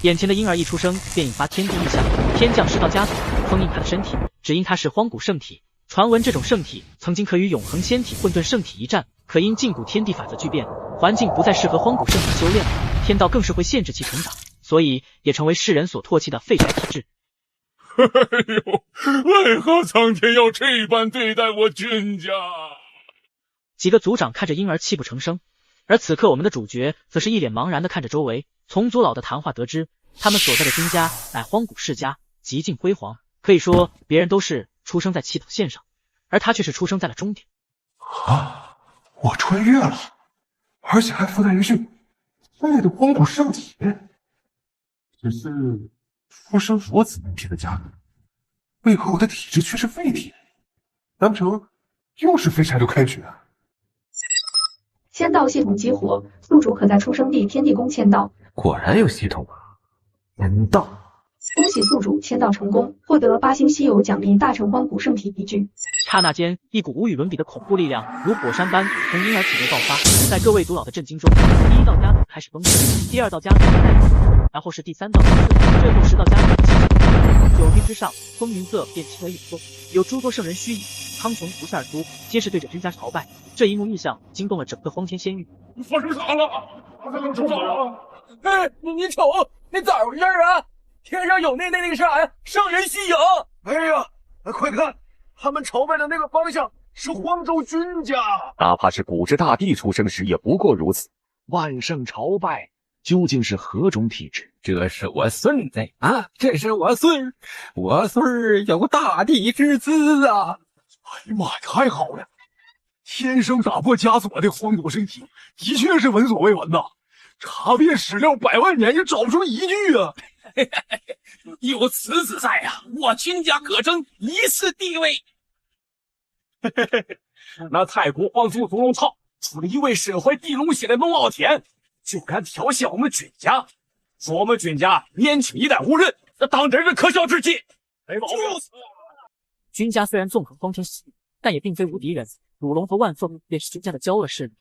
眼前的婴儿一出生便引发天地异象，天降世道家族封印他的身体，只因他是荒古圣体。传闻这种圣体曾经可与永恒仙体混沌圣体一战，可因禁锢天地法则巨变，环境不再适合荒古圣体修炼了，天道更是会限制其成长，所以也成为世人所唾弃的废柴体质。哎呦，为何苍天要这般对待我君家？几个族长看着婴儿泣不成声，而此刻我们的主角则是一脸茫然地看着周围。从族老的谈话得知，他们所在的君家乃荒古世家，极尽辉煌，可以说别人都是出生在起跑线上，而他却是出生在了终点。啊！我穿越了，而且还附带一句所谓的荒古圣体，只是出生如此难题的家族，为何我的体质却是废体？难不成又是废柴流开局啊？签到系统激活，宿主可在出生地天地宫签到。果然有系统啊！签到，恭喜宿主签到成功，获得8星稀有奖励大成荒古圣体一具。刹那间，一股无与伦比的恐怖力量如火山般从婴儿体内爆发，在各位族老的震惊中，第一道家族开始崩溃，第二道家族然后是第三道家族，最后10道家族。九天之上，风云色便轻而涌动，有诸多圣人虚影，苍穹不下而出，皆是对着君家朝拜。这一幕异象惊动了整个荒天仙域。发生啥了？发生啥了？哎，你瞅，那咋回事啊？天上有那个啥呀，圣人虚影！哎呀，快看，他们朝拜的那个方向是荒州君家。哪怕是古之大帝出生时也不过如此。万圣朝拜究竟是何种体质？这是我孙子啊，这是我孙儿有大帝之姿啊！哎呀妈呀，太好了！天生打破枷锁的荒古圣体，的确是闻所未闻呐！查遍史料100万年也找不出一句啊！有此子在啊，我君家可争一次地位。那太国荒族龙套出了一位身怀地龙血的龙傲天，就敢挑衅我们君家，说我们君家年轻一代无人，那当真是可笑之极。君家虽然纵横荒天西域，但也并非无敌人，鲁龙和万凤便是君家的骄傲势力。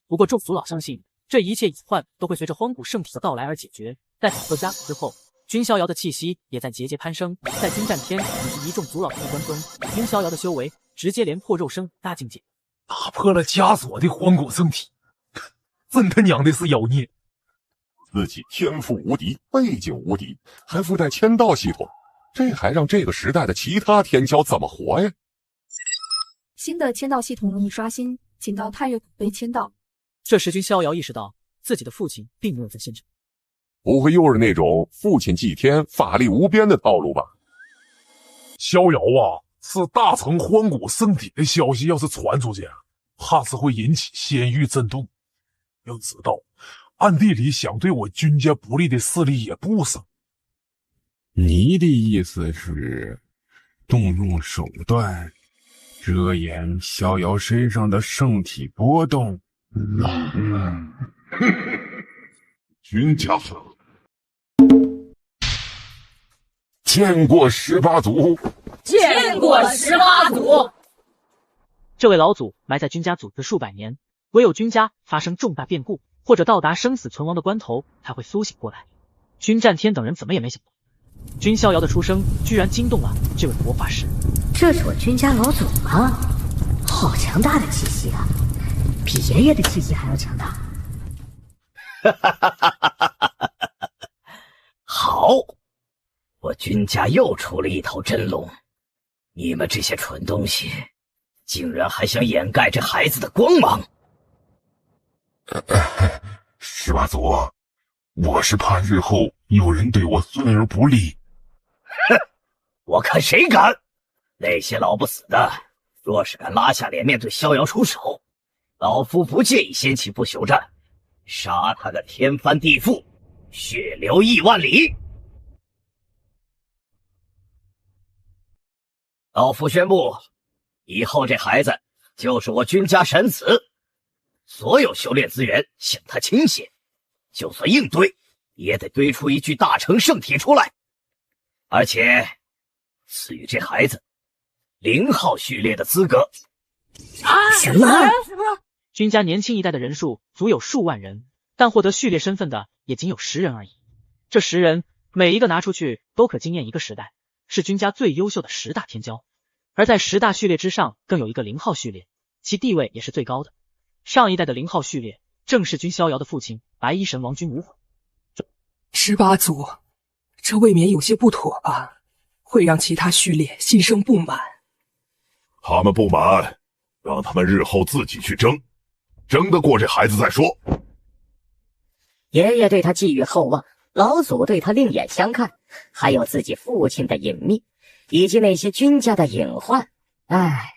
不过众族老相信，这一切隐患都会随着荒古圣体的到来而解决。在打破枷锁之后，君逍遥的气息也在节节攀升，在君战天以及一众族老的闭关中，君逍遥的修为直接连破肉身大境界。打破了枷锁的荒古圣体，真他娘的是妖孽！自己天赋无敌，背景无敌，还附带签到系统，这还让这个时代的其他天骄怎么活呀？新的签到系统容易刷新，请到探月被签到。这时君逍遥意识到自己的父亲并没有在现场，不会又是那种父亲祭天法力无边的套路吧？逍遥啊，是大成荒古圣体的消息要是传出去，怕是会引起仙域震动。要知道，暗地里想对我君家不利的势力也不少。你的意思是动用手段遮掩逍遥身上的圣体波动？君家见过18族，见过18族。这位老祖埋在君家祖祠数百年，唯有君家发生重大变故或者到达生死存亡的关头，才会苏醒过来。君战天等人怎么也没想到，君逍遥的出生居然惊动了这位活化石。这是我君家老祖吗？好强大的气息啊，比爷爷的气息还要强大。好，我君家又出了一头真龙，你们这些蠢东西竟然还想掩盖这孩子的光芒。18族，我是怕日后有人对我孙儿不利。哼，我看谁敢！那些老不死的，若是敢拉下脸面对逍遥出手，老夫不介意掀起不朽战，杀他个天翻地覆，血流亿万里。老夫宣布，以后这孩子就是我君家神子，所有修炼资源向他倾斜，就算硬堆，也得堆出一具大成圣体出来，而且赐予这孩子0号序列的资格。什么？君家年轻一代的人数足有数万人，但获得序列身份的也仅有10人而已。这10人每一个拿出去都可惊艳一个时代，是君家最优秀的10大天骄。而在10大序列之上，更有一个0号序列，其地位也是最高的。上一代的0号序列正是君逍遥的父亲白衣神王君无悔。18族，这未免有些不妥吧？会让其他序列心生不满。他们不满，让他们日后自己去争，争得过这孩子再说。爷爷对他寄予厚望，老祖对他另眼相看，还有自己父亲的隐秘，以及那些君家的隐患。唉，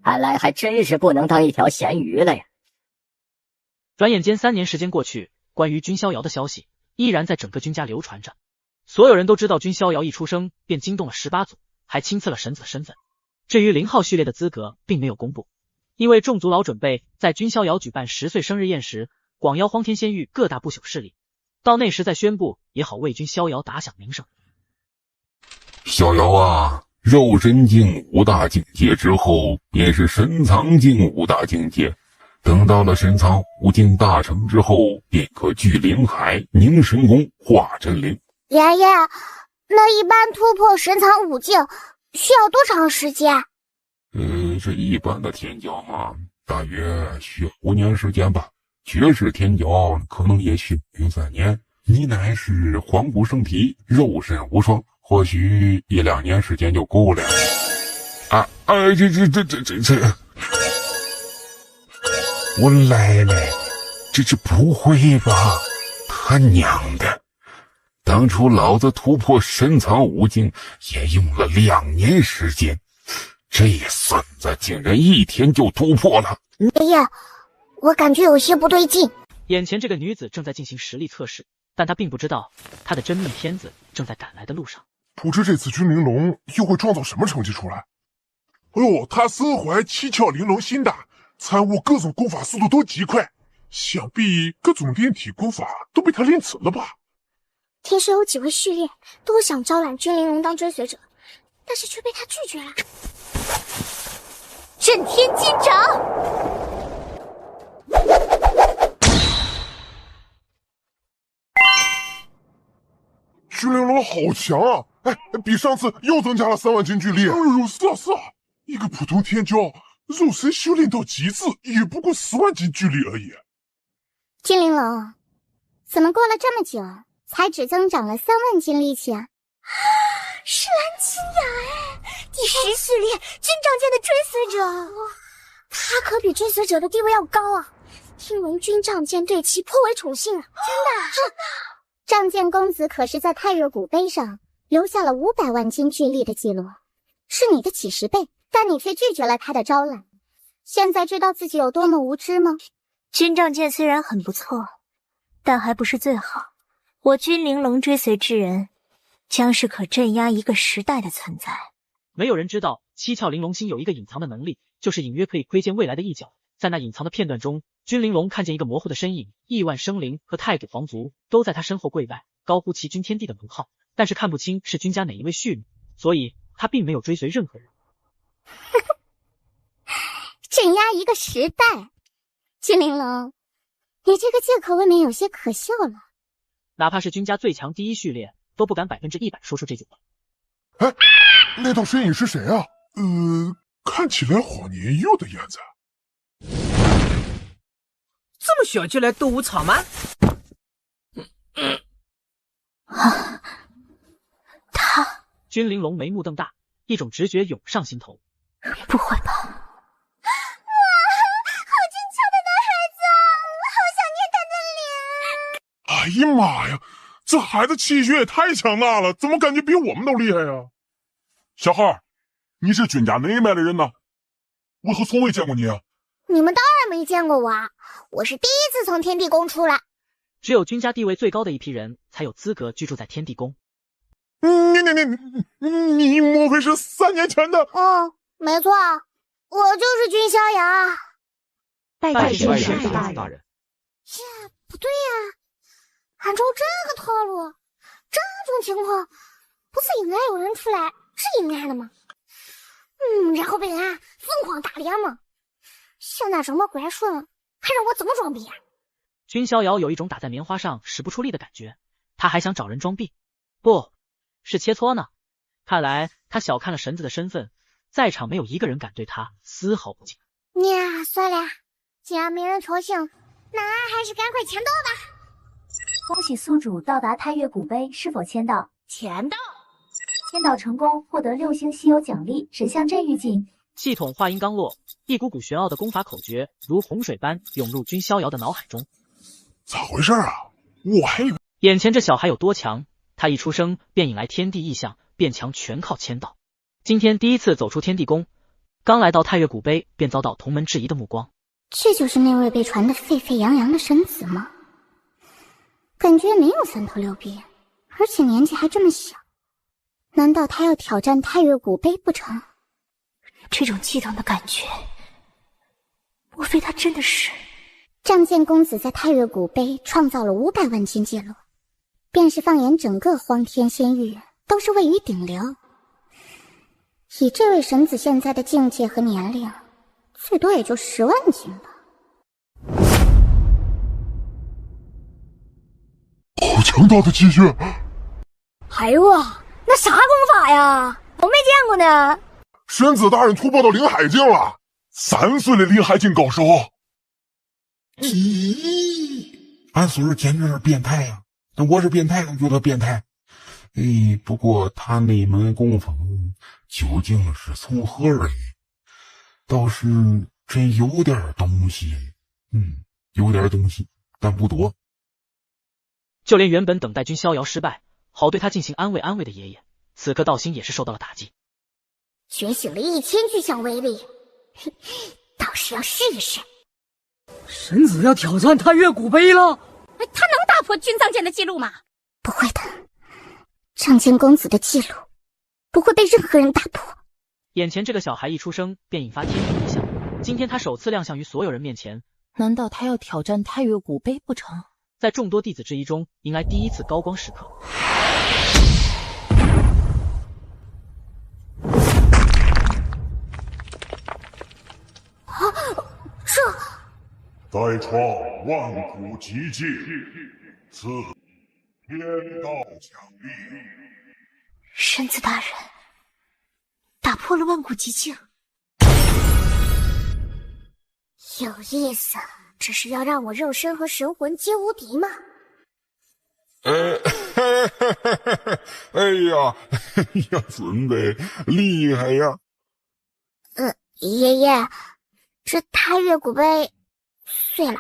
看来还真是不能当一条咸鱼了呀。转眼间3年时间过去，关于君逍遥的消息依然在整个君家流传着。所有人都知道君逍遥一出生便惊动了18族，还亲赐了神子的身份。至于0号序列的资格并没有公布，因为众族老准备在君逍遥举办10岁生日宴时广邀荒天仙域各大不朽势力，到那时再宣布，也好为君逍遥打响名声。逍遥啊，肉身境5大境界之后便是深藏境5大境界，等到了深藏5境大成之后，便可聚灵海、凝神功、化真灵。爷爷，那一般突破深藏5境需要多长时间？这一般的天骄嘛，大约需要5年时间吧。绝世天骄可能也需用3年。你乃是黄骨圣体，肉身无双，或许1-2年时间就够了。我来了，这不会吧？他娘的！当初老子突破深藏5境也用了2年时间，这孙子竟然1天就突破了！爷爷，我感觉有些不对劲。眼前这个女子正在进行实力测试，但她并不知道她的真命天子正在赶来的路上。不知这次君玲珑又会创造什么成绩出来？哎呦，他身怀7窍玲珑心丹，参悟各种功法速度都极快，想必各种炼体功法都被他练成了吧？听说有几位序列都想招揽君玲珑当追随者，但是却被他拒绝了。震天金掌！君玲珑好强啊！哎，比上次又增加了3万斤巨力。哎呦，是啊是啊，一个普通天骄，肉身修炼到极致，也不过10万斤巨力而已。君玲珑，怎么过了这么久，才只增长了3万斤力气啊？是蓝清雅哎，第10序列军长剑的追随者，他可比追随者的地位要高啊！听闻军丈剑对其颇为宠幸啊！真的。仗剑公子可是在太热古碑上留下了500万斤巨力的记录，是你的几10倍，但你却拒绝了他的招揽。现在知道自己有多么无知吗？军丈剑虽然很不错，但还不是最好。我君玲珑追随之人，将是可镇压一个时代的存在。没有人知道7窍玲珑心有一个隐藏的能力，就是隐约可以窥见未来的一角。在那隐藏的片段中，君玲珑看见一个模糊的身影，亿万生灵和太古皇族都在他身后跪拜，高呼其君天地的门号，但是看不清是君家哪一位续女，所以他并没有追随任何人。镇压一个时代，君玲珑，你这个借口未免有些可笑了。哪怕是君家最强第1序列，都不敢100%说出这句话。哎，那道身影是谁啊？看起来好年幼的样子。这么小就来斗武场吗？他……君玲珑眉目瞪大，一种直觉涌上心头。不会吧？哇，好俊俏的男孩子啊！好想捏他的脸。哎呀妈呀，这孩子气血也太强大了，怎么感觉比我们都厉害呀？小孩，你是君家哪一脉的人呢？为何从未见过你啊？你们当然没见过我啊，我是第一次从天地宫出来。只有君家地位最高的一批人才有资格居住在天地宫。你莫非是3年前的？没错，我就是君逍遥。拜君大人。不对呀，按照这个套路，这种情况不是应该有人出来是应该的吗？然后被俺疯狂打脸吗？现在怎么拐顺了，还让我怎么装逼啊？君逍遥有一种打在棉花上使不出力的感觉，他还想找人装逼，不是切磋呢。看来他小看了神子的身份，在场没有一个人敢对他丝毫不敬。呀，算了，既然没人求情，那还是赶快签到吧。恭喜宿主到达太岳古碑，是否签到？签到。签到成功，获得6星稀有奖励，神像镇预警。系统话音刚落，一股股玄奥的功法口诀如洪水般涌入君逍遥的脑海中。咋回事啊？我还以为眼前这小孩有多强，他一出生便引来天地异象，变强全靠签到。今天第一次走出天地宫，刚来到太岳古碑，便遭到同门质疑的目光。这就是那位被传得沸沸扬扬的神子吗？感觉没有3头6臂，而且年纪还这么小。难道他要挑战太岳古碑不成？这种激动的感觉，莫非他真的是？仗剑公子在太岳古碑创造了500万金记录，便是放眼整个荒天仙域，都是位于顶流。以这位神子现在的境界和年龄，最多也就10万金吧。好强大的气血！哎呦啊，那啥功法呀？我没见过呢。神子大人突破到灵海境了，3岁的灵海境高手。俺孙儿简直是变态呀！那我是变态，我觉得变态。不过他那门功夫究竟是从何而来？倒是真有点东西，有点东西，但不多。就连原本等待君逍遥失败，好对他进行安慰的爷爷，此刻道心也是受到了打击。觉醒了1000具象威力，倒是要试一试。神子要挑战太岳古碑了，他能打破君藏剑的记录吗？不会的，仗剑公子的记录不会被任何人打破。眼前这个小孩一出生便引发天地异象，今天他首次亮相于所有人面前，难道他要挑战太岳古碑不成？在众多弟子之一中迎来第一次高光时刻。再创万古奇迹，赐天道奖励。神子大人打破了万古奇境，有意思。这是要让我肉身和神魂皆无敌吗？哎呀，孙子厉害呀！爷爷，这太岳古碑碎了。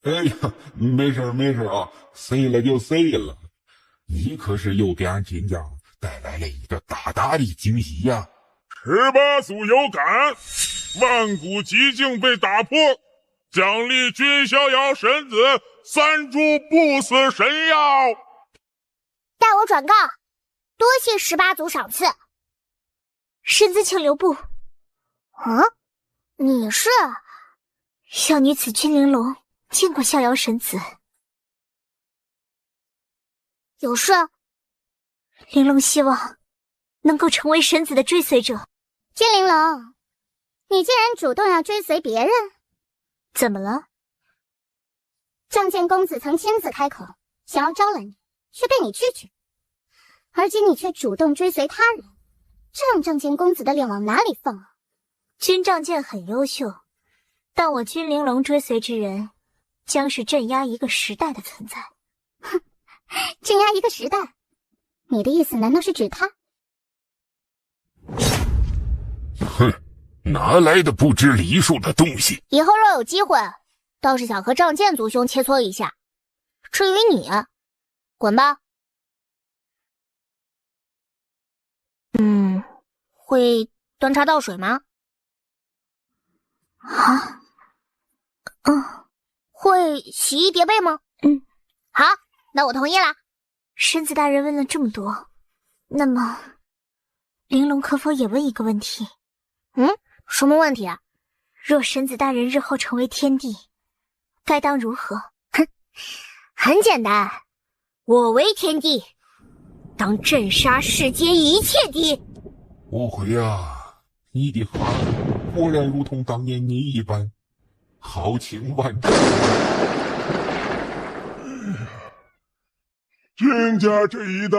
哎呀，没事啊，碎了就碎了。你可是又给俺金家带来了一个大大的惊喜呀！18宿有感，万古奇境被打破。奖励君逍遥神子3株不死神药，代我转告，多谢18族赏赐。神子请留步。你是？小女子君玲珑见过逍遥神子。有事？玲珑希望能够成为神子的追随者。君玲珑，你竟然主动要追随别人？怎么了？仗剑公子曾亲自开口想要招揽你，却被你拒绝，而今你却主动追随他人，这让仗剑公子的脸往哪里放啊？君仗剑很优秀，但我君玲珑追随之人将是镇压一个时代的存在。哼，镇压一个时代？你的意思难道是指他？哼，哪来的不知礼数的东西？以后若有机会，倒是想和仗剑族兄切磋一下。至于你，滚吧。会端茶倒水吗？会洗衣叠被吗？好，那我同意了。神子大人问了这么多，那么玲珑可否也问一个问题？什么问题啊？若神子大人日后成为天帝，该当如何？很简单，我为天帝，当镇杀世间一切敌。我会啊，你的话果然如同当年你一般。豪情万丈。君家这一代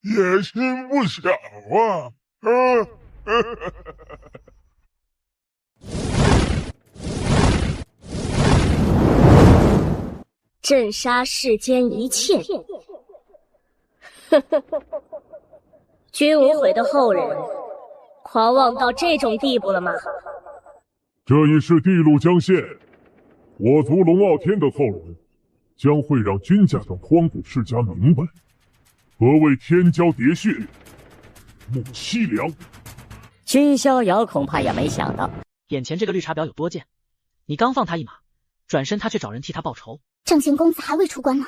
野心不小啊！震杀世间一切。君无悔的后人，狂妄到这种地步了吗？这已是地路将陷，我族龙傲天的后人将会让君家等荒古世家明白，何谓天骄喋血，莫凄凉。君逍遥恐怕也没想到，眼前这个绿茶婊有多贱，你刚放他一马，转身他却找人替他报仇。仗剑公子还未出关呢，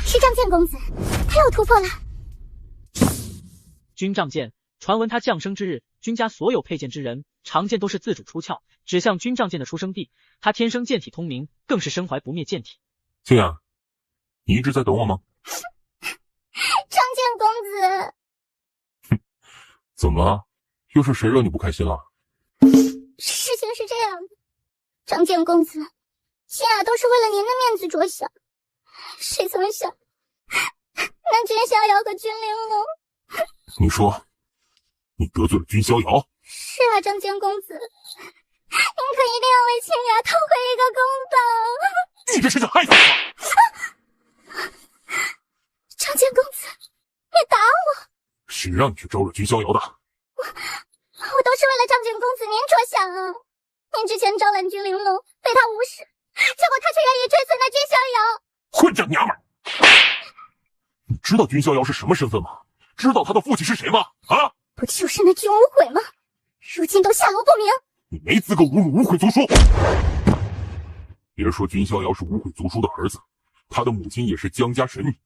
是仗剑公子，他要突破了。君仗剑，传闻他降生之日，君家所有佩剑之人长剑都是自主出鞘，指向君仗剑的出生地。他天生剑体通明，更是身怀不灭剑体。青阳，你一直在等我吗？仗剑公子，怎么了？又是谁惹你不开心了？事情是这样的，仗剑公子，心雅都是为了您的面子着想，谁曾想，那君逍遥和君玲珑。你说，你得罪了君逍遥？是啊，仗剑公子，您可一定要为清雅讨回一个公道。你这是想害死我！仗剑公子，你打我！谁让你去招惹君逍遥的？我都是为了仗剑公子您着想啊！您之前招揽君玲珑，被他无视，结果他却愿意追随那君逍遥。混账娘们儿！你知道君逍遥是什么身份吗？知道他的父亲是谁吗？啊！不就是那君无悔吗？如今都下落不明。你没资格侮辱无悔族叔！别说君逍遥是无悔族叔的儿子，他的母亲也是江家神女，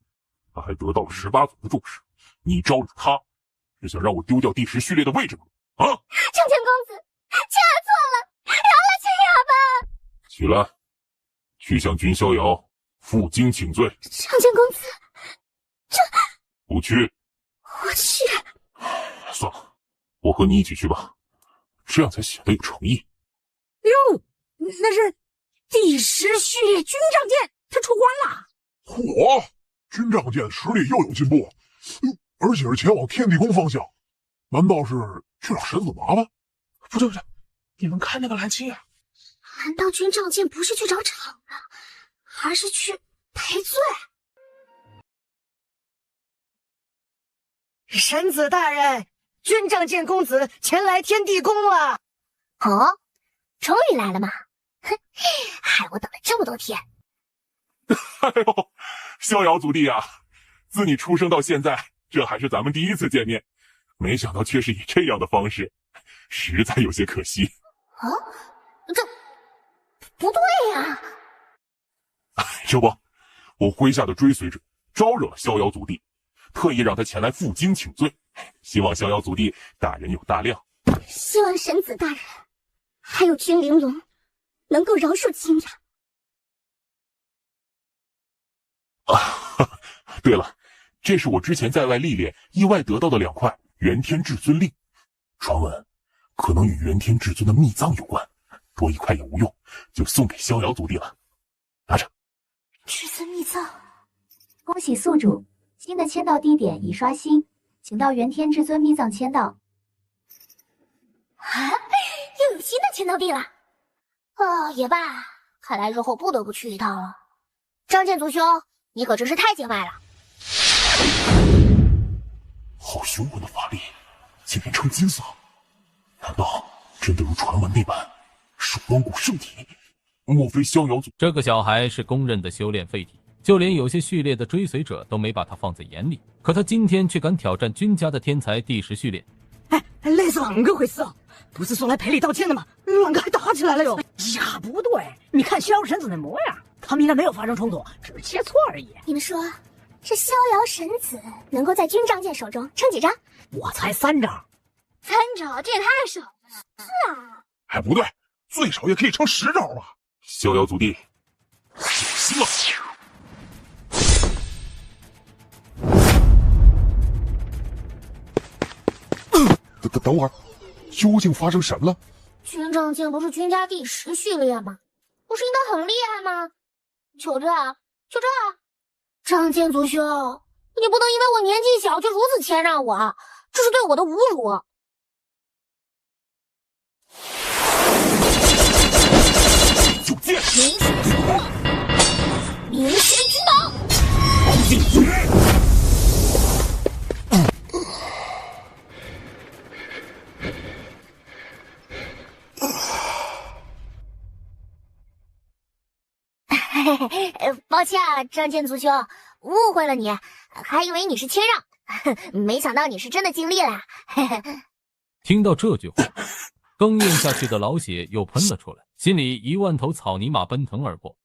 他还得到了18族的重视。你招惹他，是想让我丢掉第10序列的位置吗？啊！仗剑公子，清雅错了，饶了清雅吧！起来，去向君逍遥负荆请罪。仗剑公子，不去。我去。算了，我和你一起去吧，这样才显得有诚意。哟，那是第10序列军仗剑，他出关了。嚯，军仗剑实力又有进步，而且是前往天地宫方向，难道是去找神子麻烦？不对，你们看那个蓝青呀，难道军仗剑不是去找场的，而是去赔罪？神子大人，军仗剑公子前来天地宫了。哦，终于来了吗？哼，害我等了这么多天。哎呦，逍遥族弟啊，自你出生到现在，这还是咱们第一次见面，没想到却是以这样的方式，实在有些可惜。啊，这不对呀！这不，我麾下的追随者招惹了逍遥族弟，特意让他前来负荆请罪，希望逍遥族弟大人有大量。希望神子大人还有君玲珑能够饶恕清雅。对了，这是我之前在外历练意外得到的2块元天至尊令，传闻可能与元天至尊的秘藏有关，多1块也无用，就送给逍遥族弟了。拿着。至尊秘藏。恭喜宿主，新的签到地点已刷新，请到元天至尊秘藏签到。啊，又有新的签到地了。哦，也罢，看来日后不得不去一趟了。仗剑族兄，你可真是太见外了。好雄浑的法力，竟然呈金色，难道真的如传闻那般是荒古圣体？莫非逍遥族？这个小孩是公认的修炼废体，就连有些序列的追随者都没把他放在眼里。可他今天却敢挑战君家的天才第10序列。哎，累死啷个回事啊？不是说来赔礼道歉的吗？啷个还打起来了哟？呀，不对，你看逍遥神子那模样，他们应该没有发生冲突，只是切磋而已。你们说，这逍遥神子能够在军仗剑手中撑几招？我才3招。3招，这也太少了。是啊。哎，不对，最少也可以撑10招吧。逍遥族弟，小心了！等会儿，究竟发生什么了？军仗剑不是军家第10序列吗？不是应该很厉害吗？就这，仗剑族兄，你不能因为我年纪小就如此谦让我，这是对我的侮辱。九剑，明显出货，明显举刀，进去。抱歉啊，仗剑族兄，误会了你，还以为你是谦让，没想到你是真的尽力了。听到这句话，更咽下去的老血又喷了出来，心里10000头草泥马奔腾而过。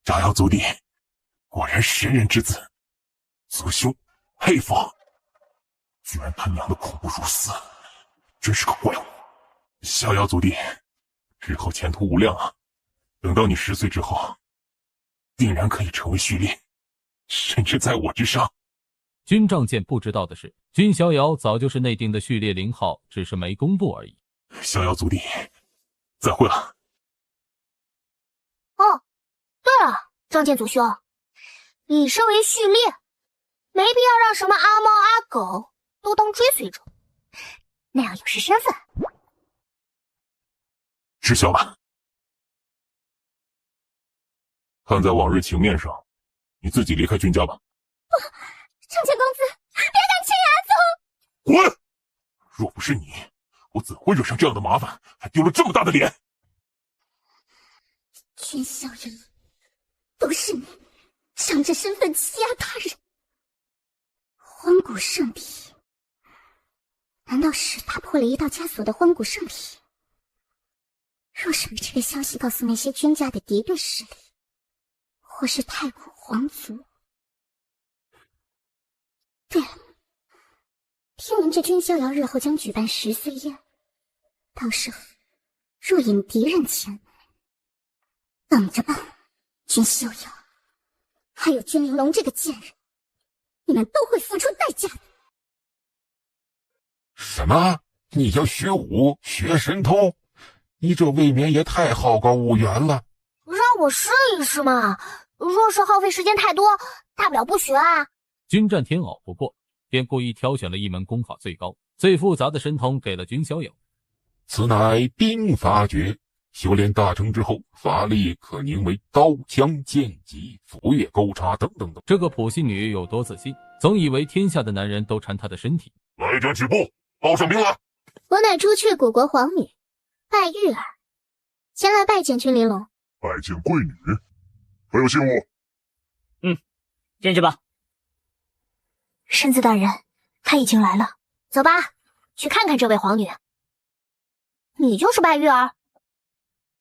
炸药族弟，果然神人之子，族兄佩服！居然他娘的恐怖如斯，真是个怪物。逍遥族弟，日后前途无量啊！等到你10岁之后，定然可以成为序列，甚至在我之上。军仗剑不知道的是，军逍遥早就是内定的序列0号，只是没公布而已。逍遥族弟，再会了。哦，对了，仗剑族兄，你身为序列，没必要让什么阿猫阿狗都当追随者，那样有失身份。知晓了。看在往日情面上，你自己离开军家吧。仗剑公子，别赶青崖走！滚！若不是你，我怎会惹上这样的麻烦，还丢了这么大的脸？军小人，都是你仗着身份欺压他人。荒古圣体，难道是打破了一道枷锁的荒古圣体？若是把这个消息告诉那些军家的敌对势力，或是太古皇族。对了，听闻这军逍遥日后将举办10岁宴，到时候若引敌人前来，等着吧，军逍遥，还有君玲珑这个贱人，你们都会付出代价的。什么？你要学武学神通？你这未免也太好高骛远了。让我试一试嘛，若是耗费时间太多，大不了不学啊。军战天熬不过，便故意挑选了一门功法最高、最复杂的神通给了军逍遥。此乃兵法诀，修炼大成之后，法力可凝为刀枪剑戟、斧钺钩叉等等等。这个普信女有多自信，总以为天下的男人都馋她的身体。来者止步，报上兵来。我乃朱雀古国皇女拜玉儿，前来拜见君玲珑。拜见贵女，还有信物。进去吧。身子大人，他已经来了。走吧，去看看这位皇女。你就是拜玉儿？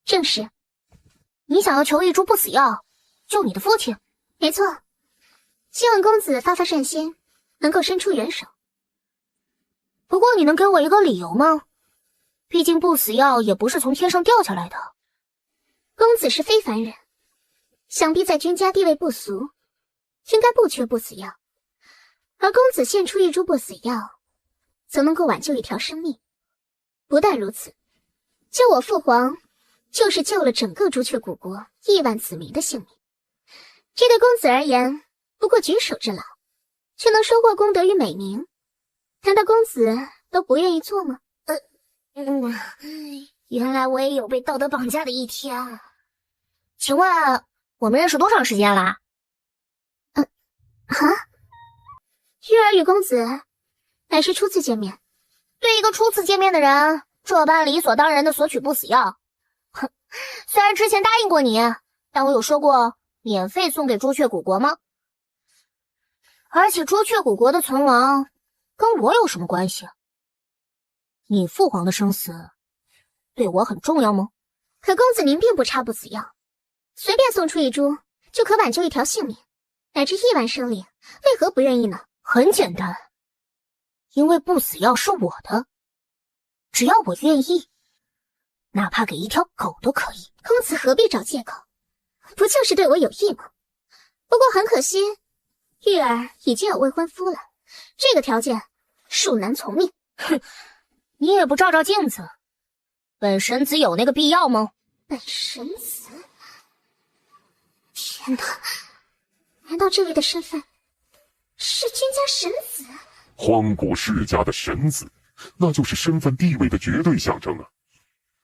正是。你想要求一株不死药，救你的父亲？没错，希望公子发发善心，能够伸出援手。不过你能给我一个理由吗？毕竟不死药也不是从天上掉下来的。公子是非凡人，想必在军家地位不俗，应该不缺不死药。而公子献出一株不死药，则能够挽救一条生命。不但如此，救我父皇，就是救了整个朱雀古国亿万子民的性命。这对公子而言，不过举手之劳，却能收获功德与美名。难道公子都不愿意做吗？原来我也有被道德绑架的一天。请问我们认识多长时间了？玉儿与公子乃是初次见面，对一个初次见面的人这般理所当然的索取不死药，虽然之前答应过你，但我有说过免费送给朱雀古国吗？而且朱雀古国的存亡跟我有什么关系？你父皇的生死对我很重要吗？可公子您并不差不死药，随便送出一株就可挽救一条性命，乃至亿万生灵，为何不愿意呢？很简单，因为不死药是我的，只要我愿意，哪怕给一条狗都可以。公子何必找借口？不就是对我有意吗？不过很可惜，玉儿已经有未婚夫了，这个条件恕难从命。哼，你也不照照镜子，本神子有那个必要吗？本神子？天哪！难道这位的身份是君家神子？荒古世家的神子，那就是身份地位的绝对象征啊！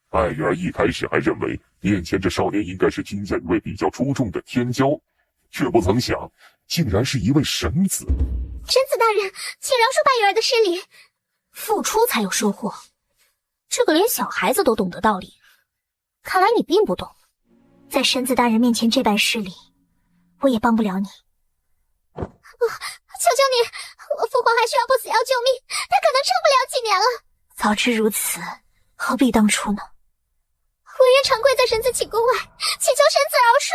拜月儿一开始还认为面前这少年应该是君家一位比较出众的天骄，却不曾想，竟然是一位神子。神子大人，请饶恕拜月儿的失礼。付出才有收获，这个连小孩子都懂得道理，看来你并不懂。在神子大人面前这般失礼，我也帮不了你。求求你，我父皇还需要不死药救命，他可能撑不了几年了。早知如此，何必当初呢？我愿长跪在神子寝宫外，祈求神子饶恕。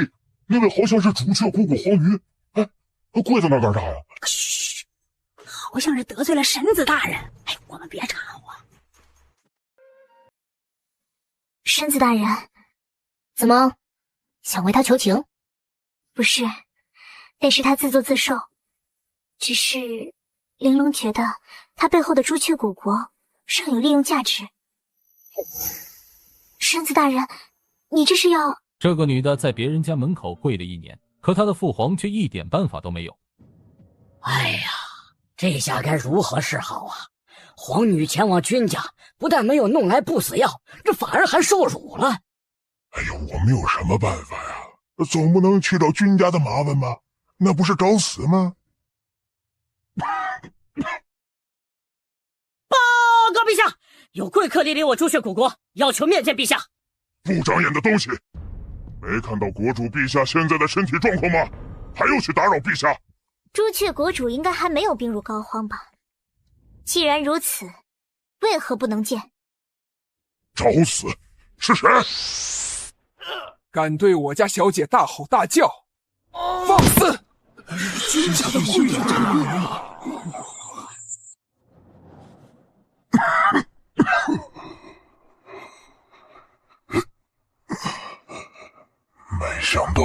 耶，那位好像是朱雀姑姑黄鱼。哎，跪在那干啥呀？嘘，好像是得罪了神子大人。哎，我们别掺和。神子大人，怎么想为他求情？不是，那是他自作自受。只是玲珑觉得他背后的朱雀古国尚有利用价值。神子大人，你这是要……这个女的在别人家门口跪了1年，可她的父皇却一点办法都没有。哎呀，这下该如何是好啊？皇女前往君家，不但没有弄来不死药，这反而还受辱了。哎呦，我们有什么办法呀？总不能去找君家的麻烦吧？那不是找死吗？报告陛下，有贵客莅临我朱雀古国，要求面见陛下。不长眼的东西，没看到国主陛下现在的身体状况吗？还要去打扰陛下？朱雀国主应该还没有病入膏肓吧？既然如此，为何不能见？找死！是谁？敢对我家小姐大吼大叫，放肆！君家的会员啊！没想到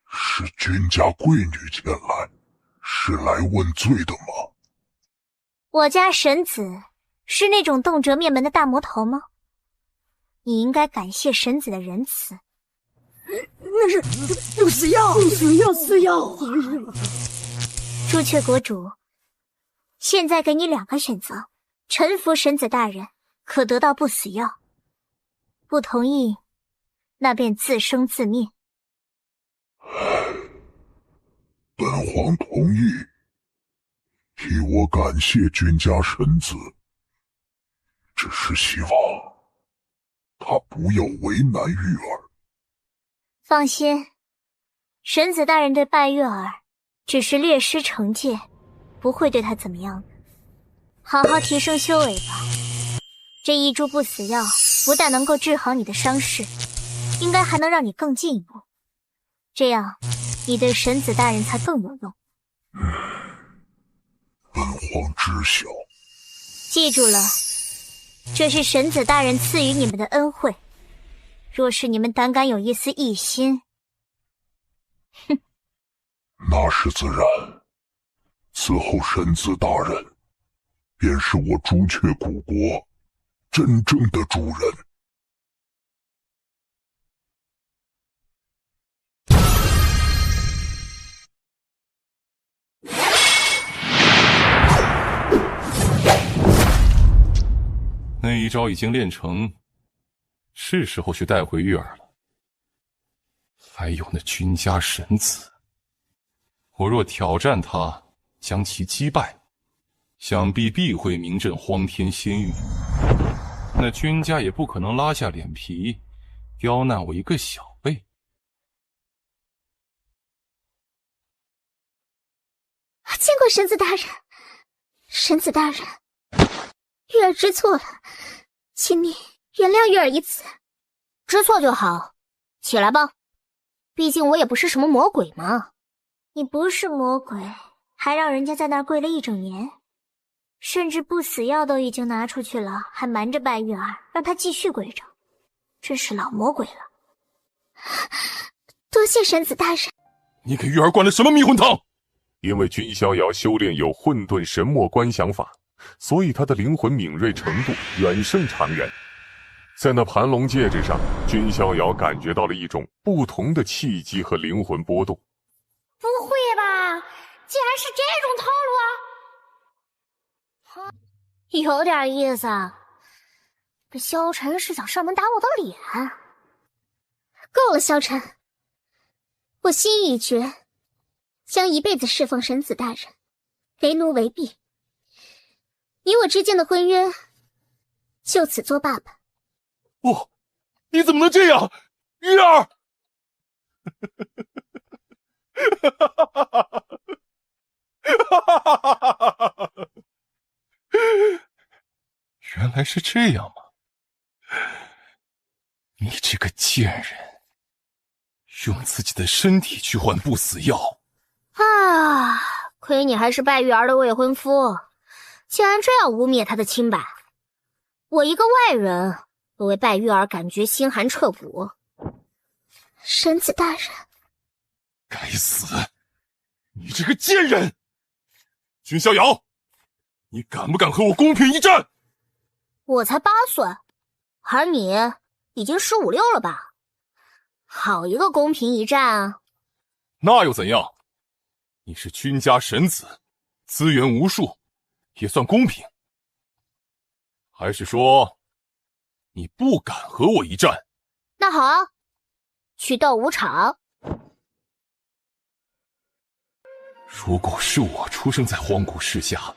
是君家贵女前来，是来问罪的吗？我家神子是那种动辄灭门的大魔头吗？你应该感谢神子的仁慈。那是不死药，死药！朱雀国主，现在给你2个选择：臣服神子大人，可得到不死药；不同意，那便自生自灭。本皇同意，替我感谢君家神子，只是希望他不要为难玉儿。放心，神子大人对拜月儿只是略施惩戒，不会对他怎么样的。好好提升修为吧，这1株不死药不但能够治好你的伤势，应该还能让你更进一步，这样你对神子大人才更有用。本皇知晓。记住了，这是神子大人赐予你们的恩惠，若是你们胆敢有一丝异心，哼！那是自然。此后神子大人便是我朱雀古国真正的主人。那一招已经练成，是时候去带回玉儿了。还有那君家神子，我若挑战他，将其击败，想必必会名震荒天仙域。那君家也不可能拉下脸皮，刁难我一个小辈。见过神子大人，神子大人，玉儿知错了，请你原谅玉儿一次。知错就好，起来吧，毕竟我也不是什么魔鬼嘛。你不是魔鬼，还让人家在那儿跪了1整年，甚至不死药都已经拿出去了，还瞒着拜玉儿，让他继续跪着，真是老魔鬼了。多谢神子大人。你给玉儿灌了什么迷魂汤？因为君逍遥修炼有混沌神墨观想法，所以他的灵魂敏锐程度远胜常人。在那盘龙戒指上，君逍遥感觉到了一种不同的气机和灵魂波动。不会吧？竟然是这种套路啊！有点意思啊。这萧晨是想上门打我的脸。够了，萧晨，我心意已决，将一辈子侍奉神子大人，为奴为婢。你我之间的婚约就此作罢吧。不，你怎么能这样，玉儿？原来是这样吗？你这个贱人，用自己的身体去换不死药啊！亏你还是拜玉儿的未婚夫，竟然这样污蔑她的清白。我一个外人，都为拜玉儿感觉心寒彻骨。神子大人，该死！你这个贱人！君逍遥，你敢不敢和我公平一战？我才8岁，而你已经15、16了吧？好一个公平一战啊！那又怎样？你是君家神子，资源无数，也算公平。还是说，你不敢和我一战？那好啊，去斗武场。如果是我出生在荒古世家，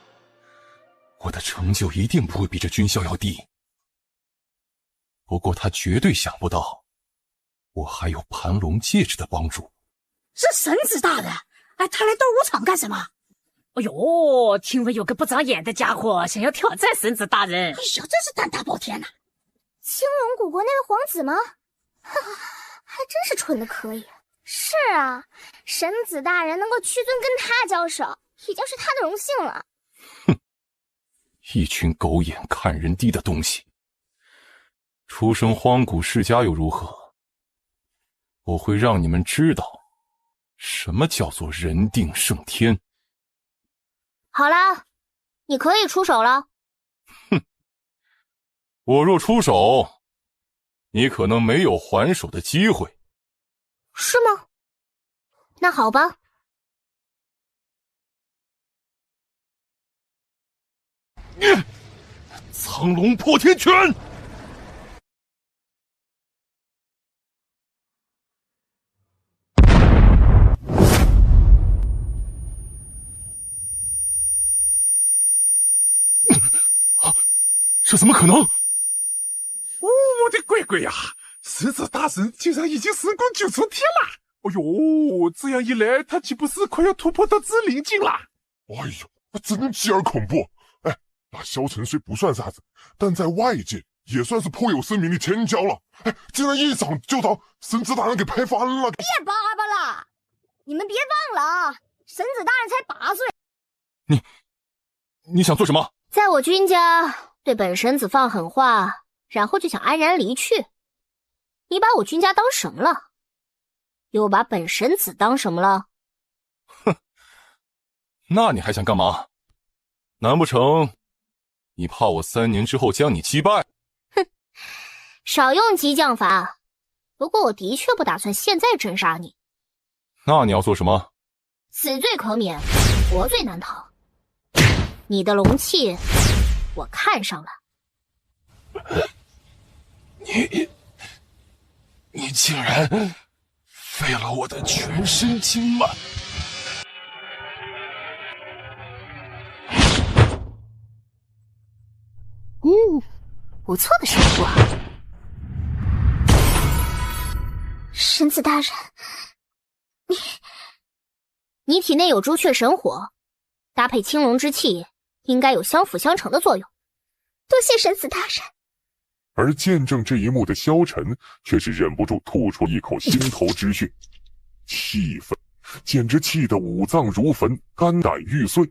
我的成就一定不会比这君逍遥低。不过他绝对想不到，我还有盘龙戒指的帮助。是神子大人，哎，他来斗武场干什么？哎呦，听闻有个不长眼的家伙想要挑战神子大人，哎呀，真是胆大包天呐！青龙古国那位皇子吗？哈哈，还真是蠢的可以。是啊，神子大人能够屈尊跟他交手，已经是他的荣幸了。哼，一群狗眼看人低的东西！出生荒古世家又如何？我会让你们知道，什么叫做人定胜天。好啦，你可以出手了。哼，我若出手，你可能没有还手的机会。是吗？那好吧。苍龙破天拳！这怎么可能？我的乖乖呀！神子大人竟然已经神功9重天了！哎呦，这样一来，他岂不是快要突破到紫灵境了？哎呦，真的极而恐怖！哎，那萧晨虽不算啥子，但在外界也算是颇有声名的天骄了。哎，竟然一掌就把神子大人给拍翻了！别叭叭了，你们别忘了啊，神子大人才8岁。你想做什么？在我君家对本神子放狠话，然后就想安然离去。你把我君家当什么了？又把本神子当什么了？哼，那你还想干嘛？难不成你怕我3年之后将你击败？哼，少用激将法。不过我的确不打算现在针杀你。那你要做什么？死罪可免，活罪难逃。你的龙气我看上了。你竟然废了我的全身经脉！不错的神术啊！神子大人，你体内有朱雀神火，搭配青龙之气，应该有相辅相成的作用。多谢神子大人。而见证这一幕的萧晨却是忍不住吐出一口心头之血，气愤，简直气得五脏如焚，肝胆欲碎。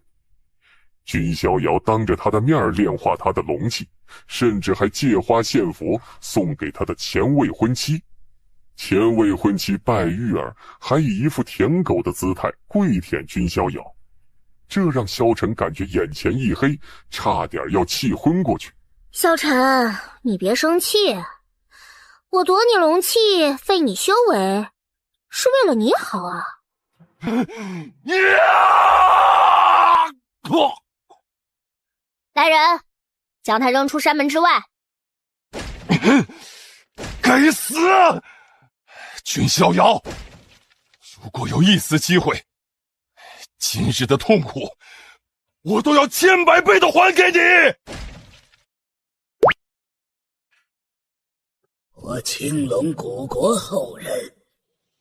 君逍遥当着他的面炼化他的龙气，甚至还借花献佛送给他的前未婚妻。前未婚妻拜玉儿还以一副舔狗的姿态跪舔君逍遥，这让萧晨感觉眼前一黑，差点要气昏过去。萧晨，你别生气，我夺你龙气，废你修为，是为了你好啊！来人，将他扔出山门之外！该死！君逍遥，如果有一丝机会，今日的痛苦，我都要千百倍的还给你！我青龙古国后人，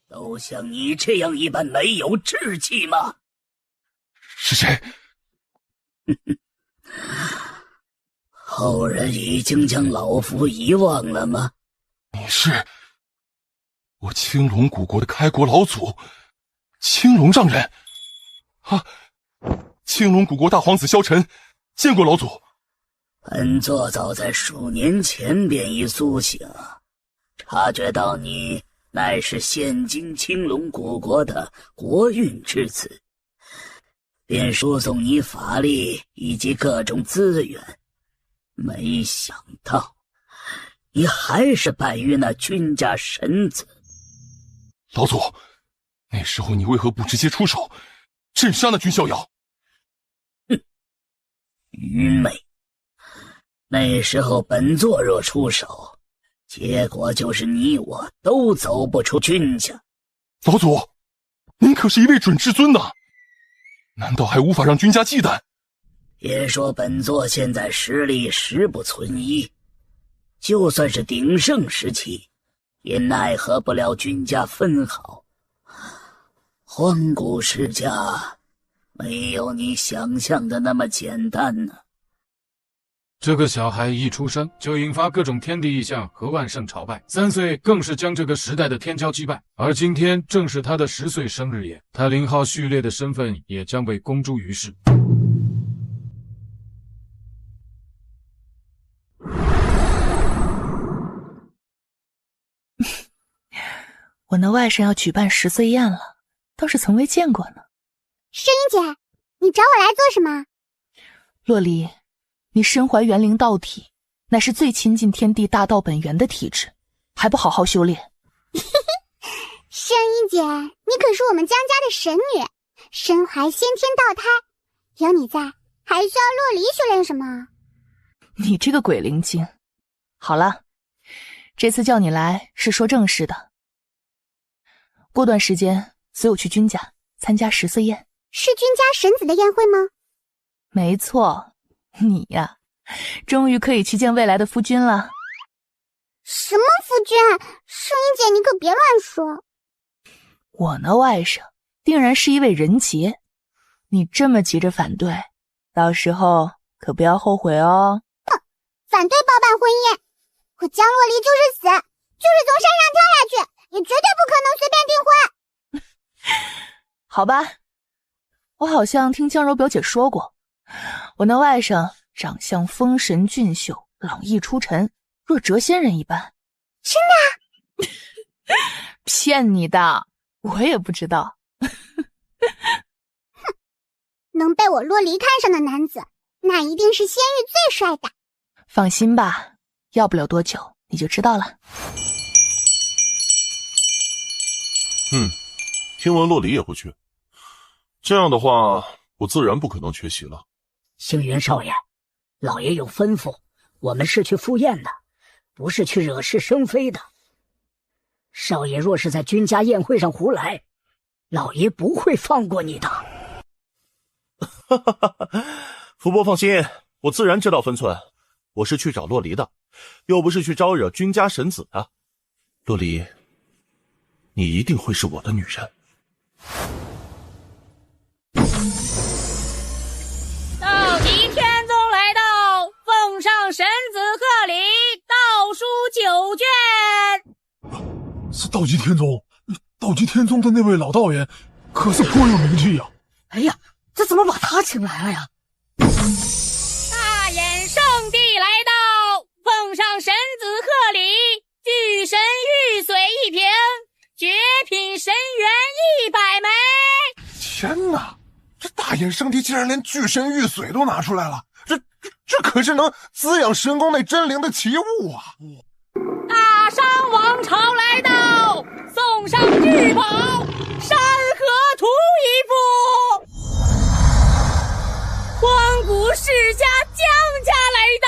都像你这样一般没有志气吗？是谁？后人已经将老夫遗忘了吗？你是我青龙古国的开国老祖，青龙丈人。啊，青龙古国大皇子萧晨，见过老祖。本座早在数年前便已苏醒，察觉到你乃是现今青龙古国的国运之子，便输送你法力以及各种资源。没想到你还是败于那君家神子。老祖，那时候你为何不直接出手镇杀那君逍遥？愚昧！那时候本座若出手，结果就是你我都走不出君家。老祖，您可是一位准至尊呐，难道还无法让君家忌惮？别说本座现在实力实不存一，就算是鼎盛时期，也奈何不了君家分毫。荒古世家没有你想象的那么简单呢。这个小孩一出生就引发各种天地异象和万圣朝拜，3岁更是将这个时代的天骄击败，而今天正是他的10岁生日也，他0号序列的身份也将被公诸于世。我那外甥要举办10岁宴了，倒是从未见过呢。诗音姐，你找我来做什么？洛离，你身怀元灵道体，乃是最亲近天地大道本源的体质，还不好好修炼？诗音姐，你可是我们江家的神女，身怀先天道胎，有你在，还需要洛离修炼什么？你这个鬼灵精！好了，这次叫你来是说正事的。过段时间随我去君家参加10岁宴。是君家神子的宴会吗？没错，你呀，终于可以去见未来的夫君了。什么夫君？诗音姐，你可别乱说。我那外甥定然是一位人杰，你这么急着反对，到时候可不要后悔哦。哼，反对包办婚姻，我江洛离就是死，就是从山上跳下去，也绝对不可能随便订婚。好吧，我好像听江柔表姐说过，我那外甥长相丰神俊秀，朗逸出尘，若谪仙人一般。真的？骗你的，我也不知道。哼，能被我洛离看上的男子，那一定是仙域最帅的。放心吧，要不了多久你就知道了。听闻洛离也会去，这样的话，我自然不可能缺席了。星云少爷，老爷有吩咐，我们是去赴宴的，不是去惹是生非的。少爷若是在君家宴会上胡来，老爷不会放过你的。哈哈哈！福伯放心，我自然知道分寸。我是去找洛离的，又不是去招惹君家神子的。洛离，你一定会是我的女人。道极天宗来到，奉上神子贺礼，倒数9卷。是道极天宗，道极天宗的那位老道爷，可是颇有名气呀。哎呀，这怎么把他请来了呀？大衍圣地来到，奉上神子贺礼，聚神玉髓1瓶，绝品神元100枚。天哪，这大大衍圣地竟然连巨神玉髓都拿出来了，这可是能滋养神宫内真灵的奇物啊！大商王朝来到，送上至宝山河图一幅。荒古世家江家来到，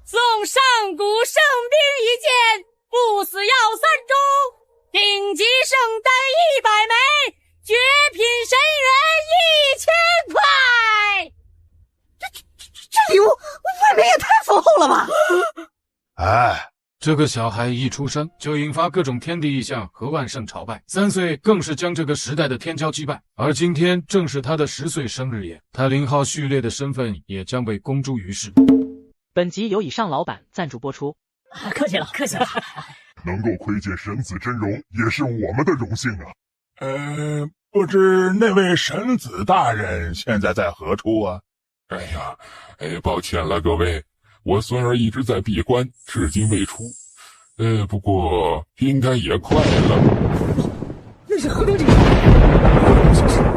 送上古圣兵一件，不死药3种，顶级圣丹100枚，绝品神元1000块。这礼物未免也太丰厚了吧！哎，这个小孩一出生就引发各种天地异象和万圣朝拜，3岁更是将这个时代的天骄击败，而今天正是他的10岁生日夜，他0号序列的身份也将被公诸于世。本集由以上老板赞助播出。客气了，客气了。能够窥见神子真容，也是我们的荣幸啊。不知那位神子大人现在在何处啊？哎呀，抱歉了各位，我孙儿一直在闭关，至今未出。不过应该也快了。那是何等这个？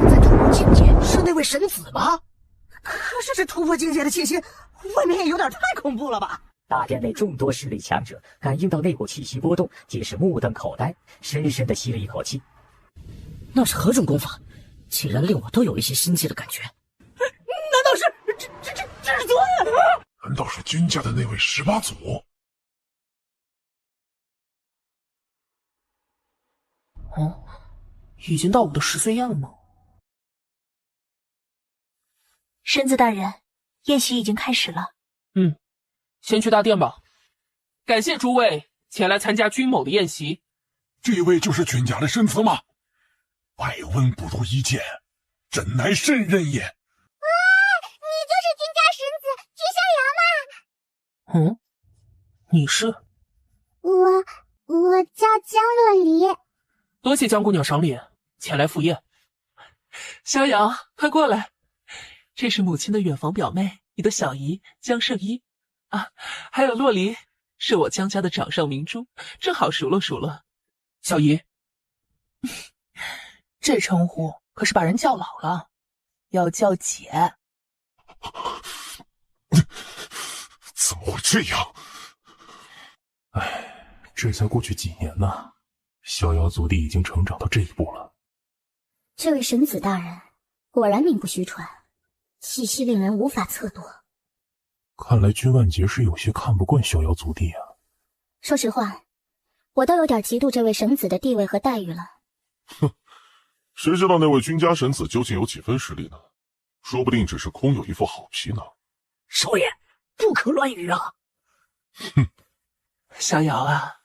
在突破境界，是那位神子吗？可是这突破境界的气息，未免也有点太恐怖了吧？大殿内众多实力强者感应到那股气息波动，皆是目瞪口呆，深深地吸了一口气。那是何种功法？竟然令我都有一些心悸的感觉。难道是至尊？难道是君家的那位18祖？哦，已经到我的10岁宴了吗？神子大人，宴席已经开始了。先去大殿吧。感谢诸位前来参加君某的宴席。这位就是君家的神子吗？外闻不如一见，真乃神人也。你就是君家神子居逍遥吗？你是？我叫江若离。多谢江姑娘赏脸，前来赴宴。逍遥，快过来，这是母亲的远房表妹，你的小姨江圣依啊，还有洛离，是我江家的掌上明珠，正好熟络熟络。小姨，这称呼可是把人叫老了，要叫姐。怎么会这样？这才过去几年呢，逍遥族弟已经成长到这一步了。这位神子大人果然名不虚传，气息令人无法测度。看来君万劫是有些看不惯逍遥族弟啊。说实话，我都有点嫉妒这位神子的地位和待遇了。谁知道那位君家神子究竟有几分实力呢？说不定只是空有一副好皮呢。少爷，不可乱语啊！逍遥啊，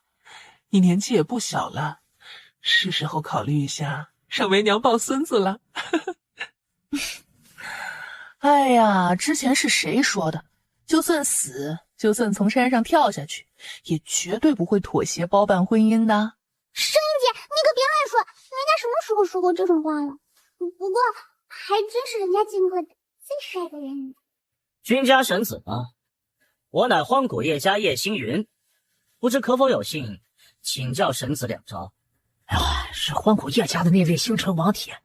你年纪也不小了，是时候考虑一下让为娘抱孙子了。哎呀，之前是谁说的？就算死，就算从山上跳下去，也绝对不会妥协包办婚姻的。圣姐，你可别乱说，人家什么时候说过这种话了？不过还真是人家见过的最帅的人。君家神子吗？我乃荒古叶家叶星云，不知可否有幸请教神子2招？是荒古叶家的那位星辰王铁，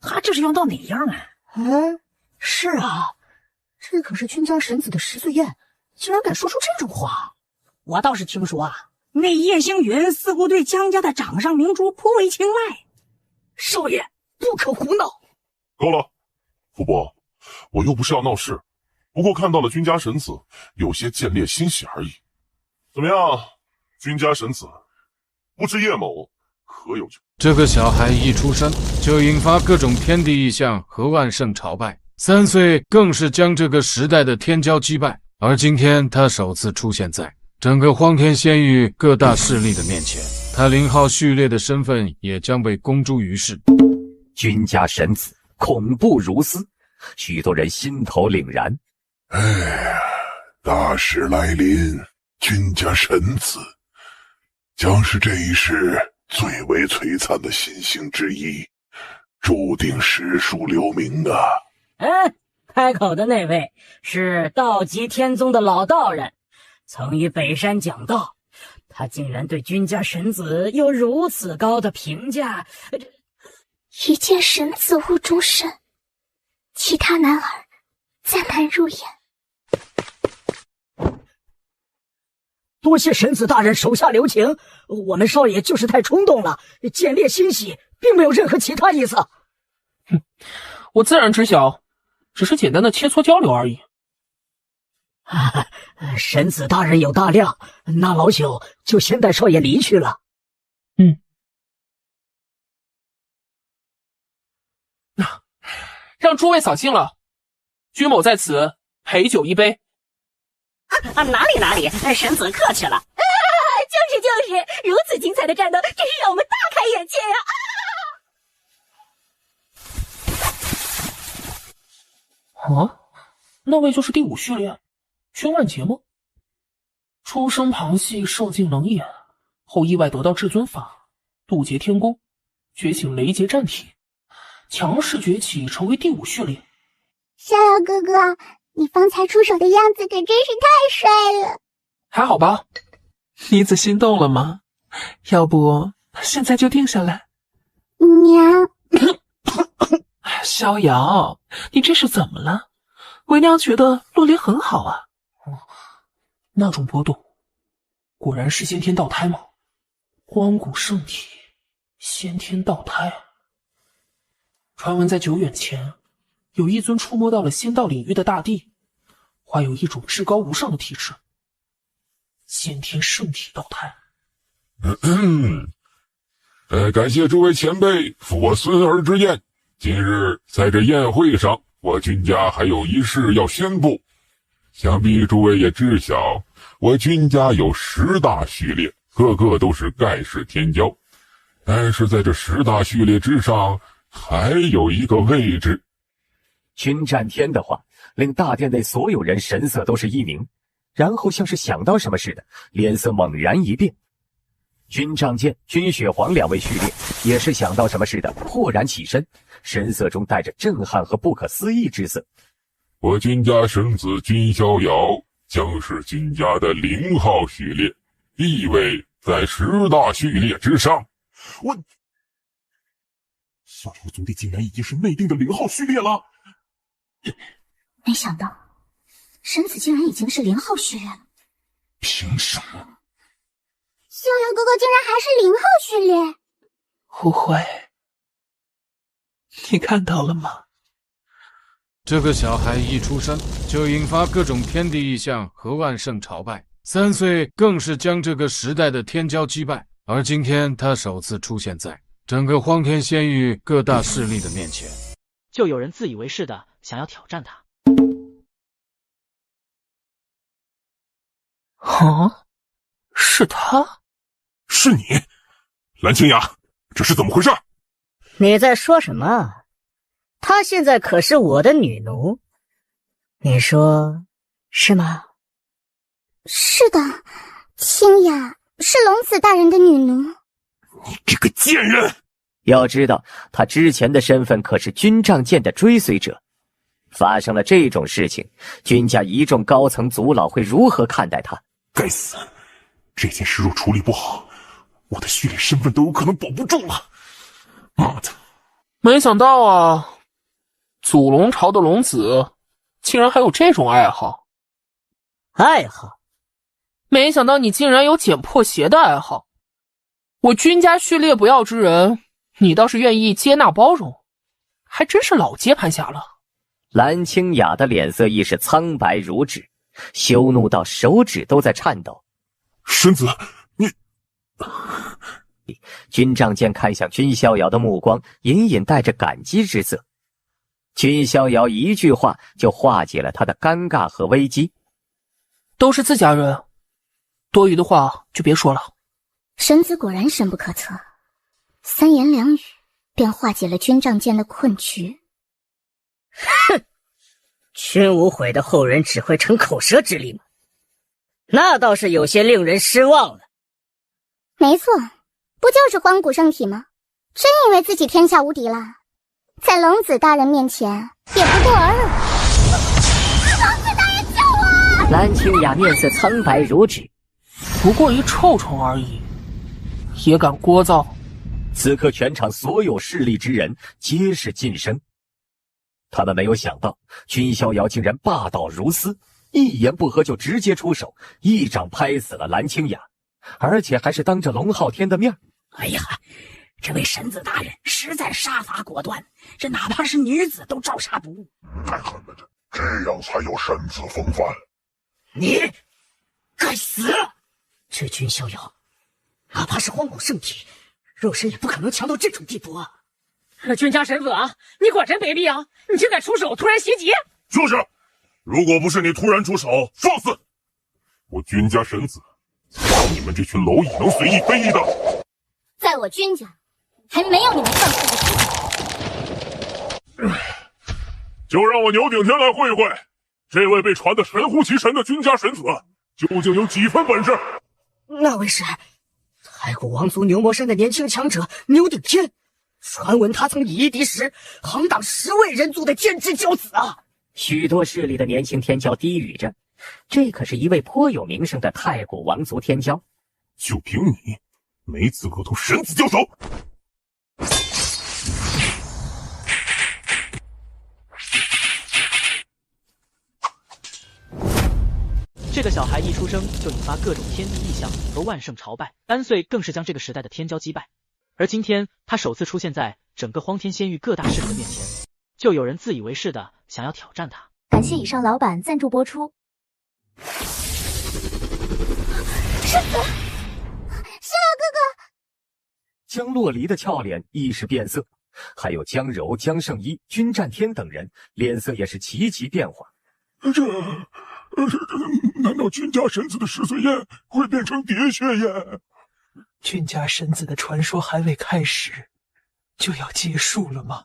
他这是要到哪样啊？是啊，这可是君家神子的10岁宴，竟然敢说出这种话。我倒是听说啊，那叶星云似乎对江家的掌上明珠颇为青睐。少爷，不可胡闹！够了，福伯，我又不是要闹事，不过看到了君家神子，有些见猎欣喜而已。怎么样，君家神子，不知叶某可有？这个小孩一出生就引发各种天地异象和万圣朝拜，3岁更是将这个时代的天骄击败，而今天他首次出现在整个荒天仙域各大势力的面前，他0号序列的身份也将被公诸于世。君家神子恐怖如斯，许多人心头凛然。大事来临，君家神子将是这一世最为璀璨的新星之一，注定史书留名啊！开口的那位是道极天宗的老道人，曾于北山讲道，他竟然对君家神子有如此高的评价。一见神子误终身，其他男儿暂难入眼。多谢神子大人手下留情，我们少爷就是太冲动了，见猎欣喜，并没有任何其他意思。哼，我自然知晓，只是简单的切磋交流而已。神子大人有大量，那老朽就先带少爷离去了。让诸位扫兴了，居某在此陪酒一杯。哪里，神子客气了。就是，如此精彩的战斗，真是让我们大开眼界啊！那位就是第5序列君万劫吗？出生旁系，受尽冷眼，后意外得到至尊法，渡劫天宫，觉醒雷劫战体，强势崛起，成为第5序列。逍遥哥哥，你方才出手的样子可真是太帅了。还好吧？妮子心动了吗？要不现在就定下来？娘，逍遥，你这是怎么了？为娘觉得洛离很好啊。那种波动，果然是先天道胎吗？荒古圣体，先天道胎。传闻在久远前，有一尊触摸到了仙道领域的大帝，怀有一种至高无上的体质，先天圣体道胎。感谢诸位前辈赴我孙儿之宴。今日在这宴会上，我君家还有一事要宣布。想必诸位也知晓，我君家有10大序列，个个都是盖世天骄。但是在这10大序列之上，还有一个位置。君战天的话，令大殿内所有人神色都是一凝，然后像是想到什么似的，脸色猛然一变。君仗剑、君雪皇2位序列也是想到什么似的，豁然起身，神色中带着震撼和不可思议之色。我君家神子君逍遥将是君家的0号序列，地位在10大序列之上。逍遥族弟竟然已经是内定的0号序列了。没想到神子竟然已经是0号序列了。凭什么？逍遥哥哥竟然还是0号序列。误会，你看到了吗？这个小孩一出生就引发各种天地异象和万圣朝拜，3岁更是将这个时代的天骄击败，而今天他首次出现在整个荒天仙域各大势力的面前，就有人自以为是的想要挑战他。啊，是他？是你，蓝清雅，这是怎么回事？你在说什么？她现在可是我的女奴，你说是吗？是的，清雅是龙子大人的女奴。你这个贱人！要知道，他之前的身份可是军仗剑的追随者。发生了这种事情，军家一众高层族老会如何看待他？该死！这件事若处理不好，我的序列身份都有可能保不住了。妈的！没想到啊，祖龙朝的龙子竟然还有这种爱好。爱好？没想到你竟然有捡破鞋的爱好。我君家序列不要之人，你倒是愿意接纳包容，还真是老接盘侠了。蓝清雅的脸色亦是苍白如纸，羞怒到手指都在颤抖。神子，你……君仗剑看向君逍遥的目光隐隐带着感激之色。君逍遥一句话就化解了他的尴尬和危机。都是自家人，多余的话就别说了。神子果然深不可测，3言2语便化解了君仗剑的困局。哼，君无悔的后人只会逞口舌之力吗？那倒是有些令人失望了。没错，不就是荒古圣体吗？真以为自己天下无敌了，在龙子大人面前也不过尔尔。龙子大人救我！蓝清雅面色苍白如纸，不过一臭虫而已，也敢聒噪？此刻全场所有势力之人皆是噤声。他们没有想到，君逍遥竟然霸道如斯，一言不合就直接出手，一掌拍死了蓝清雅，而且还是当着龙昊天的面。哎呀，这位神子大人实在杀伐果断，这哪怕是女子都照杀不误。太狠了，这样才有神子风范。你该死！这君逍遥，哪怕是荒古圣体，肉身也不可能强到这种地步啊！君家神子啊，你果真卑鄙啊！你竟敢出手突然袭击！就是，如果不是你突然出手，放肆！我君家神子，你们这群蝼蚁能随意非议的？在我君家，还没有你们放肆的机会。就让我牛顶天来会会，这位被传得神乎其神的君家神子，究竟有几分本事？那位是太古王族牛魔山的年轻强者牛顶天。传闻他曾以一敌十，横挡10位人族的天之骄子啊！许多势力的年轻天骄低语着，这可是一位颇有名声的太古王族天骄。就凭你，没资格同神子交手！这个小孩一出生就引发各种天地异象和万圣朝拜，3岁更是将这个时代的天骄击败。而今天他首次出现在整个荒天仙域各大势力的面前，就有人自以为是的想要挑战他。感谢以上老板赞助播出。圣子，逍遥哥哥！江洛离的俏脸一时变色，还有江柔、江圣一、君战天等人脸色也是齐齐变化。难道君家神子的10岁宴会变成喋血宴？君家神子的传说还未开始，就要结束了吗？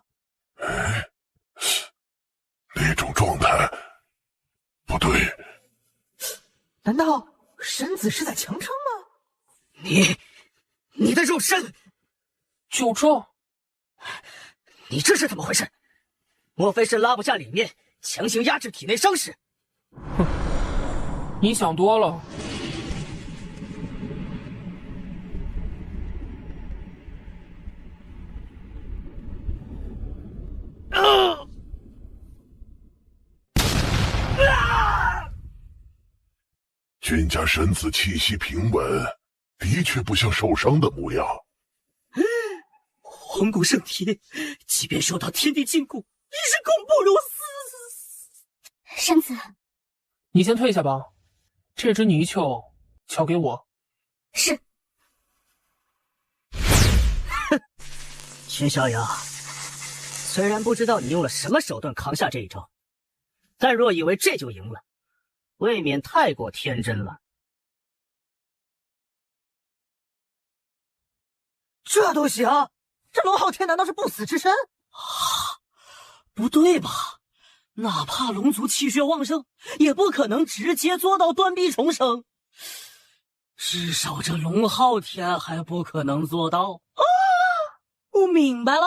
那种状态不对。难道神子是在强撑吗？你的肉身就这？你这是怎么回事？莫非是拉不下脸面，强行压制体内伤势？哼，你想多了。君家神子气息平稳，的确不像受伤的模样。荒古圣体，即便受到天地禁锢，亦是恐怖如斯。神子，你先退下吧，这只泥鳅交给我。是。君逍遥，虽然不知道你用了什么手段扛下这一招，但若以为这就赢了，未免太过天真了。这都行？这龙昊天难道是不死之身？不对吧？哪怕龙族气血旺盛，也不可能直接做到断臂重生。至少这龙昊天还不可能做到啊！我明白了，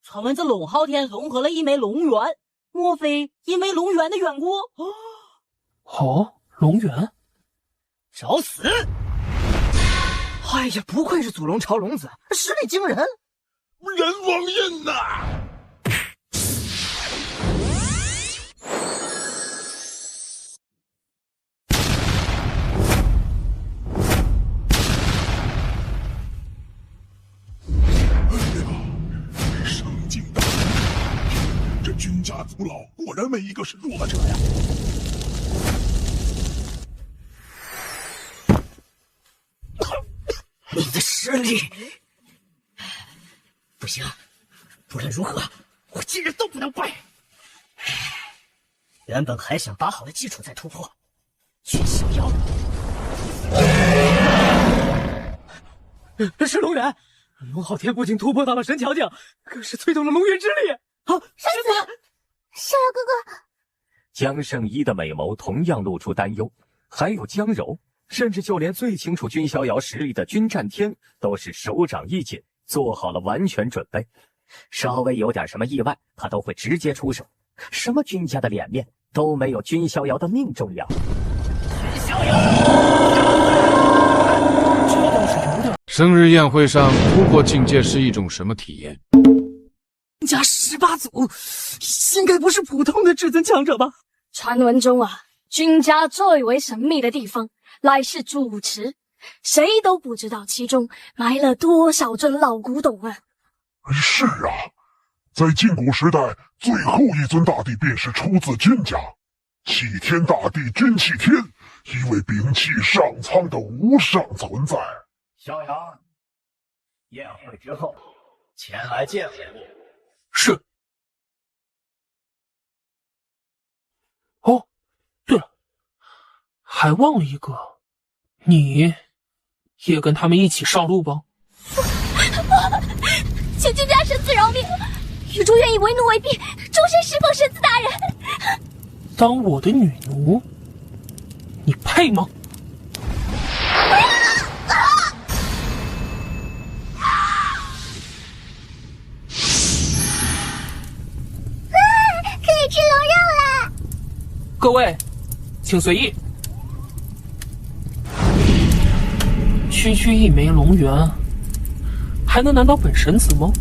传闻这龙昊天融合了一枚龙元，莫非因为龙元的缘故？哦，龙元，找死！哎呀，不愧是祖龙朝龙子，实力惊人。人王印呐！生劲大人，这君家族老果然没一个是弱者呀！你的实力不行，不论如何，我今日都不能败。原本还想打好了基础再突破，君逍遥，是龙元。龙昊天不仅突破到了神桥境，更是催动了龙元之力。啊，神子，逍遥哥哥。江圣一的美眸同样露出担忧，还有江柔。甚至就连最清楚君逍遥实力的君战天都是手掌一紧，做好了完全准备。稍微有点什么意外，他都会直接出手。什么君家的脸面都没有君逍遥的命重要。君逍遥，生日宴会上突破境界是一种什么体验？家18族应该不是普通的至尊强者吧？传闻中啊，君家最为神秘的地方乃是主池，谁都不知道其中埋了多少尊老古董啊！是啊，在禁古时代，最后一尊大帝便是出自君家。气天大帝君气天，一位摒弃上苍的无上存在。萧阳，宴会之后前来见我。是。哦，对了，还忘了一个，你也跟他们一起上路吧。请君家神子饶命，愚珠愿意为奴为婢，终身侍奉神子大人。当我的女奴，你配吗？可以吃龙肉了。各位，请随意。区区一枚龙元，还能难倒本神子吗？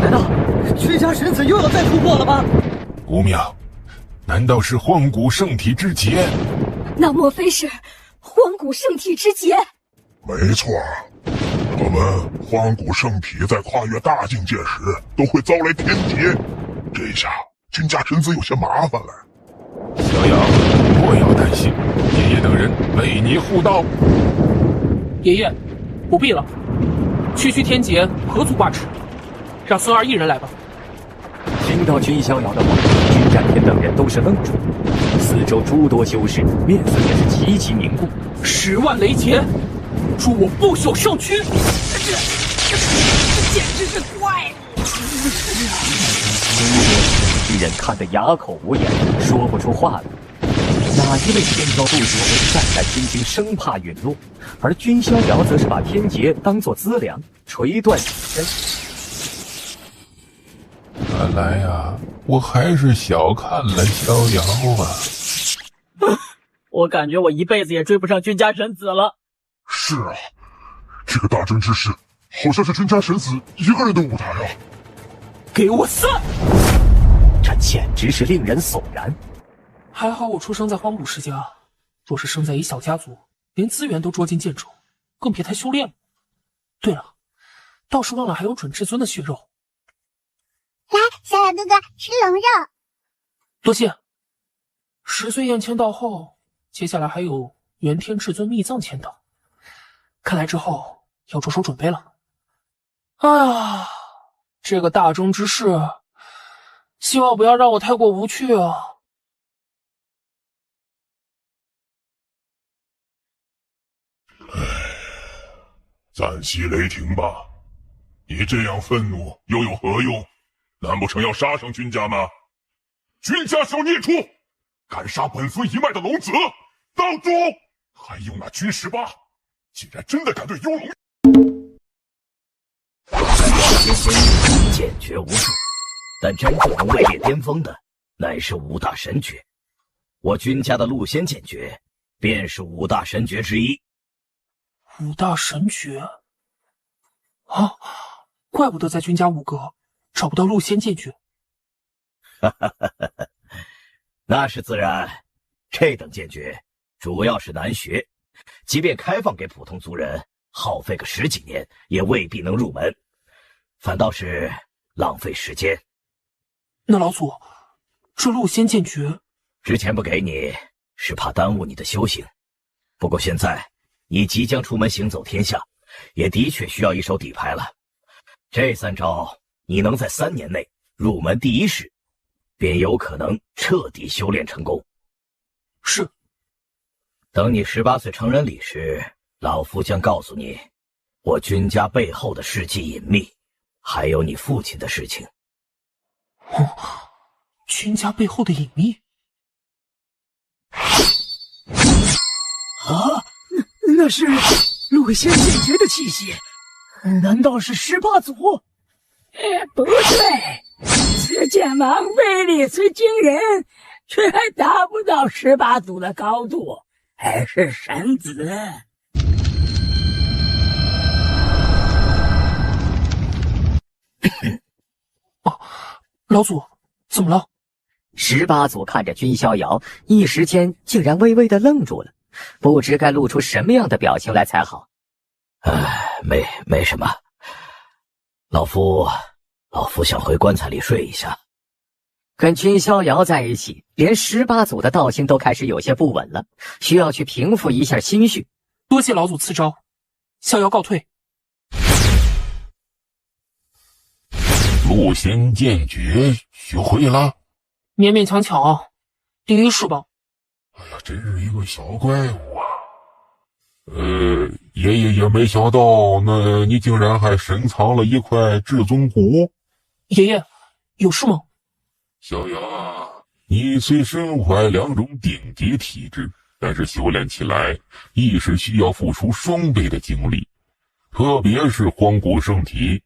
难道君家神子又要再突破了吗？不妙，难道是荒古圣体之劫？那莫非是荒古圣体之劫？没错，我们荒古圣体在跨越大境界时都会遭来天劫，这下君家神子有些麻烦了。小阳，不要担心，爷爷等人为你护道。爷爷，不必了，区区天劫何足挂齿，让孙儿一人来吧。听到君逍遥的话，君战天等人都是愣住，四周诸多修士面色也是齐齐凝固。10万雷劫，助我不朽圣躯！这简直是怪物！一人看得哑口无言，说不出话来。哪一位天骄不死，战战兢兢，生怕陨落，而君逍遥则是把天劫当作资粮，垂断己身。看来呀，我还是小看了逍遥啊。我感觉我一辈子也追不上君家神子了。是啊，这个大争之势，好像是君家神子一个人的舞台啊！给我散！这简直是令人悚然。还好我出生在荒古世家，若是生在一小家族，连资源都捉襟见肘，更别谈修炼了。对了，倒是忘了还有准至尊的血肉。来，小小哥哥吃龙肉。多谢。10岁宴签到后，接下来还有元天至尊秘藏签到，看来之后要着手准备了。哎呀，这个大争之势，希望不要让我太过无趣啊。暂息雷霆吧，你这样愤怒又有何用？难不成要杀上君家吗？君家小孽畜，敢杀本尊一脉的龙子，当主！还有那君18，竟然真的敢对幽龙！剑诀无数，但真正能位列巅峰的，乃是5大神诀。我君家的陆仙剑诀，便是5大神诀之一。5大神诀啊，怪不得在君家5阁找不到陆仙剑诀。那是自然，这等剑诀主要是难学，即便开放给普通族人，耗费个10几年也未必能入门，反倒是浪费时间。那老祖，这陆仙剑诀之前不给你，是怕耽误你的修行。不过现在你即将出门行走天下，也的确需要一手底牌了。这3招，你能在3年内入门第一式，便有可能彻底修炼成功。是。等你18岁成人礼时，老夫将告诉你我君家背后的事迹隐秘，还有你父亲的事情。君家背后的隐秘？啊，那是陆仙剑诀的气息，难道是18族？不对，此剑王威力虽惊人，却还达不到18族的高度，还是神子。老祖，怎么了？18祖看着君逍遥，一时间竟然微微的愣住了，不知该露出什么样的表情来才好。没什么，老夫想回棺材里睡一下。跟君逍遥在一起，连18祖的道心都开始有些不稳了，需要去平复一下心绪。多谢老祖赐招，逍遥告退。陆仙剑诀学会了？勉勉强强啊，第一是吧？哎呀，真是一个小怪物啊！爷爷也没想到，那你竟然还深藏了一块至尊骨。爷爷，有事吗？小杨啊，你虽身怀2种顶级体质，但是修炼起来亦是需要付出双倍的精力，特别是荒古圣体。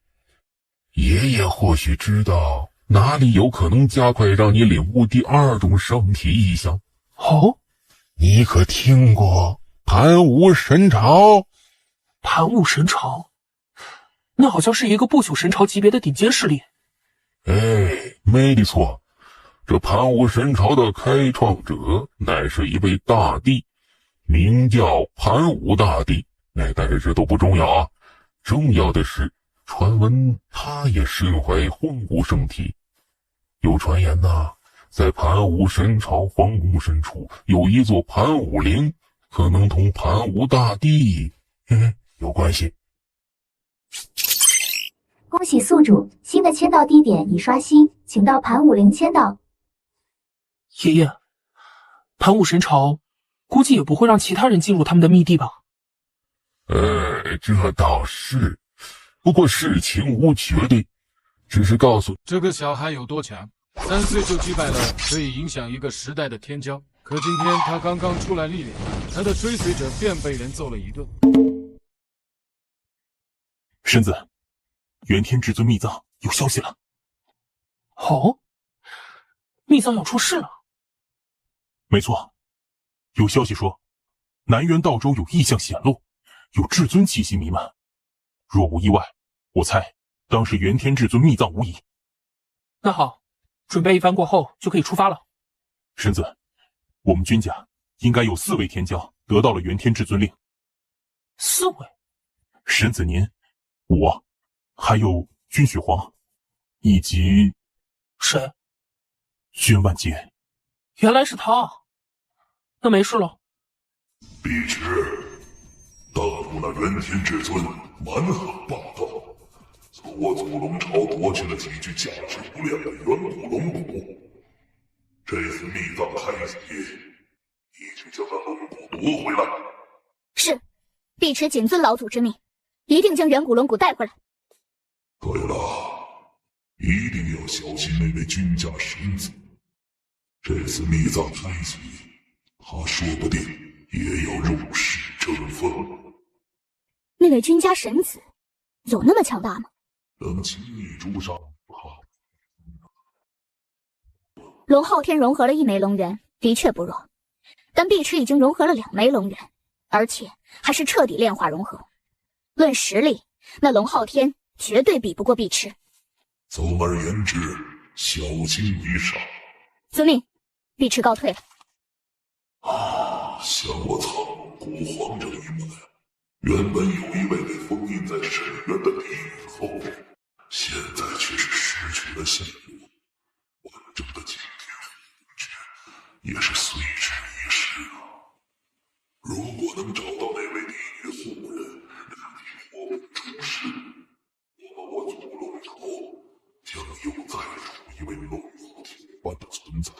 爷爷或许知道哪里有可能加快让你领悟第2种圣体意象。哦，你可听过盘武神朝？盘武神朝，那好像是一个不朽神朝级别的顶尖势力。没错，这盘武神朝的开创者乃是一位大帝，名叫盘武大帝。但是这都不重要啊，重要的是传闻他也身怀荒古圣体。有传言呐，在盘武神朝皇宫深处有一座盘武陵，可能同盘武大帝有关系。恭喜宿主，新的签到地点已刷新，请到盘武陵签到。爷爷，盘武神朝估计也不会让其他人进入他们的密地吧？这倒是，不过事情无绝对，只是告诉这个小孩有多强，3岁就击败了可以影响一个时代的天骄。可今天他刚刚出来历练，他的追随者便被人揍了一顿。神子，元天至尊秘藏有消息了。哦，秘藏要出事了。没错，有消息说南辕道州有异象显露，有至尊气息弥漫。若无意外，我猜当是元天至尊秘藏无疑。那好，准备一番过后就可以出发了。神子，我们君家应该有4位天骄得到了元天至尊令。4位？神子您，我，还有君雪皇，以及谁？君万劫。原来是他，那没事了。碧池，当初那元天至尊蛮横霸道，从我祖龙朝夺去了几具价值不量的远古龙骨。这次秘藏开启，一定将那龙骨夺回来。是，碧池谨遵老祖之命，一定将远古龙骨带回来。对了，一定要小心那位君家神子。这次秘藏开启，他说不定也要入世争锋。那位君家神子有那么强大吗？能轻易诛杀龙昊天融合了1枚龙元，的确不弱，但碧池已经融合了2枚龙元，而且还是彻底炼化融合。论实力，那龙昊天绝对比不过碧池。总而言之，小心为上。遵命，碧池告退了。像我苍龙古皇这一脉，原本有一位被封印在深渊的地狱后，现在却是失去了下落，完整的今天红诀也是随之遗失啊。如果能找到那位地狱后人，让你活不出世，那么我祖龙朝将又再出一位龙昊天般的存在。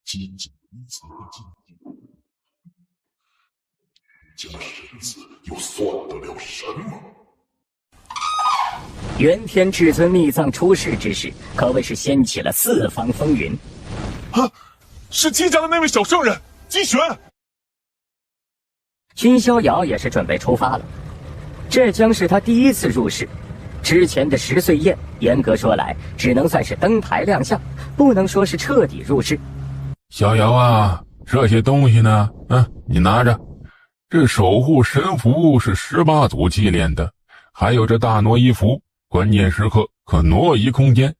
仅仅如此的境地，家神子又算得了什么？元天至尊秘藏出世之时，可谓是掀起了4方风云。啊，是姬家的那位小圣人姬玄。君逍遥也是准备出发了，这将是他第1次入世。之前的10岁宴，严格说来，只能算是登台亮相，不能说是彻底入世。逍遥啊，这些东西呢，你拿着。这守护神符是18祖祭炼的，还有这大挪移符，关键时刻可挪移空间。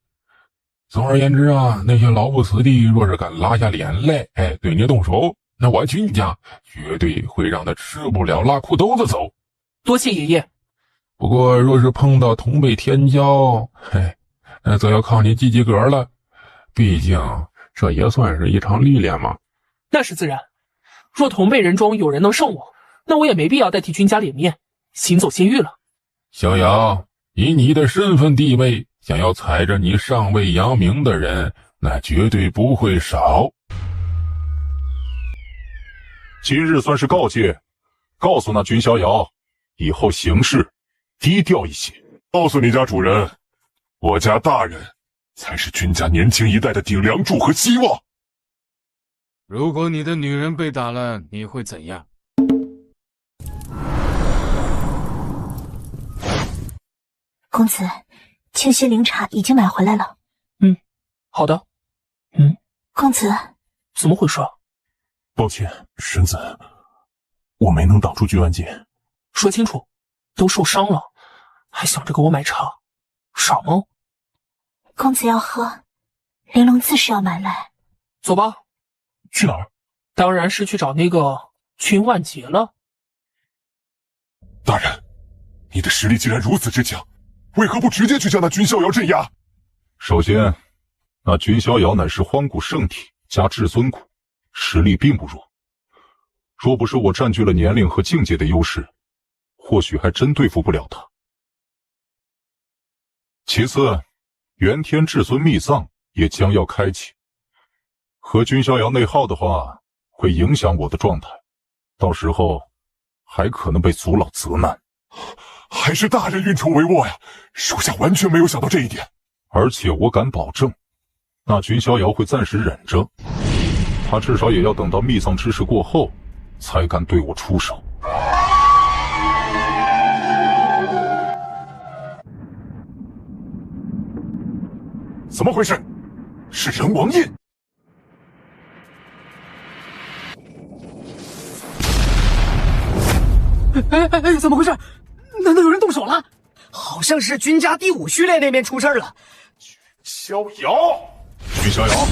总而言之啊，那些老不死的若是敢拉下脸来，对你动手，那我君家绝对会让他吃不了拉裤兜子走。多谢爷爷。不过若是碰到同辈天骄，那则要靠你及格了。毕竟这也算是一场历练嘛。那是自然。若同辈人中有人能胜我，那我也没必要代替君家脸面，行走监狱了。逍遥，以你的身份地位，想要踩着你上位扬名的人，那绝对不会少。今日算是告诫，告诉那君逍遥，以后行事低调一些。告诉你家主人，我家大人才是君家年轻一代的顶梁柱和希望。如果你的女人被打了，你会怎样？公子，清溪灵茶已经买回来了。好的。公子，怎么回事？抱歉，神子，我没能挡住君万劫。说清楚，都受伤了，还想着给我买茶，傻吗？公子要喝，玲珑自是要买来。走吧。去哪儿？当然是去找那个君万劫了。大人，你的实力既然如此之强，为何不直接去将那君逍遥镇压？首先，那君逍遥乃是荒古圣体加至尊骨，实力并不弱。若不是我占据了年龄和境界的优势，或许还真对付不了他。其次，元天至尊秘藏也将要开启，和君逍遥内耗的话，会影响我的状态，到时候还可能被族老责难。还是大人运筹帷幄呀，属下完全没有想到这一点。而且我敢保证，那君逍遥会暂时忍着，他至少也要等到秘藏之事过后，才敢对我出手。怎么回事？是人王印！怎么回事？难道有人动手了？好像是君家第5序列那边出事了。逍遥，君逍遥，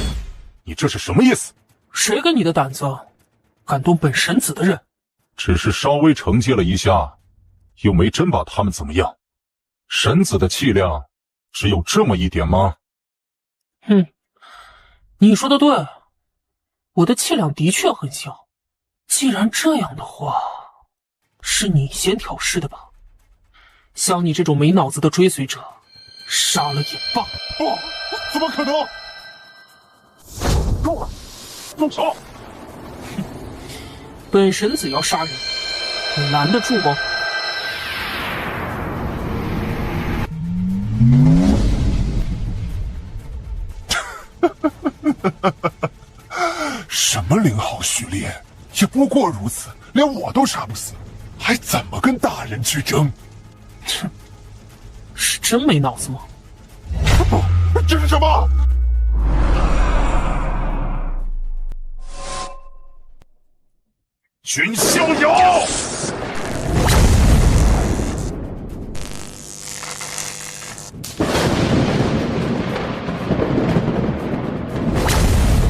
你这是什么意思？谁给你的胆子，敢动本神子的人？只是稍微惩戒了一下，又没真把他们怎么样。神子的气量只有这么一点吗？你说的对，我的气量的确很小。既然这样的话，是你先挑事的吧？像你这种没脑子的追随者，杀了也罢。不，怎么可能？够了，动手！本神子要杀人，你拦得住吗？什么0号序列，也不过如此，连我都杀不死，还怎么跟大人去争？是真没脑子吗？这是什么？君逍遥！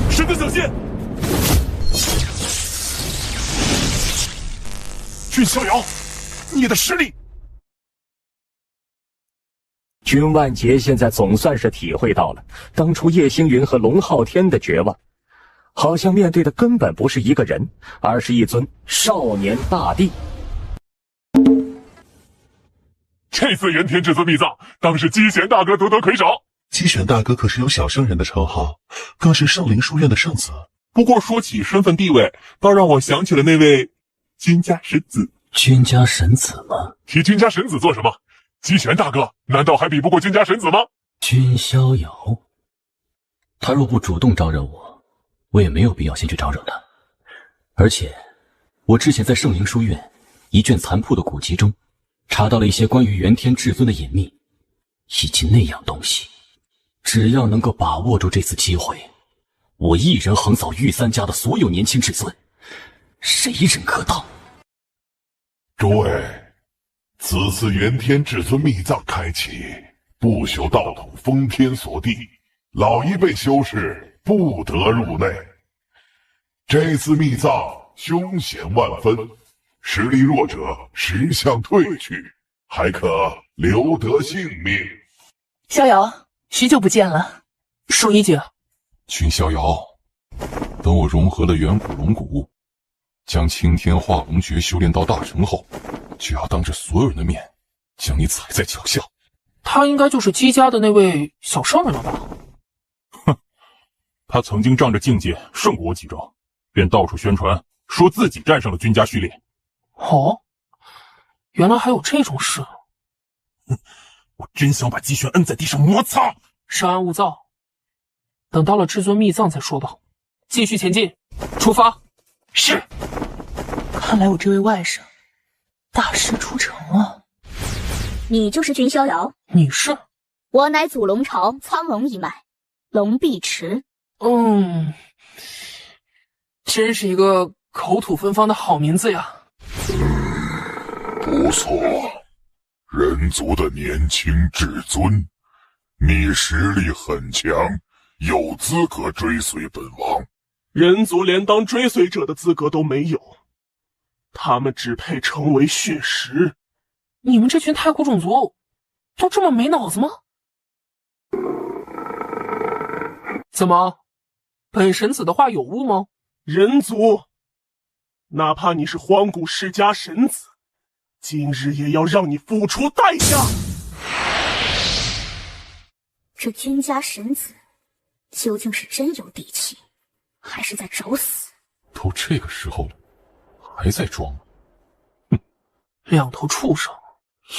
神子小心！君逍遥，你的实力！君万劫现在总算是体会到了当初叶星云和龙昊天的绝望，好像面对的根本不是一个人，而是一尊少年大帝。这次元天至尊秘藏，当是姬玄大哥多多魁首。姬玄大哥可是有小圣人的称号，更是圣灵书院的圣子。不过说起身份地位，倒让我想起了那位君家神子。君家神子吗？提君家神子做什么？姬玄大哥难道还比不过君家神子吗？君逍遥，他若不主动招惹我，我也没有必要先去招惹他。而且，我之前在圣灵书院一卷残破的古籍中，查到了一些关于元天至尊的隐秘，以及那样东西。只要能够把握住这次机会，我一人横扫御三家的所有年轻至尊，谁人可挡？诸位，此次元天至尊秘藏开启，不朽道统封天锁地，老一辈修士不得入内。这次秘藏凶险万分，实力弱者识相退去，还可留得性命。逍遥，许久不见了。树一姐，君逍遥，等我融合了远古龙骨，将青天化龙诀修炼到大成后，就要当着所有人的面将你踩在脚下。他应该就是姬家的那位小圣人了吧？哼，他曾经仗着境界胜过我几招，便到处宣传说自己战胜了君家序列。哦，原来还有这种事。我真想把姬轩摁在地上摩擦。稍安勿躁，等到了至尊秘藏再说吧。继续前进，出发。是。看来我这位外甥大事出城了。你就是君逍遥？你是？我乃祖龙朝苍龙一脉，龙碧池。真是一个口吐芬芳的好名字呀。不错，人族的年轻至尊，你实力很强，有资格追随本王。人族连当追随者的资格都没有，他们只配成为血食。你们这群太古种族都这么没脑子吗？怎么，本神子的话有误吗？人族，哪怕你是荒古世家神子，今日也要让你付出代价。这君家神子究竟是真有底气，还是在找死？都这个时候了，还在装？两头畜生，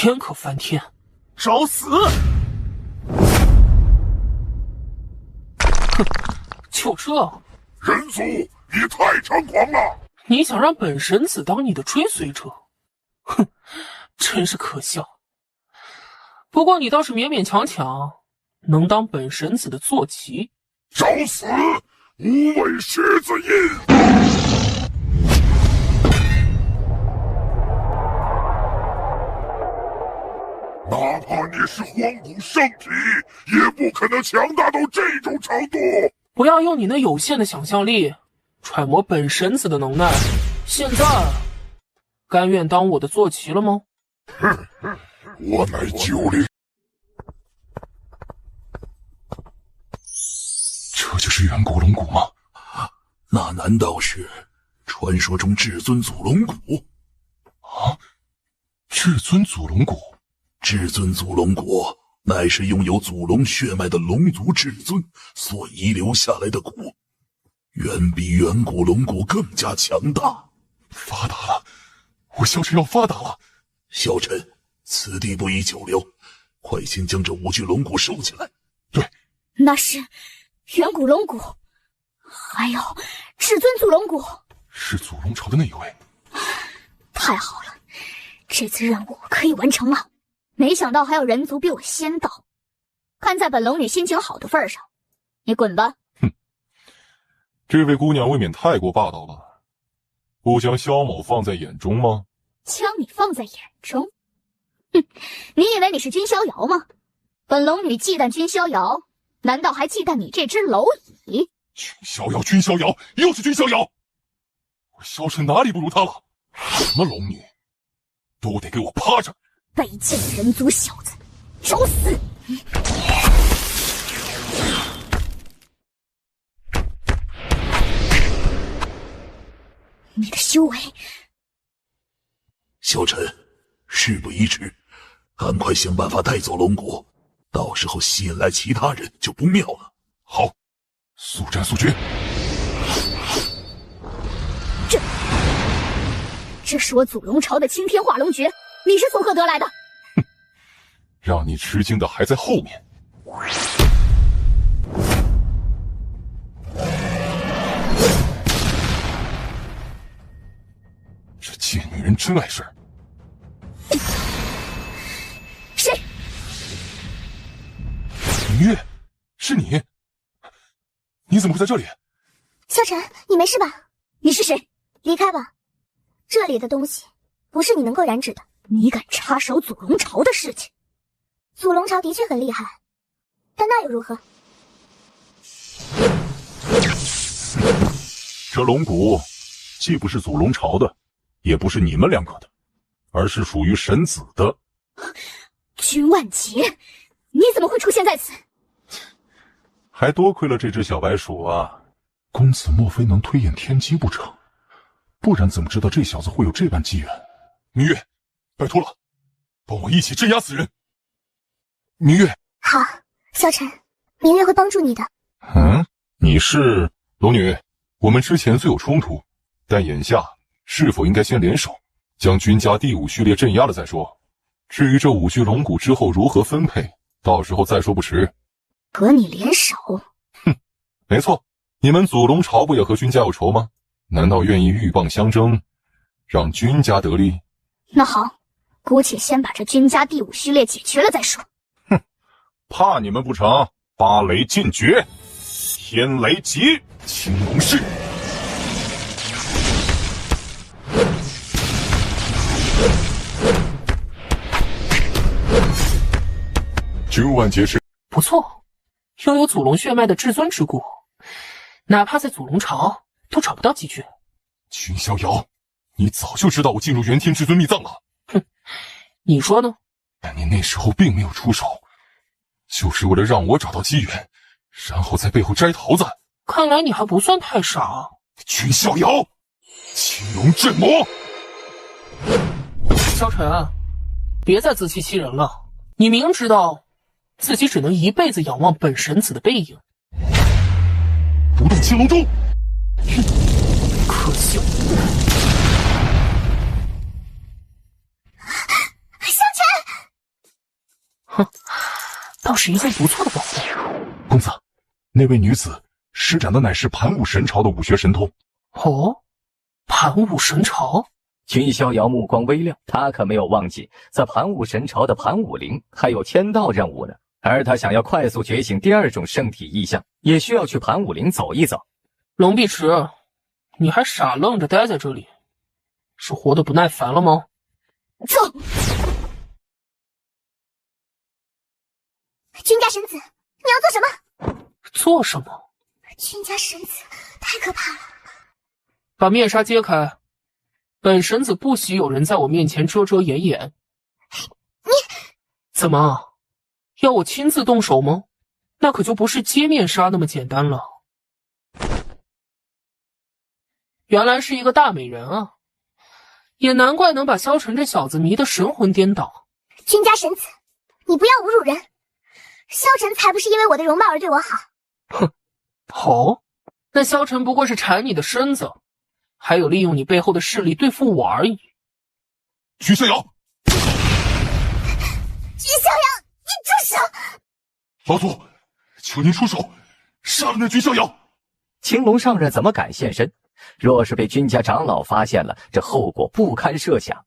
焉可翻天？找死！哼，就这？人族，你太猖狂了！你想让本神子当你的追随者？哼，真是可笑。不过你倒是勉勉强强能当本神子的坐骑。找死！无尾狮子印！哪怕你是荒古圣体，也不可能强大到这种程度。不要用你那有限的想象力揣摩本神子的能耐。现在甘愿当我的坐骑了吗？哼，我乃9灵。这就是远古龙骨吗？那难道是传说中至尊祖龙骨？啊，至尊祖龙骨。至尊祖龙骨乃是拥有祖龙血脉的龙族至尊所遗留下来的骨，远比远古龙骨更加强大。发达了，我萧晨要发达了。萧晨，此地不宜久留，快先将这5具龙骨收起来。对，那是远古龙骨，还有至尊祖龙骨。是祖龙朝的那一位。太好了，这次任务可以完成了。没想到还有人族比我先到，看在本龙女心情好的份上，你滚吧。哼，这位姑娘未免太过霸道了，不将萧某放在眼中吗？将你放在眼中？哼，你以为你是君逍遥吗？本龙女忌惮君逍遥，难道还忌惮你这只蝼蚁？君逍遥，君逍遥，又是君逍遥！我萧晨哪里不如他了？什么龙女，都得给我趴着！卑贱的人族小子，找死！你的修为……萧晨，事不宜迟，赶快想办法带走龙骨，到时候吸引来其他人就不妙了。好，速战速决。这是我祖龙朝的青天化龙诀，你是从何得来的？哼，让你吃惊的还在后面。这贱女人真碍事儿。谁？明月，是你？你怎么会在这里？萧晨，你没事吧？你是谁？离开吧，这里的东西不是你能够染指的。你敢插手祖龙朝的事情？祖龙朝的确很厉害，但那又如何？这龙骨既不是祖龙朝的，也不是你们两个的，而是属于神子的。君万劫，你怎么会出现在此？还多亏了这只小白鼠啊！公子莫非能推演天机不成？不然怎么知道这小子会有这般机缘？明月，拜托了，帮我一起镇压此人。明月，好，萧晨，明月会帮助你的。你是龙女？我们之前虽有冲突，但眼下是否应该先联手，将君家第5序列镇压了再说？至于这5具龙骨之后如何分配，到时候再说不迟。和你联手？没错，你们祖龙朝不也和君家有仇吗？难道愿意鹬蚌相争，让君家得利？那好，姑且先把这君家第5序列解决了再说。怕你们不成？八雷尽绝，天雷劫，青龙式。君万劫是不错，拥有祖龙血脉的至尊之骨，哪怕在祖龙朝都找不到几具。君逍遥，你早就知道我进入元天至尊秘藏了。你说呢？但你那时候并没有出手，就是为了让我找到机缘，然后在背后摘桃子。看来你还不算太傻。君逍遥，青龙镇魔。萧晨，别再自欺欺人了。你明知道自己只能一辈子仰望本神子的背影。不动青龙珠。可笑。萧晨，哼，倒是一件不错的宝贝。公子，那位女子施展的乃是盘武神朝的武学神通。哦，盘武神朝？君逍遥目光微亮，他可没有忘记在盘武神朝的盘武陵还有天道任务呢。而他想要快速觉醒第2种圣体意象，也需要去盘武陵走一走。龙碧池，你还傻愣着待在这里，是活得不耐烦了吗？走！君家神子，你要做什么？做什么？君家神子太可怕了。把面纱揭开。本神子不喜有人在我面前遮遮掩掩。你怎么要我亲自动手吗？那可就不是揭面纱那么简单了。原来是一个大美人啊，也难怪能把萧晨这小子迷得神魂颠倒。君家神子，你不要侮辱人。萧晨才不是因为我的容貌而对我好。哼，好，那萧晨不过是馋你的身子，还有利用你背后的势力对付我而已。君逍遥，君逍遥，你住手！老祖，求您出手，杀了那君逍遥。青龙上人怎么敢现身？若是被君家长老发现了，这后果不堪设想。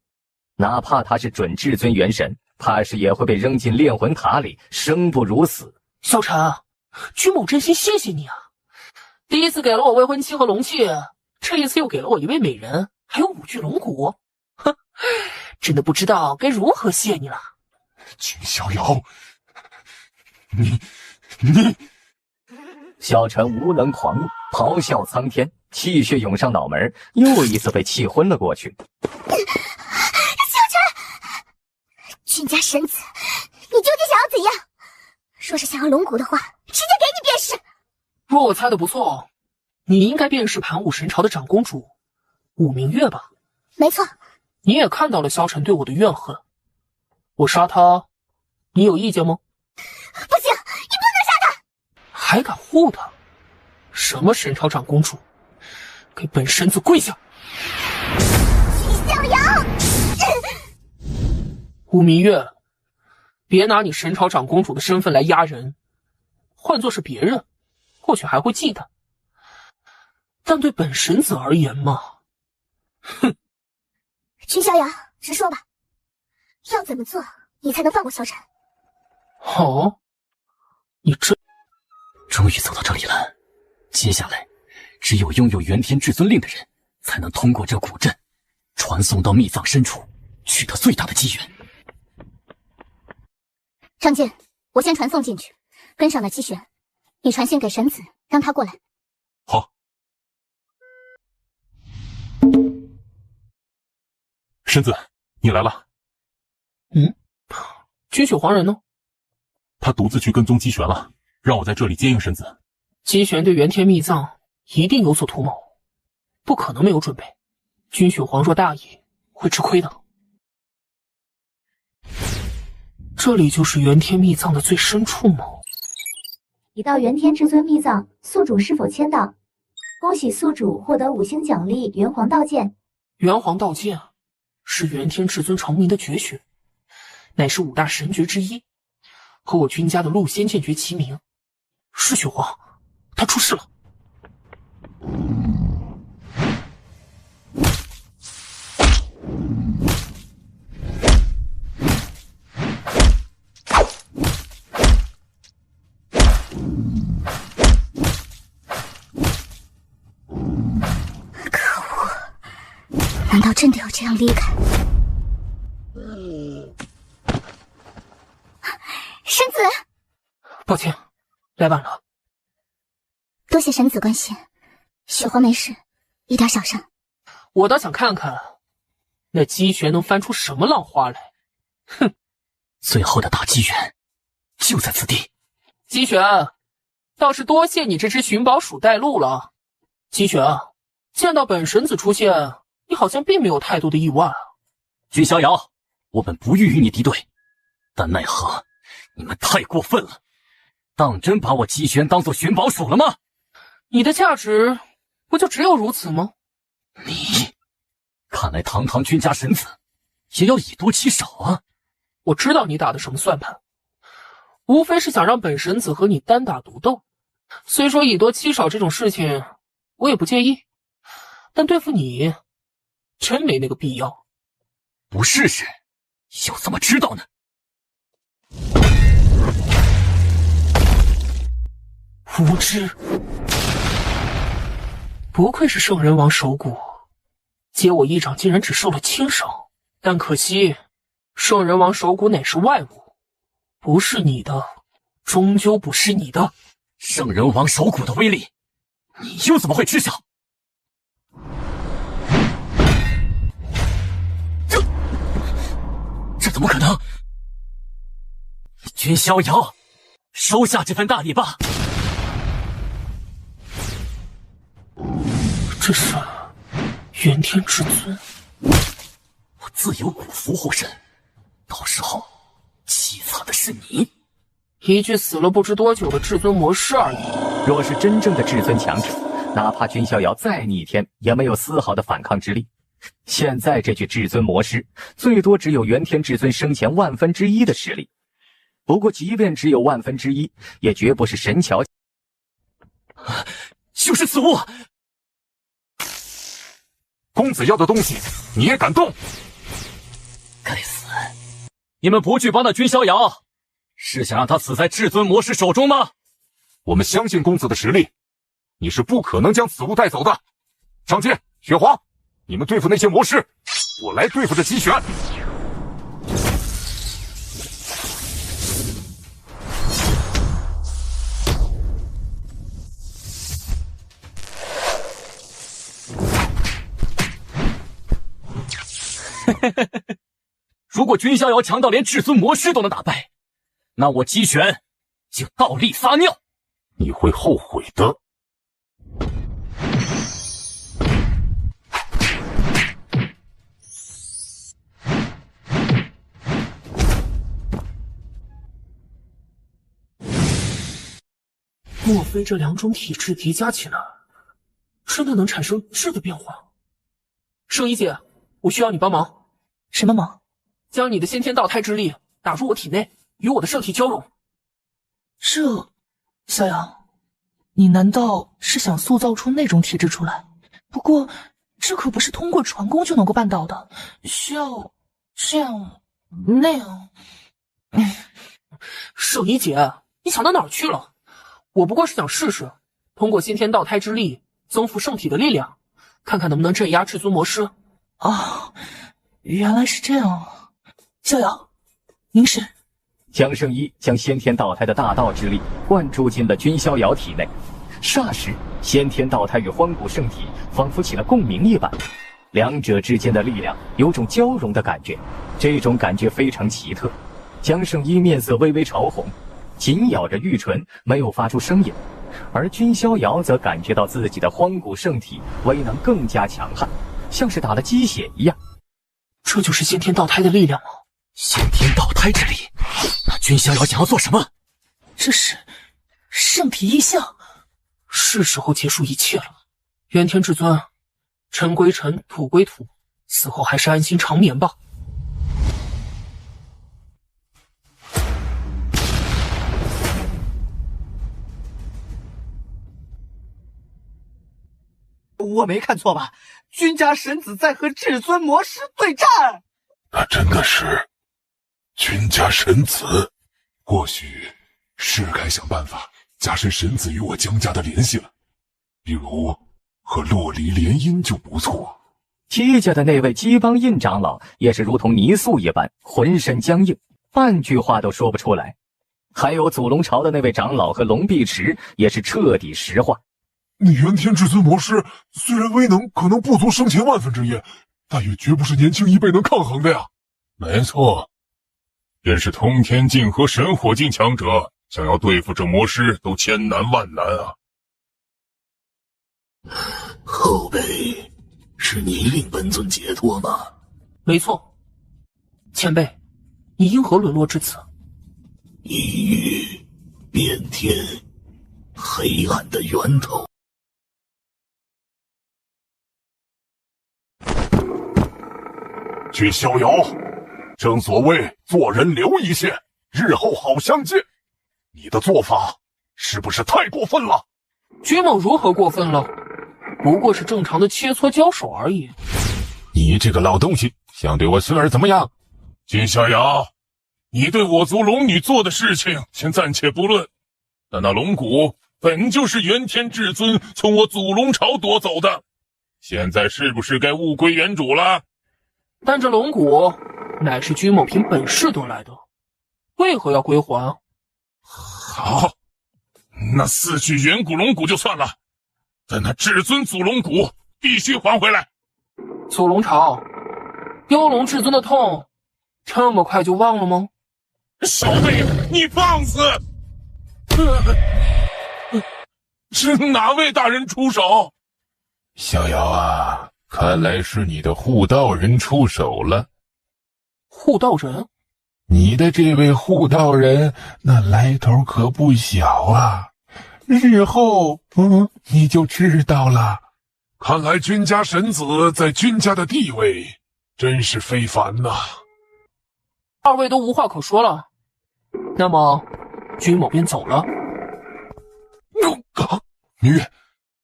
哪怕他是准至尊元神，怕是也会被扔进炼魂塔里，生不如死。萧晨，君某真心谢谢你啊！第一次给了我未婚妻和龙器，这一次又给了我一位美人，还有5具龙骨。哼，真的不知道该如何谢你了。君逍遥，你萧晨无能狂怒，咆哮苍天，气血涌上脑门，又一次被气昏了过去。萧晨，君家神子，你究竟想要怎样？若是想要龙骨的话，直接给你便是。若我猜的不错，你应该便是盘武神朝的长公主武明月吧？没错。你也看到了萧晨对我的怨恨，我杀他，你有意见吗？不行，你不能杀他！还敢护他？什么神朝长公主，给本神子跪下！君逍遥，武明月，别拿你神朝长公主的身份来压人，换作是别人，或许还会记得，但对本神子而言嘛，哼！君逍遥，直说吧，要怎么做你才能放过萧晨？好，你终于走到这里了。接下来，只有拥有元天至尊令的人，才能通过这古阵，传送到秘藏深处，取得最大的机缘。张健，我先传送进去，跟上了机旋，你传信给神子，让他过来。好。神子，你来了。君雪皇人呢？他独自去跟踪姬玄了，让我在这里接应神子。姬玄对元天秘藏一定有所图谋，不可能没有准备。君雪皇若大意，会吃亏的。这里就是元天秘藏的最深处吗？已到元天至尊秘藏，宿主是否签到？恭喜宿主获得5星奖励元皇道剑。元皇道剑是元天至尊成名的绝学，乃是5大神诀之一，和我君家的陆仙剑诀齐名。是雪皇，他出事了。可恶，难道真的要这样离开？神子，抱歉，来晚了。多谢神子关心，雪皇没事，一点小伤。我倒想看看，那姬玄能翻出什么浪花来。哼，最后的大机缘就在此地。姬玄，倒是多谢你这只寻宝鼠带路了。姬玄，见到本神子出现，你好像并没有太多的意外。君逍遥，我本不欲与你敌对，但奈何你们太过分了，当真把我姬玄当作寻宝鼠了吗？你的价值不就只有如此吗？你，看来堂堂君家神子也要以多欺少啊！我知道你打的什么算盘，无非是想让本神子和你单打独斗。虽说以多欺少这种事情我也不介意，但对付你真没那个必要。不试试又怎么知道呢？无知，不愧是圣人王手骨，接我一掌竟然只受了轻伤。但可惜圣人王手骨乃是外物，不是你的终究不是你的。圣人王手骨的威力你又怎么会知晓？这怎么可能？君逍遥，收下这份大礼吧。这是元天至尊，我自有古符护身，到时候凄惨的是你。一具死了不知多久的至尊魔师而已。若是真正的至尊强者，哪怕君逍遥再逆天，也没有丝毫的反抗之力。现在这具至尊魔师，最多只有元天至尊生前1/1000的实力。不过，即便只有1/1000，也绝不是神乔。就是此物！公子要的东西，你也敢动？该死！你们不去帮那君逍遥，是想让他死在至尊魔师手中吗？我们相信公子的实力，你是不可能将此物带走的。张健、雪皇，你们对付那些魔师，我来对付这姬玄。如果君逍遥强到连至尊魔师都能打败，那我姬玄就倒立撒尿。你会后悔的。莫非这2种体质叠加起来，真的能产生质的变化？圣衣姐，我需要你帮忙。什么忙？将你的先天道胎之力打入我体内，与我的圣体交融。这，小杨，你难道是想塑造出那种体质出来？不过，这可不是通过传功就能够办到的，需要这样那样。圣衣姐，你想到哪儿去了？我不过是想试试，通过先天道胎之力增幅圣体的力量，看看能不能镇压至尊魔师。哦，原来是这样啊！逍遥，您是？江圣一将先天道胎的大道之力灌注进了君逍遥体内，霎时，先天道胎与荒古圣体仿佛起了共鸣一般，两者之间的力量有种交融的感觉，这种感觉非常奇特。江圣一面色微微潮红，紧咬着玉唇，没有发出声音，而君逍遥则感觉到自己的荒古圣体威能更加强悍，像是打了鸡血一样。这就是先天道胎的力量吗？先天道胎之力，那君逍遥想要做什么？这是圣体异象，是时候结束一切了。元天至尊，尘归尘，土归土，死后还是安心长眠吧。我没看错吧？君家神子在和至尊魔师对战。那真的是君家神子？或许是该想办法加深神子与我江家的联系了，比如和洛离联姻就不错。姬家的那位姬邦印长老也是如同泥塑一般，浑身僵硬，半句话都说不出来。还有祖龙朝的那位长老和龙碧池也是彻底石化。你元天至尊魔师虽然威能可能不足生前万分之一，但也绝不是年轻一辈能抗衡的呀。没错，便是通天境和神火境强者，想要对付这魔师都千难万难啊。后辈，是你令本尊解脱吗？没错，前辈，你因何沦落至此？异域变天，黑暗的源头。君逍遥，正所谓做人留一线，日后好相见。你的做法是不是太过分了？君某如何过分了？不过是正常的切磋交手而已。你这个老东西，想对我孙儿怎么样？君逍遥，你对我族龙女做的事情先暂且不论，但那龙骨本就是元天至尊从我祖龙朝夺走的，现在是不是该物归原主了？但这龙骨乃是君某凭本事得来的，为何要归还？好，那4具远古龙骨就算了，但那至尊祖龙骨必须还回来。祖龙朝，幽龙至尊的痛，这么快就忘了吗？小辈，你放肆！是哪位大人出手？逍遥啊，看来是你的护道人出手了。护道人？你的这位护道人，那来头可不小啊！日后，你就知道了。看来君家神子在君家的地位真是非凡呐。二位都无话可说了，那么君某便走了。明月，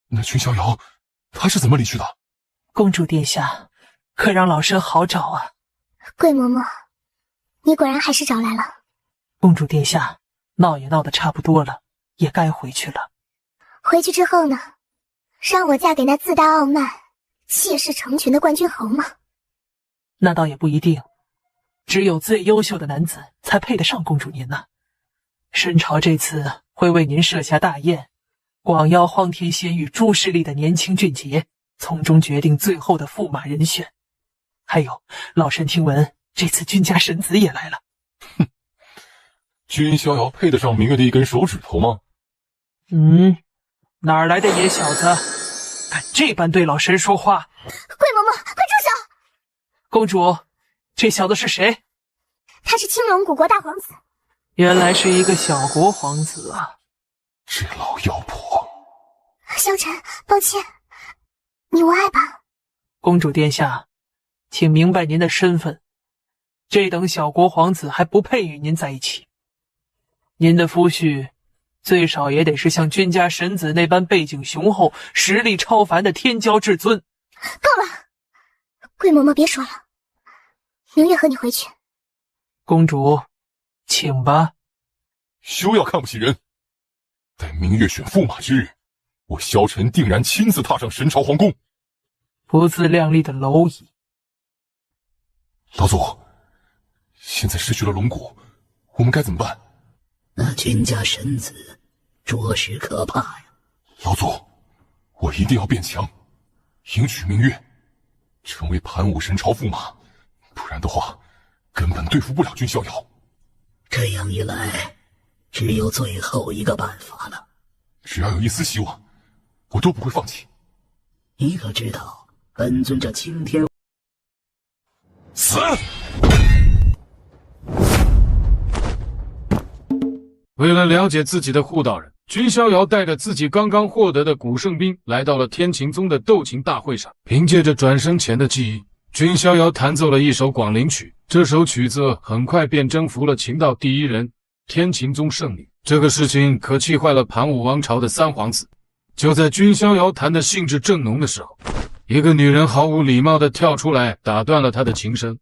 那君逍遥他是怎么离去的？公主殿下，可让老身好找啊。桂嬷嬷，你果然还是找来了。公主殿下，闹也闹得差不多了，也该回去了。回去之后呢？让我嫁给那自大傲慢、妾室成群的冠军侯吗？那倒也不一定，只有最优秀的男子才配得上公主您呢。申朝这次会为您设下大宴，广邀荒天仙域诸势力的年轻俊杰，从中决定最后的驸马人选。还有，老身听闻这次君家神子也来了。哼，君逍遥配得上明月的一根手指头吗？哪儿来的野小子，敢这般对老身说话？桂嬷嬷，快住手！公主，这小子是谁？他是青龙古国大皇子。原来是一个小国皇子啊！这老妖婆。萧晨，抱歉，你无碍吧？公主殿下，请明白您的身份，这等小国皇子还不配与您在一起。您的夫婿最少也得是像君家神子那般背景雄厚、实力超凡的天骄至尊。够了，桂嬷嬷别说了，明月和你回去。公主，请吧。休要看不起人，待明月选驸马之日，我萧晨定然亲自踏上神朝皇宫。不自量力的蝼蚁。老祖，现在失去了龙骨，我们该怎么办？那君家神子着实可怕呀！老祖，我一定要变强，迎娶明月，成为盘武神朝驸马，不然的话，根本对付不了君逍遥。这样一来，只有最后一个办法了。只要有一丝希望，我都不会放弃。你可知道，本尊这青天死！为了了解自己的护道人，君逍遥带着自己刚刚获得的古圣兵来到了天琴宗的斗琴大会上。凭借着转生前的记忆，君逍遥弹奏了一首广陵曲。这首曲子很快便征服了琴道第一人天琴宗圣灵。这个事情可气坏了盘武王朝的三皇子。就在君逍遥弹的兴致正浓的时候，一个女人毫无礼貌地跳出来，打断了他的琴声。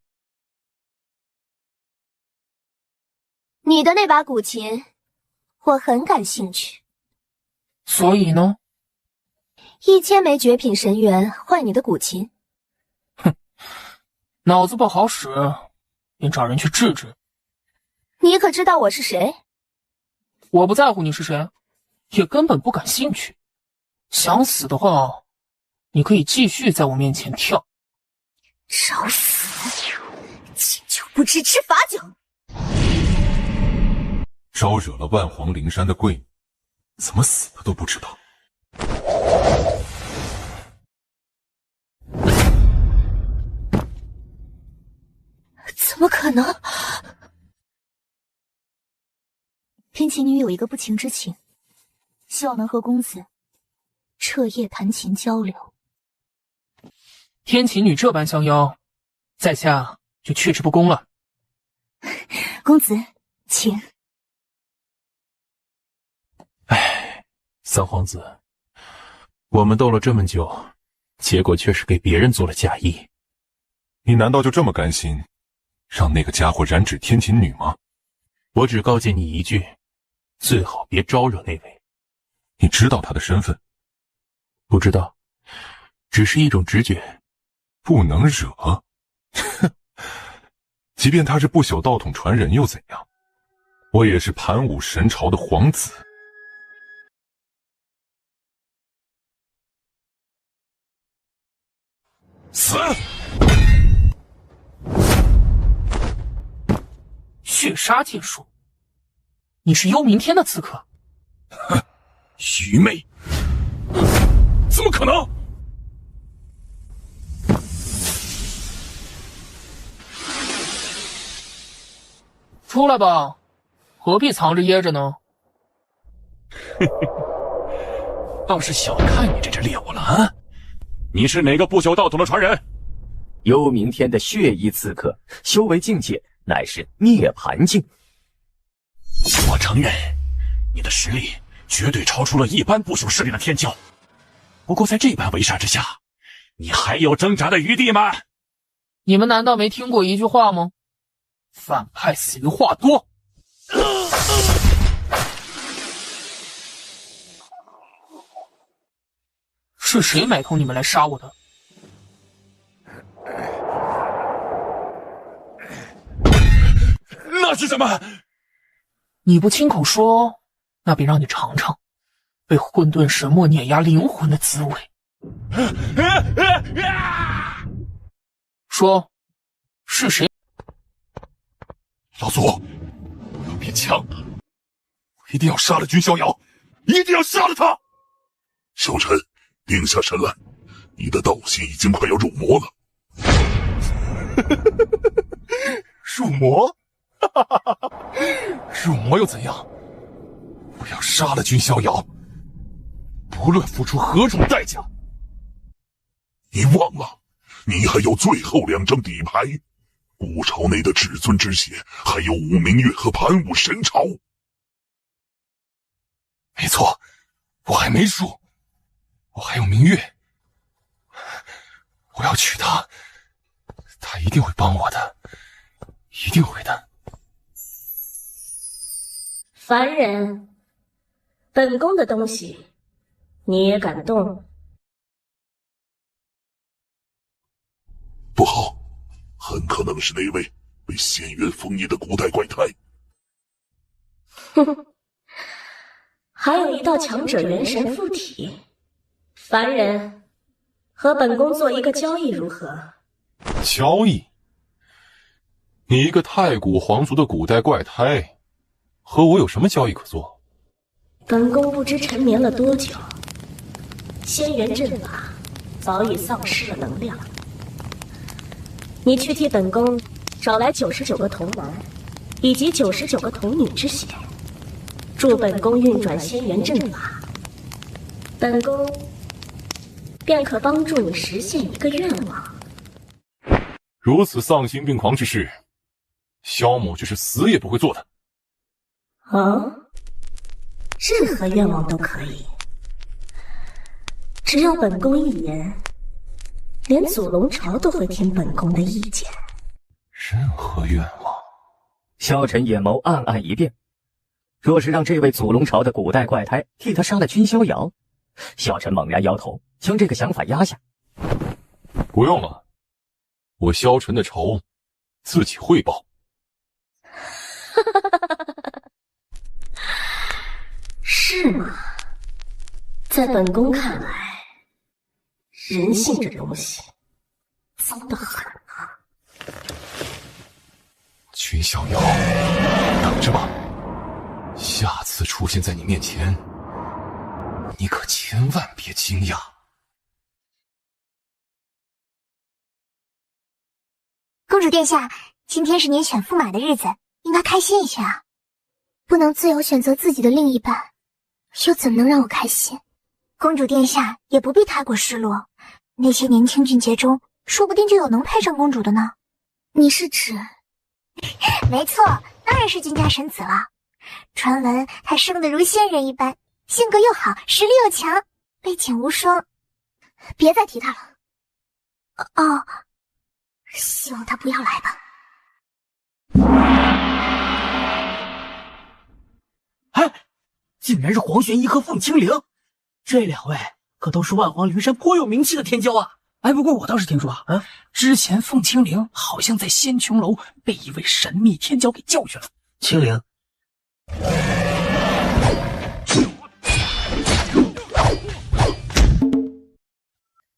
你的那把古琴，我很感兴趣。所以呢？1000枚绝品神元换你的古琴？哼，脑子不好使，便找人去治治。你可知道我是谁？我不在乎你是谁，也根本不感兴趣。想死的话，你可以继续在我面前跳。找死！请求不知吃罚酒。招惹了万皇灵山的贵女，怎么死的都不知道。怎么可能？天琴女有一个不情之请，希望能和公子彻夜弹琴交流。天琴女这般相邀，在下就却之不恭了。公子，请。三皇子，我们斗了这么久，结果却是给别人做了嫁衣。你难道就这么甘心，让那个家伙染指天琴女吗？我只告诫你一句，最好别招惹那位。你知道他的身份？不知道，只是一种直觉。不能惹。哼，即便他是不朽道统传人又怎样？我也是盘武神朝的皇子。死！血杀剑术，你是幽冥天的刺客？哼，愚昧！怎么可能？出来吧，何必藏着掖着呢？倒是小看你这只猎物了啊！你是哪个不朽道统的传人？幽冥天的血衣刺客，修为境界乃是涅槃境。我承认，你的实力绝对超出了一般不朽势力的天骄。不过在这般围杀之下，你还有挣扎的余地吗？你们难道没听过一句话吗？反派死话多。是谁买通你们来杀我的？那是什么？你不亲口说，那便让你尝尝被混沌神墨碾压灵魂的滋味。说，是谁？老祖，我要变强，我一定要杀了君逍遥，一定要杀了他！小臣定下神来，你的道心已经快要入魔了。入魔？入魔又怎样？我要杀了君逍遥，不论付出何种代价。你忘了，你还有最后2张底牌，古朝内的至尊之血，还有武明月和盘武神朝。没错，我还没输，我还有明月，我要娶她，她一定会帮我的，一定会的。凡人，本宫的东西你也敢动？不好，很可能是那位被仙元封印的古代怪胎。哼哼，还有一道强者元神附体，凡人和本宫做一个交易如何？交易？你一个太古皇族的古代怪胎，和我有什么交易可做？本宫不知沉眠了多久，仙元阵法早已丧失了能量。你去替本宫找来99个童男，以及99个童女之血，助本宫运转仙元阵法，本宫便可帮助你实现一个愿望。如此丧心病狂之事，萧某就是死也不会做的。哦，任何愿望都可以，只要本宫一言，连祖龙朝都会听本宫的意见。任何愿望？萧晨眼眸暗暗一变，若是让这位祖龙朝的古代怪胎替他杀了君逍遥，萧晨猛然摇头，将这个想法压下。不用了，我萧晨的仇自己会报。是吗？在本宫看来，人性这东西糟得很啊。君逍遥，等着吧，下次出现在你面前，你可千万别惊讶。公主殿下，今天是您选驸马的日子，应该开心一些啊！不能自由选择自己的另一半，又怎能让我开心？公主殿下也不必太过失落，那些年轻俊杰中，说不定就有能配上公主的呢。你是指？没错，当然是君家神子了。传闻他生得如仙人一般，性格又好，实力又强，悲景无双。别再提他了。哦，希望他不要来吧。哎，竟然是黄玄一和凤青灵，这两位可都是万皇灵山颇有名气的天骄啊！哎，不过我倒是听说啊，之前凤青灵好像在仙穹楼被一位神秘天骄给教训了。青灵，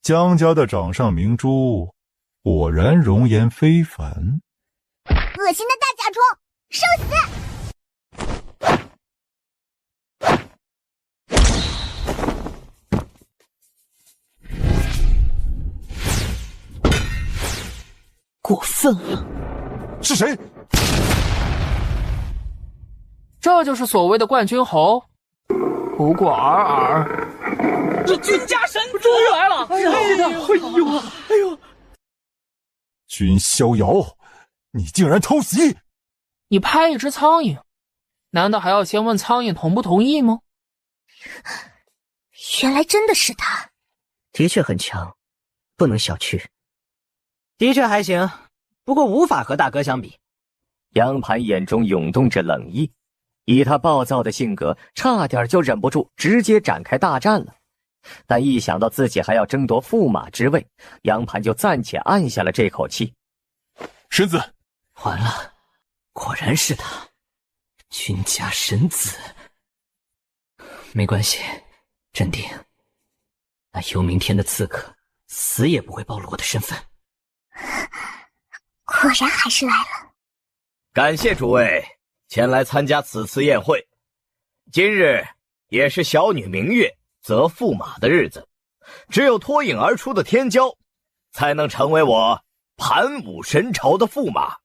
江家的掌上明珠果然容颜非凡。恶心的大甲虫，受死！过分了！是谁？这就是所谓的冠军侯。不过这君家神终于来了！哎呦！君逍遥，你竟然偷袭！你拍一只苍蝇，难道还要先问苍蝇同不同意吗？原来真的是他，的确很强，不能小觑。的确还行，不过无法和大哥相比。杨盘眼中涌动着冷意，以他暴躁的性格，差点就忍不住直接展开大战了。但一想到自己还要争夺驸马之位，杨盘就暂且按下了这口气。神子，完了，果然是他，君家神子。没关系，镇定。那幽冥天的刺客死也不会暴露我的身份。果然还是来了。感谢诸位前来参加此次宴会。今日也是小女明月择驸马的日子，只有脱颖而出的天骄才能成为我盘武神朝的驸马。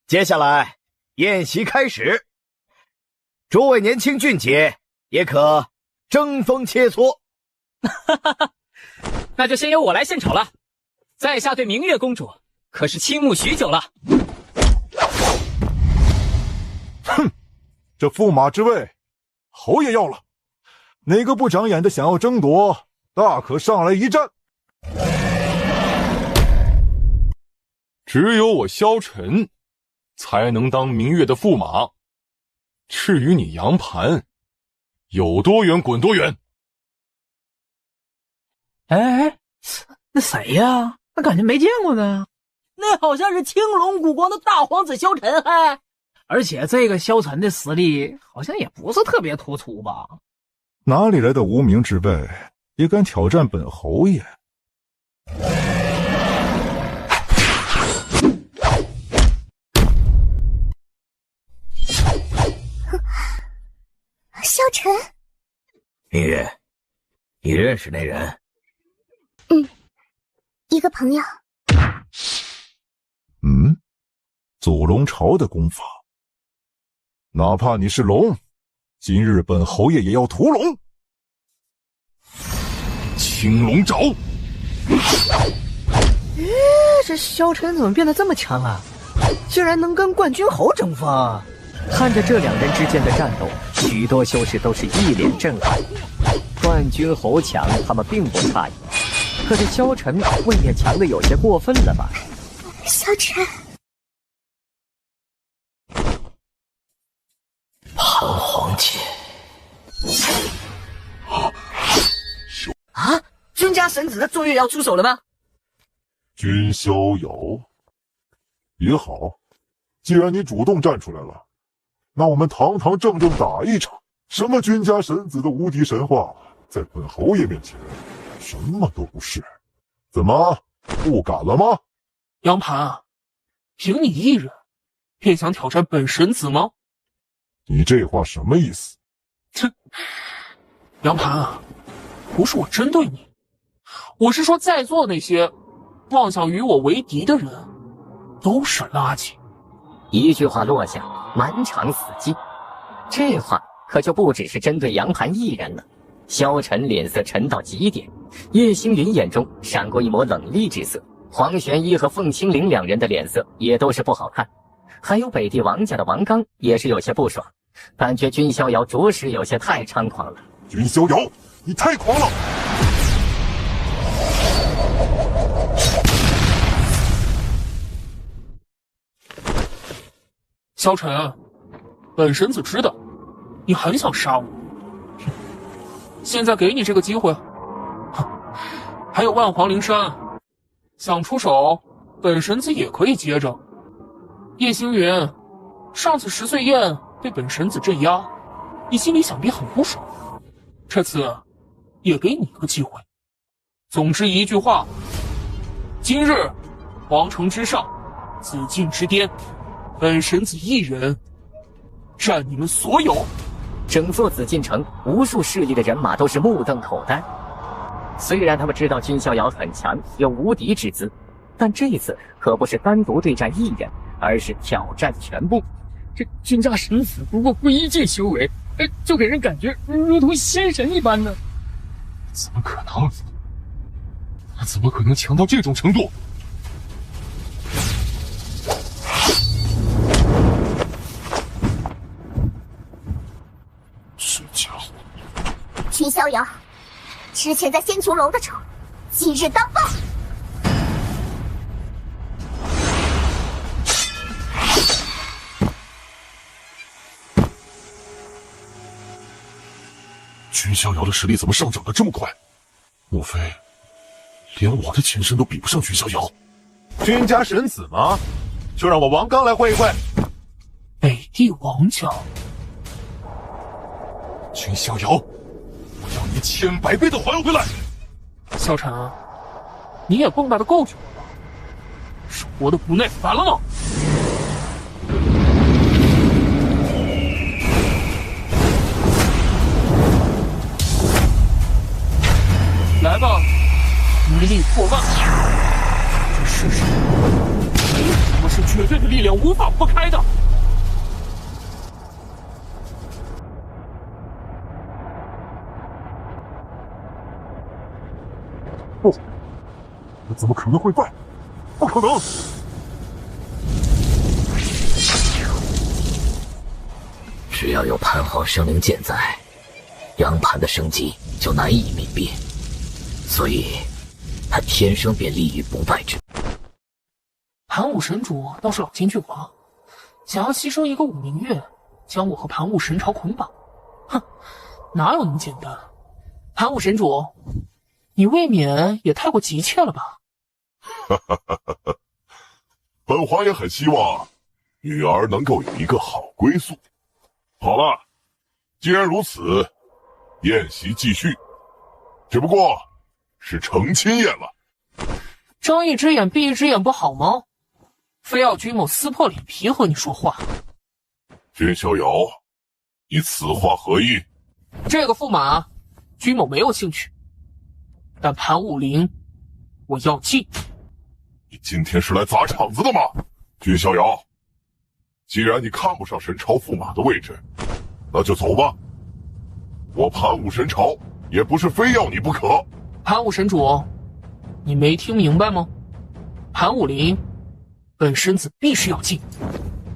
接下来宴席开始，诸位年轻俊杰也可争风切磋。那就先由我来献丑了。在下对明月公主可是倾慕许久了。哼，这驸马之位，侯爷要了。哪个不长眼的想要争夺，大可上来一战。只有我萧晨才能当明月的驸马。至于你杨盘，有多远滚多远。哎，那谁呀？那感觉没见过呢。那好像是青龙古国的大皇子萧晨，而且这个萧晨的实力好像也不是特别突出吧？哪里来的无名之辈，也敢挑战本侯爷？萧晨，明月，你认识那人？一个朋友。祖龙朝的功法，哪怕你是龙，今日本侯爷也要屠龙。青龙爪。这萧晨怎么变得这么强啊？竟然能跟冠军侯争锋！看着这两人之间的战斗，许多修士都是一脸震撼。冠军侯强，他们并不诧异，可是萧晨未免强的有些过分了吧？萧晨，盘黄剑。啊！君家神子的坐月要出手了吗？君逍遥，也好，既然你主动站出来了，那我们堂堂正正打一场。什么君家神子的无敌神话，在本侯爷面前，什么都不是。怎么，不敢了吗？杨盘，凭你一人，便想挑战本神子吗？你这话什么意思？哼，杨盘，不是我针对你，我是说在座那些妄想与我为敌的人，都是垃圾。一句话落下，满场死寂。这话可就不只是针对杨盘一人了。萧晨脸色沉到极点，叶星云眼中闪过一抹冷厉之色，黄玄一和凤青灵两人的脸色也都是不好看，还有北地王家的王刚也是有些不爽，感觉君逍遥着实有些太猖狂了。君逍遥，你太狂了！萧晨，本神子知道你很想杀我，现在给你这个机会。还有万皇灵山，想出手，本神子也可以接着。叶星云，上次10岁宴被本神子镇压，你心里想必很不爽，这次也给你一个机会。总之一句话，今日皇城之上，紫禁之巅，本神子一人占你们所有。整座紫禁城，无数势力的人马都是目瞪口呆。虽然他们知道君逍遥很强，有无敌之姿，但这次可不是单独对战一人，而是挑战全部。这君家神子不过归一境修为，就给人感觉如同仙神一般呢。怎么可能？他怎么可能强到这种程度？这家伙！君逍遥，之前在仙穹楼的仇，今日当报！君逍遥的实力怎么上涨得这么快？莫非连我的前身都比不上君逍遥？君家神子吗？就让我王刚来会一会。北地王家，君逍遥，我要你100倍的还回来！萧晨，你也蹦跶的够久了吧？是活得不耐烦了吗？来吧，一力破万！这世上没有什么是绝对的力量无法破开的。不，我怎么可能会败？不可能！只要有盘皇生灵剑在，杨盘的生机就难以泯灭，所以他天生便立于不败之地。盘武神主倒是老奸巨猾，想要牺牲一个武明月，将我和盘武神朝捆绑。哼，哪有那么简单？盘武神主，你未免也太过急切了吧？本皇也很希望女儿能够有一个好归宿。好了，既然如此，宴席继续，只不过是成亲宴了。睁一只眼闭一只眼不好吗？非要君某撕破脸皮和你说话。君逍遥，你此话何意？这个驸马，君某没有兴趣，但盘武陵，我要进。你今天是来砸场子的吗？君逍遥，既然你看不上神朝驸马的位置，那就走吧。我盘武神朝也不是非要你不可。盘武神主，你没听明白吗？盘武陵，本身子必是要进。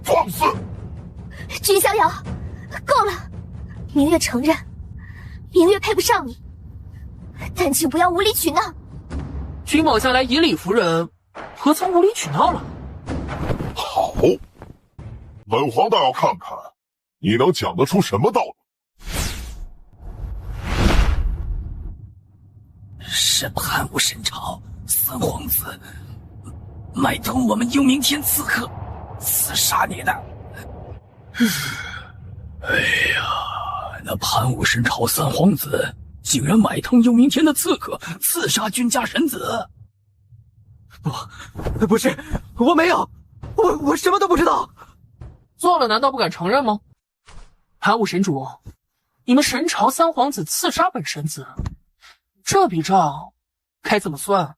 放肆！君逍遥，够了！明月承认，明月配不上你，但请不要无理取闹。君某向来以理服人，何曾无理取闹了？好，本皇倒要看看你能讲得出什么道理。是盘武神朝三皇子买通我们幽冥天刺客，刺杀你的。哎呀，那盘武神朝三皇子竟然买通幽冥天的刺客，刺杀君家神子。不是，我没有，我什么都不知道。做了难道不敢承认吗？盘武神主，你们神朝三皇子刺杀本神子，这笔账该怎么算？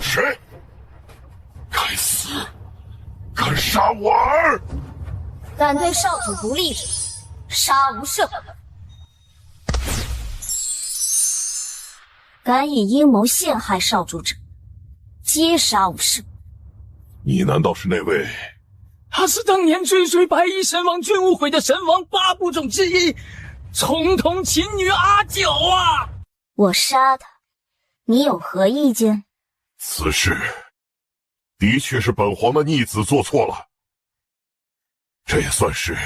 谁？该死！敢杀我儿！敢对少主不利者，杀无赦。敢以阴谋陷害少主者，皆杀无赦。你难道是那位？他是当年追随白衣神王君无悔的神王八部种之一，重瞳琴女阿九啊！我杀他，你有何意见？此事的确是本皇的逆子做错了，这也算是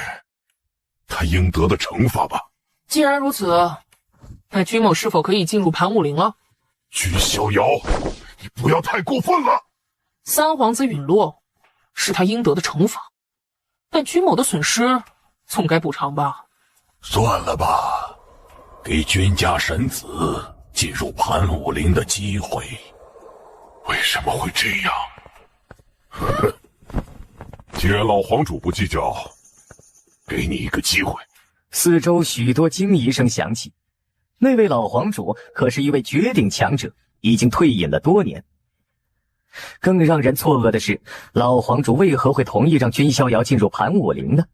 他应得的惩罚吧。既然如此，那君某是否可以进入盘武陵了？君逍遥，你不要太过分了。三皇子陨落是他应得的惩罚，但君某的损失总该补偿吧？算了吧，给君家神子进入盘武陵的机会。为什么会这样？哼！既然老皇主不计较，给你一个机会。四周许多惊疑声响起。那位老皇主可是一位绝顶强者，已经退隐了多年。更让人错愕的是，老皇主为何会同意让君逍遥进入盘武陵呢？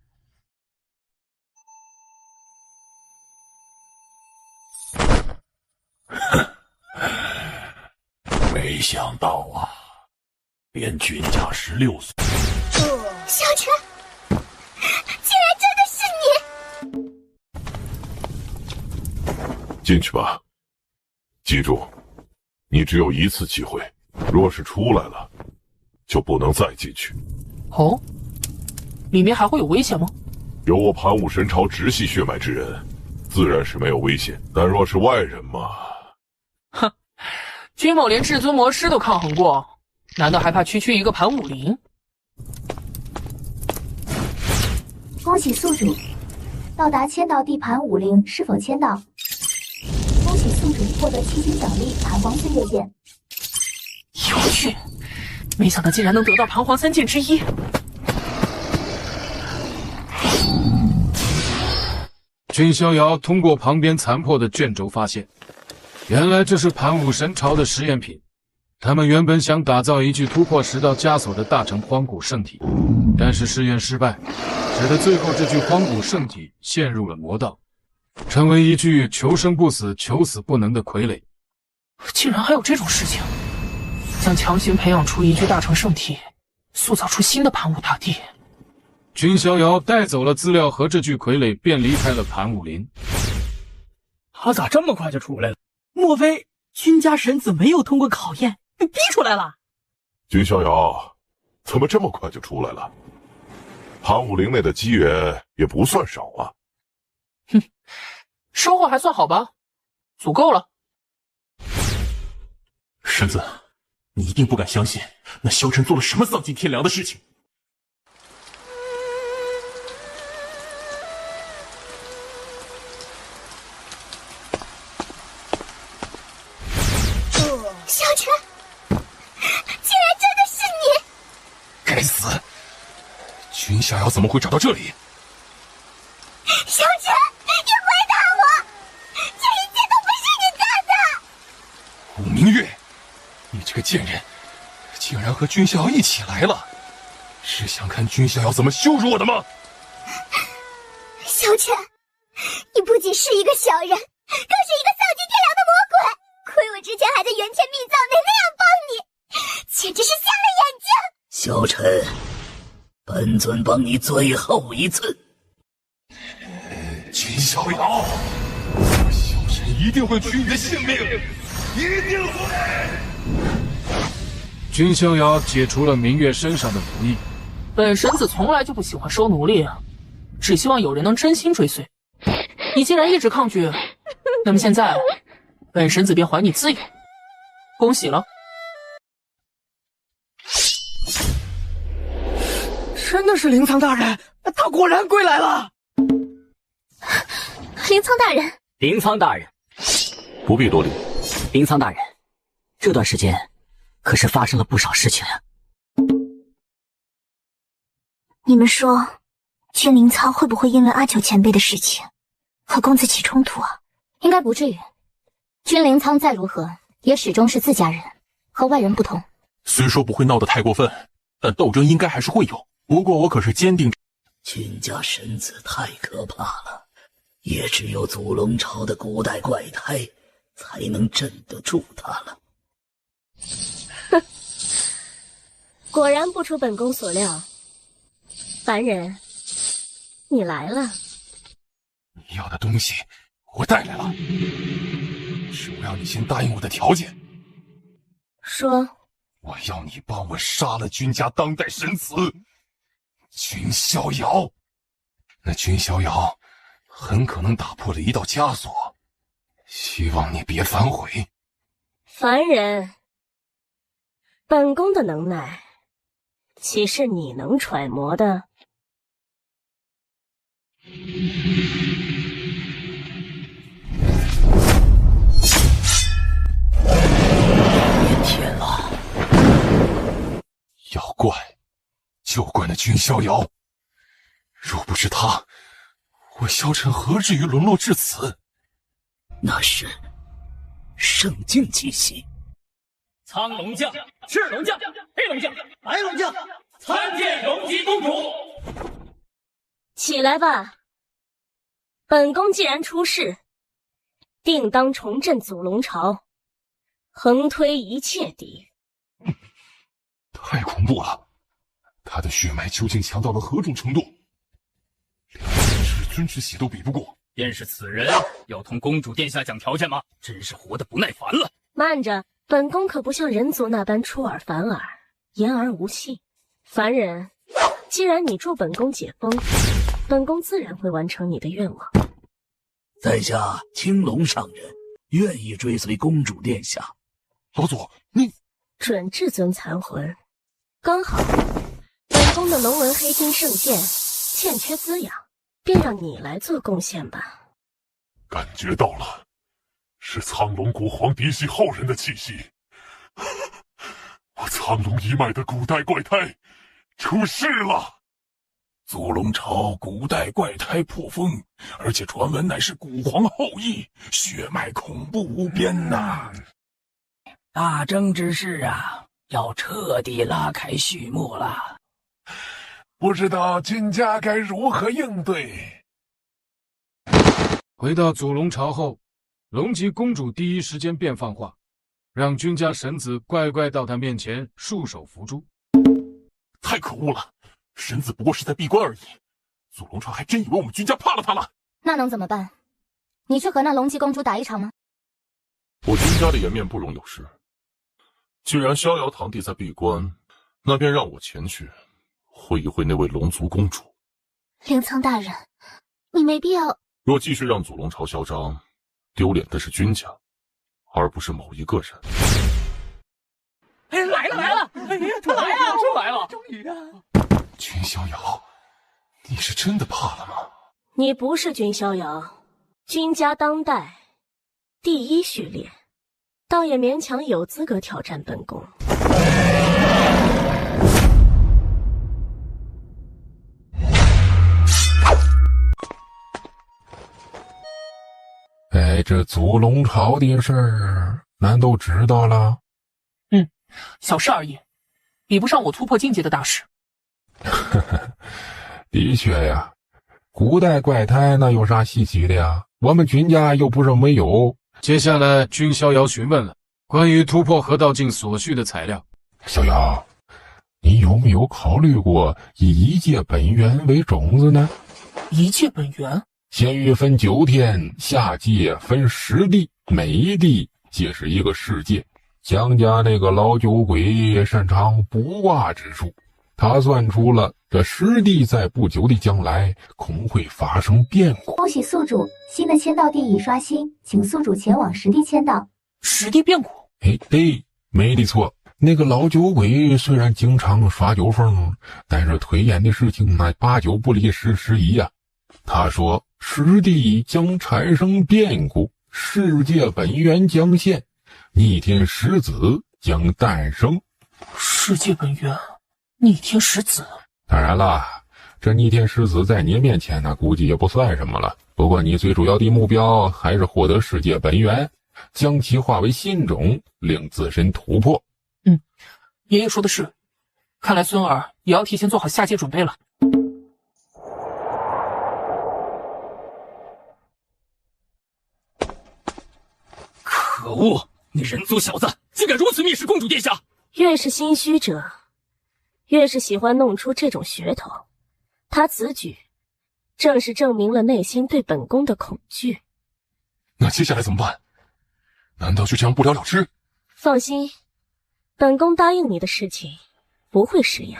没想到啊，连君家16岁，萧晨，竟然真的是你！进去吧。记住，你只有一次机会，若是出来了，就不能再进去。哦，里面还会有危险吗？有我盘武神朝直系血脉之人，自然是没有危险。但若是外人嘛，哼，君某连至尊魔师都抗衡过，难道还怕区区一个盘武陵？恭喜宿主到达签到地盘武陵，是否签到？恭喜宿主获得7星奖励盘皇岁月剑。有趣，没想到竟然能得到盘皇3剑之一。君逍遥通过旁边残破的卷轴发现，原来这是盘武神朝的实验品。他们原本想打造一具突破10道枷锁的大成荒古圣体，但是试验失败，使得最后这具荒古圣体陷入了魔道，成为一具求生不死、求死不能的傀儡。竟然还有这种事情！想强行培养出一具大成圣体，塑造出新的盘武大帝。君逍遥带走了资料和这具傀儡，便离开了盘武陵。他咋这么快就出来了？莫非君家神子没有通过考验，被逼出来了？君逍遥，怎么这么快就出来了？盘武陵内的机缘也不算少啊。哼，收获还算好吧，足够了。神子，你一定不敢相信，那萧晨做了什么丧尽天良的事情。萧晨，竟然真的是你！该死！君逍遥怎么会找到这里？萧晨，你回答我，这一切都不是你干的！武明月，你这个贱人，竟然和君逍遥一起来了，是想看君逍遥怎么羞辱我的吗？萧晨，你不仅是一个小人，更是一个丧尽天良的魔鬼！亏我之前还在元天密藏内那样帮你，简直是瞎了眼睛！萧晨，本尊帮你最后一次。君逍遥，萧晨一定会取你的性命，一定会！君逍遥解除了明月身上的奴役。本神子从来就不喜欢收奴隶，只希望有人能真心追随。你既然一直抗拒，那么现在本神子便还你自由。恭喜了！真的是灵苍大人，他果然归来了。灵苍大人，灵苍大人，不必多礼。灵苍大人，这段时间可是发生了不少事情呀。你们说，君灵苍会不会因为阿九前辈的事情和公子起冲突啊？应该不至于。君灵苍再如何，也始终是自家人，和外人不同。虽说不会闹得太过分，但斗争应该还是会有。不过我可是坚定。君家神子太可怕了，也只有祖龙朝的古代怪胎才能镇得住他了。哼，果然不出本宫所料，凡人，你来了。你要的东西我带来了，是我要你先答应我的条件。说。我要你帮我杀了君家当代神子君逍遥。那君逍遥很可能打破了一道枷锁，希望你别反悔。凡人，本宫的能耐岂是你能揣摩的？天了！要怪就怪那君逍遥，若不是他，我萧晨何至于沦落至此？那是圣境气息。苍龙将、赤龙将、黑龙将、白龙将，参见龙吉公主。起来吧，本宫既然出世，定当重振祖龙朝，横推一切敌。太恐怖了！他的血脉究竟强到了何种程度？连至尊之血都比不过。便是此人要同公主殿下讲条件吗？真是活得不耐烦了。慢着，本宫可不像人族那般出尔反尔，言而无信。凡人，既然你助本宫解封，本宫自然会完成你的愿望。在下青龙上人，愿意追随公主殿下。老祖，你准至尊残魂，刚好本宫的龙纹黑金圣剑欠缺滋养，便让你来做贡献吧。感觉到了，是苍龙古皇嫡系后人的气息。我苍龙一脉的古代怪胎出世了。祖龙朝古代怪胎破风，而且传闻乃是古皇后裔，血脉恐怖无边呐！大征之事啊，要彻底拉开序幕了。不知道君家该如何应对？回到祖龙朝后，龙吉公主第一时间便放话，让君家神子乖乖到她面前束手伏诛。太可恶了！神子不过是在闭关而已，祖龙朝还真以为我们君家怕了他了。那能怎么办？你去和那龙姬公主打一场吗？我君家的颜面不容有失。既然逍遥堂弟在闭关，那便让我前去会一会那位龙族公主。灵苍大人，你没必要。若继续让祖龙朝嚣张，丢脸的是君家，而不是某一个人。来了！哎呀，他来了，真来了！终于啊！君逍遥，你是真的怕了吗？你不是君逍遥，君家当代第一序列，倒也勉强有资格挑战本宫。这祖龙朝的事儿，咱都知道了。小事而已，比不上我突破境界的大事。的确呀，古代怪胎那有啥稀奇的呀？我们君家又不是没有。接下来，君逍遥询问了关于突破河道境所需的材料。逍遥，你有没有考虑过以一界本源为种子呢？一界本源？仙域分9天，下界分10地，每一地皆是一个世界。蒋家那个老酒鬼擅长卜卦之术，他算出了这10地在不久的将来恐会发生变故。恭喜宿主，新的签到地已刷新，请宿主前往实地签到。实地变故？对，没的错。那个老酒鬼虽然经常耍酒疯，但是推演的事情那8九不离10一呀。他说10地将产生变故，世界本源将现，逆天使子将诞生。世界本源，逆天使子。当然了，这逆天使子在你面前呢，估计也不算什么了。不过你最主要的目标还是获得世界本源，将其化为新种，令自身突破。爷爷说的是，看来孙儿也要提前做好下界准备了。可恶！你人族小子竟敢如此蔑视公主殿下！越是心虚者，越是喜欢弄出这种噱头。他此举，正是证明了内心对本宫的恐惧。那接下来怎么办？难道就这样不了了之？放心，本宫答应你的事情不会食言。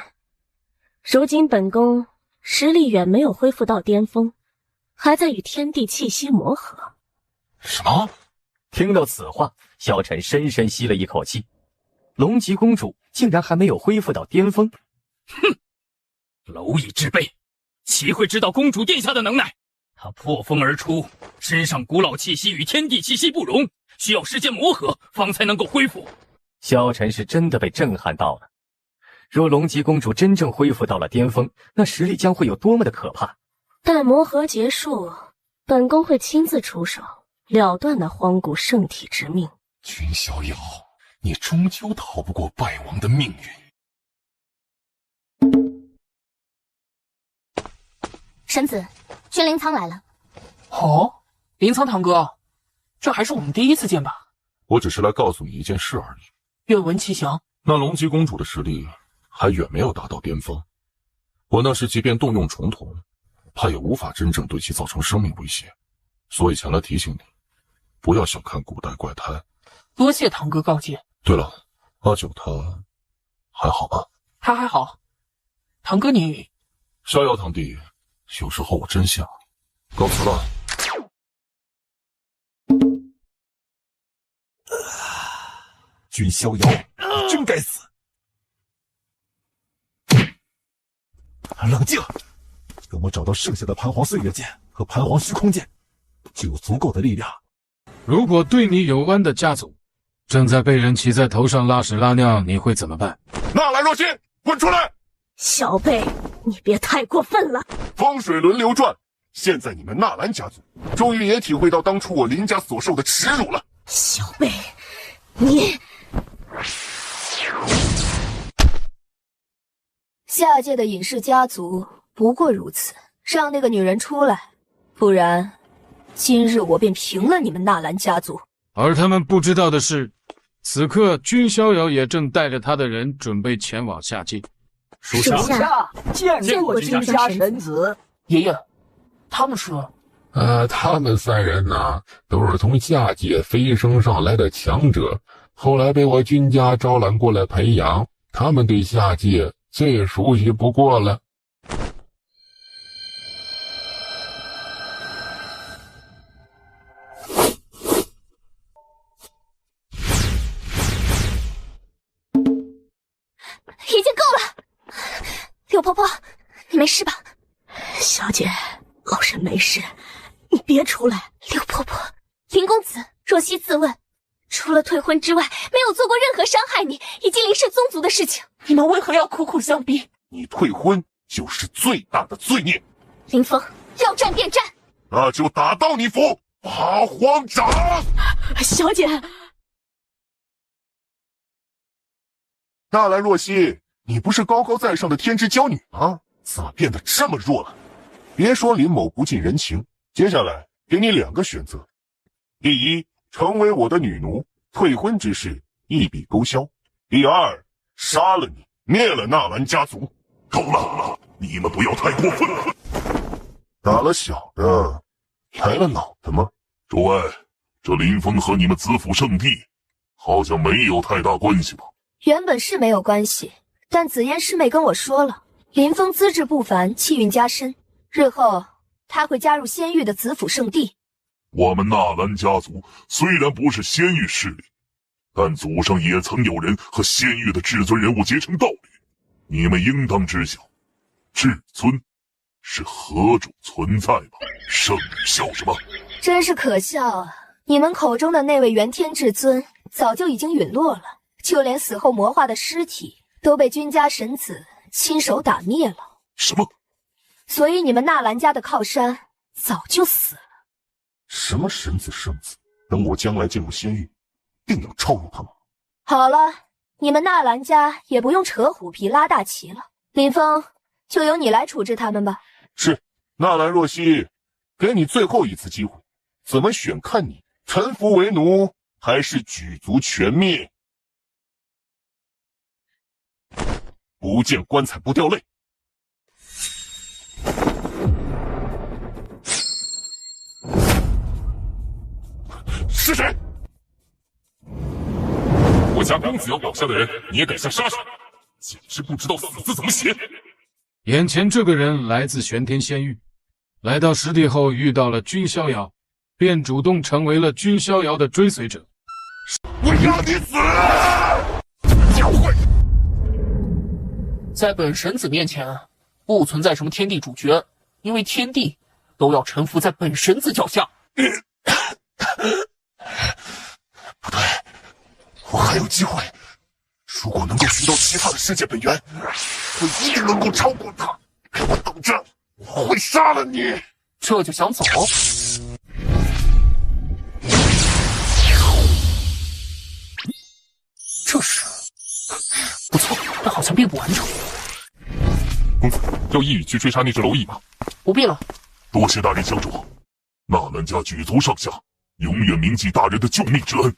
如今本宫实力远没有恢复到巅峰，还在与天地气息磨合。什么？听到此话，萧晨深深吸了一口气。龙吉公主竟然还没有恢复到巅峰。哼，蝼蚁之辈，岂会知道公主殿下的能耐？她破风而出，身上古老气息与天地气息不容，需要时间磨合，方才能够恢复。萧晨是真的被震撼到了。若龙吉公主真正恢复到了巅峰，那实力将会有多么的可怕。待磨合结束，本宫会亲自出手，了断那荒古圣体之命。君逍遥，你终究逃不过败亡的命运。神子，君临苍来了。哦，临苍堂哥，这还是我们第一次见吧？我只是来告诉你一件事而已。愿闻其详。那龙吉公主的实力还远没有达到巅峰，我那时即便动用重瞳，怕也无法真正对其造成生命威胁，所以前来提醒你，不要小看古代怪胎。多谢堂哥告诫。对了，阿九他还好吧？他还好。堂哥你……逍遥堂弟，有时候我真想告辞了。君逍遥，你真该死！冷静，等我找到剩下的盘黄岁月剑和盘黄虚空剑，就有足够的力量。如果对你有恩的家族正在被人骑在头上拉屎拉尿，你会怎么办？纳兰若曦，滚出来！小辈，你别太过分了。风水轮流转，现在你们纳兰家族终于也体会到当初我林家所受的耻辱了。小辈，你……下界的隐士家族不过如此，让那个女人出来，不然今日我便平了你们纳兰家族。而他们不知道的是，此刻君逍遥也正带着他的人准备前往下界。属下见过君家神子。爷爷，他们是？他们3人呢，都是从下界飞升上来的强者，后来被我君家招揽过来培养，他们对下界最熟悉不过了。已经够了。柳婆婆，你没事吧？小姐，老身没事，你别出来。柳婆婆，林公子，若曦自问，除了退婚之外，没有做过任何伤害你以及林氏宗族的事情。你们为何要苦苦相逼？你退婚就是最大的罪孽。林峰，要战便战，那就打到你服，八荒掌！小姐，纳兰若曦，你不是高高在上的天之娇女吗？咋变得这么弱了？别说林某不近人情，接下来给你2个选择：第一，成为我的女奴，退婚之事一笔勾销；第二，杀了你，灭了纳兰家族。够了，你们不要太过分了。打了小的，来了老的吗？诸位，这林峰和你们子府圣地好像没有太大关系吧？原本是没有关系，但紫嫣师妹跟我说了，林峰资质不凡，气运加深，日后他会加入仙域的子府圣地。我们纳兰家族虽然不是仙域势力，但祖上也曾有人和仙域的至尊人物结成道侣。你们应当知晓，至尊是何种存在吧？圣女笑什么？真是可笑啊！你们口中的那位元天至尊早就已经陨落了，就连死后魔化的尸体都被君家神子亲手打灭了。什么？所以你们纳兰家的靠山早就死了。什么神子圣子？等我将来进入仙域，定要超越他们。好了，你们纳兰家也不用扯虎皮拉大旗了。林峰，就由你来处置他们吧。是，纳兰若曦，给你最后一次机会，怎么选看你，臣服为奴，还是举族全灭？不见棺材不掉泪。是谁？我家公子要倒下的人，你也敢下杀手？简直不知道死字怎么写！眼前这个人来自玄天仙域，来到实地后遇到了君逍遥，便主动成为了君逍遥的追随者。我要你死！在本神子面前，不存在什么天地主角，因为天地都要臣服在本神子脚下。不对，我还有机会。如果能够寻到其他的世界本源，我一定能够超过他。给我等着，我会杀了你！这就想走？这是不错，但好像并不完整。公子，要一语去追杀那只蝼蚁吗？不必了。多谢大人相助，纳兰家举族上下永远铭记大人的救命之恩。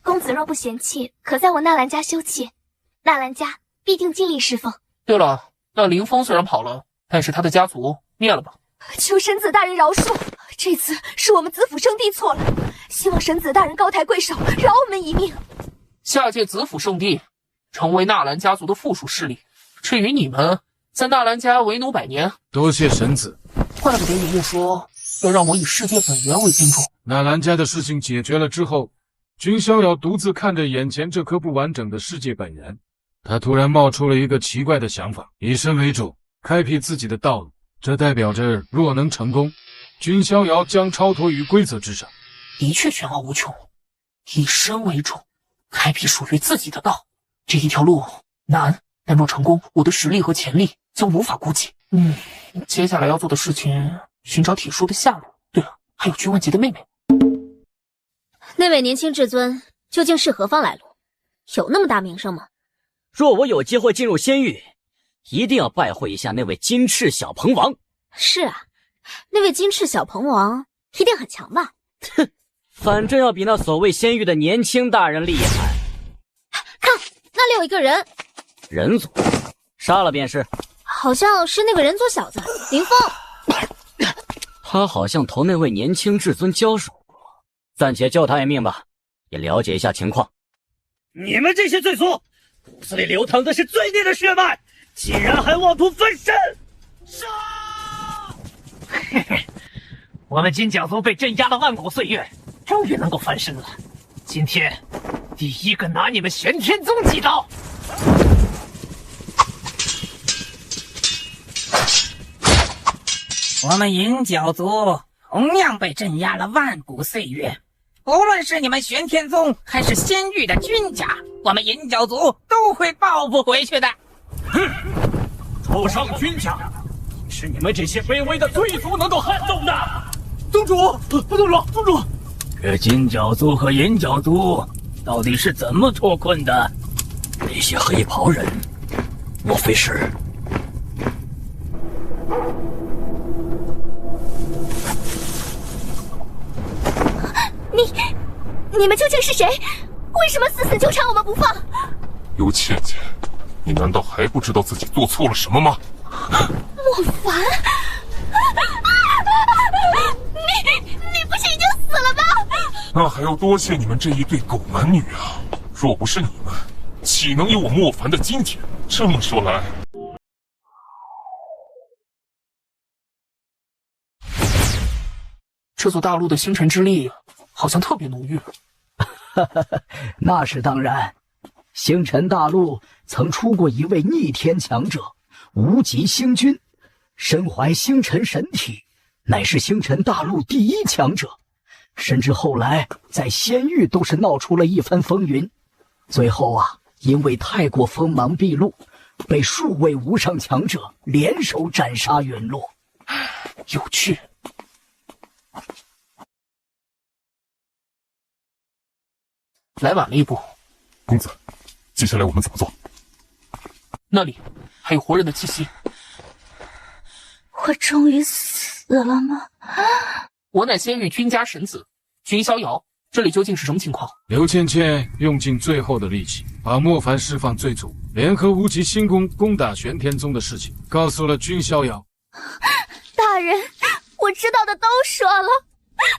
公子若不嫌弃，可在我纳兰家休憩，纳兰家必定尽力侍奉。对了，那林峰虽然跑了，但是他的家族灭了吧？求神子大人饶恕，这次是我们子府圣地错了，希望神子大人高抬贵手，饶我们一命。下界子府圣地成为纳兰家族的附属势力，至于你们在纳兰家为奴100年，多谢神子。怪不得爷爷说要让我以世界本源为金主。纳兰家的事情解决了之后，君逍遥独自看着眼前这颗不完整的世界本源，他突然冒出了一个奇怪的想法：以身为主，开辟自己的道路。这代表着若能成功，君逍遥将超脱于规则之上。的确玄奥无穷，以身为主，开辟属于自己的道，这一条路难，但若成功，我的实力和潜力将无法估计。接下来要做的事情，寻找铁树的下落。对了，还有君万杰的妹妹。那位年轻至尊究竟是何方来路？有那么大名声吗？若我有机会进入仙域，一定要拜会一下那位金翅小鹏王。是啊，那位金翅小鹏王一定很强吧？哼，反正要比那所谓仙域的年轻大人厉害。看，那里有一个人。人族，杀了便是。好像是那个人族小子林峰。他好像同那位年轻至尊交手过，暂且救他一命吧，也了解一下情况。你们这些罪族，骨子里流淌的是罪孽的血脉，竟然还妄图分身！杀！嘿嘿，我们金甲族被镇压了万古岁月，终于能够翻身了。今天，第一个拿你们玄天宗几刀！我们银角族同样被镇压了万古岁月，无论是你们玄天宗还是仙域的君家，我们银角族都会报复回去的。哼！主上君家，是你们这些卑微的罪族能够撼动的。宗主，宗主，这金角族和银角族到底是怎么脱困的？那些黑袍人，莫非是？你们究竟是谁？为什么死死纠缠我们不放？刘倩倩，你难道还不知道自己做错了什么吗？莫凡，你不是已经死了吗？那还要多谢你们这一对狗男女啊！若不是你们，岂能有我莫凡的今天？这么说来，这座大陆的星辰之力好像特别浓郁。那是当然，星辰大陆曾出过一位逆天强者无极星君，身怀星辰神体，乃是星辰大陆第一强者，甚至后来在仙域都是闹出了一番风云。最后啊，因为太过锋芒毕露，被数位无上强者联手斩杀陨落。有趣。来晚了一步。公子，接下来我们怎么做？那里还有活人的气息。我终于死了吗？我乃仙域君家神子君逍遥，这里究竟是什么情况？刘倩倩用尽最后的力气，把莫凡释放罪族，联合无极星宫攻打玄天宗的事情告诉了君逍遥。大人，我知道的都说了，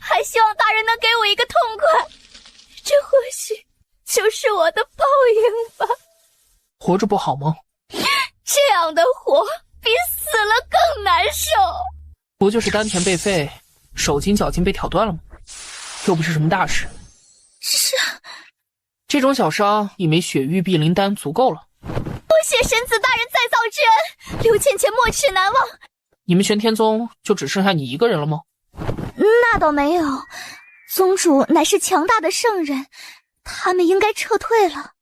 还希望大人能给我一个痛快。这或许就是我的报应吧。活着不好吗？这样的活比死了更难受。不就是丹田被废，手筋脚筋被挑断了吗？又不是什么大事。是，这种小伤，一枚雪域碧灵丹足够了。多谢神子大人再造之恩，刘倩倩没齿难忘。你们玄天宗就只剩下你一个人了吗？那倒没有，宗主乃是强大的圣人，他们应该撤退了。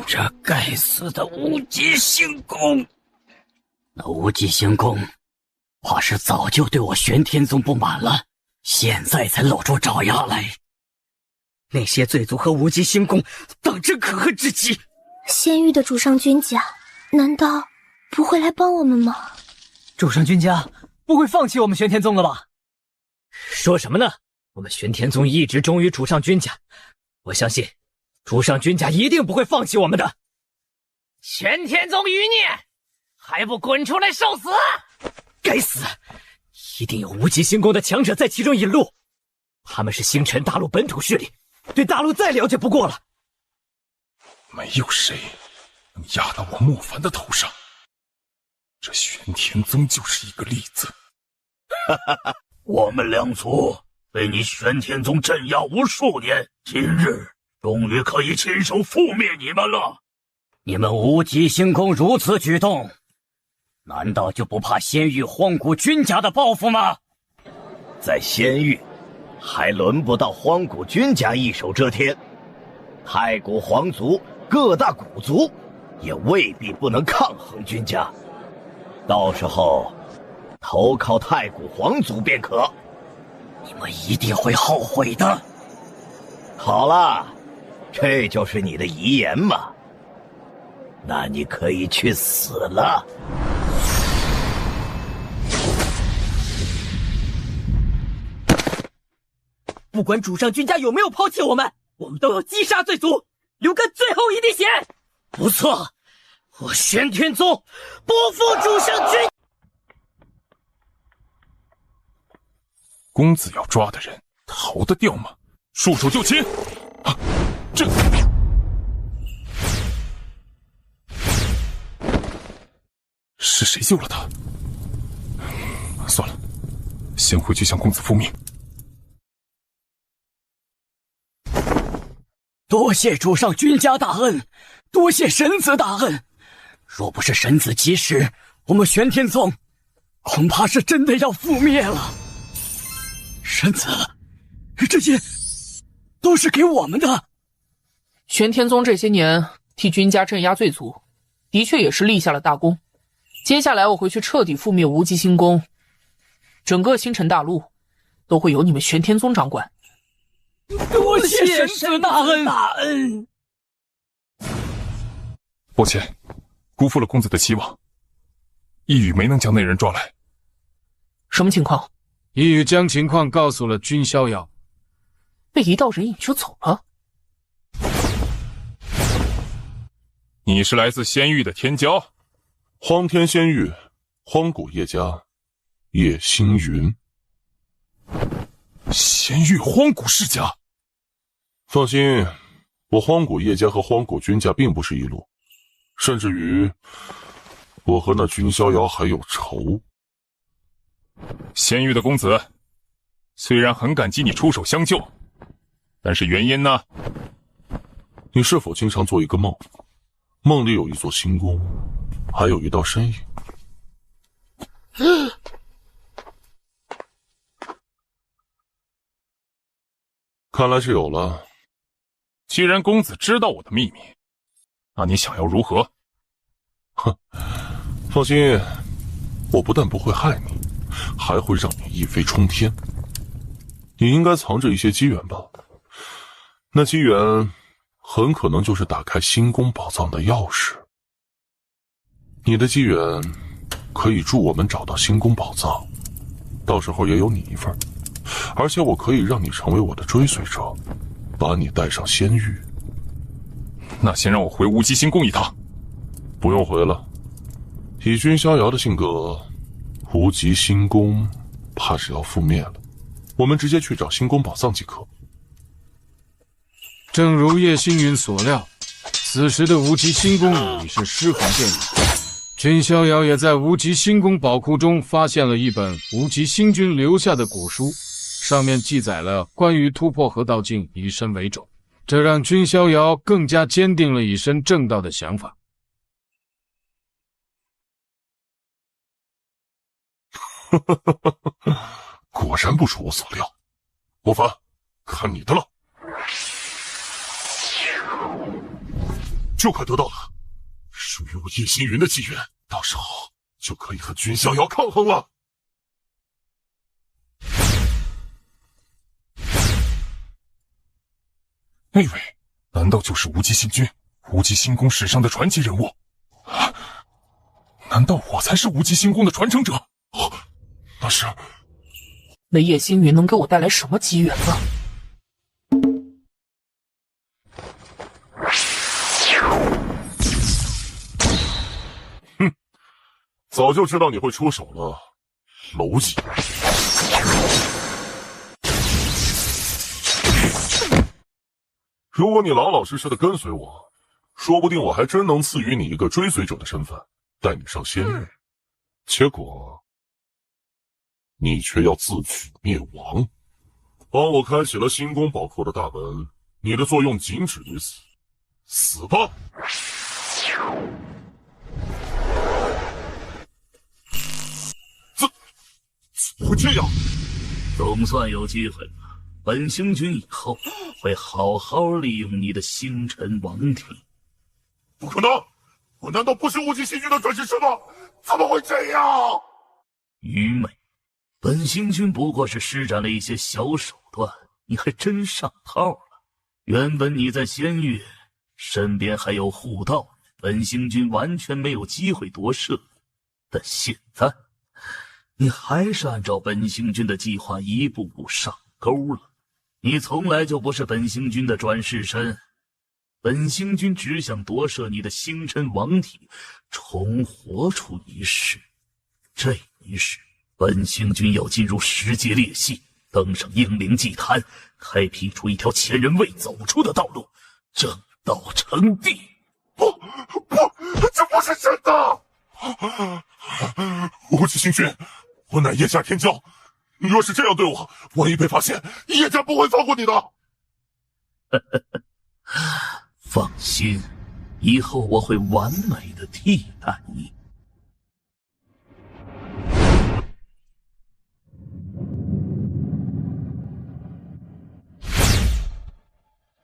这该死的无极星宫！那无极星宫，怕是早就对我玄天宗不满了，现在才露出爪牙来。那些罪族和无极星宫，当真可恨至极。仙域的主上君家，难道不会来帮我们吗？主上君家不会放弃我们玄天宗了吧？说什么呢？我们玄天宗一直忠于主上君家，我相信主上君家一定不会放弃我们的。玄天宗余孽，还不滚出来受死！该死，一定有无极星宫的强者在其中引路，他们是星辰大陆本土势力，对大陆再了解不过了。没有谁能压到我莫凡的头上，这玄天宗就是一个例子。我们两族被你玄天宗镇压无数年，今日终于可以亲手覆灭你们了。你们无极星宫如此举动，难道就不怕仙域荒古君家的报复吗？在仙域，还轮不到荒古君家一手遮天。太古皇族各大古族也未必不能抗衡君家，到时候投靠太古皇族便可。你们一定会后悔的。好了，这就是你的遗言吗？那你可以去死了。不管主上君家有没有抛弃我们，我们都要击杀罪族，流干最后一滴血。不错，我玄天宗不负主上君。公子要抓的人逃得掉吗？束手就擒！啊，这是谁救了他？算了，先回去向公子复命。多谢主上君家大恩，多谢神子大恩。若不是神子及时，我们玄天宗恐怕是真的要覆灭了。神子，这些都是给我们的。玄天宗这些年替君家镇压罪族，的确也是立下了大功。接下来我会去彻底覆灭无极星宫，整个星辰大陆都会由你们玄天宗掌管。多谢神子大恩。抱歉，辜负了公子的期望。一语没能将那人抓来。什么情况？一语将情况告诉了君逍遥，被一道人影就走了。你是来自仙域的天骄？荒天仙域，荒古叶家，叶星云。仙域荒古世家。放心，我荒古叶家和荒古君家并不是一路，甚至于我和那君逍遥还有仇。仙域的公子，虽然很感激你出手相救，但是原因呢？你是否经常做一个梦，梦里有一座星宫，还有一道身影？看来是有了。既然公子知道我的秘密，那你想要如何？哼，放心，我不但不会害你，还会让你一飞冲天。你应该藏着一些机缘吧？那机缘很可能就是打开星宫宝藏的钥匙。你的机缘可以助我们找到星宫宝藏，到时候也有你一份。而且我可以让你成为我的追随者，把你带上仙域。那先让我回无极星宫一趟。不用回了，以君逍遥的性格，无极星宫怕是要覆灭了。我们直接去找星宫宝藏即可。正如叶星云所料，此时的无极星宫已是尸横遍野。君逍遥也在无极星宫宝库中发现了一本无极星君留下的古书，上面记载了关于突破河道境以身为种，这让君逍遥更加坚定了以身正道的想法。果然不出我所料，莫凡，看你的了。就快得到了属于我叶星云的机缘，到时候就可以和君逍遥抗衡了。那位难道就是无极星君，无极星宫史上的传奇人物？难道我才是无极星宫的传承者？那是……那叶星云能给我带来什么机缘呢？哼，早就知道你会出手了，蝼蚁。如果你老老实实的跟随我，说不定我还真能赐予你一个追随者的身份，带你上仙域。结果你却要自取灭亡，帮我开启了星宫宝库的大门，你的作用仅止于此。死吧！怎么会这样？总算有机会了。本星君以后会好好利用你的星辰王体。不可能！我难道不是无极星君的转世师吗？怎么会这样？愚昧！本星君不过是施展了一些小手段，你还真上套了。原本你在仙域身边还有护道，本星君完全没有机会夺舍。但现在你还是按照本星君的计划一步步上钩了。你从来就不是本星君的转世身，本星君只想夺舍你的星辰王体，重活出一世。这一世，本星君要进入十阶裂隙，登上英灵祭坛，开辟出一条前人未走出的道路，正道成帝。不，这不是真的！无极星君，我乃叶家天骄，你若是这样对我，万一被发现，叶家不会放过你的。放心，以后我会完美的替代你。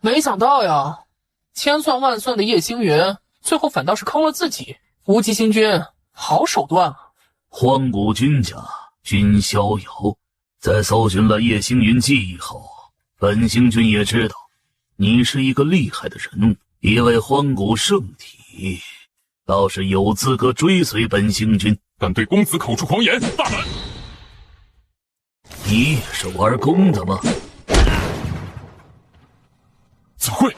没想到呀，千算万算的叶星云，最后反倒是坑了自己。无极星君，好手段啊！荒古君家君逍遥，在搜寻了叶星云记忆后，本星君也知道你是一个厉害的人物，一位荒古圣体，倒是有资格追随本星君。敢对公子口出狂言，大胆！你也是玩功的吗？怎么会？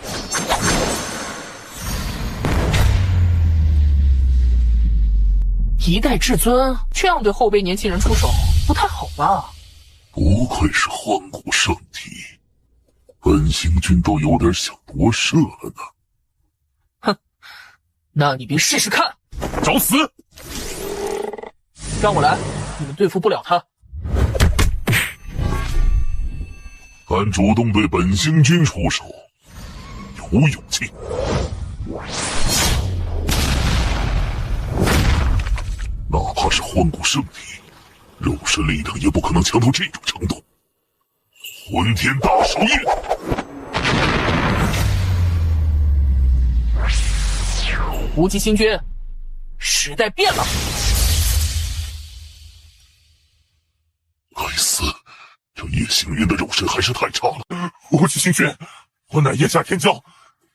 一代至尊这样对后辈年轻人出手，不太好吧？不愧是荒古圣体，本星君都有点想夺舍了呢。哼，那你便试试看。找死！让我来，你们对付不了他。敢主动对本星君出手，有勇气。哪怕是荒古圣体，肉身力量也不可能强到这种程度。混天大手印！无极星君，时代变了。该死，这叶星云的肉身还是太差了。无极星君，我乃叶家天骄，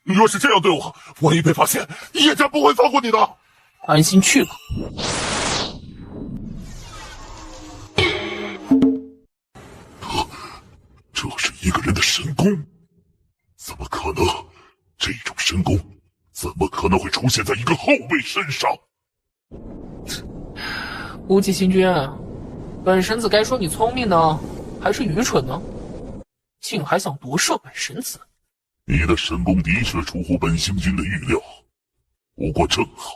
你若是这样对我，万一被发现，叶家不会放过你的。安心去吧。这是一个人的神功，怎么可能？这种神功怎么可能会出现在一个后辈身上？无极星君，本神子该说你聪明呢，还是愚蠢呢？竟还想夺舍本神子！你的神功的确出乎本星君的预料，不过正好，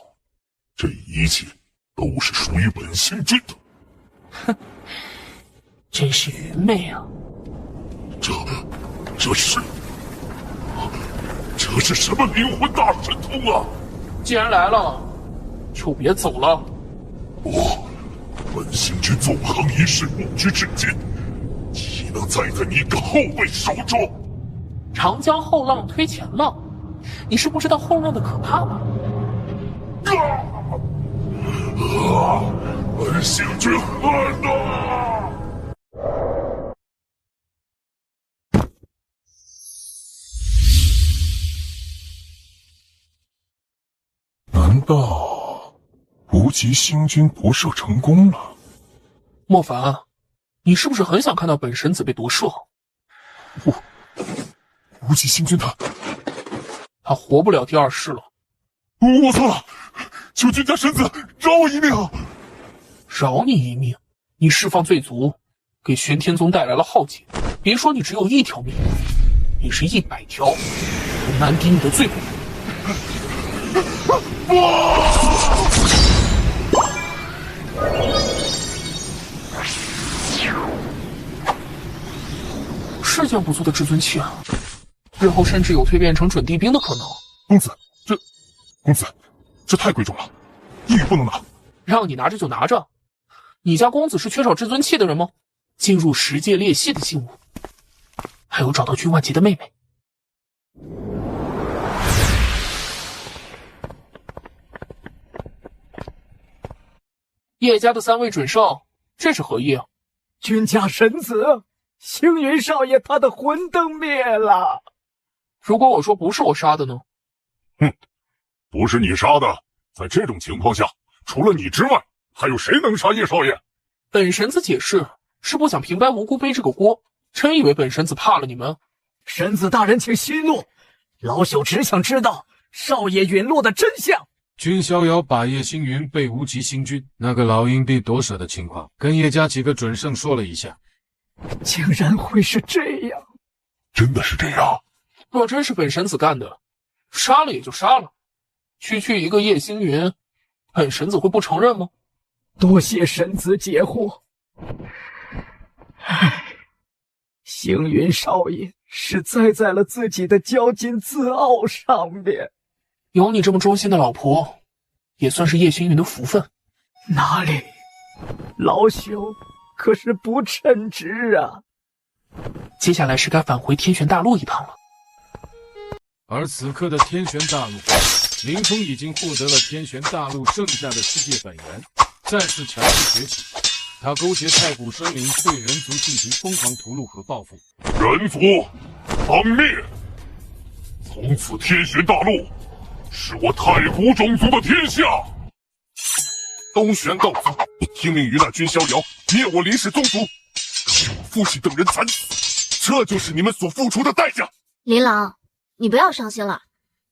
这一切都是属于本星君的。哼，真是愚昧啊！这是什么灵魂大神通啊！既然来了，就别走了。本星君纵横一世，不拘至今，岂能栽在你一个后辈手中？长江后浪推前浪，你是不知道后浪的可怕吗？本星君恨呐！难道无极星君夺舍成功了？莫凡，你是不是很想看到本神子被夺舍？无极星君他活不了第二世了。我错了，求君家神子饶我一命！饶你一命？你释放罪族，给玄天宗带来了浩劫。别说你只有一条命，你是100条，都难抵你的罪过。是件不错的至尊器啊，日后甚至有蜕变成准地兵的可能。公子，这太贵重了，一语不能拿。让你拿着就拿着，你家公子是缺少至尊器的人吗？进入10界裂隙的信物，还有找到君万劫的妹妹。叶家的3位准圣，这是何意啊？君家神子，星云少爷他的魂灯灭了。如果我说不是我杀的呢？哼，不是你杀的。在这种情况下，除了你之外，还有谁能杀叶少爷？本神子解释是不想平白无故背这个锅，真以为本神子怕了你们？神子大人请息怒，老朽只想知道少爷陨落的真相。君逍遥把叶星云被无极星君那个老阴帝夺舍的情况跟叶家几个准圣说了一下。竟然会是这样？真的是这样？若真是本神子干的，杀了也就杀了，区一个叶星云，本神子会不承认吗？多谢神子解惑。唉，星云少爷是栽在了自己的骄矜自傲上面。有你这么忠心的老婆，也算是叶星云的福分。哪里，老朽可是不称职啊。接下来是该返回天玄大陆一趟了。而此刻的天玄大陆，林峰已经获得了天玄大陆剩下的世界本源，再次强势崛起。他勾结太古生灵对人族进行疯狂屠戮和报复。人族当灭！从此天玄大陆是我太古种族的天下。东玄道族，你听命于那君逍遥，灭我林氏宗族，让我父亲等人惨死，这就是你们所付出的代价。林郎，你不要伤心了，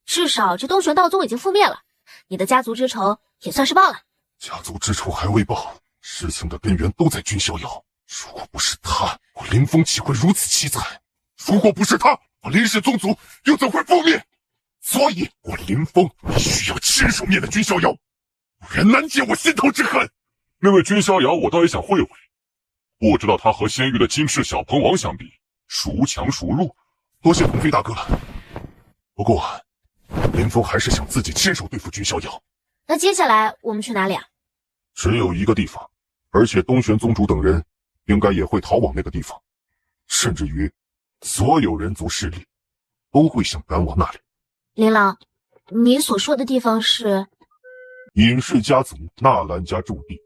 至少这东玄道宗已经覆灭了，你的家族之仇也算是报了。家族之仇还未报，事情的根源都在君逍遥。如果不是他，我林峰岂会如此凄惨？如果不是他，我林氏宗族又怎会覆灭？所以，我林峰必须要亲手灭了君逍遥，不然难解我心头之恨。那位君逍遥，我倒也想会会，不知道他和仙域的金翅小鹏王相比，孰强孰弱？多谢鹏飞大哥了。不过，林峰还是想自己亲手对付君逍遥。那接下来我们去哪里啊？只有一个地方，而且东玄宗主等人应该也会逃往那个地方，甚至于所有人族势力都会想赶往那里。林郎，你所说的地方是？尹氏家族纳兰家驻地。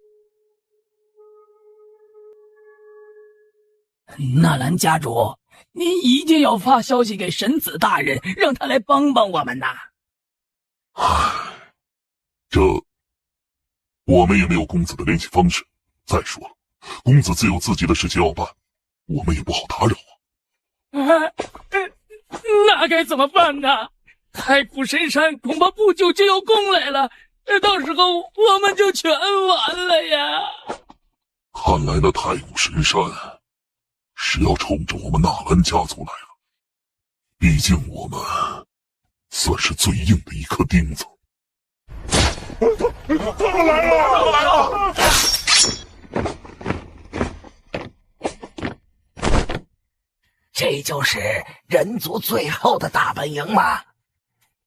纳兰家主，您一定要发消息给神子大人，让他来帮帮我们呐！这我们也没有公子的联系方式。再说了，公子自有自己的事情要办，我们也不好打扰啊。那该怎么办呢？太古神山恐怕不久就要攻来了，到时候我们就全完了呀！看来那太古神山是要冲着我们纳兰家族来了，毕竟我们算是最硬的一颗钉子。他们来了！来了！这就是人族最后的大本营吗？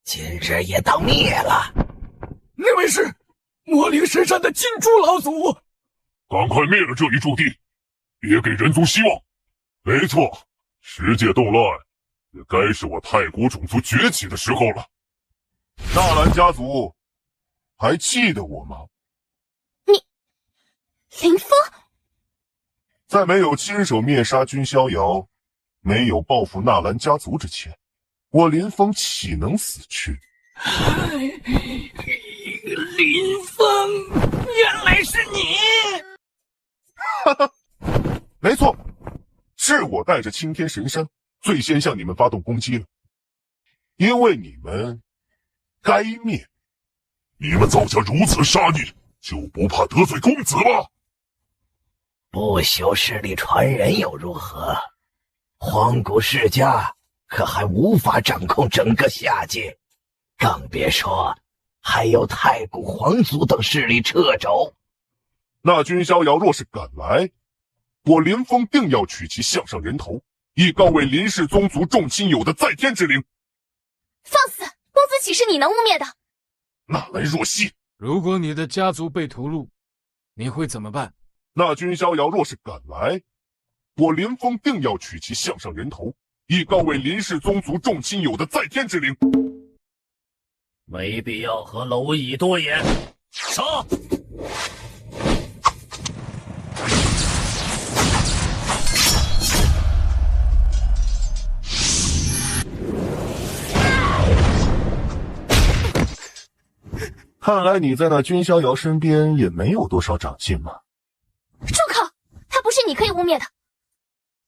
今日也当灭了。那位是魔灵神山的金珠老祖，赶快灭了这一驻地，别给人族希望。没错，世界动乱，也该是我太古种族崛起的时候了。纳兰家族还记得我吗？你，林峰，在没有亲手灭杀君逍遥，没有报复纳兰家族之前，我林峰岂能死去？林峰，原来是你！哈哈，没错，是我带着青天神山最先向你们发动攻击了，因为你们该灭。你们造下如此杀孽，就不怕得罪公子吗？不朽势力传人又如何？荒古世家可还无法掌控整个下界，更别说还有太古皇族等势力掣肘。那君逍遥若是敢来，我林峰定要取其项上人头，以告为林氏宗族众亲友的在天之灵。放肆！公子岂是你能污蔑的？纳兰若曦，如果你的家族被屠戮，你会怎么办？那君逍遥若是敢来，我林峰定要取其项上人头，以告为林氏宗族众亲友的在天之灵。没必要和蝼蚁多言，杀！看来你在那君逍遥身边也没有多少长进嘛。住口！他不是你可以污蔑的。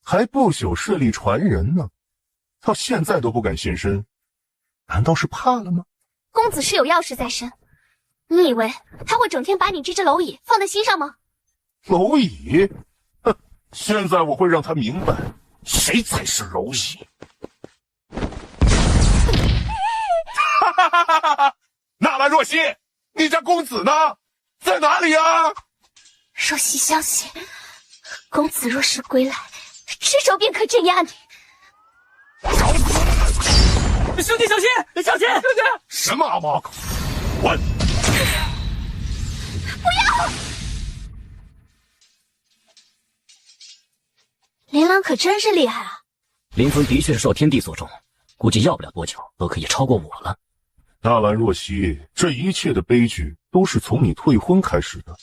还不朽势力传人呢，到现在都不敢现身，难道是怕了吗？公子是有要事在身，你以为他会整天把你这只蝼蚁放在心上吗？蝼蚁？哼！现在我会让他明白，谁才是蝼蚁。哈哈哈哈哈！纳兰若曦，你家公子呢？在哪里啊？若曦相信，公子若是归来，只手便可镇压你。兄弟小心！小心！兄弟！什么阿猫？滚！不要！林郎可真是厉害啊！林峰的确是受天地所重，估计要不了多久都可以超过我了。纳兰若曦，这一切的悲剧都是从你退婚开始的。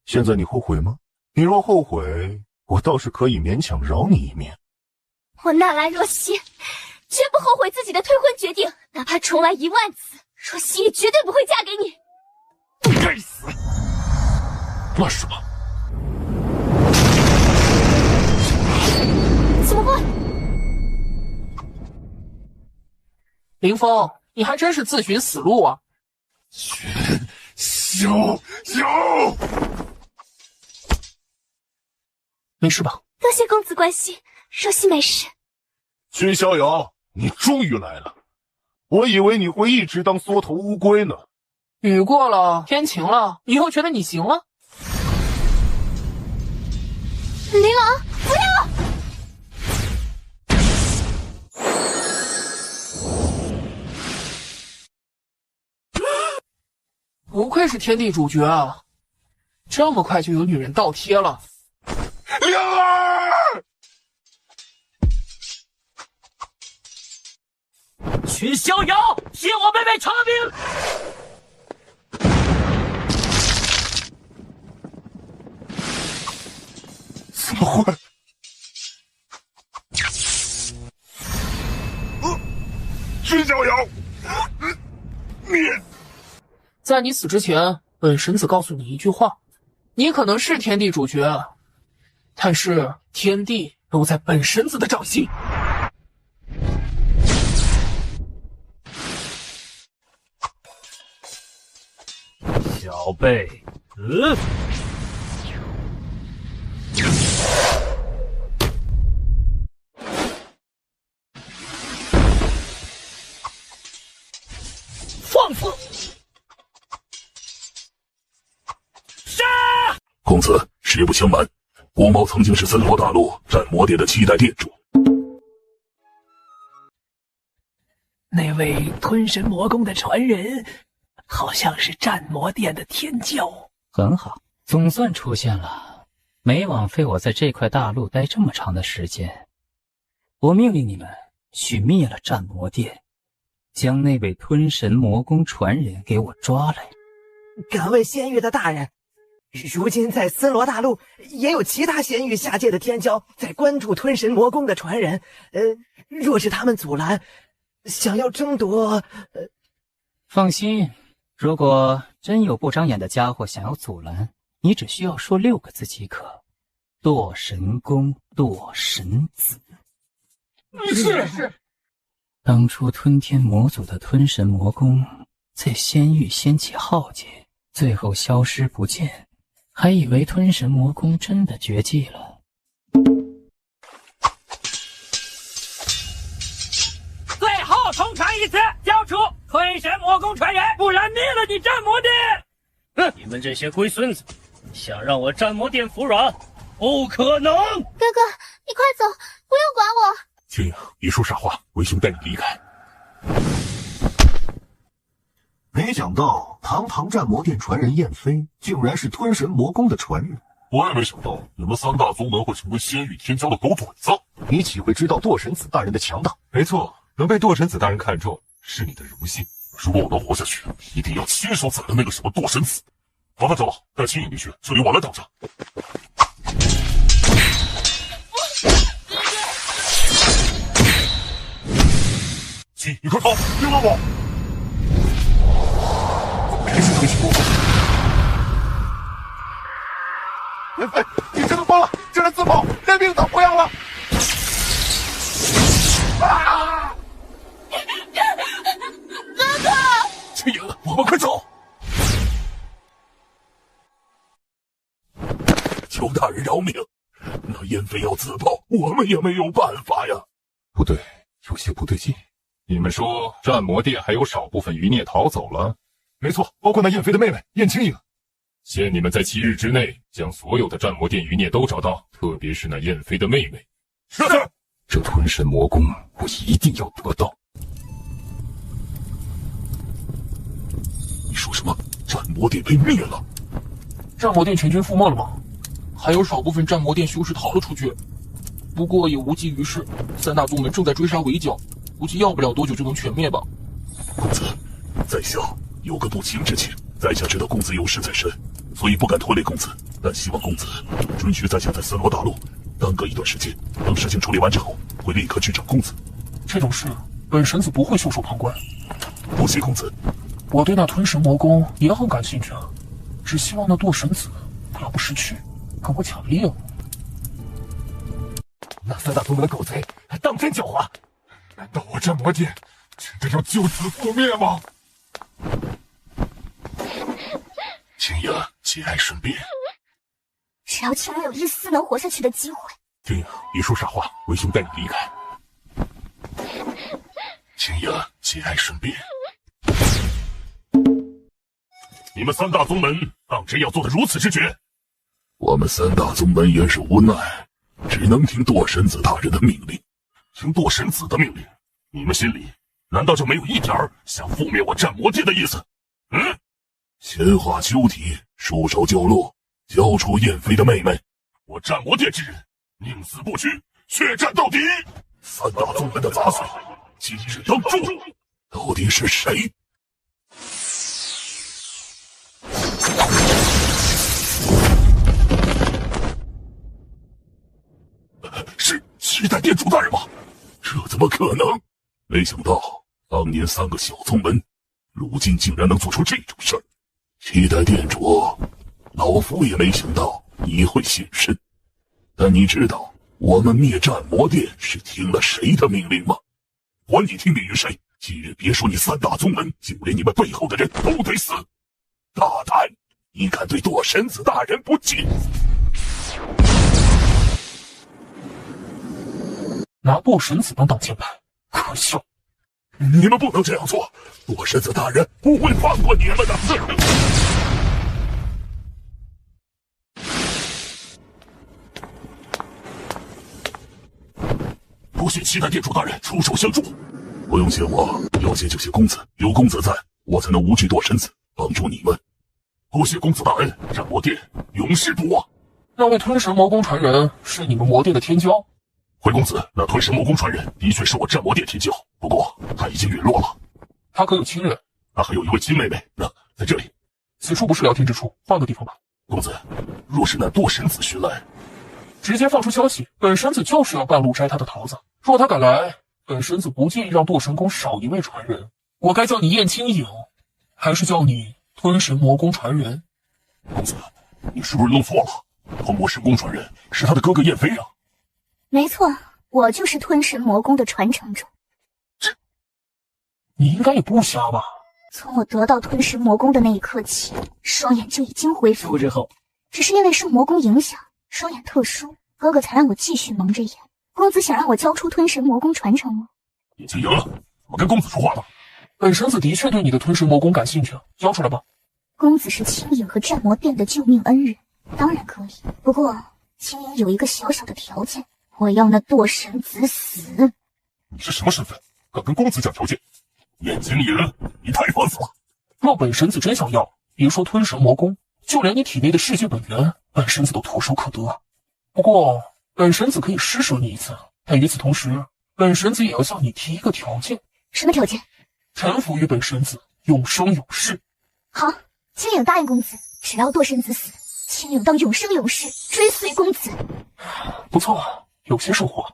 现在你后悔吗？你若后悔，我倒是可以勉强饶你一命。我纳兰若曦绝不后悔自己的退婚决定，哪怕重来10000次，若曦也绝对不会嫁给你。该死！乱什么？怎么会？林峰，你还真是自寻死路啊！小，没事吧？多谢公子关心，若曦没事。君逍遥，你终于来了，我以为你会一直当缩头乌龟呢。雨过了，天晴了，以后觉得你行了。林朗，不要！不愧是天地主角啊，这么快就有女人倒贴了。灵儿，群逍遥，替我妹妹查明。怎么会？君逍遥，你在你死之前，本神子告诉你一句话：你可能是天地主角，但是天地都在本神子的掌心。小辈，放肆！杀！公子，实不相瞒，国毛曾经是森罗大陆战魔殿的7代殿主。那位吞神魔宫的传人，好像是战魔殿的天骄。很好，总算出现了，没枉费我在这块大陆待这么长的时间。我命令你们去灭了战魔殿，将那位吞神魔宫传人给我抓来。敢问仙域的大人，如今在森罗大陆也有其他仙域下界的天骄在关注吞神魔宫的传人，若是他们阻拦，想要争夺，放心，如果真有不长眼的家伙想要阻拦，你只需要说6个字即可：堕神宫，堕神子。是。当初吞天魔祖的吞神魔宫在仙域掀起浩劫，最后消失不见，还以为吞神魔宫真的绝迹了。最后重传一次，交出吞神魔宫传人，不然灭了你战魔殿！哼，你们这些龟孙子，想让我战魔殿服软，不可能！哥哥，你快走，不要管我！青影，别说傻话，为兄带你离开。没想到堂堂战魔殿传人燕飞，竟然是吞神魔宫的传人。我也没想到你们3大宗门会成为仙域天骄的狗腿子。你岂会知道堕神子大人的强大？没错，能被堕神子大人看中是你的荣幸。如果我能活下去，一定要亲手宰了那个什么堕神子。麻烦长老带青影离去，这里晚了等着。青，你快跑，别乱跑！别是吞神魔宫。燕飞，你真的疯了，竟然自爆，连命都不要了！啊！哥哥，青影，我们快走！求大人饶命！那燕飞要自爆，我们也没有办法呀。不对，有些不对劲。你们说战魔殿还有少部分余孽逃走了？没错，包括那燕飞的妹妹燕青影。限你们在7日之内将所有的战魔殿余孽都找到，特别是那燕飞的妹妹。是。这吞神魔宫我一定要得到。你说什么？战魔殿被灭了？战魔殿全军覆没了吗？还有少部分战魔殿修士逃了出去，不过也无济于事。3大宗门正在追杀围剿，估计要不了多久就能全灭吧。公子，在下有个不情之请，在下知道公子有事在身，所以不敢拖累公子，但希望公子准许在下在森罗大陆耽搁一段时间，等事情处理完之后，会立刻去找公子。这种事，本神子不会袖手旁观。多谢公子。我对那吞神魔功也很感兴趣啊，只希望那堕神子不要不识趣，跟我抢猎物。那3大宗门的狗贼还当真狡猾，难道我战魔殿真的要就此覆灭吗？青雅节哀顺变，只要青雅有一丝能活下去的机会。青雅，别说傻话，为兄带你离开。青雅节哀顺变，你们3大宗门当真要做得如此之绝？我们3大宗门也是无奈，只能听堕神子大人的命令。听堕神子的命令，你们心里难道就没有一点想覆灭我战魔殿的意思？先化丘体，束手就戮，交出燕飞的妹妹，我战魔殿之人宁死不屈，血战到底。3大宗门的杂碎，今日当诛。到底是谁？是七代店主大人吗？这怎么可能？没想到当年3个小宗门，如今竟然能做出这种事儿。七代店主，老夫也没想到你会现身。但你知道我们灭战魔殿是听了谁的命令吗？管你听命于谁，今日别说你3大宗门，就连你们背后的人都得死。大胆，你敢对堕神子大人不敬？拿堕神子当挡箭牌，可笑！你们不能这样做，堕神子大人不会放过你们的。不信七代店主大人出手相助，不用谢我，要谢就谢公子，有公子在，我才能无惧堕神子，帮助你们。不谢公子大恩，战魔殿永世不忘。那位吞神魔功传人是你们魔殿的天骄？回公子，那吞神魔功传人的确是我战魔殿天骄，不过他已经陨落了。他可有亲人？他还有一位亲妹妹，在这里。此处不是聊天之处，换个地方吧。公子，若是那堕神子寻来，直接放出消息，本神子就是要半路摘他的桃子。若他敢来，本神子不介意让堕神宫少一位传人。我该叫你燕青影，还是叫你吞神魔功传人？公子，你是不是弄错了？吞魔神功传人是他的哥哥燕飞啊。没错，我就是吞神魔功的传承者。你应该也不瞎吧？从我得到吞神魔功的那一刻起，双眼就已经恢复之后，只是因为受魔功影响，双眼特殊，哥哥才让我继续蒙着眼。公子想让我交出吞神魔功传承吗？已经赢了，怎么跟公子说话呢？本神子的确对你的吞神魔功感兴趣，交出来吧。公子是青影和战魔殿的救命恩人，当然可以。不过青影有一个小小的条件，我要那堕神子死。你是什么身份？敢跟公子讲条件？眼睛一人，你太放肆了！若本神子真想要，别说吞神魔功，就连你体内的世界本源，本神子都唾手可得。不过，本神子可以施舍你一次，但与此同时，本神子也要向你提一个条件。什么条件？臣服于本神子，永生永世。好，青影答应公子，只要堕神子死，青影当永生永世追随公子。不错，有些收获。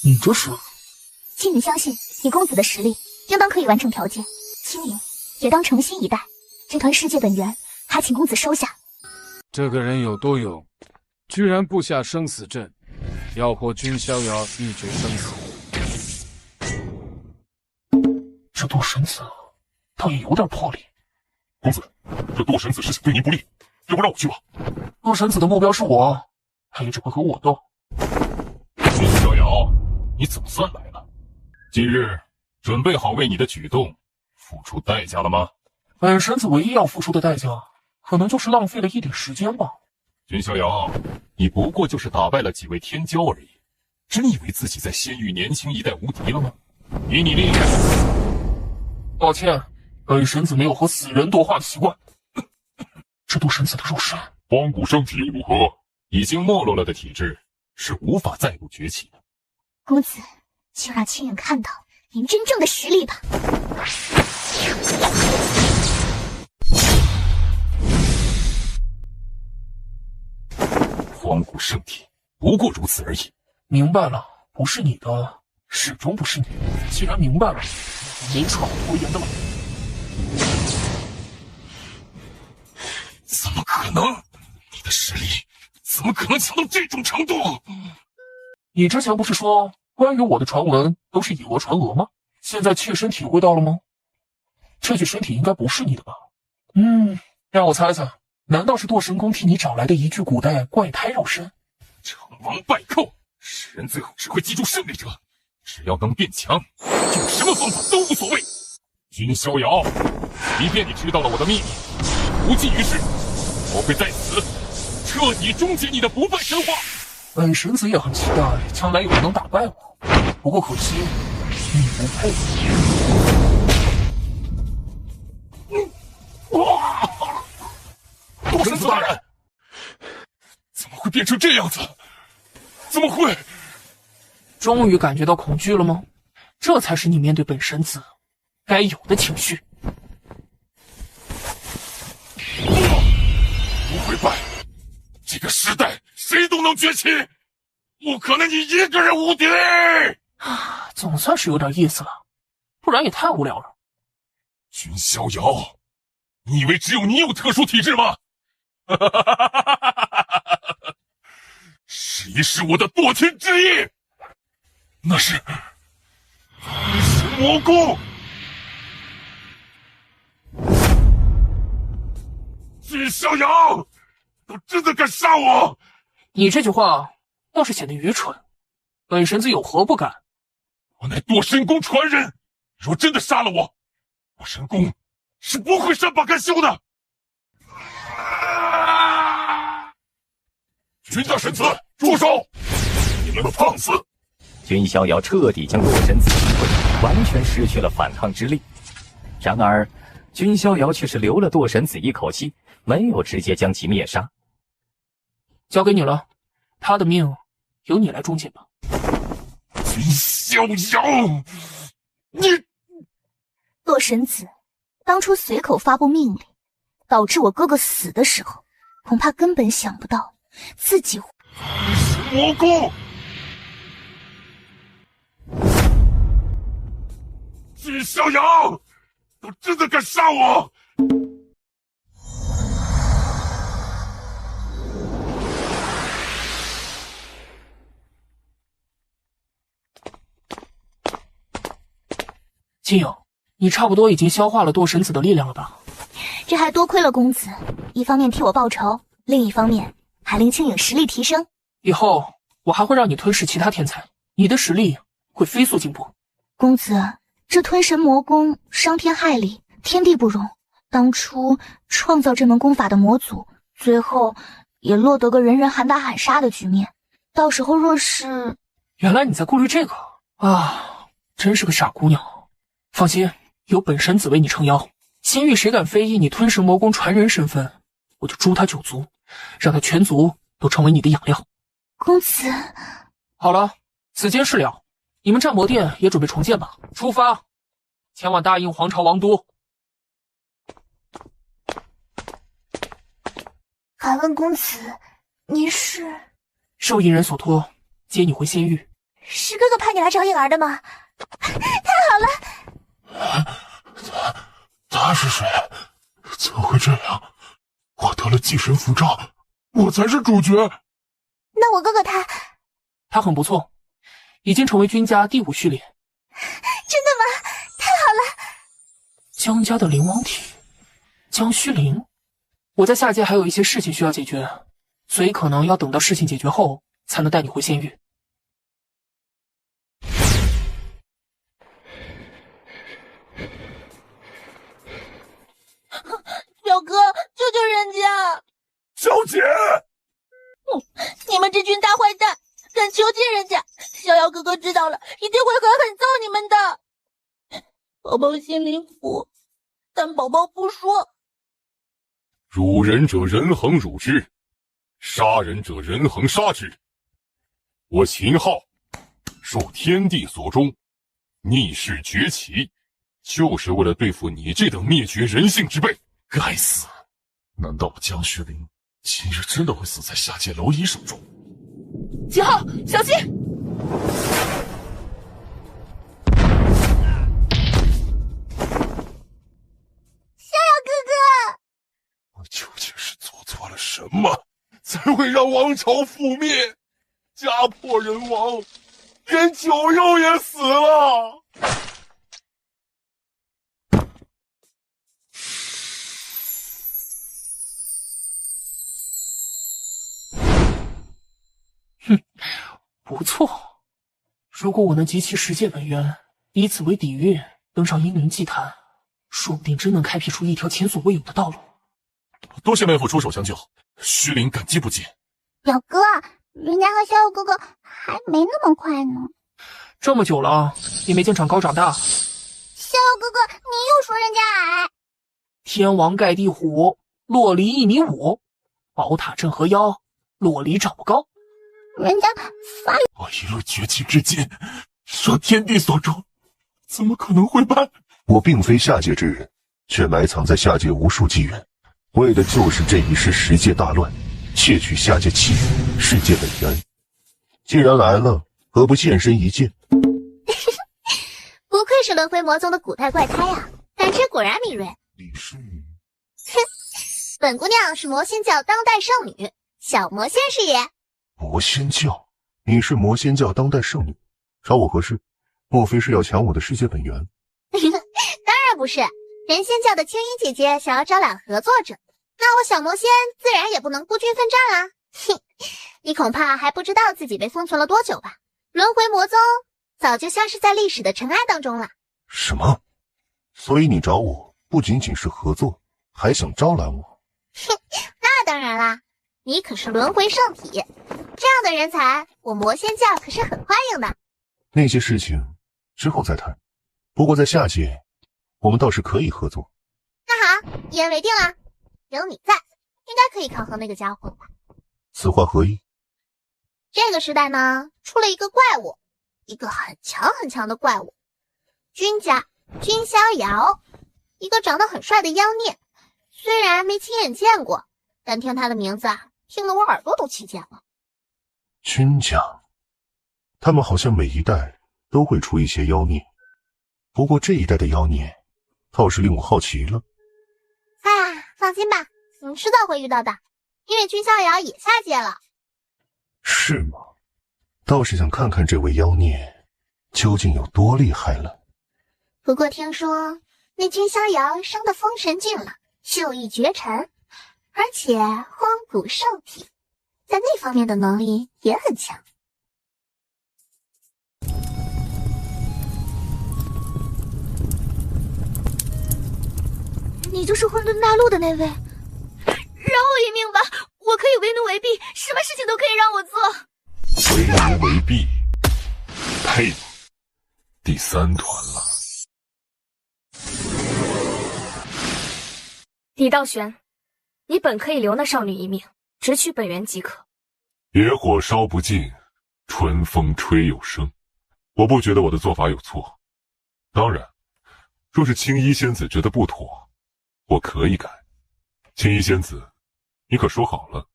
你这是？青影相信以公子的实力，应当可以完成条件。青影也当诚心以待。这团世界本源，还请公子收下。这个人有多勇，居然布下生死阵，要迫君逍遥一决生死。这堕神子倒也有点魄力。公子，这堕神子是想对您不利，要不让我去吧？堕神子的目标是我，他也只会和我斗。君逍遥，你总算来了。今日准备好为你的举动付出代价了吗？本神子唯一要付出的代价，可能就是浪费了一点时间吧。君逍遥，你不过就是打败了几位天骄而已，真以为自己在仙域年轻一代无敌了吗？以你厉害，抱歉，本神子没有和死人多话的习惯。这堕神子的肉身，荒古生体如何？已经没落了的体质是无法再度崛起的。公子，就让亲眼看到您真正的实力吧。荒古圣体，不过如此而已。明白了，不是你的，始终不是你。既然明白了，没什么好拖延的了。怎么可能？你的实力怎么可能强到这种程度？你之前不是说关于我的传闻都是以讹传讹吗？现在切身体会到了吗？这具身体应该不是你的吧？让我猜猜，难道是堕神宫替你找来的一具古代怪胎肉身？成王败寇，世人最后只会记住胜利者。只要能变强，用什么方法都无所谓。君逍遥，即便你知道了我的秘密，无济于事，我会在此彻底终结你的不败神话。本神子也很期待将来有人能打败我，不过可惜你不配。堕神子大人，怎么会变成这样子？怎么会？终于感觉到恐惧了吗？这才是你面对本神子该有的情绪。不会败，这个时代谁都能崛起，不可能你一个人无敌。总算是有点意思了，不然也太无聊了。君逍遥，你以为只有你有特殊体质吗？试一试我的堕天之意，那是魔功。君逍遥，都真的敢杀我？你这句话倒是显得愚蠢，本神子有何不敢？我乃堕神宫传人，若真的杀了我，堕神宫是不会善罢甘休的。君家神子，住手！你们放肆！君逍遥彻底将洛神子击溃，完全失去了反抗之力。然而，君逍遥却是留了堕神子一口气，没有直接将其灭杀。交给你了，他的命由你来终结吧。君逍遥，你洛神子当初随口发布命令，导致我哥哥死的时候，恐怕根本想不到自己魔功。君逍遥，都真的敢杀我！金影，你差不多已经消化了堕神子的力量了吧？这还多亏了公子，一方面替我报仇，另一方面还令青影实力提升。以后我还会让你吞噬其他天才，你的实力会飞速进步。公子，这吞神魔功伤天害理，天地不容。当初创造这门功法的魔祖，最后也落得个人人喊打喊杀的局面。到时候若是……原来你在顾虑这个啊，真是个傻姑娘。放心，有本神子为你撑腰，仙域谁敢非议你吞噬魔功传人身份，我就诛他9族，让他全族都成为你的养料。公子，好了，此间事了，你们战魔殿也准备重建吧。出发，前往大印皇朝王都。敢问公子，你是？受印人所托，接你回仙域。是哥哥派你来找颖儿的吗？太好了！他是谁？怎么会这样？我得了祭神符咒，我才是主角。那我哥哥他很不错，已经成为君家第5序列。真的吗？太好了！江家的灵王体，江虚灵。我在下界还有一些事情需要解决，所以可能要等到事情解决后才能带你回仙域。表哥，救救人家！小姐，你们这群大坏蛋，敢囚禁人家！逍遥哥哥知道了，一定会狠狠揍你们的。宝宝心里苦，但宝宝不说。辱人者人恒辱之，杀人者人恒杀之。我秦昊受天地所终，逆世崛起，就是为了对付你这等灭绝人性之辈。该死！难道江学林今日真的会死在下界蝼蚁手中？几号，小心！逍遥哥哥，我究竟是做错了什么，才会让王朝覆灭，家破人亡，连九佑也死了？哼，不错。如果我能集齐10界本源，以此为底蕴，登上英灵祭坛，说不定真能开辟出一条前所未有的道路。多谢妹夫出手相救，虚灵感激不尽。表哥，人家和逍遥哥哥还没那么快呢。这么久了，也没见长高长大。逍遥哥哥，你又说人家矮。天王盖地虎，洛离1.5米，宝塔镇河妖，洛离长不高。人家发我一路崛起至今，受天地所终，怎么可能会败？我并非下界之人，却埋藏在下界无数纪元，为的就是这一世10界大乱，窃取下界气运、世界本源。既然来了，何不现身一见？不愧是轮回魔宗的古代怪胎啊，感知果然敏锐。你是？哼，本姑娘是魔仙教当代圣女，小魔仙是也。魔仙教？你是魔仙教当代圣女，找我何事？莫非是要抢我的世界本源？当然不是，人仙教的青衣姐姐想要招揽合作者，那我小魔仙自然也不能孤军奋战啦。哼，你恐怕还不知道自己被封存了多久吧？轮回魔宗早就消失在历史的尘埃当中了。什么？所以你找我不仅仅是合作，还想招揽我？哼，那当然啦，你可是轮回圣体，这样的人才，我魔仙教可是很欢迎的。那些事情之后再谈，不过在下界，我们倒是可以合作。那好，一言为定了。有你在，应该可以抗衡那个家伙吧？此话何意？这个时代呢，出了一个怪物，一个很强很强的怪物，君家君逍遥，一个长得很帅的妖孽。虽然没亲眼见过，但听他的名字啊，听得我耳朵都起茧了。君家，他们好像每一代都会出一些妖孽，不过这一代的妖孽倒是令我好奇了。哎，放心吧，你迟早会遇到的，因为君逍遥也下界了。是吗？倒是想看看这位妖孽究竟有多厉害了。不过听说那君逍遥伤得风神尽了，秀逸绝尘，而且荒古圣体，在那方面的能力也很强。你就是混沌大陆的那位，饶我一命吧！我可以为奴为婢，什么事情都可以让我做。为奴为婢，佩服！第3团了。李道玄，你本可以留那少女一命，直取本源即可。野火烧不尽，春风吹又生。我不觉得我的做法有错。当然，若是青衣仙子觉得不妥，我可以改。青衣仙子，你可说好了，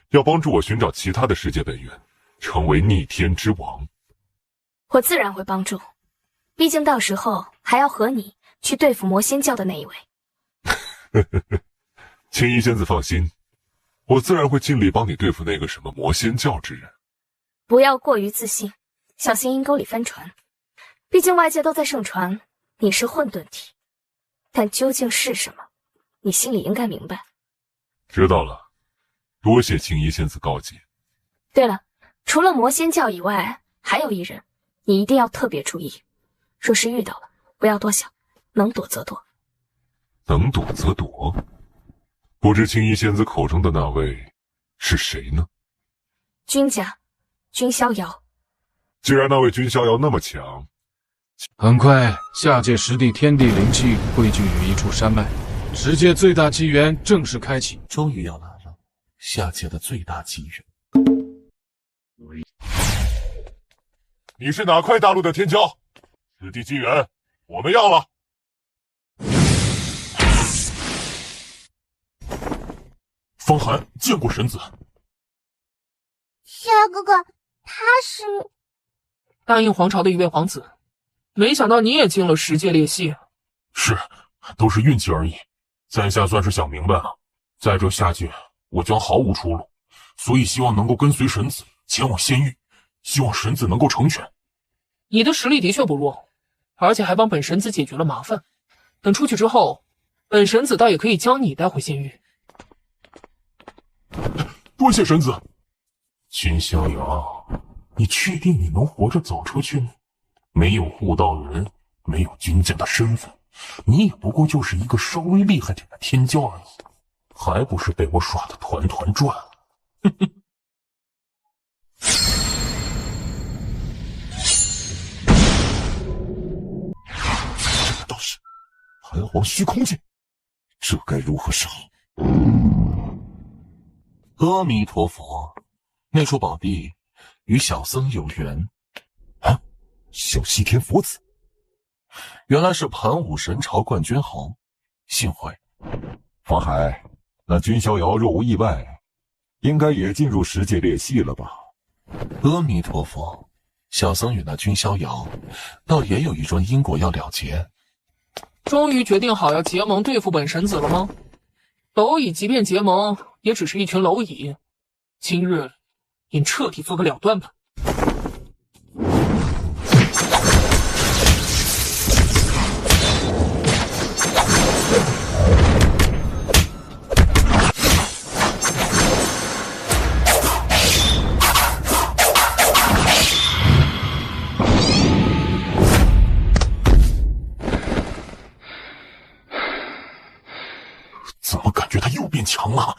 要帮助我寻找其他的世界本源，成为逆天之王。我自然会帮助，毕竟到时候还要和你去对付魔仙教的那一位。青衣仙子放心，我自然会尽力帮你对付那个什么魔仙教之人。不要过于自信，小心阴沟里翻船。毕竟外界都在盛传你是混沌体，但究竟是什么，你心里应该明白。知道了，多谢青衣仙子告诫。对了，除了魔仙教以外，还有一人，你一定要特别注意。若是遇到了，不要多想，能躲则躲。能躲则躲。不知青衣仙子口中的那位是谁呢？君家，君逍遥。既然那位君逍遥那么强，很快下界10地天地灵气汇聚于一处山脉，10界最大纪元正式开启。终于要来了，下界的最大机缘。你是哪块大陆的天骄？此地机缘，我们要了。方寒见过神子。逍遥哥哥，他是大印皇朝的一位皇子，没想到你也进了十界裂隙。是，都是运气而已。在下算是想明白了，在这下界，我将毫无出路，所以希望能够跟随神子前往仙域，希望神子能够成全。你的实力的确不弱，而且还帮本神子解决了麻烦。等出去之后，本神子倒也可以将你带回仙域。多谢神子。秦逍遥，你确定你能活着走出去吗？没有护道人，没有军家的身份，你也不过就是一个稍微厉害点的天骄而已，还不是被我耍得团团转？哼哼。这难道是盘皇虚空剑？这该如何是好？阿弥陀佛，那处宝地与小僧有缘。啊，小西天佛子，原来是盘武神朝冠军侯，幸会。方海，那君逍遥若无意外，应该也进入十界裂隙了吧？阿弥陀佛，小僧与那君逍遥，倒也有一桩因果要了结。终于决定好要结盟对付本神子了吗？蝼蚁即便结盟，也只是一群蝼蚁。今日应彻底做个了断吧。怎么感觉他又变强了？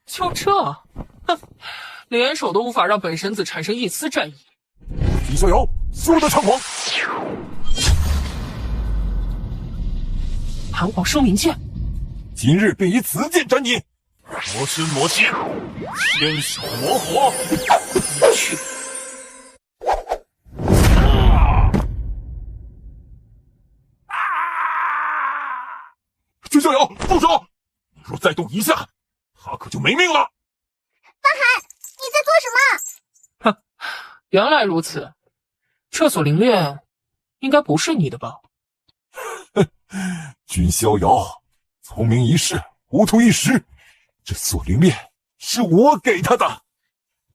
就这，哼，联手都无法让本神子产生一丝战意。秦逍遥，休得猖狂！盘皇生灵剑，今日便以此剑斩你！魔身魔心，天手魔火，你去！君逍遥，住手！你若再动一下，他可就没命了！方海，你在做什么？哼，原来如此，这锁灵链应该不是你的吧？君逍遥，聪明一世，糊涂一时，这锁灵链是我给他的。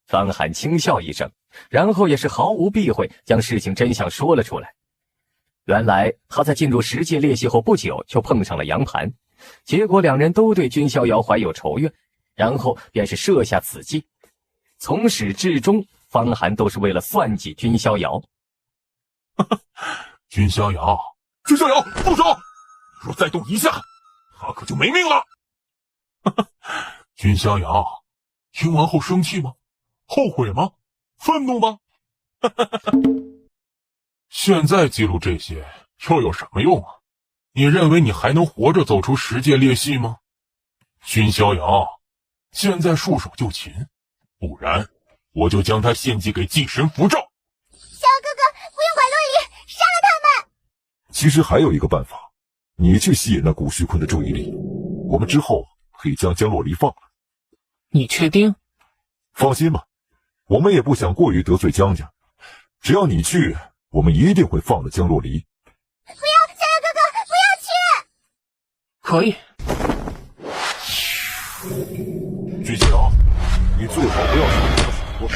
方寒轻笑一声，然后也是毫无避讳将事情真相说了出来。原来他在进入十界裂隙后不久就碰上了杨盘，结果两人都对君逍遥怀有仇怨，然后便是设下此计。从始至终，方寒都是为了算计君逍遥。君逍遥，君逍遥，住手！若再动一下，他可就没命了！君逍遥，听完后生气吗？后悔吗？愤怒吗？现在记录这些又有什么用啊？你认为你还能活着走出十界裂隙吗？君逍遥，现在束手就擒，不然我就将他献祭给祭神符咒。逍遥哥哥，不用管洛离，杀了他们！其实还有一个办法，你去吸引那古虚坤的注意力，我们之后可以将江洛离放了。你确定？放心吧，我们也不想过于得罪江家，只要你去，我们一定会放了江洛离。不要，逍遥哥哥，不要去！可以。君逍遥，你最好不要说这么多。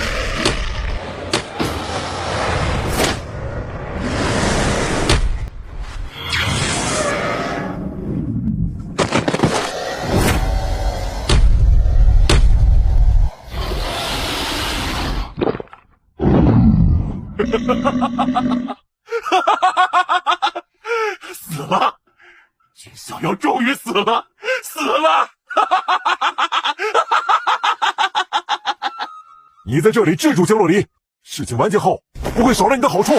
死了！君逍遥终于死了，死了！你在这里制住江洛离，事情完结后不会少了你的好处。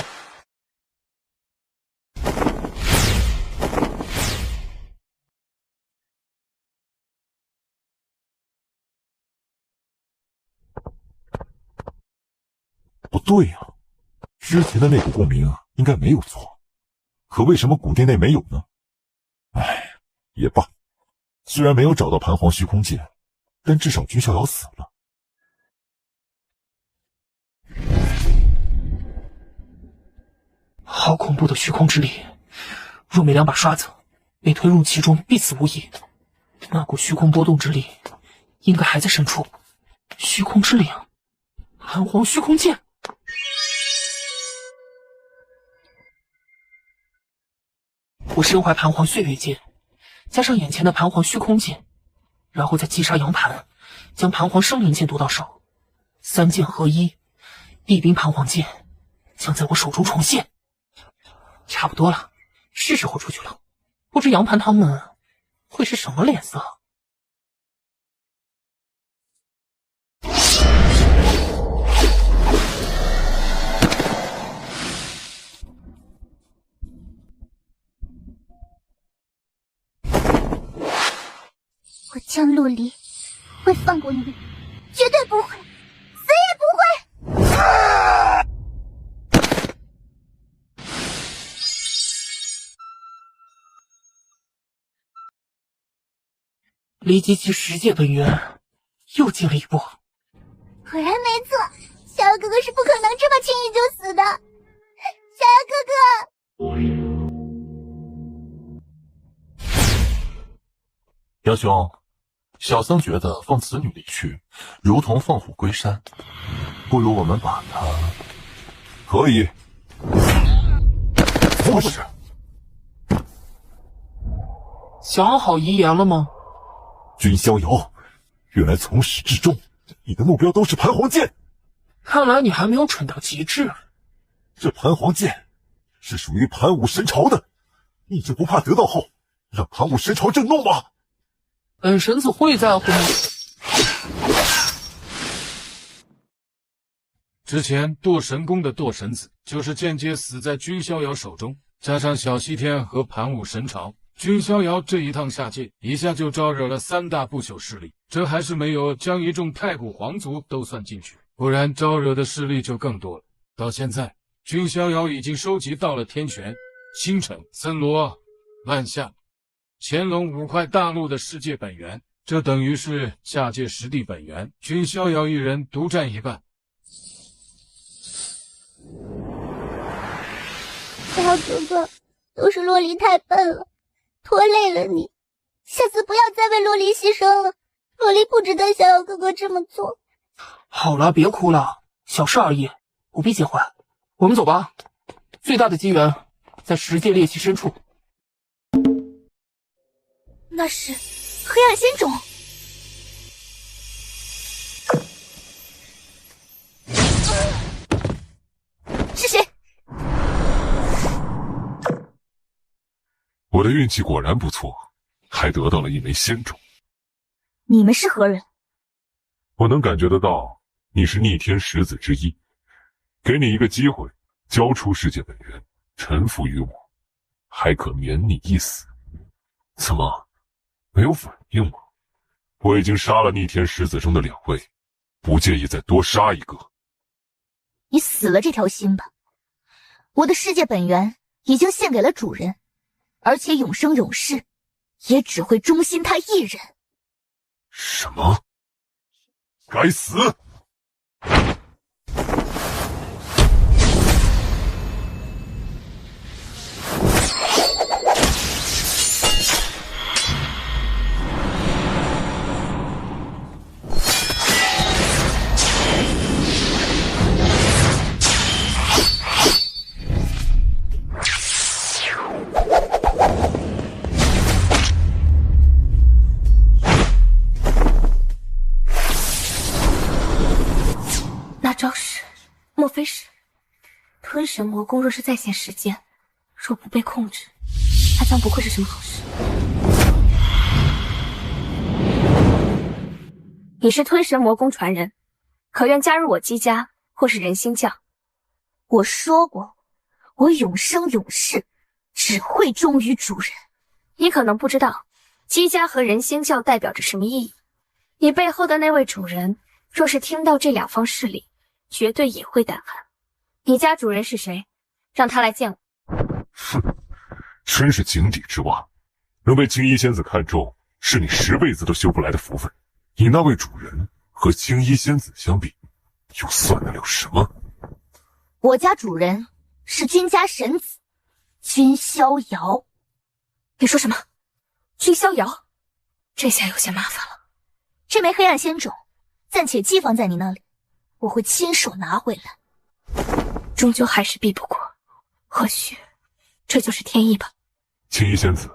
对呀，之前的那股共鸣应该没有错，可为什么古殿内没有呢？唉，也罢，虽然没有找到盘黄虚空剑，但至少君逍遥死了。好恐怖的虚空之力！若没两把刷子，被推入其中必死无疑。那股虚空波动之力，应该还在深处。虚空之灵，盘黄虚空剑。我身怀盘黄岁月剑，加上眼前的盘黄虚空剑，然后再击杀杨盘，将盘黄生灵剑夺到手，三剑合一，地冰盘黄剑将在我手中重现。差不多了，是时候出去了。不知杨盘他们会是什么脸色？我江陆离会放过你们，绝对不会，死也不会！离集齐十界本源又近了一步。果然没错，逍遥哥哥是不可能这么轻易就死的。逍遥哥哥，杨兄，小僧觉得放此女离去，如同放虎归山，不如我们把她……可以。怎么回事？想好遗言了吗？君逍遥，原来从始至终，你的目标都是盘黄剑。看来你还没有蠢到极致。这盘黄剑是属于盘武神朝的，你就不怕得到后让盘武神朝震怒吗？本神子会在乎吗？之前堕神宫的堕神子就是间接死在君逍遥手中，加上小西天和盘武神朝，君逍遥这一趟下界，一下就招惹了三大不朽势力，这还是没有将一众太古皇族都算进去，不然招惹的势力就更多了。到现在，君逍遥已经收集到了天玄、星辰、森罗、万象、乾隆5块大陆的世界本源，这等于是下界实地本源，君逍遥一人独占一半。逍遥哥哥，都是洛离太笨了，拖累了你，下次不要再为洛离牺牲了。洛离不值得逍遥哥哥这么做。好了，别哭了，小事而已，不必介怀。我们走吧，最大的机缘在十界裂隙深处。那是黑暗仙种。是谁？我的运气果然不错，还得到了一枚仙种。你们是何人？我能感觉得到，你是逆天十子之一。给你一个机会，交出世界本源，臣服于我，还可免你一死。怎么，没有反应吗？我已经杀了逆天十子中的2位，不介意再多杀一个。你死了这条心吧。我的世界本源已经献给了主人，而且永生永世，也只会忠心他一人。什么？该死！那招式，莫非是吞神魔功？若是再现时间，若不被控制，它将不会是什么好事。你是吞神魔功传人，可愿加入我姬家或是人心教？我说过，我永生永世只会忠于主人。你可能不知道，姬家和人心教代表着什么意义。你背后的那位主人，若是听到这两方势力，绝对也会胆寒。你家主人是谁？让他来见我。哼，真是井底之蛙，能被青衣仙子看中，是你10辈子都修不来的福分。你那位主人和青衣仙子相比，又算得了什么？我家主人是君家神子君逍遥。你说什么？君逍遥？这下有些麻烦了。这枚黑暗仙种暂且寄放在你那里，我会亲手拿回来。终究还是避不过，或许这就是天意吧。青衣仙子，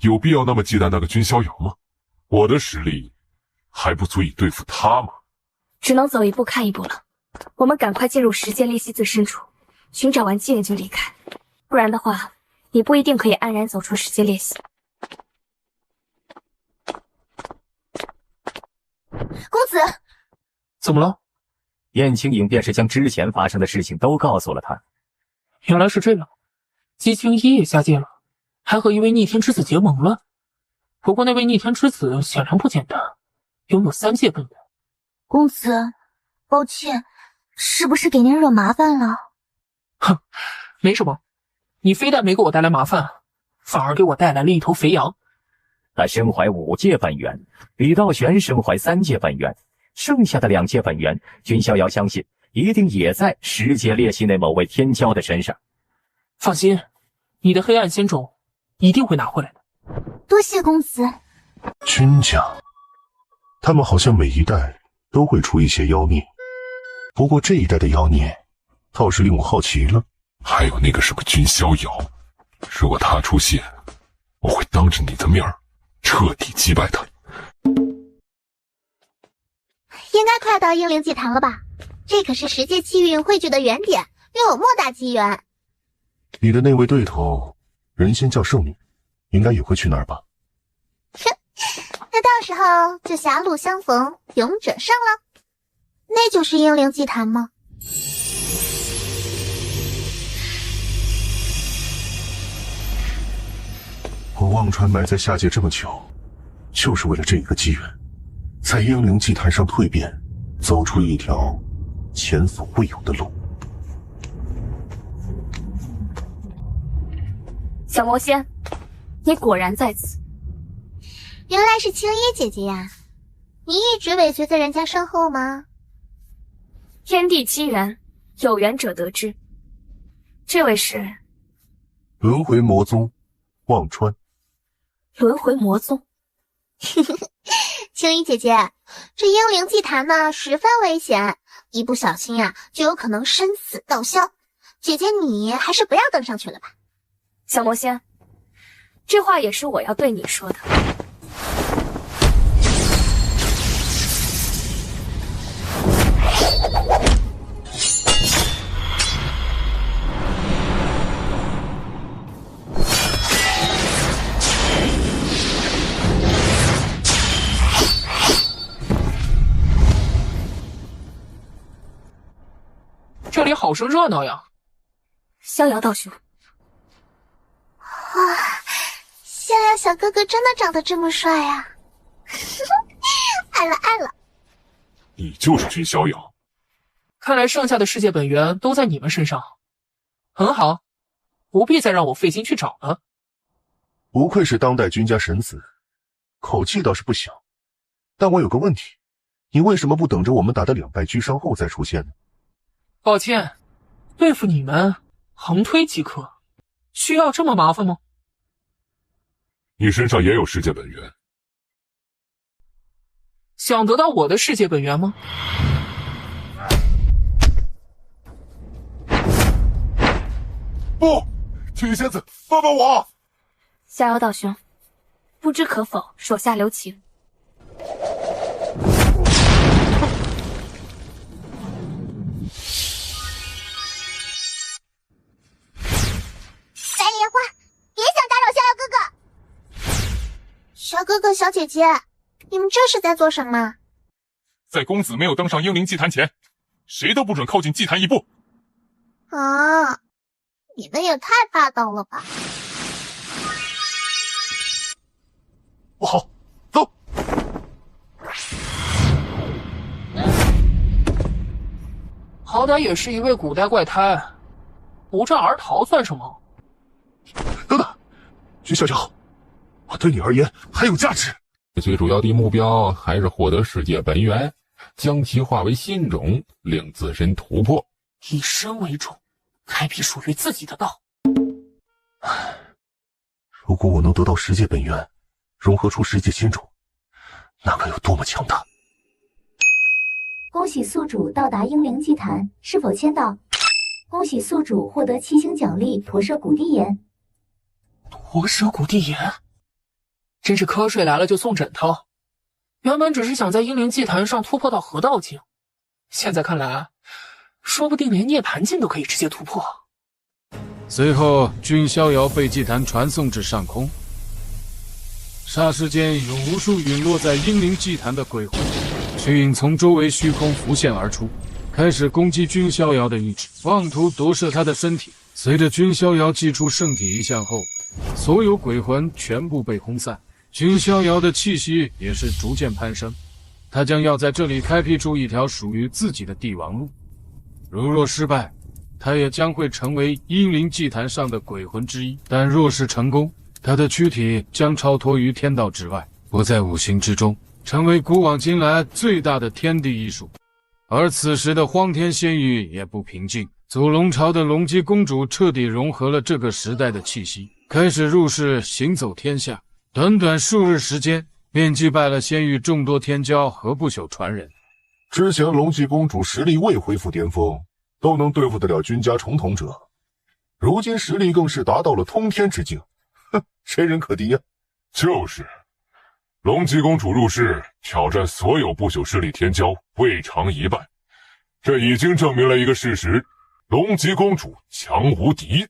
有必要那么忌惮那个君逍遥吗？我的实力还不足以对付他吗？只能走一步看一步了。我们赶快进入10阶裂隙最深处，寻找完机缘就离开，不然的话，你不一定可以安然走出10阶裂隙。公子，怎么了？燕青影便是将之前发生的事情都告诉了他。原来是这样，姬青衣也下界了，还和一位逆天之子结盟了。不过那位逆天之子显然不简单，拥有3阶本源。公子，抱歉，是不是给您惹麻烦了？哼，没什么，你非但没给我带来麻烦，反而给我带来了一头肥羊。他身怀5阶本源，李道玄身怀3阶本源，剩下的2阶本源，君逍遥相信一定也在10阶裂隙内某位天骄的身上。放心，你的黑暗仙种一定会拿回来的。多谢公子。君家，他们好像每一代都会出一些妖孽，不过这一代的妖孽倒是令我好奇了。还有那个什么君逍遥，如果他出现，我会当着你的面彻底击败他。应该快到英灵祭坛了吧？这可是10阶气运汇聚的原点，拥有莫大机缘。你的那位对头人仙教圣女，应该也会去那儿吧？哼，那到时候就狭路相逢勇者胜了。那就是英灵祭坛吗？我忘川埋在下界这么久，就是为了这一个机缘，在英灵祭坛上蜕变，走出一条前所未有的路。小魔仙，你果然在此。原来是青衣姐姐呀！你一直尾随在人家身后吗？天地机缘，有缘者得知。这位是轮回魔宗忘川。轮回魔宗。青衣姐姐，这英灵祭坛呢十分危险，一不小心呀，就有可能生死道消。姐姐你还是不要登上去了吧。小魔仙，这话也是我要对你说的。这里好生热闹呀！逍遥道兄，哇，逍遥小哥哥真的长得这么帅呀！爱了爱了！你就是君逍遥。看来剩下的世界本源都在你们身上，很好，不必再让我费心去找了。不愧是当代君家神子，口气倒是不小。但我有个问题，你为什么不等着我们打得2败俱伤后再出现呢？抱歉，对付你们横推即可，需要这么麻烦吗？你身上也有世界本源，想得到我的世界本源吗？不，青衣仙子，帮帮我！逍遥道兄，不知可否手下留情？白莲花，别想打扰逍遥哥哥！小哥哥、小姐姐，你们这是在做什么？在公子没有登上英灵祭坛前，谁都不准靠近祭坛一步。啊，你们也太霸道了吧！不好，走！好歹也是一位古代怪胎，不战而逃算什么？等等，君逍遥，我对你而言还有价值。最主要的目标还是获得世界本源，将其化为心种，令自身突破。以身为种，开辟属于自己的道。如果我能得到世界本源，融合出世界心种，那该有多么强大！恭喜宿主到达英灵祭坛，是否签到？恭喜宿主获得7星奖励驼舍古地岩。驼舍古地岩，真是瞌睡来了就送枕头。原本只是想在英灵祭坛上突破到河道境，现在看来，说不定连涅槃境都可以直接突破。随后，君逍遥被祭坛传送至上空，霎时间有无数陨落在英灵祭坛的鬼魂虚影从周围虚空浮现而出，开始攻击君逍遥的意志，妄图夺舍他的身体。随着君逍遥祭出圣体一项后，所有鬼魂全部被轰散，君逍遥的气息也是逐渐攀升。他将要在这里开辟出一条属于自己的帝王路，如若失败，他也将会成为英灵祭坛上的鬼魂之一，但若是成功，他的躯体将超脱于天道之外，不在五行之中，成为古往今来最大的天地艺术。而此时的荒天仙域也不平静，祖龙朝的龙姬公主彻底融合了这个时代的气息，开始入世行走天下，短短数日时间便击败了仙域众多天骄和不朽传人。之前龙姬公主实力未恢复巅峰，都能对付得了君家重统者，如今实力更是达到了通天之境，哼，谁人可敌呀？就是，龙姬公主入世，挑战所有不朽势力天骄，未尝一败。这已经证明了一个事实：龙姬公主强无敌。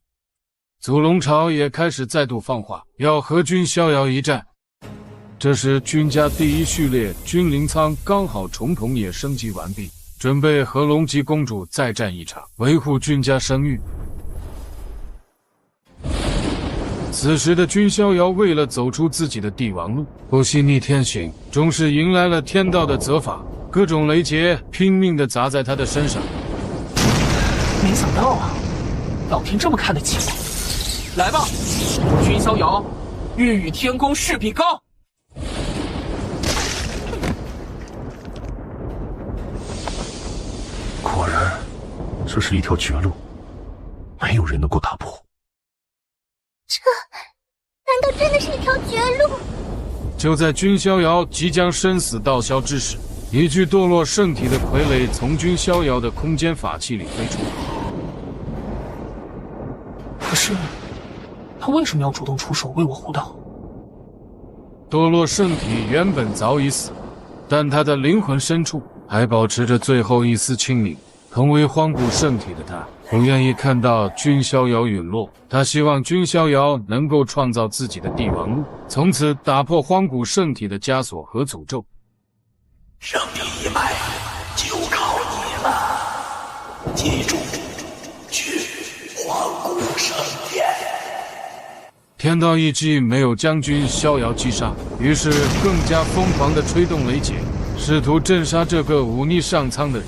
祖龙朝也开始再度放话，要和君逍遥一战。这时，君家第一序列君临仓刚好重统也升级完毕，准备和龙姬公主再战一场，维护君家声誉。此时的君逍遥为了走出自己的帝王路，不惜逆天行，终是迎来了天道的责罚，各种雷劫拼命地砸在他的身上。没想到啊，老天这么看得起我！来吧，君逍遥，欲与天公势比高！果然，这是一条绝路，没有人能够打破。难道真的是一条绝路？就在君逍遥即将生死道消之时，一具堕落圣体的傀儡从君逍遥的空间法器里飞出。可是，他为什么要主动出手为我护道？堕落圣体原本早已死，但他的灵魂深处还保持着最后一丝清明。同为荒古圣体的他，不愿意看到君逍遥陨落。他希望君逍遥能够创造自己的帝王路，从此打破荒古圣体的枷锁和诅咒。圣地一脉就靠你了，记住，去荒古圣殿。天道一击没有将君逍遥击杀，于是更加疯狂地吹动雷劫，试图镇杀这个忤逆上苍的人。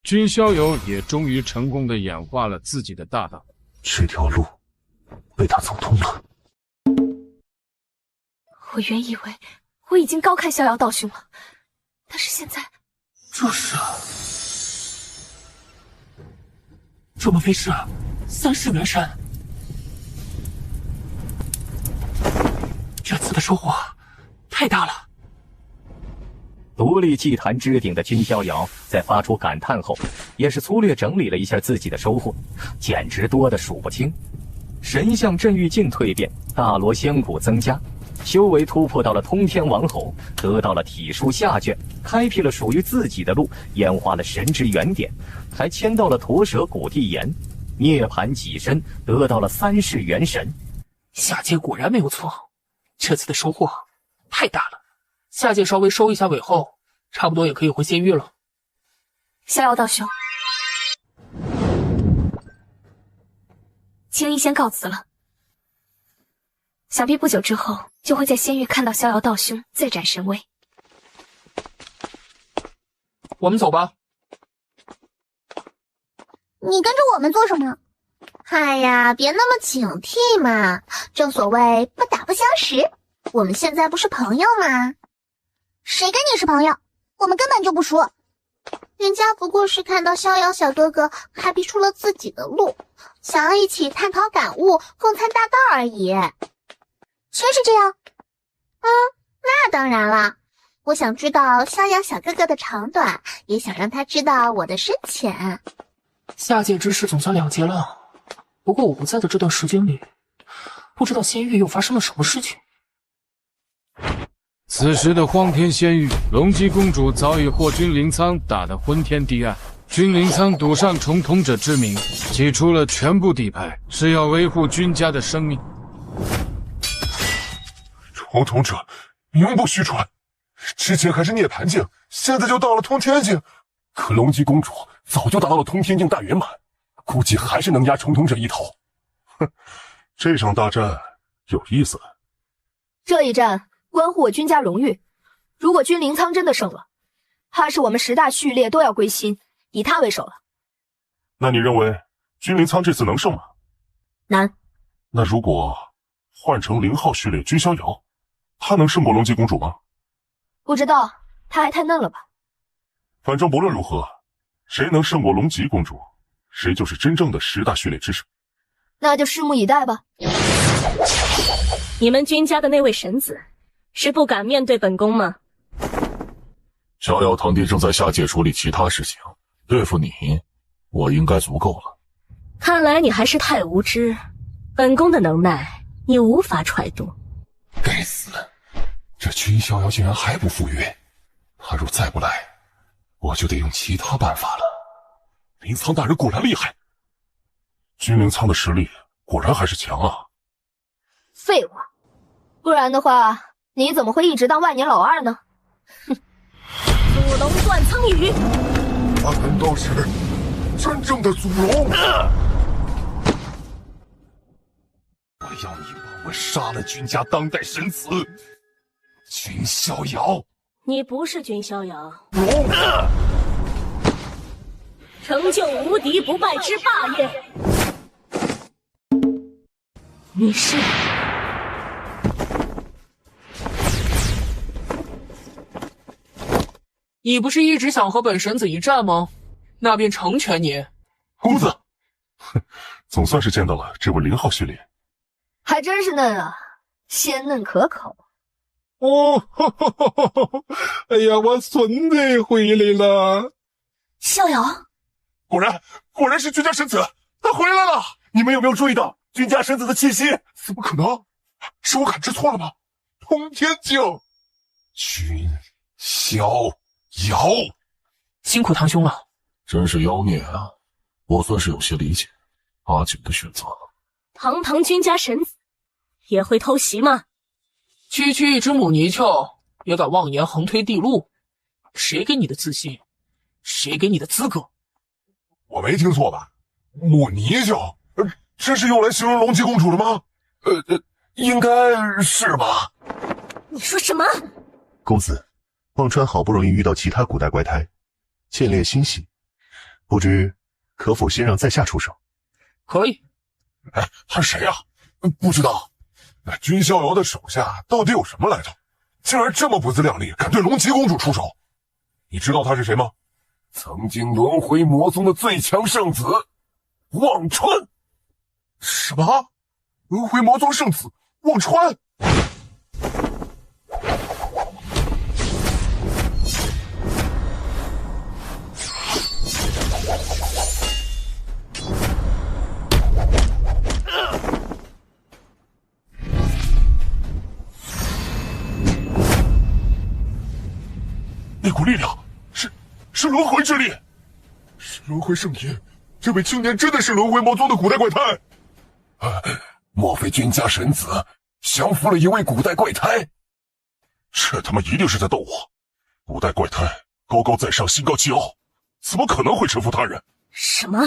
君逍遥也终于成功地演化了自己的大道，这条路被他走通了。我原以为我已经高看逍遥道兄了，但是现在，这莫非是三世元神？这次的收获太大了。独立祭坛之顶的君逍遥在发出感叹后，也是粗略整理了一下自己的收获，简直多得数不清。神像镇域境蜕变，大罗仙骨增加，修为突破到了通天王侯，得到了体术下卷，开辟了属于自己的路，演化了神之原点，还签到了驼舍古地岩，涅槃己身，得到了三世元神。下界果然没有错，这次的收获太大了。下界稍微收一下尾后，差不多也可以回仙域了。逍遥道兄，青衣先告辞了。想必不久之后，就会在仙域看到逍遥道兄再展神威。我们走吧。你跟着我们做什么？哎呀，别那么警惕嘛！正所谓不打不相识，我们现在不是朋友吗？谁跟你是朋友？我们根本就不熟。人家不过是看到逍遥小哥哥开辟出了自己的路，想要一起探讨感悟，共参大道而已。真是这样？那当然了。我想知道逍遥小哥哥的长短，也想让他知道我的深浅。下界之事总算了结了，不过我不在的这段时间里，不知道仙域又发生了什么事情。此时的荒天仙域，龙姬公主早已获君临苍打得昏天地暗。君临苍赌上重统者之名，挤出了全部底牌，是要维护君家的生命。重统者名不虚传，之前还是涅槃境，现在就到了通天境。可龙姬公主早就达到了通天境大圆满，估计还是能压重统者一头。哼，这场大战有意思了。这一战关乎我君家荣誉，如果君临苍真的胜了，怕是我们10大序列都要归心，以他为首了。那你认为君临苍这次能胜吗？难。那如果换成0号序列君逍遥，他能胜过龙姬公主吗？不知道，他还太嫩了吧。反正不论如何，谁能胜过龙姬公主，谁就是真正的10大序列之首。那就拭目以待吧。你们君家的那位神子，是不敢面对本宫吗？逍遥堂弟正在下界处理其他事情，对付你，我应该足够了。看来你还是太无知，本宫的能耐你无法揣度。该死，这君逍遥竟然还不赴约，他若再不来，我就得用其他办法了。临苍大人果然厉害，君临苍的实力果然还是强啊。废话，不然的话，你怎么会一直当万年老二呢？哼！祖龙断苍羽，他难道是真正的祖龙？我要你帮我杀了君家当代神子君逍遥。你不是君逍遥，龙，成就无敌不败之霸业。你是？你不是一直想和本神子一战吗？那便成全你。公子，总算是见到了这位0号序列。还真是嫩啊，鲜嫩可口。哦，哎呀，我孙子回来了！逍遥，果然是君家神子，他回来了！你们有没有注意到君家神子的气息？怎么可能？是我感知错了吗？通天境，君逍遥，辛苦堂兄了。真是妖孽啊！我算是有些理解阿九的选择。堂堂君家神子，也会偷袭吗？区区一只母泥鳅，也敢妄言横推地路？谁给你的自信？谁给你的资格？我没听错吧？母泥鳅，这是用来形容龙姬公主的吗？应该是吧。你说什么？公子，忘川好不容易遇到其他古代怪胎，见猎欣喜，不知可否先让在下出手？可以。哎，他是谁啊？不知道。那君逍遥的手下到底有什么来头？竟然这么不自量力，敢对龙姬公主出手？你知道他是谁吗？曾经轮回魔宗的最强圣子忘川。什么？轮回魔宗圣子忘川？那股力量是轮回之力，是轮回圣体。这位青年真的是轮回魔宗的古代怪胎？莫非君家神子降服了一位古代怪胎？这他妈一定是在逗我！古代怪胎高高在上，心高气傲，怎么可能会臣服他人？什么？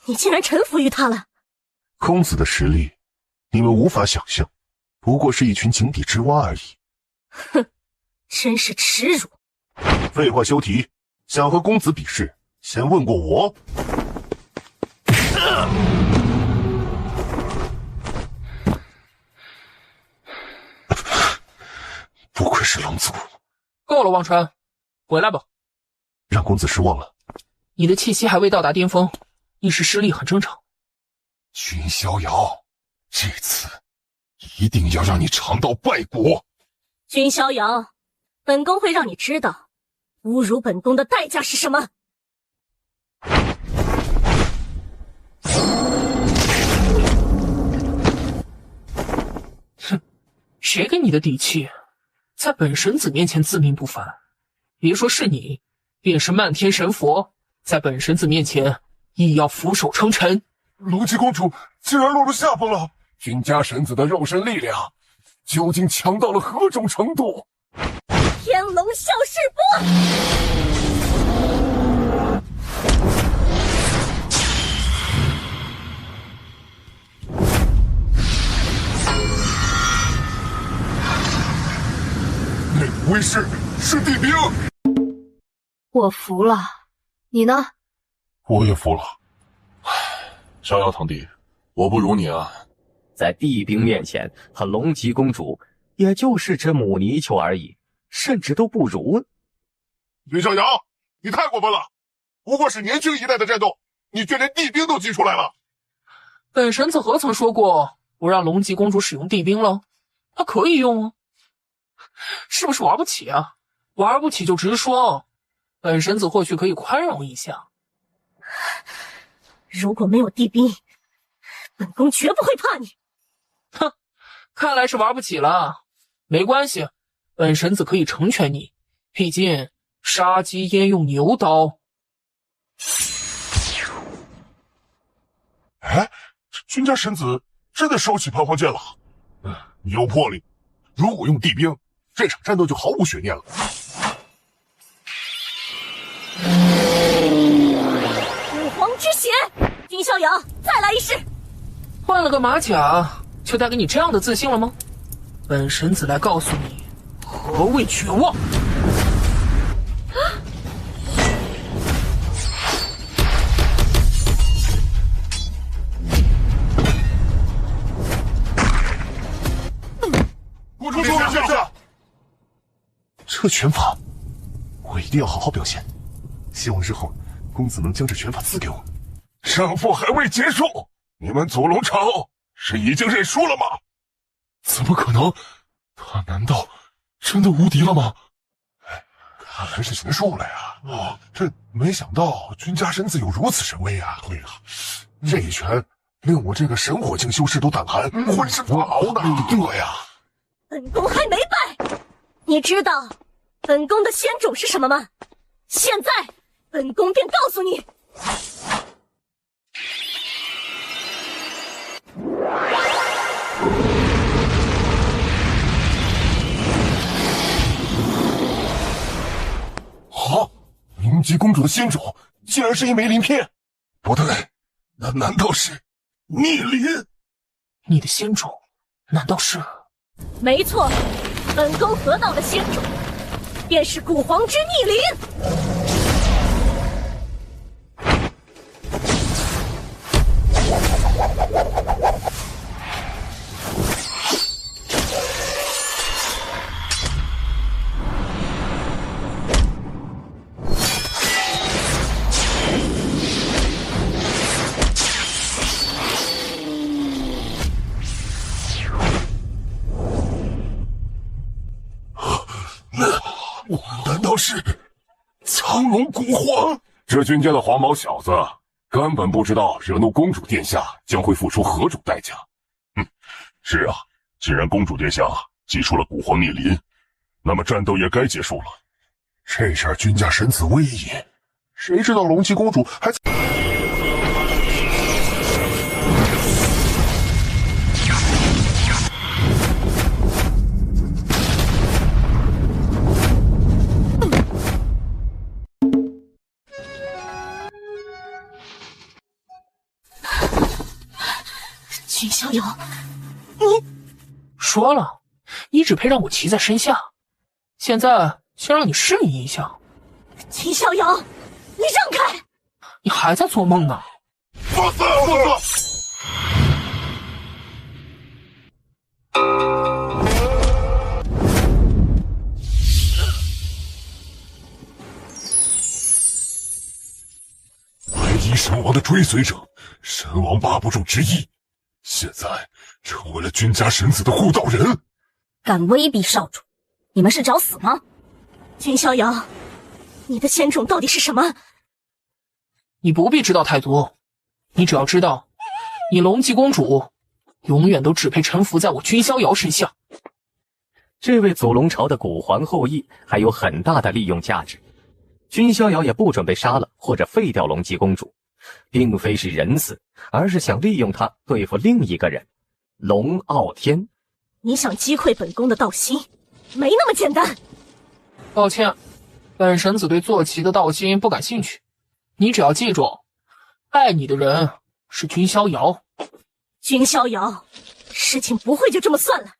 你竟然臣服于他了？公子的实力，你们无法想象，不过是一群井底之蛙而已。哼，真是耻辱！废话休提，想和公子比试，先问过我。不愧是狼族。够了，忘川，回来吧。让公子失望了。你的气息还未到达巅峰，一时失利很正常。君逍遥，这次一定要让你尝到败果。君逍遥，本宫会让你知道，侮辱本宫的代价是什么。哼，谁给你的底气，在本神子面前自命不凡？别说是你，便是漫天神佛，在本神子面前亦要俯首称臣。龙姬公主竟然落入下风了！君家神子的肉身力量究竟强到了何种程度？天龙消世波！那不会是地兵？我服了，你呢？我也服了。逍遥堂弟，我不如你啊！在地兵面前，他龙吉公主也就是只母泥鳅而已，甚至都不如。云逍遥，你太过分了！不过是年轻一代的战斗，你却连地兵都挤出来了。本神子何曾说过不让龙吉公主使用地兵了？她可以用啊，是不是玩不起啊？玩不起就直说，本神子或许可以宽容一下。如果没有地兵，本宫绝不会怕你。哼，看来是玩不起了。没关系，本神子可以成全你，毕竟杀鸡焉用牛刀。哎，君家神子真的收起盘黄剑了。有魄力。如果用地兵，这场战斗就毫无悬念了。五皇之血，君逍遥，再来一试。换了个马甲，就带给你这样的自信了吗？本神子来告诉你，何谓绝望。不出手，先生！这拳法，我一定要好好表现。希望日后公子能将这拳法赐给我。胜负还未结束，你们祖龙朝是已经认输了吗？怎么可能？他难道真的无敌了吗？看来是学术了呀！这没想到君家神子有如此神威啊！对呀，这一拳令我这个神火境修士都胆寒，浑身发毛呢。对呀，本宫还没败，你知道本宫的仙种是什么吗？现在本宫便告诉你。好，龙吉公主的仙种竟然是一枚鳞片，不对，那难道是逆鳞？你的仙种难道是？没错，本宫得到的仙种便是古皇之逆鳞。难道是苍龙古皇？这君家的黄毛小子根本不知道惹怒公主殿下将会付出何种代价。是啊，既然公主殿下祭出了古皇逆鳞，那么战斗也该结束了。这下君家神子威仪，谁知道龙姬公主还君逍遥，你说了，你只配让我骑在身下。现在先让你适应一下。君逍遥，你让开！你还在做梦呢？放肆！白衣神王的追随者，神王8部众之一，现在成为了君家神子的护道人。敢威逼少主，你们是找死吗？君逍遥，你的仙种到底是什么？你不必知道太多，你只要知道，你龙姬公主永远都只配臣服在我君逍遥身下。这位祖龙朝的古皇后裔还有很大的利用价值，君逍遥也不准备杀了或者废掉龙姬公主，并非是人死，而是想利用她对付另一个人龙傲天。你想击溃本宫的道心，没那么简单。抱歉，本神子对坐骑的道心不感兴趣。你只要记住，爱你的人是君逍遥。君逍遥，事情不会就这么算了。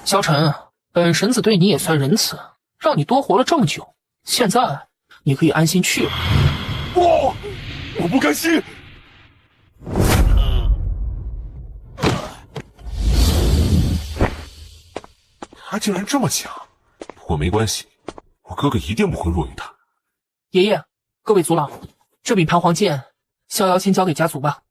萧晨，本神子对你也算仁慈，让你多活了这么久，现在你可以安心去了。不，我不甘心。他竟然这么强，不过没关系，我哥哥一定不会弱于他。爷爷，各位族老，这柄盘黄剑，逍遥先交给家族吧。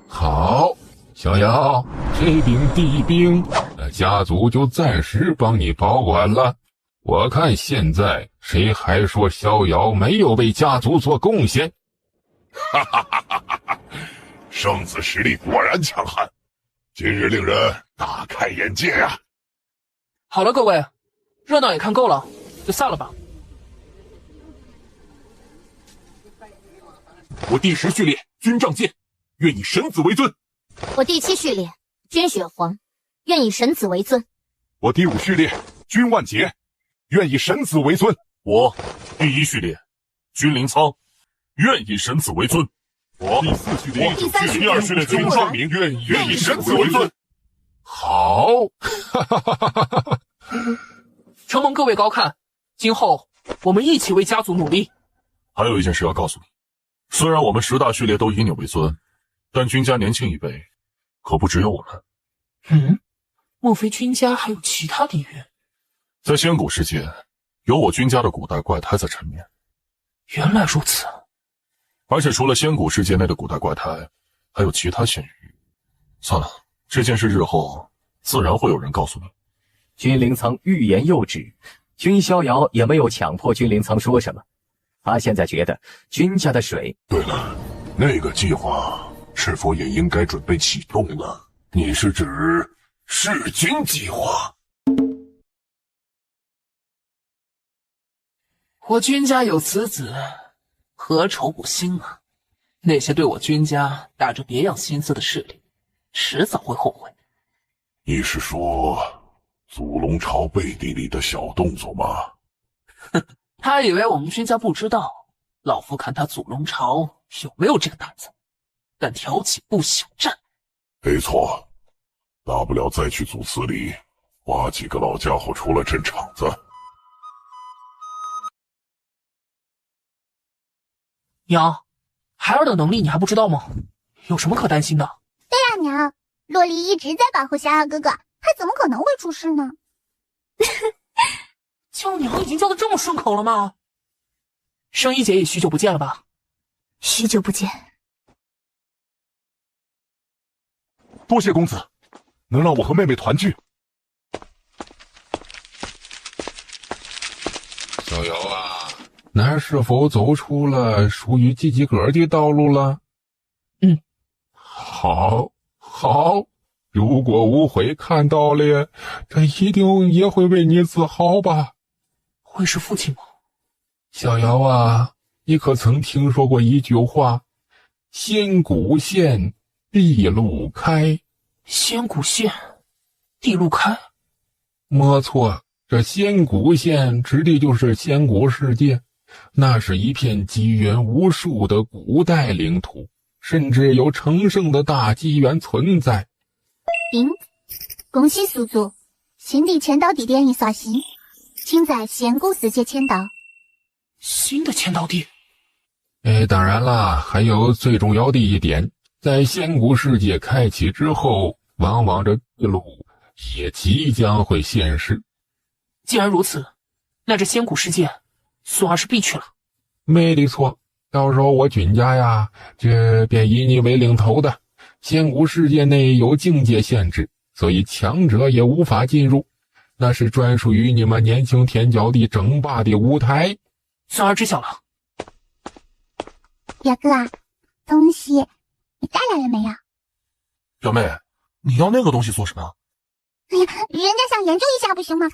好，逍遥，这柄地兵，那家族就暂时帮你保管了。我看现在谁还说逍遥没有为家族做贡献？哈哈哈哈哈哈！圣子实力果然强悍，今日令人大开眼界啊！好了，各位，热闹也看够了，就散了吧。我第10序列军仗剑，愿以神子为尊。我第7序列君雪皇，愿以神子为尊。我第5序列君万劫，愿以神子为尊。我第1序列君临苍，愿以神子为尊。我第4序列第3序列第2序列君双明，愿以神子为尊。好，哈哈哈哈哈哈！承蒙各位高看，今后我们一起为家族努力。还有一件事要告诉你，虽然我们10大序列都以你为尊，但君家年轻一辈可不只有我们。莫非君家还有其他地域？在仙古世界，有我君家的古代怪胎在缠绵。原来如此。而且除了仙古世界内的古代怪胎，还有其他仙域。算了，这件事日后自然会有人告诉你。君临苍欲言又止，君逍遥也没有强迫君临苍说什么。他现在觉得君家的水……对了，那个计划是否也应该准备启动了？你是指弑君计划？我君家有此子，何愁不兴啊？那些对我君家打着别样心思的势力，迟早会后悔。你是说祖龙朝背地里的小动作吗？他以为我们君家不知道，老夫看他祖龙朝有没有这个胆子，敢挑起不小战。没错，大不了再去祖祠里挖几个老家伙出来镇场子。娘，孩儿的能力你还不知道吗？有什么可担心的？对呀，娘，洛丽一直在保护逍遥哥哥，他怎么可能会出事呢？叫娘已经叫得这么顺口了吗？圣衣姐也许久不见了吧？许久不见。多谢公子，能让我和妹妹团聚。逍遥啊，那是否走出了属于自己个儿的道路了？好，好，如果无悔看到了，这一定也会为你自豪吧？会是父亲吗？逍遥啊，你可曾听说过一句话：仙谷现，地路开。仙谷现，地路开。没错，这仙谷现指的就是仙谷世界，那是一片机缘无数的古代领土，甚至有成圣的大机缘存在。恭喜宿主，仙帝签到地点已刷新，请在仙谷世界签到。新的签到地。当然啦，还有最重要的一点，在仙谷世界开启之后，往往这路也即将会现世。既然如此，那这仙谷世界，孙儿是必去了。没的错，到时候我君家呀，这便以你为领头的。仙谷世界内有境界限制，所以强者也无法进入，那是专属于你们年轻天骄地争霸的舞台。孙儿知晓了。表哥，东西你带来了没有？表妹，你要那个东西做什么？哎呀，人家想研究一下不行吗？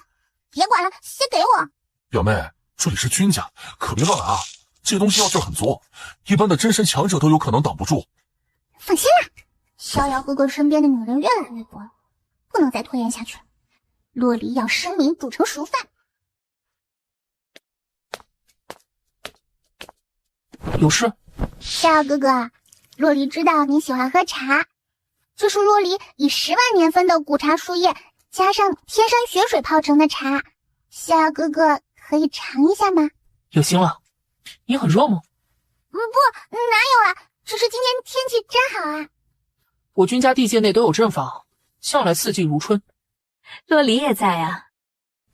别管了，先给我。表妹，这里是君家，可别乱来啊！这东西要是很足，一般的真神强者都有可能挡不住。放心啦，逍遥哥哥身边的女人越来越多了，不能再拖延下去了。洛离要生米煮成熟饭。有事？逍遥哥哥，洛离知道你喜欢喝茶，这是洛离以10万年份的古茶树叶加上天山雪水泡成的茶，逍遥哥哥可以尝一下吗？有心了。你很热吗？不，哪有啊，只是今天天气真好啊。我君家地界内都有阵法，向来四季如春。洛离也在啊。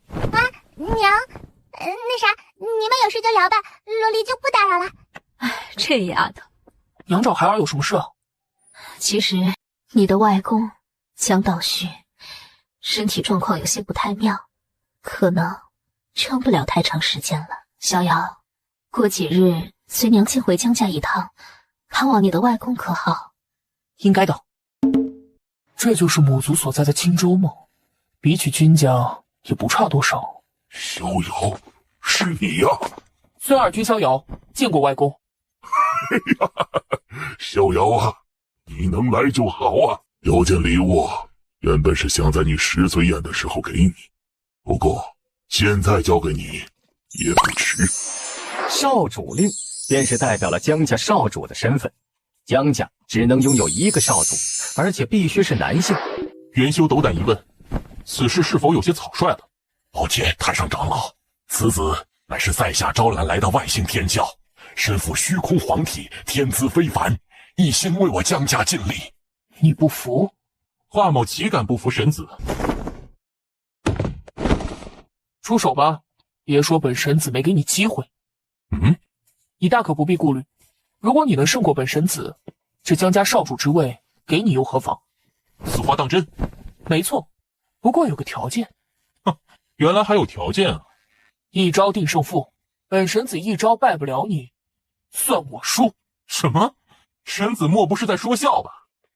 啊，娘，那啥，你们有事就聊吧，洛离就不打扰了。哎，这丫头，娘找孩儿有什么事啊？其实你的外公江道虚身体状况有些不太妙，可能撑不了太长时间了。逍遥，过几日随娘亲回江家一趟，看望你的外公可好？应该的。这就是母族所在的青州吗？比起君家也不差多少。逍遥，是你呀！孙二君逍遥，见过外公。逍遥啊，你能来就好啊！有件礼物，原本是想在你10岁宴的时候给你，不过现在交给你也不迟。少主令便是代表了江家少主的身份，江家只能拥有1个少主，而且必须是男性。元修斗胆一问，此事是否有些草率了？抱歉，太上长老，此子乃是在下招揽来的外姓天骄，身负虚空皇体，天资非凡，一心为我江家尽力。你不服？华某岂敢不服神子？出手吧，别说本神子没给你机会。你大可不必顾虑，如果你能胜过本神子，这江家少主之位给你又何妨？此话当真？没错，不过有个条件。原来还有条件啊！一招定胜负，本神子一招败不了你，算我输。什么？神子莫不是在说笑吧？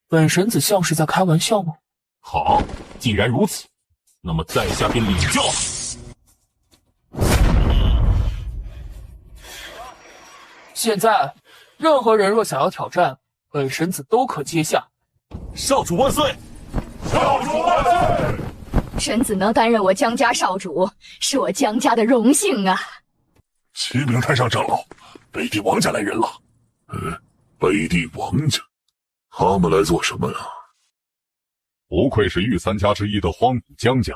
本神子像是在开玩笑吗？好，既然如此，那么在下便领教了。现在，任何人若想要挑战，本神子都可接下。少主万岁！少主万岁！神子能担任我江家少主，是我江家的荣幸啊！启禀太上长老，北地王家来人了。北地王家，他们来做什么呀？不愧是御三家之一的荒古江家，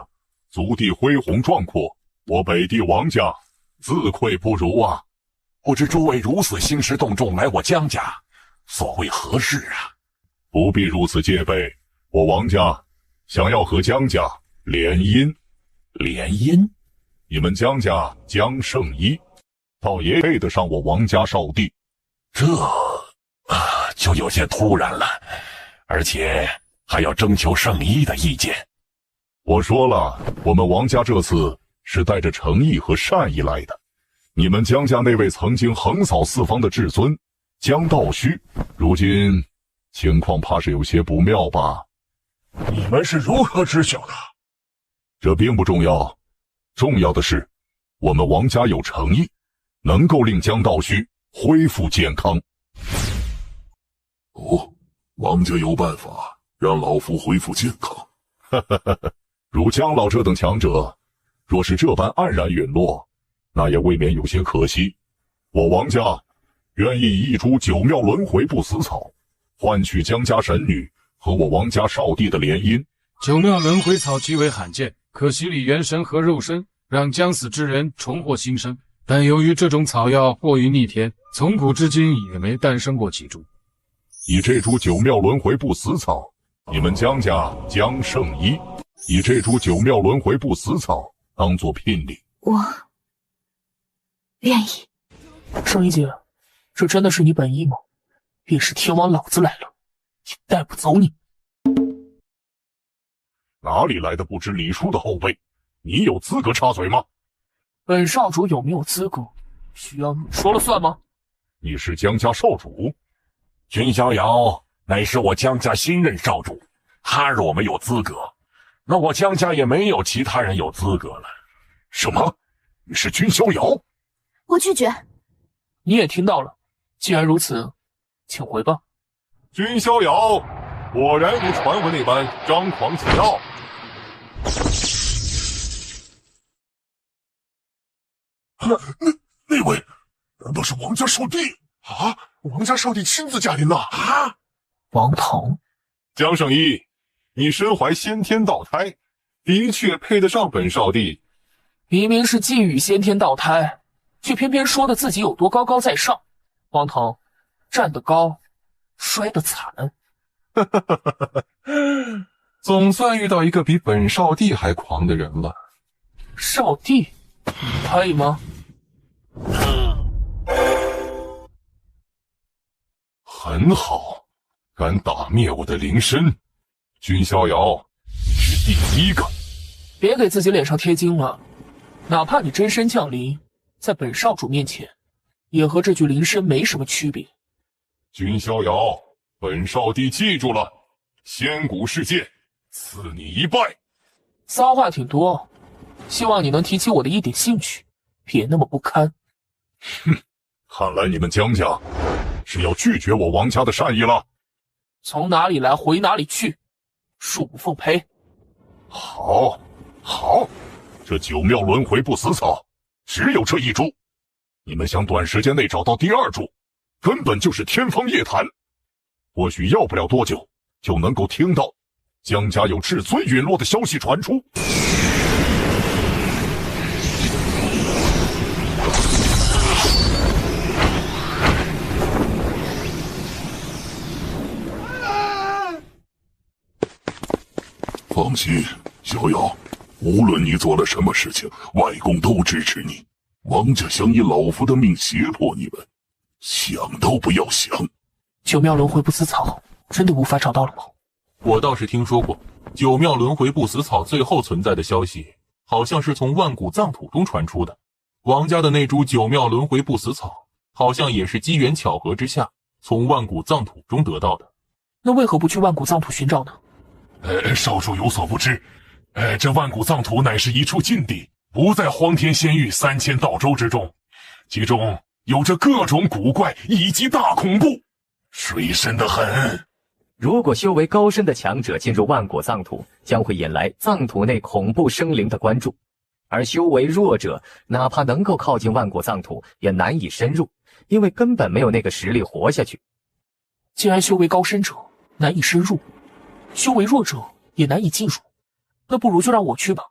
族地恢宏壮阔，我北地王家自愧不如啊！不知诸位如此兴师动众来我江家，所为何事啊？不必如此戒备，我王家想要和江家联姻。联姻？你们江家江圣一，倒也配得上我王家少帝，这就有些突然了，而且还要征求圣一的意见。我说了，我们王家这次是带着诚意和善意来的。你们江家那位曾经横扫四方的至尊江道虚，如今情况怕是有些不妙吧？你们是如何知晓的？这并不重要，重要的是我们王家有诚意，能够令江道虚恢复健康。哦，王家有办法让老夫恢复健康。如江老这等强者，若是这般黯然陨落，那也未免有些可惜。我王家愿意以一株九妙轮回不死草，换取江家神女和我王家少帝的联姻。九妙轮回草极为罕见，可洗礼元神和肉身，让将死之人重获新生。但由于这种草药过于逆天，从古至今也没诞生过几株。以这株九庙轮回不死草，你们江家将胜一。以这株九庙轮回不死草当做聘礼。我愿意。圣衣姐，这真的是你本意吗？烈士天王老子来了，也带不走你。哪里来的不知礼数的后辈？你有资格插嘴吗？本少主有没有资格，需要你说了算吗？你是江家少主？君逍遥乃是我江家新任少主，他若没有资格，那我江家也没有其他人有资格了。什么？你是君逍遥？我拒绝。你也听到了，既然如此，请回吧。君逍遥果然如传闻那般张狂桀骜。那位难道是王家少帝啊？王家少帝亲自驾临了啊！王腾，江圣一，你身怀先天道胎，的确配得上本少帝。明明是寄予先天道胎，却偏偏说的自己有多高高在上。王腾，站得高，摔得惨。总算遇到一个比本少帝还狂的人了。少帝，你配吗？很好，敢打灭我的灵身，君逍遥，你是第一个。别给自己脸上贴金了，哪怕你真身降临，在本少主面前，也和这具灵身没什么区别。君逍遥，本少帝记住了，仙古世界，赐你一拜。骚话挺多，希望你能提起我的一点兴趣，别那么不堪。哼，看来你们江家是要拒绝我王家的善意了。从哪里来回哪里去，恕不奉陪。好，好，这九庙轮回不死草只有这一株，你们想短时间内找到第二株，根本就是天方夜谭。或许要不了多久，就能够听到江家有至尊陨落的消息传出。放心，逍遥，无论你做了什么事情，外公都支持你。王家想以老夫的命胁迫你们，想都不要想。九庙轮回不死草真的无法找到了吗？我倒是听说过，九庙轮回不死草最后存在的消息，好像是从万古藏土中传出的。王家的那株九庙轮回不死草，好像也是机缘巧合之下，从万古藏土中得到的。那为何不去万古藏土寻找呢？少主有所不知，这万古藏土乃是一处禁地，不在荒天仙域3000道州之中，其中有着各种古怪以及大恐怖，水深得很。如果修为高深的强者进入万古藏土，将会引来藏土内恐怖生灵的关注，而修为弱者哪怕能够靠近万古藏土，也难以深入，因为根本没有那个实力活下去。既然修为高深者难以深入，修为弱者也难以进入，那不如就让我去吧。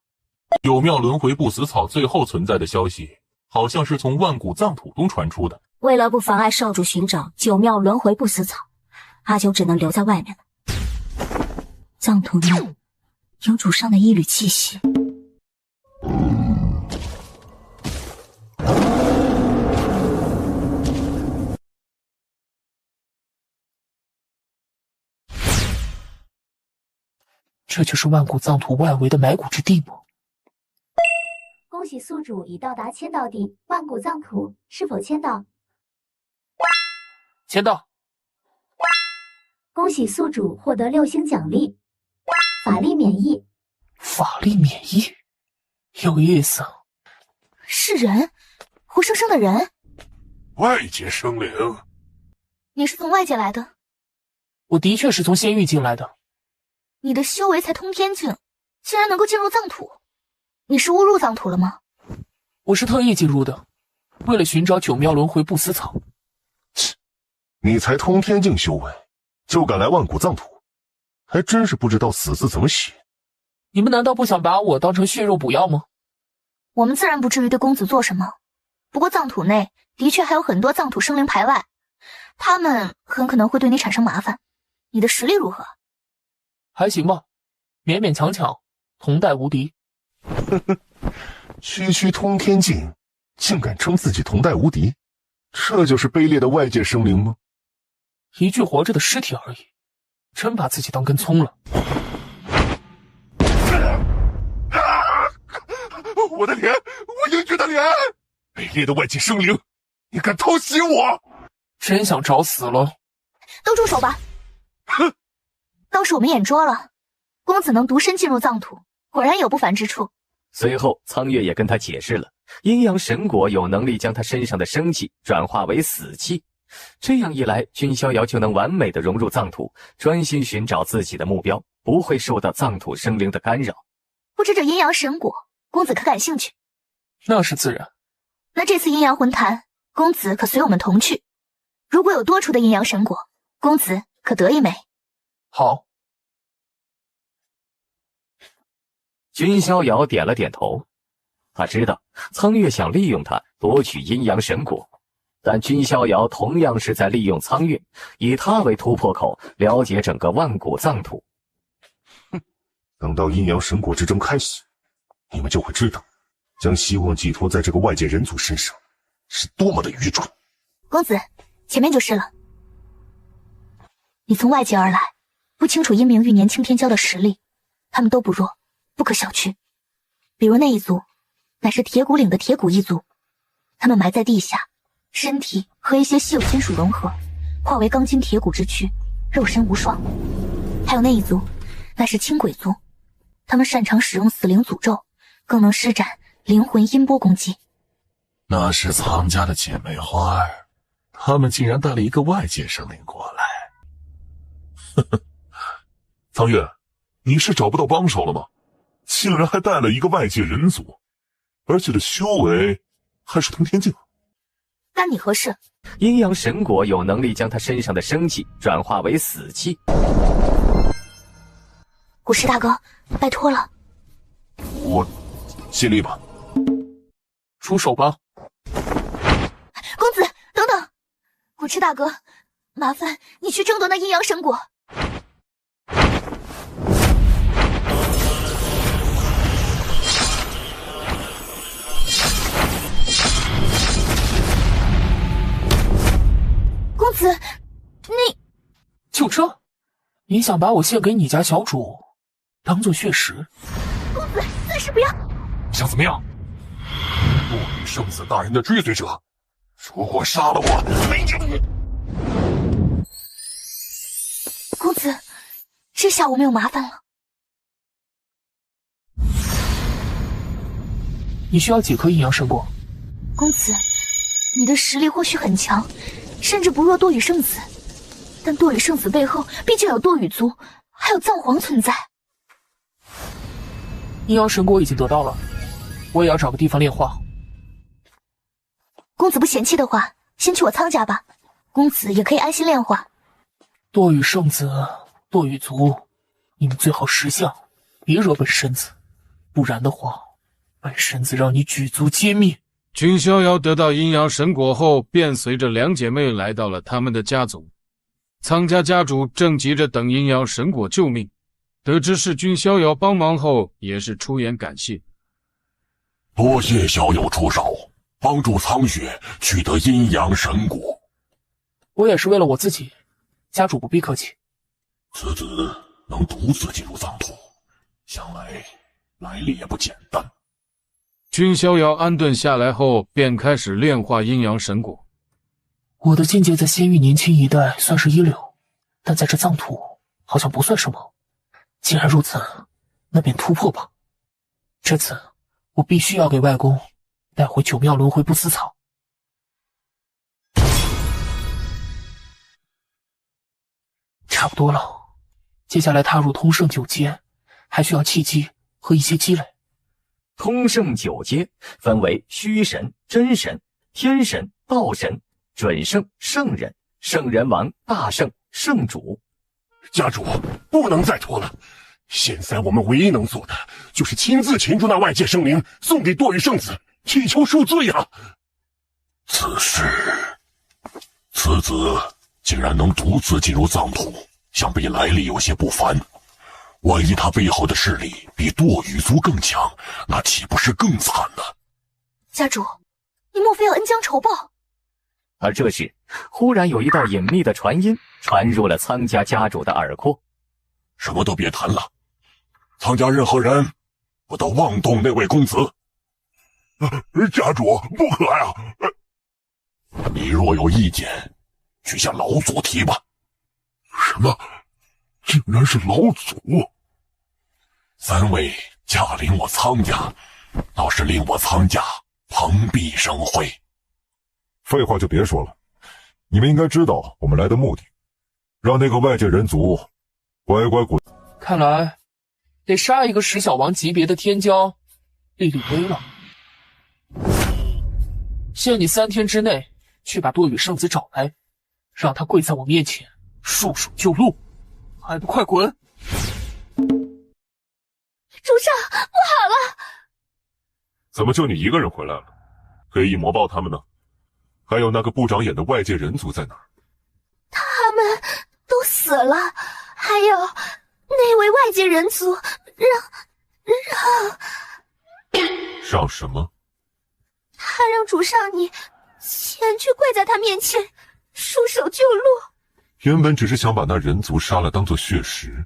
九庙轮回不死草最后存在的消息，好像是从万古藏土中传出的。为了不妨碍少主寻找九庙轮回不死草，阿九只能留在外面了。藏土内有主上的一缕气息。这就是万古藏土外围的埋骨之地吗？恭喜宿主已到达签到地万古藏土，是否签到？签到。恭喜宿主获得6星奖励，法力免疫。法力免疫，有意思。是人，活生生的人。外界生灵，你是从外界来的？我的确是从仙域进来的。你的修为才通天境，竟然能够进入藏土，你是误入藏土了吗？我是特意进入的，为了寻找九庙轮回不死草。你才通天境修为，就敢来万古藏土，还真是不知道死字怎么写。你们难道不想把我当成血肉补药吗？我们自然不至于对公子做什么，不过藏土内的确还有很多藏土生灵排外，他们很可能会对你产生麻烦。你的实力如何？还行吧，勉勉强强，同代无敌。区区通天境，竟敢称自己同代无敌，这就是卑劣的外界生灵吗？一具活着的尸体而已，真把自己当根葱了。我的脸，我英俊的脸！卑劣的外界生灵，你敢偷袭我！真想找死了！都住手吧！哼，倒是我们眼拙了，公子能独身进入藏土，果然有不凡之处。随后，苍月也跟他解释了，阴阳神果有能力将他身上的生气转化为死气，这样一来，君逍遥就能完美的融入藏土，专心寻找自己的目标，不会受到藏土生灵的干扰。不知这阴阳神果，公子可感兴趣？那是自然。那这次阴阳魂坛，公子可随我们同去。如果有多出的阴阳神果，公子可得一枚。好。君逍遥点了点头，他知道苍月想利用他夺取阴阳神果，但君逍遥同样是在利用苍月，以他为突破口，了解整个万古藏土。等到阴阳神果之争开始，你们就会知道，将希望寄托在这个外界人族身上，是多么的愚蠢。公子，前面就是了。你从外界而来，不清楚阴明玉年轻天骄的实力，他们都不弱，不可小觑。比如那一族，乃是铁骨岭的铁骨一族，他们埋在地下，身体和一些稀有金属融合，化为钢筋铁骨之躯，肉身无双。还有那一族，乃是青鬼族，他们擅长使用死灵诅咒，更能施展灵魂音波攻击。那是苍家的姐妹花儿，他们竟然带了一个外界生灵过来。苍月，你是找不到帮手了吗？竟然还带了一个外界人族，而且这修为还是通天境。干你何事？阴阳神果有能力将他身上的生气转化为死气。古石大哥，拜托了。我尽力吧。出手吧。公子，等等！古池大哥，麻烦你去争夺那阴阳神果。公子，你就这？你想把我献给你家小主，当做血食？公子，暂时不要。想怎么样？落羽圣子大人的追随者，如果杀了我，没你！公子，这下我没有麻烦了。你需要几颗阴阳神果？公子，你的实力或许很强，甚至不弱多羽圣子，但多羽圣子背后毕竟有多羽族，还有藏皇存在。阴阳神果已经得到了，我也要找个地方炼化。公子不嫌弃的话，先去我苍家吧，公子也可以安心炼化。多羽圣子、多羽族，你们最好识相，别惹本身子，不然的话，本身子让你举族皆灭。君逍遥得到阴阳神果后，便随着两姐妹来到了他们的家族。苍家家主正急着等阴阳神果救命，得知是君逍遥帮忙后，也是出言感谢。多谢小友出手，帮助苍雪取得阴阳神果。我也是为了我自己，家主不必客气。此子能独自进入藏土，想来来历也不简单。君逍遥安顿下来后，便开始炼化阴阳神果。我的境界在仙域年轻一代算是一流，但在这藏土好像不算什么。既然如此，那便突破吧。这次我必须要给外公带回九妙轮回不死草。差不多了，接下来踏入通圣九阶，还需要契机和一些积累。通圣九阶分为虚神、真神、天神、道神、准圣、圣人、圣人王、大圣、圣主。家主，不能再拖了。现在我们唯一能做的，就是亲自擒住那外界生灵，送给多羽圣子，祈求恕罪啊！此子竟然能独自进入藏土，想必来历有些不凡。万一他背后的势力比堕羽族更强，那岂不是更惨呢？家主，你莫非要恩将仇报？而这时，忽然有一道隐秘的传音传入了苍家家主的耳廓：“什么都别谈了，苍家任何人不得妄动那位公子。”家主不可呀！你若有意见，去向老祖提吧。什么？竟然是老祖！3位驾临我苍家，倒是令我苍家蓬荜生辉。废话就别说了，你们应该知道我们来的目的，让那个外界人族乖乖滚。看来得杀一个10小王级别的天骄立立威了。限你3天之内去把堕羽圣子找来，让他跪在我面前束手就戮，还不快滚！主上，不好了！怎么就你一个人回来了？黑翼魔豹他们呢？还有那个不长眼的外界人族在哪儿？他们都死了，还有那位外界人族让什么？他让主上你前去跪在他面前束手就戮。原本只是想把那人族杀了当做血食，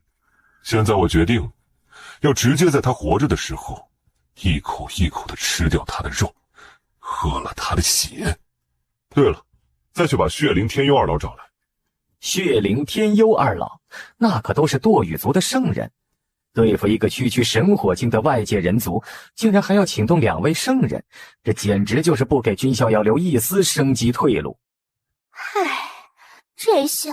现在我决定要直接在他活着的时候一口一口的吃掉他的肉，喝了他的血。对了，再去把血灵天幽二老找来。血灵天幽二老，那可都是堕羽族的圣人，对付一个区区神火境的外界人族，竟然还要请动2位圣人，这简直就是不给军逍遥留一丝生机退路。唉，这下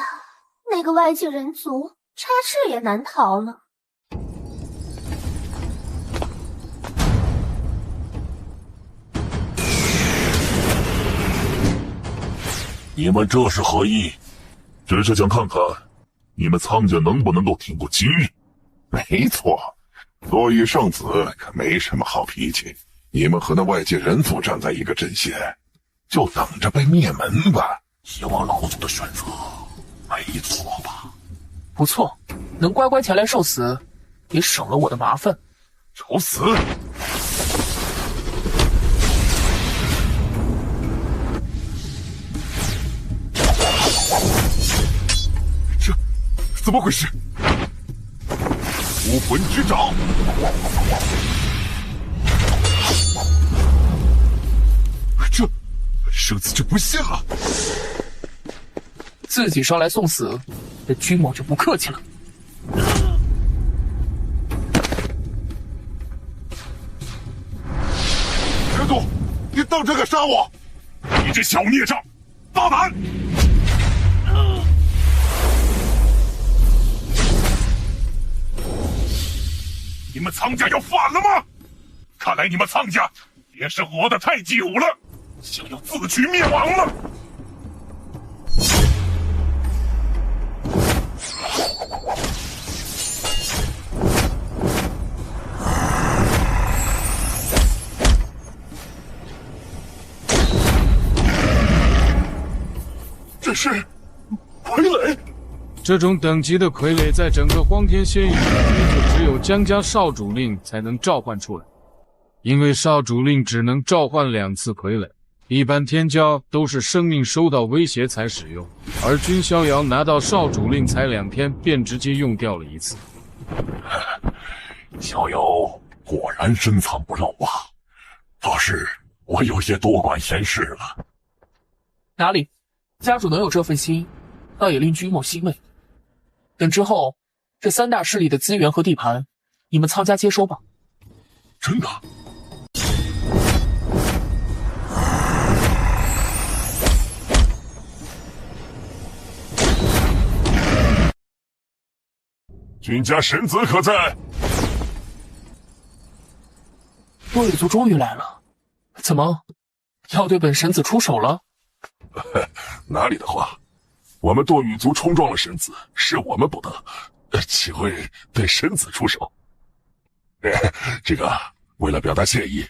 那个外界人族插翅也难逃了。你们这是何意？只是想看看你们苍家能不能够挺过今日。没错，堕羽圣子可没什么好脾气，你们和那外界人族站在一个阵线，就等着被灭门吧。希望老祖的选择没错吧？不错，能乖乖前来受死，也省了我的麻烦。找死！这怎么回事？武魂之掌！这圣子就不信了，自己上来送死，这君某就不客气了。人族，你当真敢杀我？你这小孽障，大胆！你们苍家要反了吗？看来你们苍家也是活得太久了，想要自取灭亡了。这是傀儡。这种等级的傀儡，在整个荒天仙域就只有江家少主令才能召唤出来，因为少主令只能召唤2次傀儡，一般天骄都是生命受到威胁才使用，而君逍遥拿到少主令才2天，便直接用掉了1次。逍遥果然深藏不露啊！倒是我有些多管闲事了。哪里，家主能有这份心，倒也令君某欣慰。等之后，这3大势力的资源和地盘，你们苍家接收吧。真的？君家神子可在？堕羽族终于来了，怎么要对本神子出手了？哪里的话，我们堕羽族冲撞了神子，是我们不得，岂会对神子出手？这个为了表达歉意，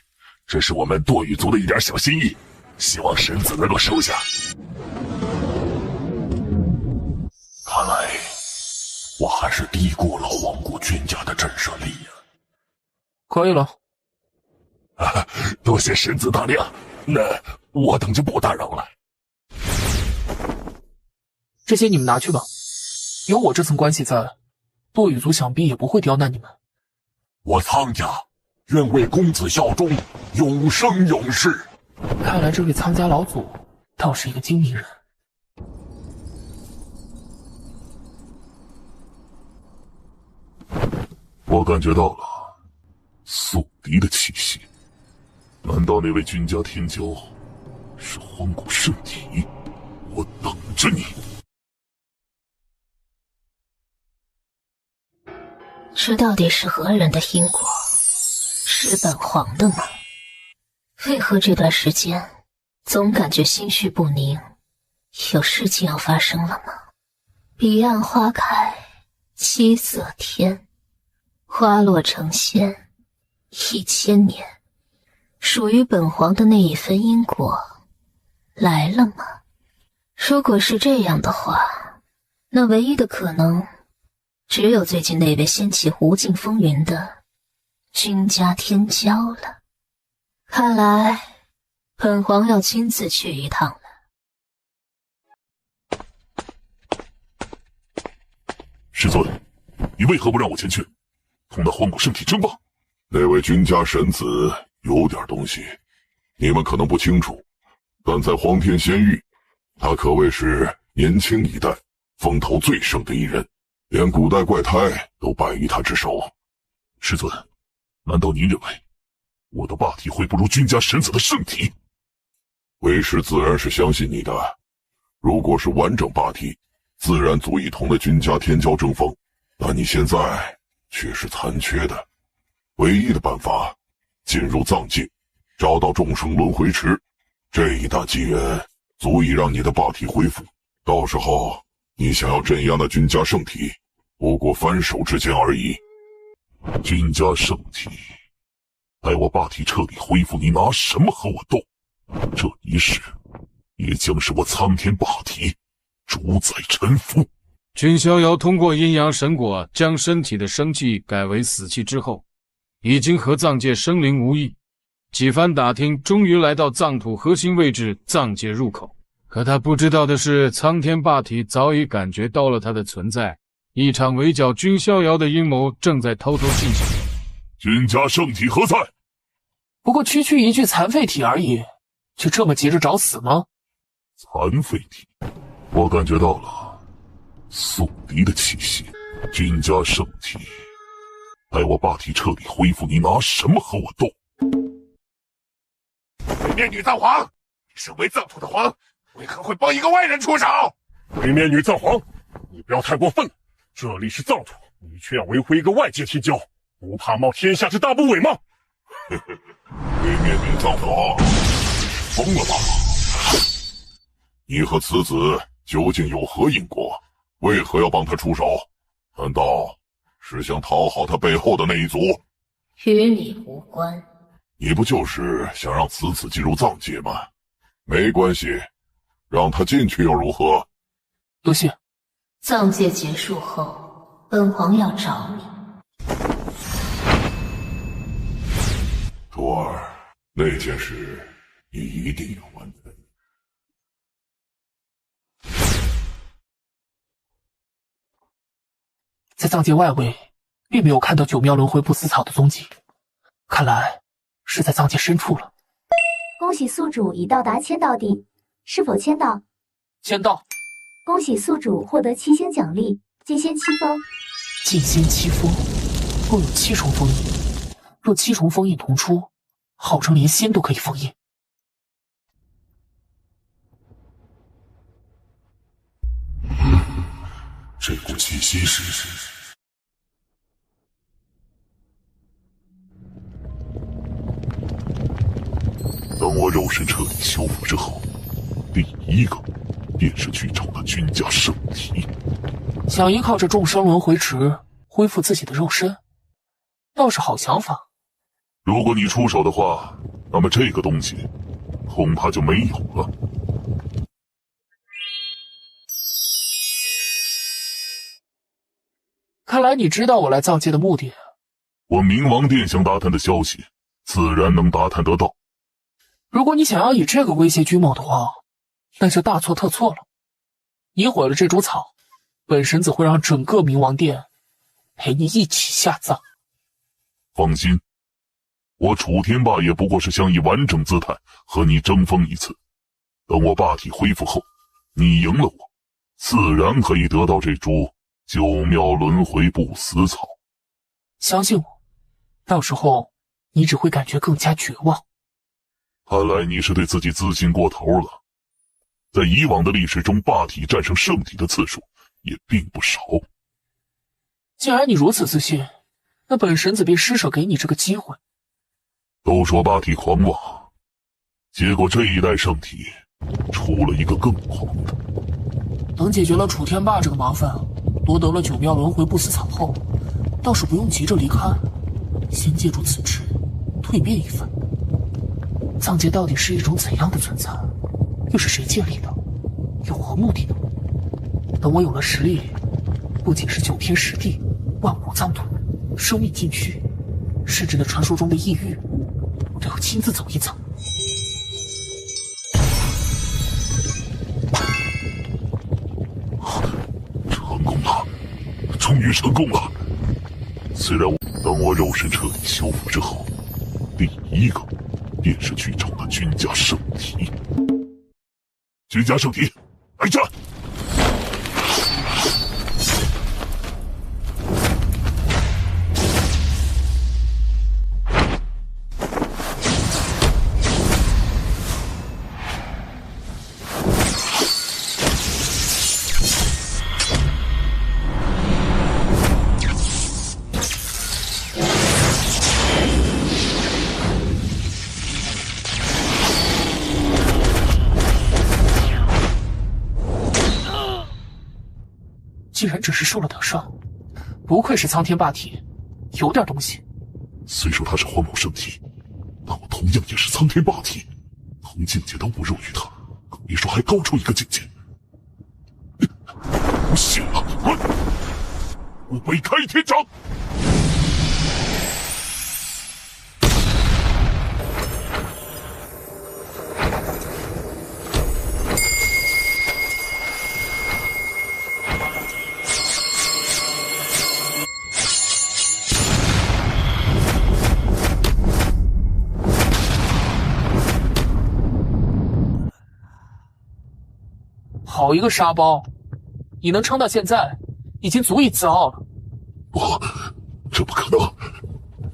这是我们堕羽族的一点小心意，希望神子能够收下。看来我还是低估了黄谷君家的震慑力呀。可以了。多谢神子大量，那我等就不打扰了。这些你们拿去吧，有我这层关系在，洛雨族想必也不会刁难你们。我苍家愿为公子效忠，永生永世。看来这位苍家老祖倒是一个精明人。我感觉到了宿敌的气息，难道那位君家天骄是荒古圣体？我等着你。这到底是何人的因果？是本皇的吗？为何这段时间总感觉心绪不宁？有事情要发生了吗？彼岸花开，七色天，花落成仙，1000年，属于本皇的那一份因果来了吗？如果是这样的话，那唯一的可能只有最近那位掀起无尽风云的君家天骄了。看来本皇要亲自去一趟了。师尊，你为何不让我前去，同那荒古圣体争霸？那位君家神子有点东西，你们可能不清楚，但在荒天仙域，他可谓是年轻一代风头最盛的一人，连古代怪胎都败于他之手。师尊，难道您认为我的霸体会不如君家神子的圣体？为师自然是相信你的，如果是完整霸体，自然足以同那君家天骄争锋，但你现在却是残缺的。唯一的办法，进入藏界，找到众生轮回池，这一大机缘足以让你的霸体恢复。到时候你想要镇压那君家圣体，不过翻手之间而已。君家圣体，待我霸体彻底恢复，你拿什么和我斗？这一世也将是我苍天霸体主宰臣服。君逍遥通过阴阳神果将身体的生气改为死气之后，已经和藏界生灵无异。几番打听，终于来到藏土核心位置藏界入口。可他不知道的是，苍天霸体早已感觉到了他的存在，一场围剿君逍遥的阴谋正在偷偷进行。君家圣体何在？不过区区一具残废体而已，就这么急着找死吗？残废体，我感觉到了宿敌的气息。君家圣体，待我霸体彻底恢复，你拿什么和我斗？鬼面女藏皇，身为藏土的皇，为何会帮一个外人出手？鬼面女藏皇，你不要太过分了，这里是藏土，你却要维护一个外界天骄，不怕冒天下之大不韪吗？鬼面女藏皇，疯了吧？你和此子究竟有何因果？为何要帮他出手？难道是想讨好他背后的那一族？与你无关。你不就是想让此子进入藏界吗？没关系，让他进去又如何？多谢。藏界结束后，本皇要找你。徒儿，那件事你一定要完成。在藏界外围，并没有看到九喵轮回不死草的踪迹，看来是在藏界深处了。恭喜宿主已到达签到地，是否签到？签到。恭喜宿主获得7仙奖励，进仙7封。进仙7封，共有7重封印。若7重封印同出，号称连仙都可以封印。这股气息是……等我肉身彻底修复之后，第一个便是去找那君家圣体。想依靠着众生轮回池恢复自己的肉身，倒是好想法。如果你出手的话，那么这个东西恐怕就没有了。看来你知道我来藏界的目的。我冥王殿想打探的消息，自然能打探得到。如果你想要以这个威胁君某的话，那就大错特错了。你毁了这株草，本神子会让整个冥王殿陪你一起下葬。放心，我楚天霸也不过是想以完整姿态和你争锋一次。等我霸体恢复后，你赢了我，自然可以得到这株九妙轮回不死草。相信我，到时候你只会感觉更加绝望。看来你是对自己自信过头了。在以往的历史中，霸体战胜圣体的次数也并不少。既然你如此自信，那本神子便施舍给你这个机会。都说霸体狂妄，结果这一代圣体出了一个更狂的。等解决了楚天霸这个麻烦，夺得了九妙轮回不死草后，倒是不用急着离开，先借助此之蜕变一番。藏界到底是一种怎样的存在？又是谁建立的？有何目的呢？等我有了实力，不仅是九天十地、万古藏土、生命禁区，甚至那传说中的异域，我都要亲自走一遭。成功了，终于成功了！虽然等我肉身彻底修复之后，第一个便是去找那君家圣体。君家圣体，来战！竟然只是受了点伤，不愧是苍天霸体，有点东西。虽说他是荒某圣体，但我同样也是苍天霸体，同境界都不弱于他，更别说还高出一个境界。不信了，我北开天掌！好一个沙包，你能撑到现在，已经足以自傲了。这不可能！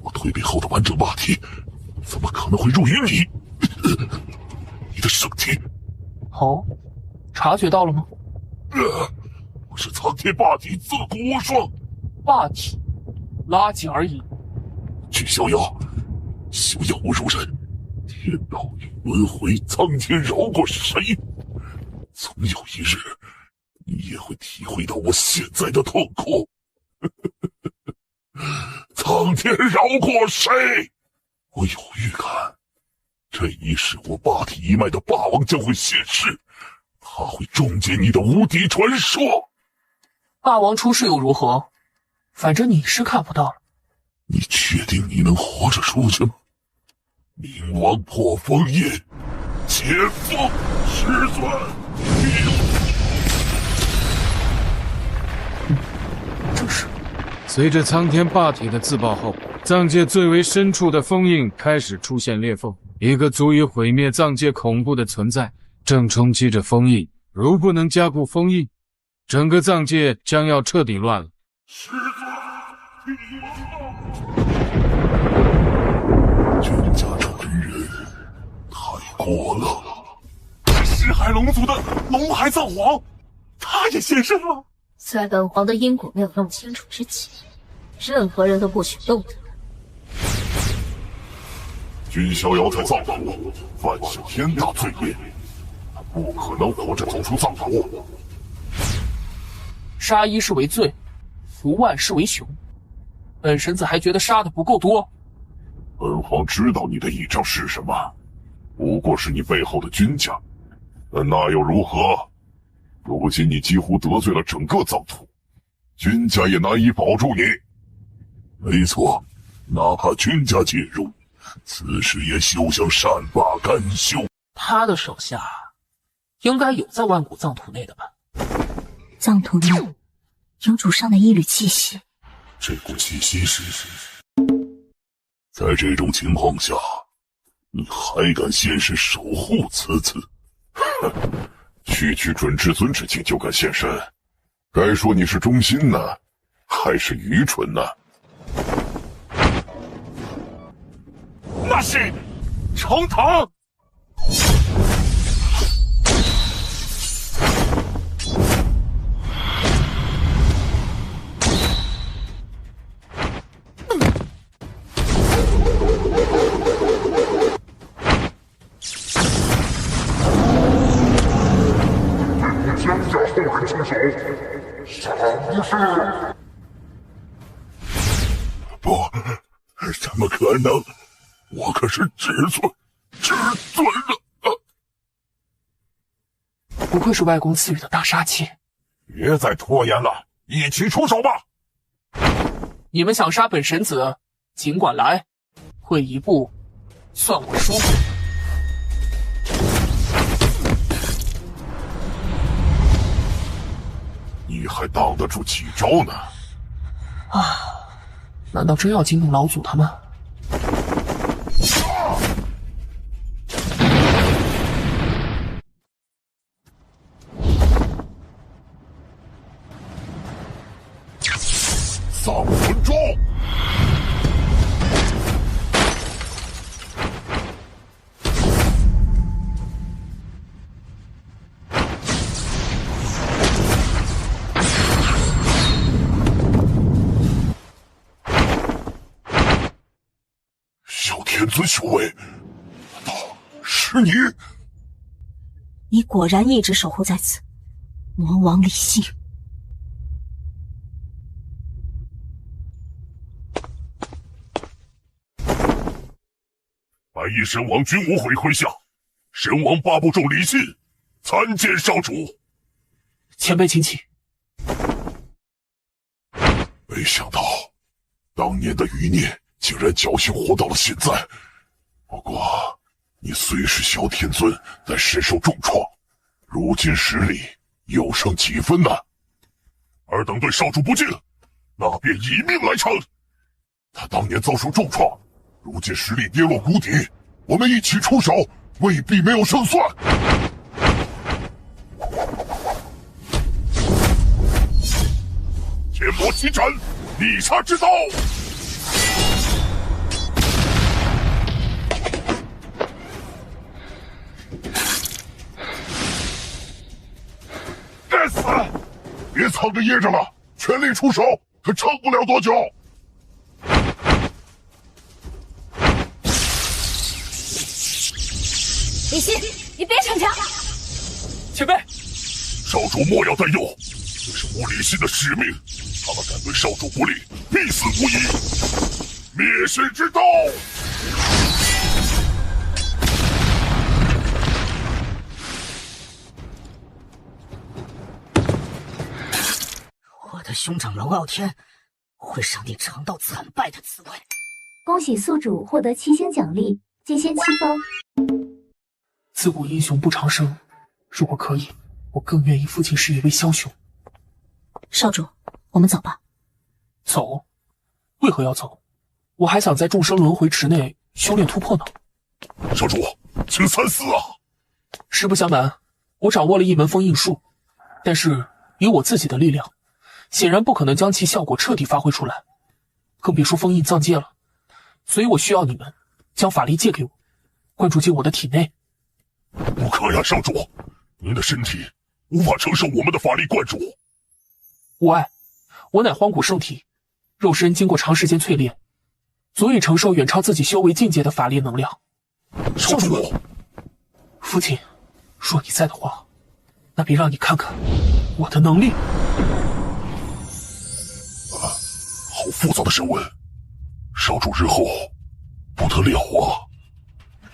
我蜕变后的完整霸体，怎么可能会入于你？你的圣体！哦，察觉到了吗？我是苍天霸体，自古无双。霸体，垃圾而已。去逍遥，休要侮辱人！天道轮回，苍天饶过谁？总有一日，你也会体会到我现在的痛苦。苍天饶过谁？我有预感，这一世我霸体一脉的霸王将会现世，他会终结你的无敌传说。霸王出世又如何？反正你是看不到了。你确定你能活着出去吗？冥王破封印，解封师尊。这是随着苍天霸体的自爆后，藏界最为深处的封印开始出现裂缝，一个足以毁灭藏界恐怖的存在正冲击着封印。如不能加固封印，整个藏界将要彻底乱了。君家传人太过了。尸海龙族的龙海藏皇，他也现身了。在本皇的因果没有弄清楚之前，任何人都不许动他。君逍遥在藏府犯下天大罪孽，他不可能活着走出藏府。杀一是为罪，扶万是为雄。本神子还觉得杀的不够多。本皇知道你的倚仗是什么，不过是你背后的君家，那又如何？如今你几乎得罪了整个藏土，君家也难以保住你。没错，哪怕君家介入，此事也休想善罢甘休。他的手下应该有在万古藏土内的吧？藏土内有主上的一缕气息。这股气息是……在这种情况下，你还敢现身守护此子？区区准至尊之境就敢现身，该说你是忠心呢，还是愚蠢呢？那是城堂。江家后人出手，杀不是？不，怎么可能？我可是至尊啊！不愧是外公赐予的大杀器。别再拖延了，一起出手吧！你们想杀本神子，尽管来，退一步，算我输。你还挡得住几招呢？啊！难道真要惊动老祖他们？藏魂钟！天尊修为，难道是你？你果然一直守护在此，魔王李信。白衣神王君无悔麾下，神王八部众李信参见少主。前辈请起。没想到，当年的余孽竟然侥幸活到了现在。不过，你虽是小天尊，但身受重创，如今实力又剩几分呢？尔等对少主不敬，那便以命来偿。他当年遭受重创，如今实力跌落谷底，我们一起出手，未必没有胜算。剑魔齐斩，逆杀之刀！该死！别藏着掖着了，全力出手，他撑不了多久。李信，你别逞强！前辈，少主莫要担忧，这是无理信的使命。他们敢对少主不利，必死无疑。灭世之刀！我的兄长龙傲天会让你尝到惨败的滋味。恭喜宿主获得7仙奖励，剑仙7方。自古英雄不长生，如果可以，我更愿意父亲是一位枭雄。少主，我们走吧。走？为何要走？我还想在众生轮回池内修炼突破呢。少主，请三思啊！实不相瞒，我掌握了一门封印术，但是以我自己的力量，显然不可能将其效果彻底发挥出来，更别说封印藏界了。所以我需要你们将法力借给我，灌注进我的体内。不可呀，少主，您的身体无法承受我们的法力灌注。无碍，我乃荒古圣体，肉身经过长时间淬炼，足以承受远超自己修为境界的法力能量。少主，父亲，若你在的话，那便让你看看我的能力。好复杂的审问，少主日后不得了啊！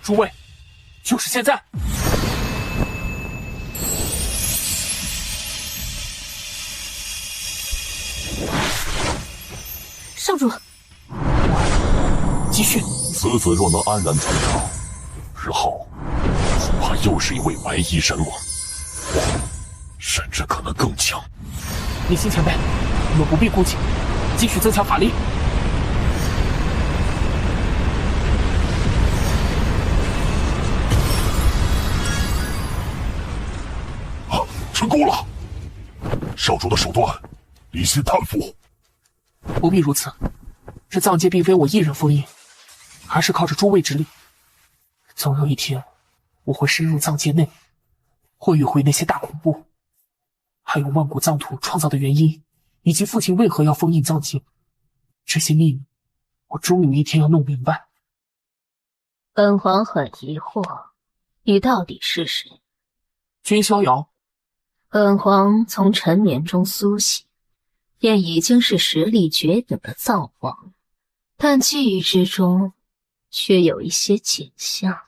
诸位，就是现在！少主，继续。此子若能安然存场，日后恐怕又是一位白衣神王，甚至可能更强。林星前辈，你们不必顾忌，继续增强法力。成功了！少主的手段，李信叹服。不必如此，这藏界并非我一人封印，而是靠着诸位之力。总有一天，我会深入藏界内，会与会那些大恐怖，还有万古藏土创造的原因，以及父亲为何要封印藏界，这些秘密，我终有一天要弄明白。本皇很疑惑，你到底是谁？君逍遥。本皇从沉眠中苏醒，便已经是实力绝顶的藏皇，但记忆之中却有一些景象。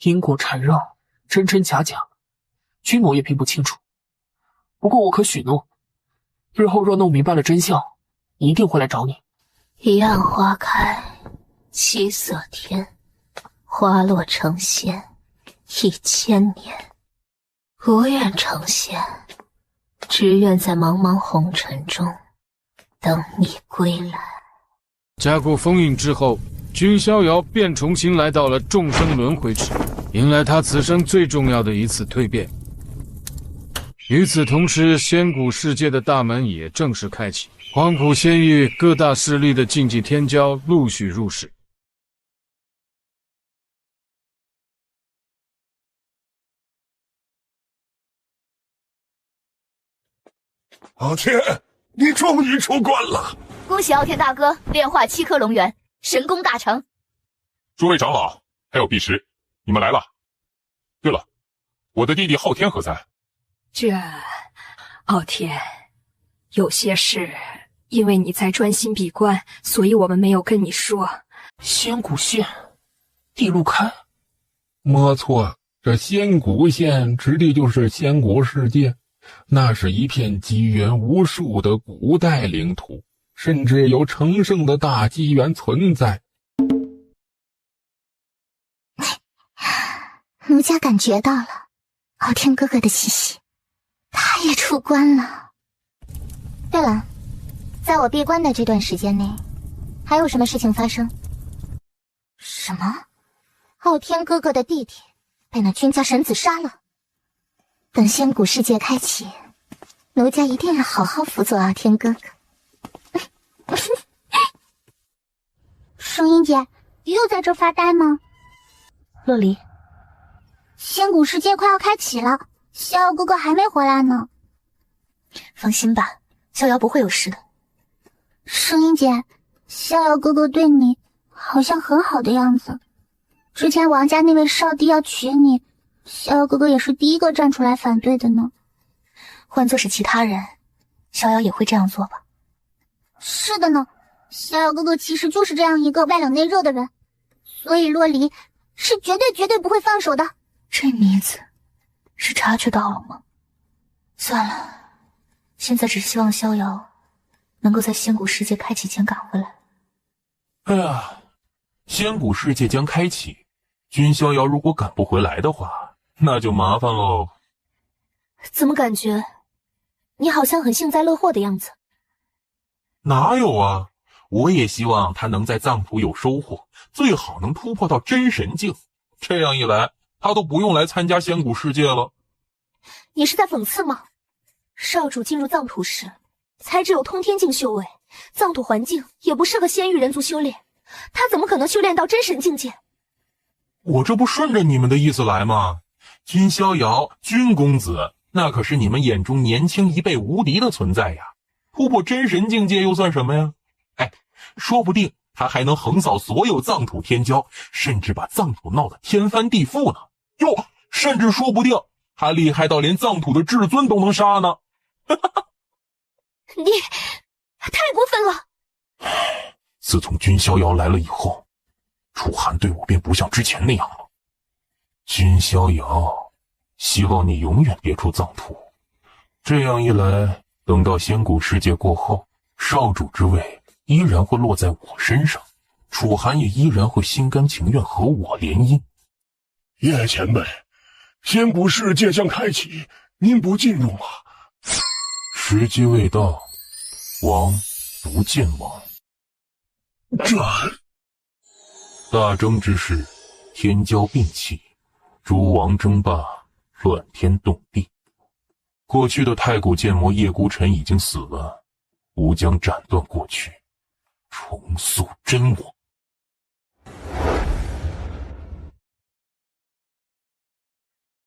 因果缠绕，真真假假，君某也并不清楚。不过我可许诺，日后若弄明白了真相，一定会来找你。彼岸花开，七色天，花落成仙1000年。不愿成仙，只愿在茫茫红尘中等你归来。加固封印之后，君逍遥便重新来到了众生轮回池，迎来他此生最重要的一次蜕变。与此同时，仙古世界的大门也正式开启，黄埔仙域各大势力的禁忌天骄陆续入世。傲天，你终于出关了！恭喜傲天大哥炼化7颗龙元，神功大成。诸位长老，还有碧石，你们来了。对了，我的弟弟昊天何在？傲天，有些事因为你在专心闭关，所以我们没有跟你说。仙谷县，地路开。没错，这仙谷县指的就是仙古世界。那是一片机缘无数的古代领土，甚至有成圣的大机缘存在。奴家感觉到了傲天哥哥的气息，他也出关了。对了，在我闭关的这段时间内，还有什么事情发生？什么？傲天哥哥的弟弟被那君家神子杀了。等仙古世界开启，奴家一定要好好辅佐傲天哥哥。声音姐又在这发呆吗？洛离，仙古世界快要开启了，逍遥哥哥还没回来呢。放心吧，逍遥不会有事的。声音姐，逍遥哥哥对你好像很好的样子。之前王家那位少帝要娶你，逍遥哥哥也是第一个站出来反对的呢。换作是其他人，逍遥也会这样做吧？是的呢，逍遥哥哥其实就是这样一个外冷内热的人，所以洛离是绝对不会放手的。这迷子是察觉到了吗？算了，现在只希望逍遥能够在仙古世界开启前赶回来。哎呀，仙古世界将开启，君逍遥如果赶不回来的话，那就麻烦喽。怎么感觉你好像很幸灾乐祸的样子？哪有啊，我也希望他能在藏土有收获，最好能突破到真神境，这样一来他都不用来参加仙古世界了。你是在讽刺吗？少主进入藏土时才只有通天境修为，藏土环境也不适合仙域人族修炼，他怎么可能修炼到真神境界？我这不顺着你们的意思来吗？君逍遥，君公子，那可是你们眼中年轻一辈无敌的存在呀，突破真神境界又算什么呀？哎，说不定他还能横扫所有藏土天骄，甚至把藏土闹得天翻地覆呢。哟，甚至说不定他厉害到连藏土的至尊都能杀呢。你太过分了！自从君逍遥来了以后，楚寒对我便不像之前那样了。君逍遥，希望你永远别出藏图。这样一来，等到仙古世界过后，少主之位依然会落在我身上，楚寒也依然会心甘情愿和我联姻。叶前辈，仙古世界将开启，您不进入吗？时机未到，王不见王。这大争之势，天骄并起，诸王争霸，乱天动地。过去的太古剑魔叶孤尘已经死了，吾将斩断过去，重塑真我。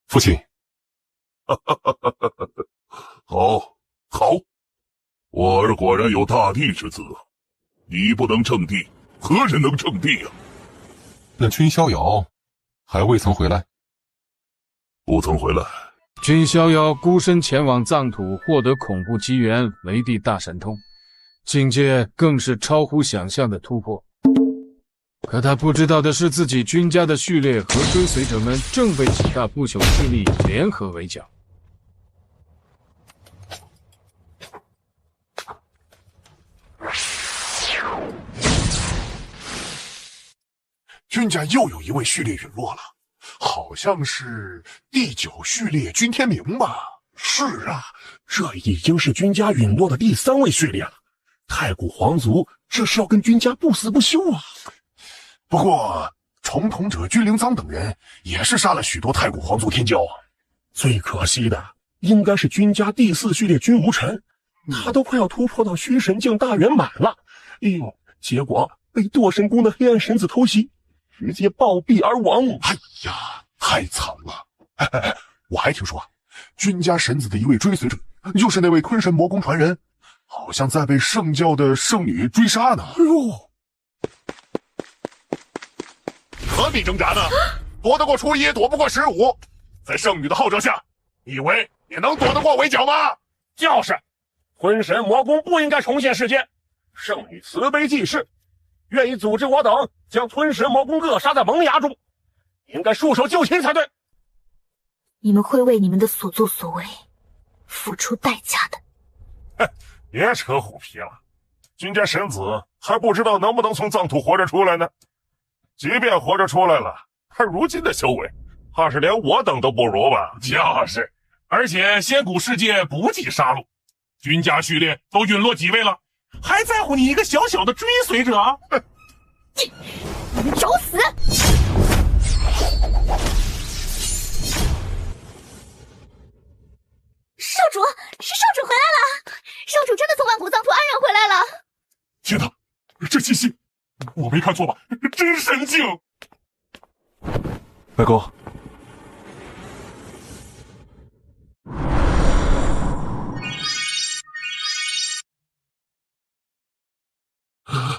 父亲，好，好，我儿果然有大帝之资。你不能称帝，何人能称帝啊？那君逍遥还未曾回来？不曾回来。君逍遥孤身前往藏土，获得恐怖机缘雷帝大神通，境界更是超乎想象的突破。可他不知道的是，自己君家的序列和追随者们正被几大不朽势力联合围剿。君家又有一位序列陨落了，好像是第9序列君天明吧？是啊，这已经是君家陨落的第3位序列了。太古皇族这是要跟君家不死不休啊！不过重统者君灵苍等人也是杀了许多太古皇族天骄啊。最可惜的应该是君家第4序列君无尘，他都快要突破到虚神境大圆满了，哎呦，结果被堕神宫的黑暗神子偷袭，直接暴毙而亡。哎呀，太惨了！我还听说君家神子的一位追随者，就是那位吞神魔宫传人，好像在被圣教的圣女追杀呢。哎呦，何必挣扎呢？躲得过初一，躲不过15。在圣女的号召下，以为也能躲得过围剿吗？就是，吞神魔宫不应该重现事件。圣女慈悲济世，愿意组织我等将吞神魔宫扼杀在萌芽中，应该束手就擒才对。你们会为你们的所作所为付出代价的。哼，别扯虎皮了，君家神子还不知道能不能从藏土活着出来呢。即便活着出来了，他如今的修为，怕是连我等都不如吧？就是，而且仙古世界不计杀戮，君家序列都陨落几位了，还在乎你一个小小的追随者？你们找死！少主，是少主回来了！少主真的从万古藏土安然回来了！天哪，这气息，我没看错吧？真神境！外公，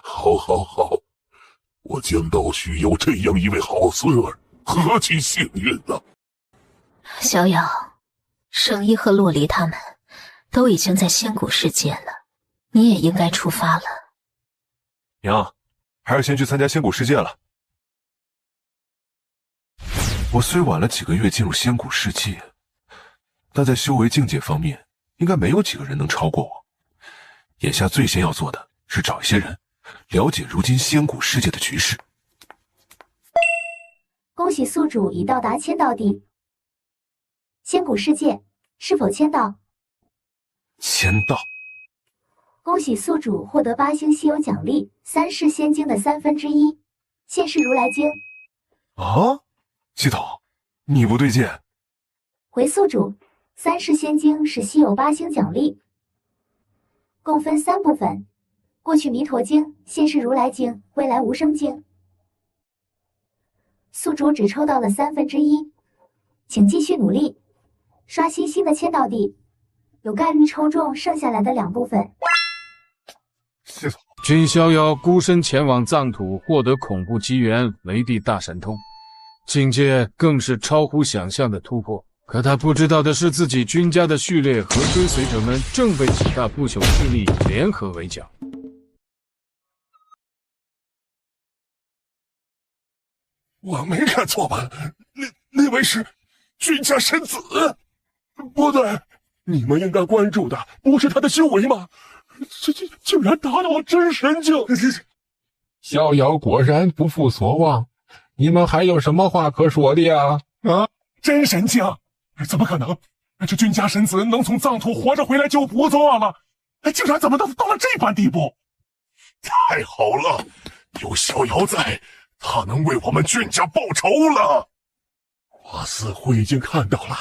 好，好，好！我江道虚有这样一位好孙儿，何其幸运啊！逍遥、圣衣和洛离他们都已经在仙古世界了，你也应该出发了。娘，还是先去参加仙古世界了。我虽晚了几个月进入仙古世界，但在修为境界方面，应该没有几个人能超过我。眼下最先要做的是找一些人，了解如今仙古世界的局势。恭喜宿主已到达签到地。仙古世界是否签到？签到。恭喜宿主获得8星稀有奖励3世仙经的1/3，现世如来经。啊，系统，你不对劲。回宿主，3世仙经是稀有8星奖励，共分3部分：过去弥陀经、现世如来经、未来无生经。宿主只抽到了1/3，请继续努力，刷新新的签到地，有概率抽中剩下来的2部分。君逍遥孤身前往藏土，获得恐怖机缘雷帝大神通，境界更是超乎想象的突破。可他不知道的是，自己君家的序列和追随者们正被几大不朽势力联合围剿。我没看错吧？那位是君家神子？不对，你们应该关注的不是他的修为吗？这竟然达到了真神境！逍遥果然不负所望，你们还有什么话可说的呀？啊，真神境？怎么可能？这君家神子能从藏土活着回来就不错了，竟然怎么到了这般地步？太好了，有逍遥在，他能为我们君家报仇了。我似乎已经看到了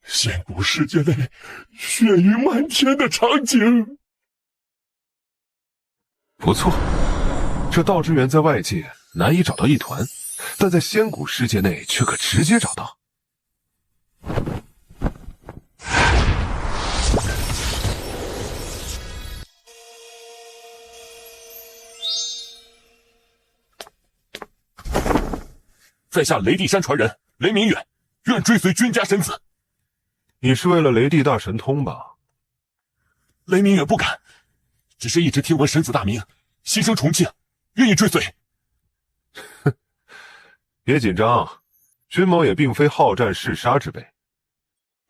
仙古世界内血雨漫天的场景。不错，这道之源在外界难以找到一团，但在仙古世界内却可直接找到。在下雷帝山传人雷明远，愿追随君家神子。你是为了雷帝大神通吧？雷明远不敢，只是一直听闻神子大名，心生崇敬，愿意追随。别紧张，君某也并非好战嗜杀之辈。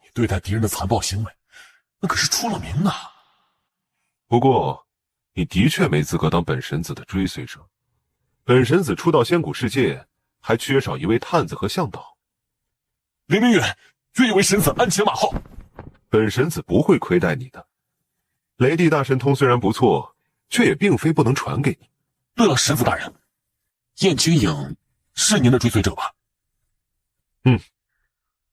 你对待敌人的残暴行为，那可是出了名的。不过，你的确没资格当本神子的追随者。本神子初到仙古世界，还缺少一位探子和向导。雷明远愿意为神子鞍前马后。本神子不会亏待你的。雷帝大神通虽然不错，却也并非不能传给你。对了，神子大人，燕青影是您的追随者吧？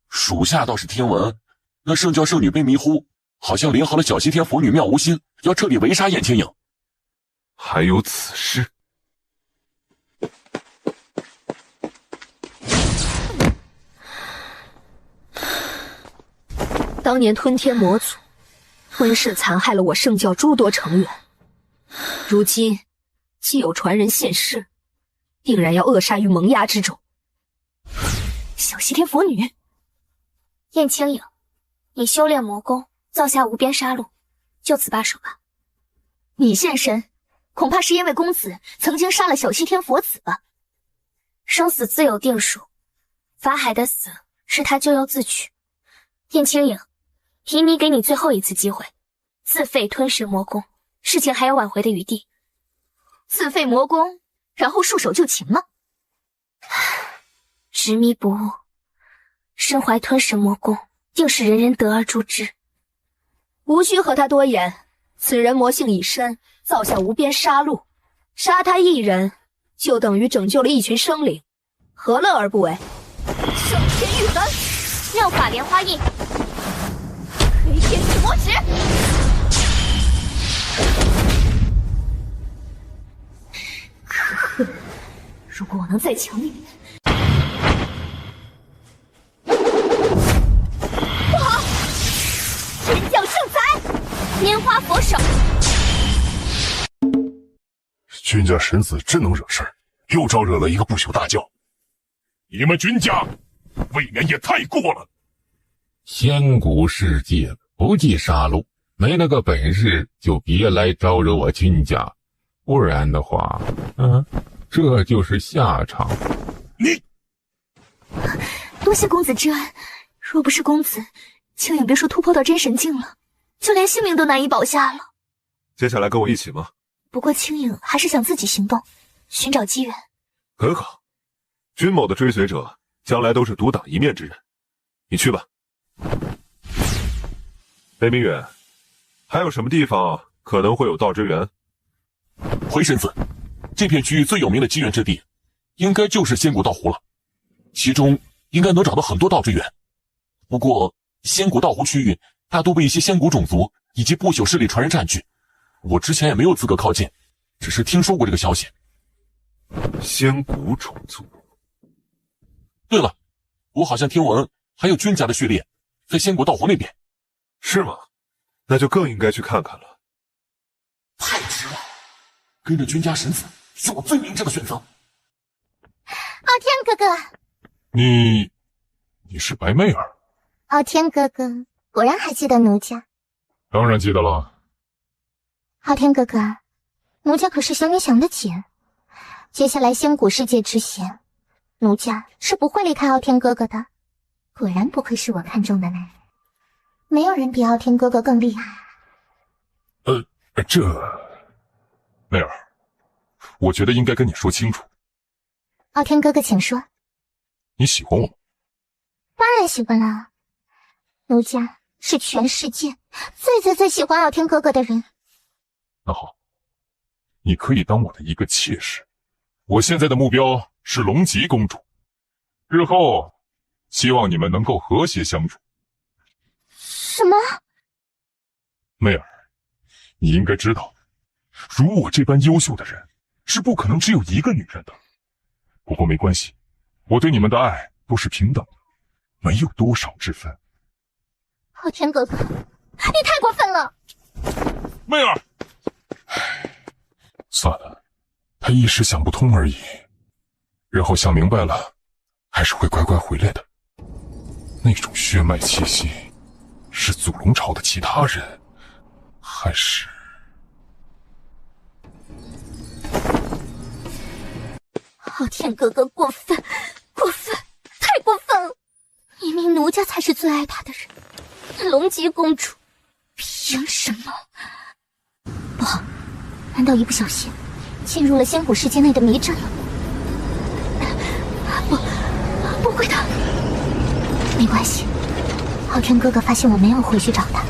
属下倒是听闻，那圣教圣女卑弥呼好像联合了小西天佛女妙无心，要彻底围杀燕青影。还有此事？当年吞天魔祖吞噬残害了我圣教诸多成员，如今既有传人现世，定然要扼杀于萌芽之中。小西天佛女，燕青影，你修炼魔功，造下无边杀戮，就此罢手吧。你现身，恐怕是因为公子曾经杀了小西天佛子吧？生死自有定数，法海的死是他咎由自取。燕青影，提你给你最后一次机会，自废吞噬魔功，事情还有挽回的余地。自废魔功，然后束手就擒吗？执迷不悟，身怀吞噬魔功，定是人人得而诛之。无需和他多言，此人魔性已深，造下无边杀戮，杀他一人，就等于拯救了一群生灵，何乐而不为？圣天御痕，妙法莲花印，黑天赤魔石。可恨！如果我能再强一点。不好！天降圣才，拈花佛手。君家神子真能惹事儿，又招惹了一个不朽大教。你们君家未免也太过了。仙古世界不计杀戮，没那个本事就别来招惹我君家，不然的话，这就是下场。你，多谢公子之恩，若不是公子，青影别说突破到真神境了，就连性命都难以保下了。接下来跟我一起吗？不过青影还是想自己行动，寻找机缘。很好，君某的追随者将来都是独当一面之人。你去吧。雷明远，还有什么地方可能会有道之源？回神子，这片区域最有名的机缘之地，应该就是仙古道湖了，其中应该能找到很多道之源。不过仙古道湖区域大多被一些仙古种族以及不朽势力传人占据，我之前也没有资格靠近，只是听说过这个消息。仙古种族。对了，我好像听闻还有君家的序列在仙古道湖那边。是吗？那就更应该去看看了。太值了，跟着君家神子是我最明智的选择。傲天哥哥，你是白媚儿？傲天哥哥果然还记得奴家。当然记得了。傲天哥哥，奴家可是想你想得紧。接下来仙古世界之险，奴家是不会离开傲天哥哥的。果然不愧是我看中的男人，没有人比傲天哥哥更厉害。媚儿，我觉得应该跟你说清楚。傲天哥哥，请说。你喜欢我吗？当然喜欢啦，奴家是全世界最喜欢傲天哥哥的人。那好，你可以当我的一个妾室。我现在的目标是龙吉公主，日后希望你们能够和谐相处。什么？媚儿，你应该知道，如我这般优秀的人，是不可能只有一个女人的。不过没关系，我对你们的爱都是平等的，没有多少之分。傲天哥哥，你太过分了！媚儿，算了，他一时想不通而已，日后想明白了，还是会乖乖回来的。那种血脉气息，是祖龙朝的其他人，还是……傲天哥哥过分，太过分了！明明奴家才是最爱他的人，龙吉公主凭什么？不好，难道一不小心进入了仙古世界内的迷阵了？不会的，没关系。傲天哥哥发现我没有回去找他，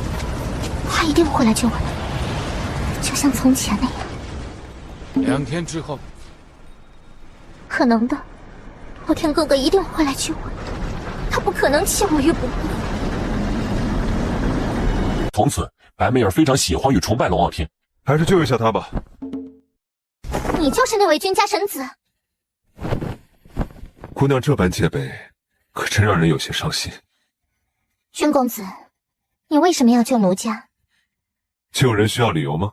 他一定会来救我的，就像从前那样。 2天之后，可能的，傲天哥哥一定会来救我，他不可能弃我于不顾。从此，白媚儿非常喜欢与崇拜龙傲天，还是救一下他吧。你就是那位君家神子。姑娘这般戒备，可真让人有些伤心。君公子，你为什么要救奴家？救人需要理由吗？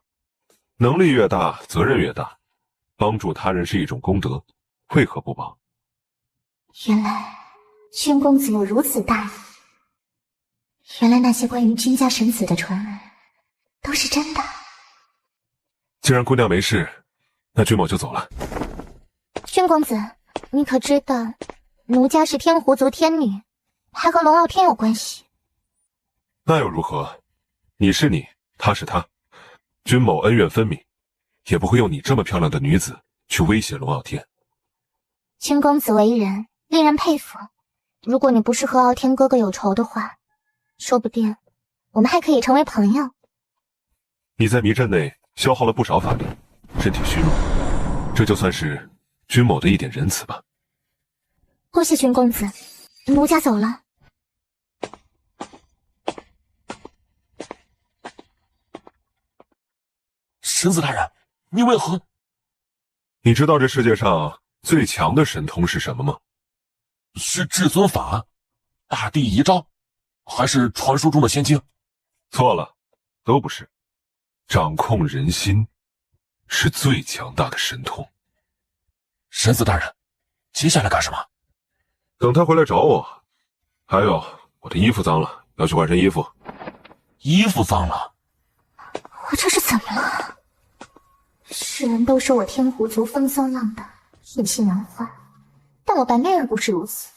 能力越大，责任越大。帮助他人是一种功德，为何不帮？原来君公子有如此大义。原来那些关于君家神子的传闻都是真的。既然姑娘没事，那君某就走了。君公子，你可知道奴家是天狐族天女，还和龙傲天有关系？那又如何？你是你，他是他，君某恩怨分明，也不会用你这么漂亮的女子去威胁龙傲天。君公子为人令人佩服，如果你不是和傲天哥哥有仇的话，说不定我们还可以成为朋友。你在迷阵内消耗了不少法力，身体虚弱，这就算是君某的一点仁慈吧。多谢君公子，奴家走了。神子大人，你为何？你知道这世界上最强的神通是什么吗？是至尊法、大地遗招，还是传说中的仙经？错了，都不是。掌控人心是最强大的神通。神子大人，接下来干什么？等他回来找我。还有，我的衣服脏了，要去换身衣服。衣服脏了？我这是怎么了？世人都说我天狐族风骚浪荡，品性难坏，但我白媚儿不是如此。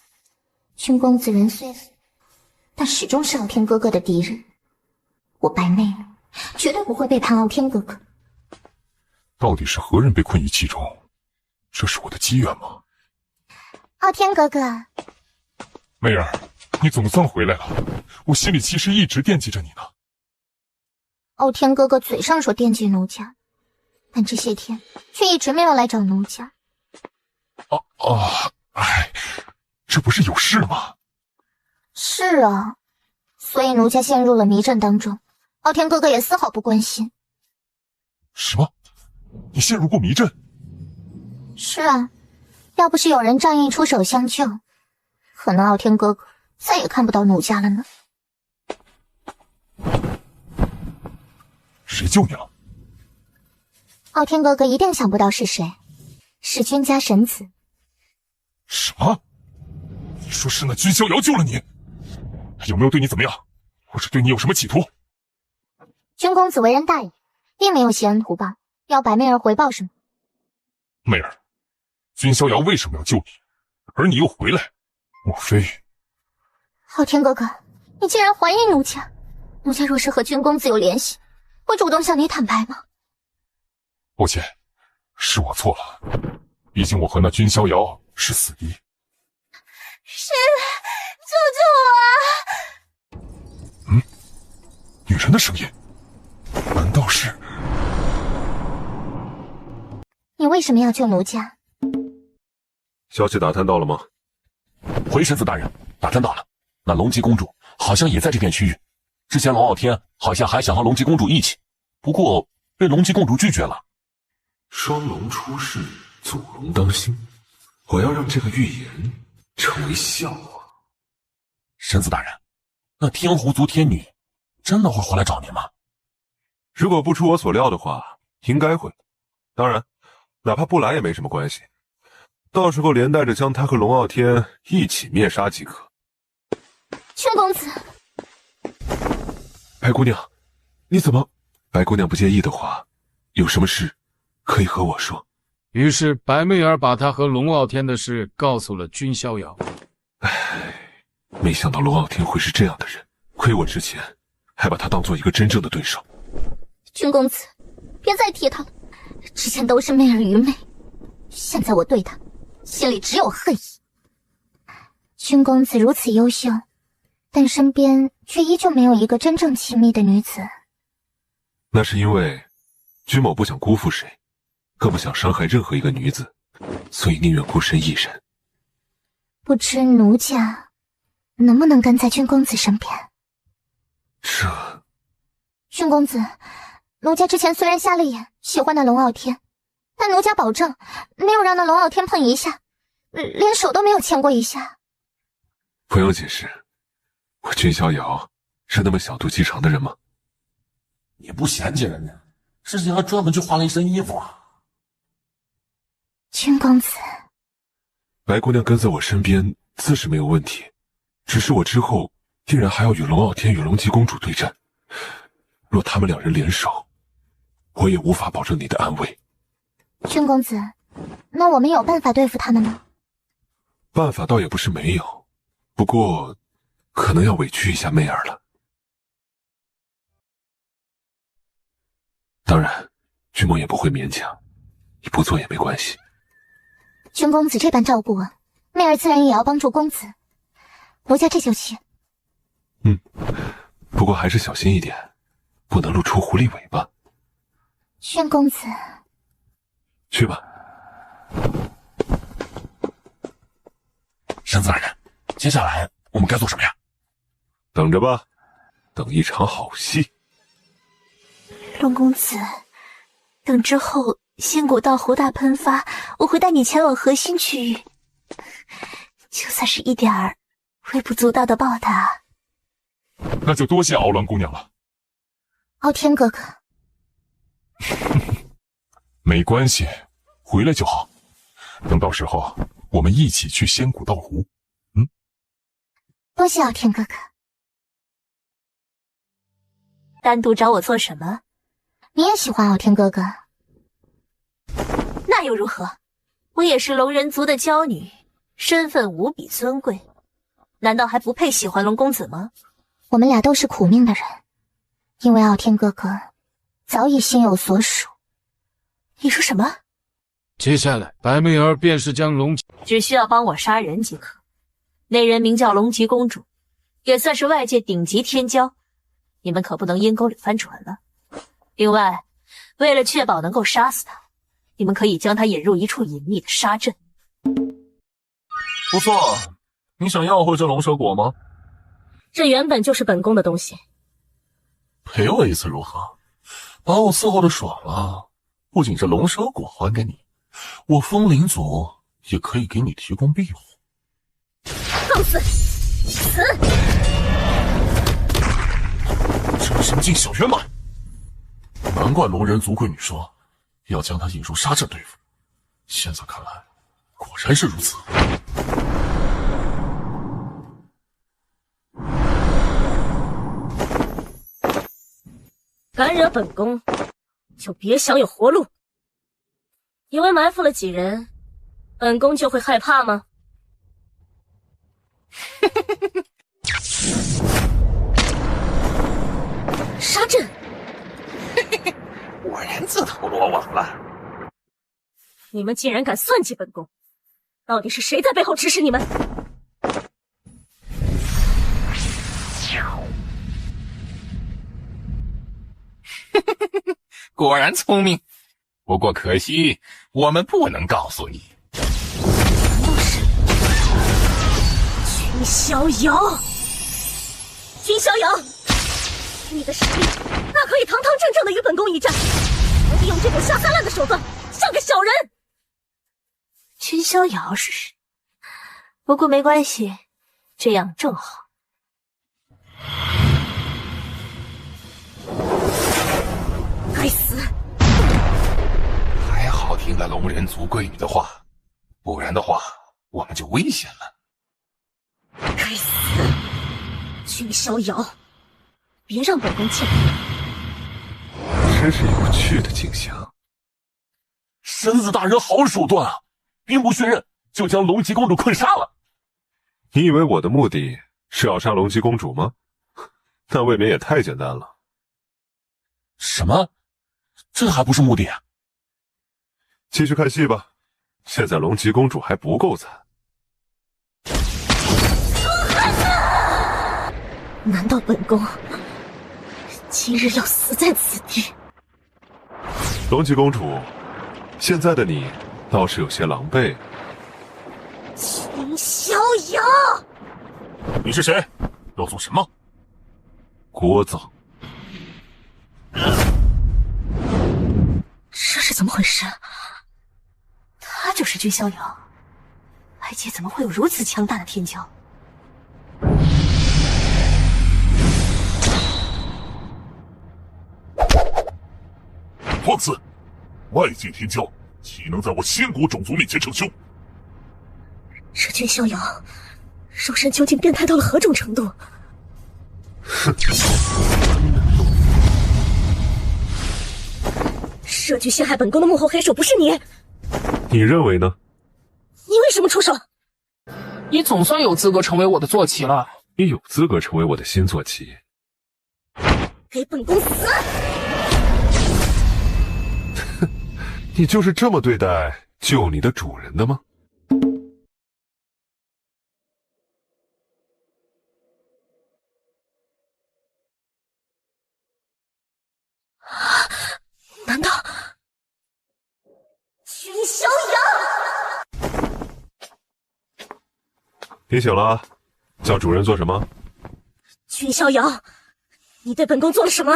君公子人虽死，但始终是傲天哥哥的敌人。我白媚儿绝对不会背叛傲天哥哥。到底是何人被困于其中？这是我的机缘吗？傲天哥哥，媚儿，你总算回来了，我心里其实一直惦记着你呢。傲天哥哥嘴上说惦记奴家，但这些天却一直没有来找奴家。哎，这不是有事吗？是啊，所以奴家陷入了迷阵当中，傲天哥哥也丝毫不关心。什么？你陷入过迷阵？是啊，要不是有人仗义出手相救，可能傲天哥哥再也看不到奴家了呢。谁救你了？傲天哥哥一定想不到是谁，是君家神子。什么？你说是那君逍遥救了你？有没有对你怎么样，或者对你有什么企图？君公子为人大义，并没有挟恩图报，要白媚儿回报什么？媚儿，君逍遥为什么要救你，而你又回来？莫非？昊天哥哥，你竟然怀疑奴家？奴家若是和君公子有联系，会主动向你坦白吗？抱歉，是我错了。毕竟我和那君逍遥是死敌。是，救救我！女人的声音，难道是？你为什么要救奴家？消息打探到了吗？回神子大人，打探到了。那龙姬公主好像也在这片区域。之前龙傲天好像还想和龙姬公主一起，不过被龙姬公主拒绝了。双龙出世，祖龙当心。我要让这个预言成为笑话。神子大人，那天狐族天女真的会回来找您吗？如果不出我所料的话，应该会。当然，哪怕不来也没什么关系。到时候连带着将他和龙傲天一起灭杀即可。君公子，白姑娘，你怎么？白姑娘不介意的话，有什么事可以和我说。于是白媚儿把她和龙傲天的事告诉了君逍遥。没想到龙傲天会是这样的人，亏我之前还把他当做一个真正的对手。君公子，别再提他了。之前都是媚儿愚昧，现在我对他心里只有恨意。君公子如此优秀，但身边却依旧没有一个真正亲密的女子。那是因为君某不想辜负谁，更不想伤害任何一个女子，所以宁愿孤身一人。不知奴家能不能跟在君公子身边？君公子，奴家之前虽然瞎了眼，喜欢那龙傲天，但奴家保证没有让那龙傲天碰一下，连手都没有牵过一下。不用解释，我君逍遥是那么小肚鸡肠的人吗？你不嫌弃人家，之前还专门去换了一身衣服啊。君公子，白姑娘跟在我身边自是没有问题，只是我之后定然还要与龙傲天与龙姬公主对战，若他们两人联手，我也无法保证你的安危。君公子，那我们有办法对付他们吗？办法倒也不是没有，不过可能要委屈一下媚儿了。当然，君某也不会勉强，你不做也没关系。君公子这般照顾我，媚儿自然也要帮助公子。奴家这就去。不过还是小心一点，不能露出狐狸尾巴。君公子，去吧。神子大人，接下来我们该做什么呀？等着吧，等一场好戏。龙公子，等之后仙古道湖大喷发，我会带你前往核心区域，就算是一点儿微不足道的报答。那就多谢傲鸾姑娘了。傲天哥哥，没关系，回来就好。等到时候我们一起去仙古道湖。多谢傲天哥哥。单独找我做什么？你也喜欢傲天哥哥？那又如何？我也是龙人族的娇女，身份无比尊贵，难道还不配喜欢龙公子吗？我们俩都是苦命的人，因为傲天哥哥早已心有所属。你说什么？接下来白媚儿便是将龙只需要帮我杀人即可。那人名叫龙姬公主，也算是外界顶级天骄，你们可不能阴沟里翻船了。另外，为了确保能够杀死他，你们可以将他引入一处隐秘的杀阵。不错，你想要回这龙蛇果吗？这原本就是本宫的东西。陪我一次如何？把我伺候的爽了，不仅这龙蛇果还给你，我风灵族也可以给你提供庇护。放肆！死！真神境小圆满，难怪龙人族贵女说要将他引入杀阵对付，现在看来果然是如此。敢惹本宫，就别想有活路。以为埋伏了几人，本宫就会害怕吗？杀阵，果然自投罗网了。你们竟然敢算计本宫，到底是谁在背后指使你们？果然聪明，不过可惜我们不能告诉你。君逍遥，君逍遥，你的实力那可以堂堂正正的与本宫一战，何必用这种下三滥的手段，像个小人？君逍遥是谁？不过没关系，这样正好。该死！还好听了龙人族贵女的话，不然的话我们就危险了。该死！君逍遥，别让本宫见到你！真是有趣的景象。神子大人好手段啊！兵不血刃就将龙姬公主困杀了。你以为我的目的是要杀龙姬公主吗？那未免也太简单了。什么？这还不是目的啊？继续看戏吧。现在龙姬公主还不够惨。难道本宫今日要死在此地？龙姬公主，现在的你倒是有些狼狈。君逍遥，你是谁？要做什么？聒噪！这是怎么回事？他就是君逍遥，外界怎么会有如此强大的天骄？放肆！外界天骄岂能在我仙国种族面前逞凶？这君逍遥，肉身究竟变态到了何种程度？哼！设局陷害本宫的幕后黑手不是你，你认为呢？你为什么出手？你总算有资格成为我的坐骑了。你有资格成为我的新坐骑。给本宫死！你就是这么对待救你的主人的吗？难道君逍遥？你醒了，叫主人做什么？君逍遥，你对本宫做了什么？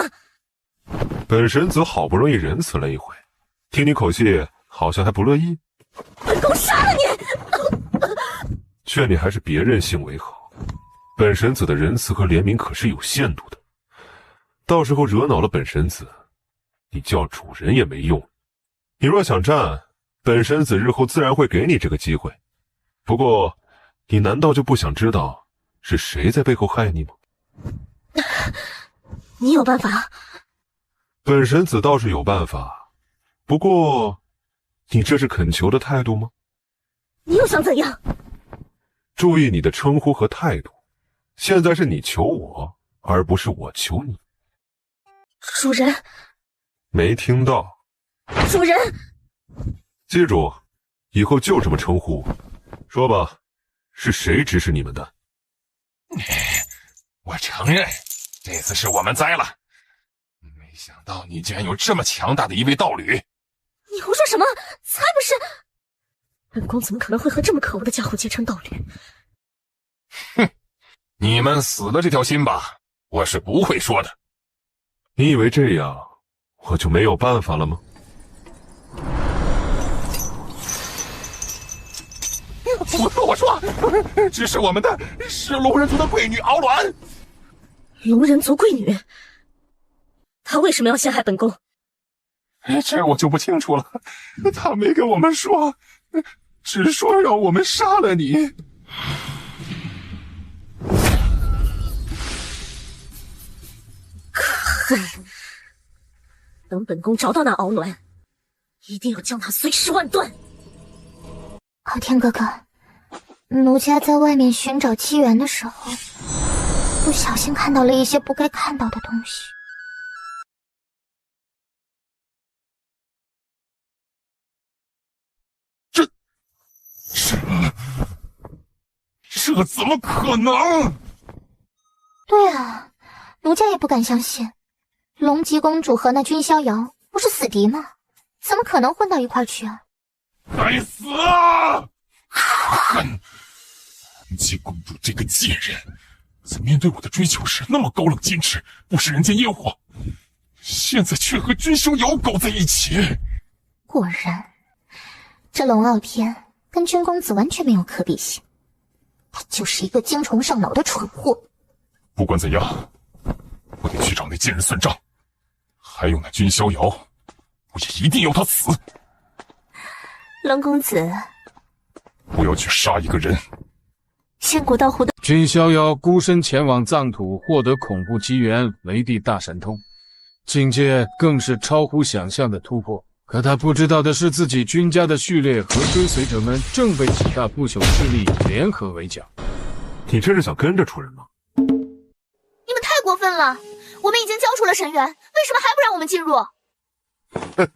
本神子好不容易仁慈了一回，听你口气好像还不乐意。本宫杀了你！劝你还是别任性为好。本神子的仁慈和怜悯可是有限度的，到时候惹恼了本神子，你叫主人也没用。你若想战，本神子日后自然会给你这个机会。不过，你难道就不想知道是谁在背后害你吗？你有办法？本神子倒是有办法，不过，你这是恳求的态度吗？你又想怎样？注意你的称呼和态度，现在是你求我，而不是我求你。主人，没听到。主人，记住，以后就这么称呼。说吧，是谁指使你们的？我承认，这次是我们栽了。没想到你竟然有这么强大的一位道侣。你胡说什么？才不是！本宫怎么可能会和这么可恶的家伙结成道侣？哼，你们死了这条心吧，我是不会说的。你以为这样我就没有办法了吗？我说，指使我们的是龙人族的贵女敖鸾。龙人族贵女，她为什么要陷害本宫？这我就不清楚了，他没跟我们说，只说让我们杀了你。可恨！等本宫找到那敖鸾，一定要将她碎尸万段。昊天哥哥，奴家在外面寻找机缘的时候，不小心看到了一些不该看到的东西。这怎么可能？对啊，奴家也不敢相信，龙吉公主和那君逍遥不是死敌吗？怎么可能混到一块儿去啊？该死啊！恨龙吉公主这个贱人，在面对我的追求时那么高冷坚持，不食人间烟火，现在却和君逍遥搞在一起。果然，这龙傲天跟君公子完全没有可比性，他就是一个精虫上脑的蠢货。不管怎样，我得去找那贱人算账，还有那君逍遥，我也一定要他死。龙公子，我要去杀一个人。仙骨道湖的君逍遥孤身前往藏土，获得恐怖机缘雷帝大神通，境界更是超乎想象的突破。可他不知道的是，自己君家的序列和追随者们正被几大不朽势力联合围剿。你这是想跟着出人吗？你们太过分了！我们已经交出了神元，为什么还不让我们进入？哼，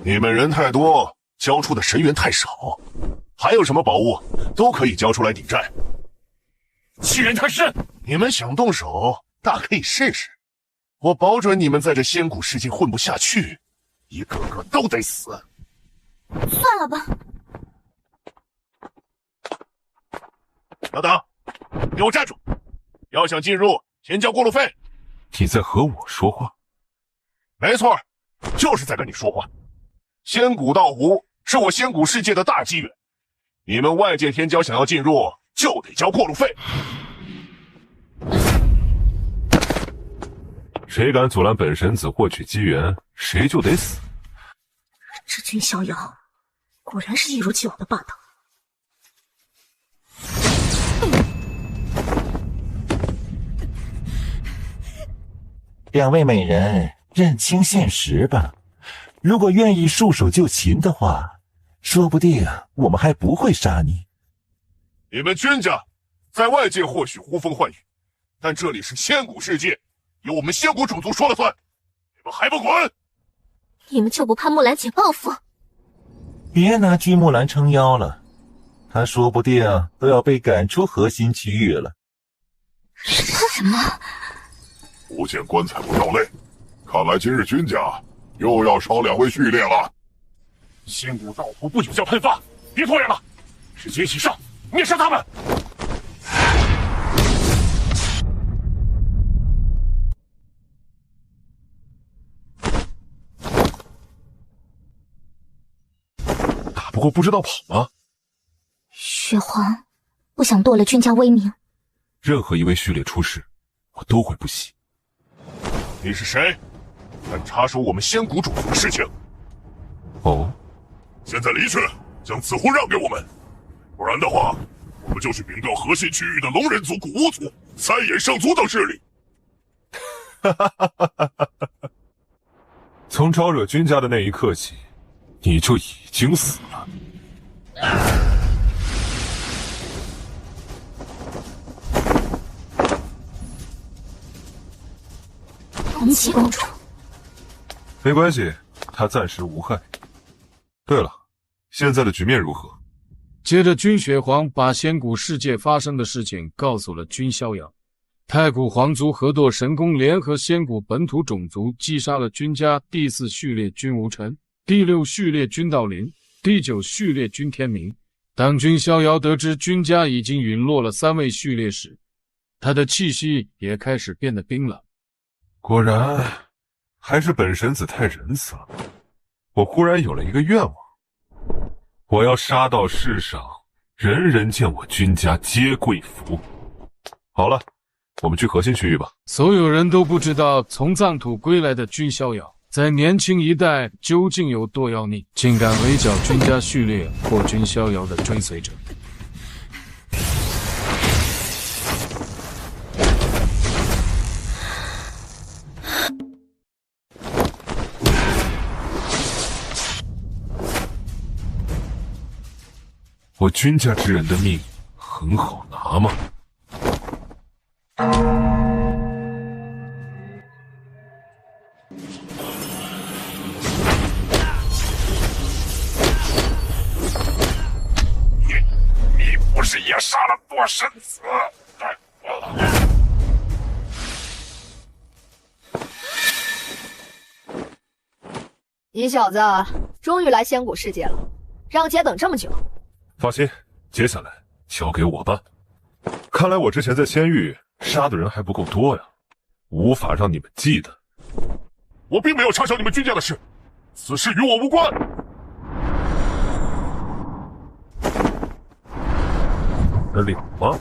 你们人太多，交出的神元太少，还有什么宝物都可以交出来抵债。欺人太甚！你们想动手，大可以试试。我保准你们在这仙谷世界混不下去，一个个都得死。算了吧。等等，给我站住！要想进入，先交过路费。你在和我说话？没错，就是在跟你说话。仙谷道湖是我仙谷世界的大机缘，你们外界天骄想要进入，就得交过路费。谁敢阻拦本神子获取机缘，谁就得死。这君逍遥果然是一如既往的霸道。两位美人，认清现实吧。如果愿意束手就擒的话，说不定我们还不会杀你。你们君家在外界或许呼风唤雨，但这里是仙谷世界，由我们仙谷种族说了算，你们还不滚？你们就不怕木兰姐报复？别拿君木兰撑腰了，她说不定都要被赶出核心区域了。什么？不见棺材不掉泪，看来今日君家又要少2位序列了。仙谷道湖不久就要喷发，别拖延了，直接一起上，灭杀他们！打不过不知道跑吗？血皇不想夺了君家威名，任何一位序列出事，我都会不惜。你是谁？敢插手我们仙谷种族的事情？哦，现在离去，将此湖让给我们，不然的话，我们就去禀告核心区域的龙人族、古巫族、三眼圣族等势力。从招惹君家的那一刻起，你就已经死了。龙骑公主，没关系，她暂时无害。对了，现在的局面如何？接着，君雪皇把仙谷世界发生的事情告诉了君逍遥。太古皇族合作神功联合仙谷本土种族，击杀了君家第4序列君无尘、第6序列君道林、第9序列君天明。当君逍遥得知君家已经陨落了3位序列时，他的气息也开始变得冰冷。果然，还是本神子太仁慈了。我忽然有了一个愿望，我要杀到世上，人人见我君家皆贵服。好了，我们去核心区域吧。所有人都不知道，从藏土归来的君逍遥，在年轻一代究竟有多妖孽，竟敢围剿君家序列或君逍遥的追随者。我君家之人的命很好拿吗？是也杀了多神子？你小子终于来仙谷世界了，让姐等这么久。放心，接下来交给我办。看来我之前在仙域杀的人还不够多呀，无法让你们记得。我并没有插手你们君家的事，此事与我无关。了吗？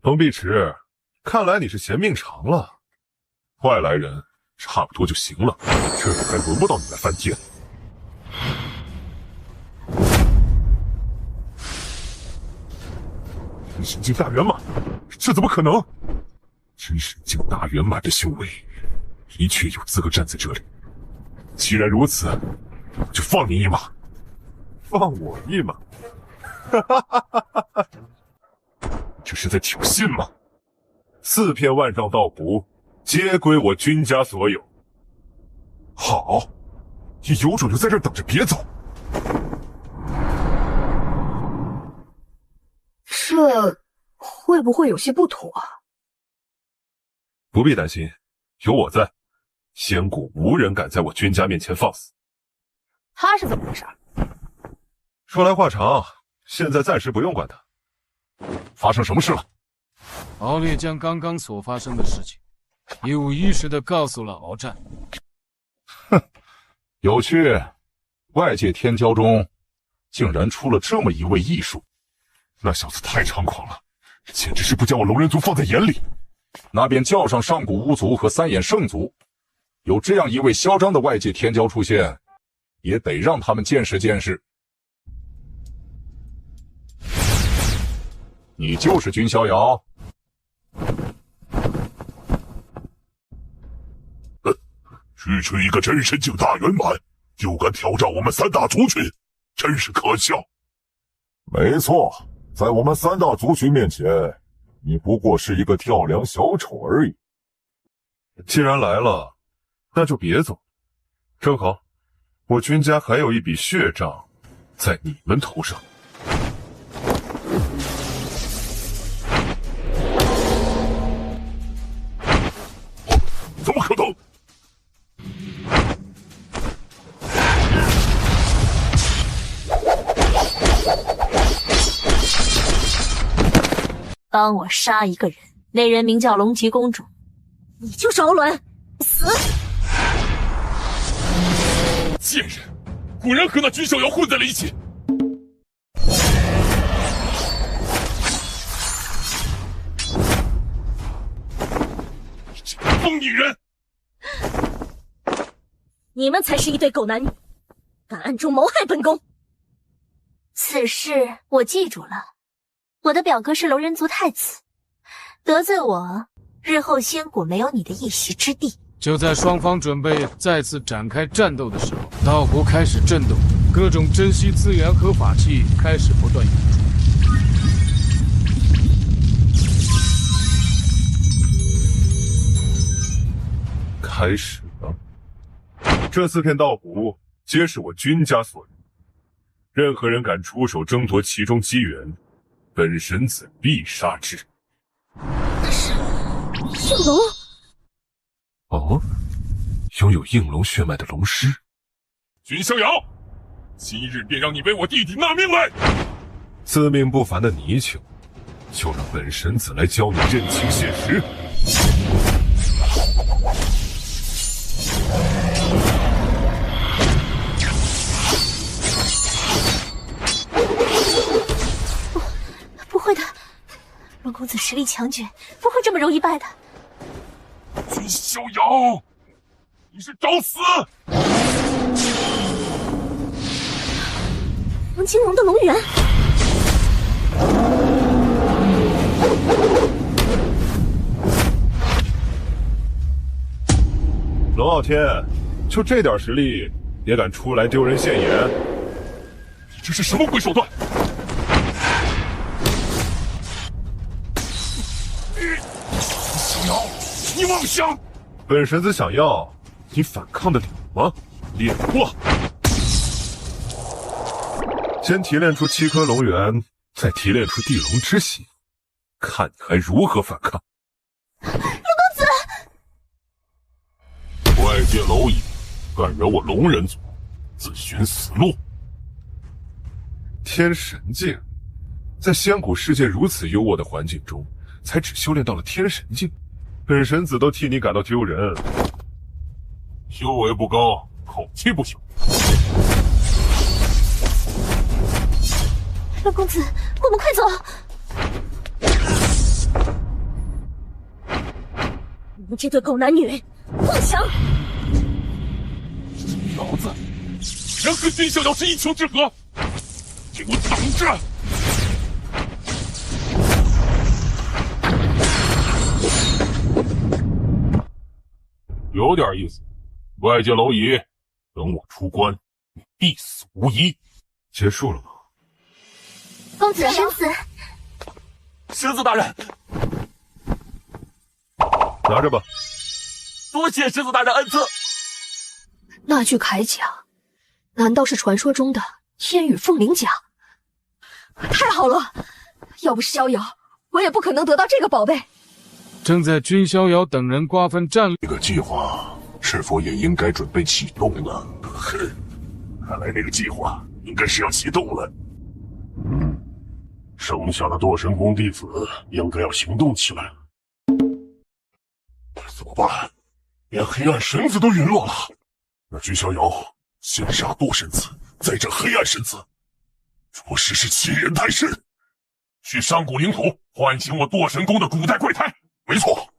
封闭池，看来你是嫌命长了。外来人差不多就行了，这还轮不到你来翻天。真神境大圆满，这怎么可能？真神境大圆满的修为，的确有资格站在这里。既然如此，我就放你一马。放我一马？这是在挑衅吗？4片万丈道符，皆归我君家所有。好，你有种就在这儿等着，别走。这会不会有些不妥啊？不必担心，有我在，仙谷无人敢在我君家面前放肆。他是怎么回事？说来话长，现在暂时不用管他。发生什么事了？敖烈将刚刚所发生的事情一五一十地告诉了敖战。哼，有趣，外界天骄中竟然出了这么一位异术。那小子太猖狂了，简直是不将我龙人族放在眼里。那便叫上上古巫族和三眼圣族，有这样一位嚣张的外界天骄出现，也得让他们见识见识。你就是君逍遥？区区一个真神境大圆满，就敢挑战我们3大族群，真是可笑。没错，在我们3大族群面前，你不过是一个跳梁小丑而已。既然来了，那就别走。正好，我君家还有一笔血账在你们头上。怎么可能？帮我杀一个人，那人名叫龙吉公主。你就是敖鸾，死！贱人，果然和那君逍遥混在了一起。这个疯女人！你们才是一对狗男女，敢暗中谋害本宫。此事我记住了。我的表哥是龙人族太子，得罪我，日后仙谷没有你的一席之地。就在双方准备再次展开战斗的时候，道湖开始震动，各种珍稀资源和法器开始不断涌出。开始了。这4片道符皆是我君家所有，任何人敢出手争夺其中机缘，本神子必杀之。那是应龙。哦，拥有应龙血脉的龙师。君逍遥，今日便让你为我弟弟纳命来！自命不凡的泥鳅，就让本神子来教你认清现实。不会的，龙公子实力强绝，不会这么容易败的。君逍遥，你是找死！龙金龙的龙源。龙傲天，就这点实力也敢出来丢人现眼？你这是什么鬼手段？逍遥，你妄想！本神子想要，你反抗得了吗？练过。先提炼出7颗龙元，再提炼出地龙之血，看你还如何反抗。龙公子，外界蝼蚁敢惹我龙人族，自寻死路。天神境，在仙古世界如此优渥的环境中，才只修炼到了天神境，本神子都替你感到丢人。修为不高，口气不小。龙公子，我们快走！你们这对狗男女，妄想！老子想和君逍遥是一丘之貉，给我等着！有点意思，外界蝼蚁，等我出关，你必死无疑。结束了吗？公子，神子，神子大人，拿着吧。多谢神子大人恩赐。那具铠甲，难道是传说中的天羽凤翎甲？太好了，要不是逍遥，我也不可能得到这个宝贝。正在君逍遥等人瓜分战略，这个计划是否也应该准备启动了？哼，看来这个计划应该是要启动了。剩下的堕神宫弟子应该要行动起来了。怎么办？连黑暗神子都陨落了。那君逍遥先杀堕神子，再战黑暗神子，着实是欺人太甚。去上古领土唤醒我堕神宫的古代怪胎。没错，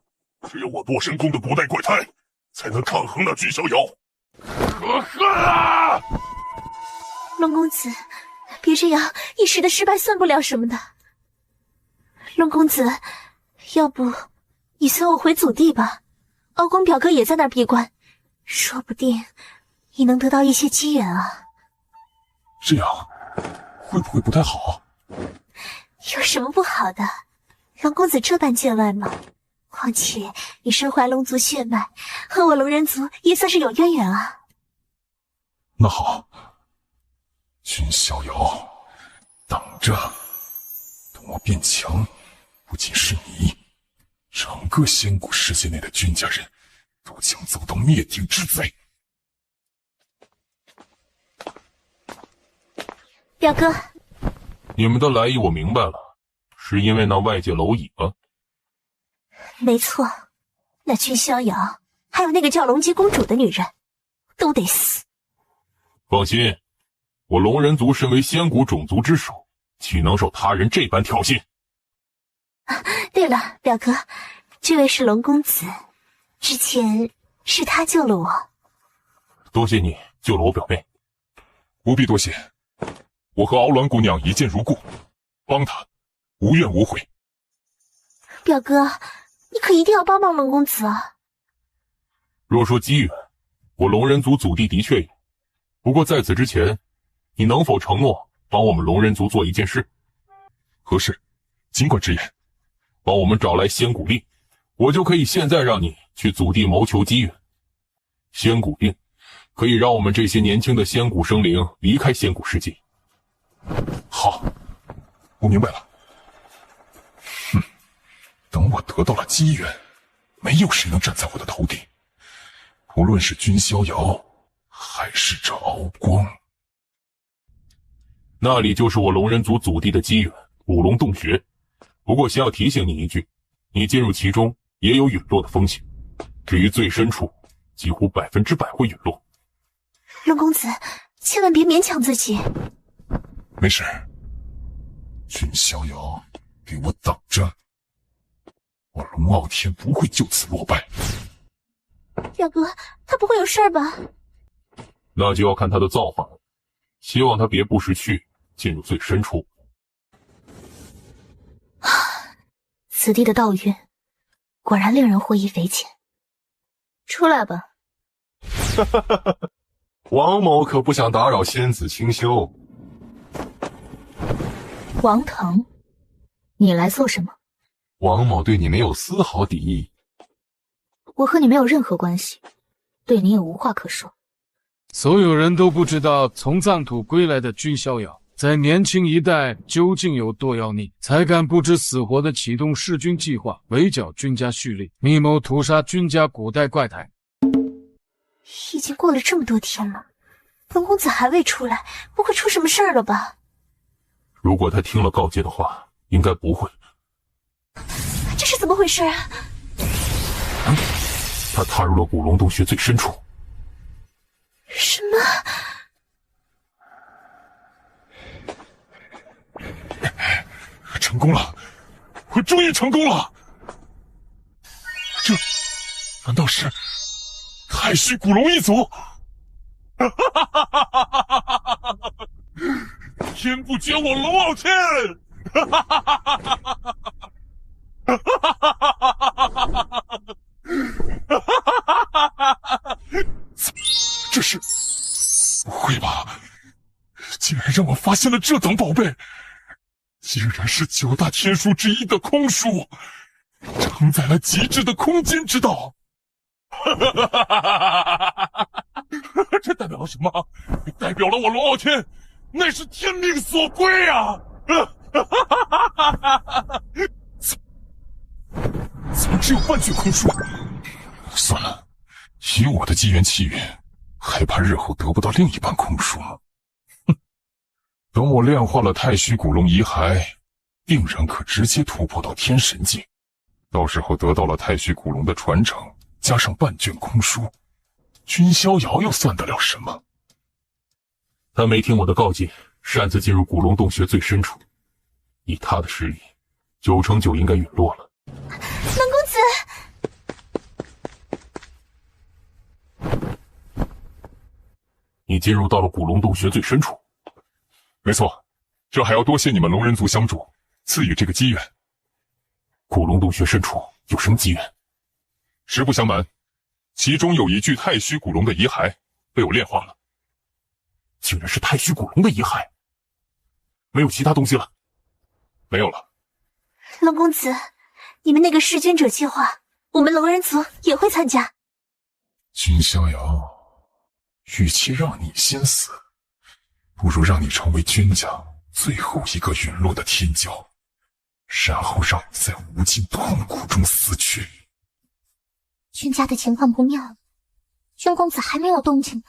只有我堕神宫的古代怪胎才能抗衡那君逍遥。可恨啊！龙公子，别这样，一时的失败算不了什么的。龙公子，要不你随我回祖地吧？敖公表哥也在那儿闭关，说不定你能得到一些机缘啊。这样会不会不太好？有什么不好的？龙公子这般见外吗？况且你身怀龙族血脉，和我龙人族也算是有渊源啊。那好，君逍遥，等着，等我变强，不仅是你，整个仙古世界内的君家人都将遭到灭顶之灾。表哥，你们的来意我明白了，是因为那外界蝼蚁吗？没错，那君逍遥还有那个叫龙姬公主的女人，都得死。放心，我龙人族身为仙古种族之首，岂能受他人这般挑衅？对了，表哥，这位是龙公子，之前是他救了我。多谢你救了我表妹。不必多谢，我和敖鸾姑娘一见如故，帮她无怨无悔。表哥，你可一定要帮帮龙公子啊！若说机缘，我龙人族祖地的确有，不过在此之前，你能否承诺帮我们龙人族做一件事？何事？尽管直言。帮我们找来仙骨令，我就可以现在让你去祖地谋求机缘。仙骨令可以让我们这些年轻的仙骨生灵离开仙骨世界。好，我明白了。哼，等我得到了机缘，没有谁能站在我的头顶，无论是君逍遥还是这敖光。那里就是我龙人族祖地的机缘，五龙洞穴。不过先要提醒你一句，你进入其中也有陨落的风险，至于最深处，几乎100%会陨落。龙公子，千万别勉强自己。没事，君逍遥，给我等着，我龙傲天不会就此落败。表哥，他不会有事吧？那就要看他的造化了，希望他别不识趣，进入最深处。此地的道运果然令人获益匪浅。出来吧。王某可不想打扰仙子清修。王腾，你来做什么？王某对你没有丝毫敌意。我和你没有任何关系，对你也无话可说。所有人都不知道，从藏土归来的君逍遥在年轻一代究竟有多妖孽，才敢不知死活地启动弑君计划，围剿君家序列，密谋屠杀君家古代怪胎？已经过了这么多天了，本公子还未出来，不会出什么事儿了吧？如果他听了告诫的话，应该不会。这是怎么回事啊？他踏入了古龙洞穴最深处。什么？成功了！我终于成功了！这难道是太虚古龙一族？天不绝我龙傲天！这是……不会吧？竟然让我发现了这等宝贝！竟然是9大天书之一的空书，承载了极致的空间之道。这代表了什么？代表了我龙傲天乃是天命所归啊！怎么只有半句空书？算了，以我的机缘气运，害怕日后得不到另一半空书。等我炼化了太虚古龙遗骸，定然可直接突破到天神境。到时候得到了太虚古龙的传承，加上半卷空书，君逍遥又算得了什么？他没听我的告诫，擅自进入古龙洞穴最深处。以他的实力，9成9应该陨落了。南公子，你进入到了古龙洞穴最深处。没错，这还要多谢你们龙人族相助，赐予这个机缘。古龙洞穴深处有什么机缘？实不相瞒，其中有一具太虚古龙的遗骸被我炼化了。竟然是太虚古龙的遗骸，没有其他东西了？没有了。龙公子，你们那个弑君者计划，我们龙人族也会参加。君逍遥，与其让你先死，不如让你成为君家最后一个陨落的天骄，然后让你在无尽痛苦中死去。君家的情况不妙，君公子还没有动静呢。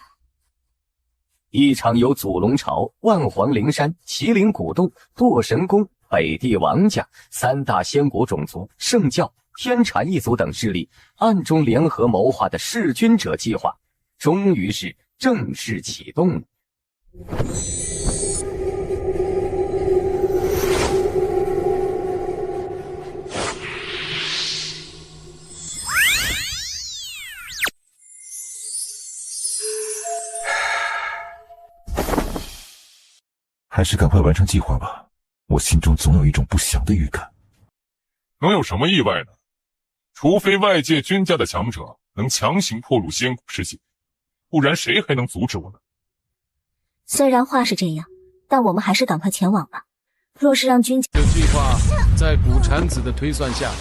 一场由祖龙朝、万皇灵山、麒麟古洞、堕神宫、北地王家3大仙国种族、圣教、天禅一族等势力暗中联合谋划的弑君者计划，终于是正式启动了。还是赶快完成计划吧，我心中总有一种不祥的预感。能有什么意外呢？除非外界君家的强者能强行破入仙谷世界，不然谁还能阻止我呢？虽然话是这样，但我们还是赶快前往吧。若是让君家的计划在古产子的推算下，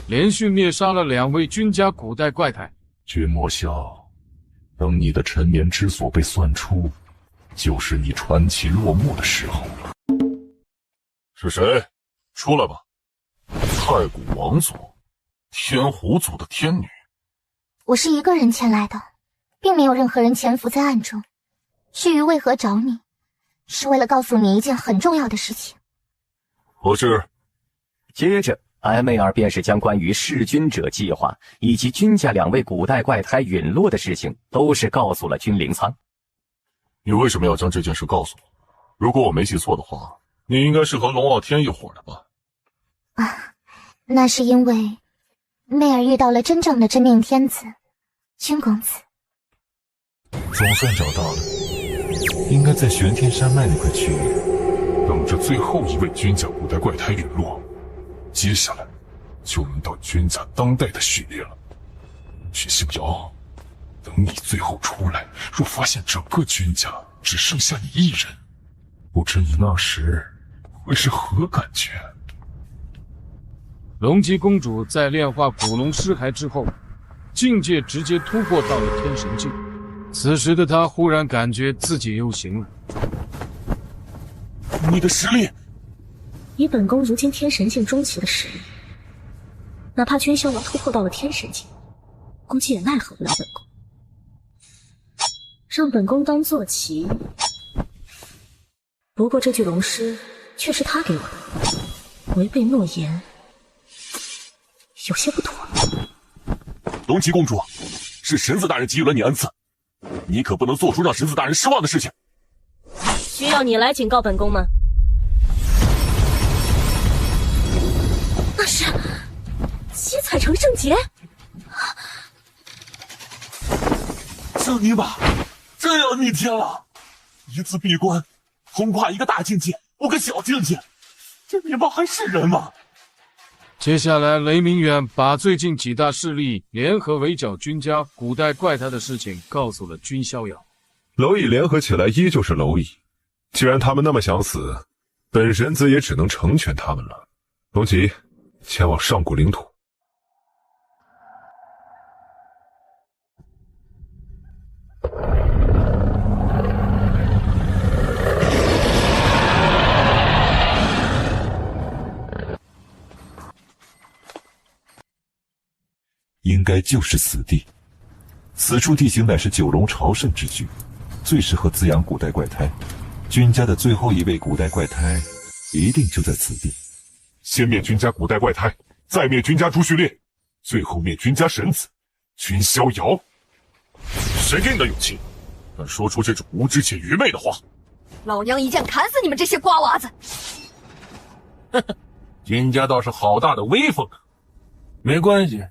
连续灭杀了2位君家古代怪胎。君莫笑，等你的沉眠之所被算出，就是你传奇落幕的时候了。是谁？出来吧。太古王族，天狐族的天女。我是一个人前来的，并没有任何人潜伏在暗中。至于为何找你，是为了告诉你一件很重要的事情。何事？接着 MAR 便是将关于弑君者计划以及君家2位古代怪胎陨落的事情都是告诉了君临苍。你为什么要将这件事告诉我？如果我没记错的话，你应该是和龙傲天一伙的吧？啊，那是因为妹儿遇到了真正的真命天子，君公子。总算找到了，应该在玄天山脉那块区域，等着最后一位君家古代怪胎陨落，接下来就轮到君家当代的序列了。许逍遥，等你最后出来，若发现整个君家只剩下你一人，不知你那时会是何感觉？龙姬公主在炼化古龙尸骸之后，境界直接突破到了天神境。此时的她忽然感觉自己又行了。你的实力，以本宫如今天神境中期的实力，哪怕君逍遥突破到了天神境，估计也奈何不了本宫。让本宫当坐骑，不过这具龙尸却是他给我的，违背诺言，有些不妥。龙骑公主，是神子大人给予了你恩赐，你可不能做出让神子大人失望的事情。需要你来警告本宫吗？那是七彩成圣劫。这尼玛，真要逆天了！一次闭关，轰垮一个大境界，5个小境界，这尼玛还是人吗？接下来，雷明远把最近几大势力联合围剿君家古代怪胎的事情告诉了君逍遥。蝼蚁联合起来依旧是蝼蚁，既然他们那么想死，本神子也只能成全他们了。龙吉，前往上古领土。应该就是死地。此处地形乃是九龙朝圣之区，最适合滋养古代怪胎。君家的最后一位古代怪胎，一定就在此地。先灭君家古代怪胎，再灭君家朱序列，最后灭君家神子君逍遥。谁给你的勇气，敢说出这种无知且愚昧的话？老娘一剑砍死你们这些瓜娃子！呵呵，君家倒是好大的威风啊！没关系，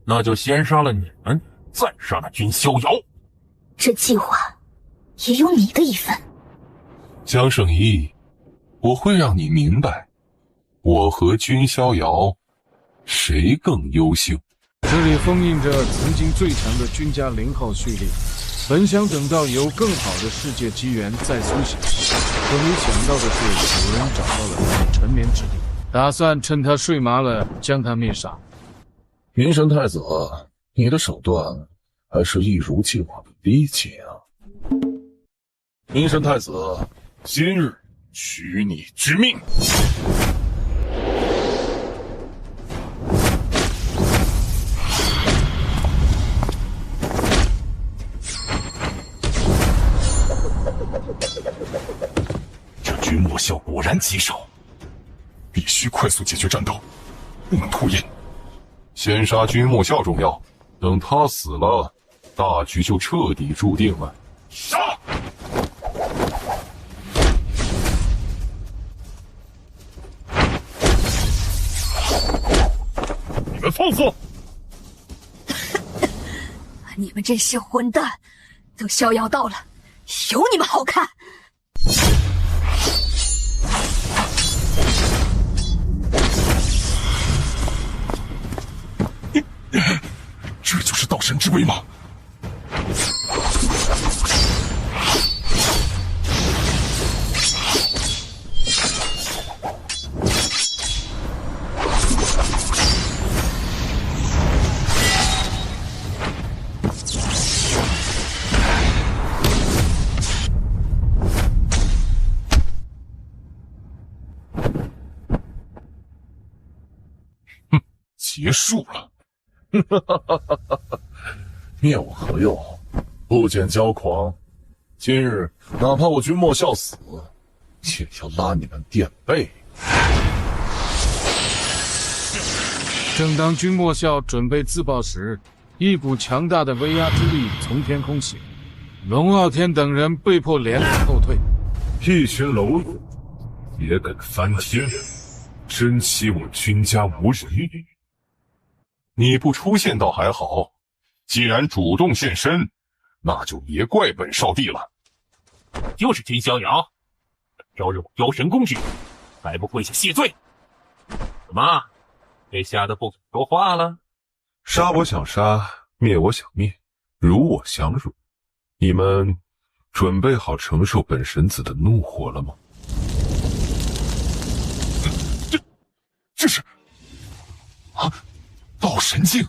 那就先杀了你们，再杀了君逍遥。这计划也有你的一份。江圣一，我会让你明白，我和君逍遥谁更优秀。这里封印着曾经最强的君家0号序列，本想等到有更好的世界机缘再苏醒，可没想到的是，有人找到了他的沉眠之地，打算趁他睡麻了将他灭杀。云神太子，你的手段还是一如既往的低级啊！云神太子，今日取你之命。这君莫笑果然棘手，必须快速解决战斗，不能拖延。先杀君莫笑重要，等他死了，大局就彻底注定了。杀！你们放肆！你们这些混蛋，等逍遥到了，有你们好看！这就是道神之威吗？结束了。灭我何用？不减骄狂。今日哪怕我君莫笑死，也要拉你们垫背。正当君莫笑准备自爆时，一股强大的威压之力从天空起，龙傲天等人被迫连连后退。一群蝼蚁也敢翻天，真欺我君家无人！你不出现倒还好，既然主动现身，那就别怪本少帝了。就是君逍遥，招惹我妖神公举，还不跪下谢罪？怎么，被吓得不敢说话了？杀我想杀，灭我想灭，辱我想辱，你们准备好承受本神子的怒火了吗？这是啊！道神境，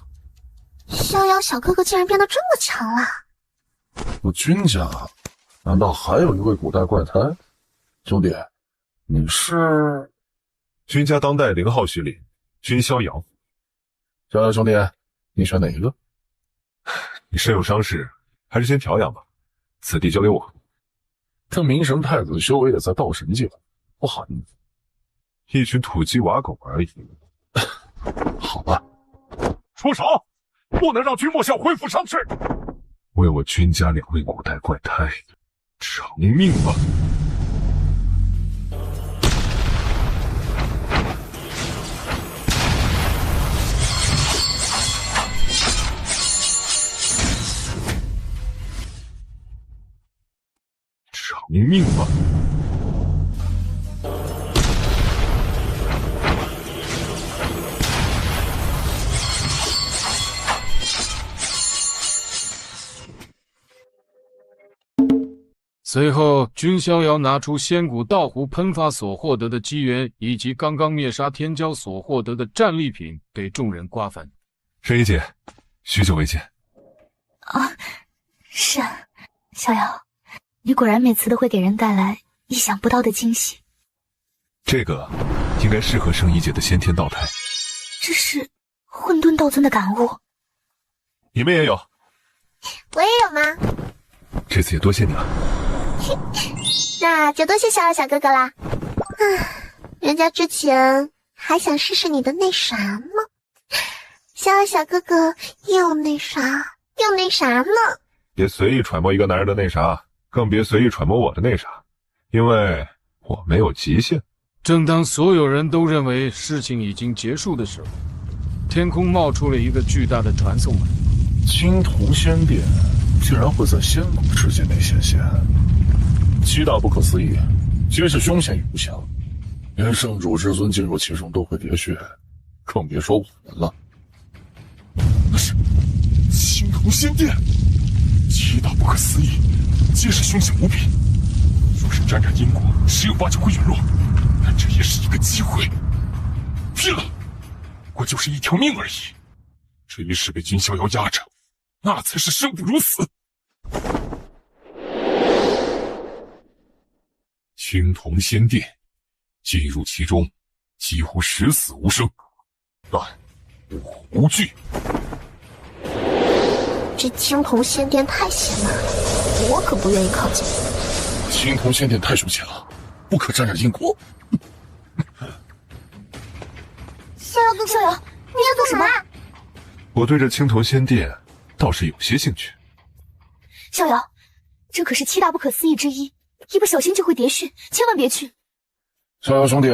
逍遥小哥哥竟然变得这么强了！我君家难道还有一位古代怪胎？兄弟，你是君家当代0号虚领君逍遥。逍遥兄弟，你选哪一个？你身有伤势，还是先调养吧。此地交给我。这明神太子修为也在道神境，不寒你。一群土鸡瓦狗而已。好吧，住手！不能让君莫笑恢复伤势。为我君家2位古代怪胎偿命吧！偿命吧！随后，君逍遥拿出仙骨道壶喷发所获得的机缘，以及刚刚灭杀天骄所获得的战利品，给众人瓜分。神医姐，许久未见。啊，是啊，逍遥，你果然每次都会给人带来意想不到的惊喜。这个应该适合圣医姐的先天道胎。这是混沌道尊的感悟。你们也有？我也有吗？这次也多谢你了。那就多谢逍遥小哥哥啦。人家之前还想试试你的那啥呢，逍遥小哥哥又那啥呢。别随意揣摩一个男人的那啥，更别随意揣摩我的那啥，因为我没有极限。正当所有人都认为事情已经结束的时候，天空冒出了一个巨大的传送门。青铜仙殿居然会在仙古世界内显现，7大不可思议，皆是凶险与不祥，连圣主至尊进入其中都会喋血，更别说我们了。那是青铜仙殿，7大不可思议，皆是凶险无比。若是沾染因果，10有8九会陨落，但这也是一个机会。拼了！我就是一条命而已，这一世被君逍遥压着，那才是生不如死。青铜仙殿，进入其中几乎十死无生，但我无惧。这青铜仙殿太险了，我可不愿意靠近。青铜仙殿太凶险了，不可沾染因果。逍遥哥哥，你要做什么？我对这青铜仙殿倒是有些兴趣。逍遥，这可是7大不可思议之一，一不小心就会跌血，千万别去。逍遥兄弟，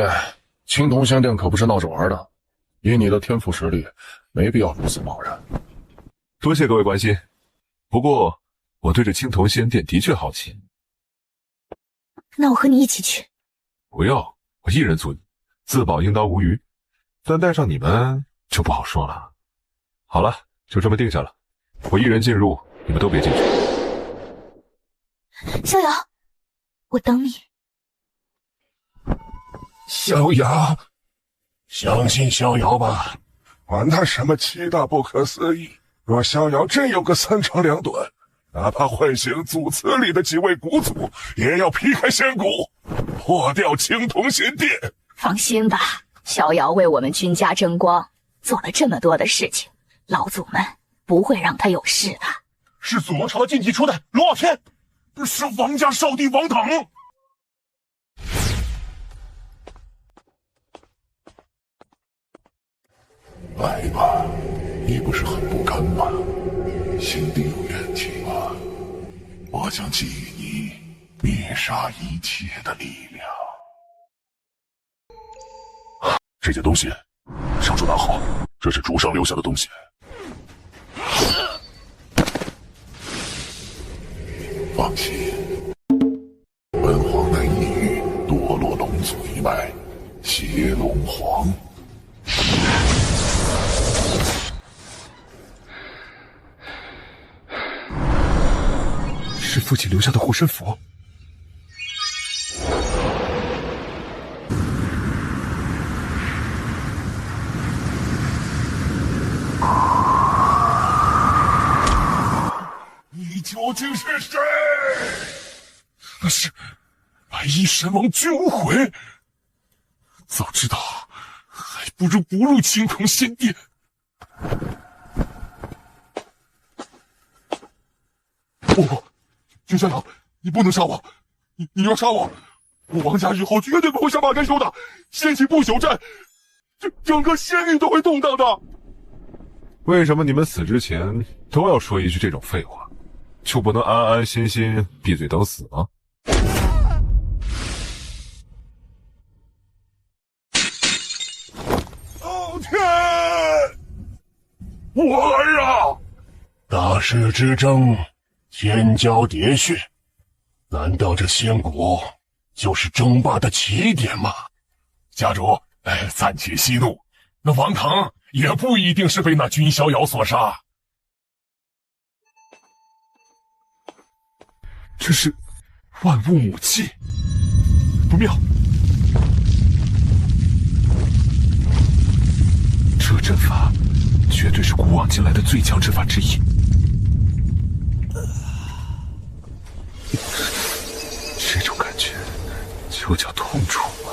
青铜仙殿可不是闹着玩的，以你的天赋实力，没必要如此贸然。多谢各位关心，不过我对这青铜仙殿的确好奇。那我和你一起去。不要，我一人足矣，自保应当无虞。但带上你们就不好说了。好了，就这么定下了，我一人进入，你们都别进去。逍遥，我等你。逍遥，相信逍遥吧，管他什么7大不可思议，若逍遥真有个3长2短，哪怕唤醒祖祠里的几位古祖，也要劈开仙骨，破掉青铜仙殿。放心吧，逍遥为我们君家争光，做了这么多的事情，老祖们不会让他有事的。是祖王朝的禁忌初代龙傲天，是王家少帝王腾。来吧，你不是很不甘吗？心底有怨气吗？我将给予你灭杀一切的力量。这件东西上主拿好，这是主上留下的东西。放心，本皇乃异域堕落龙族一脉，邪龙皇。是父亲留下的护身符。你究竟是谁？那是白衣神王君无悔，早知道，还不如不入青铜仙殿。不，君逍遥，你不能杀我！你要杀我，我王家日后绝对不会像马干说的，掀起不朽战，整个仙域都会动荡的。为什么你们死之前都要说一句这种废话，就不能安安心心闭嘴等死吗？傲天，我儿啊！大势之争，天骄喋血，难道这仙谷就是争霸的起点吗？家主，暂且息怒，那王腾也不一定是被那君逍遥所杀。这是万物母气，不妙！这阵法绝对是古往今来的最强阵法之一。这种感觉就叫痛楚吗？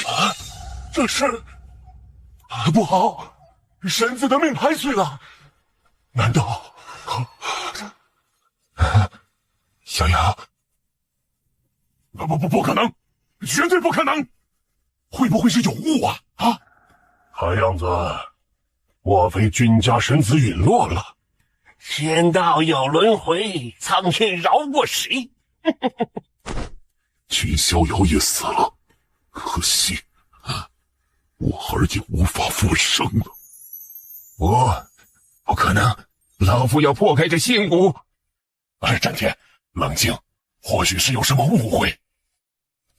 啊，这是不好！神子的命牌碎了，难道逍遥？不可能，绝对不可能！会不会是有误啊？啊！看样子，莫非君家神子陨落了？天道有轮回，苍天饶过谁？君逍遥也死了，可惜，我儿也无法复生了。不可能！老夫要破开这仙谷！战天，冷静，或许是有什么误会。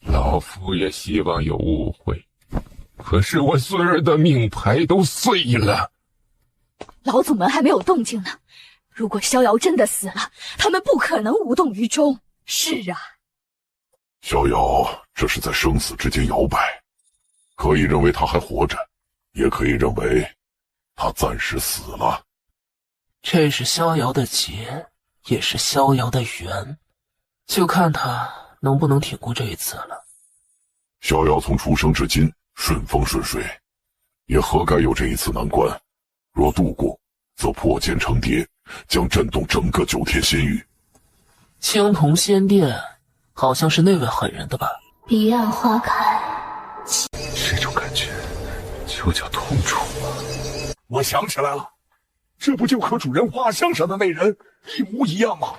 老夫也希望有误会，可是我孙儿的命牌都碎了。老祖们还没有动静呢，如果逍遥真的死了，他们不可能无动于衷。是啊，逍遥这是在生死之间摇摆，可以认为他还活着，也可以认为他暂时死了。这是逍遥的劫，也是逍遥的缘，就看他能不能挺过这一次了。逍遥从出生至今顺风顺水，也何该有这一次难关？若度过，则破茧成蝶，将震动整个9天仙域。青铜仙殿好像是那位狠人的吧？彼岸花开，这种感觉就叫痛楚吗？我想起来了，这不就和主人画像上的那人一模一样吗？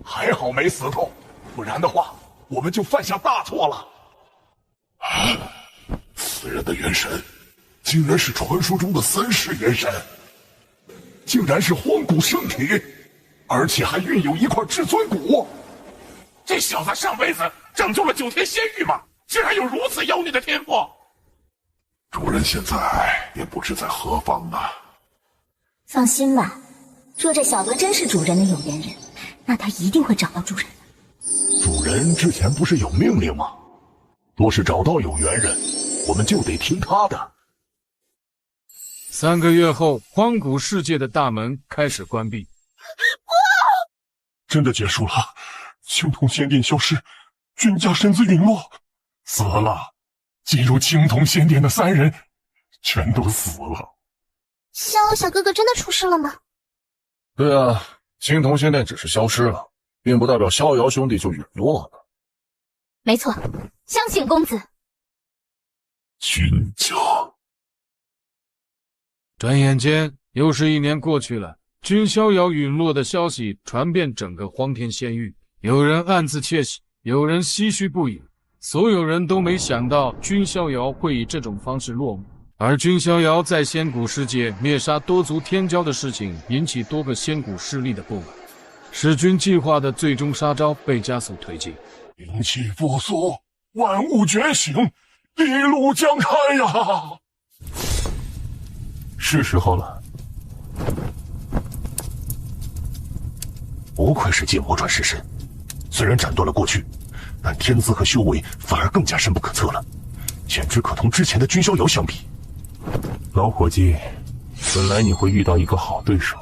还好没死透，不然的话，我们就犯下大错了。此人的元神，竟然是传说中的3世元神，竟然是荒古圣体，而且还运有一块至尊骨。这小子上辈子拯救了9天仙域吗？竟然有如此妖孽的天赋！主人现在也不知在何方呢。放心吧，若这小子真是主人的有缘人，那他一定会找到主人的。主人之前不是有命令吗？若是找到有缘人，我们就得听他的。3个月后，荒古世界的大门开始关闭。真的结束了，青铜仙殿消失，君家神子陨落，死了。进入青铜仙殿的3人全都死了。逍遥小哥哥真的出事了吗？对啊，青铜仙殿只是消失了，并不代表逍遥兄弟就陨落了。没错，相信公子。君家。转眼间又是1年过去了，君逍遥陨落的消息传遍整个荒天仙域，有人暗自窃喜，有人唏嘘不已。所有人都没想到君逍遥会以这种方式落幕，而君逍遥在仙古世界灭杀多族天骄的事情引起多个仙古势力的不满，使君计划的最终杀招被加速推进。灵气复苏，万物觉醒，地路将开呀！是时候了。不愧是借魔转世身，虽然斩断了过去，但天资和修为反而更加深不可测了，简直可同之前的君逍遥相比。老伙计，本来你会遇到一个好对手，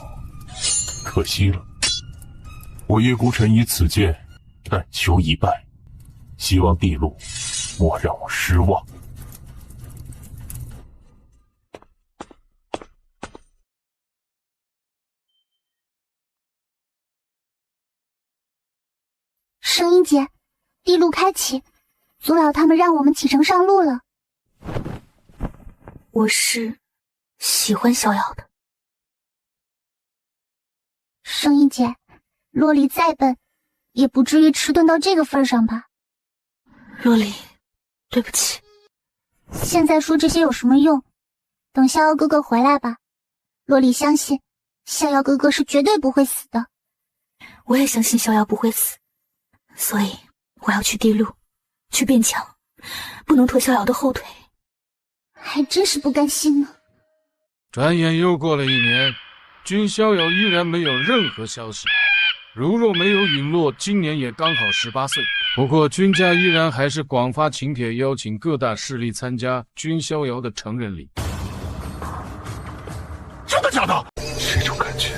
可惜了。我叶孤城以此剑，但求一败，希望地路莫让我失望。声音姐，地路开启，族老他们让我们启程上路了。我是喜欢逍遥的。声音姐，洛离再笨，也不至于迟钝到这个份上吧？洛离，对不起。现在说这些有什么用？等逍遥哥哥回来吧。洛离相信，逍遥哥哥是绝对不会死的。我也相信逍遥不会死，所以我要去地路，去变强，不能拖逍遥的后腿。还真是不甘心呢。转眼又过了1年，君逍遥依然没有任何消息。如若没有陨落，今年也刚好18岁。不过君家依然还是广发请帖，邀请各大势力参加君逍遥的成人礼。真的假的？这种感觉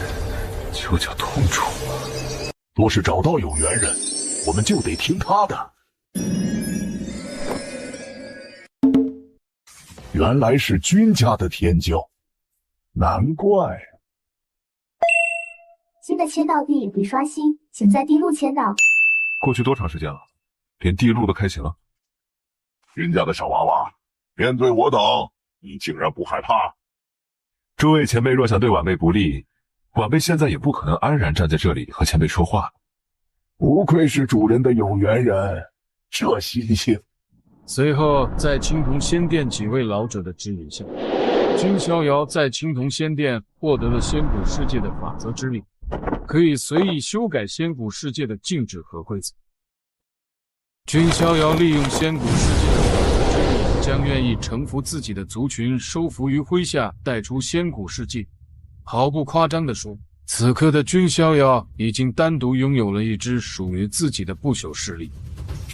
就叫痛楚啊！若是找到有缘人，我们就得听他的。原来是君家的天骄，难怪。新的签到地已刷新，请在地路签到。过去多长时间了，连地路都开启了？君家的小娃娃，面对我等，你竟然不害怕？诸位前辈若想对晚辈不利，晚辈现在也不可能安然站在这里和前辈说话。不愧是主人的有缘人，这心性。随后，在青铜仙殿几位老者的指引下，君逍遥在青铜仙殿获得了仙古世界的法则之力，可以随意修改仙古世界的禁止和规则。君逍遥利用仙古世界的法则之力，将愿意臣服自己的族群收服于麾下，带出仙古世界。毫不夸张地说，此刻的君逍遥已经单独拥有了一支属于自己的不朽势力。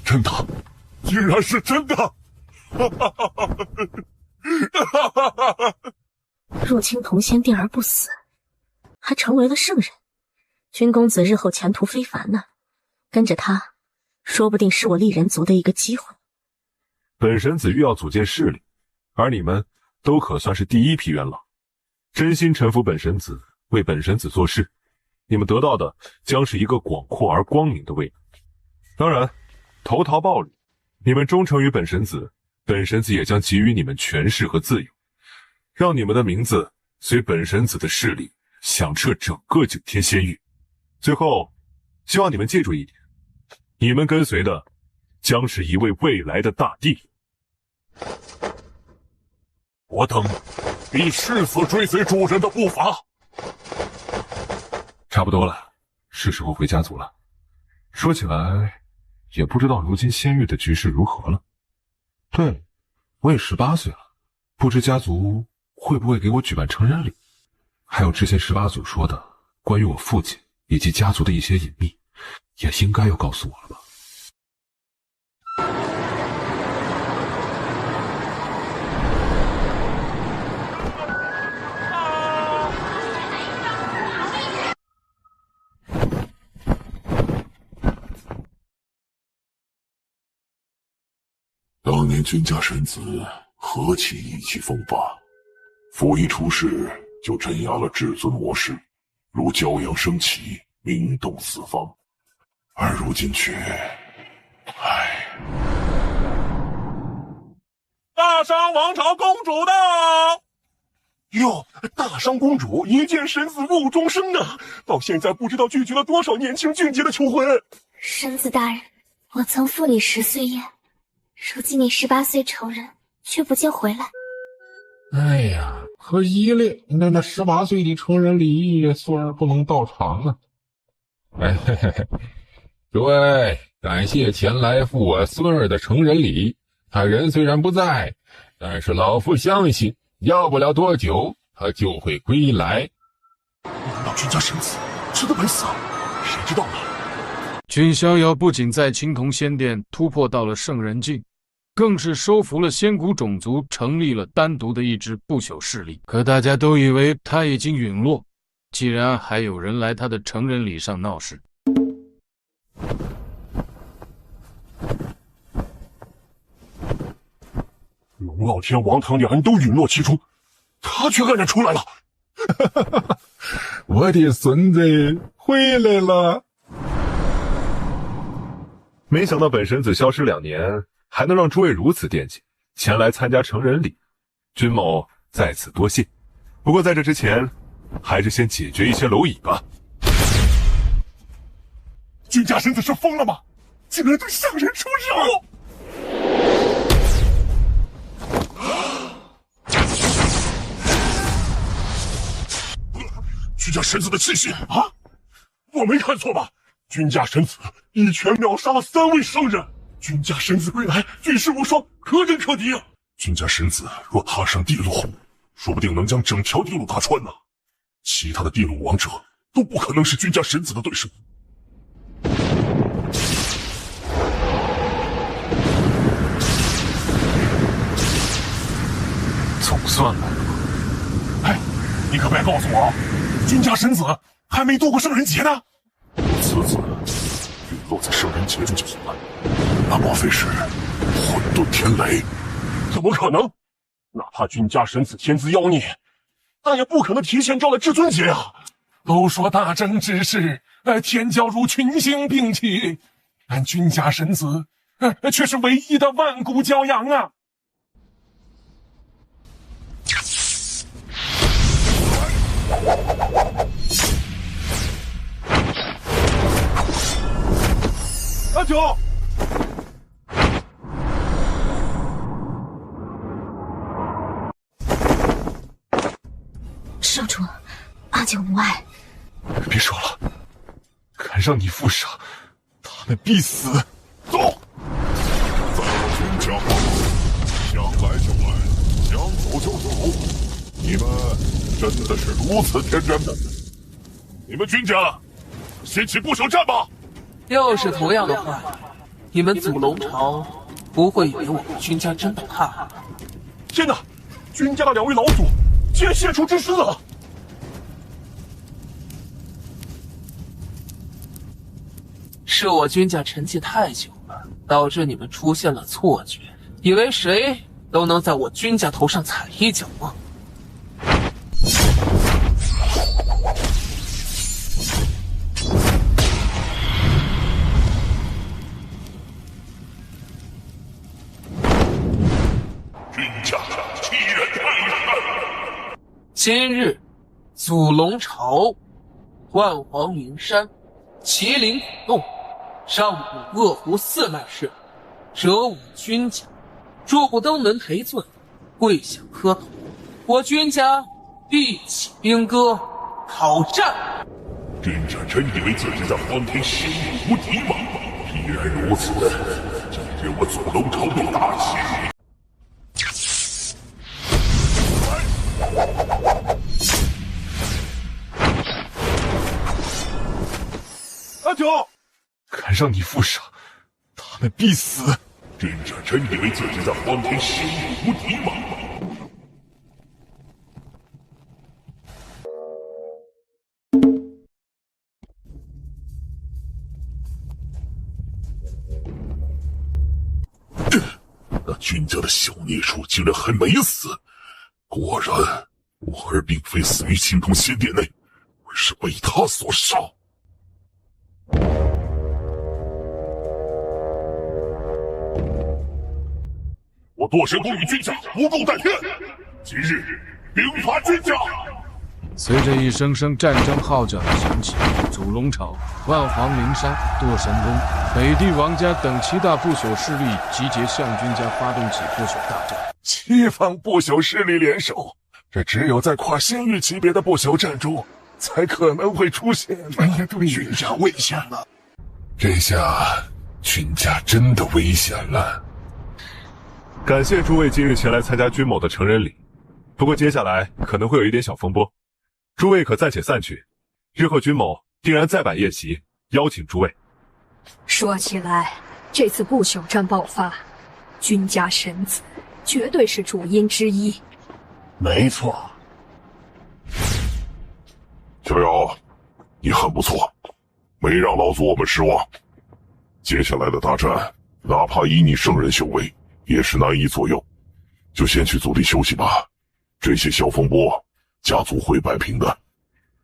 真的，居然是真的！入青铜仙殿而不死，还成为了圣人，君公子日后前途非凡呢。跟着他，说不定是我丽人族的一个机会。本神子欲要组建势力，而你们都可算是第一批元老，真心臣服本神子，为本神子做事，你们得到的将是一个广阔而光明的未来。当然，投桃报李，你们忠诚于本神子，本神子也将给予你们权势和自由，让你们的名字随本神子的势力响彻整个9天仙域。最后，希望你们记住一点，你们跟随的将是一位未来的大帝。我等必誓死追随主人的步伐。差不多了，是时候回家族了。说起来，也不知道如今仙域的局势如何了。对了，我也18岁了，不知家族会不会给我举办成人礼？还有之前18祖说的关于我父亲以及家族的一些隐秘，也应该要告诉我了吧。当年君家神子何其意气风发，甫一出世就镇压了至尊魔师，如骄阳升起，名动四方。而如今却，大商王朝公主到！哟，大商公主一见神子误终生啊！到现在不知道拒绝了多少年轻俊杰的求婚。神子大人，我曾赴你10岁宴，如今你18岁成人，却不见回来。哎呀，可惜了，那18岁的成人礼孙儿不能到场啊！哎嘿嘿嘿，诸位，感谢前来赴我孙儿的成人礼。他人虽然不在，但是老夫相信，要不了多久，他就会归来。难道君家神子真的没死？谁知道呢？君逍遥不仅在青铜仙殿突破到了圣人境，更是收服了仙古种族，成立了单独的一支不朽势力。可大家都以为他已经陨落，既然还有人来他的成人礼上闹事。龙傲天、王腾两人都陨落其中，他却黯然出来了。我的孙子回来了！没想到本神子消失2年，还能让诸位如此惦记，前来参加成人礼，君某在此多谢。不过在这之前，还是先解决一些蝼蚁吧。君家神子是疯了吗？竟然对圣人出手！君家神子的气息啊！我没看错吧？君家神子一拳秒杀了3位圣人，君家神子归来，举世无双，可忍可敌啊！君家神子若踏上地路，说不定能将整条地路打穿呢。其他的地路王者都不可能是君家神子的对手。总算来了。哎，你可别告诉我，君家神子还没度过圣人劫呢。此子陨落在圣人劫中就算，那莫非是混沌天雷？怎么可能？哪怕君家神子天资妖孽，但也不可能提前招来至尊劫啊！都说大争之事，天骄如群星并起，但君家神子，却是唯一的万古骄阳啊！阿九，少主，阿九无碍。别说了，看上你负伤，他们必死。走，在我君家，想来就来，想走就走。你们真的是如此天真的？你们君家先起不朽战吧！又是同样的话，你们祖龙朝不会以为我们君家真的怕？天哪！君家的2位老祖竟然献出之师了！是我君家沉寂太久了，导致你们出现了错觉，以为谁都能在我君家头上踩一脚吗？今日，祖龙朝、万皇灵山、麒麟古洞、上古恶狐4脉氏，折我君家，若不登门赔罪，跪下磕头，我君家必起兵戈，讨战。君家真以为自己在荒天仙域无敌吗？既然如此，今日我祖龙朝便大起。阿九，看上你负伤，他们必死。君家真以为自己在荒天仙域无敌吗？那君家的小孽畜竟然还没死！果然，我儿并非死于青铜仙殿内，而是被他所杀。我堕神功与君家不共戴天，今日兵伐君家。随着一声声战争号角的响起，祖龙朝、万皇灵山、堕神宫、北地王家等7大不朽势力集结向君家发动起不朽大战。7方不朽势力联手，这只有在跨仙域级别的不朽战中才可能会出现。哎呀，对，君家危险了！这下君家真的危险了。感谢诸位今日前来参加君某的成人礼，不过接下来可能会有一点小风波，诸位可暂且散去，日后君某定然再摆宴席，邀请诸位。说起来，这次不朽战爆发，君家神子绝对是主因之一。没错。逍遥，你很不错，没让老祖我们失望。接下来的大战，哪怕以你圣人修为，也是难以左右。就先去祖地休息吧，这些小风波，家族会摆平的。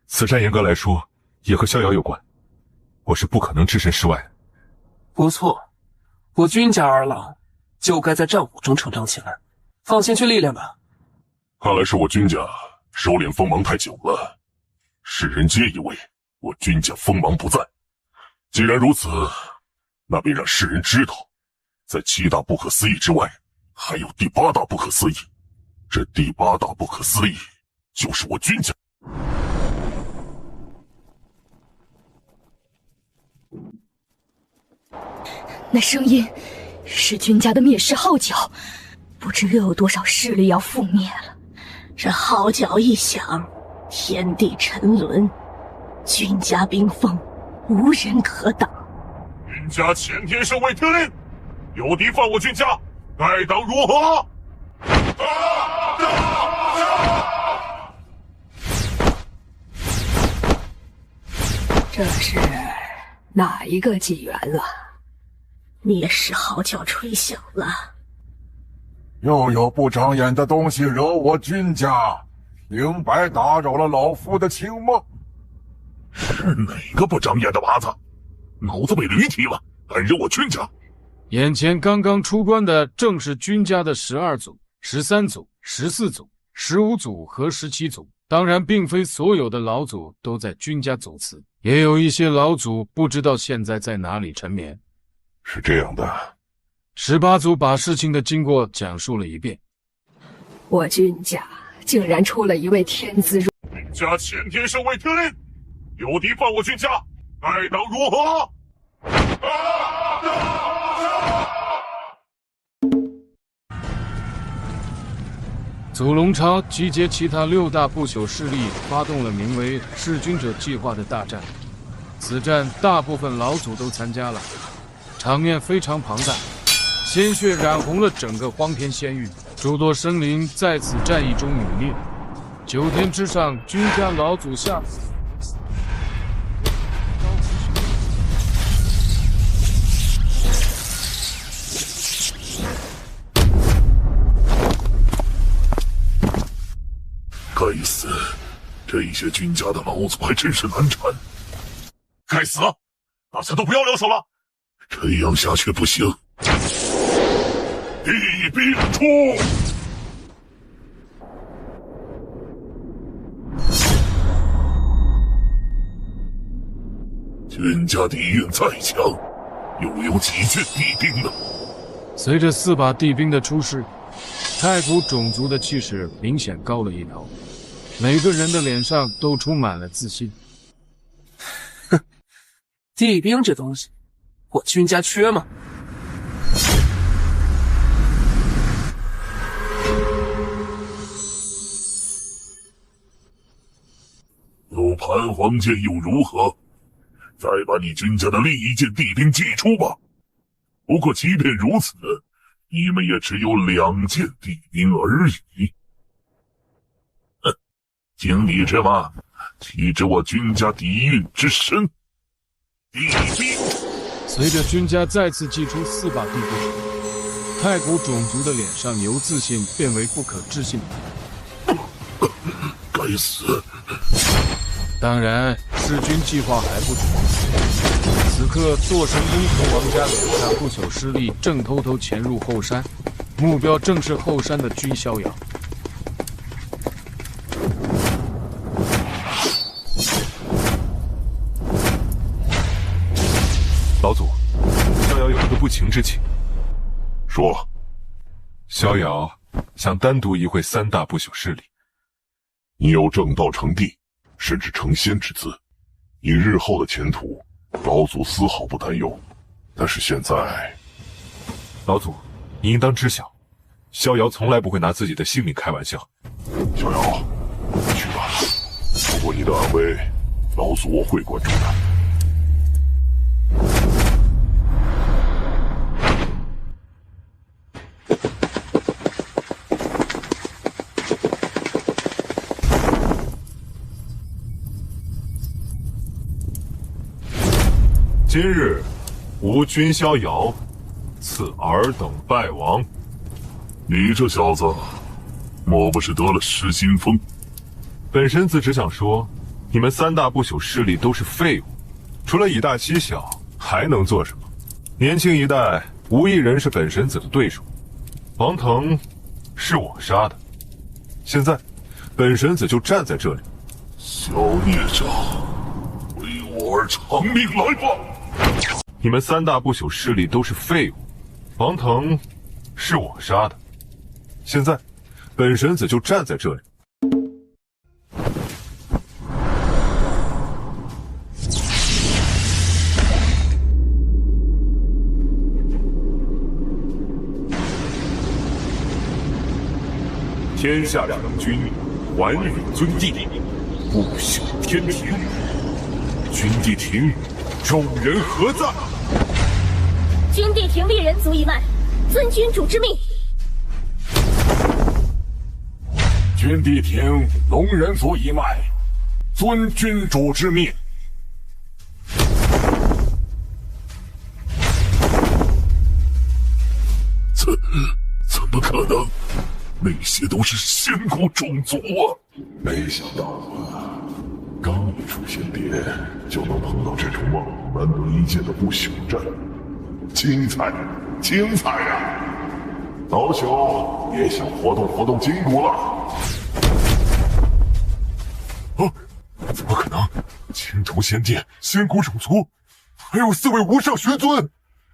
此战严格来说，也和逍遥有关，我是不可能置身事外的。不错，我君家二郎就该在战火中成长起来，放心去历练吧。看来是我君家收敛锋芒太久了，世人皆以为我君家锋芒不在。既然如此，那便让世人知道，在7大不可思议之外，还有第8大不可思议。这第8大不可思议，就是我君家。那声音是君家的灭世号角，不知又有多少势力要覆灭了。这号角一响，天地沉沦，君家兵锋无人可挡。君家前天圣位听令，有敌犯我君家，该当如何？这是哪一个纪元了？灭世号角吹响了，又有不长眼的东西惹我君家，明白打扰了老夫的情吗？是哪个不长眼的娃子？脑子被驴踢了，敢惹我君家？眼前刚刚出关的正是君家的12组、13组、14组、15组和17组。当然，并非所有的老祖都在君家走祠，也有一些老祖不知道现在在哪里沉眠。是这样的，18组把事情的经过讲述了一遍。我君家竟然出了一位天资入君家前天圣位听令，有敌犯我君家，该当如何？祖龙朝集结其他6大不朽势力，发动了名为“弑君者计划”的大战。此战大部分老祖都参加了，场面非常庞大，鲜血染红了整个荒天仙域，诸多生灵在此战役中泯灭。9天之上，君家老祖下该死，这些君家的老祖还真是难缠。该死，大家都不要留手了，这样下去不行。地兵出！君家底蕴再强，又有几件地兵呢？随着4把地兵的出世，太古种族的气势明显高了一头，每个人的脸上都充满了自信。哼，地兵这东西，我君家缺吗？有盘黄剑又如何？再把你君家的另一件地兵祭出吧。不过即便如此，你们也只有2件地兵而已。哼，经理之吗？岂知我君家底蕴之深？地兵！随着君家再次祭出4把地兵，太古种族的脸上由自信变为不可置信。该死！当然，弑君计划还不止。此刻，堕神宫和王家2大不朽势力正偷偷潜入后山，目标正是后山的君逍遥。老祖，逍遥有一个不情之请。说，逍遥想单独一会3大不朽势力。你有正道成帝，甚至成仙之资，你日后的前途，老祖丝毫不担忧。但是现在，老祖，你应当知晓，逍遥从来不会拿自己的性命开玩笑。逍遥，去吧。不过你的安危，老祖我会关注的。今日吾君逍遥，赐尔等拜王。你这小子，莫不是得了失心疯？本神子只想说，你们三大不朽势力都是废物，除了以大欺小，还能做什么？年轻一代无一人是本神子的对手。王腾是我杀的，现在本神子就站在这里。小孽障，为我而偿命来吧！你们三大不朽势力都是废物，王腾是我杀的，现在本神子就站在这里。天下两军，还与尊帝，不朽天庭。君帝庭，众人何在？君帝庭利人足一脉，遵君主之命。君帝庭龙人族一脉，遵君主之命。怎么可能？那些都是仙骨种族啊！没想到啊，刚一出仙殿，就能碰到这种梦难得一见的不朽战，精彩，精彩呀！老朽也想活动活动筋骨了。啊！怎么可能？青铜仙殿仙骨种族，还有4位无上玄尊！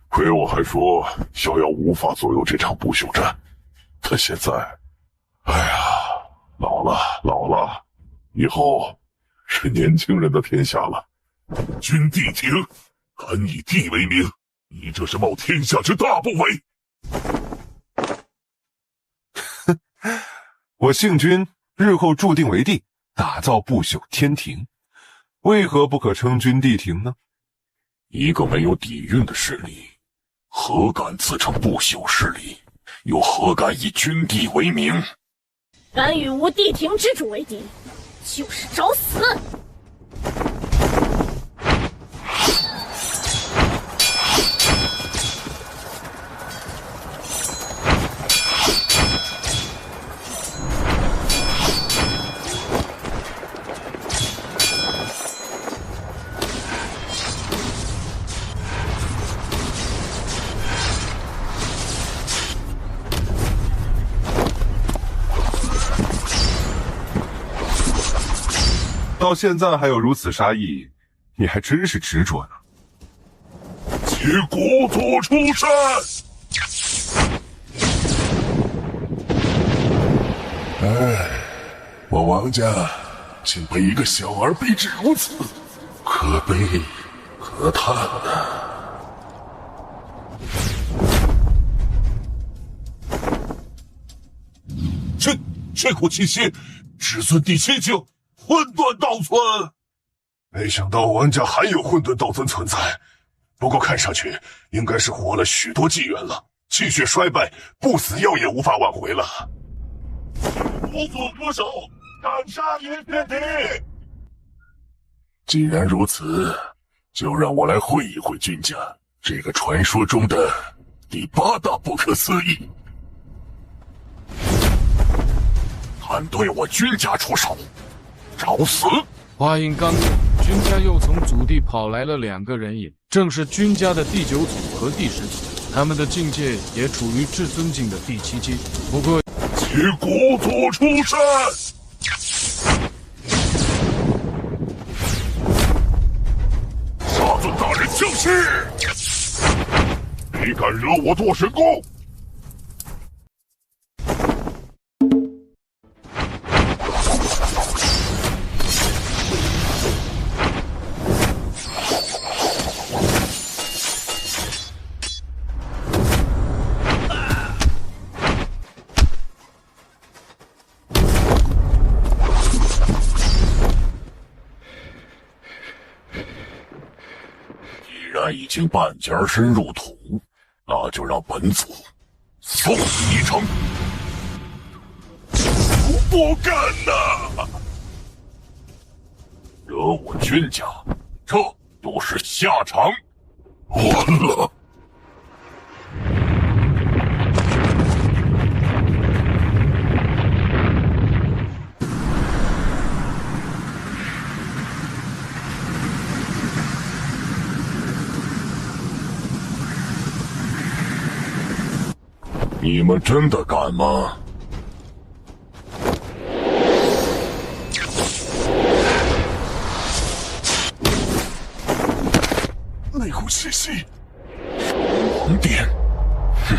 亏我还说逍遥无法左右这场不朽战，他现在，哎呀，老了，以后是年轻人的天下了。君帝庭，敢以帝为名，你这是冒天下之大不韪！我姓君，日后注定为帝，打造不朽天庭，为何不可称君帝庭呢？一个没有底蕴的势力，何敢自称不朽势力？又何敢以君帝为名？敢与吾帝庭之主为敌，就是找死！到现在还有如此杀意，你还真是执着呢。且故作出山！哎，我王家竟被一个小儿逼至如此，可悲可叹呐！这股气息，至尊第七境混沌道尊。没想到玩家还有混沌道尊存在，不过看上去应该是活了许多纪元了，气血衰败，不死药也无法挽回了。无所不手，敢杀炎天地！既然如此，就让我来会一会君家这个传说中的第8大不可思议。敢对我君家出手，找死！话音刚落，君家又从祖地跑来了2个人影，正是君家的第9祖和第10祖，他们的境界也处于至尊境的第7阶。不过，且故作出山！杀尊大人降世！你敢惹我堕神宫？已经半截深入土，那就让本祖送你一程。不干呐！惹我君家，这就是下场。完了！你们真的敢吗？那股气息，王殿。哼，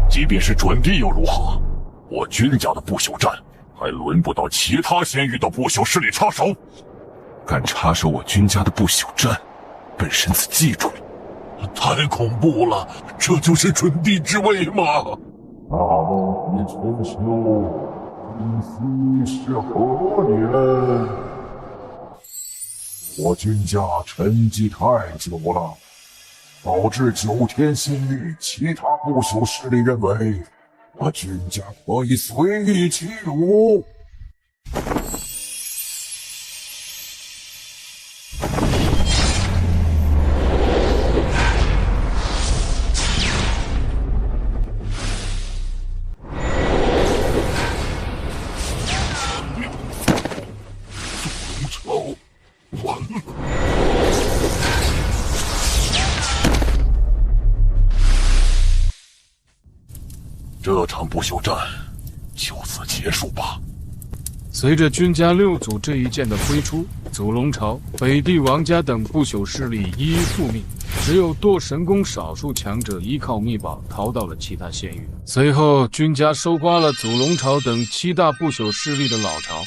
即便是准帝又如何？我君家的不朽战，还轮不到其他仙域的不朽势力插手。敢插手我君家的不朽战，本神子记住了。太恐怖了，这就是准帝之位吗？大地重修，今夕是何年？我君家沉寂太久了，导致9天仙域其他不朽势力认为我君家可以随意欺辱。完了！这场不朽战就此结束吧。随着君家6祖这一剑的挥出，祖龙朝、北帝王家等不朽势力一一覆灭，只有堕神宫少数强者依靠秘宝逃到了其他仙域。随后，君家收刮了祖龙朝等7大不朽势力的老巢，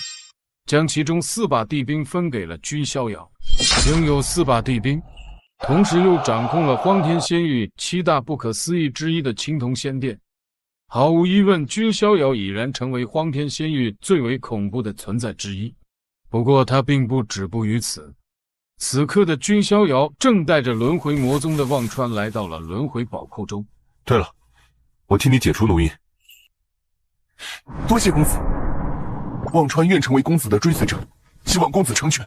将其中4把帝兵分给了君逍遥，拥有4把帝兵，同时又掌控了荒天仙域7大不可思议之一的青铜仙殿。毫无疑问，君逍遥已然成为荒天仙域最为恐怖的存在之一。不过他并不止步于此，此刻的君逍遥正带着轮回魔宗的忘川来到了轮回宝库中。对了，我替你解除奴音。多谢公子。忘川愿成为公子的追随者，希望公子成全。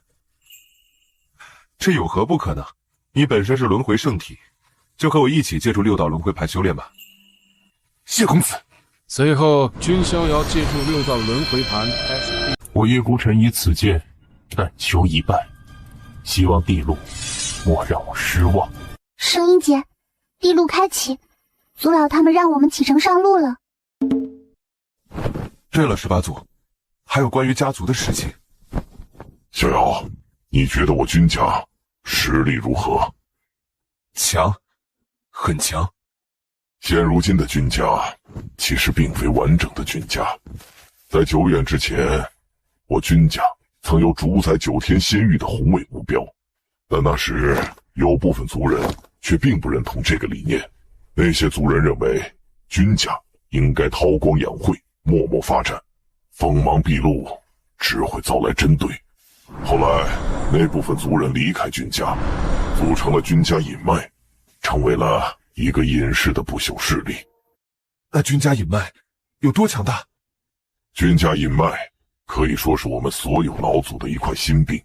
这有何不可呢？你本身是轮回圣体，就和我一起借助6道轮回盘修炼吧。谢公子。随后，君逍遥借助6道轮回盘开始。我叶孤城以此剑，但求一拜，希望帝路莫让我失望。声音姐，帝路开启，祖老他们让我们启程上路了。对了，18祖，还有关于家族的事情。逍遥，你觉得我君家实力如何？强，很强。现如今的君家其实并非完整的君家，在久远之前，我君家曾有主宰9天仙域的宏伟目标，但那时有部分族人却并不认同这个理念。那些族人认为君家应该韬光养晦，默默发展，锋芒毕露只会遭来针对。后来那部分族人离开君家，组成了君家隐脉，成为了一个隐世的不朽势力。那君家隐脉有多强大？君家隐脉可以说是我们所有老祖的一块心病。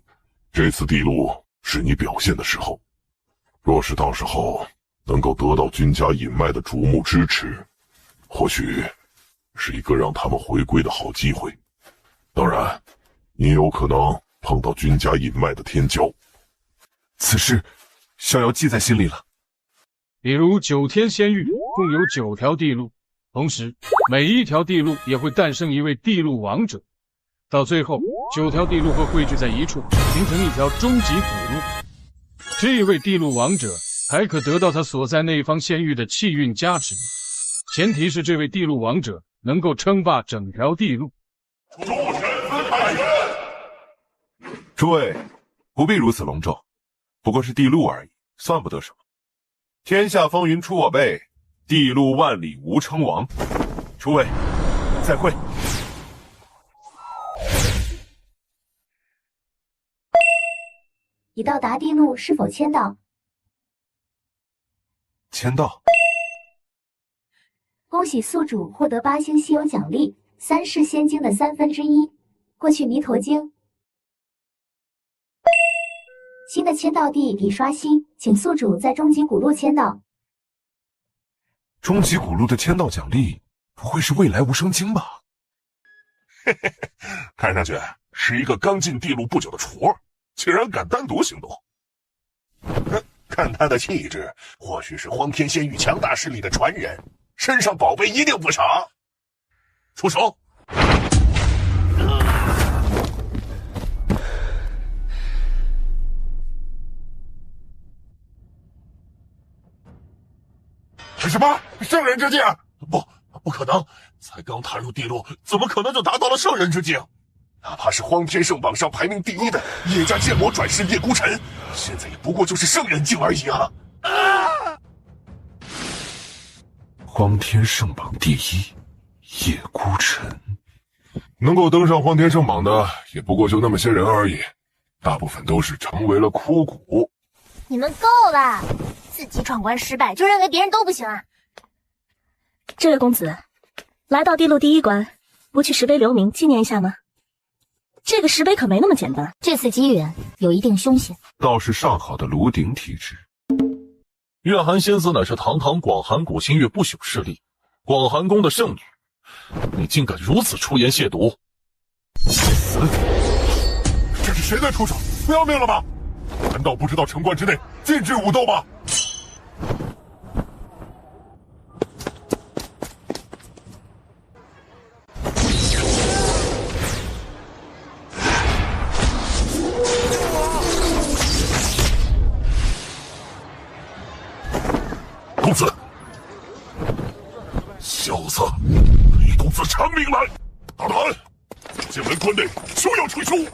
这次地路是你表现的时候，若是到时候能够得到君家隐脉的瞩目支持，或许是一个让他们回归的好机会。当然，你有可能碰到君家隐脉的天骄。此事，逍遥记在心里了。比如9天仙域共有9条地路，同时每一条地路也会诞生一位地路王者，到最后9条地路会汇聚在一处，形成一条终极古路。这位地路王者还可得到他所在那方仙域的气运加持，前提是这位地路王者能够称霸整条地路。诸位不必如此隆重，不过是地路而已，算不得什么。天下风云出我辈，地路万里无称王。诸位，再会。已到达地路，是否签到？签到。恭喜宿主获得8星稀有奖励，3世仙经的1/3，过去弥陀经。新的签到地已刷新，请宿主在终极古路签到。终极古路的签到奖励不会是未来无声经吧？看上去是一个刚进地路不久的雏儿，竟然敢单独行动。看他的气质，或许是荒天仙域强大势力的传人，身上宝贝一定不少。出手！是什么圣人之境？不可能！才刚踏入地路，怎么可能就达到了圣人之境？哪怕是荒天圣榜上排名第1的叶家剑魔转世叶孤尘，现在也不过就是圣人境而已啊！荒天圣榜第1，叶孤尘，能够登上荒天圣榜的也不过就那么些人而已，大部分都是成为了枯骨。你们够了，自己闯关失败就认为别人都不行啊！这位公子，来到地路第1关，不去石碑留名纪念一下吗？这个石碑可没那么简单，这次机缘有一定凶险，倒是上好的炉鼎体质。月寒仙子乃是堂堂广寒古星月不朽势力，广寒宫的圣女，你竟敢如此出言亵渎！死！这是谁在出手？不要命了吧？难道不知道城关之内禁止武斗吗？公子，小子，离公子长命来！大胆！剑门关内休要吹嘘！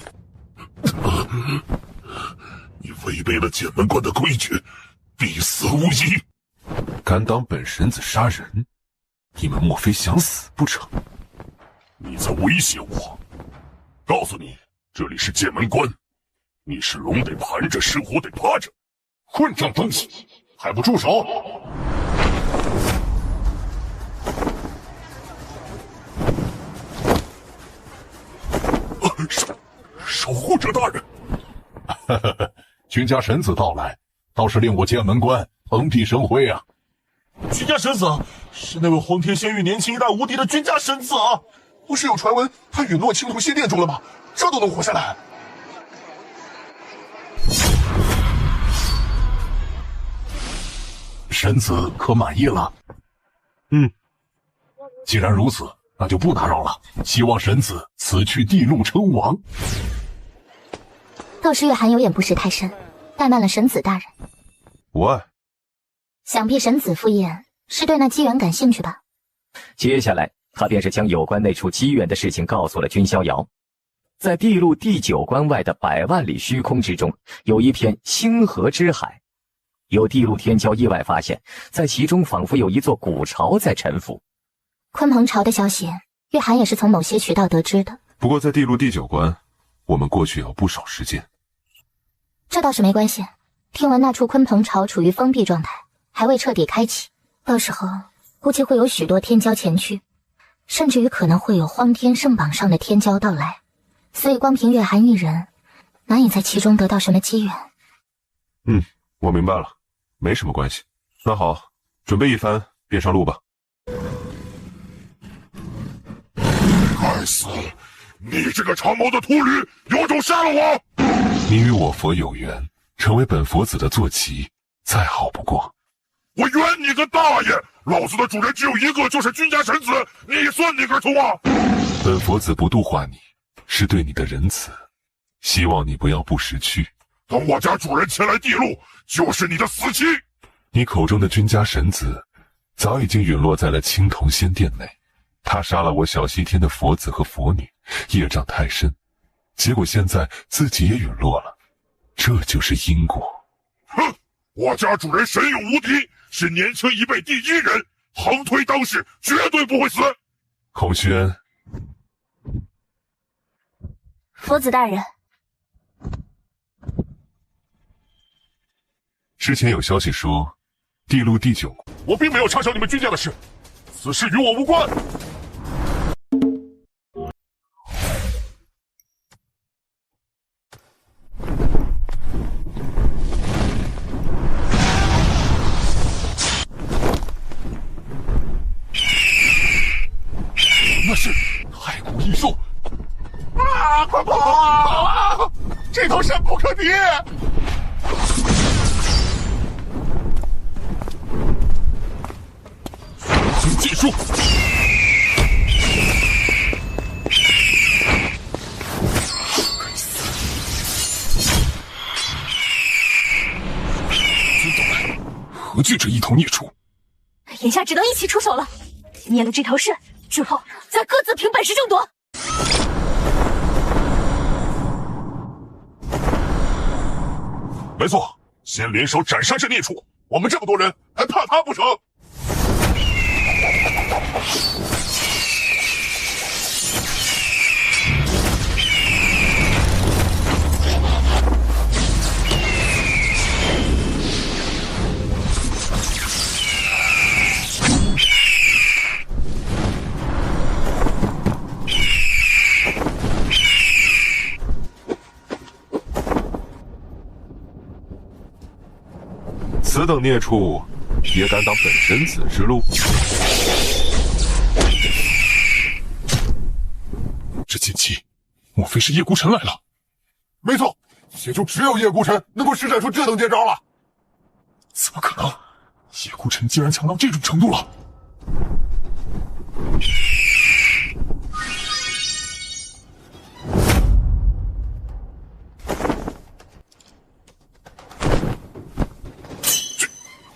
你违背了剑门关的规矩，必死无疑！敢挡本神子杀人，你们莫非想死不成？你在威胁我！告诉你，这里是剑门关，你是龙得盘着，是虎得趴着。混账东西，还不住手！守护者大人，君家神子到来，倒是令我剑门关蓬荜生辉啊！君家神子是那位荒天仙域年轻一代无敌的君家神子啊！不是有传闻他陨落青铜仙殿中了吗？这都能活下来？神子可满意了？既然如此，那就不打扰了。希望神子此去地路称王。倒是月寒有眼不识泰山，怠慢了神子大人。无碍。想必神子赴宴是对那机缘感兴趣吧？接下来，他便是将有关那处机缘的事情告诉了君逍遥。在地路第9关外的100万里虚空之中，有一片星河之海。有地路天骄意外发现，在其中仿佛有一座古巢在沉浮。鲲鹏巢的消息，月寒也是从某些渠道得知的。不过在地路第9关，我们过去要不少时间。这倒是没关系，听闻那处鲲鹏巢处于封闭状态，还未彻底开启，到时候估计会有许多天骄前去，甚至于可能会有荒天圣榜上的天骄到来，所以光凭月寒一人，难以在其中得到什么机缘。我明白了，没什么关系。那好，准备一番，便上路吧。该死！你这个长毛的秃驴，有种杀了我！你与我佛有缘，成为本佛子的坐骑，再好不过。我冤你个大爷！老子的主人只有一个，就是君家神子，你算哪根葱啊？本佛子不度化你，是对你的仁慈，希望你不要不识趣。等我家主人前来地路，就是你的死期。你口中的君家神子，早已经陨落在了青铜仙殿内。他杀了我小西天的佛子和佛女，业障太深，结果现在自己也陨落了，这就是因果。哼，我家主人神勇无敌，是年轻一辈第1人，横推当世，绝对不会死。孔宣，佛子大人，之前有消息说，地路第9，我并没有插手你们君家的事，此事与我无关。敌！请结束。军总来，何惧这一头孽畜？眼下只能一起出手了。灭了这条氏之后，再各自凭本事争夺。没错，先联手斩杀这孽畜。我们这么多人，还怕他不成？此等孽畜也敢挡本神子之路？这剑气，莫非是叶孤城来了？没错，也就只有叶孤城能够施展出这等绝招了。怎么可能？叶孤城竟然强到这种程度了！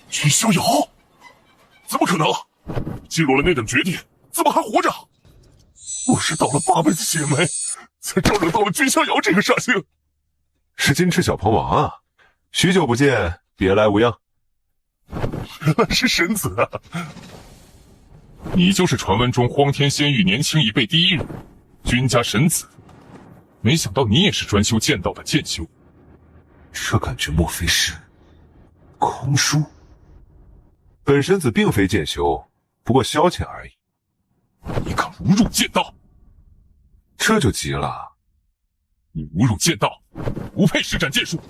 君逍遥，怎么可能？击落了那等绝地，怎么还活着？我是倒了8辈子血霉，才招惹到了君逍遥这个煞星。是金翅小鹏王啊！许久不见，别来无恙。原来是神子啊！你就是传闻中荒天仙域年轻一辈第一人，君家神子。没想到你也是专修剑道的剑修。这感觉莫非是空书？本神子并非剑修，不过消遣而已。你敢侮辱剑道？这就急了。你侮辱剑道，不配施展剑术。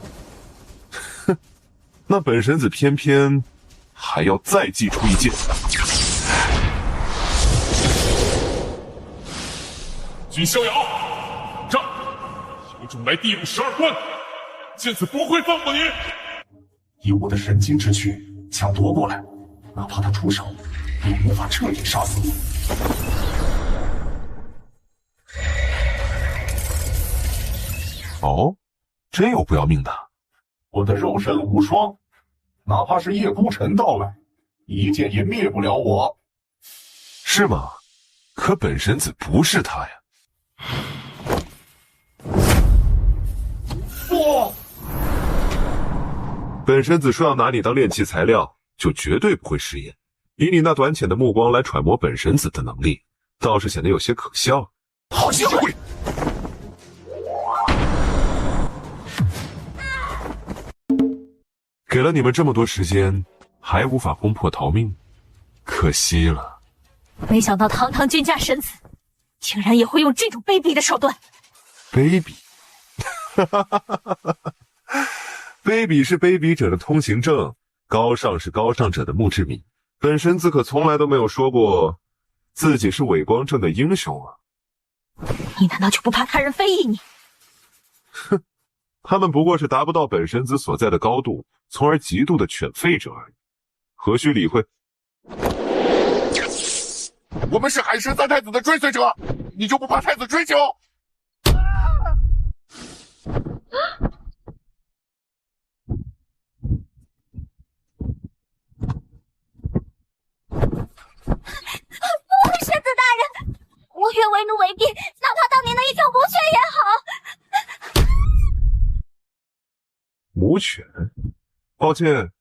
哼，那本神子偏偏还要再祭出一剑。君逍遥，战！有种来地入12关，剑子不会放过你。以我的神经之躯抢夺过来，哪怕他出手，也无法彻底杀死我。哦，真有不要命的。我的肉身无双，哪怕是叶孤城到来，一剑也灭不了我。是吗？可本神子不是他呀。不，本神子说要拿你当炼器材料，就绝对不会食言。以你那短浅的目光来揣摩本神子的能力，倒是显得有些可笑。好机会！给了你们这么多时间，还无法攻破逃命，可惜了。没想到堂堂君家神子，竟然也会用这种卑鄙的手段。卑鄙，卑鄙是卑鄙者的通行证，高尚是高尚者的墓志铭。本神子可从来都没有说过自己是伪光正的英雄啊！你难道就不怕他人非议你？哼，他们不过是达不到本神子所在的高度，从而极度的犬吠者而已，何须理会？我们是海神三太子的追随者，你就不怕太子追究？神子大人，我愿为奴为婢，哪怕当年的一条母犬也好。母犬？抱歉，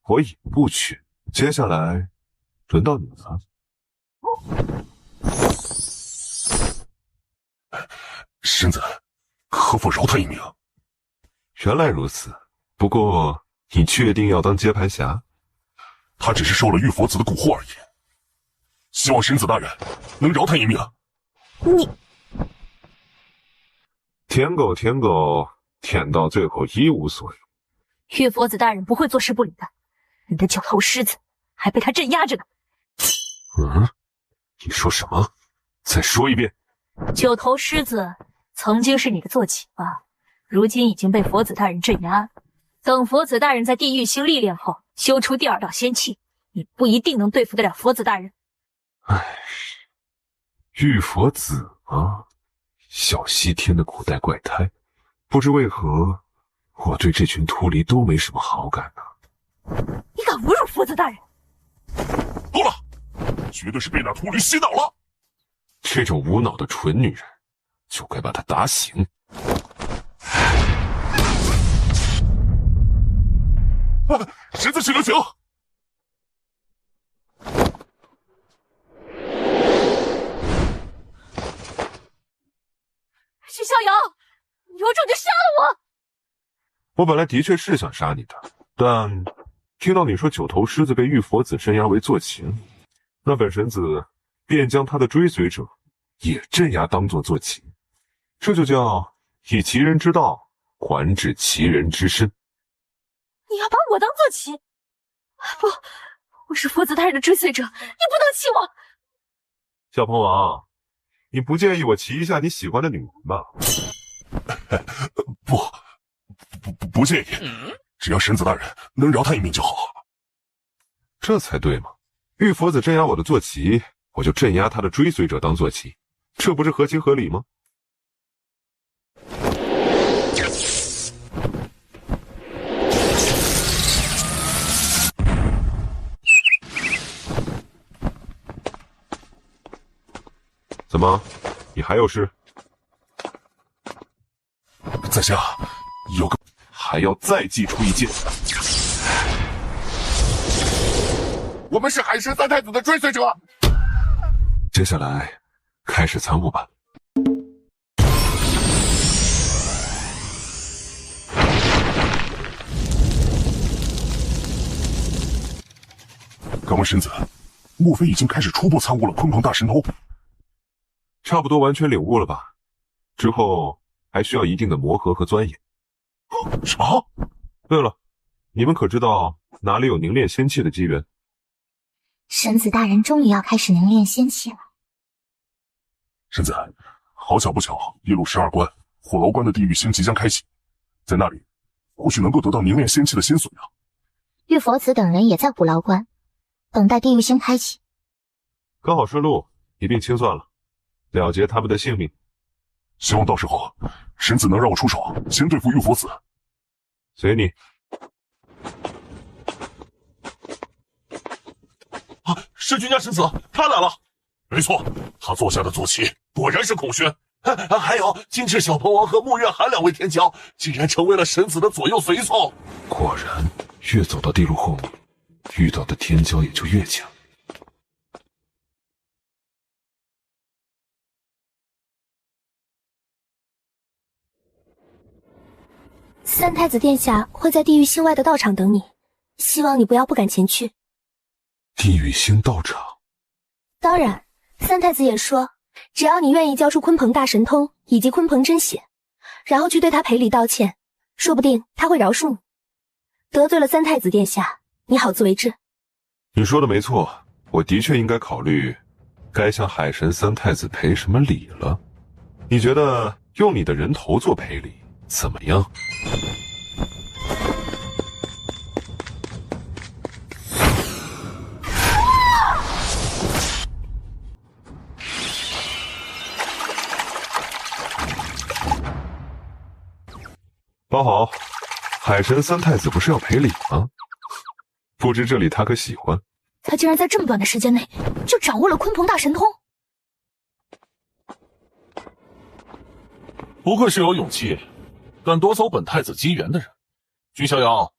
我已不犬。接下来轮到你了。神子，可否饶他一命？原来如此，不过你确定要当接盘侠？他只是受了玉佛子的蛊惑而已。希望神子大人能饶他一命。你舔狗，舔狗，舔到最后一无所有。玉佛子大人不会坐视不理的，你的九头狮子还被他镇压着呢。嗯，你说什么？再说一遍。九头狮子曾经是你的坐骑吧？如今已经被佛子大人镇压。等佛子大人在地狱星历练后，修出第2道仙气，你不一定能对付得了佛子大人。唉，玉佛子啊，小西天的古代怪胎，不知为何，我对这群秃驴都没什么好感啊。你敢侮辱佛子大人！够了，绝对是被那秃驴洗脑了。这种无脑的蠢女人，就该把她打醒。神子，请留情。许逍遥，你有种就杀了我！我本来的确是想杀你的，但听到你说九头狮子被玉佛子镇压为坐骑，那本神子便将他的追随者也镇压当作坐骑，这就叫以其人之道还治其人之身。你要把我当坐骑？不，我是佛子大人的追随者，你不能骑我！小鹏王，你不介意我骑一下你喜欢的女人吧？不介意，只要神子大人能饶他一命就好。这才对嘛！玉佛子镇压我的坐骑，我就镇压他的追随者当坐骑，这不是合情合理吗？怎么，你还有事？在下有个，还要再祭出一剑。我们是海神三太子的追随者。接下来开始参悟吧。敢问神子，莫非已经开始初步参悟了鲲鹏大神通？差不多完全领悟了吧？之后还需要一定的磨合和钻研。什么？对了，你们可知道哪里有凝练仙气的机缘？神子大人终于要开始凝练仙气了。神子，好巧不巧，一路12关虎牢关的地狱星即将开启，在那里或许能够得到凝练仙气的仙髓啊。玉佛子等人也在虎牢关，等待地狱星开启。刚好顺路，一并清算了，了结他们的性命。希望到时候神子能让我出手，先对付玉佛子。随你。是君家神子，他来了。没错，他坐下的坐骑果然是孔宣。还有金翅小鹏王和沐月寒2位天骄，竟然成为了神子的左右随从。果然，越走到地路后面，遇到的天骄也就越强。三太子殿下会在地狱星外的道场等你，希望你不要不敢前去。地狱星道场？当然，三太子也说，只要你愿意交出鲲鹏大神通以及鲲鹏真血，然后去对他赔礼道歉，说不定他会饶恕你。得罪了三太子殿下，你好自为之。你说的没错，我的确应该考虑该向海神三太子赔什么礼了。你觉得用你的人头做赔礼怎么样？包好，海神三太子不是要赔礼吗？不知这里他可喜欢？他竟然在这么短的时间内就掌握了鲲鹏大神通。不愧是有勇气敢夺走本太子机缘的人。君逍遥，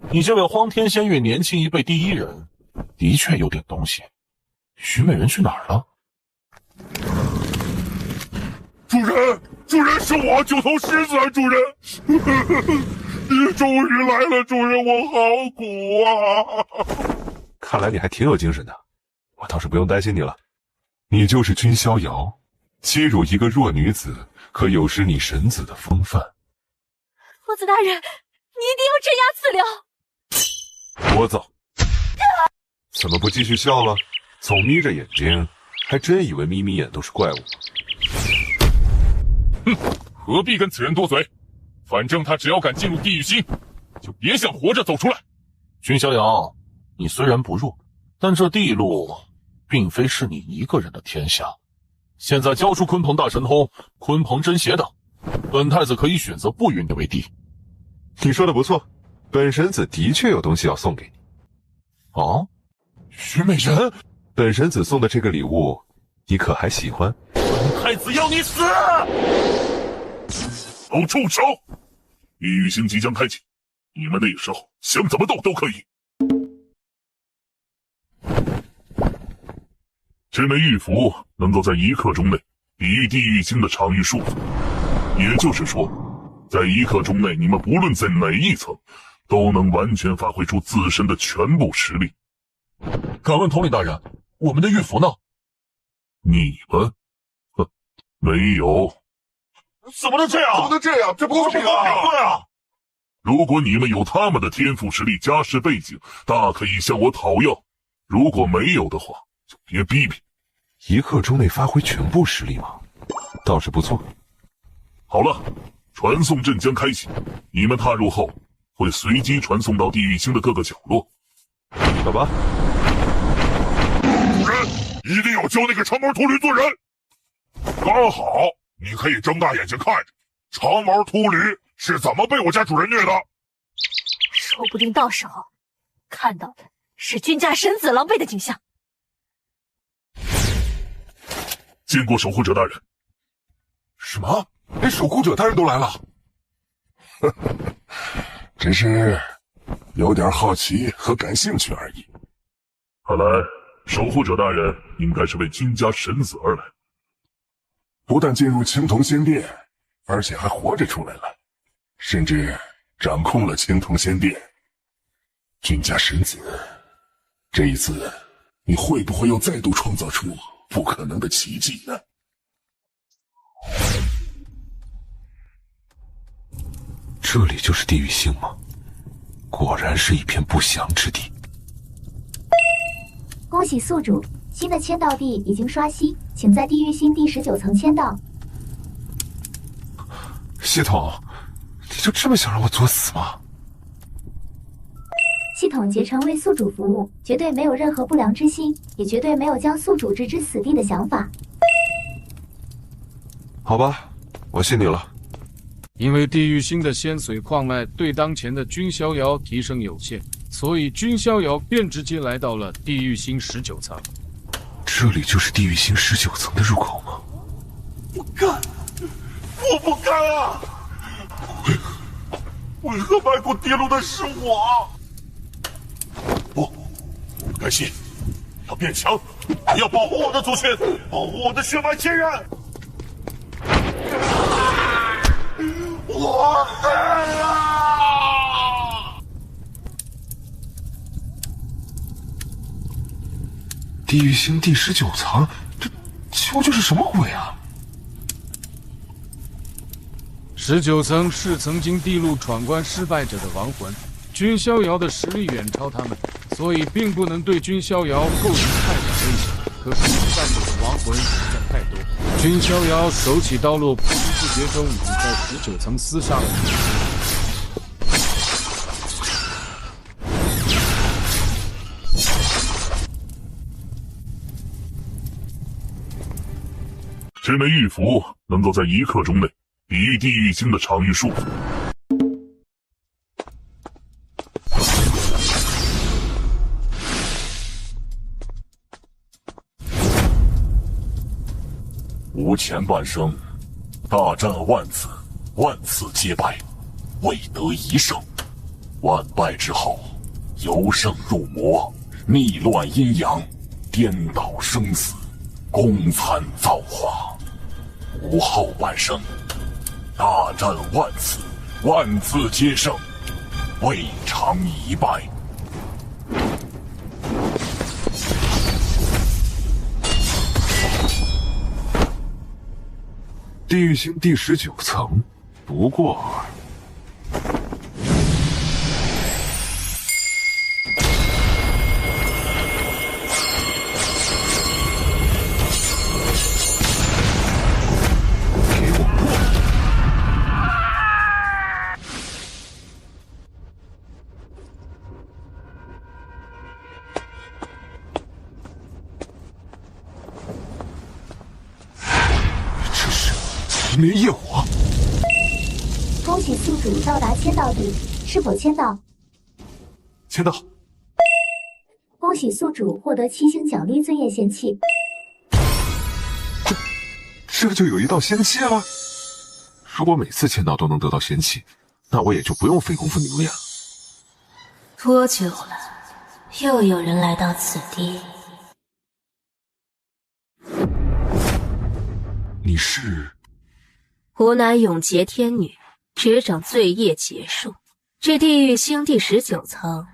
你这位荒天仙域年轻一辈第一人，的确有点东西。徐美人去哪儿了？主人，主人是我九头狮子啊！主人，你终于来了，主人，我好苦啊！看来你还挺有精神的，我倒是不用担心你了。你就是君逍遥，欺辱一个弱女子，可有失你神子的风范。佛子大人，你一定要镇压此流。聒噪！怎么不继续笑了？总眯着眼睛，还真以为眯眯眼都是怪物吗？哼，何必跟此人多嘴？反正他只要敢进入地狱星，就别想活着走出来。君逍遥，你虽然不弱，但这地路并非是你一个人的天下。现在交出鲲鹏大神通、鲲鹏真血等，本太子可以选择不与你为敌。你说的不错，本神子的确有东西要送给你。哦，徐美人，本神子送的这个礼物，你可还喜欢？本太子要你死！都住手！地狱星即将开启，你们那时候想怎么斗都可以。这枚玉符能够在1刻钟内抵御地狱星的场域束缚，也就是说，在1刻钟内，你们不论在哪一层，都能完全发挥出自身的全部实力。敢问统领大人，我们的玉符呢？你们，没有。怎么能这样？怎么能这样？这不公平啊！如果你们有他们的天赋实力、家世背景，大可以向我讨要；如果没有的话，就别逼逼。1刻钟内发挥全部实力吗？倒是不错。好了，传送阵将开启，你们踏入后会随机传送到地狱星的各个角落。走吧。主人，一定要教那个长毛秃驴做人。刚好，你可以睁大眼睛看着，长毛秃驴是怎么被我家主人虐的。说不定到时候看到的是君家神子狼狈的景象。见过守护者大人。什么？连守护者大人都来了？只是有点好奇和感兴趣而已。看来守护者大人应该是为君家神子而来。不但进入青铜仙殿，而且还活着出来了，甚至掌控了青铜仙殿。君家神子，这一次你会不会又再度创造出不可能的奇迹呢？这里就是地狱星吗？果然是一片不祥之地。恭喜宿主，新的签到地已经刷新，请在地狱星第19层签到。系统，你就这么想让我作死吗？系统竭诚为宿主服务，绝对没有任何不良之心，也绝对没有将宿主置之死地的想法。好吧，我信你了。因为地狱星的仙髓矿脉对当前的君逍遥提升有限，所以君逍遥便直接来到了地狱星19层。这里就是地狱星19层的入口吗？不干，我不干啊！为何迈过地路的是我？不甘心，要变强，要保护我的族群，保护我的血脉亲人。我恨啊！地狱星第19层，这究竟是什么鬼啊？19层是曾经地路闯关失败者的亡魂，君逍遥的实力远超他们，所以并不能对君逍遥构成太大威胁。可是失败者的亡魂实在太多，君逍遥手起刀落，不知不觉中已经在19层厮杀了。这枚玉符能够在1刻钟内抵御地狱星的场域束缚。吾前半生大战万次，万次皆败，未得一胜。万败之后，由胜入魔，逆乱阴阳，颠倒生死，公参造化。吾后半生大战万次，万次皆胜，未尝一败。地狱星第19层，不过青莲业火。恭喜宿主到达签到地，是否签到？签到。恭喜宿主获得7星奖励尊严仙器。这就有一道仙器了。如果每次签到都能得到仙器，那我也就不用费功夫牛练了。多久了，又有人来到此地？你是？吾乃永劫天女，执掌罪业劫数。这地狱星第19层，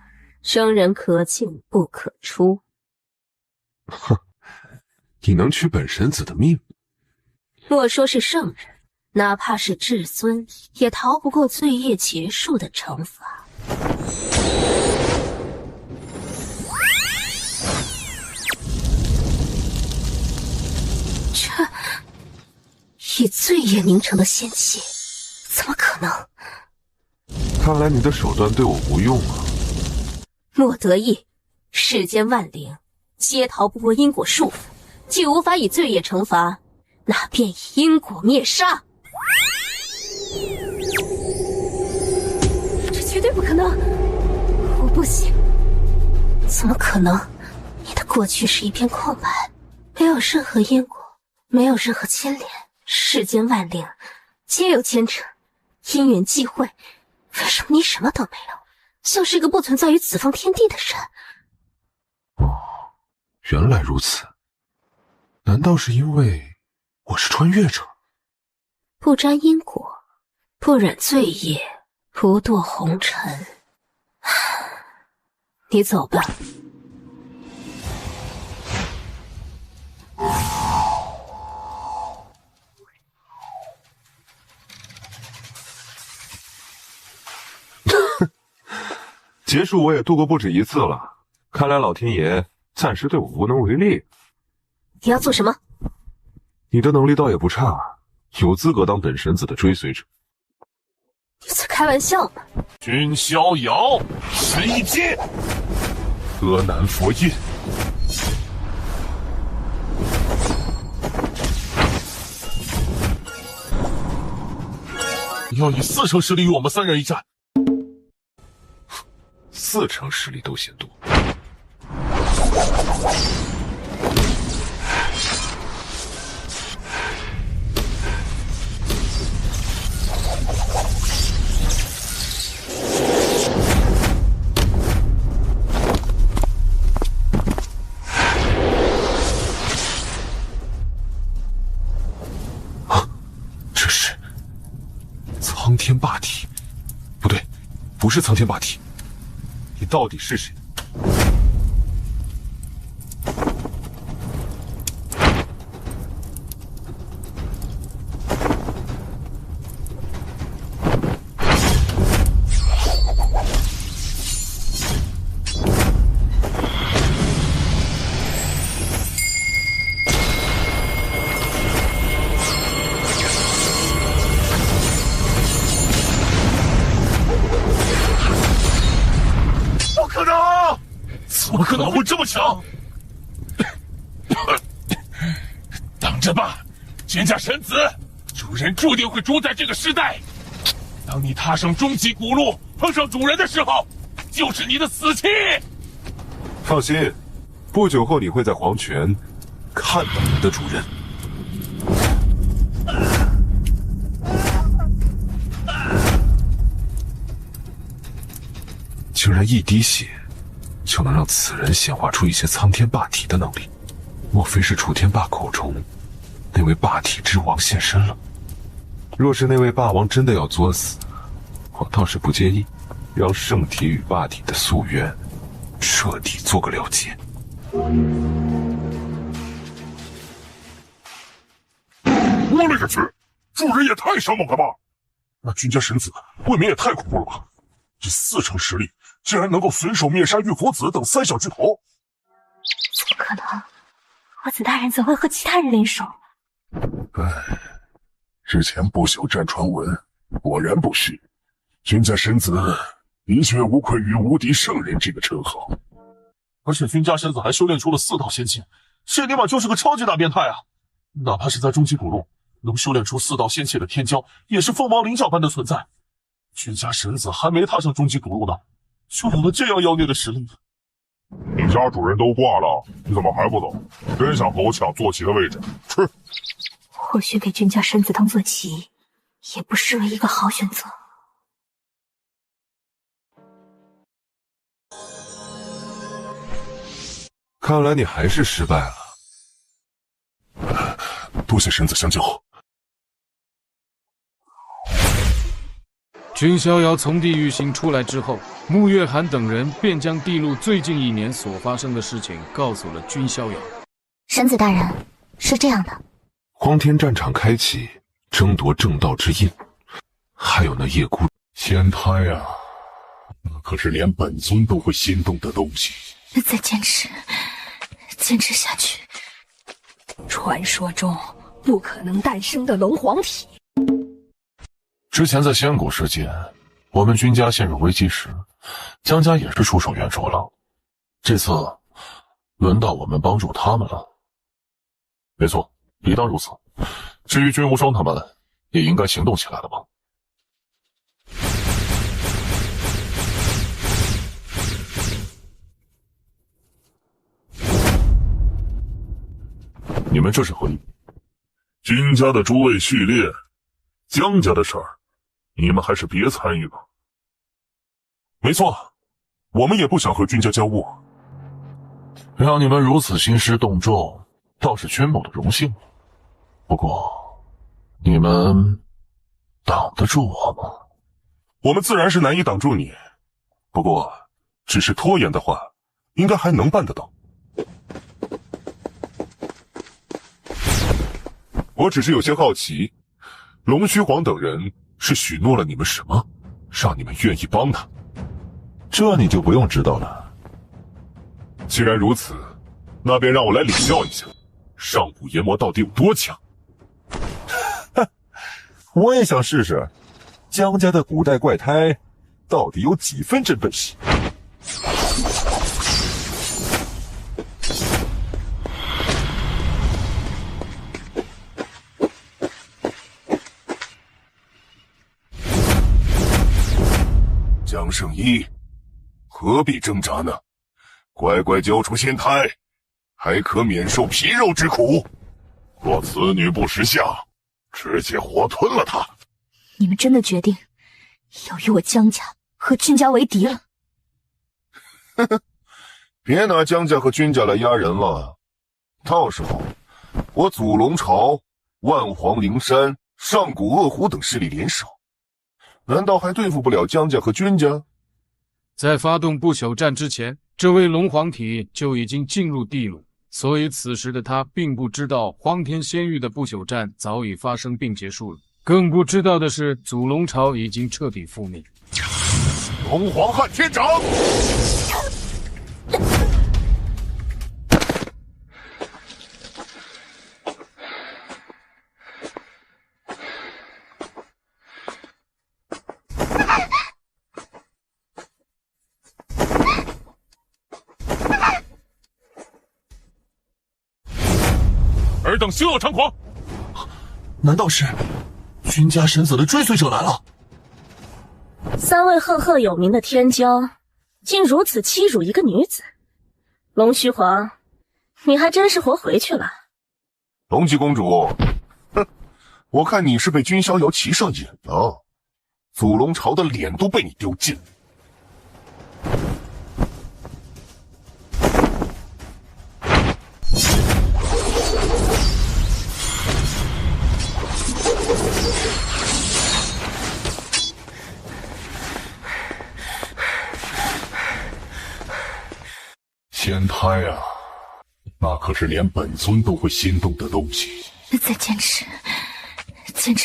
生人可进不可出。哼，你能取本神子的命？莫说是圣人，哪怕是至尊，也逃不过罪业劫数的惩罚。这以罪业凝成的仙气，怎么可能？看来你的手段对我无用啊。莫得意，世间万灵皆逃不过因果束缚，既无法以罪业惩罚，那便以因果灭杀。这绝对不可能！我不行。怎么可能？你的过去是一片空白，没有任何因果，没有任何牵连。世间万灵皆有牵扯，因缘际会。为什么你什么都没有，像是一个不存在于此方天地的人？哦，原来如此。难道是因为我是穿越者？不沾因果，不染罪业，不堕红尘。你走吧。劫数我也度过不止一次了，看来老天爷暂时对我无能为力。你要做什么？你的能力倒也不差，有资格当本神子的追随者。你在开玩笑吗？君逍遥，谁接？河南佛印。你要以4成实力与我们3人一战？4成实力都嫌多。啊，这是苍天霸体？不对，不是苍天霸体。你到底是谁？怎么可能会这么强？等着吧，君家神子，主人注定会主宰这个时代。当你踏上终极古路，碰上主人的时候，就是你的死期。放心，不久后你会在黄泉看到你的主人。竟然一滴血就能让此人显化出一些苍天霸体的能力，莫非是楚天霸口中那位霸体之王现身了？若是那位霸王真的要作死，我倒是不介意，让圣体与霸体的夙愿彻底做个了结。我勒个去！主人也太生猛了吧！那君家神子未免也太恐怖了吧！以4成实力，竟然能够随手灭杀玉佛子等3小巨头，怎么可能？我子大人怎会和其他人联手？之前不朽战传闻果然不虚，君家神子的确无愧于无敌圣人这个称号。而且君家神子还修炼出了4套仙器，这尼玛就是个超级大变态啊！哪怕是在终极古路，能修炼出4道仙气的天骄，也是凤毛麟角般的存在。君家神子还没踏上终极主路呢，就有了这样妖孽的实力。你家主人都挂了，你怎么还不走？真想和我抢坐骑的位置？吃！或许给君家神子当坐骑，也不失为一个好选择。看来你还是失败了。多谢神子相救。君逍遥从地狱行出来之后，穆月寒等人便将地路最近1年所发生的事情告诉了君逍遥。神子大人，是这样的，荒天战场开启，争夺正道之印，还有那夜孤仙胎啊，那可是连本尊都会心动的东西。再坚持下去，传说中不可能诞生的龙皇体。之前在仙谷世界，我们君家陷入危机时，江家也是出手援助了。这次轮到我们帮助他们了。没错，理当如此。至于君无双他们，也应该行动起来了吧？你们这是何意？君家的诸位序列，江家的事儿，你们还是别参与吧。没错，我们也不想和君家交恶。让你们如此兴师动众，倒是君某的荣幸。不过，你们挡得住我吗？我们自然是难以挡住你，不过，只是拖延的话，应该还能办得到。我只是有些好奇，龙须皇等人是许诺了你们什么，让你们愿意帮他？这你就不用知道了。既然如此，那便让我来领教一下，上古炎魔到底有多强。我也想试试，江家的古代怪胎到底有几分真本事。江圣一，何必挣扎呢？乖乖交出仙胎，还可免受皮肉之苦。若此女不识相，直接活吞了她。你们真的决定要与我江家和君家为敌了？呵呵，别拿江家和君家来压人了。到时候，我祖龙朝、万皇灵山、上古恶虎等势力联手，难道还对付不了江家和君家？在发动不朽战之前，这位龙皇体就已经进入地路，所以此时的他并不知道荒天仙域的不朽战早已发生并结束了，更不知道的是祖龙朝已经彻底覆灭。龙皇撼天掌！尔等休要猖狂！难道是君家神子的追随者来了？3位赫赫有名的天骄，竟如此欺辱一个女子，龙须皇，你还真是活回去了。龙姬公主，哼，我看你是被君逍遥骑上瘾了，祖龙朝的脸都被你丢尽。仙胎啊，那可是连本尊都会心动的东西。再坚持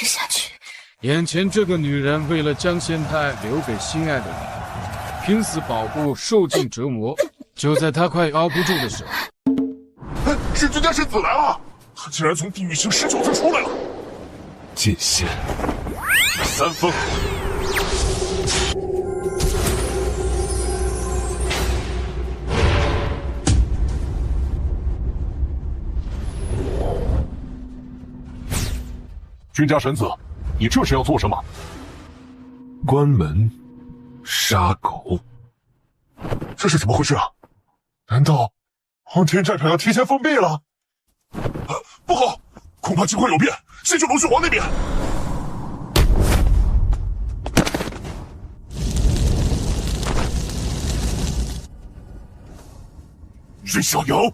下去。眼前这个女人为了将仙胎留给心爱的人，拼死保护，受尽折磨。就在她快熬不住的时候，是君家神子来了！他竟然从地狱行19层出来了！剑仙3分。君家神子，你这是要做什么？关门杀狗，这是怎么回事啊？难道黄天战场要提前封闭了？不好，恐怕情况有变，先去龙须皇那边。君逍遥，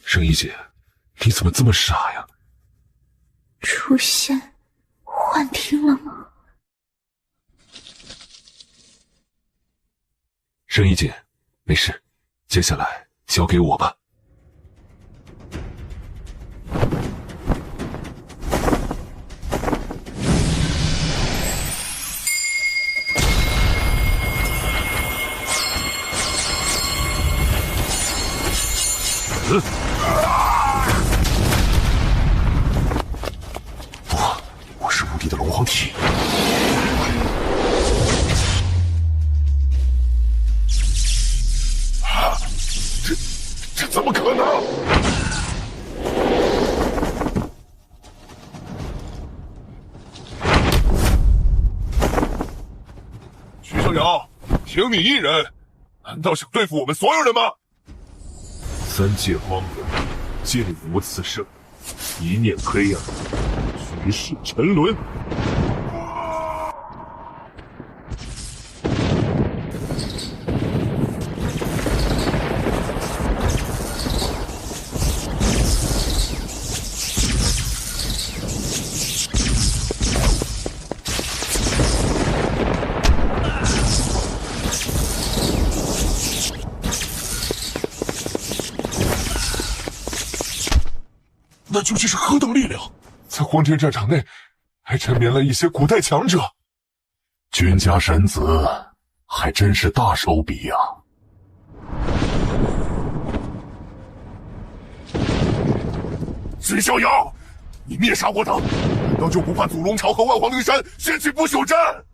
圣衣姐，你怎么这么傻呀？出现幻听了吗？圣衣姐，没事，接下来交给我吧。我是无敌的龙皇体。这怎么可能？徐逍遥，凭你一人，难道想对付我们所有人吗？三界荒凉，尽无此生；一念黑暗，举世沉沦。那究竟是何等力量？在荒天战场内，还沉眠了一些古代强者。君家神子还真是大手笔呀！徐逍遥，你灭杀我等，难道就不怕祖龙朝和万皇灵山掀起不朽战？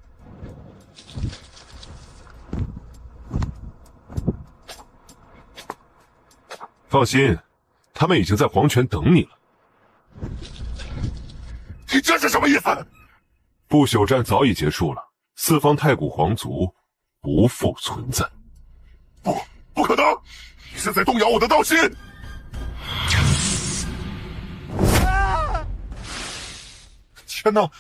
放心，他们已经在黄泉等你了。你这是什么意思？不朽战早已结束了，四方太古皇族不复存在。不可能！你是在动摇我的道心！天哪，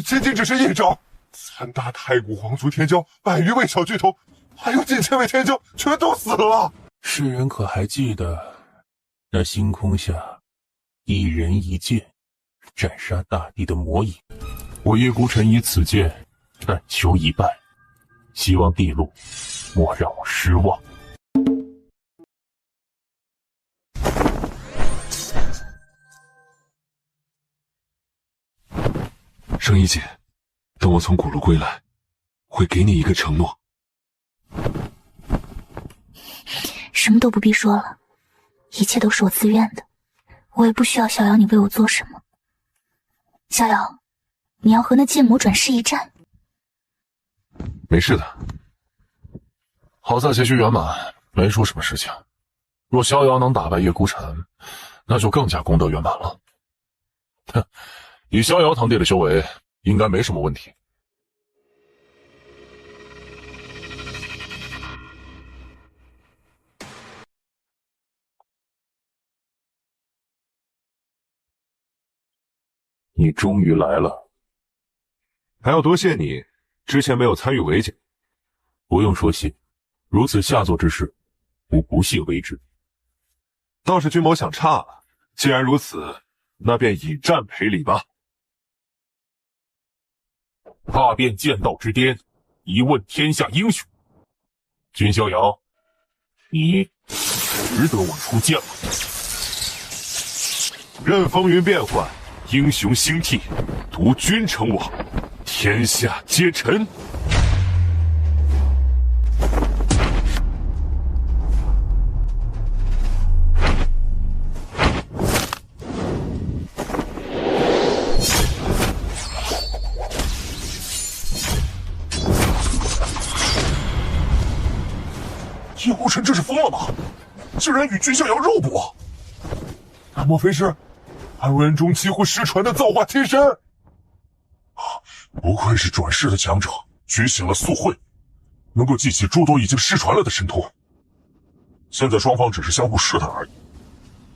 仅仅只是一招，三大太古皇族天骄100余位小巨头，还有近千位天骄，全都死了。世人可还记得那星空下一人一剑斩杀大地的魔影？我叶孤城以此剑但求一败，希望地路莫让我失望。圣衣姐，等我从古路归来，会给你一个承诺。什么都不必说了，一切都是我自愿的，我也不需要逍遥你为我做什么。逍遥，你要和那剑魔转世一战？没事的，好在结局圆满，没出什么事情。若逍遥能打败叶孤城，那就更加功德圆满了。哼，以逍遥堂弟的修为，应该没什么问题。你终于来了，还要多谢你之前没有参与围剿。不用说谢，如此下作之事，我不屑为之。倒是君谋想差了，既然如此，那便以战赔礼吧。踏遍剑道之巅，一问天下英雄。君逍遥，你值得我出剑吗？任风云变幻，英雄兴替，独君称王，天下皆臣。叶孤城这是疯了吗？竟然与君逍遥肉搏！莫非是暗文中几乎失传的造化天神？不愧是转世的强者，觉醒了速慧，能够记起诸多已经失传了的神通。现在双方只是相互试探而已，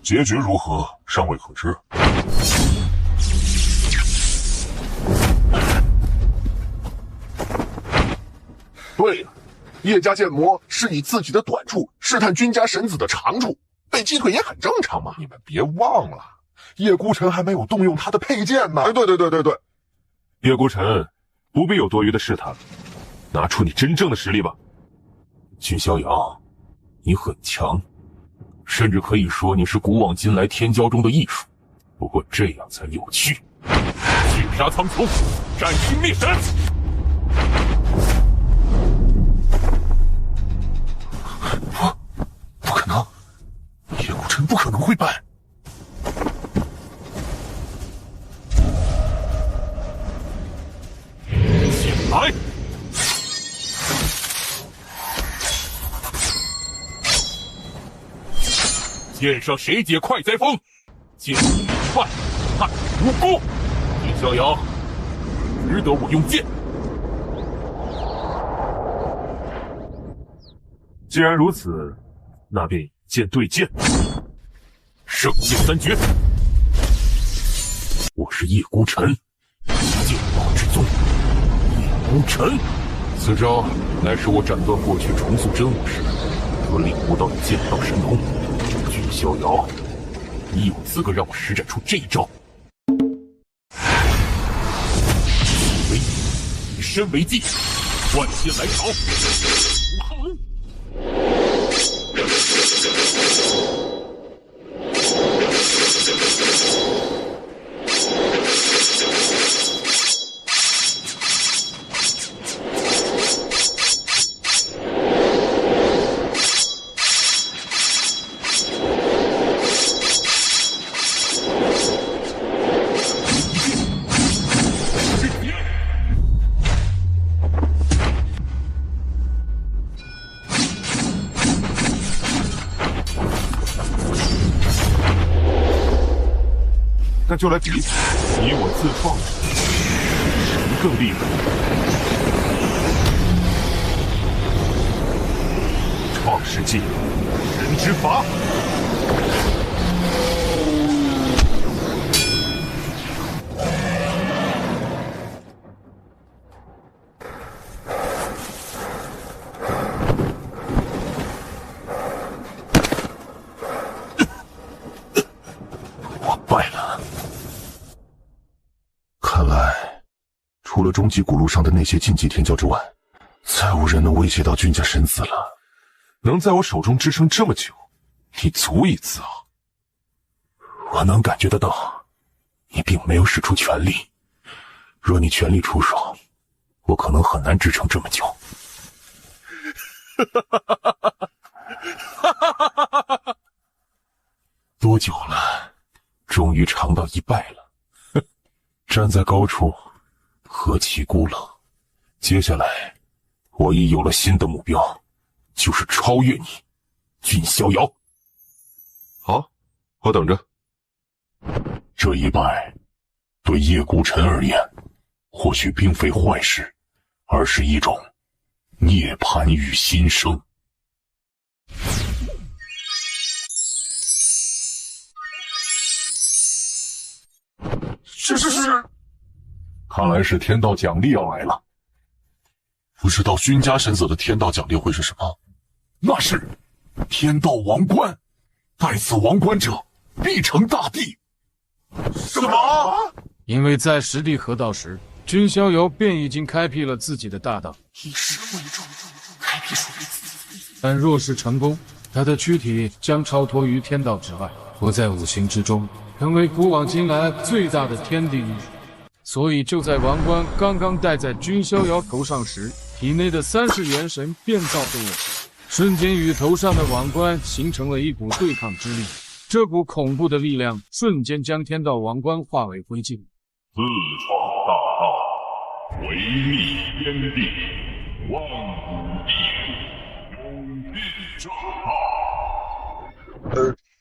结局如何尚未可知。对了，叶家剑魔是以自己的短处试探君家神子的长处，被击退也很正常嘛。你们别忘了，叶孤城还没有动用他的佩剑呢。对，叶孤城，不必有多余的试探了，拿出你真正的实力吧。君逍遥，你很强，甚至可以说你是古往今来天骄中的艺术。不过这样才有趣。血杀苍穹，斩星灭神。不可能，叶孤城不可能会败。进来！剑上谁解快哉风？剑无明快，汉无辜。叶逍遥，值得我用剑。既然如此，那便以剑对剑，圣剑三绝。我是叶孤城，剑道之宗，叶孤城。此招乃是我斩断过去，重塑真武时所领悟到的剑道神通。君逍遥，你有资格让我施展出这一招。以身为技，万剑来朝。那就来比比，你我自创的，谁更厉害？创世纪，人之法。我败了。看来，除了终极古路上的那些禁忌天骄之外，再无人能威胁到君家神子了。能在我手中支撑这么久，你足以自傲。我能感觉得到，你并没有使出全力。若你全力出手，我可能很难支撑这么久。多久了？终于尝到一败了。站在高处，何其孤冷。接下来，我已有了新的目标，就是超越你，君逍遥。好，我等着。这一败，对叶孤城而言，或许并非坏事，而是一种涅槃与新生。是，看来是天道奖励要来了。不知道君家神子的天道奖励会是什么？那是天道王冠，戴此王冠者必成大帝。什么？因为在实地合道时，君逍遥便已经开辟了自己的大道，以实为重，开辟属于自己。但若是成功，他的躯体将超脱于天道之外，不在五行之中，成为古往今来最大的天地异术。所以就在王冠刚刚戴在君逍遥头上时，体内的30元神便造动了，瞬间与头上的王冠形成了一股对抗之力。这股恐怖的力量瞬间将天道王冠化为灰烬。自创大道，唯立天地，万古必入，永必正道。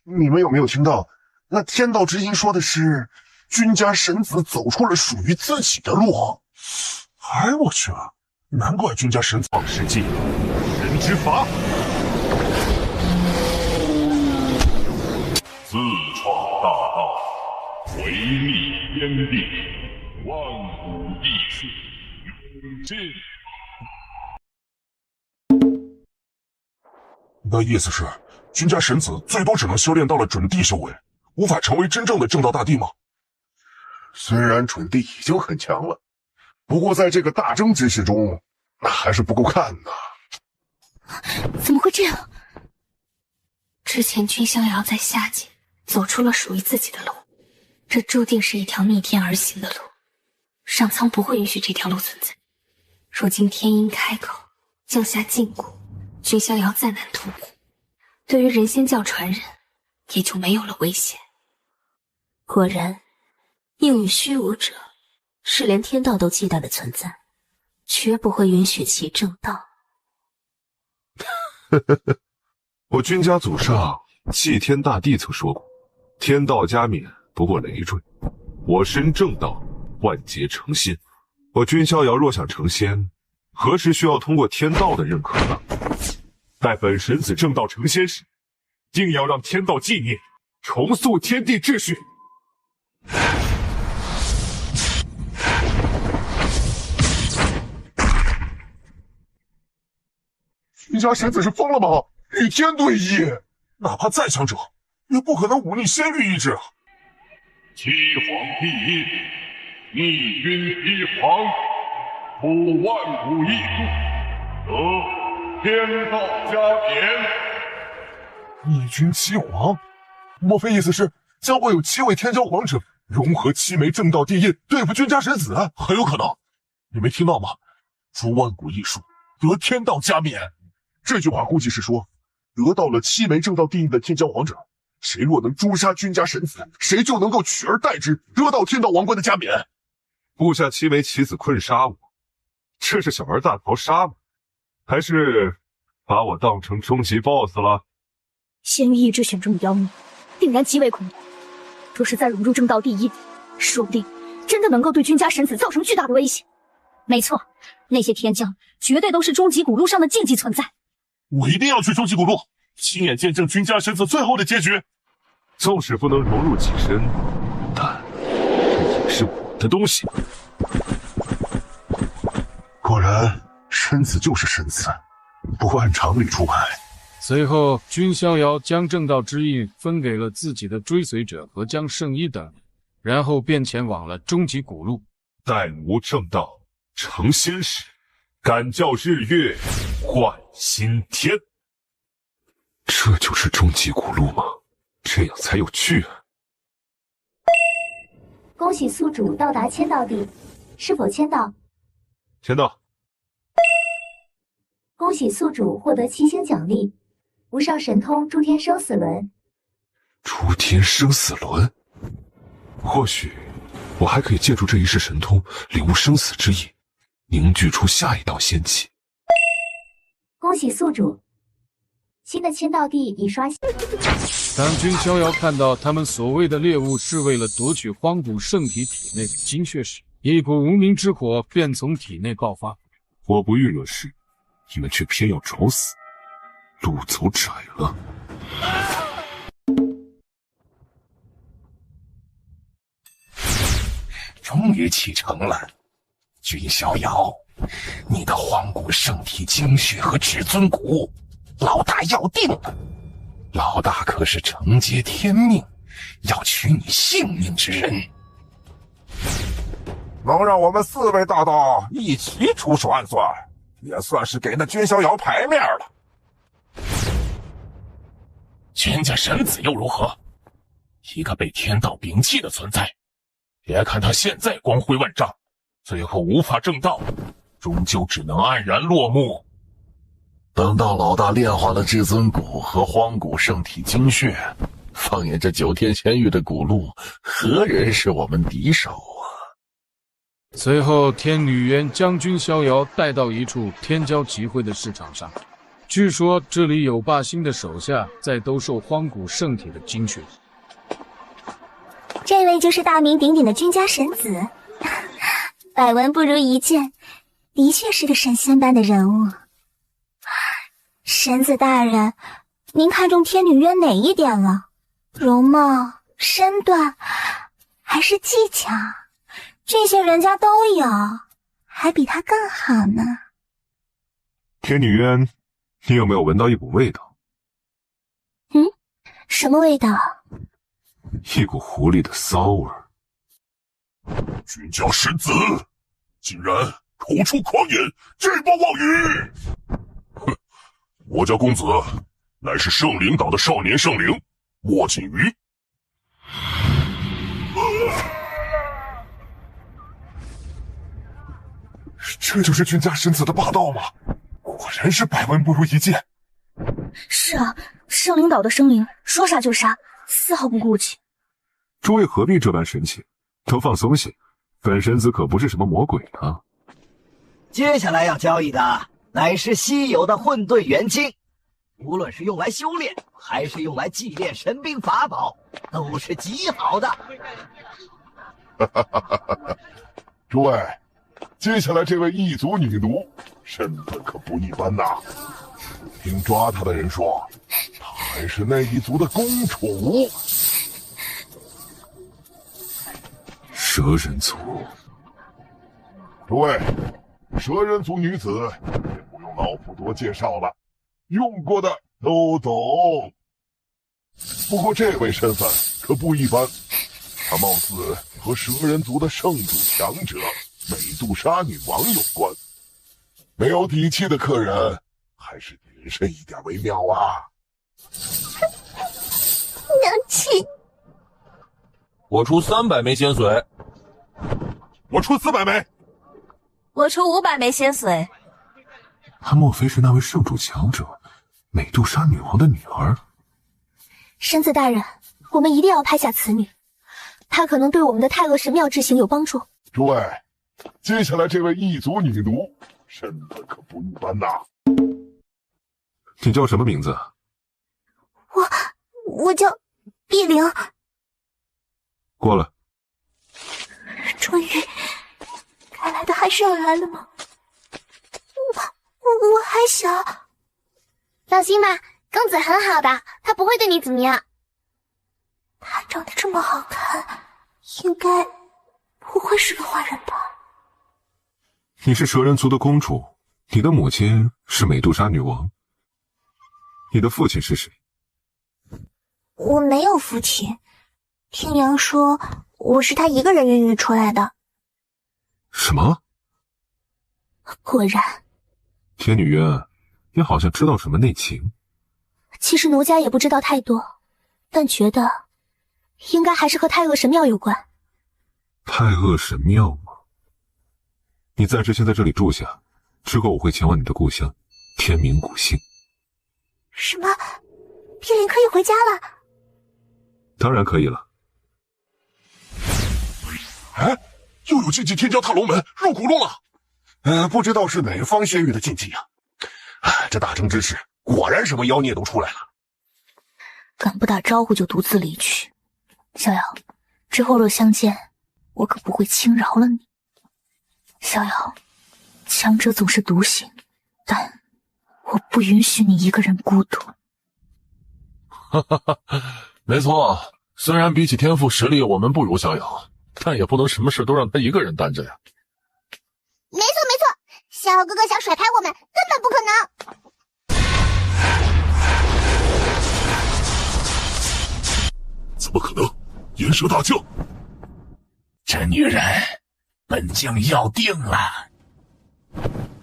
你们有没有听到那天道之音说的是君家神子走出了属于自己的路。哎，我去，难怪君家神子创世纪，人之法，自创大道，唯立天地，万古艺术，永进。那意思是，君家神子最多只能修炼到了准地修为，无法成为真正的正道大帝吗？虽然准地已经很强了，不过在这个大争之势中，那还是不够看的。怎么会这样？之前君逍遥在下界走出了属于自己的路，这注定是一条逆天而行的路，上苍不会允许这条路存在。如今天鹰开口，降下禁锢，君逍遥再难突破，对于人仙教传人也就没有了威胁。果然，应与虚无者是连天道都忌惮的存在，绝不会允许其正道。我君家祖上祭天大帝曾说过，天道加冕不过累赘，我身正道，万劫成仙。我君逍遥若想成仙，何时需要通过天道的认可呢？待本神子正道成仙时，定要让天道纪念，重塑天地秩序。君家神子是疯了吗？与天对弈，哪怕再强者，也不可能忤逆仙域意志啊！七皇帝印，逆君披黄，普万古艺术，得天道加冕。逆君七皇，莫非意思是将会有7位天骄皇者融合7枚正道帝印对付君家神子？很有可能。你没听到吗？除万古艺术，得天道加冕。这句话估计是说，得到了7枚正道帝印的天骄皇者，谁若能诛杀君家神子，谁就能够取而代之，得到天道王冠的加冕。布下7枚棋子困杀我，这是小儿大逃杀吗？还是把我当成终极 BOSS 了？仙域意志选中的妖孽，定然极为恐怖。若是再融入正道第一，说不定真的能够对君家神子造成巨大的威胁。没错，那些天将绝对都是终极古路上的禁忌存在。我一定要去终极古路，亲眼见证君家神子最后的结局。纵使不能融入己身，但这也是我的东西。果然，神子就是神子，不按常理出牌。随后，君逍遥将正道之印分给了自己的追随者和江圣一等，然后便前往了终极古路。待吾正道成仙时，敢叫日月换新天。这就是终极古路吗？这样才有趣啊！恭喜宿主到达签到地，是否签到？签到。恭喜宿主获得7星奖励，无上神通诸天生死轮。诸天生死轮，或许我还可以借助这一世神通，领悟生死之意，凝聚出下一道仙气。恭喜宿主，新的签到地已刷新。当君逍遥看到他们所谓的猎物是为了夺取荒古圣体体内的精血时，一股无名之火便从体内爆发。我不欲惹事，你们却偏要找死，路走窄了。终于启程了，君逍遥，你的荒古圣体精血和至尊骨，老大要定了。老大可是承接天命，要取你性命之人。能让我们4位大道一起出手暗算，也算是给那君逍遥牌面了。君家神子又如何？一个被天道摒弃的存在，别看他现在光辉万丈，最后无法正道，终究只能黯然落幕。等到老大炼化了至尊骨和荒古圣体精血，放眼这9天仙域的古路，何人是我们敌手啊？随后，天女渊将君逍遥带到一处天骄集会的市场上，据说这里有霸星的手下在兜售荒古圣体的精血。这位就是大名鼎鼎的君家神子，百闻不如一见，的确是个神仙般的人物。神子大人，您看中天女渊哪一点了？容貌、身段，还是技巧？这些人家都有，还比他更好呢。天女渊，你有没有闻到一股味道？什么味道？一股狐狸的骚味。君家神子竟然口出狂言，这般妄语！哼，我家公子乃是圣灵岛的少年圣灵莫锦瑜。这就是君家神子的霸道吗？果然是百闻不如一见。是啊，圣灵岛的生灵说杀就杀，丝毫不顾忌。诸位何必这般神气？都放松些，本神子可不是什么魔鬼啊。接下来要交易的乃是稀有的混沌元晶，无论是用来修炼，还是用来祭炼神兵法宝，都是极好的。诸位，接下来这位异族女奴身份可不一般呐。听抓她的人说，她还是那一族的公主。蛇人族。诸位，蛇人族女子也不用老夫多介绍了，用过的都懂。不过这位身份可不一般，她貌似和蛇人族的圣主强者美杜莎女王有关。没有底气的客人，还是谨慎一点为妙啊！娘亲，我出300枚仙髓，我出400枚，我出500枚仙髓。她莫非是那位圣主强者美杜莎女王的女儿？神子大人，我们一定要拍下此女，她可能对我们的太厄神庙之行有帮助。诸位，接下来这位异族女奴身份可不一般呐。你叫什么名字？我叫碧玲。过来。终于，该来的还是要来了吗？我还小。放心吧，公子很好的，他不会对你怎么样。他长得这么好看，应该不会是个坏人吧？你是蛇人族的公主，你的母亲是美杜莎女王，你的父亲是谁？我没有父亲，听娘说我是他一个人孕育出来的。什么？果然，天女渊，你好像知道什么内情。其实奴家也不知道太多，但觉得应该还是和太厄神庙有关。太厄神庙吗？你暂时先在这里住下，之后我会前往你的故乡天明古姓。什么？碧玲可以回家了？当然可以了。哎，又有禁忌天骄踏龙门入古路了。不知道是哪方仙域的禁忌啊？这大成之时，果然什么妖孽都出来了。敢不打招呼就独自离去，逍遥，之后若相见，我可不会轻饶了你。逍遥，强者总是独行，但我不允许你一个人孤独。哈哈哈，没错，虽然比起天赋实力我们不如逍遥，但也不能什么事都让他一个人担着呀。没错没错，逍遥哥哥想甩开我们，根本不可能。怎么可能？岩蛇大将，这女人，本将要定了。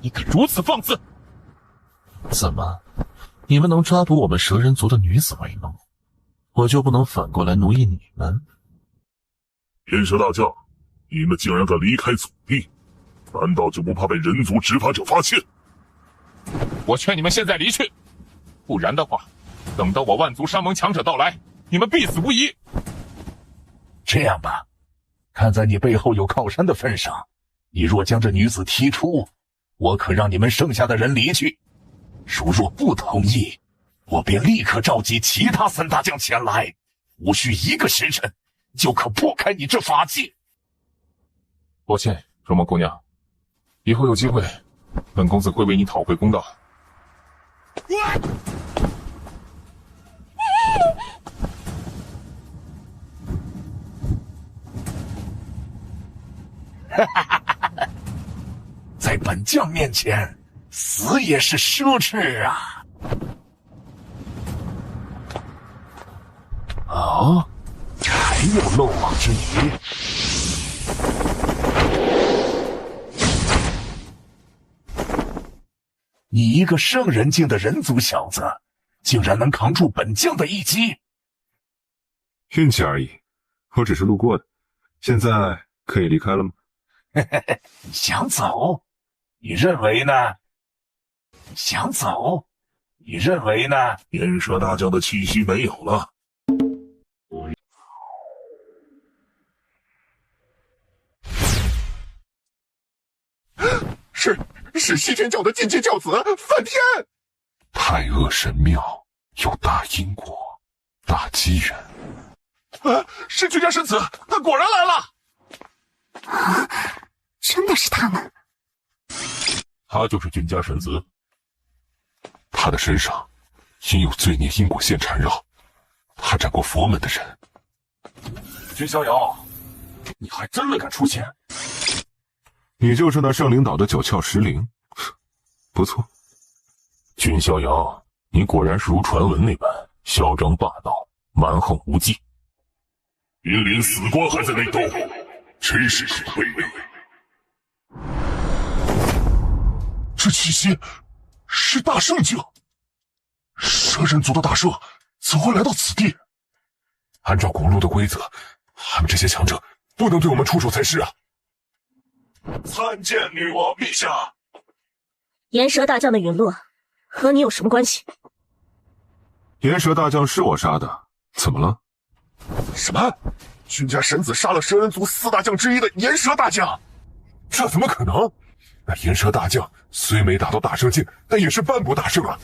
你敢如此放肆？怎么，你们能抓捕我们蛇人族的女子为奴，我就不能反过来奴役你们？岩蛇大将，你们竟然敢离开祖地，难道就不怕被人族执法者发现？我劝你们现在离去，不然的话，等到我万族山盟强者到来，你们必死无疑。这样吧，看在你背后有靠山的份上，你若将这女子踢出，我可让你们剩下的人离去。如若不同意，我便立刻召集其他3大将前来，无需1个时辰，就可破开你这法器。抱歉，容嬷姑娘，以后有机会，本公子会为你讨回公道。在本将面前，死也是奢侈啊！啊，还有漏网之鱼。你一个圣人境的人族小子，竟然能扛住本将的一击？运气而已，我只是路过的，现在可以离开了吗？想走？你认为呢？想走？你认为呢？岩蛇大将的气息没有了。是西天教的进阶教子梵天。太恶神庙有大因果，大机缘。是君家神子，他果然来了。啊，真的是他们。他就是君家神子。他的身上因有罪孽因果线缠绕，他斩过佛门的人。君逍遥，你还真的敢出现？你就是那圣灵岛的九窍石灵，不错。君逍遥，你果然是如传闻那般嚣张霸道、蛮横无忌。云林死官还在内斗，真是卑微。这气息是大圣境，蛇人族的大圣怎会来到此地？按照古路的规则，他们这些强者不能对我们出手才是啊！参见女王陛下。岩蛇大将的陨落和你有什么关系？岩蛇大将是我杀的，怎么了？什么？君家神子杀了蛇人族4大将之一的岩蛇大将？这怎么可能？那岩蛇大将虽没达到大圣境，但也是半步大圣啊！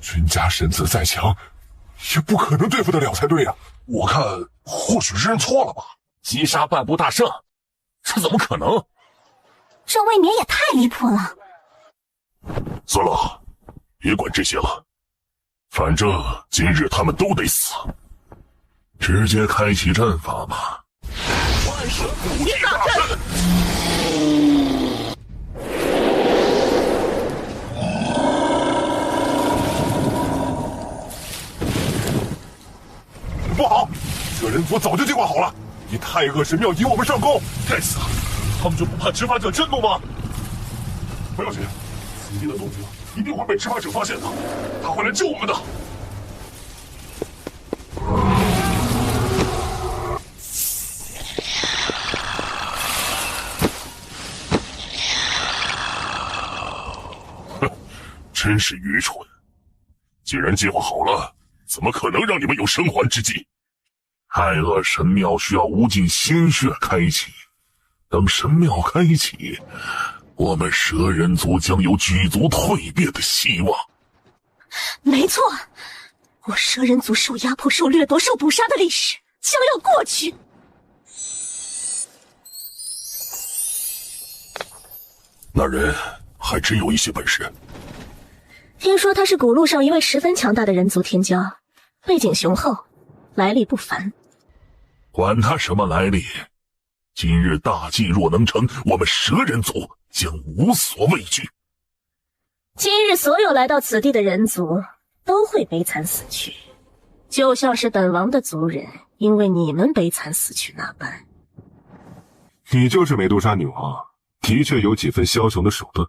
君家神子再强，也不可能对付得了才对啊！我看或许认错了吧。击杀半步大圣，这怎么可能？这未免也太离谱了。算了，别管这些了，反正今日他们都得死，直接开启阵法吧。万神古地大阵！不好，蛇人族早就计划好了，以太恶神庙引我们上钩。该死，他们就不怕执法者震怒吗？不要紧，此地的动静一定会被执法者发现的，他会来救我们的。哼，真是愚蠢！既然计划好了，怎么可能让你们有生还之机？太恶神庙需要无尽心血开启，等神庙开启，我们蛇人族将有举足蜕变的希望。没错，我蛇人族受压迫、受掠夺、受捕杀的历史将要过去。那人还真有一些本事。听说他是古路上一位十分强大的人族天骄，背景雄厚，来历不凡。管他什么来历，今日大计若能成，我们蛇人族将无所畏惧。今日所有来到此地的人族都会悲惨死去，就像是本王的族人因为你们悲惨死去那般。你就是美杜莎女王，的确有几分枭雄的手段，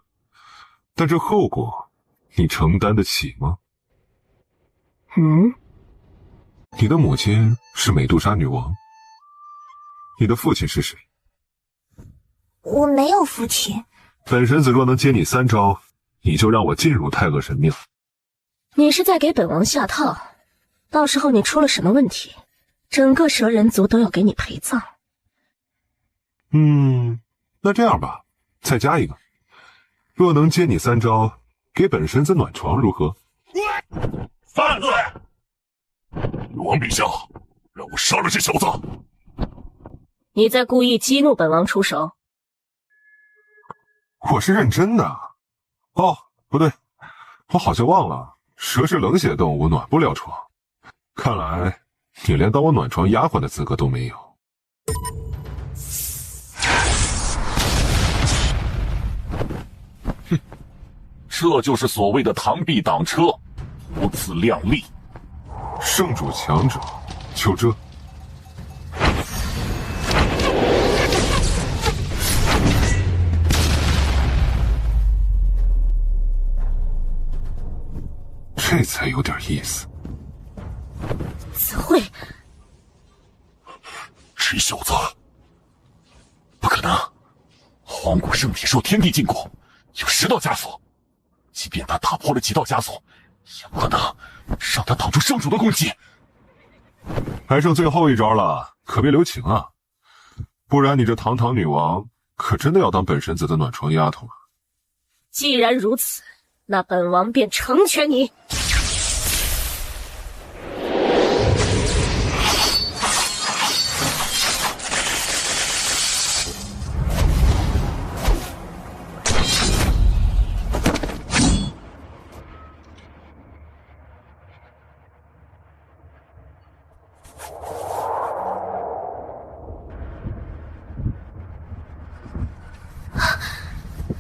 但这后果你承担得起吗？你的母亲是美杜莎女王，你的父亲是谁？我没有父亲。本神子若能接你3招，你就让我进入太恶神庙。你是在给本王下套，到时候你出了什么问题，整个蛇人族都要给你陪葬。那这样吧，再加一个，若能接你3招，给本神子暖床如何？犯罪！女王陛下，让我杀了这小子！你在故意激怒本王出手？我是认真的。哦，不对，我好像忘了，蛇是冷血动物，暖不了床。看来你连当我暖床丫鬟的资格都没有。哼，这就是所谓的螳臂挡车，如此靓丽。圣主强者，就这。这才有点意思。怎会？这小子，不可能！黄古圣体受天地禁锢，有10道枷锁，即便他打破了几道枷锁，也不可能让他挡住圣主的攻击。还剩最后一招了，可别留情啊！不然你这堂堂女王，可真的要当本神子的暖床丫头了。既然如此，那本王便成全你。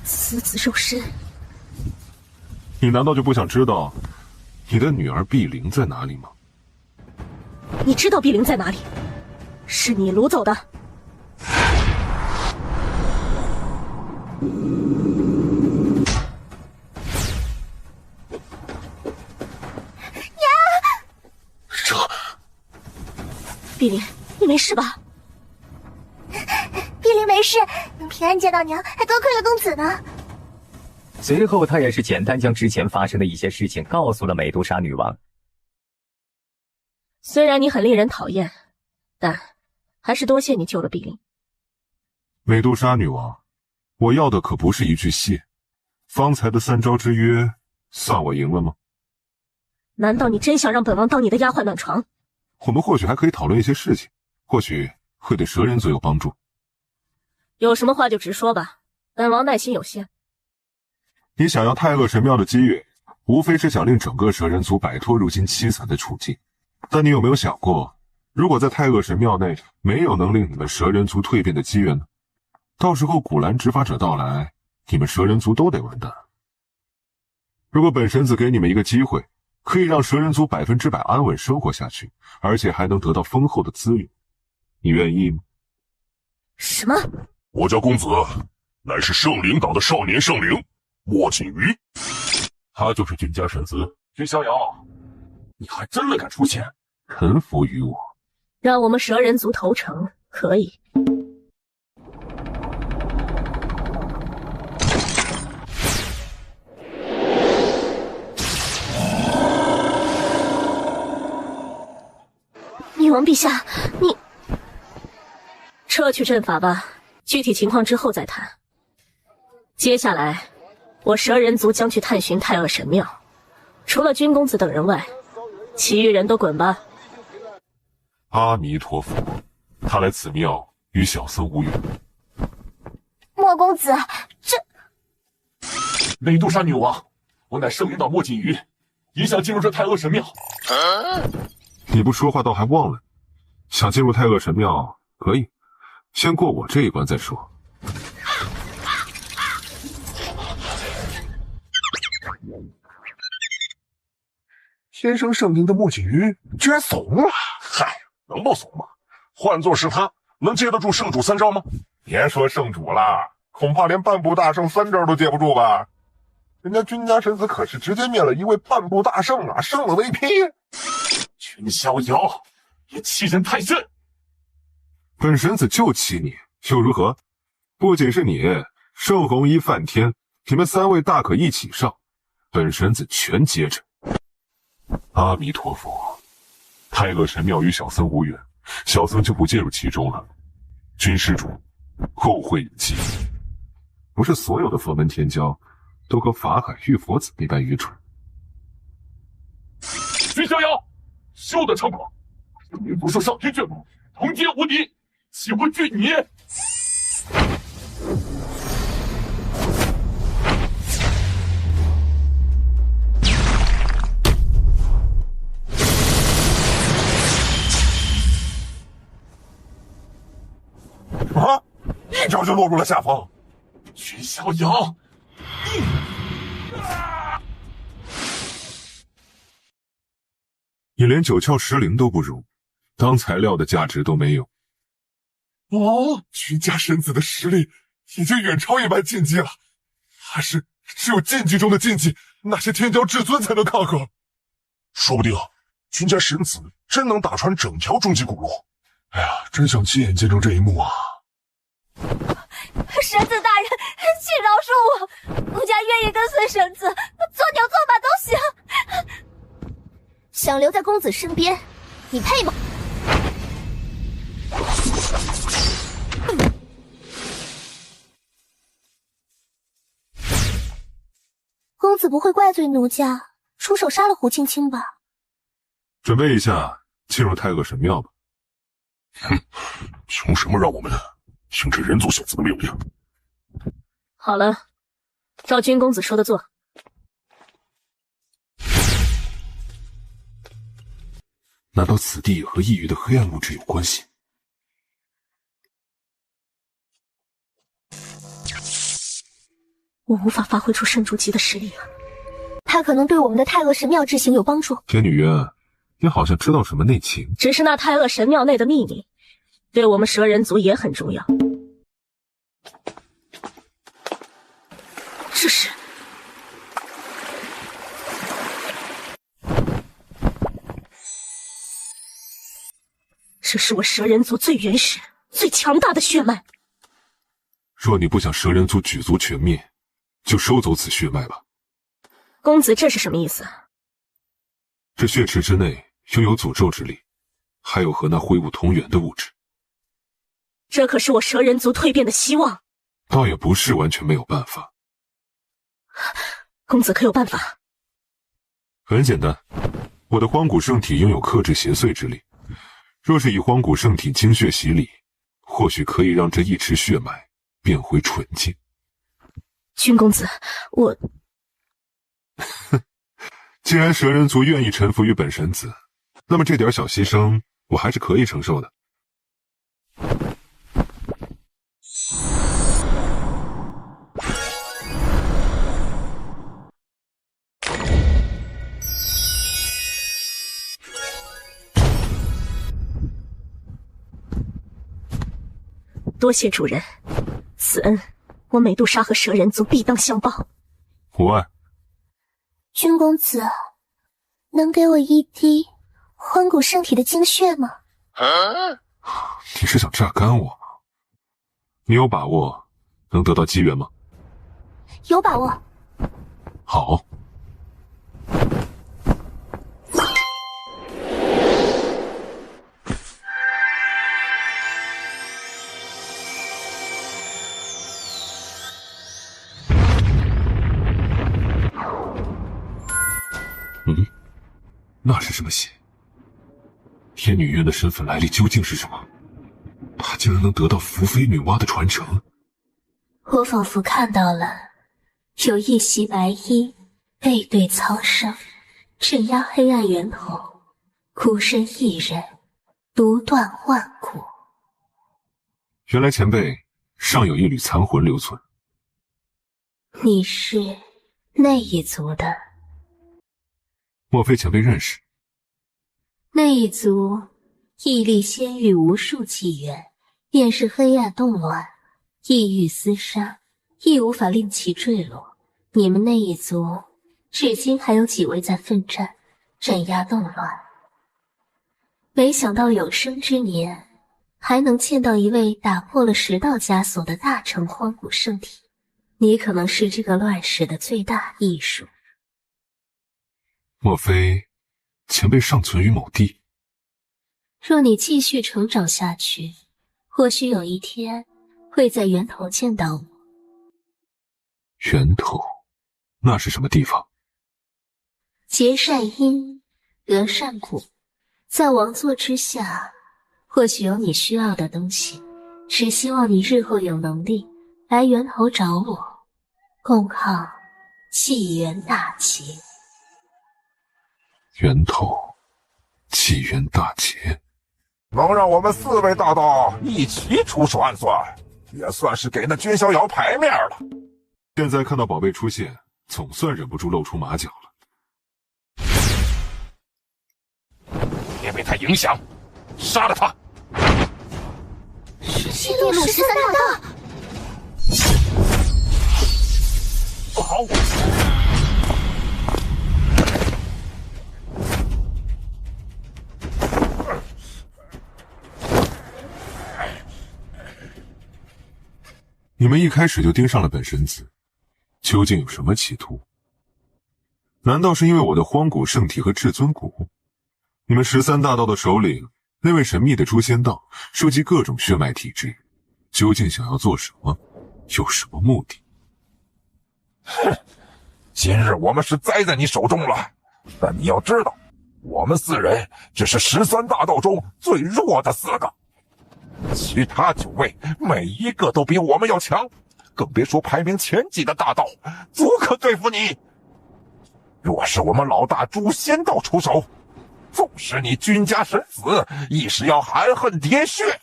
死子肉身，你难道就不想知道你的女儿碧灵在哪里吗？你知道碧灵在哪里？是你掳走的。这，碧灵，你没事吧？碧灵没事，能平安见到娘，还多亏了公子呢。随后，他也是简单将之前发生的一些事情告诉了美杜莎女王。虽然你很令人讨厌，但还是多谢你救了碧灵。美杜莎女王，我要的可不是一句谢，方才的3招之约，算我赢了吗？难道你真想让本王当你的丫鬟暖床？我们或许还可以讨论一些事情，或许会对蛇人族有帮助。有什么话就直说吧，本王耐心有限。你想要太恶神庙的机缘，无非是想令整个蛇人族摆脱如今凄惨的处境。但你有没有想过，如果在太恶神庙内没有能令你们蛇人族蜕变的机缘呢？到时候古兰执法者到来，你们蛇人族都得完蛋。如果本神子给你们一个机会，可以让蛇人族100%安稳生活下去，而且还能得到丰厚的资源，你愿意吗？什么？我家公子乃是圣灵党的少年圣灵莫锦瑜，他就是君家神子君逍遥。你还真的敢出现？臣服于我，让我们蛇人族投诚，可以。女王陛下，你撤去阵法吧，具体情况之后再谈。接下来，我蛇人族将去探寻太恶神庙，除了君公子等人外，其余人都滚吧。阿弥陀佛，他来此庙与小僧无缘。莫公子，这美杜莎女王，我乃圣灵岛莫锦瑜，也想进入这太恶神庙。你不说话倒还忘了，想进入太恶神庙可以，先过我这一关再说。天生圣灵的莫锦瑜居然怂了，嗨，能不怂吗？换作是他，能接得住圣主3招吗？别说圣主了，恐怕连半步大圣3招都接不住吧？人家君家神子可是直接灭了一位半步大圣啊，胜了 VP。君逍遥，也欺人太甚！本神子就欺你，又如何？不仅是你，圣红衣、梵天，你们3位大可一起上，本神子全接着。阿弥陀佛，太恶神庙与小僧无缘，小僧就不介入其中了。君施主，后会有期。不是所有的佛门天骄都和法海玉佛子那般愚蠢。君逍遥，休得猖狂！你不受上天眷顾，同阶无敌，岂不惧你？啊！一招就落入了下风。君逍遥，你连九窍石灵都不如，当材料的价值都没有。哦，君家神子的实力已经远超一般禁忌了，还是只有禁忌中的禁忌，那些天骄至尊才能抗衡。说不定君家神子真能打穿整条终极古路。哎呀，真想亲眼见证这一幕啊！神子大人，请饶恕我，奴家愿意跟随神子，做牛做马都行。想留在公子身边，你配吗？公子不会怪罪奴家出手杀了胡青青吧？准备一下，进入太恶神庙吧。哼，凭什么让我们听这人族小子的命令？好了，照君公子说的做。难道此地和异域的黑暗物质有关系？我无法发挥出圣主级的实力了。他可能对我们的太恶神庙之行有帮助。天女渊，你好像知道什么内情。只是那太恶神庙内的秘密，对我们蛇人族也很重要。这是这是我蛇人族最原始、最强大的血脉。若你不想蛇人族举族全灭，就收走此血脉吧。公子这是什么意思？这血池之内拥有诅咒之力，还有和那灰雾同源的物质。这可是我蛇人族蜕变的希望。倒也不是完全没有办法。公子可有办法？很简单，我的荒古圣体拥有克制邪祟之力。若是以荒古圣体精血洗礼，或许可以让这一池血脉变回纯净。君公子，我既然蛇人族愿意臣服于本神子，那么这点小牺牲我还是可以承受的。多谢主人，此恩我美杜莎和蛇人族必当相报。无碍。君公子，能给我一滴荒古圣体的精血吗？你是想榨干我吗？你有把握能得到机缘吗？有把握。好。那是什么血？天女渊的身份来历究竟是什么？她竟然能得到福妃女娲的传承。我仿佛看到了有一袭白衣背对苍生，镇压黑暗源头，孤身一人独断万古。原来前辈尚有一缕残魂留存。你是那一族的？莫非前辈认识？那一族屹立仙域无数纪元，便是黑暗动乱，异域厮杀，亦无法令其坠落。你们那一族至今还有几位在奋战，镇压动乱。没想到有生之年，还能见到一位打破了10道枷锁的大成荒古圣体。你可能是这个乱世的最大艺术。莫非前辈尚存于某地？若你继续成长下去，或许有一天会在源头见到我。源头？那是什么地方？结善因，得善果，在王座之下，或许有你需要的东西，只希望你日后有能力来源头找我，共抗纪元大劫。源头，纪元大劫，能让我们4位大盗一起出手暗算，也算是给那君逍遥牌面了。现在看到宝贝出现，总算忍不住露出马脚了。别被他影响，杀了他！西路13大盗，不好！你们一开始就盯上了本神子，究竟有什么企图？难道是因为我的荒古圣体和至尊骨？你们13大盗的首领那位神秘的诛仙道，收集各种血脉体质，究竟想要做什么？有什么目的？哼！今日我们是栽在你手中了，但你要知道，我们4人只是13大盗中最弱的4个。其他9位每一个都比我们要强，更别说排名前几的大盗，足可对付你。若是我们老大诛仙道出手，纵使你君家神子，亦是要含恨喋血。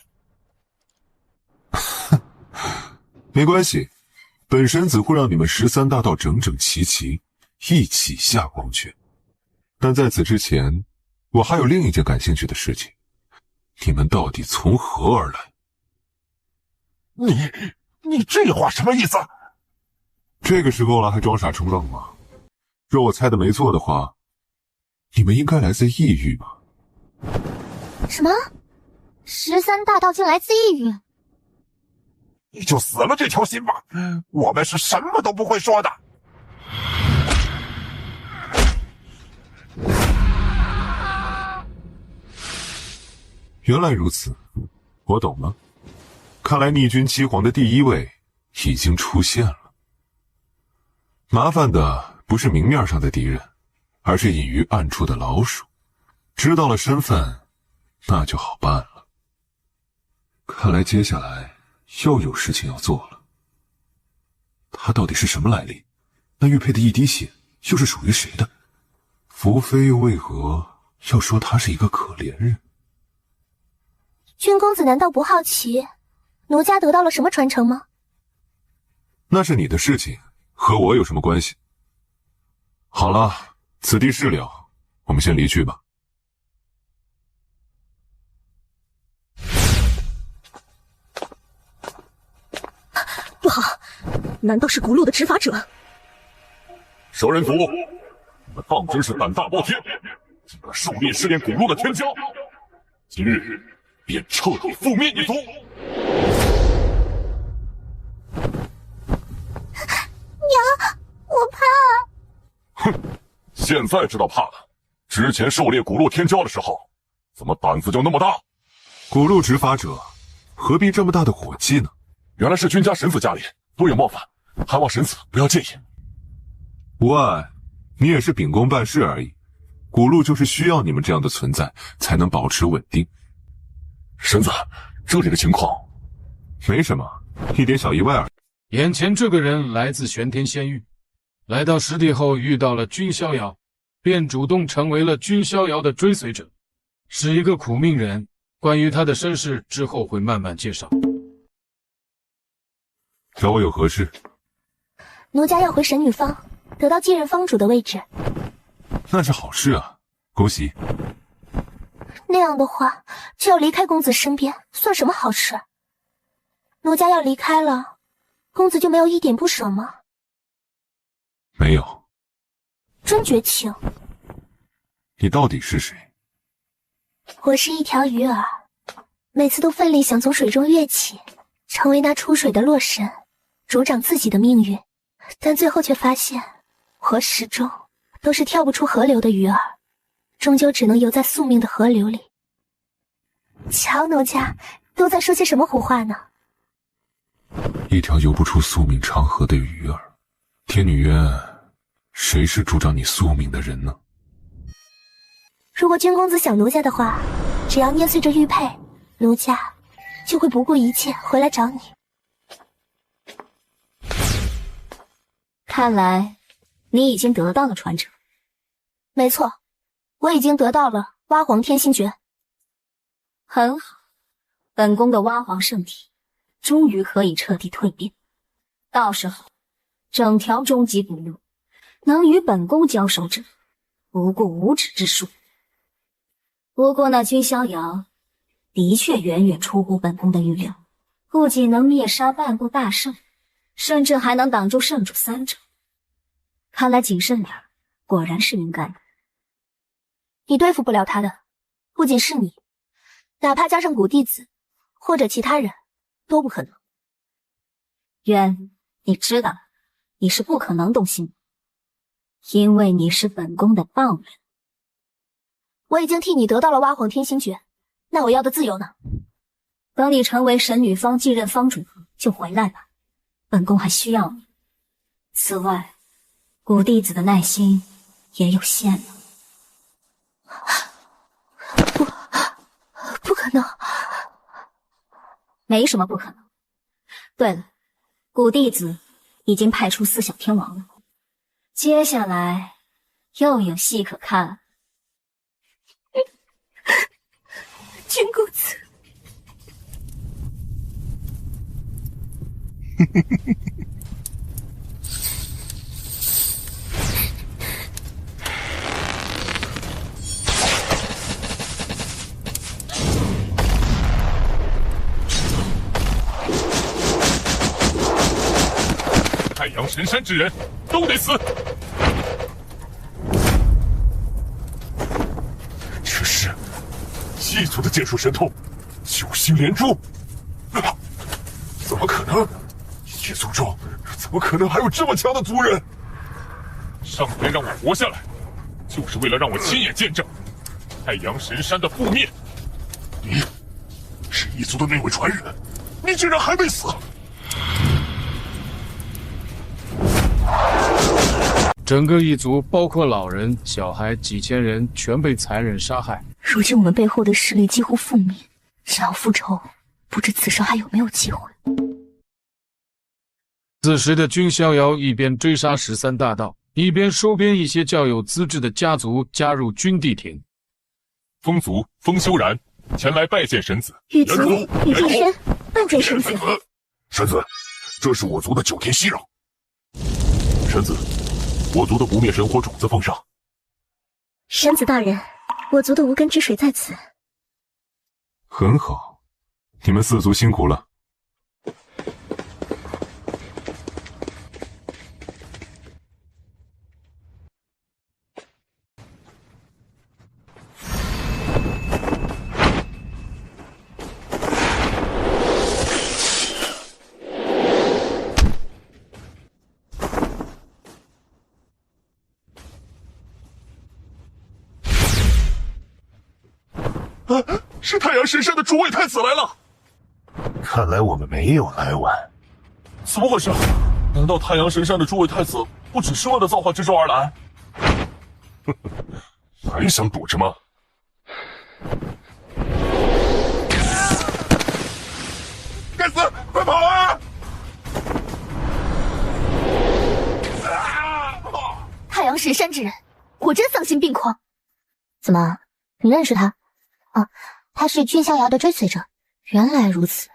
没关系，本神子会让你们13大盗整整齐齐，一起下黄泉。但在此之前，我还有另一件感兴趣的事情。你们到底从何而来？你这话什么意思？这个时候了还装傻充愣吗？若我猜的没错的话，你们应该来自异域吧？什么？13大盗竟来自异域？你就死了这条心吧，我们是什么都不会说的。原来如此，我懂了。看来逆军7皇的第1位已经出现了。麻烦的不是明面上的敌人，而是隐于暗处的老鼠。知道了身份，那就好办了。看来接下来又有事情要做了。他到底是什么来历？那玉佩的一滴血又是属于谁的？福妃又为何要说他是一个可怜人？君公子难道不好奇，奴家得到了什么传承吗？那是你的事情，和我有什么关系？好了，此地事了，我们先离去吧。不好，难道是古路的执法者？蛇人族，你们当真是胆大包天，竟敢狩猎试炼古路的天骄！今日便彻底覆灭一族！娘，我怕。哼，现在知道怕了。之前狩猎古路天骄的时候，怎么胆子就那么大？古路执法者何必这么大的火气呢？原来是君家神子家里，多有冒犯，还望神子不要介意。无碍，你也是秉公办事而已。古路就是需要你们这样的存在，才能保持稳定。神子，这里的情况没什么，一点小意外而已。眼前这个人来自玄天仙域，来到实地后遇到了君逍遥，便主动成为了君逍遥的追随者，是一个苦命人。关于他的身世，之后会慢慢介绍。找我有何事？奴家要回神女方，得到继任方主的位置。那是好事啊，恭喜。那样的话，就要离开公子身边，算什么好事？奴家要离开了，公子就没有一点不舍吗？没有。真绝情。你到底是谁？我是一条鱼儿，每次都奋力想从水中跃起，成为那出水的洛神，主掌自己的命运，但最后却发现，我始终都是跳不出河流的鱼儿，终究只能游在宿命的河流里。瞧奴家都在说些什么胡话呢？一条游不出宿命长河的鱼儿，天女渊，谁是主掌你宿命的人呢？如果君公子想奴家的话，只要捏碎这玉佩，卢家就会不顾一切回来找你。看来你已经得到了传承。没错，我已经得到了蛙皇天心诀。很好，本宫的蛙皇圣体终于可以彻底蜕变，到时候整条终极古路能与本宫交手者，不过无止之数。不过那君逍遥的确远远出乎本宫的预料，不仅能灭杀半步大圣，甚至还能挡住圣主3招。看来谨慎点，果然是应该的。你对付不了他的，不仅是你，哪怕加上古弟子或者其他人都不可能。渊，你知道你是不可能动心的，因为你是本宫的傍人。我已经替你得到了蛙皇天心诀，那我要的自由呢？等你成为神女方继任方主就回来吧，本宫还需要你。此外，古弟子的耐心也有限了。不可能，没什么不可能。对了，古弟子已经派出4小天王了，接下来又有戏可看了。君公子，太阳神山之人都得死！这是异族的剑术神通，九星连珠。怎么可能？异族中怎么可能还有这么强的族人？上天让我活下来，就是为了让我亲眼见证太阳神山的覆灭。你是异族的那位传人，你竟然还没死！整个异族，包括老人、小孩几千人，全被残忍杀害。如今我们背后的势力几乎覆灭，想要复仇，不知此生还有没有机会。此时的君逍遥一边追杀13大盗，一边收编一些较有资质的家族加入军地庭。风族风修然前来拜见神子。玉族、李帝轩拜见神子。神子，这是我族的9天息壤。神子，我族的不灭神火种子奉上。神子大人，我族的无根之水在此。很好，你们4族辛苦了。是太阳神山的诸位太子来了。看来我们没有来晚。怎么回事？难道太阳神山的诸位太子不只是为了造化之舟而来？还想躲着吗？该死！快跑啊！太阳神山之人，果真丧心病狂。怎么，你认识他？啊，他是君逍遥的追随者。原来如此。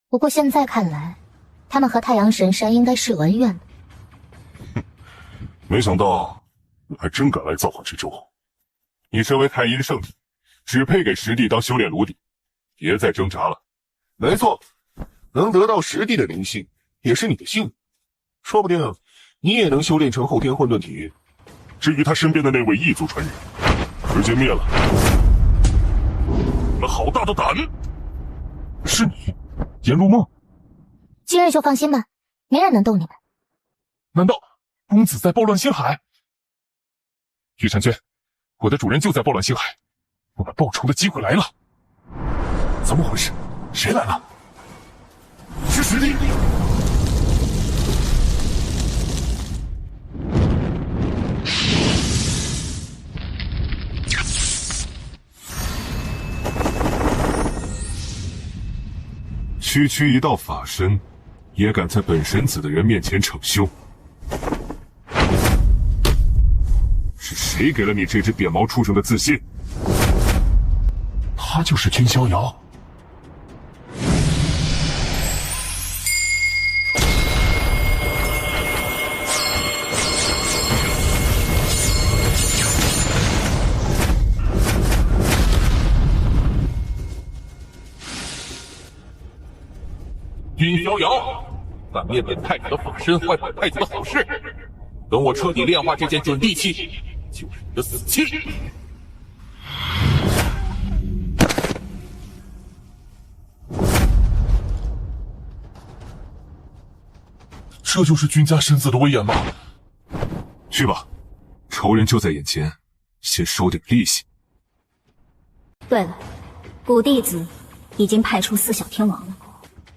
不过现在看来，他们和太阳神山应该是有恩怨的。没想到你还真敢来造化之舟。你身为太阴圣体，只配给实地当修炼炉底，别再挣扎了。没错，能得到实地的灵性也是你的幸运，说不定你也能修炼成后天混沌体。至于他身边的那位异族传人，直接灭了。你们好大的胆！是你，颜如梦。今日就放心吧，没人能动你们。难道公子在暴乱星海？玉婵娟，我的主人就在暴乱星海，我们报仇的机会来了。怎么回事？谁来了？是实力！区区一道法身，也敢在本神子的人面前逞凶？是谁给了你这只扁毛畜生的自信？他就是君逍遥。君逍遥，敢灭本太子的法身，坏本太子的好事，等我彻底炼化这件准地器，就是你的死期。这就是君家神子的威严吗？去吧，仇人就在眼前，先收点利息。对了，古弟子已经派出4小天王了。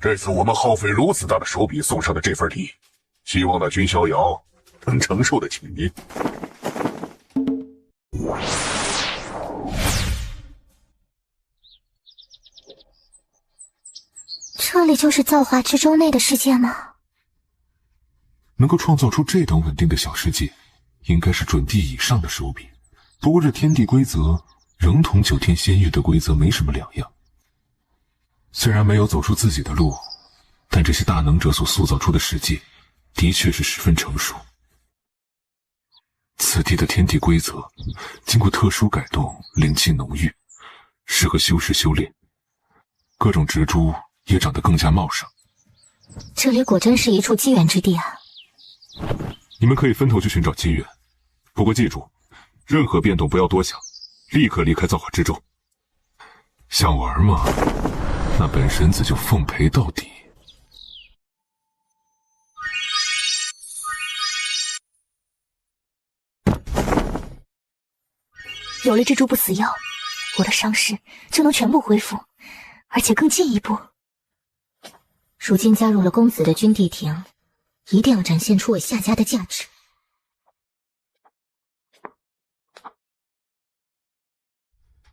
这次我们耗费如此大的手笔送上的这份礼，希望那君逍遥能承受得起。这里就是造化之舟内的世界吗？能够创造出这等稳定的小世界，应该是准地以上的手笔。不过这天地规则仍同9天仙域的规则没什么两样。虽然没有走出自己的路，但这些大能者所塑造出的世界的确是十分成熟。此地的天地规则经过特殊改动，灵气浓郁，适合修士修炼，各种植株也长得更加茂盛。这里果真是一处机缘之地啊！你们可以分头去寻找机缘，不过记住，任何变动不要多想，立刻离开造化之舟。想玩吗？那本神子就奉陪到底。有了蜘蛛不死药，我的伤势就能全部恢复，而且更进一步。如今加入了公子的军地庭，一定要展现出我夏家的价值。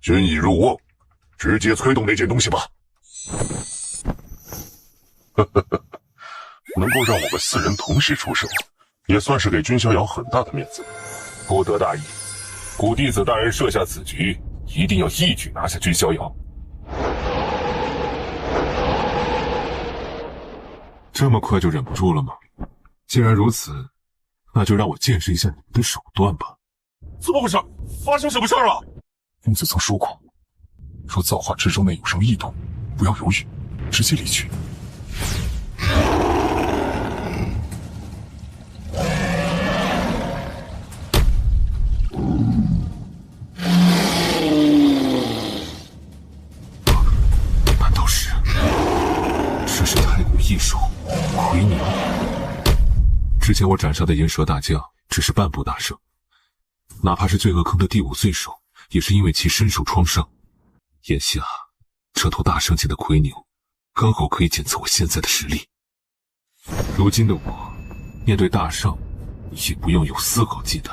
君已入瓮，直接催动那件东西吧。能够让我们4人同时出手，也算是给君逍遥很大的面子。不得大意，古弟子大人设下此局，一定要一举拿下君逍遥。这么快就忍不住了吗？既然如此，那就让我见识一下你们的手段吧。怎么回事？发生什么事了？公子曾说过，若造化之舟内有什么异动，不要犹豫，直接离去。难道是？这是太古异兽奎宁。之前我斩杀的银蛇大将只是半步大胜，哪怕是罪恶坑的第5罪首，也是因为其身受创伤。眼下这头大圣级的奎宁刚好可以检测我现在的实力。如今的我面对大圣也不用有丝毫忌惮。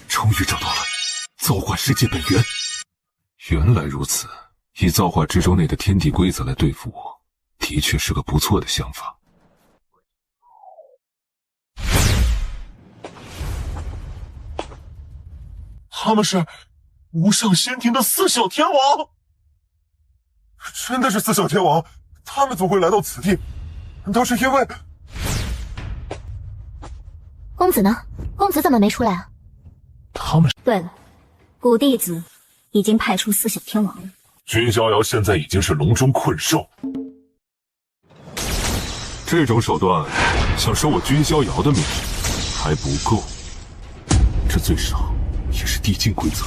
终于找到了造化世界本源。原来如此，以造化之舟内的天地规则来对付我，的确是个不错的想法。他们是无上仙庭的4小天王，真的是4小天王？他们怎么会来到此地？难道是因为……公子呢？公子怎么没出来啊？他们……对了，古弟子已经派出4小天王了。君逍遥现在已经是笼中困兽，这种手段想收我君逍遥的命还不够，这最少也是地境规则。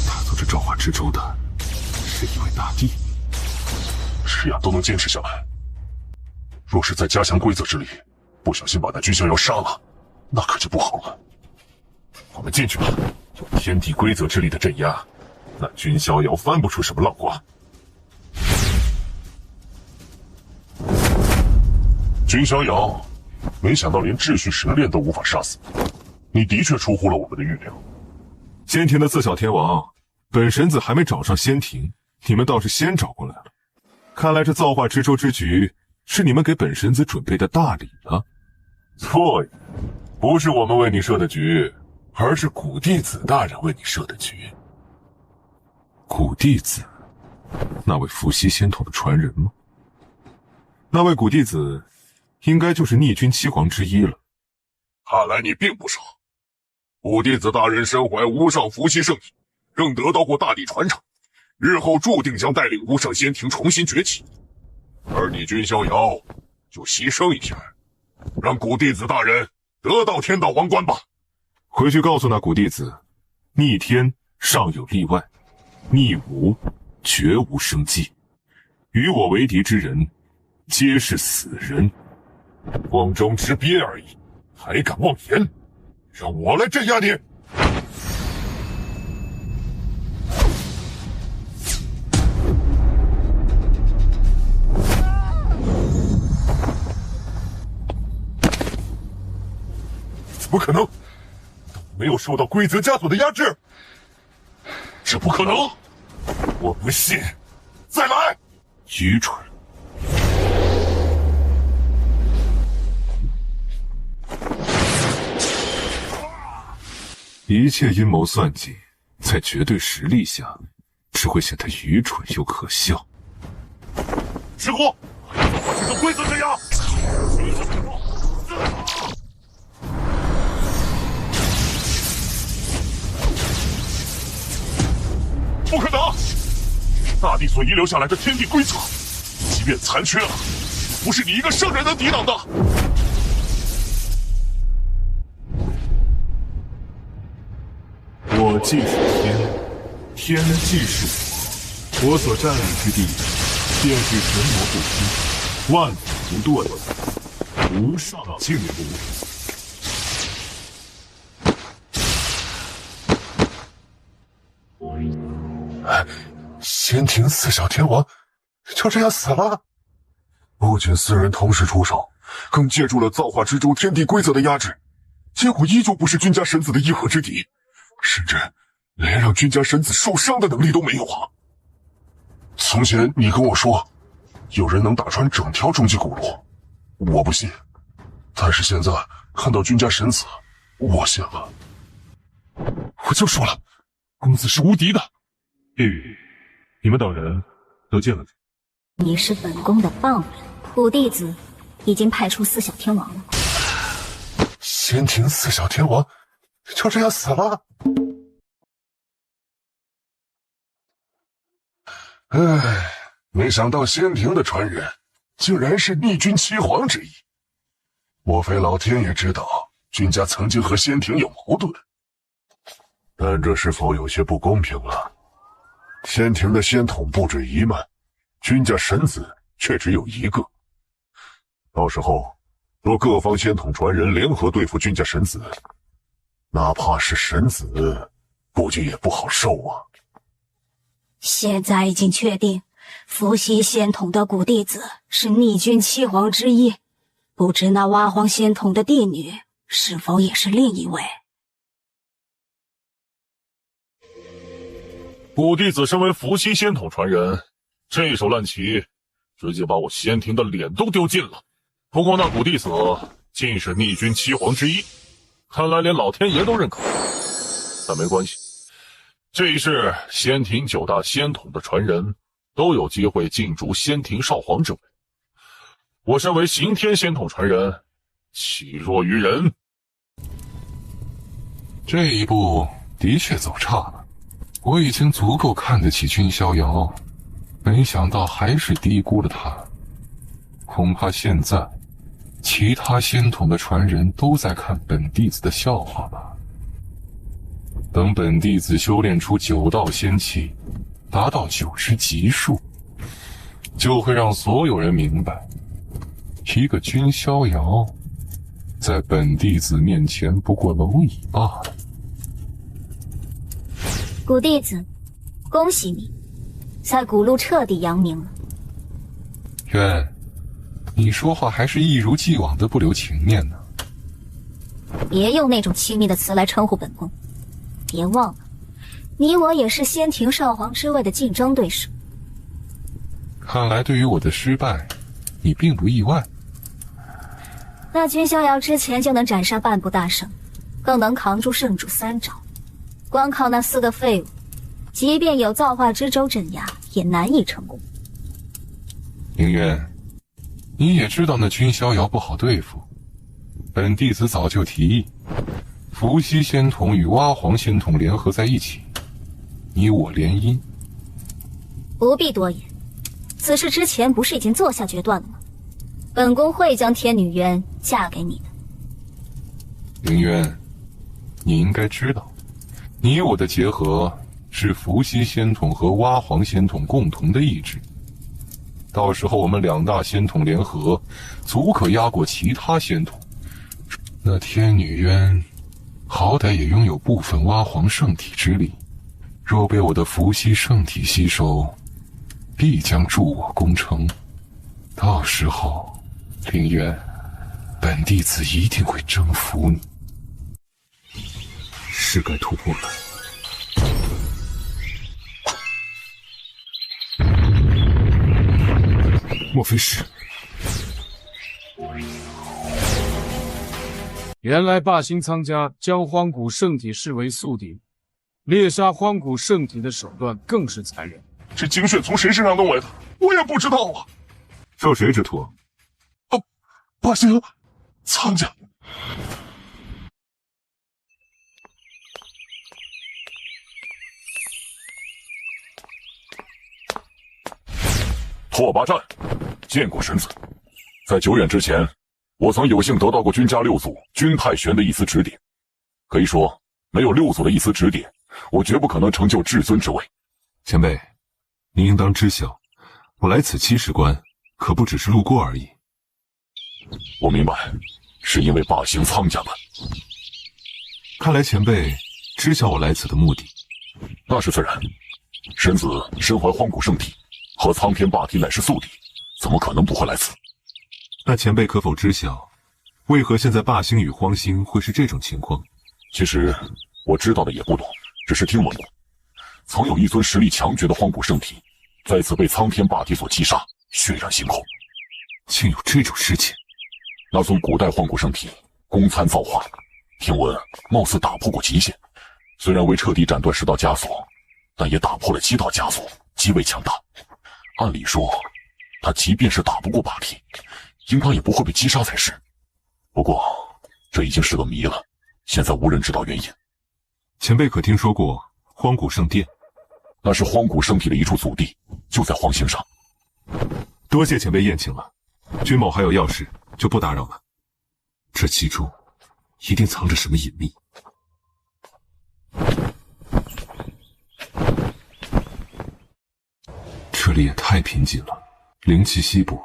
踏足这造化之舟的是一位大帝，是呀，都能坚持下来。若是在加强规则之力，不小心把那君逍遥杀了，那可就不好了。我们进去吧。有天地规则之力的镇压，那君逍遥翻不出什么浪花。君逍遥，没想到连秩序神炼都无法杀死你，的确出乎了我们的预料。仙庭的四小天王，本神子还没找上仙庭，你们倒是先找过来了。看来这造化之舟之局是你们给本神子准备的大礼了。错也，不是我们为你设的局，而是古弟子大人为你设的局。古弟子，那位伏羲仙统的传人吗？那位古弟子，应该就是逆君七皇之一了。看来你并不傻。古弟子大人身怀无上伏羲圣体，仍得到过大帝传承，日后注定将带领无上仙庭重新崛起。而你君逍遥，就牺牲一下，让古弟子大人得到天道王冠吧。回去告诉那古弟子，逆天尚有例外，逆吾绝无生机。与我为敌之人，皆是死人。光中之鳖而已，还敢妄言！让我来镇压你！怎么可能？没有受到规则枷锁的压制，这不可能！我不信！再来！愚蠢！一切阴谋算计，在绝对实力下，只会显得愚蠢又可笑。石虎，我这个规则镇压！不可能！大帝所遗留下来的天地规则，即便残缺了，不是你一个圣人能抵挡的。我既是天，天既是我，我所站立之地，便是神魔不息，万法不断，无上净土。仙庭四小天王就这样死了？不仅四人同时出手，更借助了造化之舟天地规则的压制，结果依旧不是君家神子的一合之敌。甚至连让君家神子受伤的能力都没有啊！从前你跟我说，有人能打穿整条终极古路，我不信。但是现在看到君家神子，我信了。我就说了，公子是无敌的。夜雨，你们等人都进来。你是本宫的傍人，古弟子已经派出四小天王了。仙庭四小天王就这样死了？唉，没想到仙庭的传人竟然是逆君七皇之一。莫非老天也知道君家曾经和仙庭有矛盾？但这是否有些不公平了？仙庭的仙统不止1万，君家神子却只有1个。到时候若各方仙统传人联合对付君家神子，哪怕是神子，估计也不好受啊。现在已经确定，伏羲仙统的古弟子是逆君七皇之一，不知那娲皇仙统的帝女是否也是另一位？古弟子身为伏羲仙统传人，这手烂棋，直接把我仙庭的脸都丢尽了。不过那古弟子竟是逆君七皇之一，看来连老天爷都认可。但没关系，这一世仙庭9大仙统的传人都有机会竞逐仙庭少皇之位。我身为刑天仙统传人，岂弱于人？这一步的确走差了。我已经足够看得起君逍遥，没想到还是低估了他。恐怕现在其他仙统的传人都在看本弟子的笑话吧。等本弟子修炼出9道仙气，达到9之极数，就会让所有人明白，一个君逍遥在本弟子面前不过蝼蚁罢了。古弟子，恭喜你，在古路彻底扬名了。渊，你说话还是一如既往的不留情面呢。别用那种亲密的词来称呼本宫，别忘了，你我也是仙庭少皇之位的竞争对手。看来对于我的失败，你并不意外。那君逍遥之前就能斩杀半步大圣，更能扛住圣主3招，光靠那4个废物，即便有造化之舟镇压，也难以成功。凌渊，你也知道那君逍遥不好对付，本弟子早就提议，伏羲仙童与蛙皇仙童联合在一起，你我联姻。不必多言，此事之前不是已经做下决断了吗？本宫会将天女渊嫁给你的。凌渊，你应该知道，你我的结合是伏羲仙统和蛙皇仙统共同的意志。到时候我们2大仙统联合，足可压过其他仙统。那天女渊，好歹也拥有部分蛙皇圣体之力，若被我的伏羲圣体吸收，必将助我攻城。到时候，凌渊，本弟子一定会征服你。是该突破了。莫非是？原来霸星苍家将荒古圣体视为宿敌，猎杀荒古圣体的手段更是残忍。这精血从谁身上弄来的？我也不知道啊。受谁之托？霸星苍家。拓跋战，见过神子。在久远之前，我曾有幸得到过君家6祖君太玄的一丝指点。可以说，没有6祖的一丝指点，我绝不可能成就至尊之位。前辈，您应当知晓，我来此70关，可不只是路过而已。我明白，是因为霸星苍家吧？看来前辈知晓我来此的目的。那是自然。神子身怀荒古圣体，和苍天霸体乃是宿敌，怎么可能不会来此？那前辈可否知晓，为何现在霸星与荒星会是这种情况？其实我知道的也不多，只是听闻过，曾有一尊实力强绝的荒古圣体，在此被苍天霸体所击杀，血染星空。竟有这种事情？那尊古代荒古圣体公参造化，听闻貌似打破过极限，虽然未彻底斩断10道枷锁，但也打破了7道枷锁，极为强大。按理说，他即便是打不过霸体，应当也不会被击杀才是。不过，这已经是个谜了，现在无人知道原因。前辈可听说过荒古圣殿？那是荒古圣体的一处祖地，就在荒星上。多谢前辈宴请了，君某还有要事，就不打扰了。这其中一定藏着什么隐秘。这里也太贫瘠了，灵气稀薄，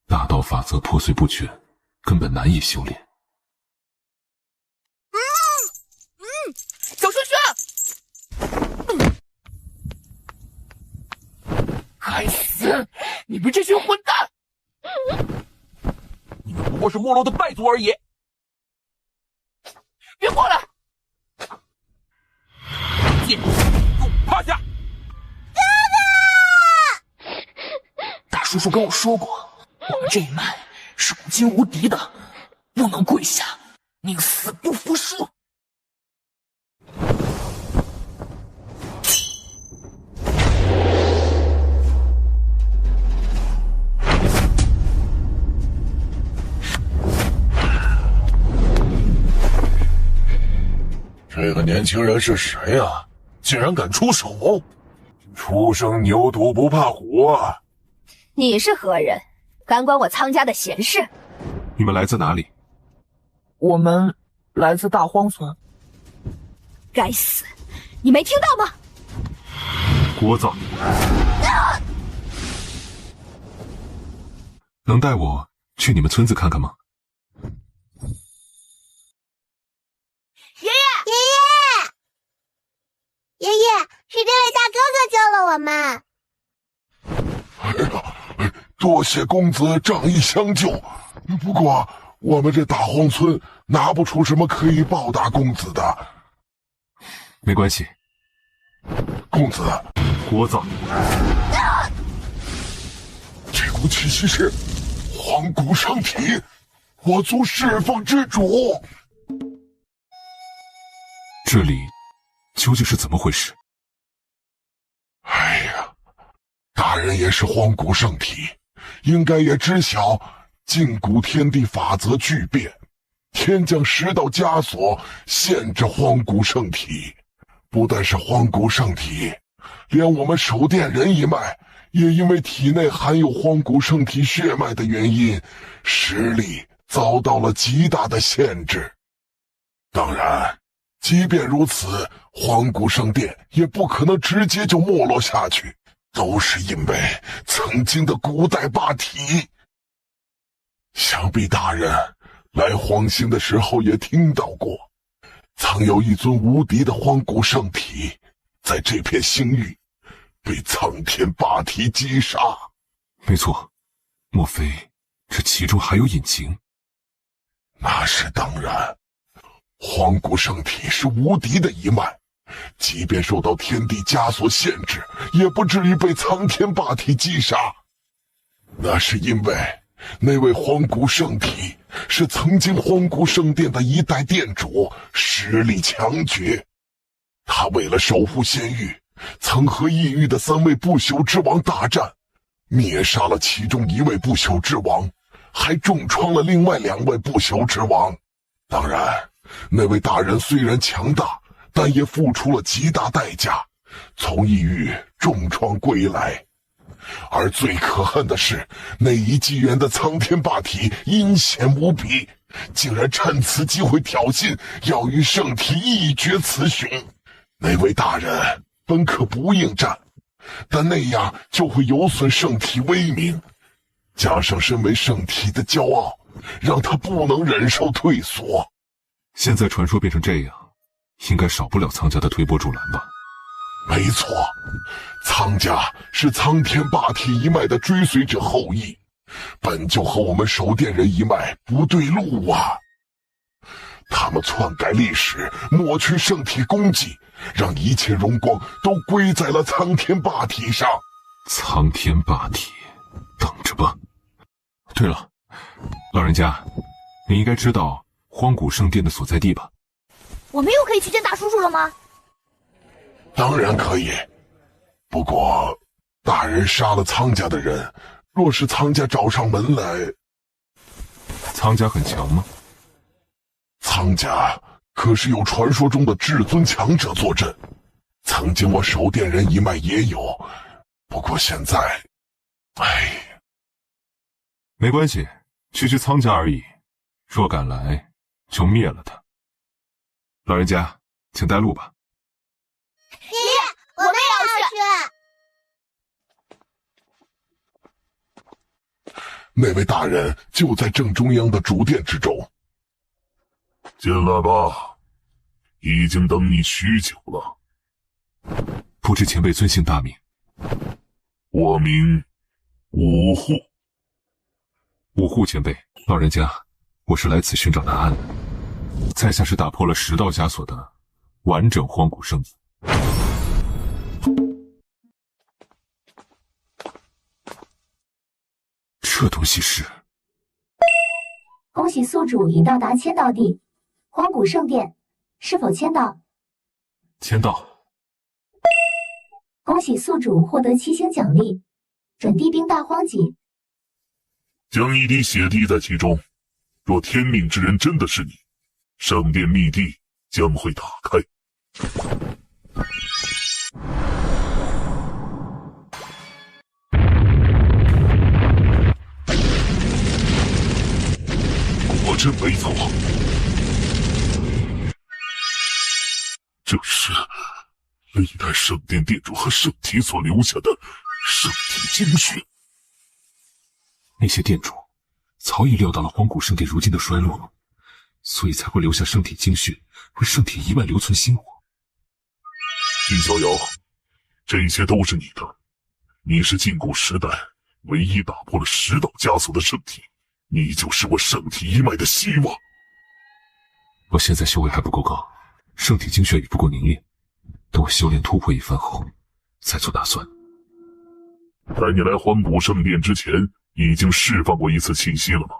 大道法则破碎不全，根本难以修炼。小轩轩，该死！你们这群混蛋！你们不过是没落的败族而已！别过来！给我趴下！大叔叔跟我说过，我们这一脉是古今无敌的，不能跪下，宁死不服输。这个年轻人是谁啊？竟然敢出手！初生牛犊不怕虎啊！你是何人？敢管我苍家的闲事？你们来自哪里？我们来自大荒村。该死！你没听到吗？聒噪！能带我去你们村子看看吗？爷爷，是这位大哥哥救了我们。哎呀，多谢公子仗义相救。不过我们这大荒村拿不出什么可以报答公子的。没关系。公子，聒噪！这股气息是荒古圣体，我族侍奉之主。这里究竟是怎么回事？哎呀，大人也是荒古圣体，应该也知晓禁锢天地法则巨变，天降10道枷锁限制荒古圣体。不但是荒古圣体，连我们守殿人一脉也因为体内含有荒古圣体血脉的原因，实力遭到了极大的限制。当然，即便如此，荒古圣殿也不可能直接就没落下去，都是因为曾经的古代霸体。想必大人来荒星的时候也听到过，曾有一尊无敌的荒古圣体在这片星域被苍天霸体击杀。没错，莫非这其中还有隐情？那是当然，荒古圣体是无敌的一脉，即便受到天地枷锁限制，也不至于被苍天霸体击杀。那是因为那位荒古圣体是曾经荒古圣殿的一代殿主，实力强绝。他为了守护仙域，曾和异域的3位不朽之王大战，灭杀了其中1位不朽之王，还重创了另外2位不朽之王。当然，那位大人虽然强大，但也付出了极大代价，从异域重创归来。而最可恨的是，那一纪元的苍天霸体阴险无比，竟然趁此机会挑衅，要与圣体一决雌雄。那位大人本可不应战，但那样就会有损圣体威名，加上身为圣体的骄傲，让他不能忍受退缩。现在传说变成这样，应该少不了苍家的推波助澜吧？没错，苍家是苍天霸体一脉的追随者后裔，本就和我们守殿人一脉不对路啊。他们篡改历史，抹去圣体功绩，让一切荣光都归在了苍天霸体上。苍天霸体，等着吧。对了，老人家，你应该知道荒古圣殿的所在地吧？我们又可以去见大叔叔了吗？当然可以，不过大人杀了苍家的人，若是苍家找上门来……苍家很强吗？苍家可是有传说中的至尊强者坐镇，曾经我守殿人一脉也有，不过现在……哎，没关系，区区苍家而已，若敢来，就灭了他。老人家，请带路吧。爷爷，我们也要去。那位大人就在正中央的主殿之中。进来吧，已经等你许久了。不知前辈尊姓大名？我名五户。五户前辈，老人家，我是来此寻找答案的。在下是打破了10道枷锁的完整荒古圣子。这东西是……恭喜宿主已到达签到地，荒古圣殿，是否签到？签到。恭喜宿主获得7星奖励，准地兵大荒戟。将一滴血滴在其中，若天命之人真的是你，圣殿秘地将会打开。果真没错，这是历代圣殿殿主和圣体所留下的圣体精血。那些殿主早已料到了荒古圣殿如今的衰落，所以才会留下圣体精血，为圣体一脉留存薪火。君逍遥，这些都是你的。你是禁锢时代唯一打破了10道枷锁的圣体，你就是我圣体一脉的希望。我现在修为还不够高，圣体精血也不够凝练，等我修炼突破一番后，再做打算。在你来荒古圣殿之前，已经释放过一次气息了吗？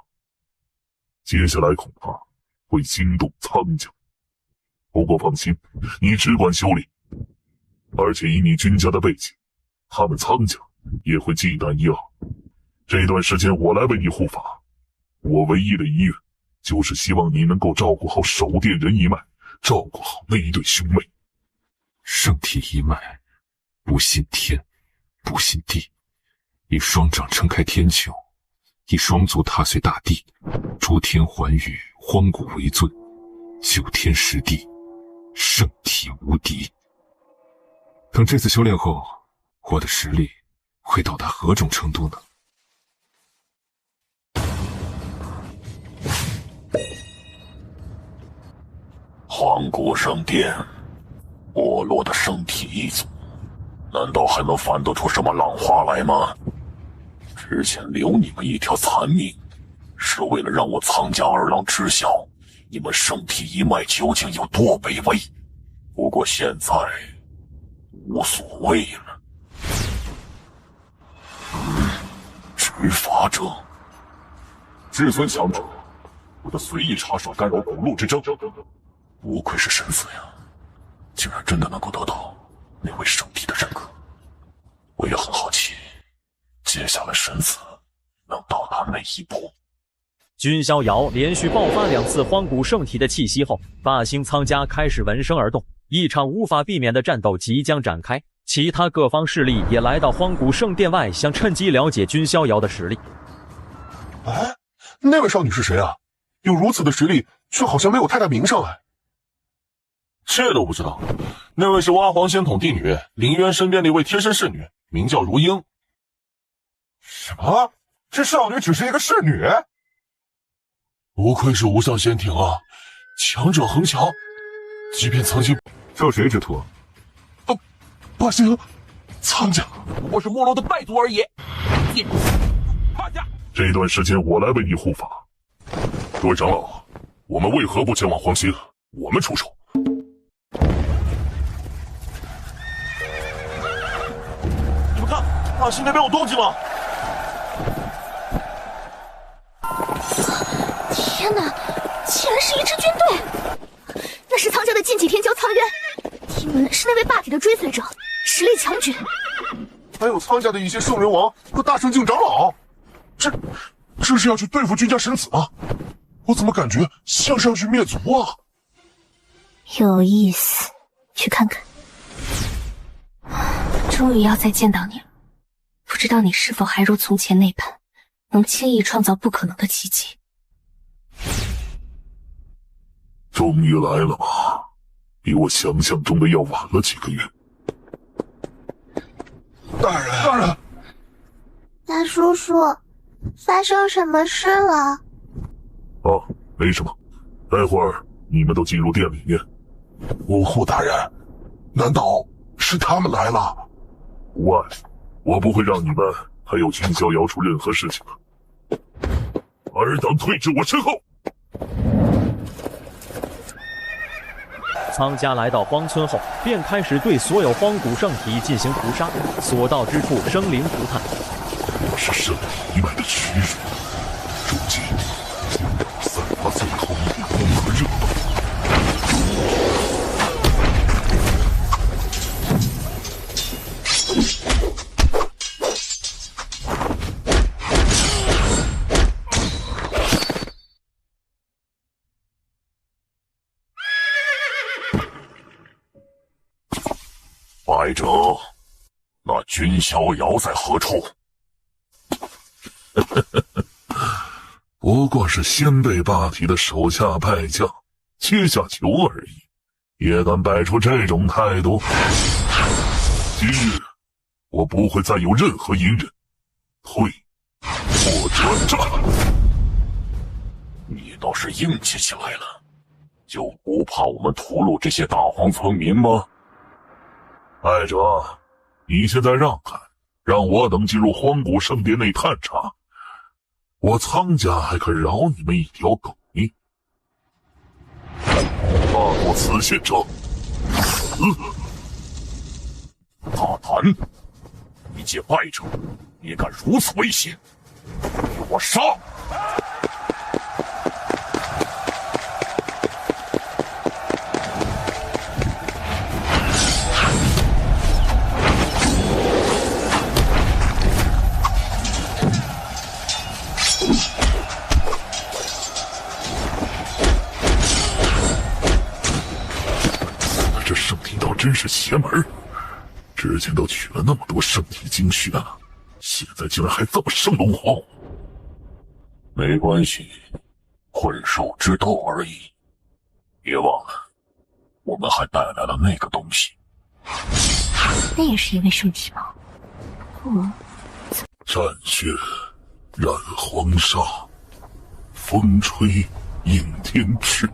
接下来恐怕会惊动苍家。不过放心，你只管修炼，而且以你君家的背景，他们苍家也会忌惮一二。这段时间我来为你护法，我唯一的遗愿就是希望你能够照顾好守殿人一脉，照顾好那一对兄妹。圣体一脉，不信天，不信地，以双掌撑开天穹，以双足踏碎大地，诸天寰宇，荒古为尊，9天10地，圣体无敌。等这次修炼后，我的实力会到达何种程度呢？荒古圣殿，没落的圣体一族，难道还能翻得出什么浪花来吗？之前留你们一条残命，是为了让我苍家二郎知晓你们圣体一脉究竟有多卑微。不过现在无所谓了。执法者，至尊强者，不得随意插手干扰古路之争。不愧是神子呀，竟然真的能够得到那位圣体的认可。我也很好奇，接下来神子能到达哪一步？君逍遥连续爆发2次荒古圣体的气息后，霸星苍家开始闻声而动，一场无法避免的战斗即将展开。其他各方势力也来到荒古圣殿外，想趁机了解君逍遥的实力。哎，那位少女是谁啊？有如此的实力，却好像没有太大名声哎。这都不知道，那位是娲皇仙统帝女，凌渊身边的一位贴身侍女，名叫如英。什么？这少女只是一个侍女？不愧是无上仙庭啊，强者恒强。即便曾经受谁之托？霸星苍家，我是没落的败族而已。这段时间我来为你护法。各位长老，我们为何不前往黄心？我们出手。你们看，霸星那边有动静了。天哪，竟然是一支军队！那是苍家的禁忌天骄苍渊，听闻是那位霸体的追随者，实力强绝。还有苍家的一些圣人王和大圣境长老，这是要去对付君家神子吗？我怎么感觉像是要去灭族啊？有意思，去看看。终于要再见到你了，不知道你是否还如从前那般，能轻易创造不可能的奇迹。终于来了吗？比我想象中的要晚了几个月。大人，大叔叔，发生什么事了？哦，没什么，待会儿你们都进入殿里面。武护大人，难道是他们来了？无碍，我不会让你们还有君逍遥出任何事情的。二党退至我身后。苍家来到荒村后，便开始对所有荒古圣体进行屠杀，所到之处生灵涂炭。我是圣体一脉的屈辱，如今散发最后一点光和热度。败者，那君逍遥在何处？不过是先辈霸体的手下败将，阶下囚而已，也敢摆出这种态度？今日我不会再有任何隐忍，退或转战。你倒是硬气起来了，就不怕我们屠戮这些大荒村民吗？败者，你现在让开，让我等进入荒古圣殿内探查，我苍家还肯饶你们一条狗命？大过此县者，死！大胆！一介败者，也敢如此威胁？给我杀！这圣体道真是邪门，之前都取了那么多圣体精血了，现在竟然还这么生龙活虎。没关系，困兽之斗而已。别忘了，我们还带来了那个东西。那也是一位圣体吗？战血染黄沙，风吹映天赤。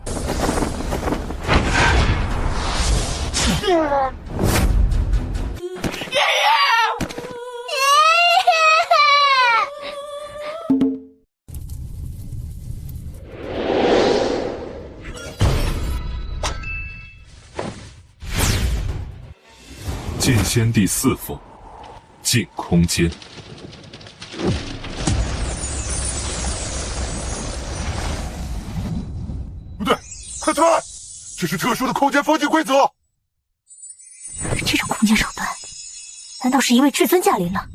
进仙第4凤，进空间。不对，快退！这是特殊的空间封禁规则。这种空间手段，难道是一位至尊驾临了？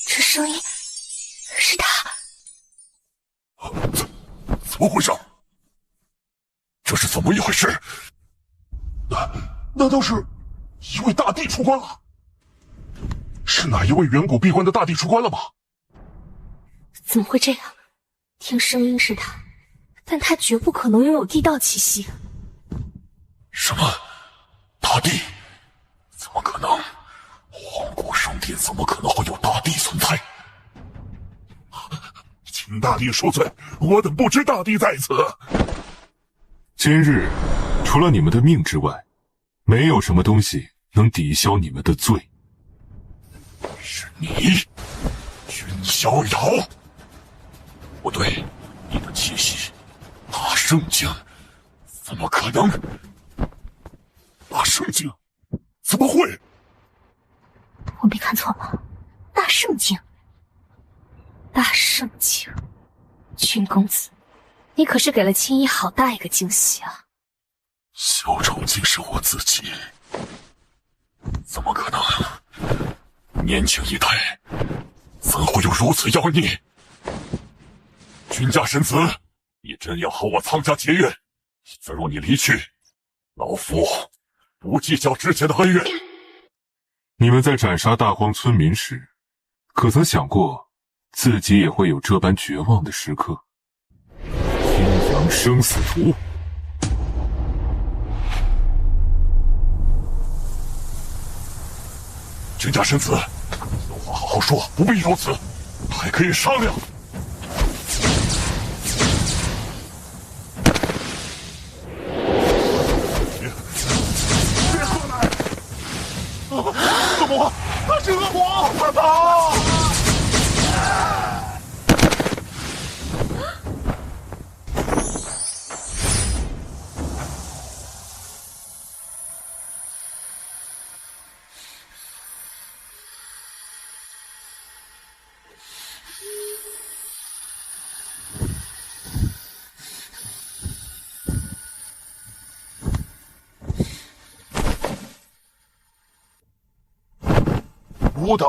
这声音是他？怎么回事？这是怎么一回事？难道是一位大帝出关了？是哪一位远古闭关的大帝出关了吗？怎么会这样？听声音是他，但他绝不可能拥有地道气息。什么？大帝？怎么可能？荒古圣殿怎么可能会有大帝存在？请大帝恕罪，我等不知大帝在此。今日，除了你们的命之外，没有什么东西能抵消你们的罪。是你，君逍遥。不对，你的气息，大圣境，怎么可能？大圣境，怎么会？我没看错吧？大圣境，大圣境，君公子，你可是给了青衣好大一个惊喜啊！小丑竟是我自己，怎么可能？年轻一代怎会有如此妖孽？君家神子，你真要和我苍家结怨？再若你离去，老夫不计较之前的恩怨。你们在斩杀大荒村民时，可曾想过自己也会有这般绝望的时刻？阴阳生死图。君家神子，有话好好说，不必如此，还可以商量。别过来！恶魔，他是恶魔，快跑！吾等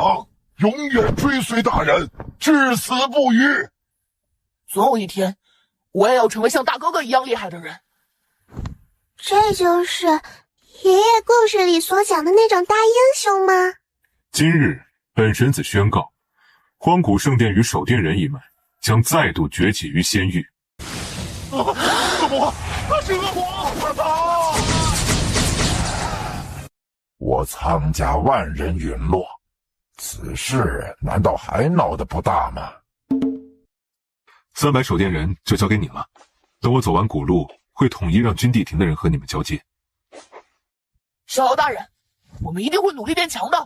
永远追随大人，至死不渝。总有一天，我也要成为像大哥哥一样厉害的人。这就是爷爷故事里所讲的那种大英雄吗？今日，本神子宣告，荒古圣殿与守殿人一脉将再度崛起于仙域。恶魔，他是恶魔，快跑！我苍家万人陨落，此事难道还闹得不大吗？300守殿人就交给你了，等我走完古路，会统一让军地亭的人和你们交接。小姚大人，我们一定会努力变强的。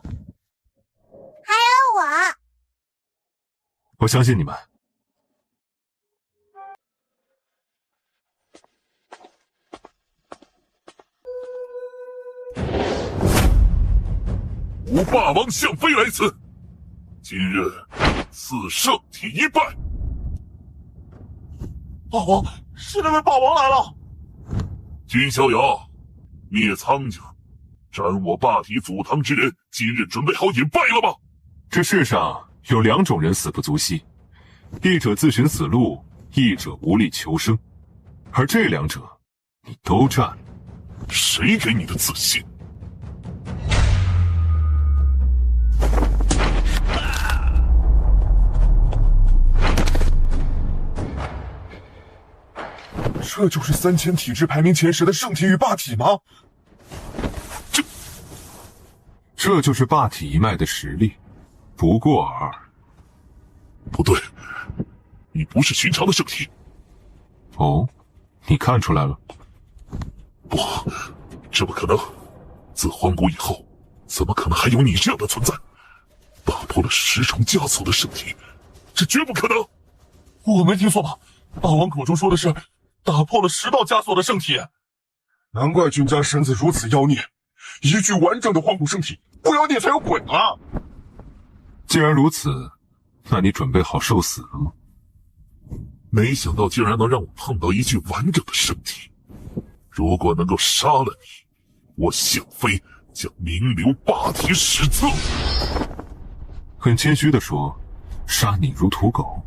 还有我，我相信你们。吾霸王向飞来此，今日赐圣体一拜。霸王，是那位霸王来了。君逍遥，灭苍家，斩我霸体祖堂之人，今日准备好饮拜了吗？这世上有2种人死不足惜，一者自寻死路，一者无力求生，而这2者你都占了。谁给你的自信？这就是3000体质排名前10的圣体与霸体吗？这就是霸体一脉的实力，不过尔。不对，你不是寻常的圣体。哦，你看出来了？不，这不可能！自荒古以后，怎么可能还有你这样的存在？打破了10重枷锁的圣体，这绝不可能！我没听错吧？霸王口中说的是打破了10道枷锁的圣体。难怪君家神子如此妖孽，一具完整的荒古圣体，不妖孽才有鬼啊！既然如此，那你准备好受死了吗？没想到竟然能让我碰到一具完整的圣体。如果能够杀了你，我向飞将名留霸体史册。很谦虚地说，杀你如屠狗。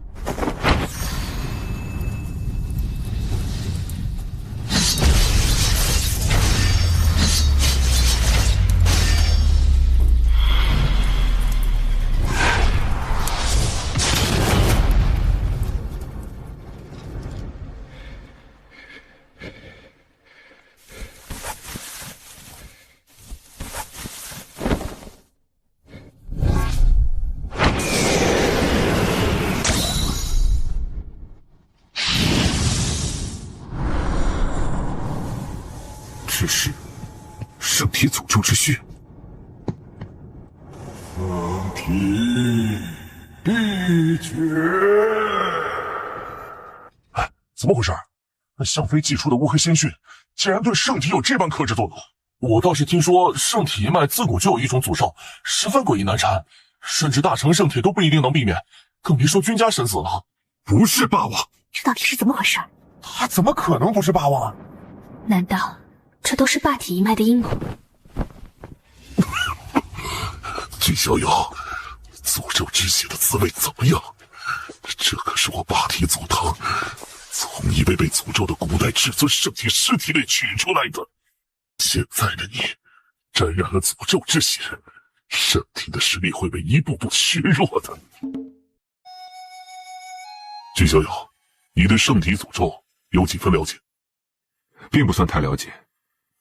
这是圣体诅咒之血。圣体必绝！哎，怎么回事？那向飞祭出的乌黑仙血，竟然对圣体有这般克制作用？我倒是听说圣体一脉自古就有一种诅咒，十分诡异难缠，甚至大成圣体都不一定能避免，更别说君家神子了。不是霸王，这到底是怎么回事？他怎么可能不是霸王啊？难道这都是霸体一脉的阴谋？君逍遥，诅咒之血的滋味怎么样？这可是我霸体祖堂从一位被诅咒的古代至尊圣体尸体里取出来的。现在的你沾染了诅咒之血，圣体的实力会被一步步削弱的。君逍遥，你对圣体诅咒有几分了解？并不算太了解，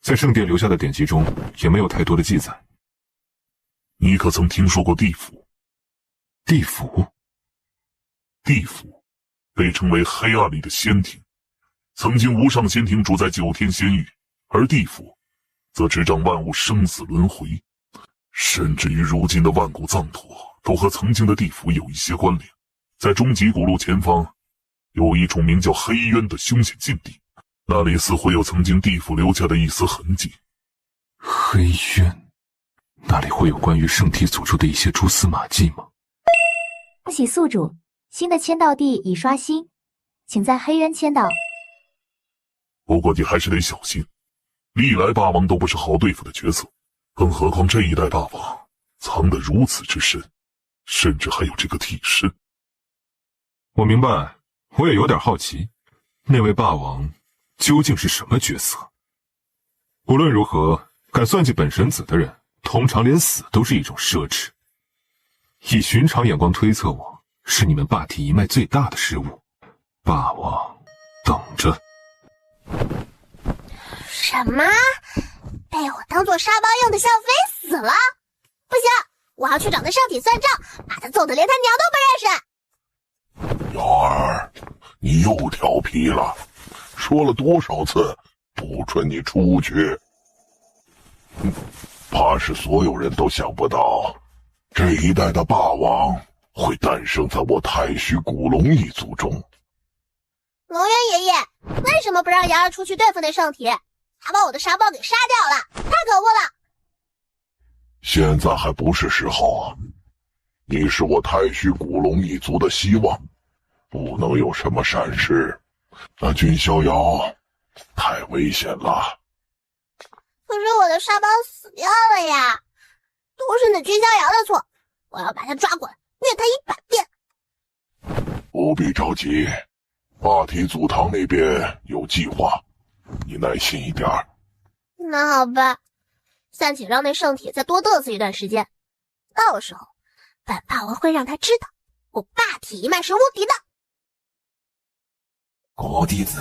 在圣殿留下的典籍中也没有太多的记载。你可曾听说过地府？地府？地府被称为黑暗里的仙庭，曾经无上仙庭主宰9天仙域，而地府则执掌万物生死轮回，甚至于如今的万古藏土都和曾经的地府有一些关联。在终极古路前方有一处名叫黑渊的凶险禁地，那里似乎有曾经地府留下的一丝痕迹。黑渊，那里会有关于圣体诅咒的一些蛛丝马迹吗？恭喜宿主，新的签到地已刷新，请在黑渊签到。不过你还是得小心，历来霸王都不是好对付的角色，更何况这一代霸王藏得如此之深，甚至还有这个替身。我明白，我也有点好奇，那位霸王究竟是什么角色？无论如何，敢算计本神子的人，通常连死都是一种奢侈。以寻常眼光推测我，是你们霸体一脉最大的失误。霸王，等着！什么？被我当做沙包用的向飞死了？不行，我要去找那圣体算账，把他揍得连他娘都不认识！瑶儿，你又调皮了，说了多少次不准你出去？怕是所有人都想不到，这一代的霸王会诞生在我太虚古龙一族中。龙渊爷爷，为什么不让瑶儿出去对付那圣体，还把我的沙包给杀掉了？太可恶了！现在还不是时候啊！你是我太虚古龙一族的希望，不能有什么闪失。那君逍遥太危险了。可是我的沙包死掉了呀，都是那君逍遥的错，我要把他抓过来，虐他100遍。不必着急，霸体祖堂那边有计划，你耐心一点。那好吧，暂且让那圣体再多嘚瑟一段时间，到时候本霸王会让他知道，我霸体一脉是无敌的。古弟子，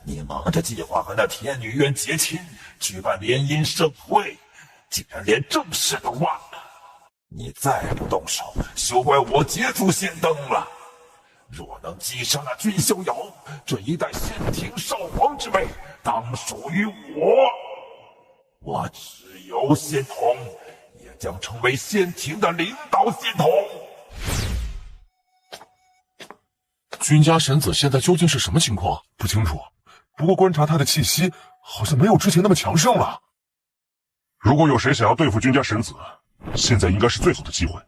你忙着计划和那天女院结亲，举办联姻盛会，竟然连正事都忘了。你再不动手，休怪我捷足先登了。若能击杀那君逍遥，这一代仙庭少皇之位当属于我。我只有仙童，也将成为仙庭的领导仙童。君家神子现在究竟是什么情况？不清楚，不过观察他的气息，好像没有之前那么强盛了。如果有谁想要对付君家神子，现在应该是最好的机会。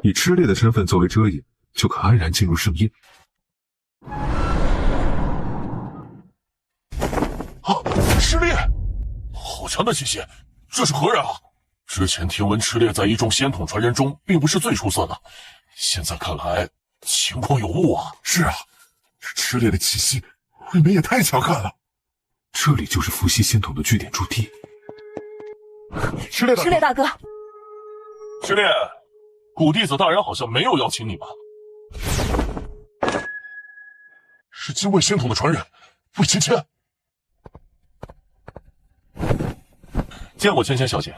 以痴烈的身份作为遮掩，就可安然进入盛宴。痴烈，好强的气息，这是何人啊？之前听闻痴烈在一众仙统传人中并不是最出色的，现在看来情况有误啊。是啊，这痴烈的气息未免也太强悍了。这里就是伏羲仙统的据点驻地。痴烈大哥，痴烈，古弟子大人好像没有邀请你吧？是精卫仙统的传人魏芊芊。见过芊芊小姐，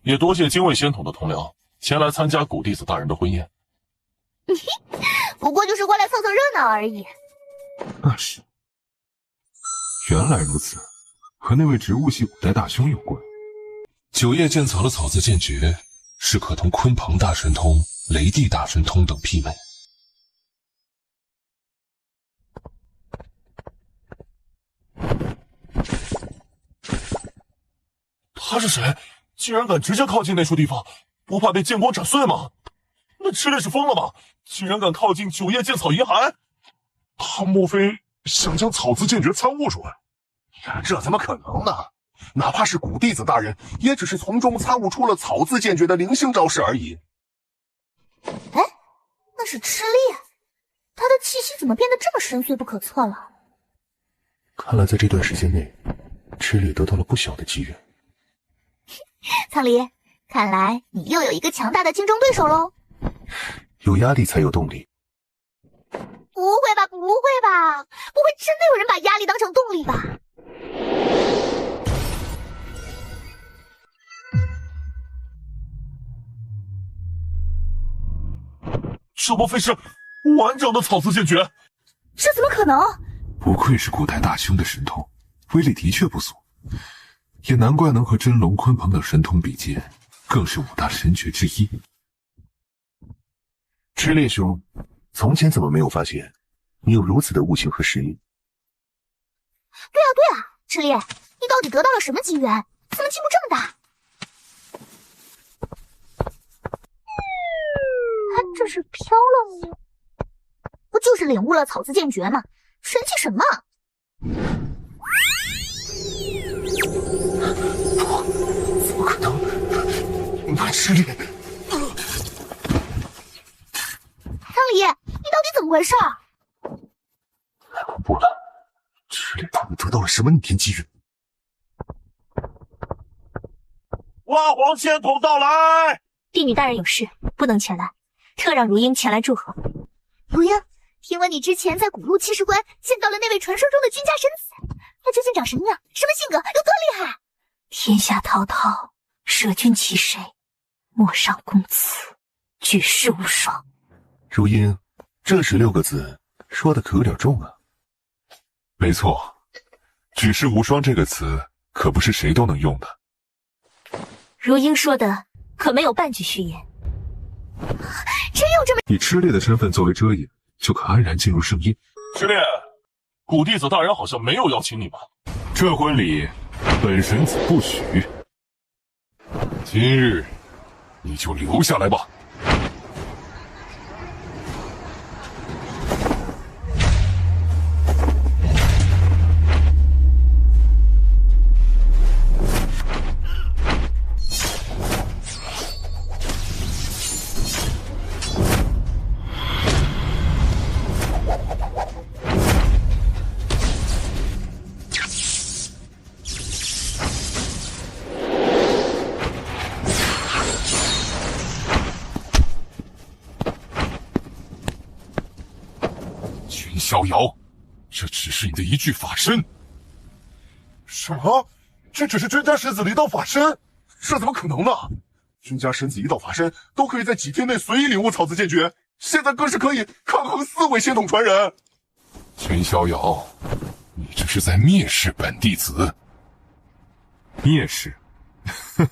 也多谢精卫仙统的同僚前来参加古弟子大人的婚宴。不过就是过来凑凑热闹而已。那是，原来如此，和那位植物系5代大兄有关。九叶剑草的草字剑诀是可同鲲鹏大神通、雷帝大神通等媲美。他是谁？竟然敢直接靠近那处地方，不怕被剑光斩碎吗？那痴烈是疯了吗？竟然敢靠近九叶剑草遗骸？他莫非想将草字剑诀参悟出来？这怎么可能呢？哪怕是古弟子大人，也只是从中参悟出了草字剑诀的零星招式而已。哎，那是痴烈，他的气息怎么变得这么深邃不可测了？看来在这段时间内，痴烈得到了不小的机缘。苍离，看来你又有一个强大的竞争对手喽。有压力才有动力。不会吧，不会吧，不会真的有人把压力当成动力吧？这莫非是完整的草字剑诀？这怎么可能？不愧是古代大兄的神通，威力的确不俗，也难怪能和真龙、鲲鹏等神通比肩，更是5大神诀之一。痴烈兄，从前怎么没有发现你有如此的悟性和实力？对啊，痴烈，你到底得到了什么机缘？怎么进步这么大？他这是飘了吗？不就是领悟了草字剑诀吗？神气什么？怎么可能？那痴烈，苍离，你到底怎么回事？太恐怖了！痴烈到底得到了什么逆天机缘？花皇仙统到来！帝女大人有事，不能前来，特让如英前来祝贺。如英，听闻你之前在古路七世关见到了那位传说中的君家神子，他究竟长什么样？什么性格？有多厉害？天下滔滔，舍君其谁？陌上公子，举世无双。如英，这16个字说的可有点重啊。没错，举世无双这个词可不是谁都能用的。如英说的可没有半句虚言。真有这么以痴烈的身份作为遮掩，就可安然进入圣宴。师烈，古弟子大人好像没有邀请你们。这婚礼，本神子不许。今日，你就留下来吧。逍遥，这只是你的一具法身。什么？这只是君家神子的一道法身？这怎么可能呢？君家神子一道法身都可以在几天内随意领悟草字剑诀，现在更是可以抗衡4位仙统传人。君逍遥，你这是在蔑视本弟子。蔑视？哼，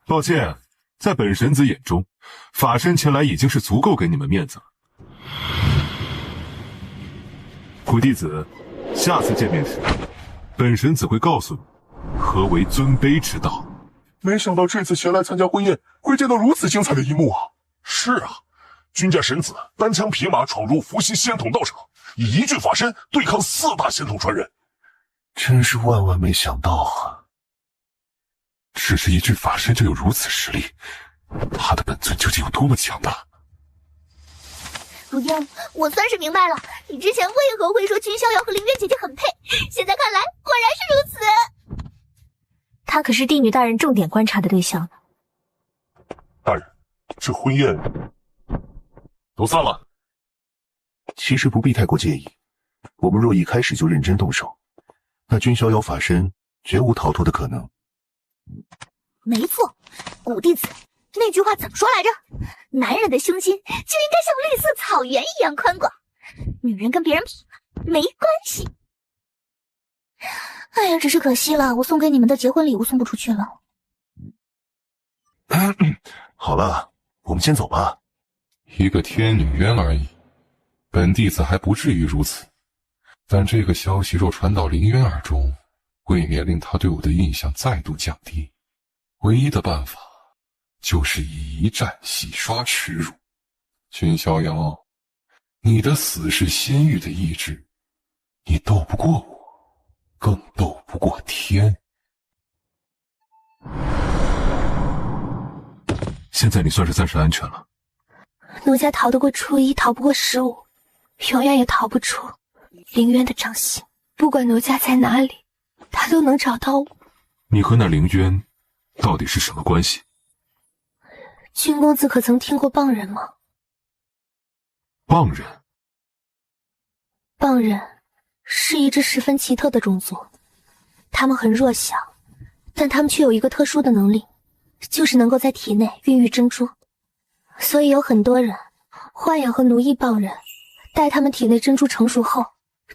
抱歉，在本神子眼中，法身前来已经是足够给你们面子了。古弟子，下次见面时，本神子会告诉你何为尊卑之道。没想到这次前来参加婚宴，会见到如此精彩的一幕啊！是啊，君家神子单枪匹马闯入伏羲仙统道场，以一具法身对抗4大仙统传人，真是万万没想到啊！只是一具法身就有如此实力，他的本尊究竟有多么强大？如英，我算是明白了，你之前为何会说君逍遥和凌渊姐姐很配，现在看来果然是如此。他可是帝女大人重点观察的对象呢。大人，这婚宴都散了。其实不必太过介意，我们若一开始就认真动手，那君逍遥法身绝无逃脱的可能。没错，古弟子那句话怎么说来着？男人的胸襟就应该像绿色草原一样宽广，女人跟别人比没关系。哎呀，只是可惜了，我送给你们的结婚礼物送不出去了。好了，我们先走吧。一个天女渊而已，本弟子还不至于如此。但这个消息若传到凌渊耳中，未免令他对我的印象再度降低。唯一的办法就是以一战洗刷耻辱。君逍遥，你的死是仙域的意志，你斗不过我，更斗不过天。现在你算是暂时安全了。奴家逃得过初一，逃不过15，永远也逃不出凌渊的掌心。不管奴家在哪里，他都能找到我。你和那凌渊到底是什么关系？君公子可曾听过傍人吗？傍人？傍人是一支十分奇特的种族，他们很弱小，但他们却有一个特殊的能力，就是能够在体内孕育珍珠。所以有很多人豢养和奴役傍人，待他们体内珍珠成熟后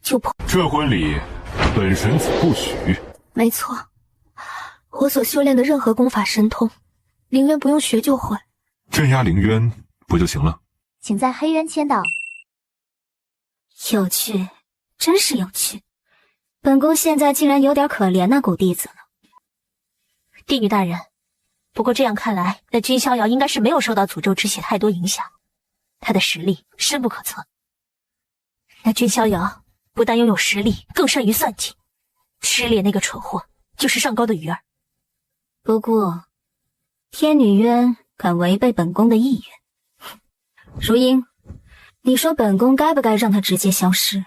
就破。这婚礼本神子不许。没错，我所修炼的任何功法神通，凌渊不用学就会。镇压凌渊不就行了？请在黑渊签到。有趣，真是有趣。本宫现在竟然有点可怜那狗弟子了。帝女大人，不过这样看来，那君逍遥应该是没有受到诅咒之血太多影响，他的实力深不可测。那君逍遥不但拥有实力，更善于算计。痴烈那个蠢货就是上高的鱼儿。不过，天女渊敢违背本宫的意愿，如英，你说本宫该不该让他直接消失？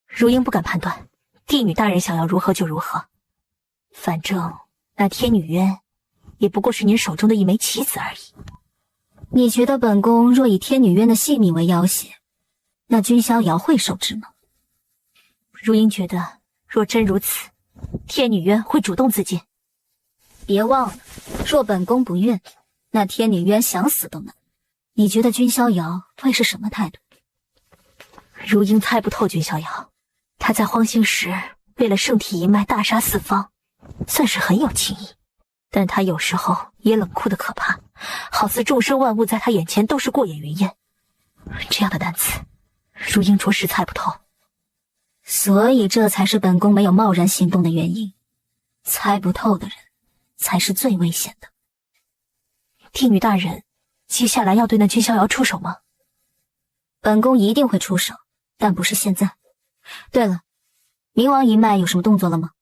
如英不敢判断，帝女大人想要如何就如何。反正那天女渊也不过是您手中的一枚棋子而已。你觉得本宫若以天女渊的性命为要挟，那君逍遥会受之吗？如英觉得，若真如此，天女渊会主动自荐。别忘了，若本宫不愿，那天女渊想死都难。你觉得君逍遥会是什么态度？如英猜不透君逍遥，他在荒星时为了圣体一脉大杀四方，算是很有情义，但他有时候也冷酷的可怕，好似众生万物在他眼前都是过眼云烟。这样的男子，如英着实猜不透。所以这才是本宫没有贸然行动的原因。猜不透的人才是最危险的。帝女大人，接下来要对那君逍遥出手吗？本宫一定会出手，但不是现在。对了，冥王一脉有什么动作了吗？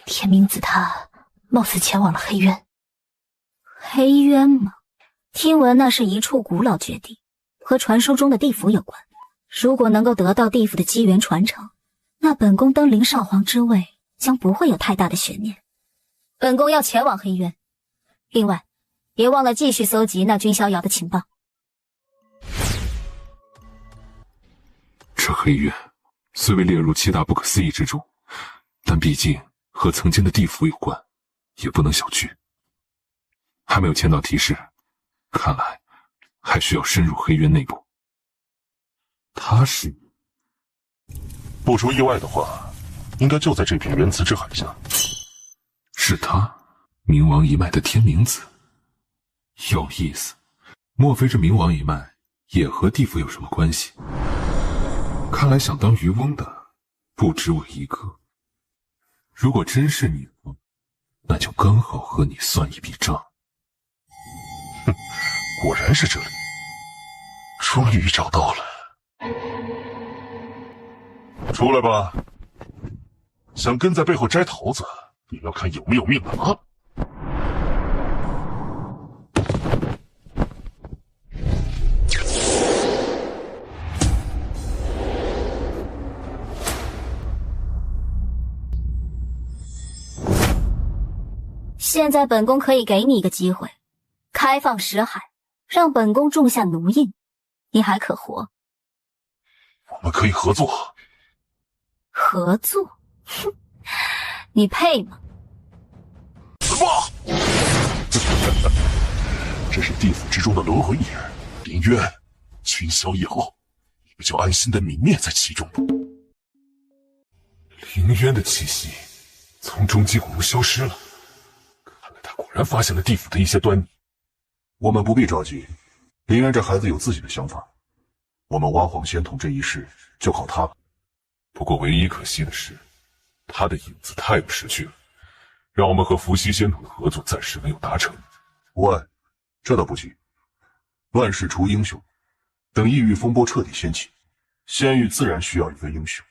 天明子他貌似前往了黑渊。黑渊吗？听闻那是一处古老绝地，和传说中的地府有关。如果能够得到地府的机缘传承，那本宫登临少皇之位将不会有太大的悬念。本宫要前往黑渊，另外别忘了继续搜集那君逍遥的情报。这黑渊虽未列入7大不可思议之中，但毕竟和曾经的地府有关，也不能小觑。还没有签到提示，看来还需要深入黑渊内部。他是，不出意外的话，应该就在这片原磁之海下。是他，冥王一脉的天明子。有意思，莫非这冥王一脉也和地府有什么关系？看来想当渔翁的不止我一个。如果真是你，那就刚好和你算一笔账。哼，果然是这里，终于找到了。出来吧，想跟在背后摘桃子，也要看有没有命了啊！现在本宫可以给你一个机会，开放识海，让本宫种下奴印，你还可活。我们可以合作。合作？哼，你配吗？死吧！这是地府之中的轮回眼，林渊、君逍遥，你们就安心的泯灭在其中。林渊的气息从终极古炉消失了，看来他果然发现了地府的一些端倪。我们不必着急，林渊这孩子有自己的想法，我们挖荒仙统这一事就靠他了。不过唯一可惜的是，他的影子太不识趣了，让我们和伏羲仙统的合作暂时没有达成。无碍，这倒不急。乱世出英雄，等异域风波彻底掀起，仙域自然需要一位英雄，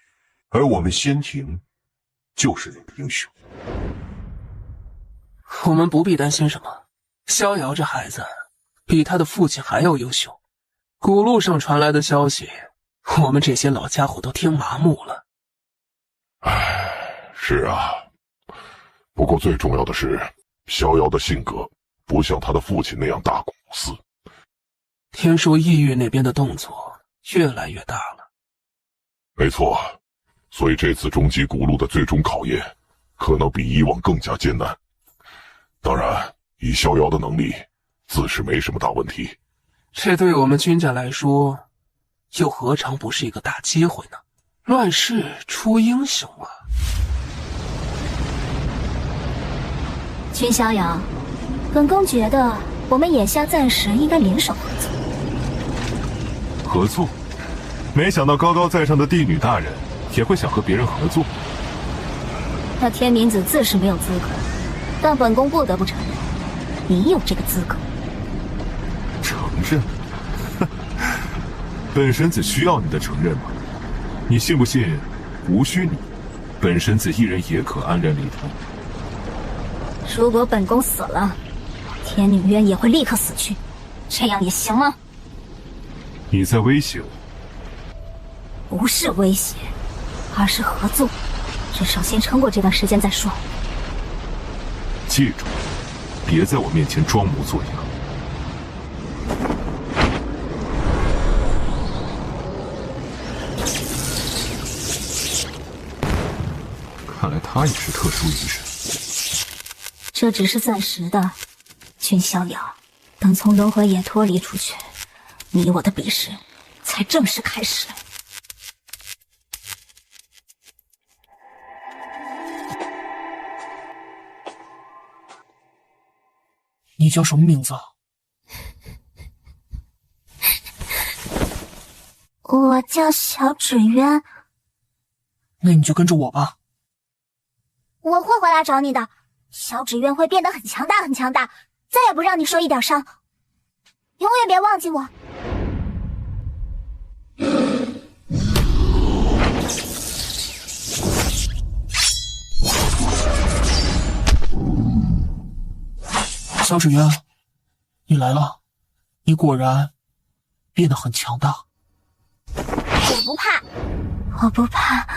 而我们仙庭就是那个英雄。我们不必担心什么，逍遥这孩子比他的父亲还要优秀。古路上传来的消息，我们这些老家伙都听麻木了。是啊，不过最重要的是，逍遥的性格不像他的父亲那样大公无私。听说异域那边的动作越来越大了。没错，所以这次终极古路的最终考验，可能比以往更加艰难。当然，以逍遥的能力，自是没什么大问题。这对我们君家来说，又何尝不是一个大机会呢？乱世出英雄啊！君逍遥，本宫觉得我们眼下暂时应该联手合作。合作？没想到高高在上的帝女大人也会想和别人合作。那天明子自是没有资格，但本宫不得不承认，你有这个资格。承认？本神子需要你的承认吗？你信不信，无需你，本神子一人也可安然离开？如果本宫死了，天女渊也会立刻死去，这样也行吗？你在威胁我？不是威胁，而是合作，至少先撑过这段时间再说。记住，别在我面前装模作样。看来他也是特殊人士。这只是暂时的，君逍遥，等从轮回眼脱离出去，你我的比试才正式开始。你叫什么名字？我叫小纸鸢。那你就跟着我吧。我会回来找你的，小纸鸢会变得很强大，很强大，再也不让你受一点伤。永远别忘记我。小纸鸢，你来了，你果然变得很强大。我不怕，我不怕，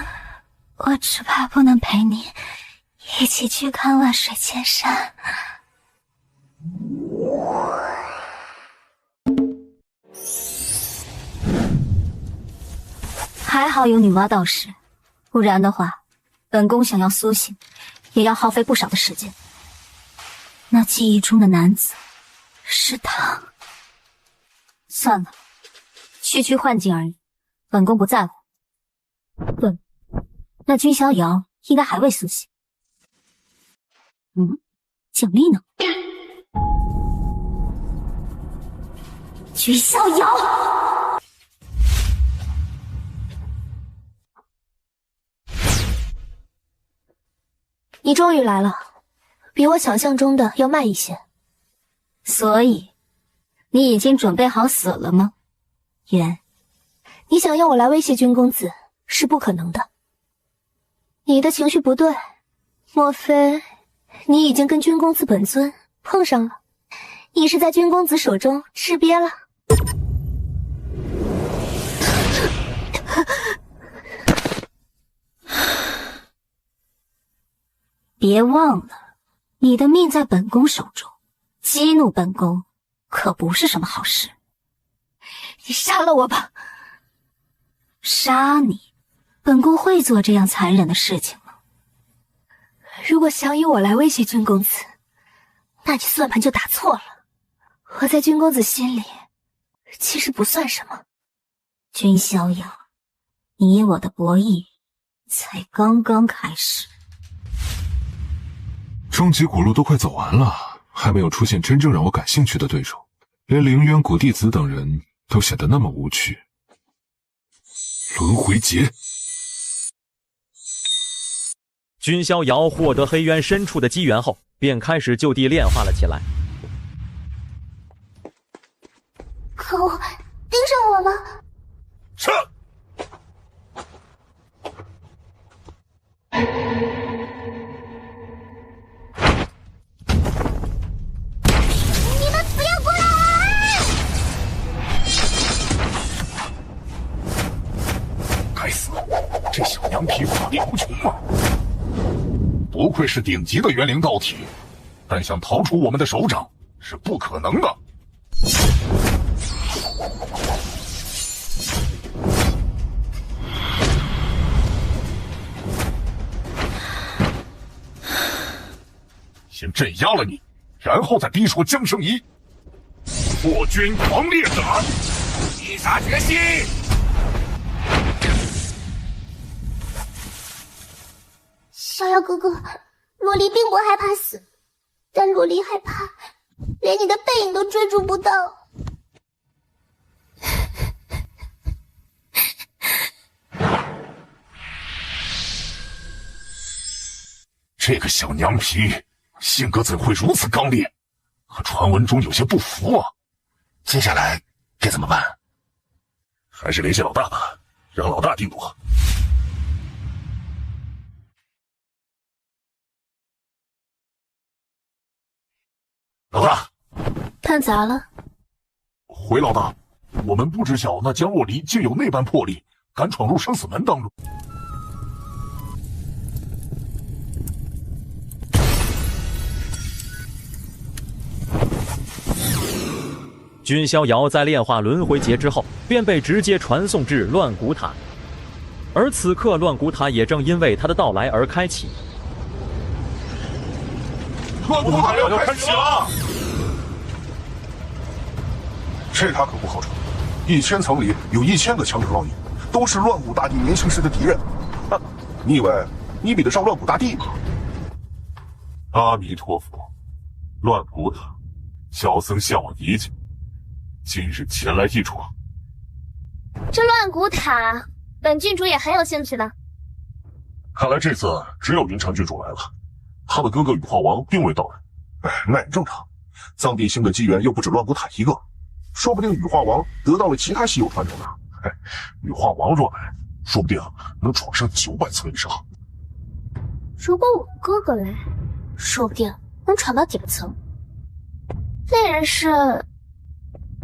我只怕不能陪你一起去看万水千山。还好有女娲道士，不然的话，本宫想要苏醒，也要耗费不少的时间。那记忆中的男子是他，算了，区区幻境而已，本宫不在乎。对，那君逍遥应该还未苏醒。奖励呢？君逍遥，你终于来了。比我想象中的要慢一些，所以你已经准备好死了吗？渊，你想要我来威胁君公子是不可能的。你的情绪不对，莫非你已经跟君公子本尊碰上了？你是在君公子手中吃瘪了？别忘了，你的命在本宫手中，激怒本宫可不是什么好事。你杀了我吧！杀你，本宫会做这样残忍的事情吗？如果想以我来威胁君公子，那你算盘就打错了。我在君公子心里其实不算什么。君逍遥，你我的博弈才刚刚开始。终极古路都快走完了，还没有出现真正让我感兴趣的对手，连凌渊、古弟子等人都显得那么无趣。轮回劫，君逍遥获得黑渊深处的机缘后，便开始就地炼化了起来。可恶，盯上我了！撤！你们不要过来！该死，这小娘皮法力无穷啊！不愧是顶级的元灵道体，但想逃出我们的手掌是不可能的。先镇压了你，然后再逼出江圣仪。破军狂烈者，必杀决心！逍遥哥哥，洛离并不害怕死，但洛离害怕连你的背影都追逐不到。这个小娘皮性格怎会如此刚烈？和传闻中有些不符啊！接下来该怎么办？还是联系老大吧，让老大定夺。老大，看砸了？回老大，我们不知晓那江若离竟有那般魄力，敢闯入生死门当中。君逍遥在炼化轮回劫之后，便被直接传送至乱古塔。而此刻，乱骨塔也正因为他的到来而开启。乱骨塔要开启了！这塔可不好闯，1000层里有1000个强者烙印，都是乱骨大帝年轻时的敌人。你以为你比得上乱骨大帝吗？阿弥陀佛，乱骨塔，小僧向往已久，今日前来一闯。这乱骨塔，本郡主也很有兴趣的。看来这次只有云禅郡主来了，他的哥哥羽化王并未到来。那也正常，藏地星的机缘又不止乱骨塔一个，说不定羽化王得到了其他稀有传承呢。羽化王若来，说不定能闯上900层以上。如果我哥哥来，说不定能闯到顶层。那人是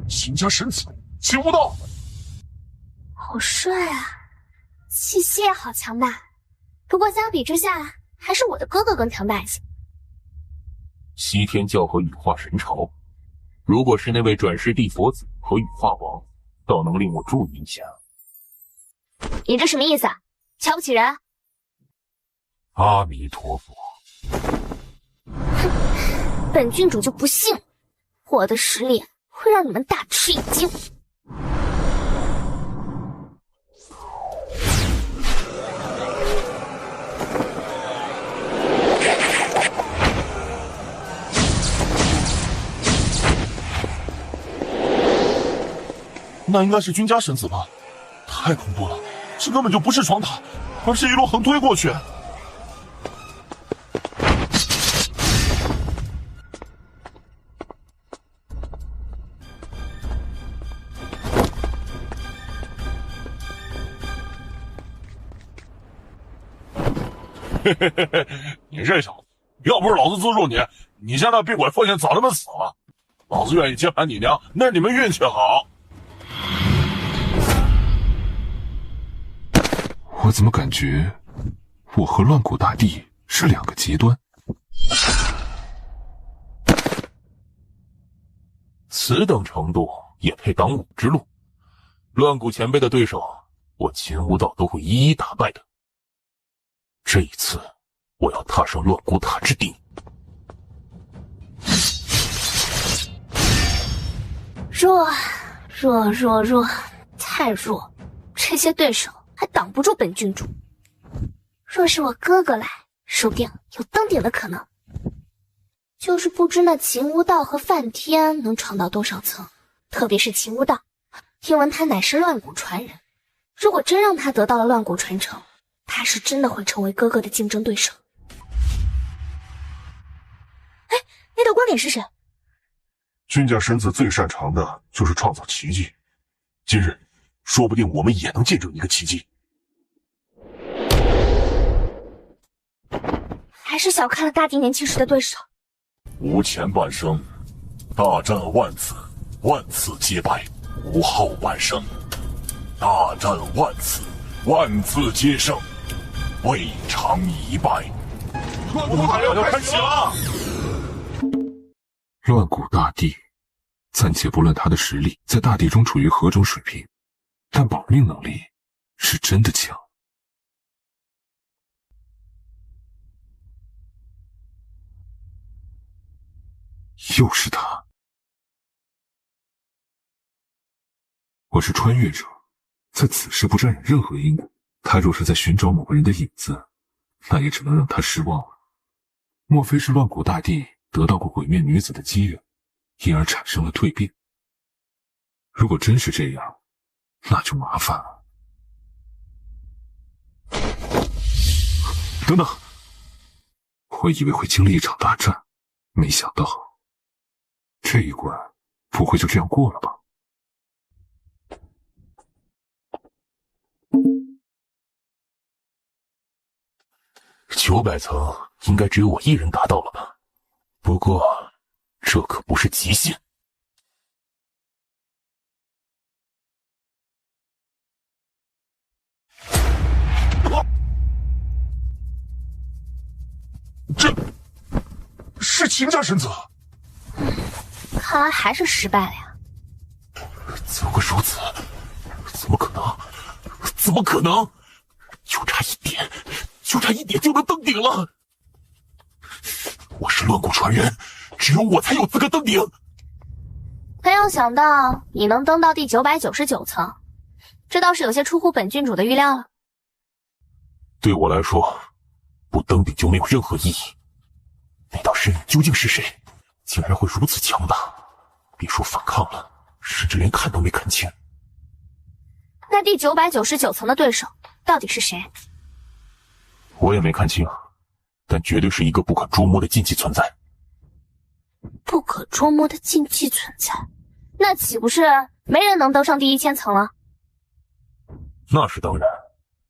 秦家神子秦无道，好帅啊，气息也好强大。不过相比之下，还是我的哥哥更强大一些。西天教和羽化神朝，如果是那位转世地佛子和羽化王，倒能令我注意一下。你这什么意思啊？瞧不起人？阿弥陀佛！本郡主就不信我的实力会让你们大吃一惊。那应该是君家神子吧？太恐怖了，这根本就不是闯塔，而是一路横推过去。嘿嘿嘿嘿，你这小子，要不是老子资助你，你现在闭关佛前早他妈死了。老子愿意接盘你娘，那是你们运气好。我怎么感觉我和乱骨大帝是2个极端？此等程度也配当武之路？乱骨前辈的对手，我秦无道都会一一打败的。这一次，我要踏上乱骨塔之顶。弱，太弱！这些对手还挡不住本郡主。若是我哥哥来，说不定有登顶的可能。就是不知那秦无道和梵天能闯到多少层，特别是秦无道，听闻他乃是乱骨传人。如果真让他得到了乱骨传承，他是真的会成为哥哥的竞争对手。哎，那道光点是谁？君家神子最擅长的就是创造奇迹，今日说不定我们也能见证一个奇迹。还是小看了大帝年轻时的对手。无前半生，大战万次，万次皆败；无后半生，大战万次，万次皆胜，未尝一败。乱骨塔要开启了！乱骨大帝，暂且不论他的实力在大地中处于何种水平，但保命能力是真的强。又是他！我是穿越者，在此时不沾染任何因果。他若是在寻找某个人的影子，那也只能让他失望了。莫非是乱骨大帝得到过鬼面女子的机缘，因而产生了蜕变？如果真是这样，那就麻烦了。等等，我以为会经历一场大战，没想到这一关不会就这样过了吧？900层应该只有我一人达到了吧？不过这可不是极限。这是秦家神子。看来还是失败了呀。怎么会如此？怎么可能？怎么可能？就差一点就能登顶了。我是乱骨传人，只有我才有资格登顶。没有想到你能登到第999层，这倒是有些出乎本郡主的预料了。对我来说，不登顶就没有任何意义。那道身影究竟是谁？竟然会如此强大？别说反抗了，甚至连看都没看清。那第999层的对手到底是谁？我也没看清，但绝对是一个不可捉摸的禁忌存在。不可捉摸的禁忌存在，那岂不是没人能登上第1000层了？那是当然，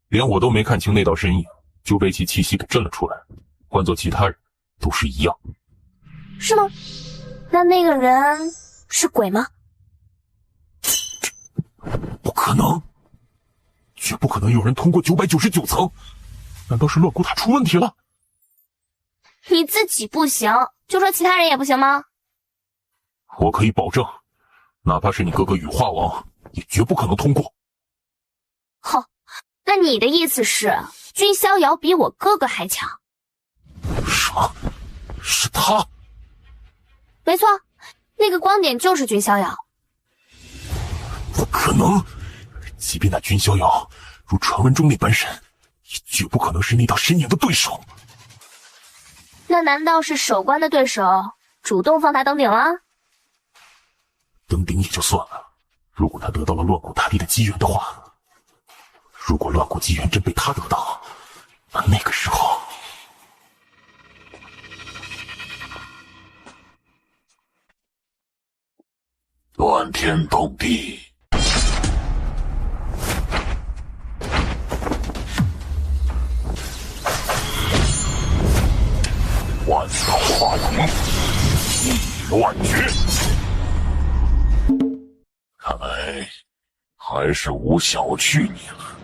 连我都没看清那道身影，就被其气息给震了出来。换做其他人，都是一样。是吗？那个人是鬼吗？不可能，绝不可能有人通过999层。难道是乱骨塔出问题了？你自己不行，就说其他人也不行吗？我可以保证，哪怕是你哥哥羽化王，也绝不可能通过。好，那你的意思是君逍遥比我哥哥还强？什么？是他？没错，那个光点就是君逍遥。不可能！即便那君逍遥如传闻中那般神，也绝不可能是那道身影的对手。那难道是守关的对手主动放他登顶了？登顶也就算了，如果他得到了乱骨大帝的机缘的话，如果乱骨机缘真被他得到，那个时候……乱天动地，万道化龙，逆乱诀。看来还是无小觑你了。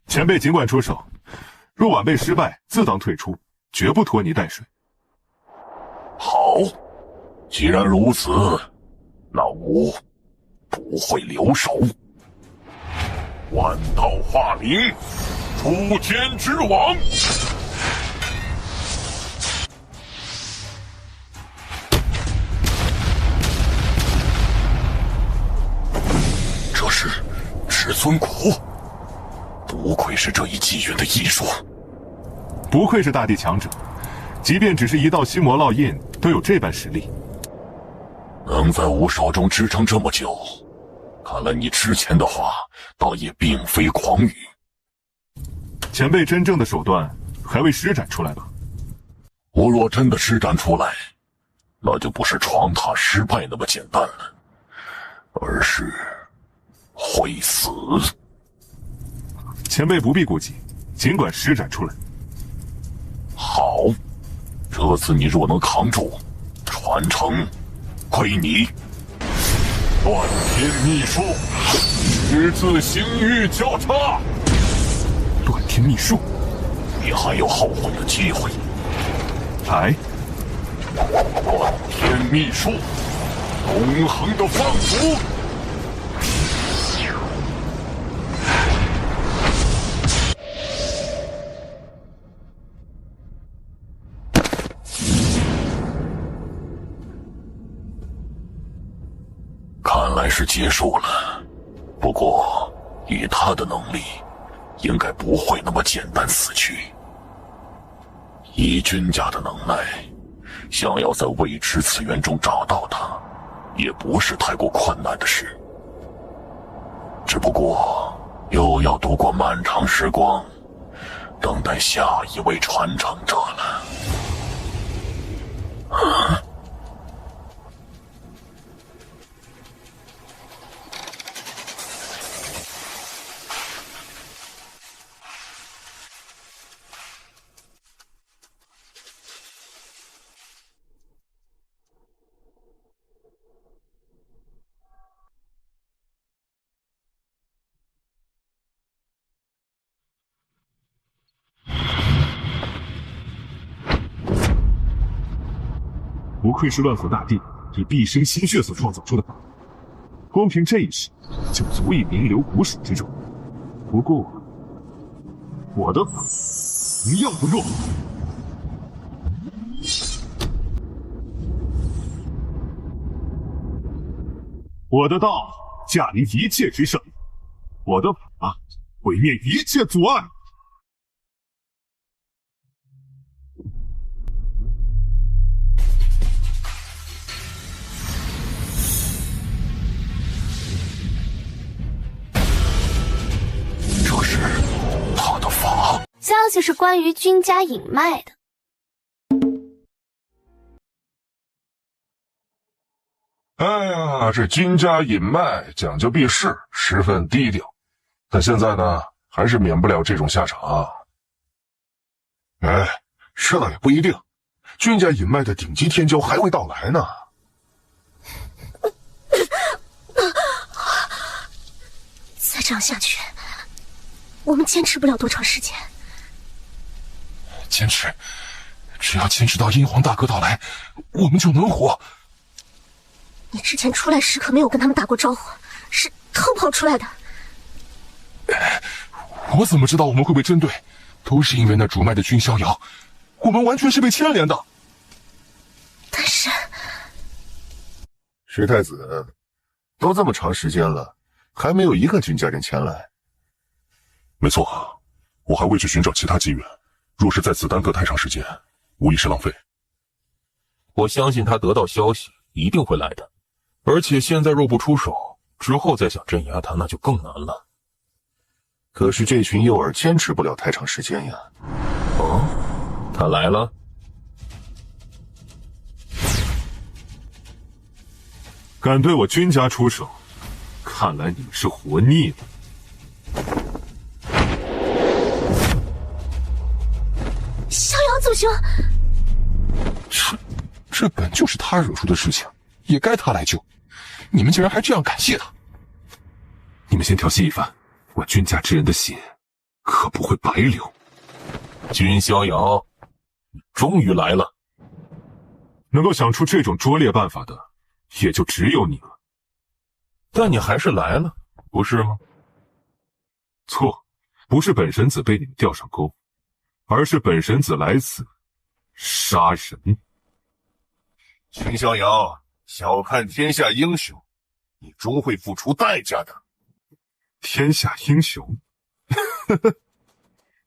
前辈尽管出手，若晚辈失败，自当退出，绝不拖泥带水。好，既然如此，那吾不会留手。万道化灵，诛奸之王。这是至尊骨，不愧是这一纪元的艺术，不愧是大地强者，即便只是一道心魔烙印，都有这般实力。能在吾手中支撑这么久，看来你之前的话倒也并非狂语。前辈真正的手段还未施展出来吧？吾若真的施展出来，那就不是闯塔失败那么简单了，而是会死。前辈不必顾忌，尽管施展出来。好，这次你若能扛住，传承归你。乱天秘术，十字星域交叉。乱天秘术，你还有后悔的机会。来，乱天秘术，永恒的放逐。看来是结束了，不过以他的能力，应该不会那么简单死去。以君家的能耐，想要在未知次元中找到他，也不是太过困难的事。只不过又要度过漫长时光，等待下一位传承者了。啊！不愧是乱虎大帝以毕生心血所创造出的法门，光凭这一式就足以名留古蜀之中。不过，我的法同样不弱。我的道驾临一切之上，我的法毁灭一切阻碍。这是他的法。消息是关于君家隐脉的。哎呀，这君家隐脉讲究避世，十分低调，但现在呢，还是免不了这种下场。哎，这倒也不一定，君家隐脉的顶级天骄还未到来呢。再这样下去，我们坚持不了多长时间。只要坚持到阴皇大哥到来，我们就能活。你之前出来时可没有跟他们打过招呼，是偷跑出来的。我怎么知道我们会被针对？都是因为那主脉的君逍遥，我们完全是被牵连的。但是，石太子，都这么长时间了，还没有一个君家人前来。没错，我还未去寻找其他机缘，若是在此耽搁太长时间，无疑是浪费。我相信他得到消息一定会来的，而且现在若不出手，之后再想镇压他那就更难了。可是这群诱饵坚持不了太长时间呀。哦，他来了。敢对我君家出手，看来你们是活腻了。逍遥祖兄，这本就是他惹出的事情，也该他来救。你们竟然还这样感谢他！你们先调戏一番，我君家之人的血可不会白流。君逍遥，你终于来了。能够想出这种拙劣办法的，也就只有你了。但你还是来了，不是吗？错，不是本神子被你们钓上钩，而是本神子来此杀人。君逍遥，小看天下英雄，你终会付出代价的。天下英雄，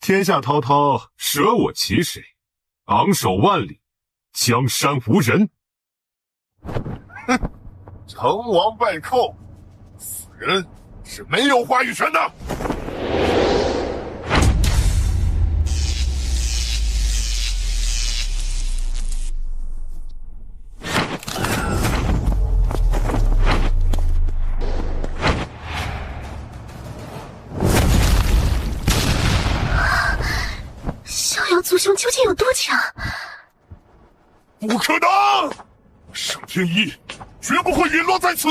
天下滔滔，舍我其谁？昂首万里，江山无人。成王败寇，此人是没有话语权的。逍遥族兄究竟有多强？不可能！圣天一绝不会陨落在此。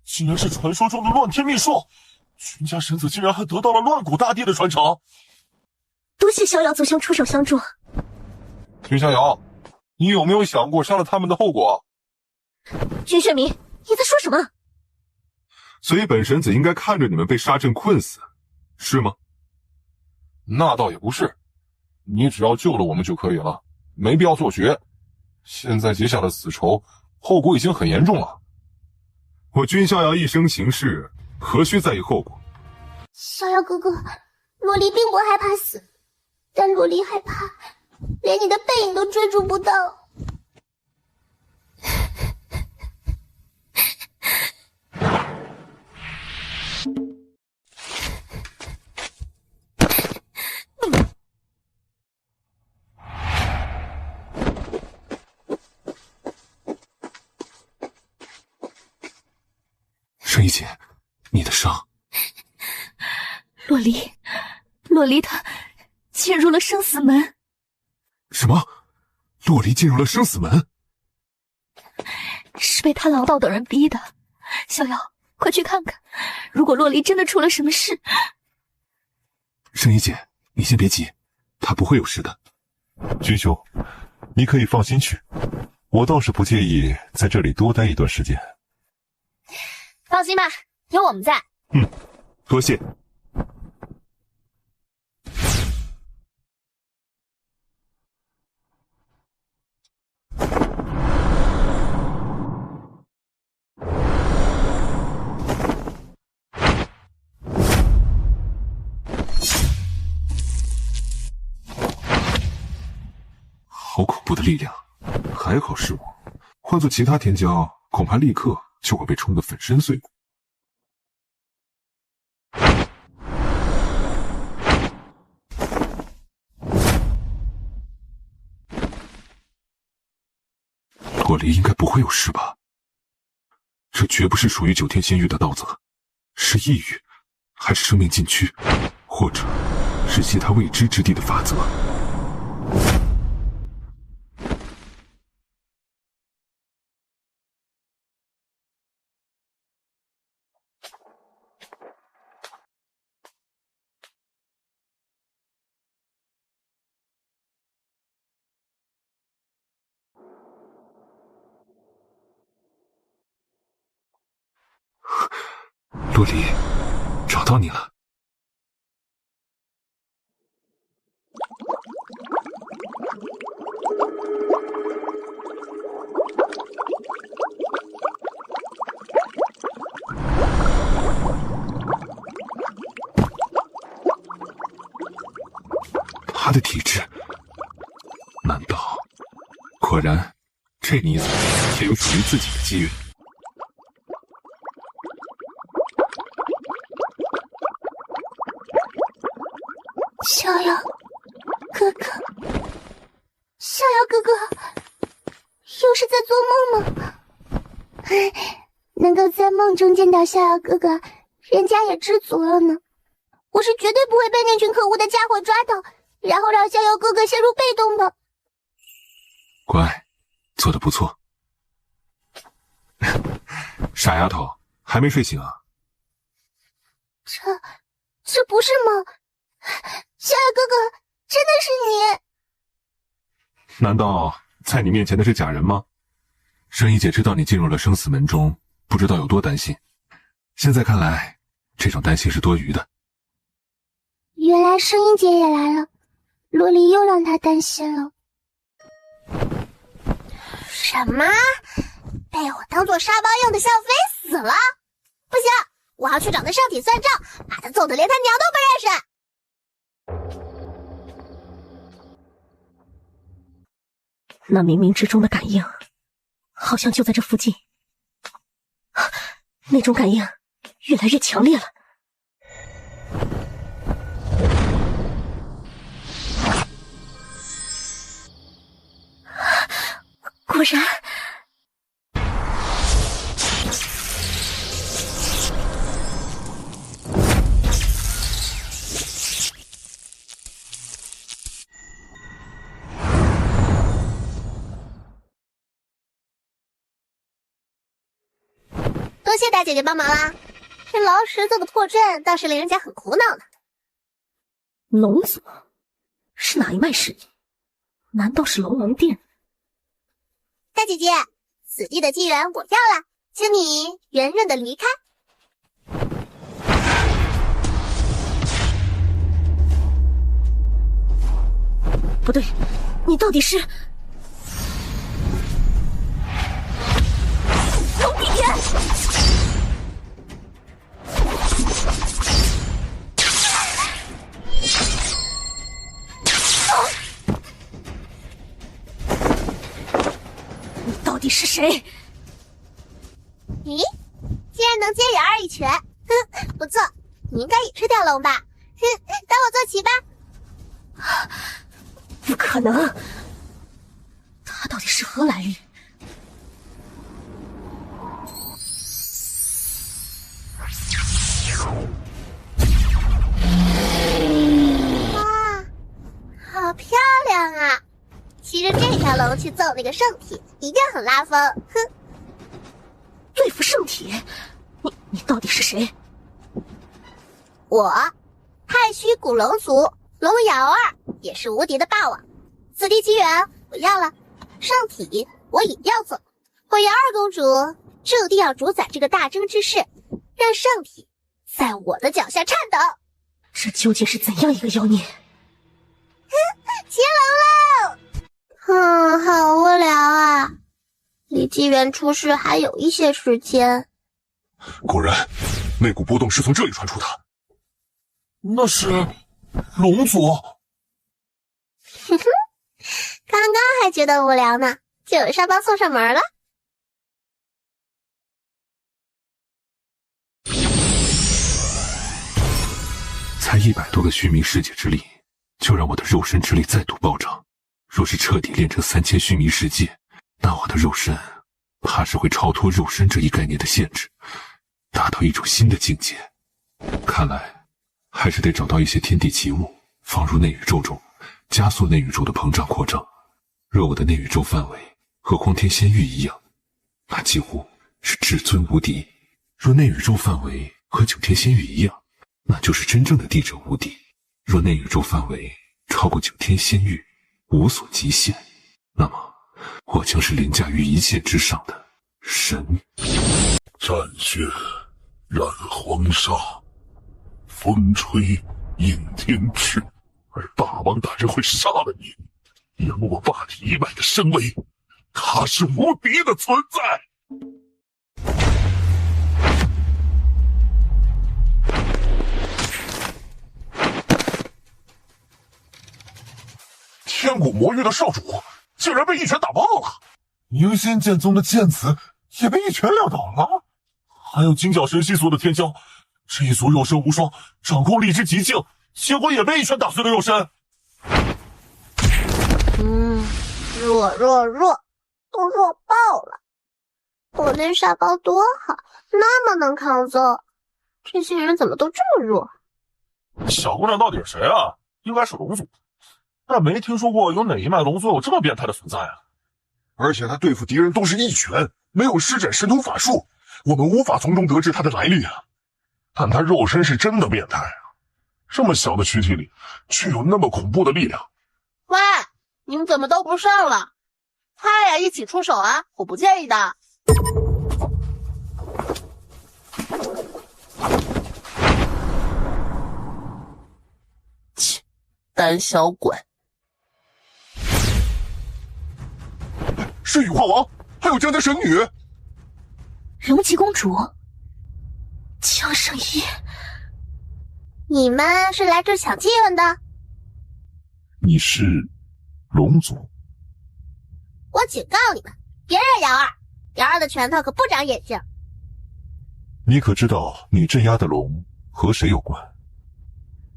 竟然是传说中的乱天秘术，君家神子竟然还得到了乱古大帝的传承。多谢逍遥族兄出手相助。君逍遥，你有没有想过杀了他们的后果？君炫明，你在说什么？所以本神子应该看着你们被沙阵困死，是吗？那倒也不是，你只要救了我们就可以了，没必要做绝。现在结下了死仇，后果已经很严重了。我君逍遥一生行事，何须在意后果？逍遥哥哥，洛离并不害怕死，但洛离害怕连你的背影都追逐不到。圣一姐，你的伤。洛离他进入了生死门。什么？洛离进入了生死门？是被他老道等人逼的。逍遥，快去看看，如果洛离真的出了什么事……圣一姐，你先别急，他不会有事的。君兄，你可以放心去，我倒是不介意在这里多待一段时间。放心吧，有我们在。多谢。好恐怖的力量，还好是我，换做其他天骄，恐怕立刻就会被冲得粉身碎骨。洛离应该不会有事吧？这绝不是属于九天仙域的道则，是异域，还是生命禁区，或者是其他未知之地的法则？洛离，找到你了。他的体质，难道果然这妮子也有属于自己的机缘？逍遥哥哥，逍遥哥哥，又是在做梦吗？能够在梦中见到逍遥哥哥，人家也知足了呢。我是绝对不会被那群可恶的家伙抓到，然后让逍遥哥哥陷入被动的。乖，做得不错。傻丫头，还没睡醒啊？这不是梦，逍遥哥哥，真的是你？难道在你面前的是假人吗？圣衣姐知道你进入了生死门中，不知道有多担心。现在看来，这种担心是多余的。原来圣衣姐也来了，洛离又让她担心了。什么？被我当做沙包用的笑飞死了？不行，我要去找他上体算账，把他揍得连他娘都不认识。那冥冥之中的感应，好像就在这附近。那种感应越来越强烈了。果然，多谢大姐姐帮忙啦！这劳什做的破阵倒是令人家很苦恼呢。龙族是哪一脉势力？难道是龙王殿？大姐姐，此地的机缘我要了，请你圆润的离开。不对，你到底是龙帝炎？你到底是谁？咦，竟然能接眼儿一拳，哼，不错，你应该也是条龙吧？哼，当我坐骑吧。不可能，他到底是何来历？哇，好漂亮啊！骑着这条龙去揍那个圣体，一定很拉风。哼，对付圣体，你到底是谁？我，太虚古龙族龙瑶儿，也是无敌的霸王。此地机缘我要了，圣体我也要走。我瑶儿公主注定要主宰这个大争之势，让圣体在我的脚下颤抖。这究竟是怎样一个妖孽？乾隆喽！好无聊啊！离纪元出世还有一些时间。果然，那股波动是从这里传出的。那是龙族。哼哼，刚刚还觉得无聊呢，就有沙包送上门了。才100多个虚弥世界之力，就让我的肉身之力再度暴涨。若是彻底炼成3000虚弥世界，那我的肉身怕是会超脱肉身这一概念的限制，达到一种新的境界。看来还是得找到一些天地奇物，放入内宇宙中，加速内宇宙的膨胀扩张。若我的内宇宙范围和荒天仙域一样，那几乎是至尊无敌；若内宇宙范围和九天仙域一样，那就是真正的地者无敌。若内宇宙范围超过九天仙域，无所极限，那么我将是凌驾于一切之上的神。战血染黄沙，风吹引天翅，而霸王大人会杀了你，以我霸体一脉的声威，他是无敌的存在。天古魔域的少主竟然被一拳打爆了，凝仙剑宗的剑子也被一拳撂倒了，还有金角神息所的天骄，这一族肉身无双，掌控力之极境，结果也被一拳打碎了肉身。弱，都弱爆了。我那沙包多好，那么能抗揍，这些人怎么都这么弱？小姑娘到底是谁啊？应该是龙族，但没听说过有哪一脉龙族有这么变态的存在啊！而且他对付敌人都是一拳，没有施展神通法术，我们无法从中得知他的来历啊。但他肉身是真的变态啊！这么小的躯体里，却有那么恐怖的力量。喂，你们怎么都不上了？快呀，一起出手啊！我不介意的。切，胆小鬼！是羽化王，还有江家神女，荣吉公主，江圣一，你们是来这抢气氛的？你是龙族？我警告你们，别惹瑶儿，瑶儿的拳头可不长眼睛。你可知道你镇压的龙和谁有关？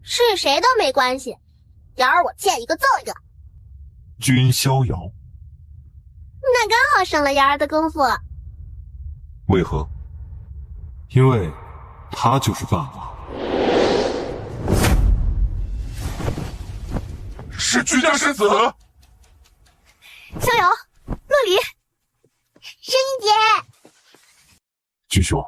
是谁都没关系，瑶儿我见一个揍一个。君逍遥。那刚好省了瑶儿的功夫。为何？因为他就是霸王。是居家生死。逍遥，洛离，声音姐，君兄，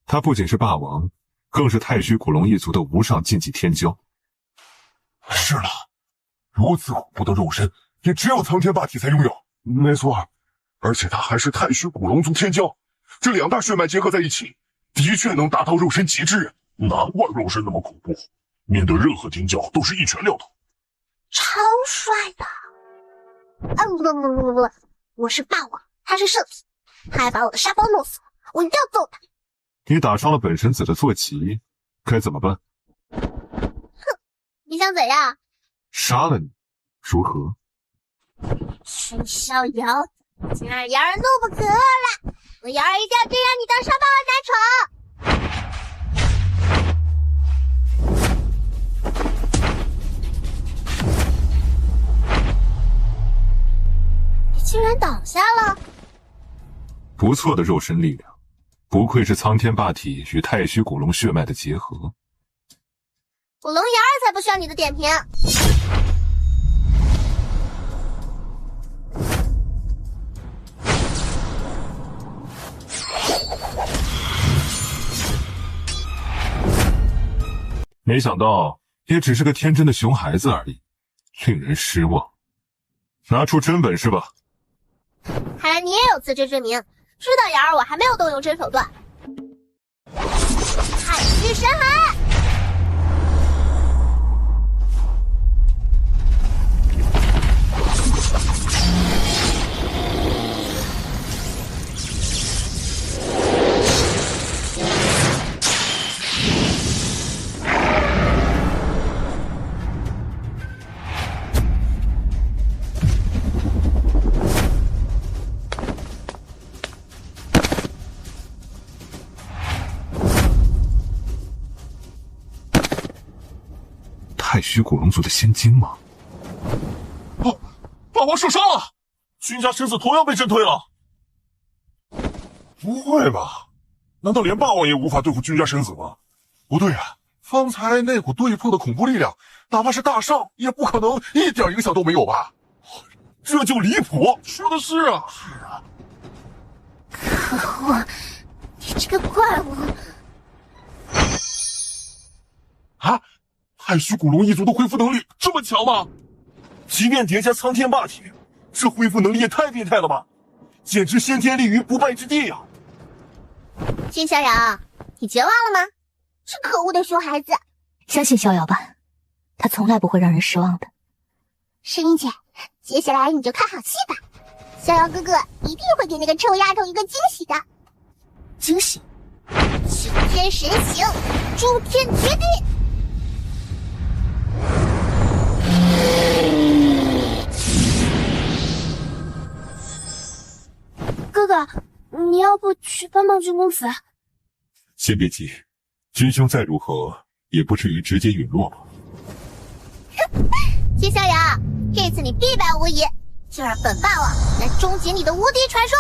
他不仅是霸王，更是太虚古龙一族的无上禁忌天骄。是了，如此恐怖的肉身，也只有苍天霸体才拥有。没错，而且他还是太虚古龙族天骄，这两大血脉结合在一起，的确能达到肉身极致。难怪肉身那么恐怖，面对任何天骄都是一拳撂倒。超帅的！啊不，我是霸王，他是圣体，他还把我的沙包弄死了，我一定要揍他！你打伤了本神子的坐骑，该怎么办？哼，你想怎样？杀了你，如何？君逍遥，竟让瑶儿怒不可遏了！我瑶儿一定要这样你当沙包儿男宠！竟然倒下了，不错的肉身力量，不愧是苍天霸体与太虚古龙血脉的结合。古龙瑶儿才不需要你的点评。没想到，也只是个天真的熊孩子而已，令人失望。拿出真本事吧。看来你也有资质证明，知道瑶儿我还没有动用真手段。太虚神海！太虚古龙族的仙晶吗？霸王受伤了，君家神子同样被震退了。不会吧？难道连霸王也无法对付君家神子吗？不对啊，方才那股对碰的恐怖力量，哪怕是大圣也不可能一点影响都没有吧？这就离谱！说的是啊，是啊。可恶，你这个怪物！啊！太虚古龙一族的恢复能力这么强吗？即便叠加苍天霸体，这恢复能力也太变态了吧！简直先天立于不败之地呀！金逍遥，你绝望了吗？这可恶的熊孩子！相信逍遥吧，他从来不会让人失望的。诗音姐，接下来你就看好戏吧，逍遥哥哥一定会给那个臭丫头一个惊喜的。惊喜？九天神行，诸天绝地！哥哥，你要不去帮帮君公子？先别急，君兄再如何也不至于直接陨落吧。金逍遥，这次你必败无疑，就让本霸王来终结你的无敌传说！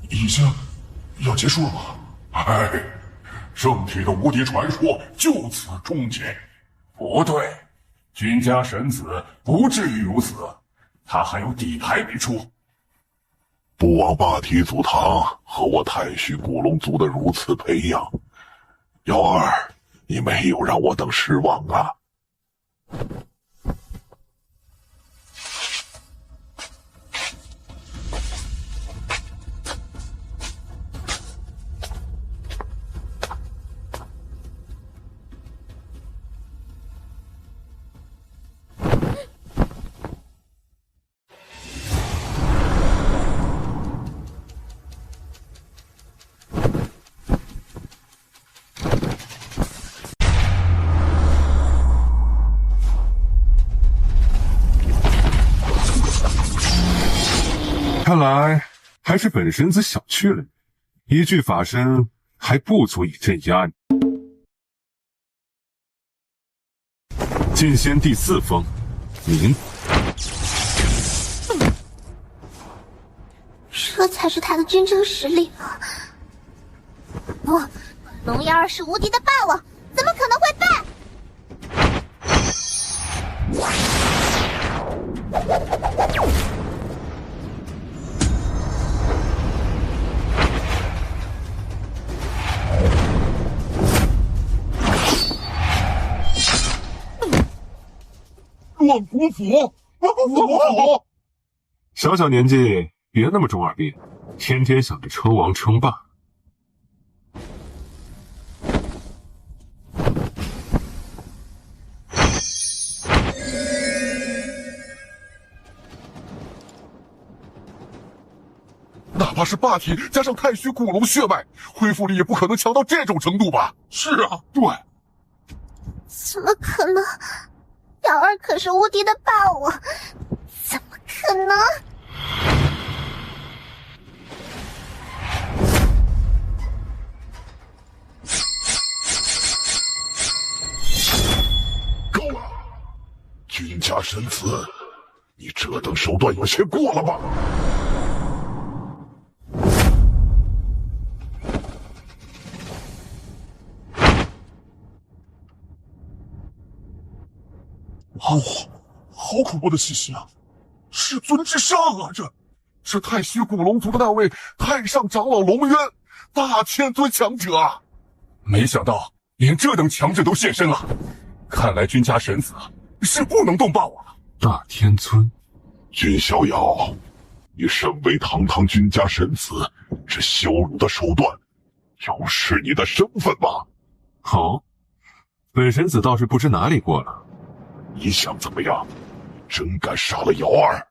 已经要结束了吗？哎，圣体的无敌传说就此终结。不对，君家神子不至于如此，他还有底牌没出。不枉霸体祖堂和我太虚古龙族的如此培养，瑶儿，你没有让我等失望啊！看来还是本神子小觑了，一具法身还不足以镇压你。进仙第4峰，明。这才是他的真正实力啊！不，龙妖儿是无敌的霸王，怎么可能会败？乱古斧，乱古斧！小小年纪，别那么中二病，天天想着称王称霸。哪怕是霸体加上太虚古龙血脉，恢复力也不可能强到这种程度吧？是啊，对。怎么可能？瑶儿可是无敌的霸王，怎么可能？家神子，你这等手段有些过了吧？好恐怖的气息啊！世尊之上啊，这太虚古龙族的那位太上长老龙渊，大天尊强者啊！没想到连这等强者都现身了，看来君家神子是不能动霸王了。大天尊，君逍遥，你身为堂堂君家神子，这羞辱的手段，有失你的身份吗？好，本神子倒是不知哪里过了。你想怎么样？真敢杀了瑶儿？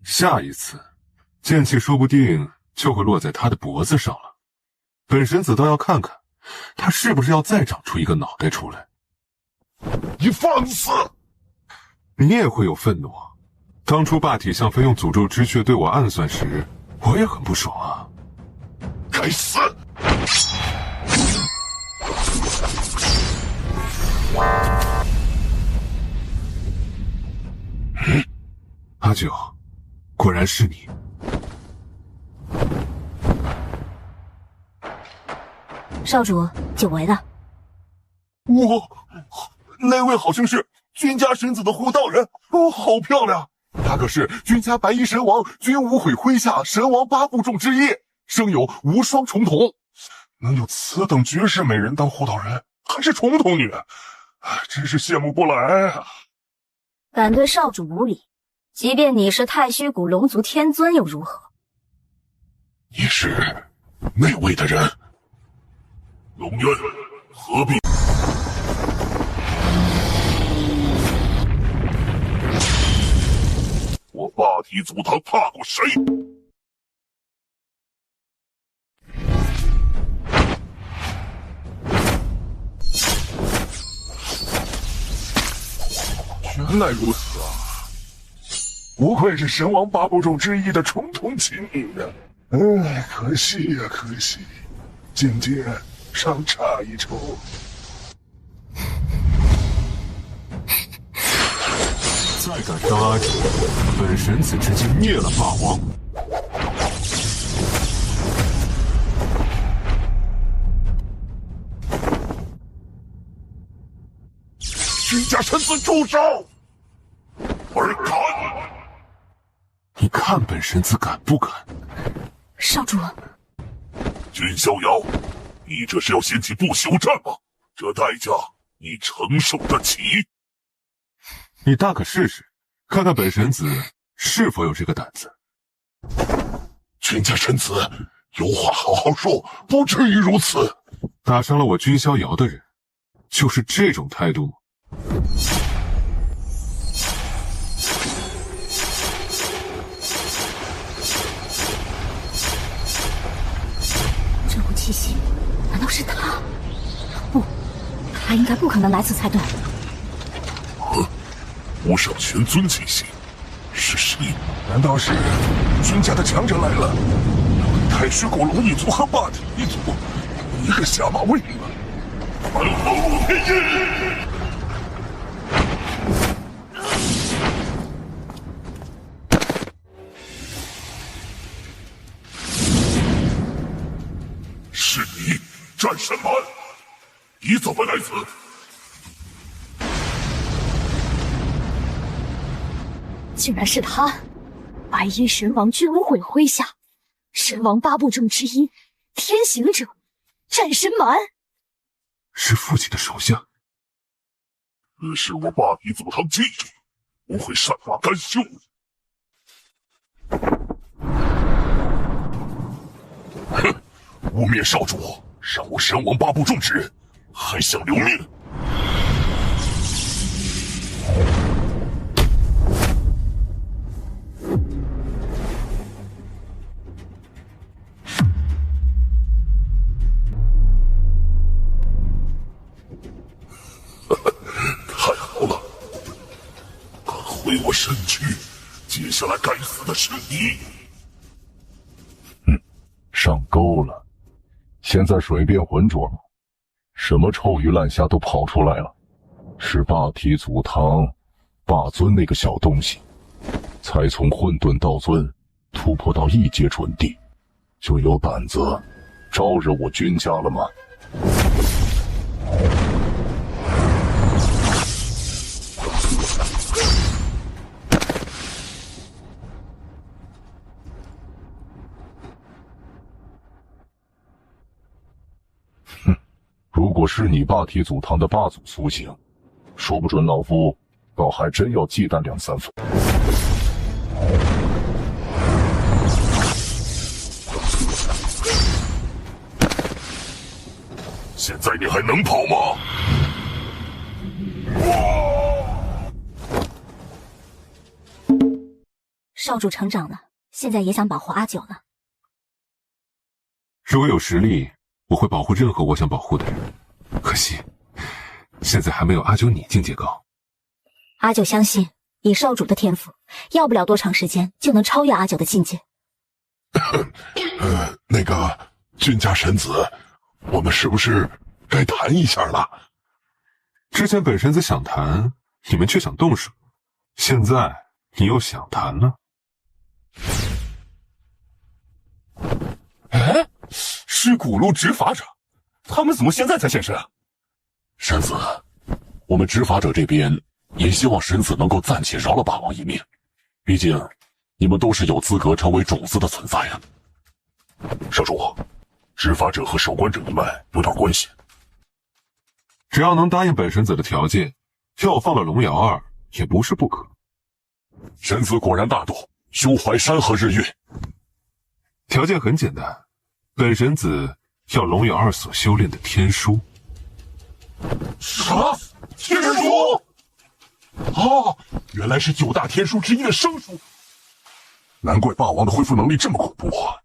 下一次，剑气说不定就会落在他的脖子上了。本神子倒要看看，他是不是要再长出一个脑袋出来。你放肆！你也会有愤怒啊！当初霸体相飞用诅咒之血对我暗算时，我也很不爽啊！该死！阿九，果然是你。少主，久违了。那位好像是君家神子的护道人哦，好漂亮！他可是君家白衣神王君无悔麾下神王8部众之一，生有无双重瞳。能有此等绝世美人当护道人，还是重瞳女，真是羡慕不来啊！敢对少主无礼，即便你是太虚古龙族天尊又如何？你是那位的人？龙渊，何必？我霸体祖堂怕过谁？原来如此啊！不愧是神王8部众之一的重瞳亲女啊！可惜呀，可惜，境界尚差一筹。再敢伤阿九，本神子直接灭了霸王！君家神子住手！尔敢！你看本神子敢不敢？少主，君逍遥，你这是要掀起不朽战吗？这代价你承受得起？你大可试试，看看本神子是否有这个胆子。君家神子，有话好好说，不至于如此。打伤了我君逍遥的人，就是这种态度吗？这股气息，难道是他？不，他应该不可能来此才对。无上玄尊气息，是谁？难道是君家的强者来了？太虚古龙一族和霸体一族，一个下马威了。反后天印！是你，战神满，你怎么来此？竟然是他！白衣神王君无悔麾下神王8部众之一，天行者战神蛮，是父亲的手下。此事我霸体祖堂记住，不会善罢甘休。哼！污蔑少主，伤我神王8部众之人，还想留命？太好了，敢毁我身躯，接下来该死的是你。上钩了。现在水变浑浊了，什么臭鱼烂虾都跑出来了，是霸体祖堂霸尊那个小东西，才从混沌道尊突破到异阶chuẩn地，就有胆子招惹我君家了吗？如果是你霸体祖堂的霸祖苏醒，说不准老夫倒还真要忌惮2、3分。现在你还能跑吗？少主成长了，现在也想保护阿九了。如果有实力，我会保护任何我想保护的人。可惜，现在还没有阿九你境界高。阿九相信，以少主的天赋，要不了多长时间就能超越阿九的境界。那个君家神子，我们是不是该谈一下了？之前本神子想谈，你们却想动手，现在你又想谈了？哎，是古路执法者，他们怎么现在才现身啊？神子，我们执法者这边也希望神子能够暂且饶了霸王一命，毕竟你们都是有资格成为种子的存在呀。少主，执法者和守关者一脉有点关系，只要能答应本神子的条件，要放了龙瑶儿也不是不可。神子果然大度，胸怀山河日月。条件很简单，本神子要龙瑶儿所修炼的天书。啥？天书？哦，原来是9大天书之一的生书。难怪霸王的恢复能力这么恐怖啊！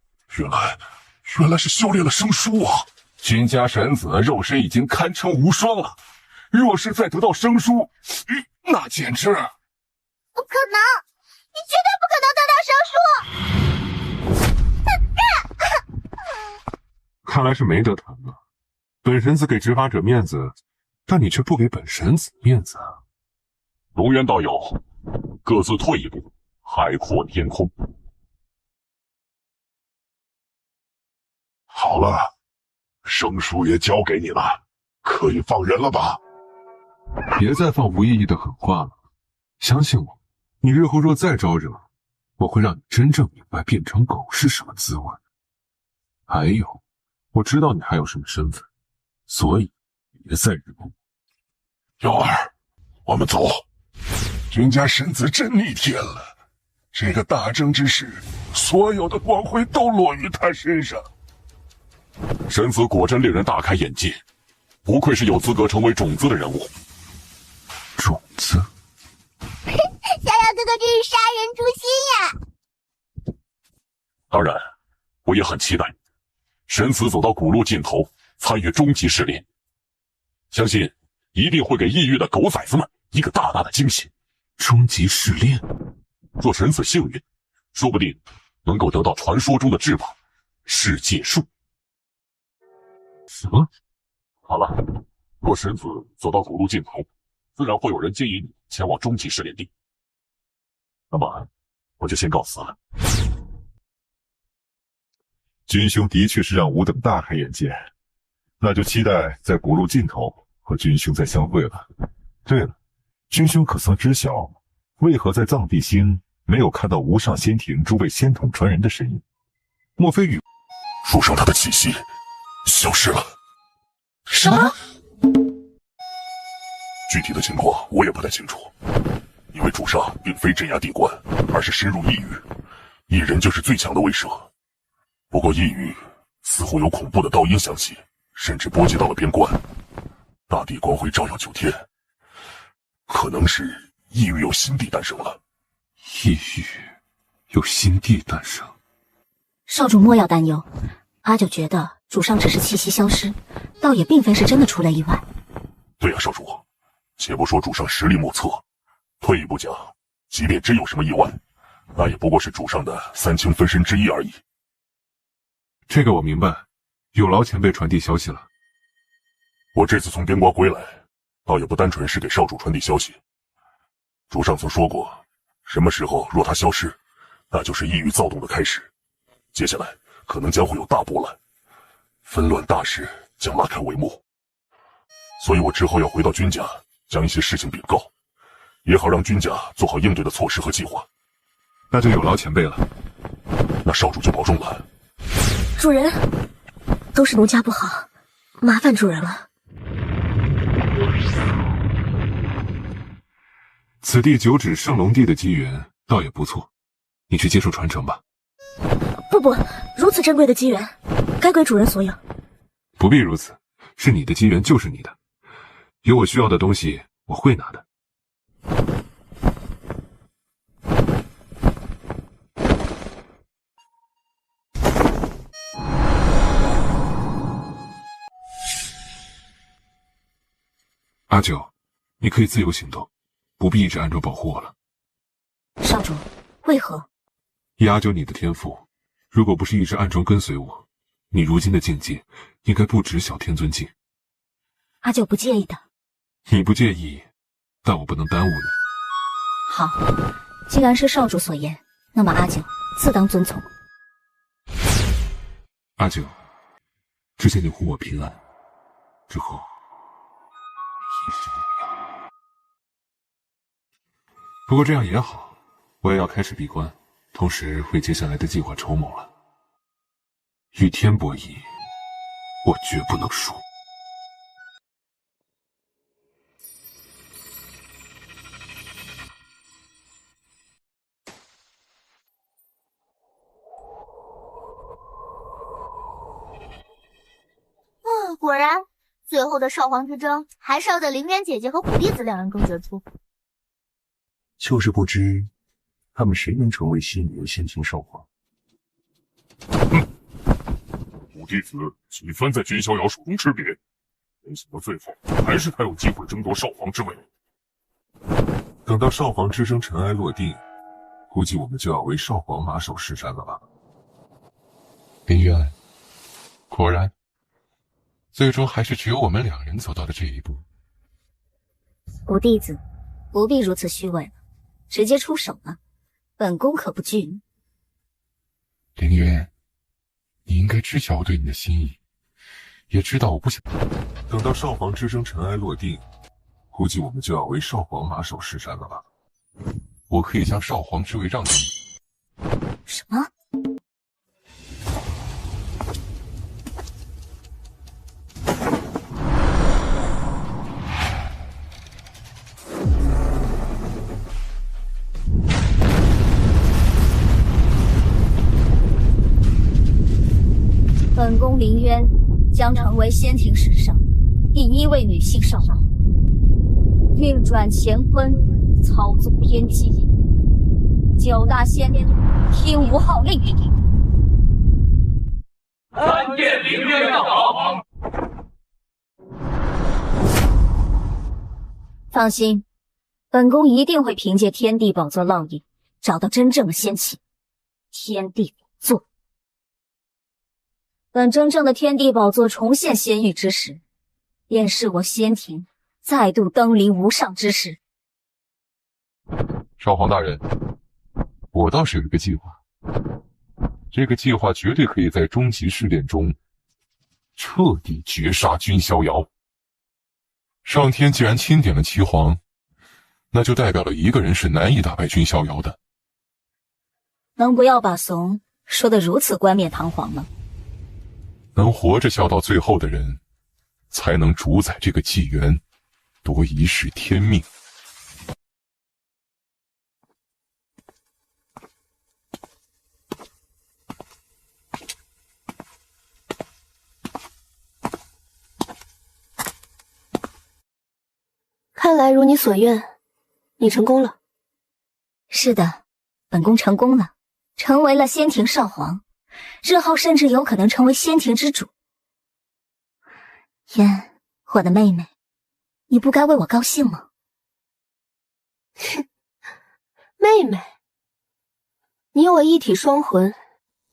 原来是修炼了生书啊！君家神子肉身已经堪称无双了，若是再得到生书，那简直……不可能！你绝对不可能得到生书！看来是没得谈了。本神子给执法者面子，但你却不给本神子面子啊！龙渊道友，各自退一步，海阔天空。好了，生书也交给你了，可以放人了吧？别再放无意义的狠话了，相信我，你日后若再招惹，我会让你真正明白变成狗是什么滋味。还有，我知道你还有什么身份，所以别再惹我。瑶儿，我们走。君家神子真逆天了，这个大征之时，所有的光辉都落于他身上。神子果真令人大开眼界，不愧是有资格成为种子的人物。种子？逍遥哥哥真是杀人诛心呀！当然，我也很期待神子走到古路尽头，参与终极试炼，相信一定会给异域的狗崽子们一个大大的惊喜。终极试炼，若神子幸运，说不定能够得到传说中的至宝世界树。什么？好了，若神子走到古路尽头，自然会有人接引你前往终极试炼地。那么，我就先告辞了。君兄的确是让吾等大开眼界，那就期待在古路尽头和君兄再相会了。对了，君兄可曾知晓，为何在藏地星没有看到无上仙庭诸位仙统传人的身影？莫非与树上他的气息消失了？什么？具体的情况我也不太清楚，因为主上并非镇压地关，而是深入异域，异人就是最强的威慑。不过异域似乎有恐怖的道音响起，甚至波及到了边关，大地光辉照耀9天，可能是异域有新地诞生了。异域有新地诞生？少主莫要担忧，阿九觉得主上只是气息消失，倒也并非是真的出了意外。对啊，少主，且不说主上实力莫测，退一步讲，即便真有什么意外，那也不过是主上的3清分身之一而已。这个我明白，有劳前辈传递消息了。我这次从边关回来，倒也不单纯是给少主传递消息。主上曾说过，什么时候若他消失，那就是异域躁动的开始。接下来可能将会有大波澜，纷乱大事将拉开帷幕。所以我之后要回到军家，将一些事情禀告，也好让军家做好应对的措施和计划。那就有劳前辈了。那少主就保重了。主人，都是奴家不好，麻烦主人了。此地九指圣龙帝的机缘倒也不错，你去接受传承吧。不，如此珍贵的机缘，该归主人所有。不必如此，是你的机缘就是你的，有我需要的东西我会拿的。阿九，你可以自由行动，不必一直暗中保护我了。少主，为何？以阿九你的天赋，如果不是一直暗中跟随我，你如今的境界应该不止小天尊境。阿九不介意的。你不介意，但我不能耽误你。好，既然是少主所言，那么阿九自当遵从。阿九，之前你护我平安，之后一直不要。不过这样也好，我也要开始闭关，同时为接下来的计划筹谋了。与天博弈，我绝不能输。果然，最后的少皇之争还是要在凌渊姐姐和虎弟子两人中决出。就是不知他们谁能成为新一任先庭少皇。虎弟子几番在君逍遥手中吃瘪，没想到最后还是他有机会争夺少皇之位。等到少皇之争尘埃落定，估计我们就要为少皇马首是瞻了吧？林渊，果然，最终还是只有我们两人走到了这一步。虎弟子，不必如此虚伪了，直接出手了，本宫可不惧你。林渊，你应该知晓我对你的心意，也知道我不想。等到少皇之争尘埃落定，估计我们就要为少皇马首是瞻了吧？我可以将少皇之位让给你。什么？本宫林渊将成为仙庭史上第一位女性少皇，运转乾坤，操纵天机。9大仙听吾号令。参见凌渊少皇。放心，本宫一定会凭借天地宝座烙印，找到真正的仙气。天地宝座。等真正的天地宝座重现仙域之时，便是我仙庭再度登临无上之时。少皇大人，我倒是有一个计划，这个计划绝对可以在终极试炼中彻底绝杀君逍遥。上天既然钦点了七皇，那就代表了一个人是难以打败君逍遥的。能不要把怂说得如此冠冕堂皇吗？能活着笑到最后的人，才能主宰这个纪元，夺一世天命。看来如你所愿，你成功了。是的，本宫成功了，成为了仙庭少皇，日后甚至有可能成为仙庭之主。嫣，我的妹妹，你不该为我高兴吗？哼，妹妹，你我一体双魂，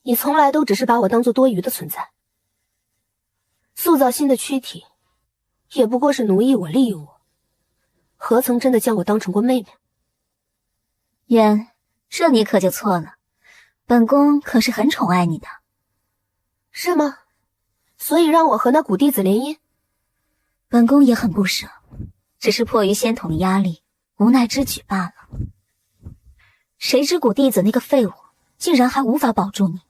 你从来都只是把我当做多余的存在。塑造新的躯体，也不过是奴役我、利用我，何曾真的将我当成过妹妹？渊，这你可就错了，本宫可是很宠爱你的。是吗？所以让我和那古弟子联姻？本宫也很不舍，只是迫于仙统的压力，无奈之举罢了。谁知古弟子那个废物，竟然还无法保住你，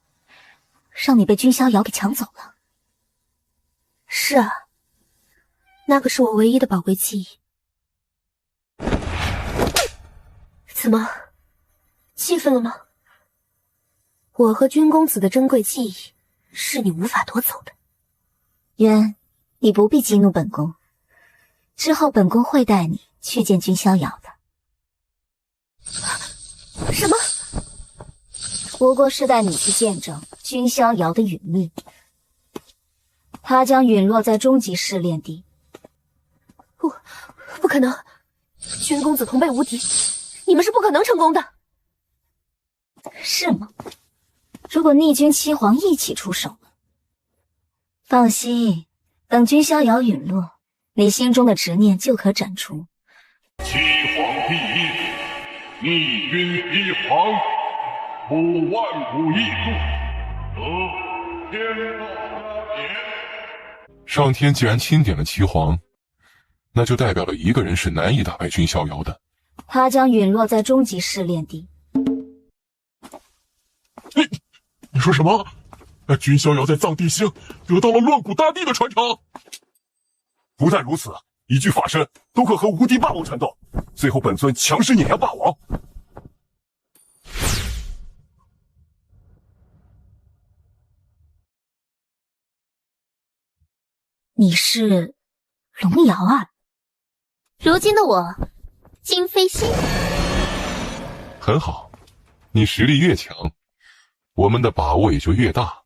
让你被君逍遥给抢走了。是啊，那个是我唯一的宝贵记忆。怎么，气愤了吗？我和君公子的珍贵记忆，是你无法夺走的。渊，你不必激怒本宫，之后本宫会带你去见君逍遥的。什么？不过是带你去见证君逍遥的陨灭，他将陨落在终极试炼地。不可能，君公子同辈无敌，你们是不可能成功的。是吗？如果逆君七皇一起出手呢？放心，等君逍遥陨落，你心中的执念就可斩除。七皇第一，逆君七皇，不万古一术，得天道佳节。上天既然钦点了七皇，那就代表了一个人是难以打败君逍遥的。他将陨落在终极试炼地。你说什么？君逍遥在藏地星得到了乱古大帝的传承。不但如此，一具法身都可和无敌霸王缠斗，最后本尊强势碾压霸王。你是龙瑶啊？如今的我，今非昔比。很好，你实力越强，我们的把握也就越大。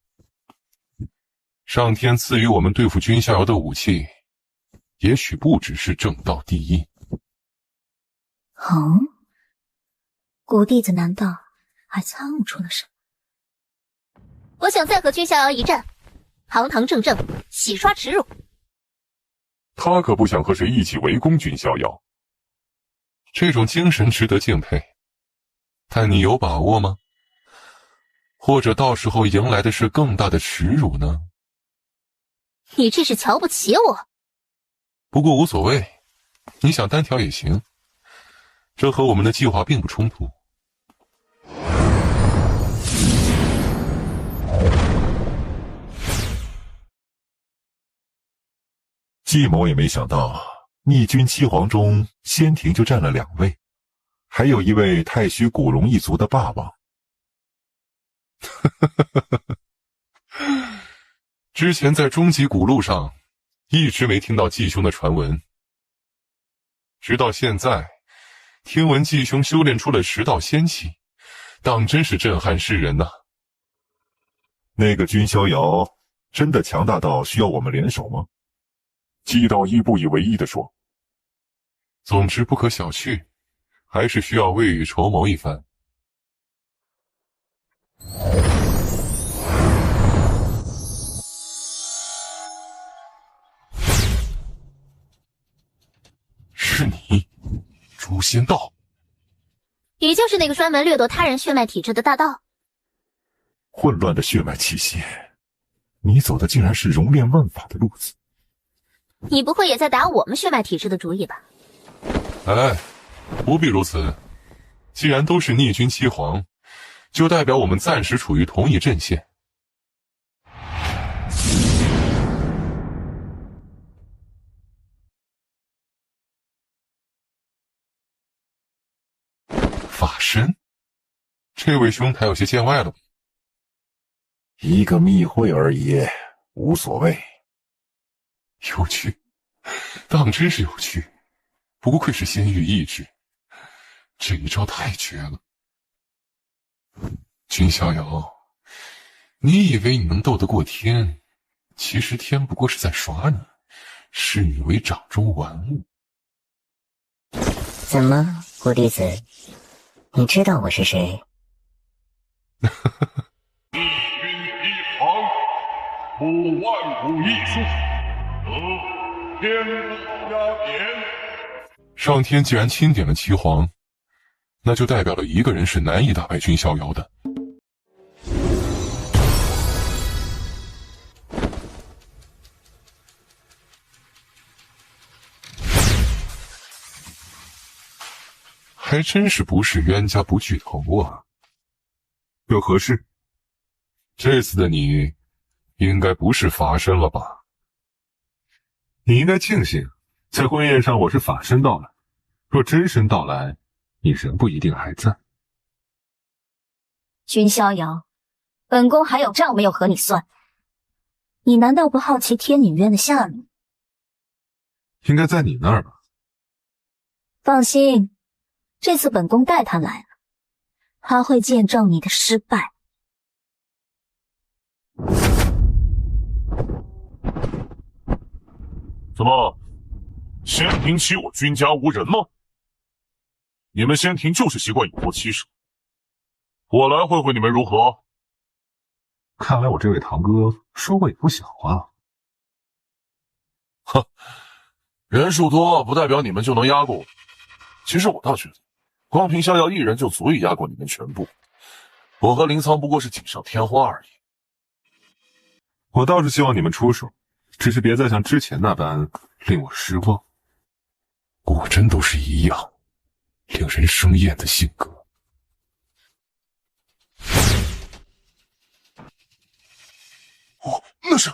上天赐予我们对付君逍遥的武器，也许不只是正道第一。哦，古弟子难道还参悟出了什么？我想再和君逍遥一战，堂堂正正，洗刷耻辱。他可不想和谁一起围攻君逍遥，这种精神值得敬佩。但你有把握吗？或者到时候迎来的是更大的耻辱呢？你这是瞧不起我？不过无所谓，你想单挑也行，这和我们的计划并不冲突。季某也没想到，逆君七皇中仙庭就占了2位，还有一位太虚古龙一族的霸王。之前在终极古路上一直没听到季兄的传闻，直到现在听闻季兄修炼出了10道仙气，当真是震撼世人呐。那个君逍遥真的强大到需要我们联手吗？季道一不以为意地说。总之不可小觑，还是需要未雨绸缪一番。是你，诛仙道。你就是那个专门掠夺他人血脉体质的大盗。混乱的血脉气息，你走的竟然是熔炼万法的路子。你不会也在打我们血脉体质的主意吧？哎，不必如此。既然都是逆君七皇，就代表我们暂时处于同一阵线。法身，这位兄台有些见外了吧？一个密会而已，无所谓。有趣，当真是有趣。不愧是仙域意志，这一招太绝了。君逍遥，你以为你能斗得过天，其实天不过是在耍你，视你为掌中玩物。怎么，古弟子，你知道我是谁？逆君一行，不万古一术，得天道压点。上天既然钦点了岐黄，那就代表了一个人是难以打败君逍遥的。还真是不是冤家不聚头啊！有何事？这次的你，应该不是法身了吧？你应该庆幸，在婚宴上我是法身到来。若真身到来，你人不一定还在。君逍遥，本宫还有账没有和你算。你难道不好奇天女院的下落？应该在你那儿吧？放心，这次本宫带他来了，他会见证你的失败。怎么，仙庭欺我君家无人吗？你们仙庭就是习惯以多欺少，我来会会你们如何？看来我这位堂哥说过也不小啊。哼，人数多不代表你们就能压过我。其实我倒觉得，光凭逍遥一人就足以压过你们全部。我和林苍不过是锦上添花而已。我倒是希望你们出手，只是别再像之前那般令我失望。果真都是一样，令人生厌的性格。哦，那是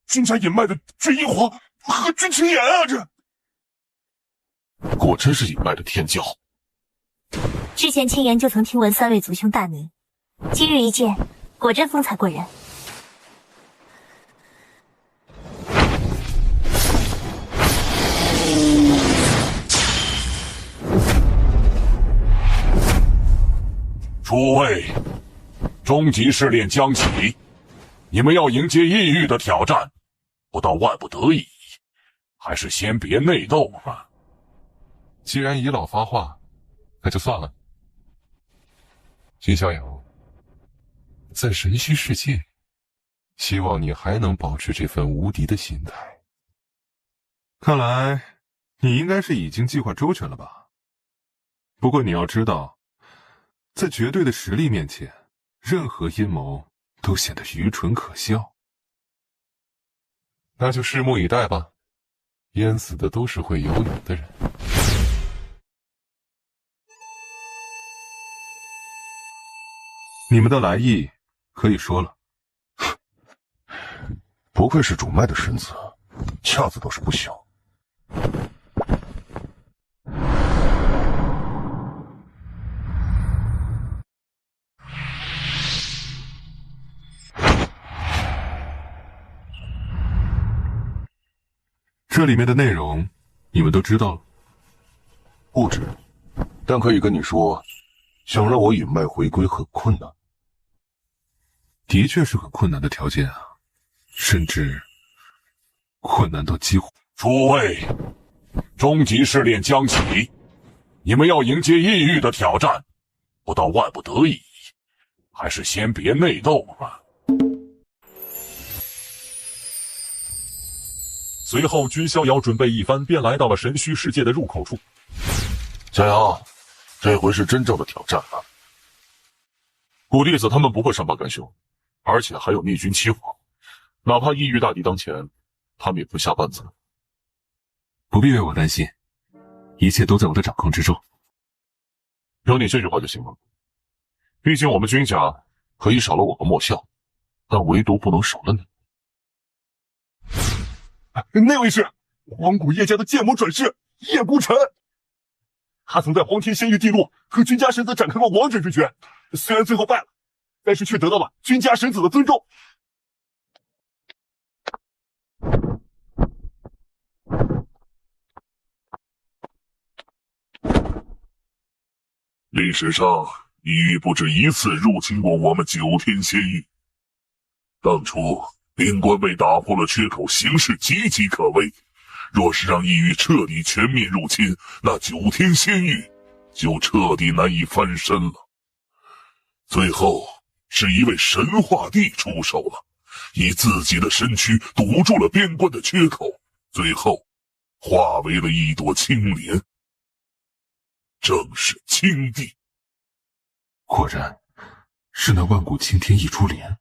君家隐脉的君英皇和君青岩啊！这果真是隐脉的天骄。之前青岩就曾听闻三位族兄大名，今日一见，果真风采过人。诸位，终极试炼将起，你们要迎接异域的挑战，不到万不得已，还是先别内斗吧。既然倚老发话，那就算了。君逍遥，在神虚世界，希望你还能保持这份无敌的心态。看来你应该是已经计划周全了吧？不过你要知道，在绝对的实力面前，任何阴谋都显得愚蠢可笑。那就拭目以待吧，淹死的都是会游泳的人。你们的来意可以说了。不愧是主脉的神子，架子倒是不小。这里面的内容，你们都知道了？不知，但可以跟你说，想让我隐脉回归很困难。的确是很困难的条件啊，甚至困难到几乎……诸位，终极试炼将起，你们要迎接异域的挑战，不到万不得已，还是先别内斗吧。随后，君逍遥准备一番，便来到了神虚世界的入口处。逍遥，这回是真正的挑战了。古弟子他们不会善罢甘休，而且还有逆君欺皇，哪怕异域大敌当前，他们也会下绊子。不必为我担心，一切都在我的掌控之中。有你这句话就行了。毕竟我们君家可以少了我和莫笑，但唯独不能少了你。那位是荒古叶家的剑魔转世叶孤尘，他曾在荒天仙域地路和君家神子展开过王者之决，虽然最后败了，但是却得到了君家神子的尊重。历史上，异域不止一次入侵过我们九天仙域。当初边关被打破了缺口，形势岌岌可危。若是让异域彻底全面入侵，那九天仙域就彻底难以翻身了。最后是一位神化帝出手了，以自己的身躯堵住了边关的缺口，最后化为了一朵青莲，正是青帝。果然是那万古青天一株莲。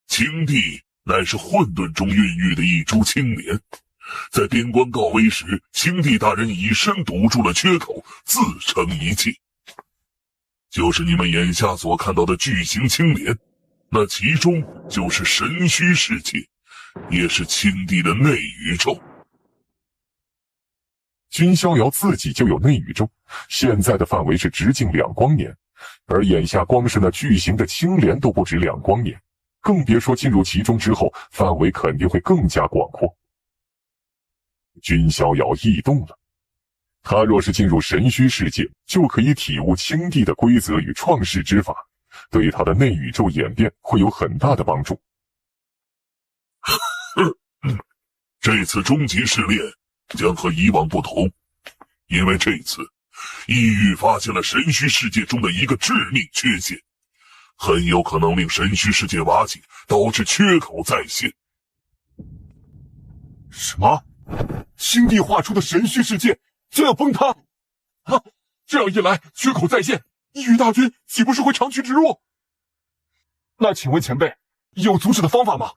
青帝乃是混沌中孕育的一株青莲，在边关告危时，青帝大人以身堵住了缺口，自成一气。就是你们眼下所看到的巨型青莲，那其中就是神虚世界，也是青帝的内宇宙。君逍遥自己就有内宇宙，现在的范围是直径2光年，而眼下光是那巨型的青莲都不止2光年，更别说进入其中之后，范围肯定会更加广阔。君逍遥异动了，他若是进入神虚世界，就可以体悟青帝的规则与创世之法，对他的内宇宙演变会有很大的帮助。这次终极试炼将和以往不同，因为这次异域发现了神虚世界中的一个致命缺陷，很有可能令神虚世界瓦解，导致缺口再现。什么？青帝画出的神虚世界就要崩塌？啊！这样一来，缺口再现，异域大军岂不是会长驱直入？那请问前辈，有阻止的方法吗？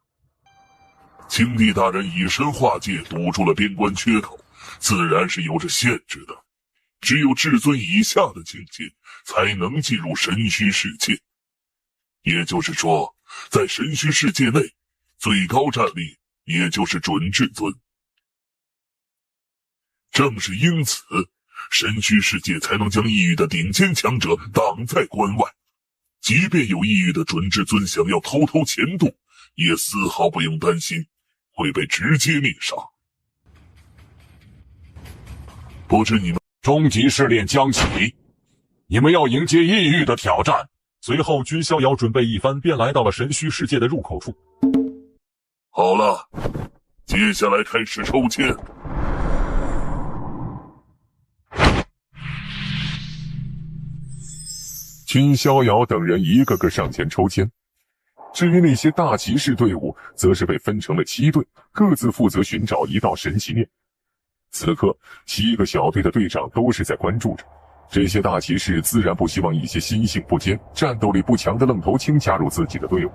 青帝大人以身化界，堵住了边关缺口，自然是有着限制的。只有至尊以下的境界，才能进入神虚世界。也就是说，在神虚世界内，最高战力也就是准至尊。正是因此，神虚世界才能将异域的顶尖强者挡在关外。即便有异域的准至尊想要偷偷潜渡，也丝毫不用担心会被直接灭杀。不知你们终极试炼将起，你们要迎接异域的挑战。随后，君逍遥准备一番，便来到了神虚世界的入口处。好了，接下来开始抽签。君逍遥等人一个个上前抽签，至于那些大骑士队伍，则是被分成了7队，各自负责寻找一道神奇念。此刻7个小队的队长都是在关注着，这些大骑士自然不希望一些心性不坚、战斗力不强的愣头青加入自己的队伍。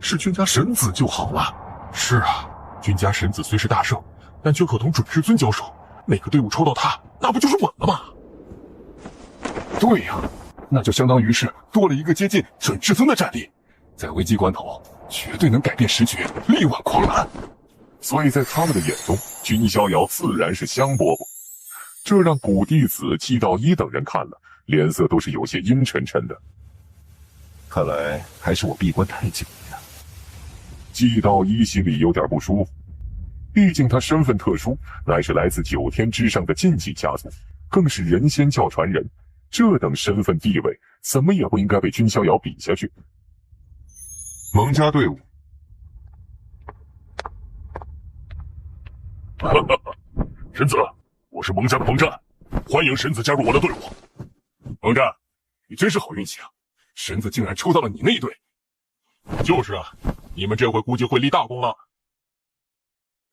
是君家神子就好了。是啊，君家神子虽是大圣，但却可同准至尊交手，哪个队伍抽到他，那不就是稳了吗？对呀，那就相当于是多了一个接近准至尊的战力，在危机关头绝对能改变时局，力挽狂澜。所以在他们的眼中，君逍遥自然是香饽饽。这让古弟子、季道一等人看了，脸色都是有些阴沉沉的。看来还是我闭关太久了呀。季道一心里有点不舒服，毕竟他身份特殊，乃是来自9天之上的禁忌家族，更是人仙教传人。这等身份地位，怎么也不应该被君逍遥比下去。蒙家队伍，神子，我是蒙家的蒙战，欢迎神子加入我的队伍。蒙战，你真是好运气啊！神子竟然抽到了你那一队。就是啊，你们这回估计会立大功了。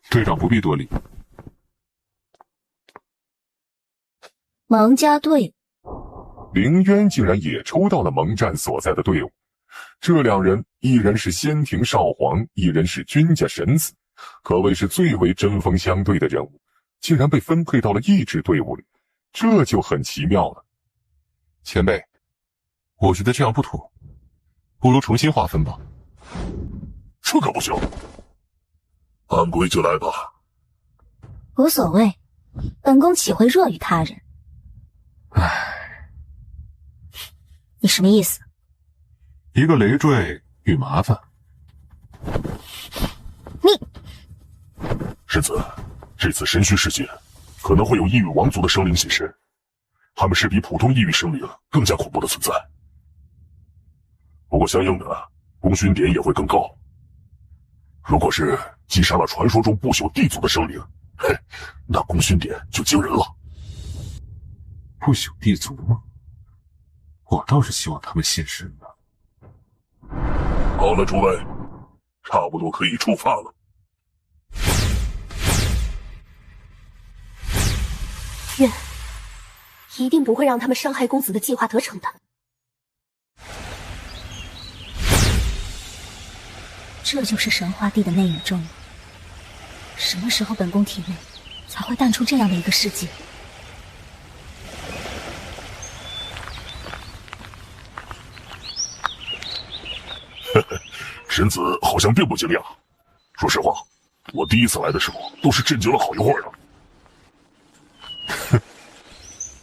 队长不必多礼。蒙家队伍。凌渊竟然也抽到了蒙战所在的队伍，这2人，一人是仙庭少皇，一人是君家神子，可谓是最为针锋相对的人物，竟然被分配到了一支队伍里，这就很奇妙了。前辈，我觉得这样不妥，不如重新划分吧。这可不行，按规矩来吧。无所谓，本宫岂会弱于他人？你什么意思？一个累赘与麻烦。你，世子，这次神虚世界可能会有异域王族的生灵现身，他们是比普通异域生灵更加恐怖的存在。不过相应的功勋点也会更高。如果是击杀了传说中不朽地族的生灵，嘿，那功勋点就惊人了。不朽地族吗？我倒是希望他们现身呢。好了，诸位，差不多可以出发了。一定不会让他们伤害公子的计划得逞的。这就是神话地的内宇宙吗？什么时候本宫体内才会淡出这样的一个世界？呵呵，神子好像并不惊讶。说实话，我第一次来的时候都是震惊了好一会儿了。哼，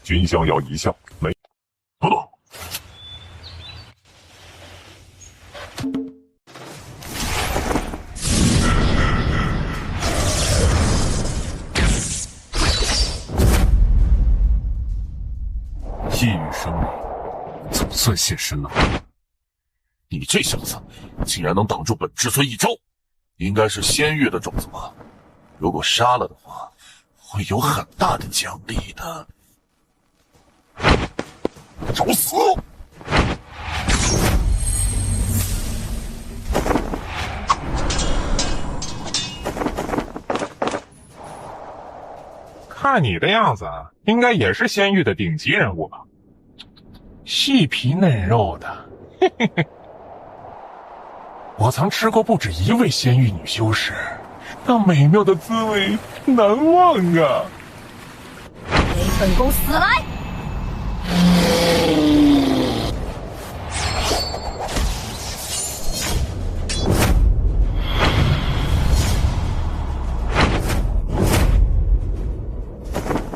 君逍遥一笑，没等等。一语生灵，总算现身了。你这小子竟然能挡住本至尊一招，应该是仙域的种子吧？如果杀了的话，会有很大的奖励的。找死！看你的样子，应该也是仙域的顶级人物吧？细皮嫩肉的，嘿嘿嘿。我曾吃过不止一位仙域女修士，那美妙的滋味难忘啊！给本宫死来！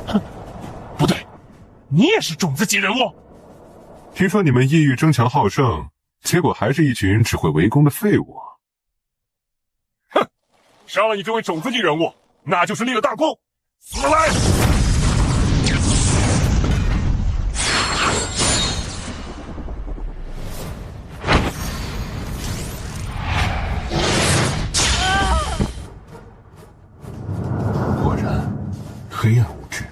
哼，不对，你也是种子级人物。听说你们异域争强好胜，结果还是一群只会围攻的废物。哼，杀了你这位种子级人物，那就是立了大功。死来！果然，黑暗无知。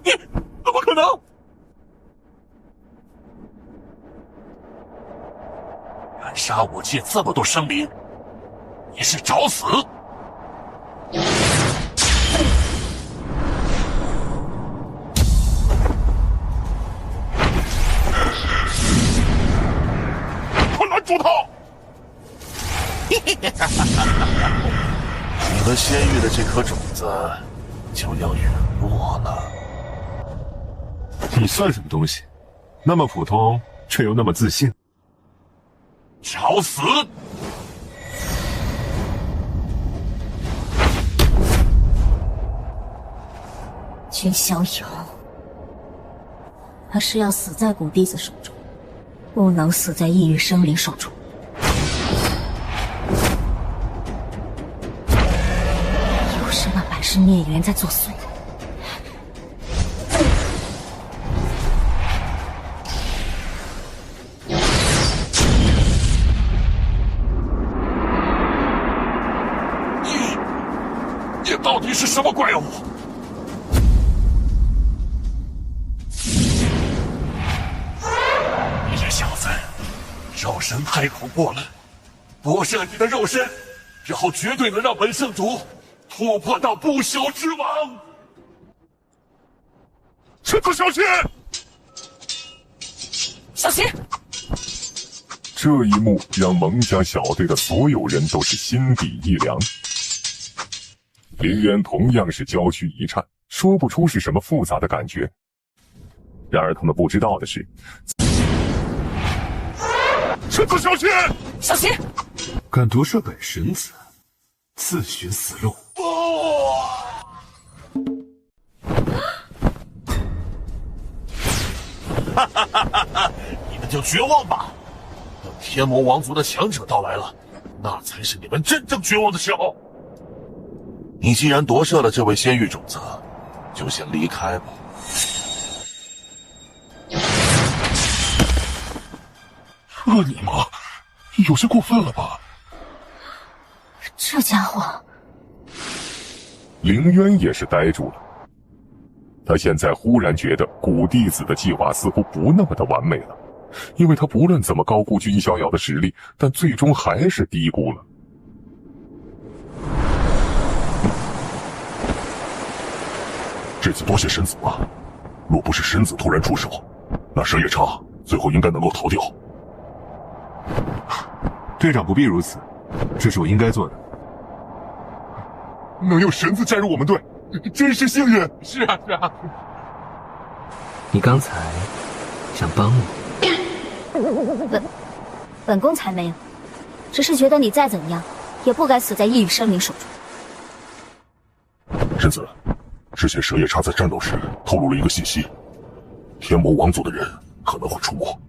你怎么可能？敢杀我界这么多生灵，你是找死！快拦住他！你们仙域的这颗种子就要陨落了。你算什么东西？那么普通，却又那么自信。找死！君逍遥，他是要死在古弟子手中，不能死在异域生灵手中。又是那百世孽缘在作祟。你到底是什么怪物？你这小子，肉身太恐怖了！夺舍你的肉身，之后绝对能让本圣主突破到不朽之王。臣子小心！小心！这一幕让蒙家小队的所有人都是心底一凉。林渊同样是娇躯一颤，说不出是什么复杂的感觉。然而他们不知道的是，臣子小心！小心！敢夺舍本神子，自寻死路。哈哈哈哈哈！你们就绝望吧！等天魔王族的强者到来了，那才是你们真正绝望的时候。你既然夺舍了这位仙域种子，就先离开吧。这你妈，有些过分了吧？这家伙，凌渊也是呆住了。他现在忽然觉得古弟子的计划似乎不那么的完美了，因为他不论怎么高估君逍遥的实力，但最终还是低估了。这次多谢神子了，若不是神子突然出手，那蛇夜叉最后应该能够逃掉。队长不必如此，这是我应该做的。能有神子加入我们队，真是幸运。是啊，是啊。你刚才想帮我？本宫才没有，只是觉得你再怎样也不该死在异域生灵手中。神子，之前蛇夜叉在战斗时透露了一个信息，天魔王族的人可能会出没。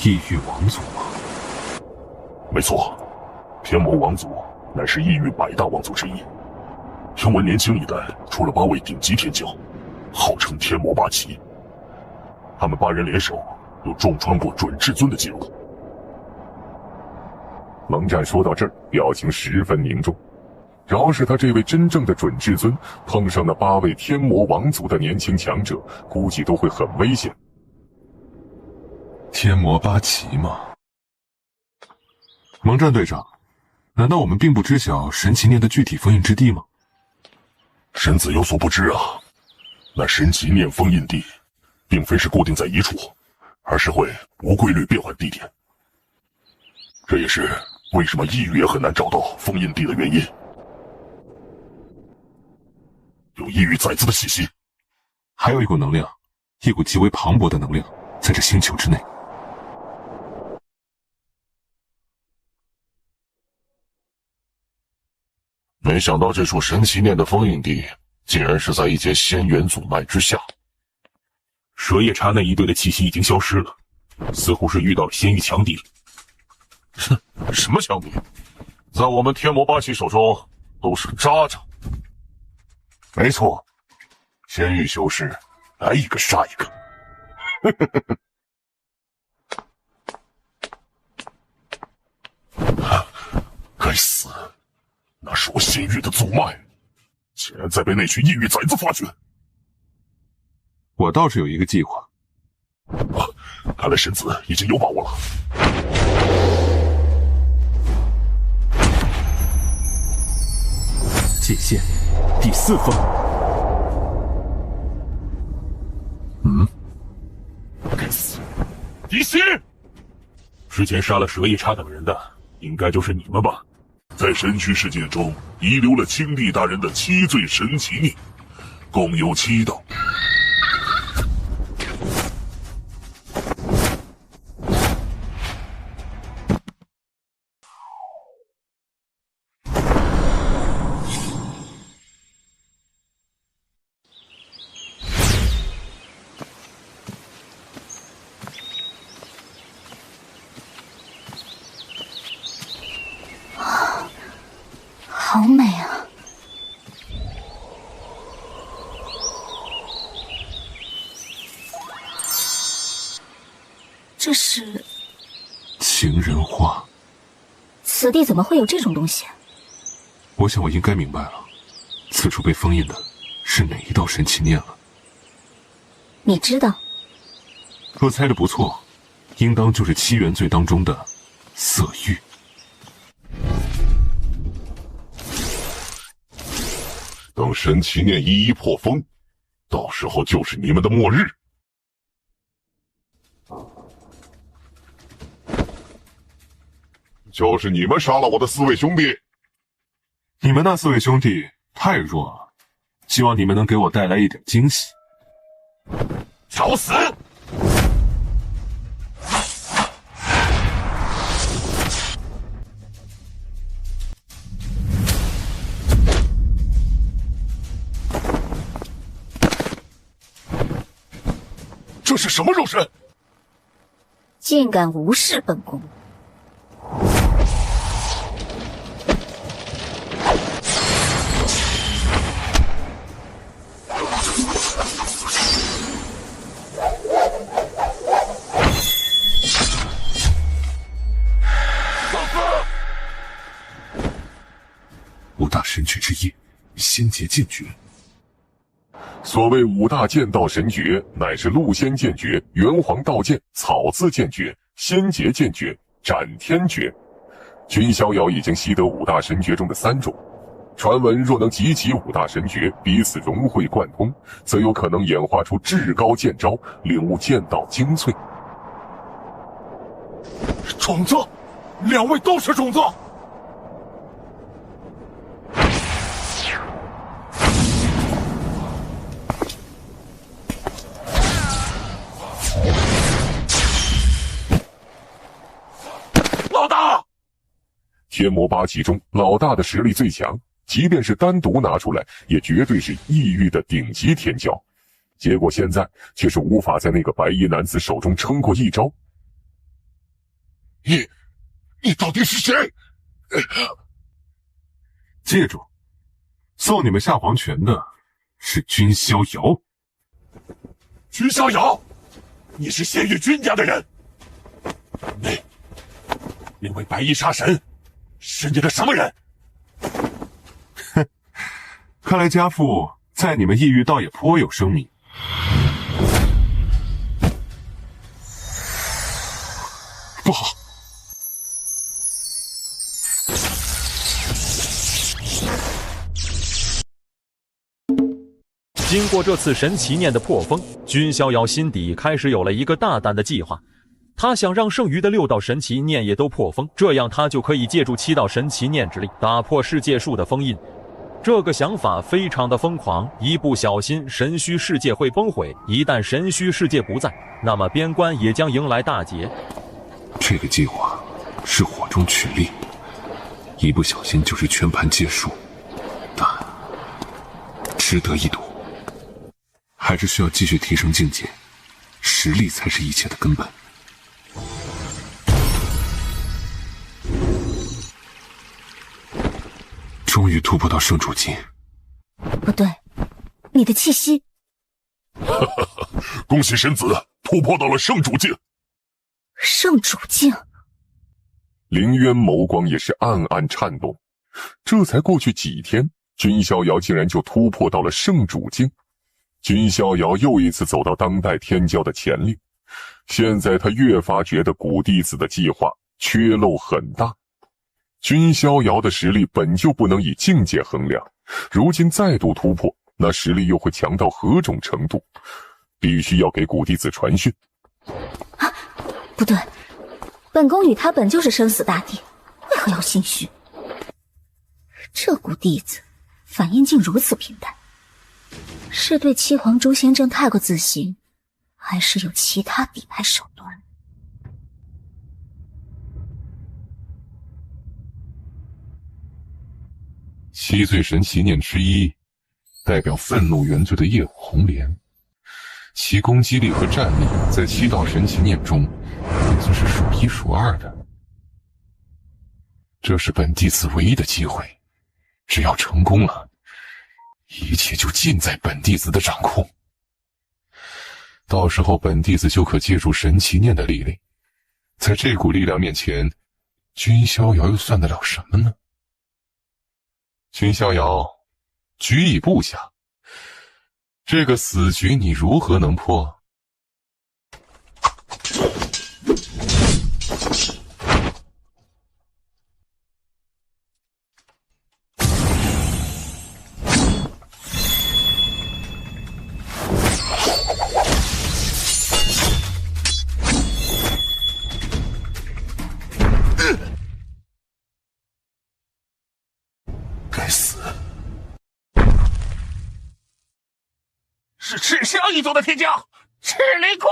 异域王族吗？没错，天魔王族乃是异域100大王族之一。听闻年轻一代出了8位顶级天骄，号称天魔8旗。他们8人联手，有重创过准至尊的记录。冷战说到这儿，表情十分凝重。饶是他这位真正的准至尊碰上那8位天魔王族的年轻强者，估计都会很危险。天魔8旗吗？蒙战队长，难道我们并不知晓神奇念的具体封印之地吗？神子有所不知啊，那神奇念封印地，并非是固定在一处，而是会无规律变换地点。这也是为什么异域也很难找到封印地的原因。有异域崽子的气息，还有一股能量，一股极为磅礴的能量，在这星球之内。没想到这处神奇念的封印地，竟然是在一节仙元祖脉之下。蛇夜叉那一队的气息已经消失了，似乎是遇到了仙域强敌。什么强敌？在我们天魔8旗手中都是渣渣。没错，仙域修士，来一个杀一个。该死！那是我仙域的祖脉，竟然在被那群异域崽子发掘。我倒是有一个计划。看来神子已经有把握了。界限第4封。该死！敌袭！之前杀了蛇夜叉等人的，应该就是你们吧？在神区世界中遗留了青帝大人的7罪神奇念，共有7道。好美啊！这是情人花。此地怎么会有这种东西？我想我应该明白了，此处被封印的是哪一道神奇念了。你知道？若猜得不错，应当就是7原罪当中的色欲。等神奇念一破封，到时候就是你们的末日。就是你们杀了我的4位兄弟。你们那4位兄弟太弱了，希望你们能给我带来一点惊喜。找死！这是什么肉身？竟敢无视本宫！5大神诀之一，仙劫剑诀。所谓5大剑道神诀，乃是陆仙剑诀、元皇道剑、草字剑诀、仙劫剑诀、斩天诀。君逍遥已经习得5大神诀中的3种，传闻若能集齐5大神诀，彼此融会贯通，则有可能演化出至高剑招，领悟剑道精粹。种子，2位都是种子。老大，天魔8极中，老大的实力最强，即便是单独拿出来，也绝对是异域的顶级天骄。结果现在却是无法在那个白衣男子手中撑过一招。你到底是谁？记住，送你们下黄泉的是君逍遥。君逍遥，你是仙域君家的人？那位白衣杀神是你的什么人？哼，看来家父在你们异域倒也颇有声名。不好！经过这次神奇念的破封，君逍遥心底开始有了一个大胆的计划。他想让剩余的6道神奇念也都破封，这样他就可以借助7道神奇念之力打破世界树的封印。这个想法非常的疯狂，一不小心神虚世界会崩毁，一旦神虚世界不在，那么边关也将迎来大劫。这个计划是火中取栗，一不小心就是全盘皆输，但值得一赌。还是需要继续提升境界，实力才是一切的根本。终于突破到圣主境。不对，你的气息。恭喜神子突破到了圣主境。圣主境。凌渊眸光也是暗暗颤动，这才过去几天，君逍遥竟然就突破到了圣主境。君逍遥又一次走到当代天骄的前列，现在他越发觉得古弟子的计划缺漏很大。君逍遥的实力本就不能以境界衡量，如今再度突破，那实力又会强到何种程度？必须要给古弟子传讯。啊，不对，本宫与他本就是生死大敌，为何要心虚？这古弟子反应竟如此平淡，是对七皇诛仙阵太过自信，还是有其他底牌手段？七罪神奇念之一，代表愤怒原罪的夜舞红莲，其攻击力和战力在7道神奇念中也算是数1数2的。这是本弟子唯一的机会，只要成功了，一切就尽在本弟子的掌控。到时候本弟子就可借助神奇念的力量，在这股力量面前，君逍遥又算得了什么呢？君逍遥，局已布下，这个死局你如何能破？该死！是赤霄一族的天骄，赤灵空。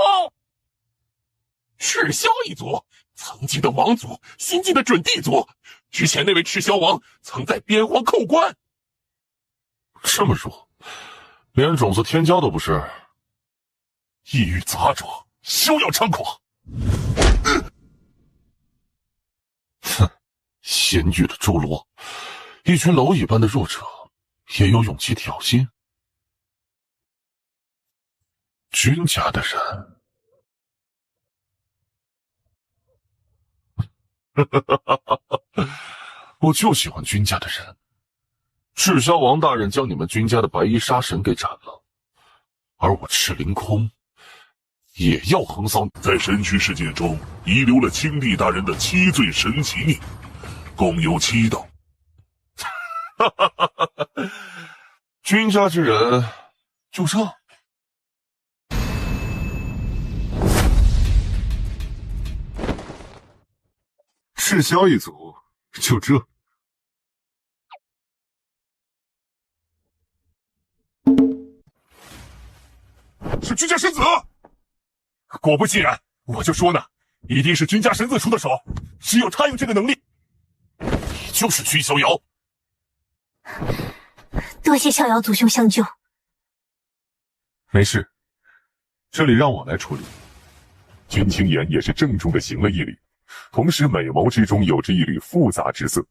赤霄一族，曾经的王族，新晋的准地族。之前那位赤霄王曾在边荒叩关。这么弱，连种子天骄都不是。异域杂种，休要猖狂！哼，仙域的侏罗，一群蝼蚁般的弱者，也有勇气挑衅？君家的人，我就喜欢君家的人。赤霄王大人将你们君家的白衣杀神给斩了，而我赤灵空也要横扫。在神区世界中遗留了青帝大人的7罪神奇念，共有7道。君家之人就这？赤霄一族就这？是君家神子！果不其然，我就说呢，一定是君家神子出的手，只有他有这个能力。你就是君逍遥。多谢逍遥祖兄相救。没事，这里让我来处理。君清言也是郑重的行了一礼，同时美眸之中有着一缕复杂之色。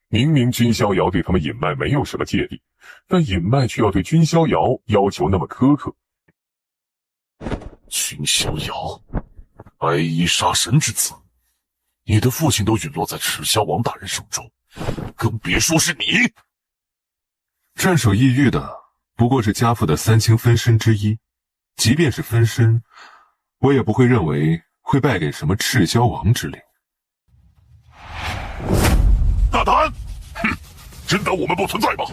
明明君逍遥对他们尹麦没有什么芥蒂，但尹麦却要对君逍遥要求那么苛刻。君逍遥，白衣杀神之子，你的父亲都陨落在赤霄王大人手中，更别说是你。战手异域的不过是家父的3清分身之一，即便是分身，我也不会认为会败给什么赤霄王之类。大胆！哼，真当我们不存在吗？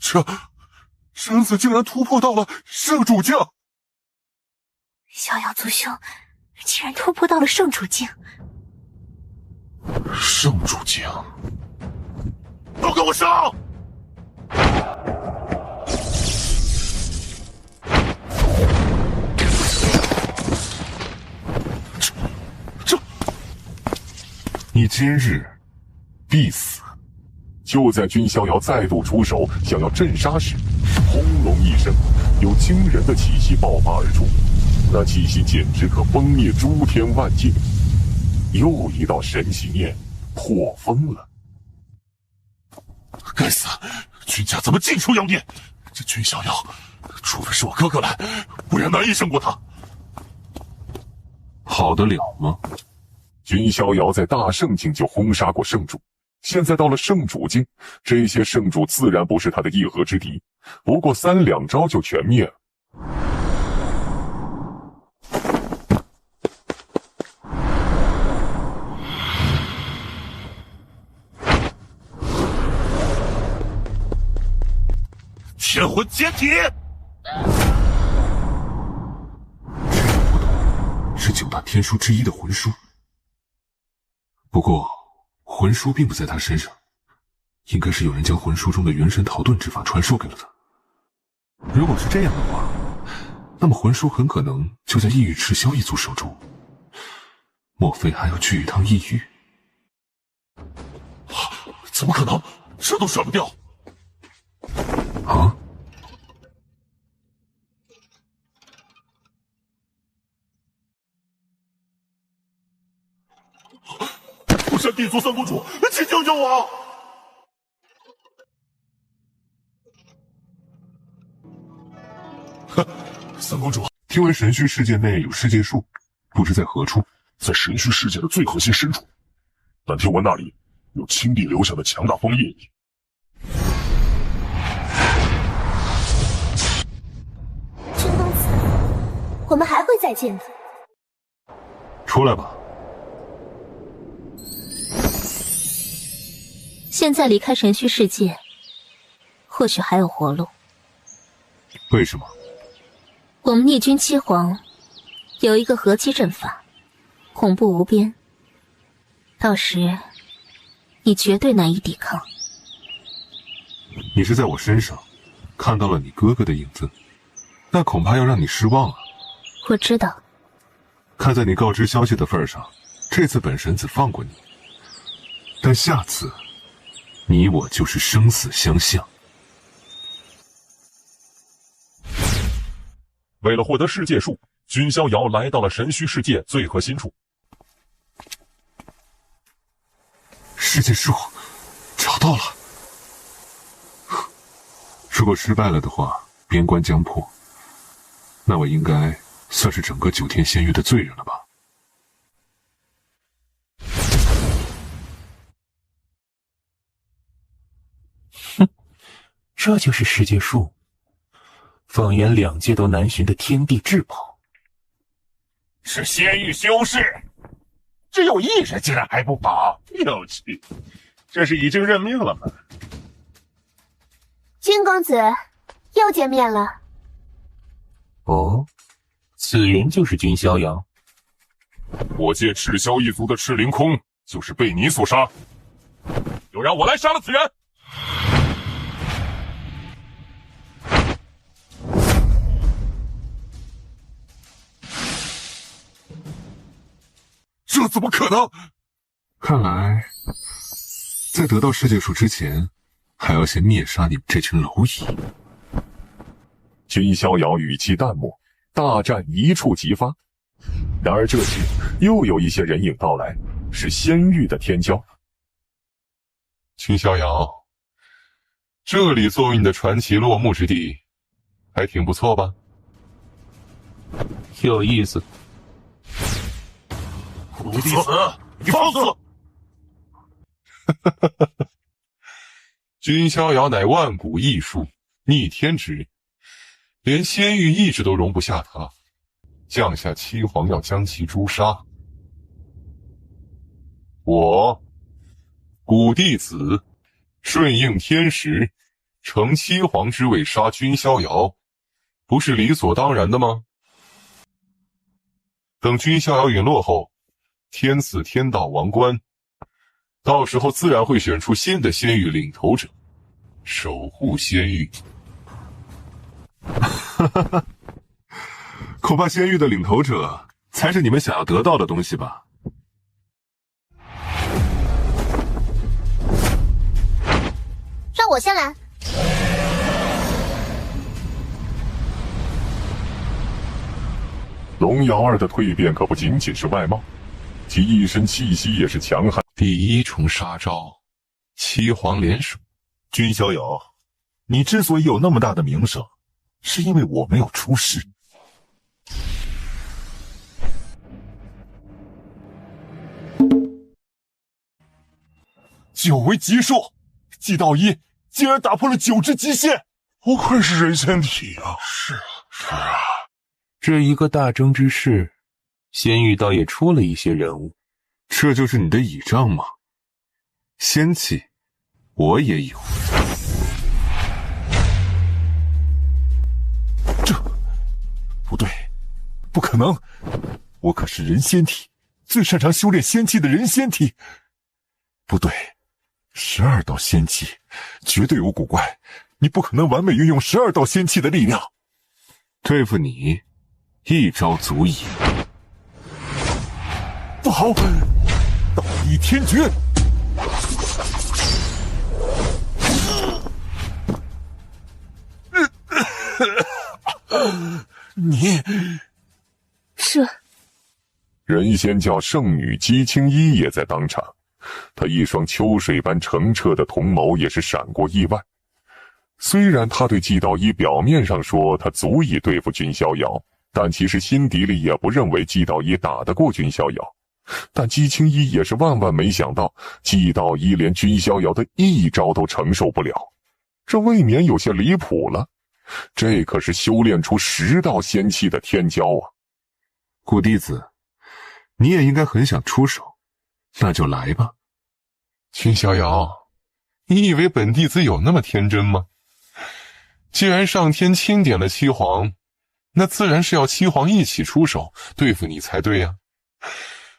这神子竟然突破到了圣主境！逍遥祖兄竟然突破到了圣主境！圣主境，都给我上！你今日必死！就在君逍遥再度出手想要镇杀时，轰隆一声，有惊人的气息爆发而出，那气息简直可崩灭诸天万界。又一道神奇念破风了。该死！君家怎么尽出妖孽？这君逍遥，除非是我哥哥来，不然难以胜过他。好得了吗？君逍遥在大圣境就轰杀过圣主，现在到了圣主境，这些圣主自然不是他的一合之敌，不过3、2招就全灭了。天魂解体！这种活动是9大天书之一的魂书，不过魂书并不在他身上，应该是有人将魂书中的元神逃遁之法传授给了他。如果是这样的话，那么魂书很可能就在异域赤霄一族手中。莫非还要去一趟异域？怎么可能？这都甩不掉！啊！不山地族三公主，请救救我！三公主，听闻神虚世界内有世界树，不知在何处？在神虚世界的最核心深处，但听闻那里有青帝留下的强大封印。陈公子，我们还会再见的。出来吧。现在离开神虚世界，或许还有活路。为什么？我们逆军七皇有一个合击阵法，恐怖无边，到时你绝对难以抵抗。你是在我身上看到了你哥哥的影子，那恐怕要让你失望了。我知道。看在你告知消息的份上，这次本神子放过你，但下次你我就是生死相向。为了获得世界树，君逍遥来到了神虚世界最核心处。世界树找到了，如果失败了的话，边关将破，那我应该算是整个9天仙域的罪人了吧？哼，这就是世界树，放眼2界都难寻的天地至宝。是仙域修士，只有1人竟然还不保，有趣！这是已经认命了吗？君公子，又见面了。哦，此人就是君逍遥。我借赤霄一族的赤灵空，就是被你所杀，就让我来杀了此人！这怎么可能？看来，在得到世界树之前，还要先灭杀你们这群蝼蚁。君逍遥语气淡漠，大战一触即发。然而这时，又有一些人影到来，是仙域的天骄。君逍遥，这里作为你的传奇落幕之地，还挺不错吧？有意思。苦弟子，你放肆！君逍遥乃万古异术，逆天之人，连仙域意志都容不下他，降下七皇要将其诛杀。我，古弟子，顺应天时，乘七皇之位杀君逍遥，不是理所当然的吗？等君逍遥陨落后，天赐天道王冠，到时候自然会选出新的仙域领头者，守护仙域。恐怕仙域的领头者才是你们想要得到的东西吧？让我先来。龙瑶儿的蜕变可不仅仅是外貌，其一身气息也是强悍。第一重杀招，七皇联手。君逍遥，你之所以有那么大的名声，是因为我没有出世。久违极数，季道一竟然打破了9之极限，不愧是人仙体啊！是啊。这一个大争之势，仙域倒也出了一些人物。这就是你的倚仗吗？仙气，我也有。这不对，不可能！我可是人仙体，最擅长修炼仙气的人仙体。不对，12道仙气，绝对有古怪，你不可能完美运用12道仙气的力量。对付你，一招足矣。不好！道一天绝！你是人仙教圣女姬青衣也在当场，她一双秋水般澄澈的瞳眸也是闪过意外。虽然他对季道一表面上说他足以对付君逍遥，但其实心底里也不认为季道一打得过君逍遥。但姬青衣也是万万没想到，季道一连君逍遥的一招都承受不了，这未免有些离谱了。这可是修炼出10道仙气的天骄啊！古弟子，你也应该很想出手，那就来吧。君逍遥，你以为本弟子有那么天真吗？既然上天钦点了七皇，那自然是要七皇一起出手对付你才对呀。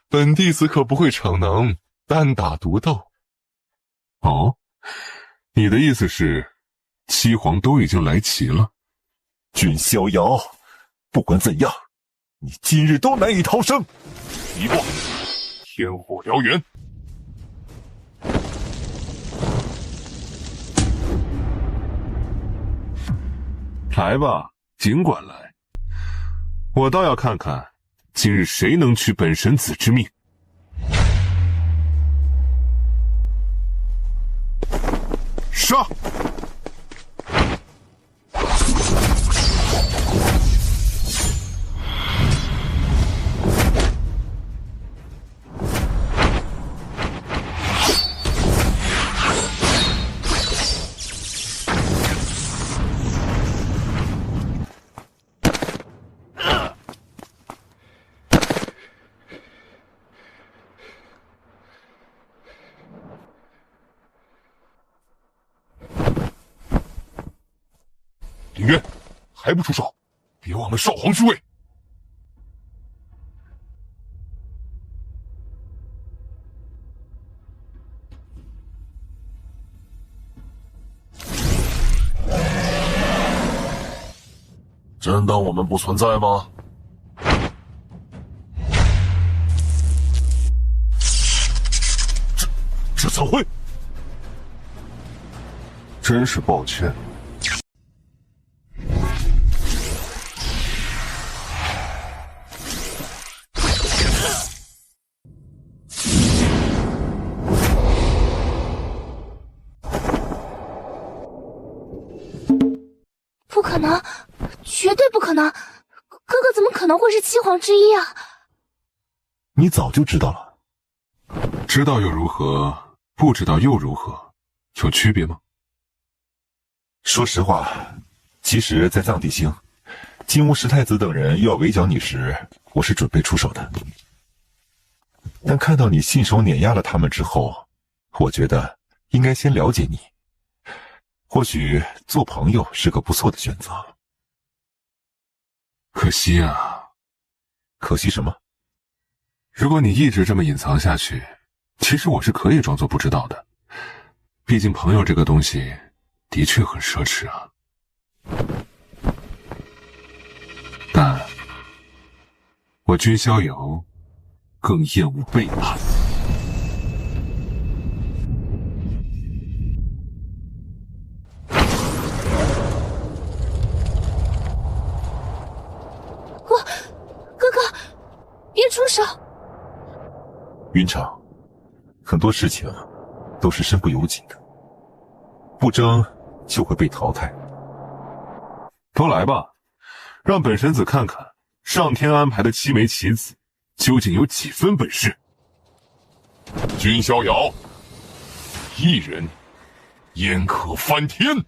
本弟子可不会逞能单打独斗。哦，你的意思是七皇都已经来齐了？君逍遥，不管怎样，你今日都难以逃生。一卦，天火燎原。来吧，尽管来。我倒要看看，今日谁能取本神子之命。杀！渊，还不出手？别忘了少皇之位。真当我们不存在吗？这怎会？真是抱歉。不可能，绝对不可能！哥哥怎么可能会是七皇之一啊？你早就知道了。知道又如何？不知道又如何？有区别吗？说实话，其实，在藏地星，金乌石太子等人又要围剿你时，我是准备出手的。但看到你信手碾压了他们之后，我觉得应该先了解你。或许做朋友是个不错的选择。可惜啊。可惜什么？如果你一直这么隐藏下去，其实我是可以装作不知道的。毕竟朋友这个东西的确很奢侈啊。但我君逍遥更厌恶背叛。哥哥，别出手！云长，很多事情都是身不由己的，不争就会被淘汰。都来吧，让本神子看看上天安排的7枚棋子究竟有几分本事。君逍遥，一人焉可翻天？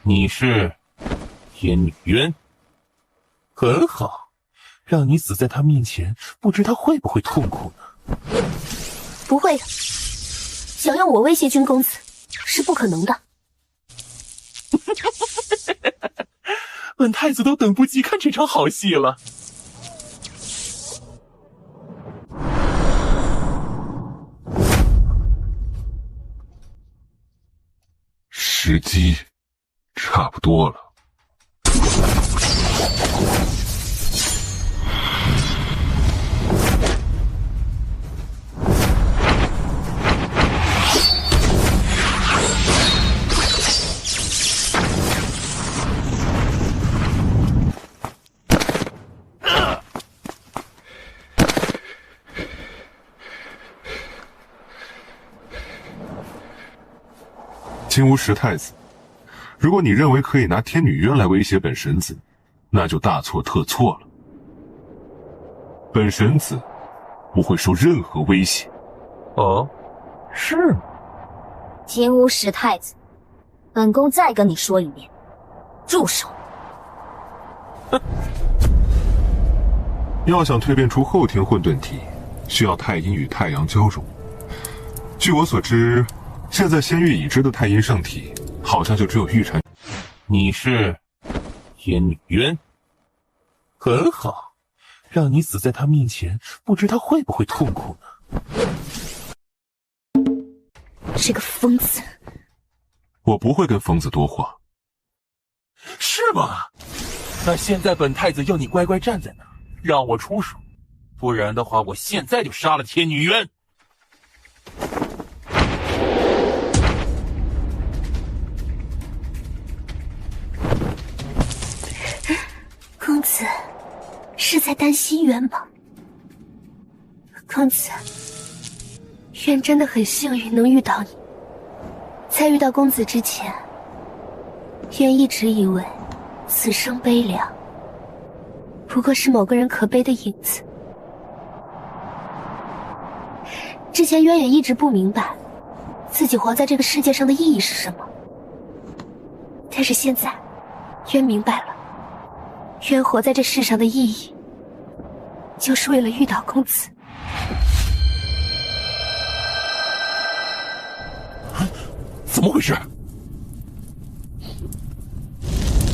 你是天女渊，很好，让你死在他面前，不知他会不会痛苦呢？不会的，想用我威胁君公子是不可能的。本太子都等不及看这场好戏了。时机差不多了。金乌石太子，如果你认为可以拿天女渊来威胁本神子，那就大错特错了。本神子不会受任何威胁。哦，是吗？金乌石太子，本宫再跟你说一遍，住手！哼！要想蜕变出后天混沌体，需要太阴与太阳交融。据我所知，现在仙域已知的太阴圣体，好像就只有玉蝉。你是天女渊，很好，让你死在他面前，不知他会不会痛苦呢？这个疯子！我不会跟疯子多话。是吗？那现在本太子要你乖乖站在那儿，让我出手，不然的话，我现在就杀了天女渊。公子是在担心渊吧？公子，渊真的很幸运能遇到你。在遇到公子之前，渊一直以为此生悲凉不过是某个人可悲的影子。之前渊也一直不明白自己活在这个世界上的意义是什么，但是现在渊明白了，渊活在这世上的意义就是为了遇到公子。怎么回事？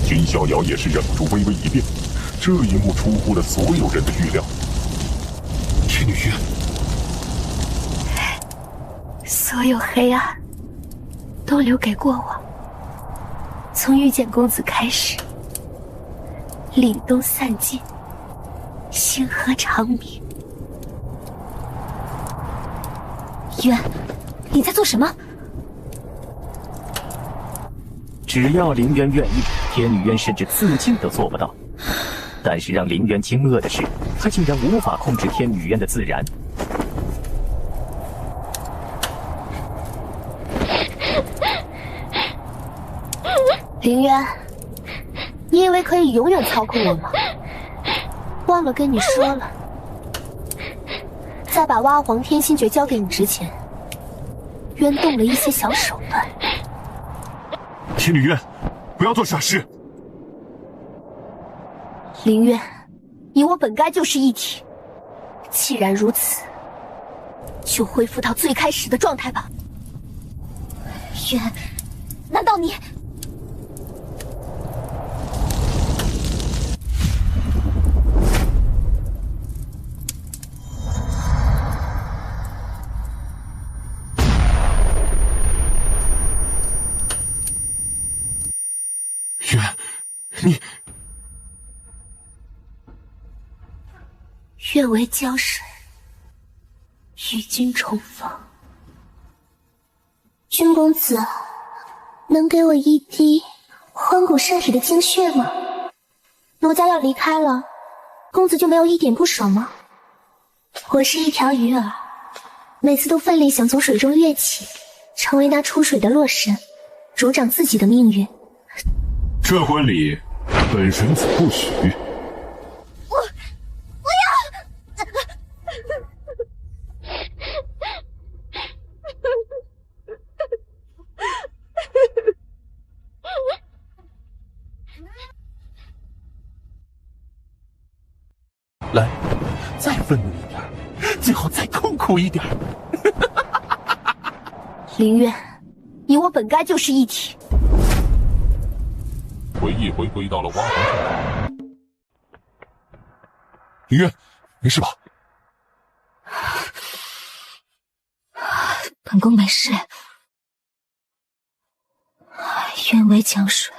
君逍遥也是忍不住微微一变，这一幕出乎了所有人的预料。天女渊，所有黑暗都留给过往，从遇见公子开始，凛冬散尽，星河长明。渊，你在做什么？只要凌渊愿意，天女渊甚至自尽都做不到。但是让凌渊惊愕的是，他竟然无法控制天女渊的自燃。凌渊，你以为可以永远操控我吗？忘了跟你说了，在把蛙皇天心诀交给你之前，渊动了一些小手段。天女渊，不要做傻事。凌渊，你我本该就是一体，既然如此，就恢复到最开始的状态吧。渊，难道你……渊，你……愿为江水，与君重逢。君公子，能给我一滴缓骨身体的精血吗？奴家要离开了，公子就没有一点不爽吗？我是一条鱼儿，每次都奋力想从水中跃起，成为那出水的洛神，主掌自己的命运。这婚礼，本神子不许。来，再愤怒一点，最好再痛苦一点。凌渊，你我本该就是一体。回忆回到了蛙皇上。凌渊，没事吧？本宫没事。愿为江水，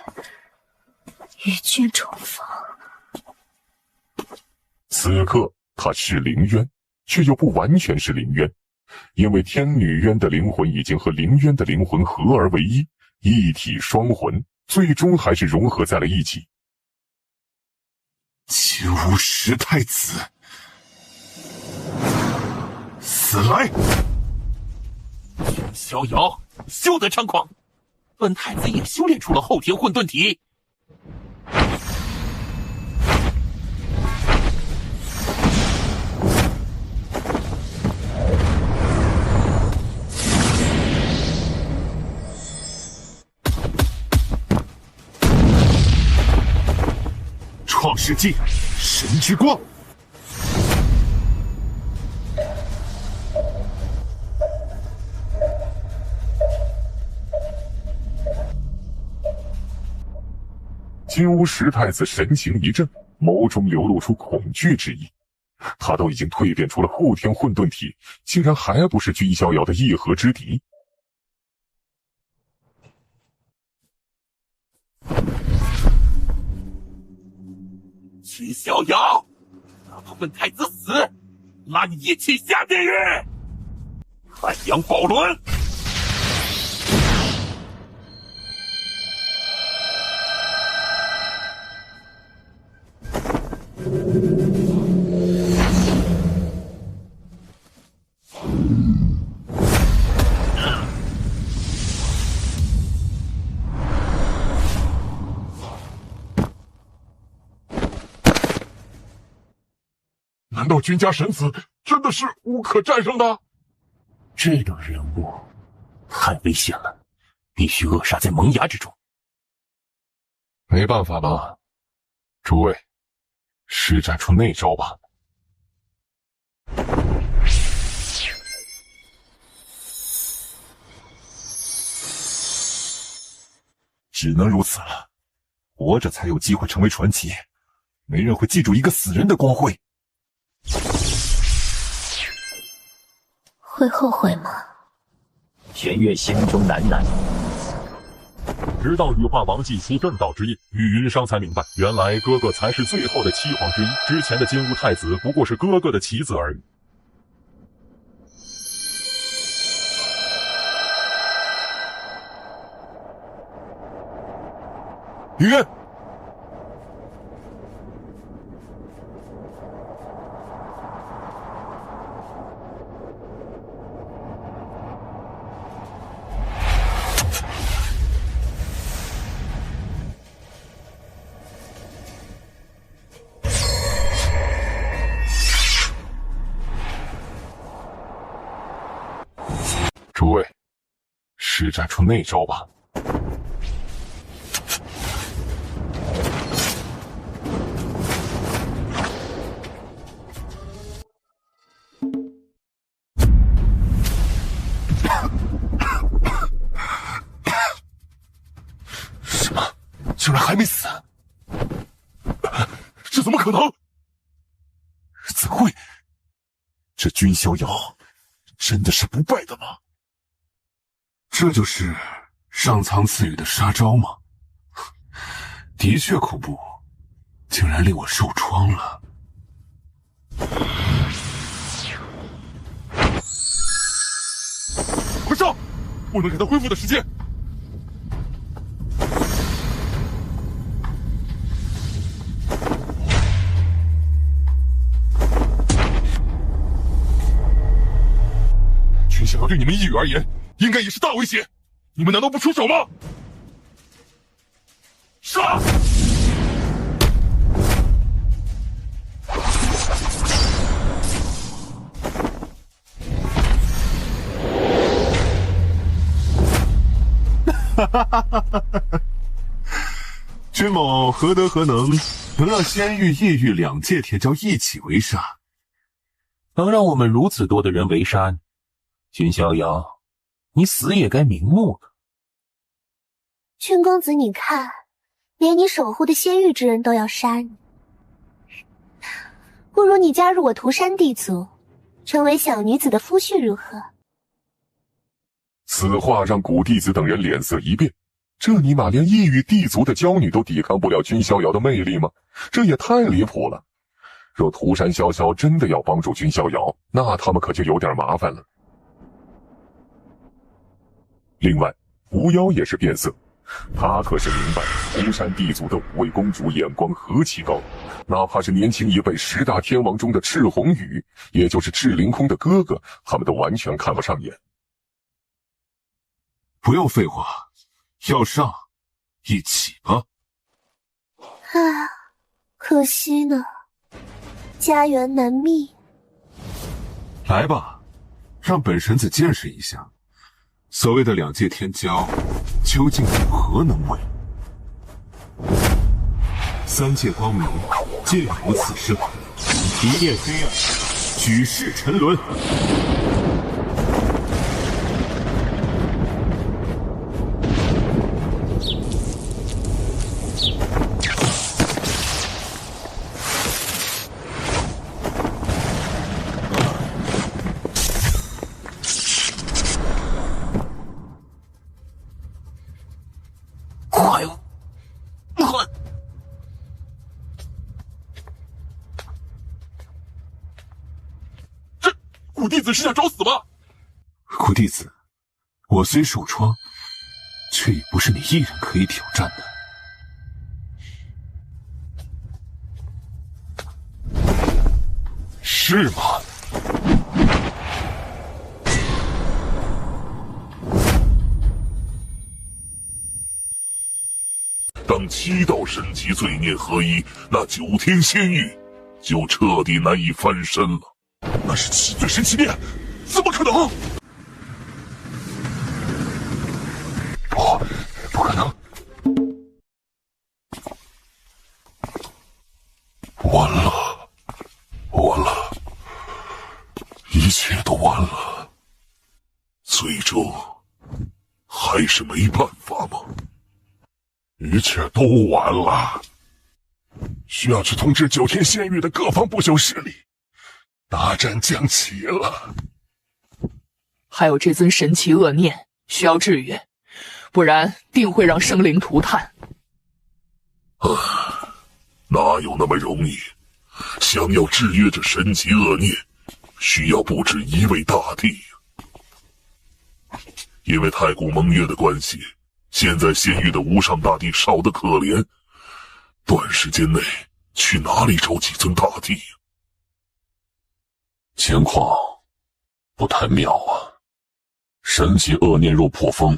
与君重逢。此刻他是凌渊，却又不完全是凌渊，因为天女渊的灵魂已经和凌渊的灵魂合而为一，一体双魂，最终还是融合在了一起。金乌石太子，死来！君逍遥，休得猖狂！本太子也修炼出了后天混沌体。创世纪，神之光。金乌石太子神情一震，眸中流露出恐惧之意。他都已经蜕变出了后天混沌体，竟然还不是君逍遥的一合之敌。君逍遥，哪怕本太子死，拉你一起下地狱！太阳宝轮。难道君家神子真的是无可战胜的？这种人物太危险了，必须扼杀在萌芽之中。没办法了，诸位，施展出那招吧。只能如此了，活着才有机会成为传奇，没人会记住一个死人的光辉。会后悔吗？玄月心中喃喃。直到羽化王祭出正道之印，玉云商才明白，原来哥哥才是最后的七皇之一，之前的金乌太子不过是哥哥的棋子而已。林渊，诸位，施展出那招吧。什么？竟然还没死？这怎么可能？怎会？这君逍遥真的是不败的吗？这就是上苍赐予的杀招吗？的确恐怖，竟然令我受创了。快上！不能给他恢复的时间。君逍遥对你们一羽而言，应该也是大威胁，你们难道不出手吗？杀！君某何德何能，能让仙域、异域两界天骄一起围杀？能让我们如此多的人围杀你，君逍遥，你死也该瞑目了。君公子，你看，连你守护的仙域之人都要杀你，不如你加入我屠山地族，成为小女子的夫婿如何？此话让古弟子等人脸色一变，这尼玛连异域地族的娇女都抵抗不了君逍遥的魅力吗？这也太离谱了！若涂山潇潇真的要帮助君逍遥，那他们可就有点麻烦了。另外，狐妖也是变色，他可是明白涂山地族的五位公主眼光何其高，哪怕是年轻一辈10大天王中的赤红羽，也就是赤凌空的哥哥，他们都完全看不上眼。不用废话，要上，一起吧。啊，可惜呢，家园难觅。来吧，让本神子见识一下，所谓的两界天骄究竟有何能为。三界光明，尽如此生；一念黑暗，举世沉沦。古弟子是想找死吗？古弟子，我虽受创，却也不是你一人可以挑战的。是吗？当7道神级罪孽合一，那9天仙域就彻底难以翻身了。那是7罪神奇念，怎么可能？切都完了，最终还是没办法吗？一切都完了，需要去通知9天仙域的各方不朽势力，大战将起了。还有这尊神奇恶念需要制约，不然定会让生灵涂炭。哪有那么容易？想要制约这神奇恶念，需要不止一位大帝。因为太古盟约的关系，现在仙域的无上大帝少得可怜，短时间内去哪里找几尊大帝？情况不太妙啊！神奇恶念若破风，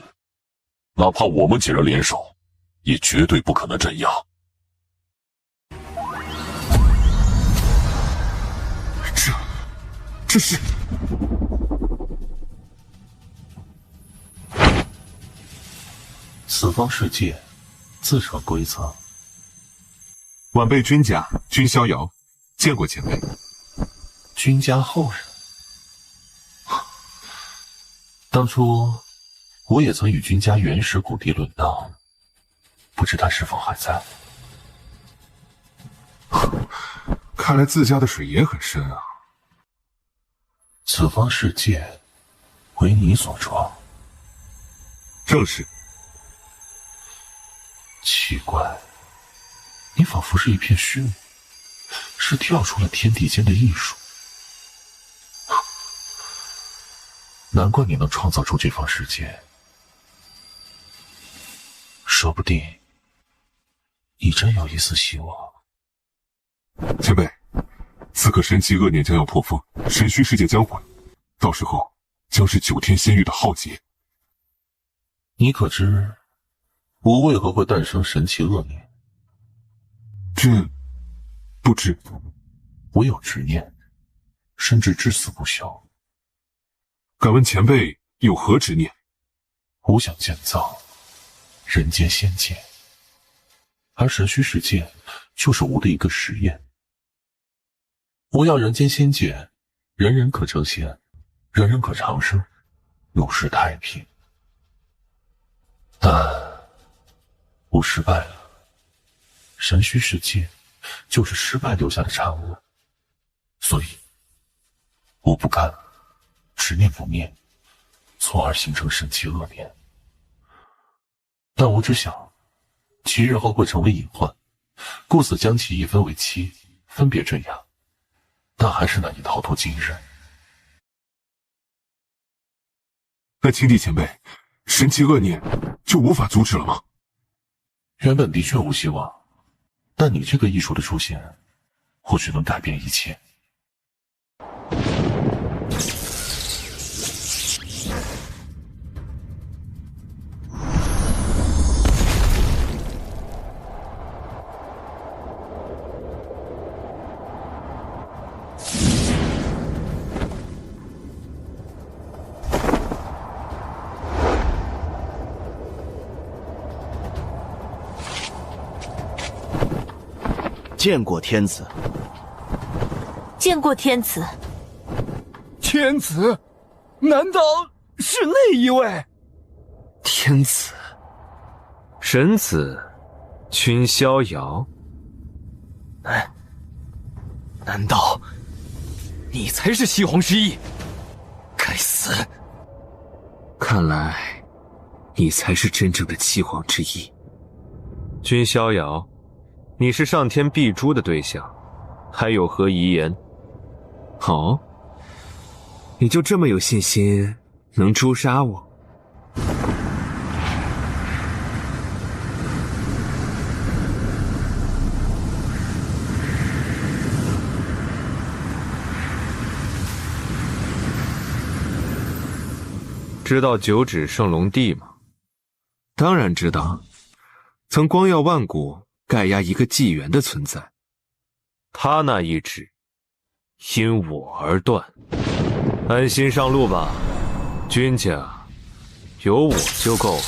哪怕我们几人联手，也绝对不可能镇压。这是此方世界自成规则。晚辈君家君逍遥，见过前辈。君家后人，当初我也曾与君家原始古帝论道，不知他是否还在？看来自家的水也很深啊。此方世界为你所创？正是。奇怪，你仿佛是一片虚无，是跳出了天地间的艺术。难怪你能创造出这方世界，说不定你真有一丝希望。前辈，此刻神奇恶念将要破风，神虚世界将毁，到时候将是9天仙域的浩劫。你可知我为何会诞生神奇恶念？这不知。我有执念，甚至至死不休。敢问前辈有何执念？我想建造人间仙界，而神虚世界就是吾的一个实验。我要人间仙界，人人可成仙，人人可长生，永世太平。但我失败了，神虚世界就是失败留下的产物，所以我不甘执念不灭，从而形成神奇恶念。但我只想其日后会成为隐患，故此将其一分为7，分别镇压，但还是难以逃脱今日。那青帝前辈，神奇恶念就无法阻止了吗？原本的确无希望，但你这个艺术的出现，或许能改变一切。见过天子。见过天子。天子？难道是那一位？天子，神子，君逍遥。难道你才是西皇之翼？该死！看来你才是真正的七皇之一。君逍遥，你是上天必诛的对象，还有何遗言？好，你就这么有信心能诛杀我？知道九指圣龙帝吗？当然知道，曾光耀万古，盖压一个纪元的存在。他那一指因我而断，安心上路吧，君家有我就够了。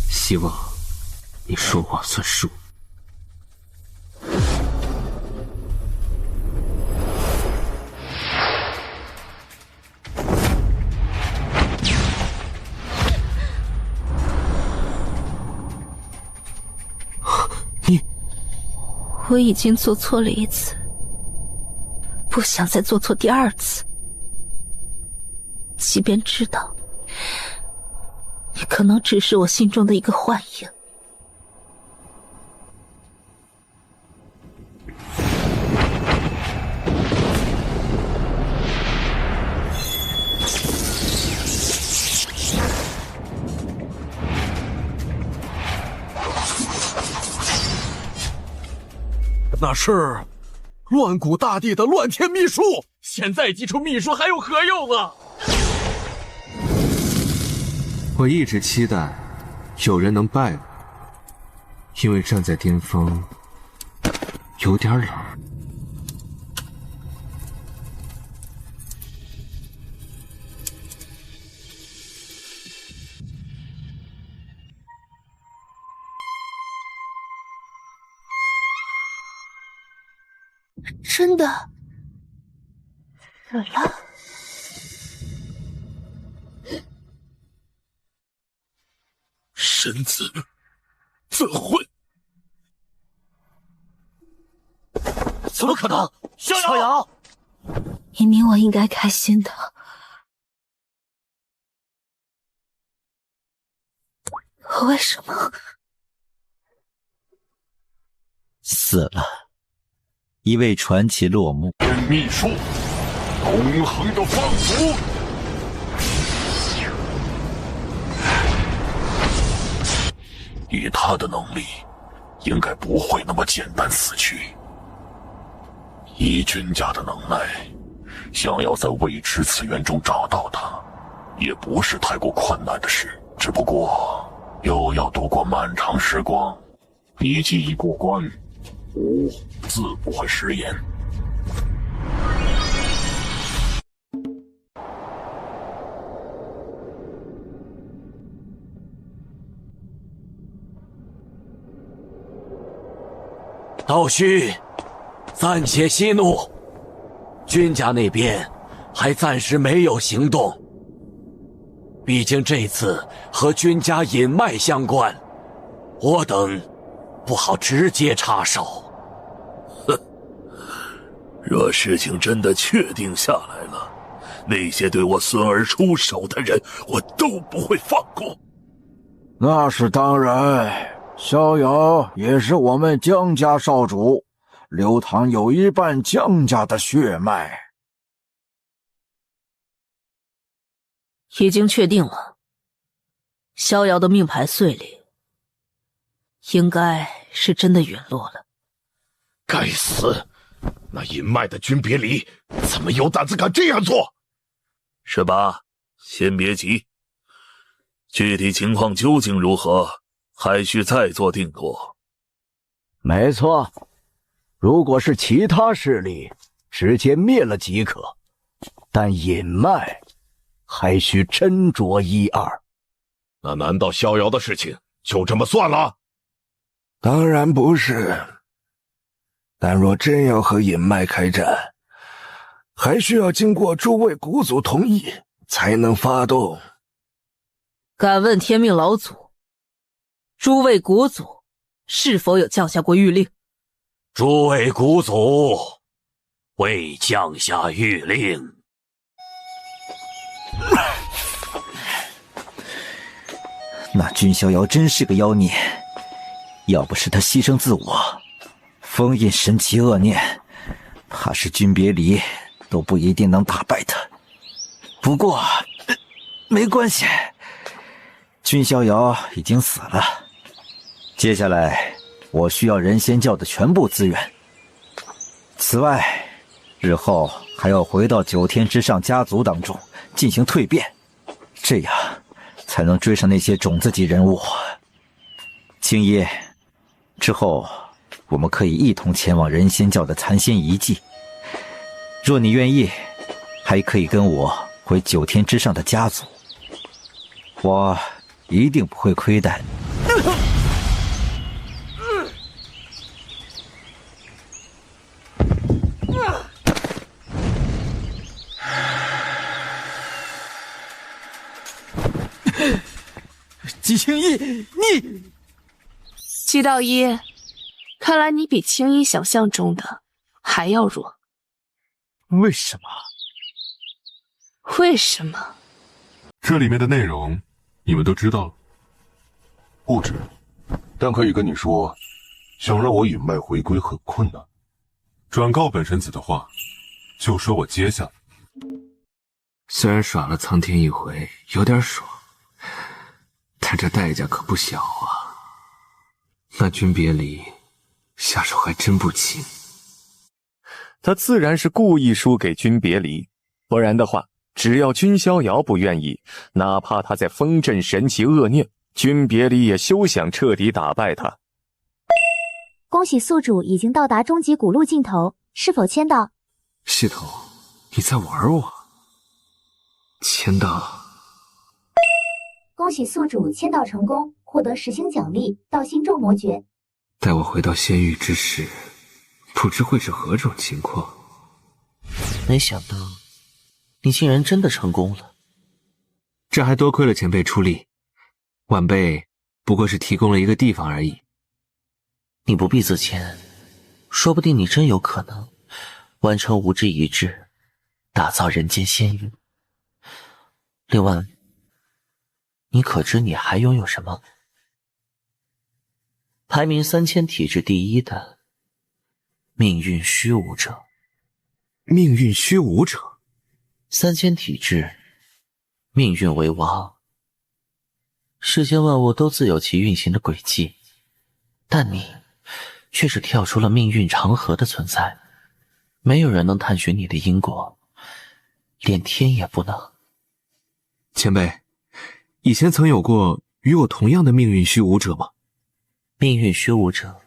希望你说话算数。我已经做错了一次，不想再做错第二次。即便知道你可能只是我心中的一个幻影。那是乱古大帝的乱天秘术，现在祭出秘术还有何用啊？我一直期待有人能拜我，因为站在巅峰有点冷。真的死了。神子怎会？怎么可能？逍遥，明明我应该开心的，为什么死了？一位传奇落幕。秘术，永恒的放逐。以他的能力，应该不会那么简单死去。以君家的能耐，想要在未知次元中找到他，也不是太过困难的事。只不过又要度过漫长时光，你既已过关，吾自不会食言。道虚，暂且息怒。君家那边还暂时没有行动，毕竟这次和君家隐脉相关，我等不好直接插手。哼，若事情真的确定下来了，那些对我孙儿出手的人，我都不会放过。那是当然。逍遥也是我们江家少主，刘唐有一半江家的血脉。已经确定了，逍遥的命牌碎裂，应该是真的陨落了。该死，那隐脉的君别离怎么有胆子敢这样做？是吧？先别急，具体情况究竟如何，还需再做定夺。没错，如果是其他势力，直接灭了即可，但隐脉还需斟酌一二。那难道逍遥的事情就这么算了？当然不是，但若真要和隐脉开战，还需要经过诸位谷祖同意才能发动。敢问天命老祖，诸位谷祖是否有降下过谕令？诸位谷祖未降下谕令。那君逍遥真是个妖孽，要不是他牺牲自我，封印神奇恶念，怕是君别离都不一定能打败他。不过没关系，君逍遥已经死了，接下来我需要人仙教的全部资源。此外，日后还要回到九天之上家族当中进行蜕变，这样才能追上那些种子级人物。青衣，之后我们可以一同前往人仙教的残仙遗迹。若你愿意，还可以跟我回九天之上的家族，我一定不会亏待。季青衣，你季道一，看看来你比青衣想象中的还要弱。为什么？为什么？这里面的内容你们都知道了？不知，但可以跟你说，想让我隐脉回归很困难。转告本神子的话，就说我接下了。虽然耍了苍天一回有点爽，但这代价可不小啊。那君别离下手还真不轻。他自然是故意输给君别离，不然的话，只要君逍遥不愿意，哪怕他在风阵神奇恶念，君别离也休想彻底打败他。恭喜宿主已经到达终极古路尽头，是否签到？系统，你在玩我？签到。恭喜宿主签到成功，获得10星奖励，道心众魔诀。待我回到仙域之时，不知会是何种情况。没想到你竟然真的成功了，这还多亏了前辈出力，晚辈不过是提供了一个地方而已。你不必自谦，说不定你真有可能完成无之一志，打造人间仙域。另外，你可知你还拥有什么？排名3000体质第1的命运虚无者。命运虚无者？3000体质，命运为王。世间万物都自有其运行的轨迹，但你却是跳出了命运长河的存在，没有人能探寻你的因果，连天也不能。前辈，以前曾有过与我同样的命运虚无者吗？命运虚无者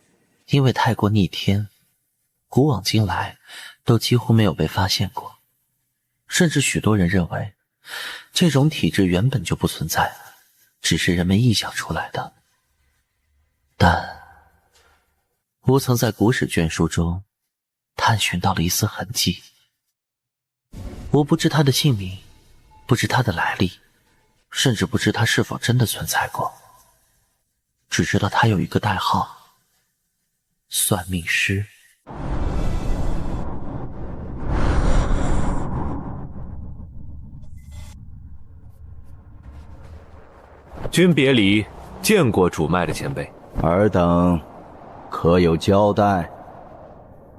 因为太过逆天，古往今来都几乎没有被发现过，甚至许多人认为这种体质原本就不存在，只是人们臆想出来的。但吾曾在古史卷书中探寻到了一丝痕迹。我不知他的姓名，不知他的来历，甚至不知他是否真的存在过，只知道他有一个代号——算命师。君别离见过主脉的前辈，尔等可有交代？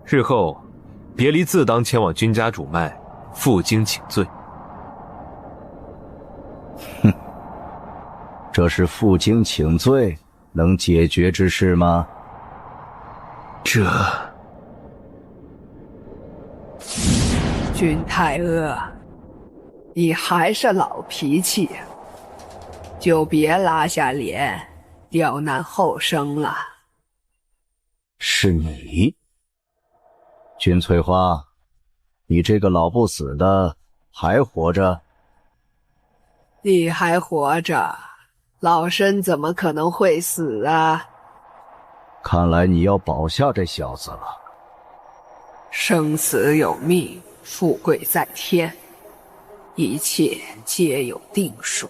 日后别离自当前往君家主脉负荆请罪。哼，这是负荆请罪能解决之事吗？这……君太阿，你还是老脾气呀，就别拉下脸刁难后生了。是你，君翠花，你这个老不死的还活着？你还活着，老身怎么可能会死啊？看来你要保下这小子了。生死有命，富贵在天，一切皆有定数。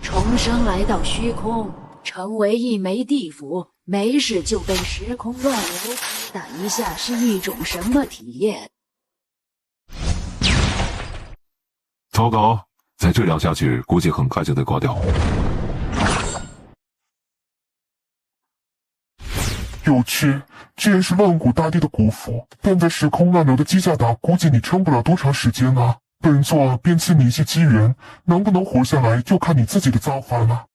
重生来到虚空，成为一枚地府，没事就被时空乱流，打一下是一种什么体验？糟糕，再这样下去，估计很快就得挂掉。有趣，既然是万古大帝的古符，但在时空乱流的机架打，估计你撑不了多长时间啊。本座便赐你一些机缘，能不能活下来，就看你自己的造化了。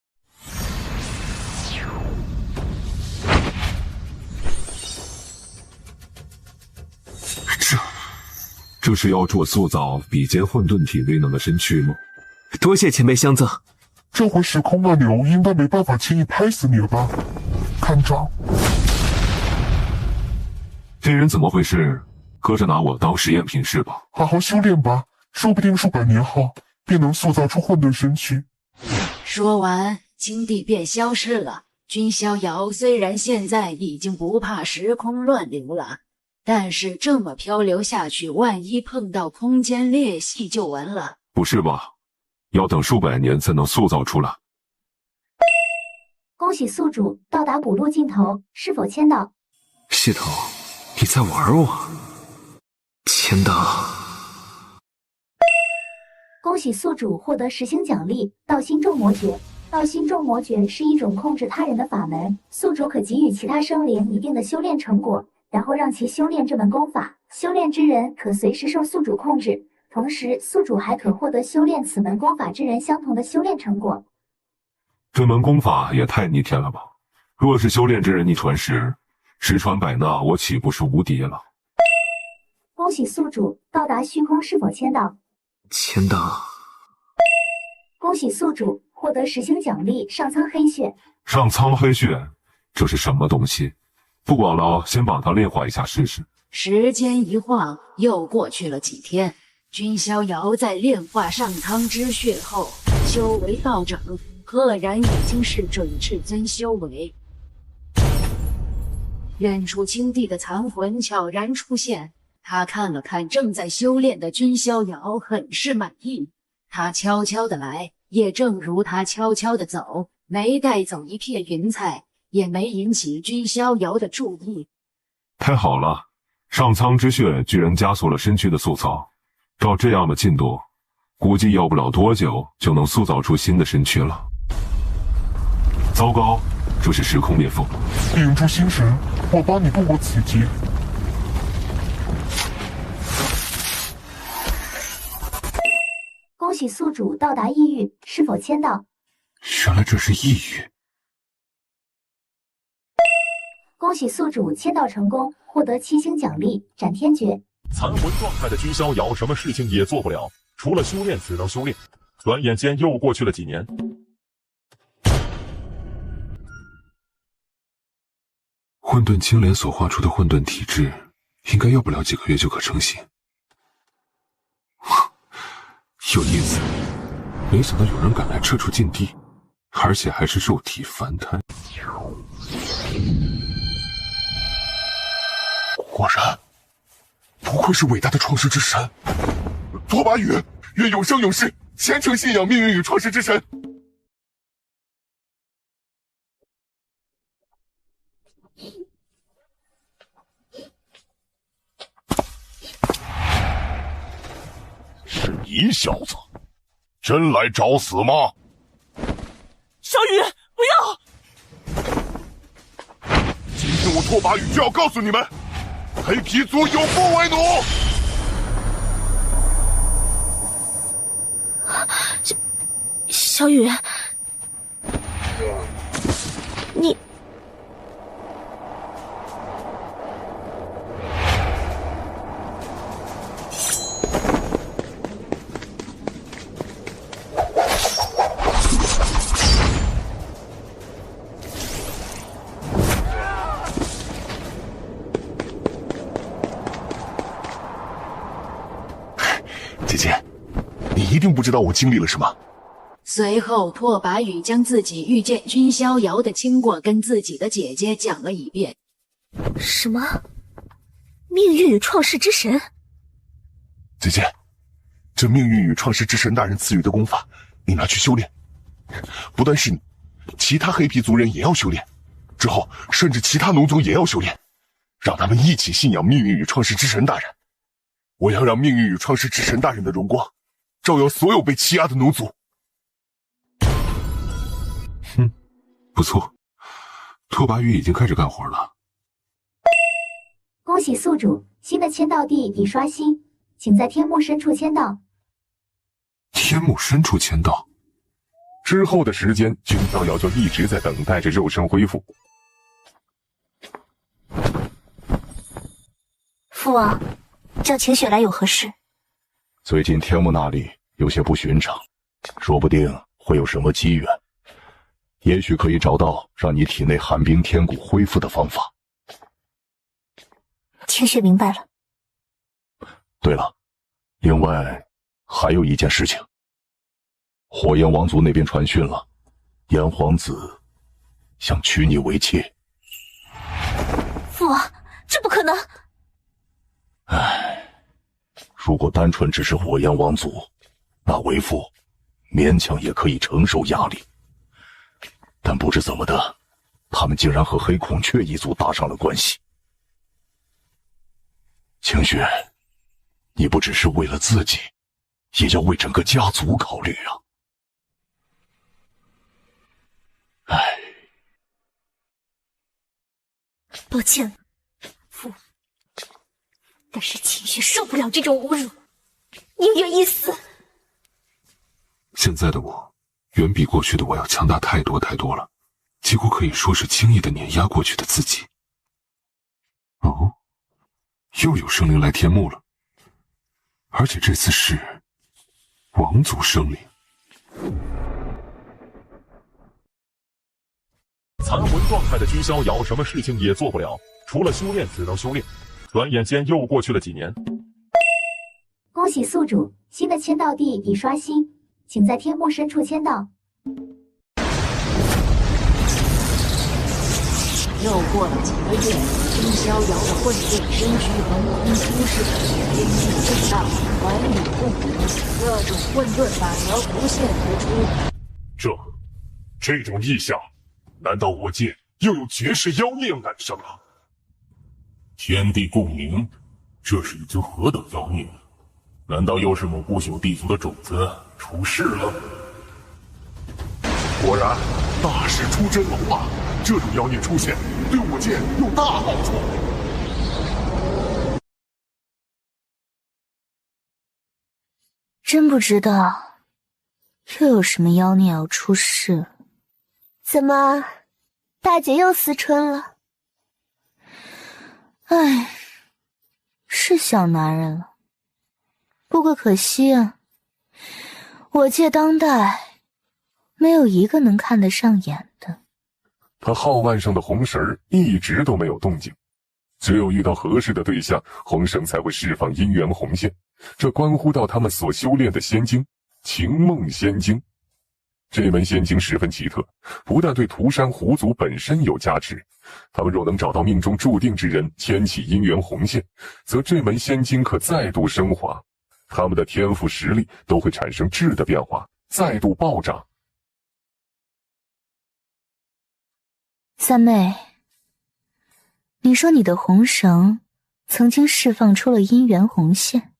这是要助我塑造比肩混沌体威能的身躯吗？多谢前辈相赠。这回时空乱流应该没办法轻易拍死你了吧？看招！这人怎么回事？搁着拿我当实验品是吧？好好修炼吧，说不定数百年后便能塑造出混沌身躯。说完，金帝便消失了。君逍遥虽然现在已经不怕时空乱流了，但是这么漂流下去，万一碰到空间裂隙就完了。不是吧？要等数百年才能塑造出来？恭喜宿主到达古路尽头，是否签到？系统，你在玩我？签到。恭喜宿主获得10星奖励道心咒魔诀。道心咒魔诀是一种控制他人的法门，宿主可给予其他生灵一定的修炼成果，然后让其修炼这门功法。修炼之人可随时受宿主控制，同时宿主还可获得修炼此门功法之人相同的修炼成果。这门功法也太逆天了吧！若是修炼之人逆传时，十传百纳，我岂不是无敌了？恭喜宿主到达虚空，是否签到？签到。恭喜宿主获得10星奖励上苍黑血。上苍黑血，这是什么东西？不管了，先把它炼化一下试试。时间一晃，又过去了几天。君逍遥在炼化上苍之血后，修为道整，赫然已经是准至尊修为。远处青帝的残魂悄然出现，他看了看正在修炼的君逍遥，很是满意。他悄悄的来，也正如他悄悄的走，没带走一片云彩，也没引起君逍遥的注意。太好了，上苍之血居然加速了身躯的塑造，照这样的进度，估计要不了多久就能塑造出新的身躯了。糟糕，这是时空裂缝！屏住心神，我帮你度过此劫。恭喜宿主到达异域，是否签到？原来这是异域。恭喜宿主签到成功，获得7星奖励斩天诀。残魂状态的君逍遥什么事情也做不了，除了修炼只能修炼。转眼间又过去了几年。混沌青莲所画出的混沌体质，应该要不了几个月就可成型。有意思，没想到有人敢来这处禁地，而且还是肉体凡胎。果然，不愧是伟大的创世之神。拓跋宇，愿永生永世虔诚信仰命运与创世之神。是你小子，真来找死吗？小雨，不要！今天我拓跋宇就要告诉你们，黑皮族有不为奴！小雨，你。姐姐，你一定不知道我经历了什么。随后，拓跋宇将自己遇见君逍遥的经过跟自己的姐姐讲了一遍。什么？命运与创世之神？姐姐，这命运与创世之神大人赐予的功法，你拿去修炼。不但是你，其他黑皮族人也要修炼，之后甚至其他农族也要修炼，让他们一起信仰命运与创世之神大人。我要让命运与创世之神大人的荣光照耀所有被欺压的农族。不错，拓跋宇已经开始干活了。恭喜宿主，新的签到地已刷新，请在天幕深处签到。天幕深处签到。之后的时间，君逍遥就一直在等待着肉身恢复。父王，叫秦雪来有何事？最近天幕那里有些不寻常，说不定会有什么机缘，也许可以找到让你体内寒冰天骨恢复的方法。秦雪明白了。对了，另外还有一件事情，火焰王族那边传讯了，炎皇子想娶你为妾。父王，这不可能！唉，如果单纯只是火焰王族，那为父勉强也可以承受压力。但不知怎么的，他们竟然和黑孔雀一族搭上了关系。清雪，你不只是为了自己，也要为整个家族考虑啊！唉，抱歉，父，但是清雪受不了这种侮辱，宁愿一死。现在的我，远比过去的我要强大太多太多了，几乎可以说是轻易的碾压过去的自己。哦，又有生灵来天幕了，而且这次是王族生灵。残魂状态的君逍遥什么事情也做不了，除了修炼只能修炼。转眼间又过去了几年。恭喜宿主，新的签到地已刷新，请在天幕深处签到。又过了几个月，君逍遥的混沌身躯横空出世，天地震荡，寰宇共鸣，各种混沌法则浮现而出。这种异象，难道我界又有绝世妖孽要诞生了？天地共鸣，这是一只何等妖孽？难道又是某不朽地族的种子出世了？果然，大事出真龙啊！这种妖孽出现，对我界有大好处。真不知道又有什么妖孽要出世。怎么，大姐又思春了？唉，是小男人了，不过可惜啊，我界当代没有一个能看得上眼的。他号腕上的红绳一直都没有动静，只有遇到合适的对象，红绳才会释放姻缘红线。这关乎到他们所修炼的仙经——情梦仙经。这门仙经十分奇特，不但对涂山狐族本身有加持，他们若能找到命中注定之人，牵起姻缘红线，则这门仙经可再度升华，他们的天赋实力都会产生质的变化，再度暴涨。三妹，你说你的红绳曾经释放出了姻缘红线，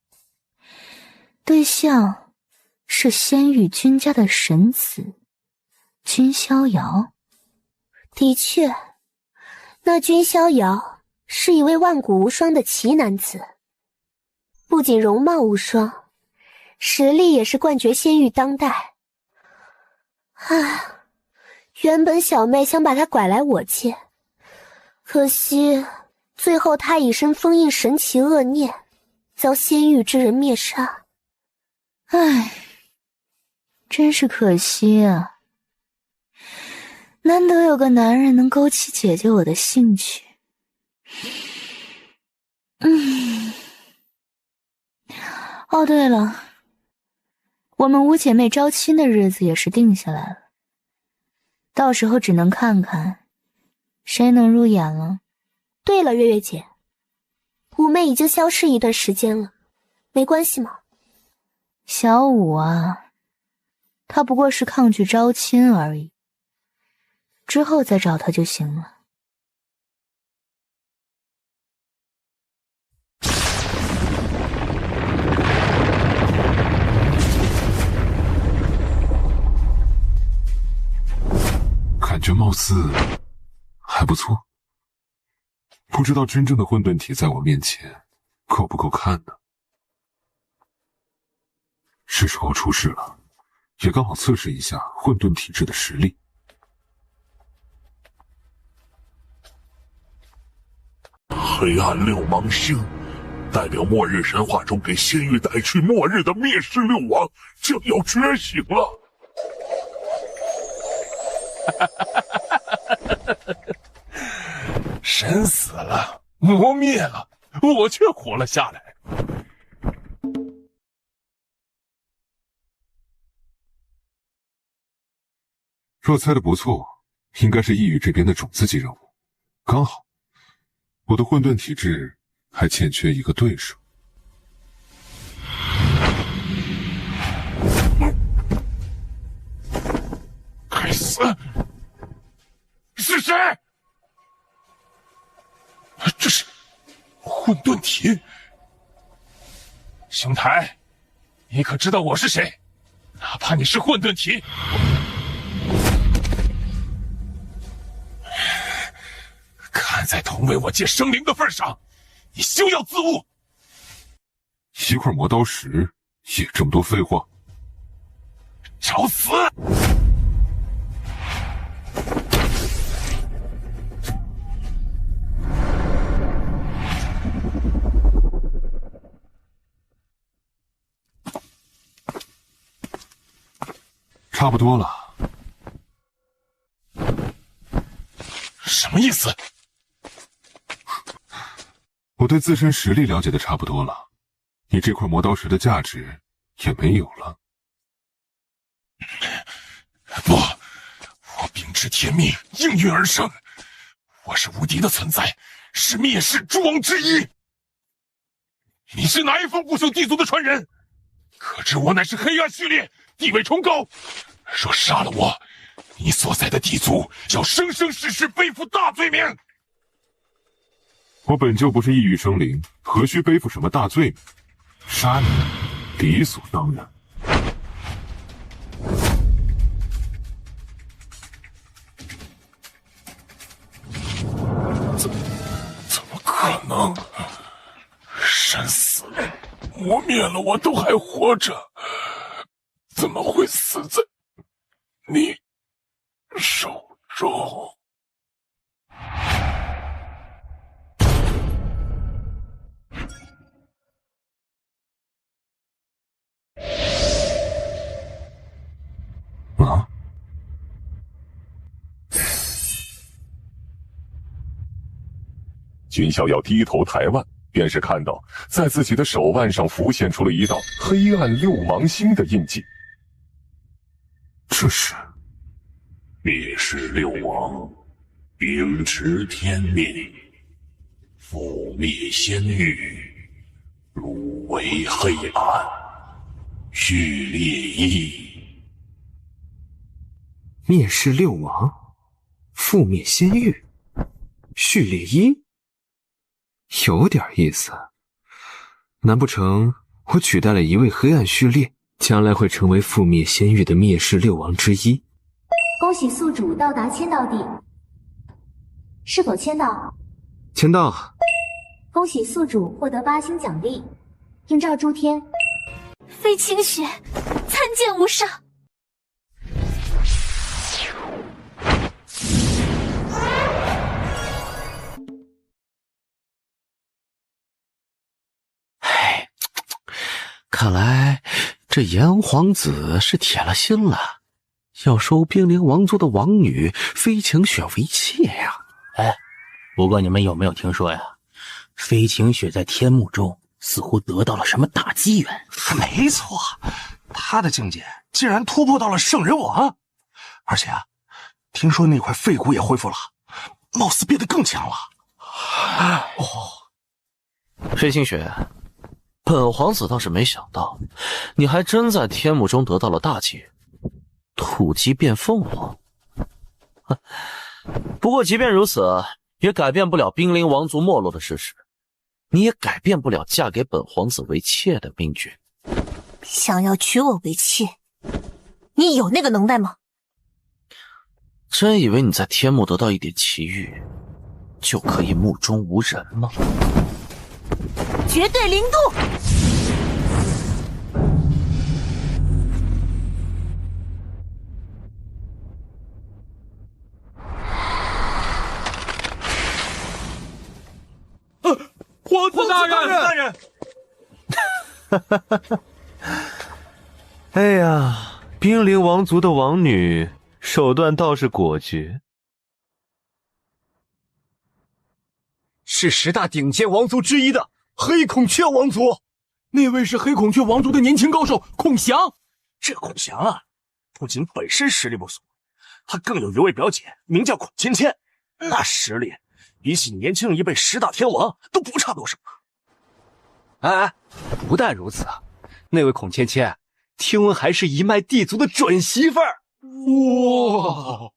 对象是仙域君家的神子君逍遥。的确，那君逍遥是一位万古无双的奇男子，不仅容貌无双，实力也是冠绝仙域当代。原本小妹想把他拐来我界，可惜最后他以身封印神奇恶念，遭仙域之人灭杀。唉，真是可惜啊，难得有个男人能勾起姐姐我的兴趣。哦，对了，我们五姐妹招亲的日子也是定下来了，到时候只能看看谁能入眼了。对了，月月姐，五妹已经消失一段时间了，没关系吗？小五啊，她不过是抗拒招亲而已，之后再找她就行了。感觉貌似还不错，不知道真正的混沌体在我面前够不够看呢？是时候出世了，也刚好测试一下混沌体质的实力。黑暗六芒星，代表末日神话中给仙域带去末日的灭世六王将要觉醒了。神死了，魔灭了，我却活了下来。若猜的不错，应该是异域这边的种子级任务，刚好我的混沌体质还欠缺一个对手。该死！谁？这是混沌体。兄台，你可知道我是谁？哪怕你是混沌体，看在同为我界生灵的份上，你休要自误。一块磨刀石，也这么多废话？找死！差不多了。什么意思？我对自身实力了解的差不多了，你这块磨刀石的价值也没有了。不，我秉持天命，应运而生，我是无敌的存在，是灭世诸王之一。你是哪一方不朽地族的传人？可知我乃是黑暗序列，地位崇高。若杀了我，你所在的地族要生生世世背负大罪名。我本就不是异域生灵，何须背负什么大罪名？杀你，理所当然。怎么可能？神死了，磨灭了我都还活着，怎么会死在你手中？啊！君逍遥低头抬腕，便是看到在自己的手腕上浮现出了一道黑暗六芒星的印记。这是灭世六王秉持天命，覆灭仙域，汝为黑暗，序列一。灭世六王，覆灭仙域，序列一，有点意思。难不成我取代了一位黑暗序列，将来会成为覆灭仙域的灭世六王之一？恭喜宿主到达签到地，是否签到？签到。恭喜宿主获得8星奖励，映照诸天。飞清雪，参见无上。看来这炎黄子是铁了心了，要收冰灵王族的王女飞晴雪为妾呀。哎，不过你们有没有听说呀？飞晴雪在天幕中似乎得到了什么大机缘。没错，他的境界竟然突破到了圣人王，而且啊，听说那块废骨也恢复了，貌似变得更强了。飞晴雪，本皇子倒是没想到，你还真在天幕中得到了大劫，土鸡变凤凰。不过即便如此，也改变不了冰灵王族没落的事实，你也改变不了嫁给本皇子为妾的命运。想要娶我为妾，你有那个能耐吗？真以为你在天幕得到一点奇遇，就可以目中无人吗？绝对零度！皇子大人！哎呀，冰灵王族的王女手段倒是果决。是10大顶尖王族之一的黑孔雀王族，那位是黑孔雀王族的年轻高手孔祥。这孔祥啊，不仅本身实力不俗，他更有一位表姐名叫孔芊芊，那实力比起年轻一辈10大天王都不差多少。哎，不但如此啊，那位孔芊芊听闻还是一脉地族的准媳妇儿。哇！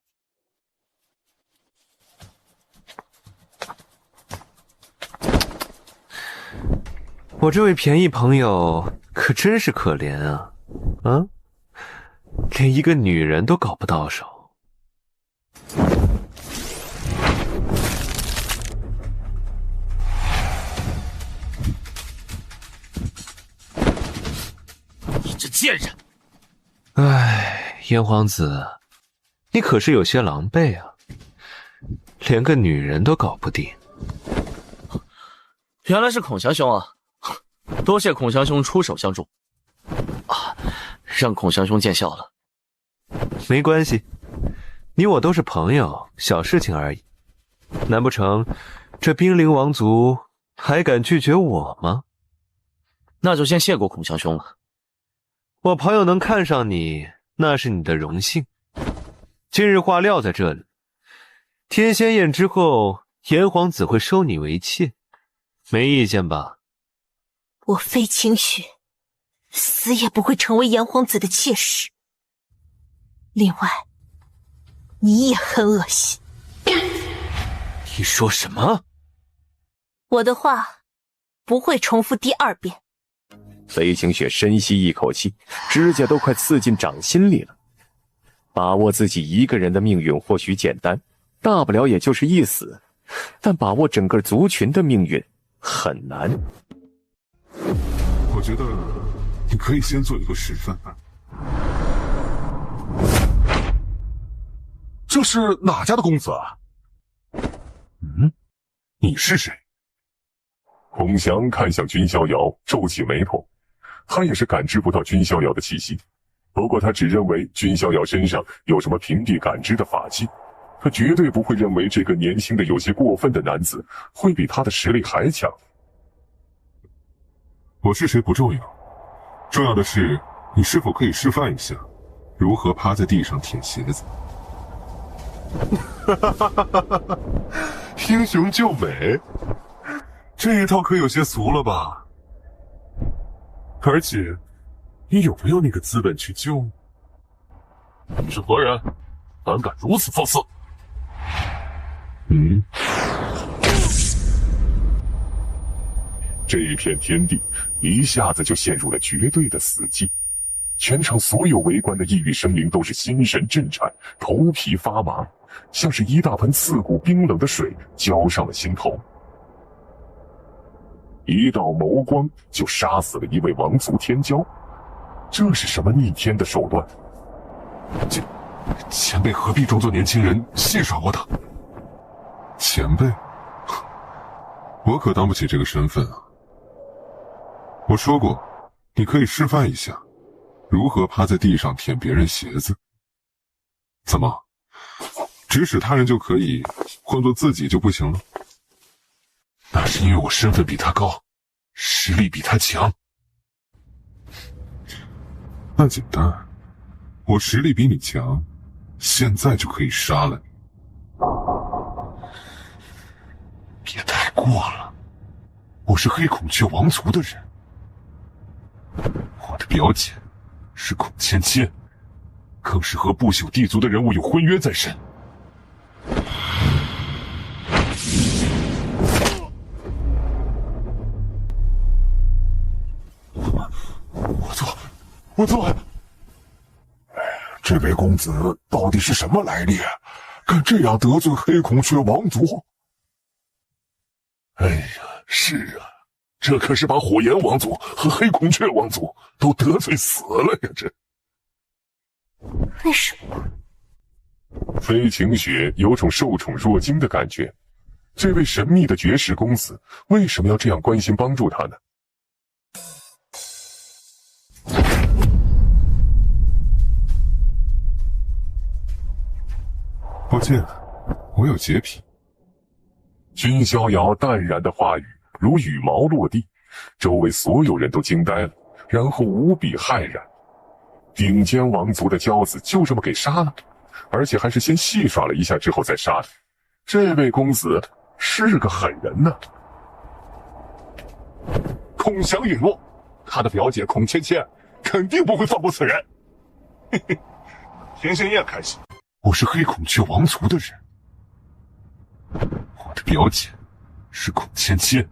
我这位便宜朋友可真是可怜啊！啊，连一个女人都搞不到手。你这贱人！唉，炎皇子，你可是有些狼狈啊，连个女人都搞不定。原来是孔祥兄啊！多谢孔祥兄出手相助，让孔祥兄见笑了。没关系，你我都是朋友，小事情而已。难不成这冰灵王族还敢拒绝我吗？那就先谢过孔祥兄了。我朋友能看上你，那是你的荣幸。今日话撂在这里，天仙宴之后，炎皇子会收你为妾，没意见吧？我飞晴雪死也不会成为炎皇子的妾室。另外，你也很恶心。你说什么？我的话不会重复第二遍。飞晴雪深吸一口气，指甲都快刺进掌心里了。把握自己一个人的命运或许简单，大不了也就是一死，但把握整个族群的命运很难。我觉得你可以先做一个示范。这是哪家的公子啊？你是谁？孔祥看向君逍遥，皱起眉头。他也是感知不到君逍遥的气息，不过他只认为君逍遥身上有什么屏蔽感知的法器，他绝对不会认为这个年轻的有些过分的男子会比他的实力还强。我是谁不重要，重要的是你是否可以示范一下如何趴在地上舔鞋子。英雄救美，这一套可有些俗了吧？而且，你有没有那个资本去救？你是何人？胆敢如此放肆！这一片天地一下子就陷入了绝对的死寂，全场所有围观的异域生灵都是心神震颤，头皮发麻，像是一大盆刺骨冰冷的水浇上了心头。一道眸光就杀死了一位王族天骄，这是什么逆天的手段？前辈何必装作年轻人戏耍我等？前辈，我可当不起这个身份啊！我说过，你可以示范一下如何趴在地上舔别人鞋子。怎么，指使他人就可以，换做自己就不行了？那是因为我身份比他高，实力比他强。那简单，我实力比你强，现在就可以杀了你。别太过了，我是黑孔雀王族的人，我的表姐是孔芊芊，更是和不朽地族的人物有婚约在身。我错。这位公子到底是什么来历？敢这样得罪黑孔雀王族？哎呀，是啊，这可是把火焰王族和黑孔雀王族都得罪死了呀！这为什么？飞晴雪有种受宠若惊的感觉，这位神秘的绝世公子为什么要这样关心帮助他呢？抱歉，我有洁癖。君逍遥淡然的话语如羽毛落地，周围所有人都惊呆了，然后无比骇然。顶尖王族的骄子就这么给杀了，而且还是先戏耍了一下之后再杀的。这位公子是个狠人呢。孔祥陨落，他的表姐孔芊芊肯定不会放过此人。嘿嘿，天仙宴开始。我是黑孔雀王族的人，我的表姐是孔芊芊。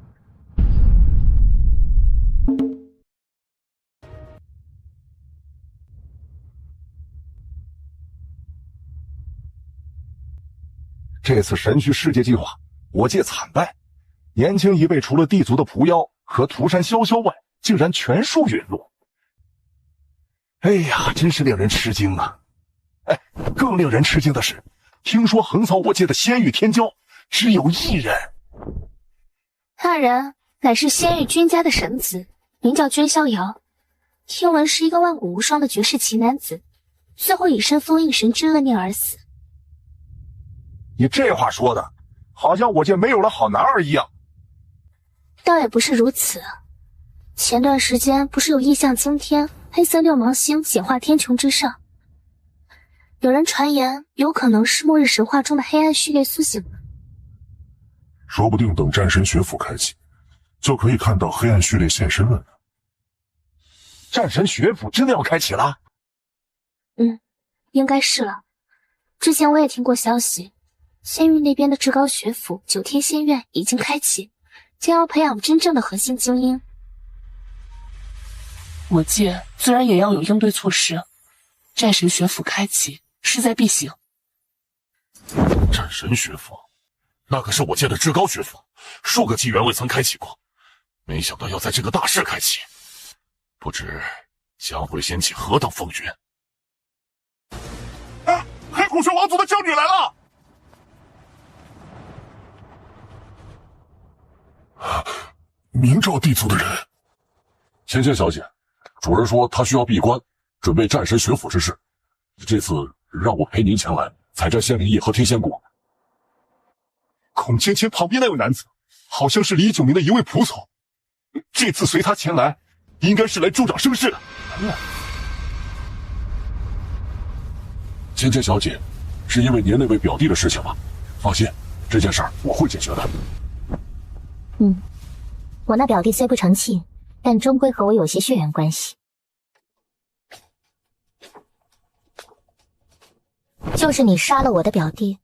这次神虚世界计划，我界惨败，年轻一辈除了地族的仆妖和涂山潇潇外，竟然全数陨落。哎呀，真是令人吃惊啊！哎，更令人吃惊的是，听说横扫我界的仙域天骄只有一人。那人乃是仙域君家的神子，名叫君逍遥。听闻是一个万古无双的绝世奇男子，最后以身封印神之恶念而死。你这话说的，好像我界没有了好男儿一样。倒也不是如此。前段时间不是有异象惊天、黑色六芒星显化天穹之上，有人传言有可能是末日神话中的黑暗序列苏醒了。说不定等战神学府开启，就可以看到黑暗序列现身了呢。战神学府真的要开启了？应该是了。之前我也听过消息，仙域那边的至高学府九天仙院已经开启，将要培养真正的核心精英。我界自然也要有应对措施，战神学府开启势在必行。战神学府，那可是我界的至高学府，数个机缘未曾开启过，没想到要在这个大势开启，不知将会掀起何等风云。啊！黑孔雀王族的将女来了！明照地族的人。芊芊小姐，主人说他需要闭关，准备战神学府之事，这次让我陪您前来采摘仙灵叶和天仙果。孔芊芊旁边那位男子，好像是李九明的一位仆从，这次随他前来，应该是来助长声势的。芊芊小姐，是因为您那位表弟的事情吗？放心，这件事儿我会解决的。我那表弟虽不成器，但终归和我有些血缘关系。就是你杀了我的表弟。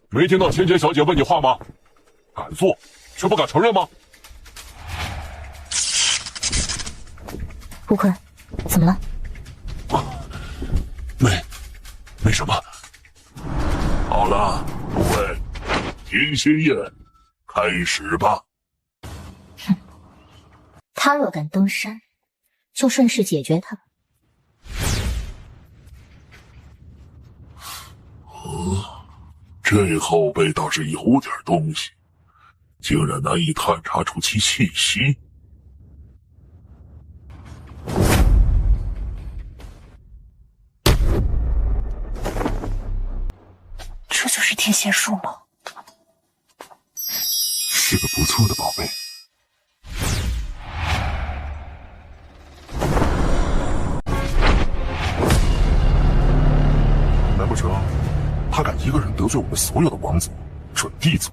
没听到芊芊小姐问你话吗？敢做，却不敢承认吗？吴坤，怎么了？没什么。好了，诸位，天仙宴开始吧。他若敢登山，就顺势解决他。这后辈倒是有点东西，竟然难以探查出其气息。这就是天仙术吗？是个不错的宝贝。难不成他敢一个人得罪我们所有的王族、准地族，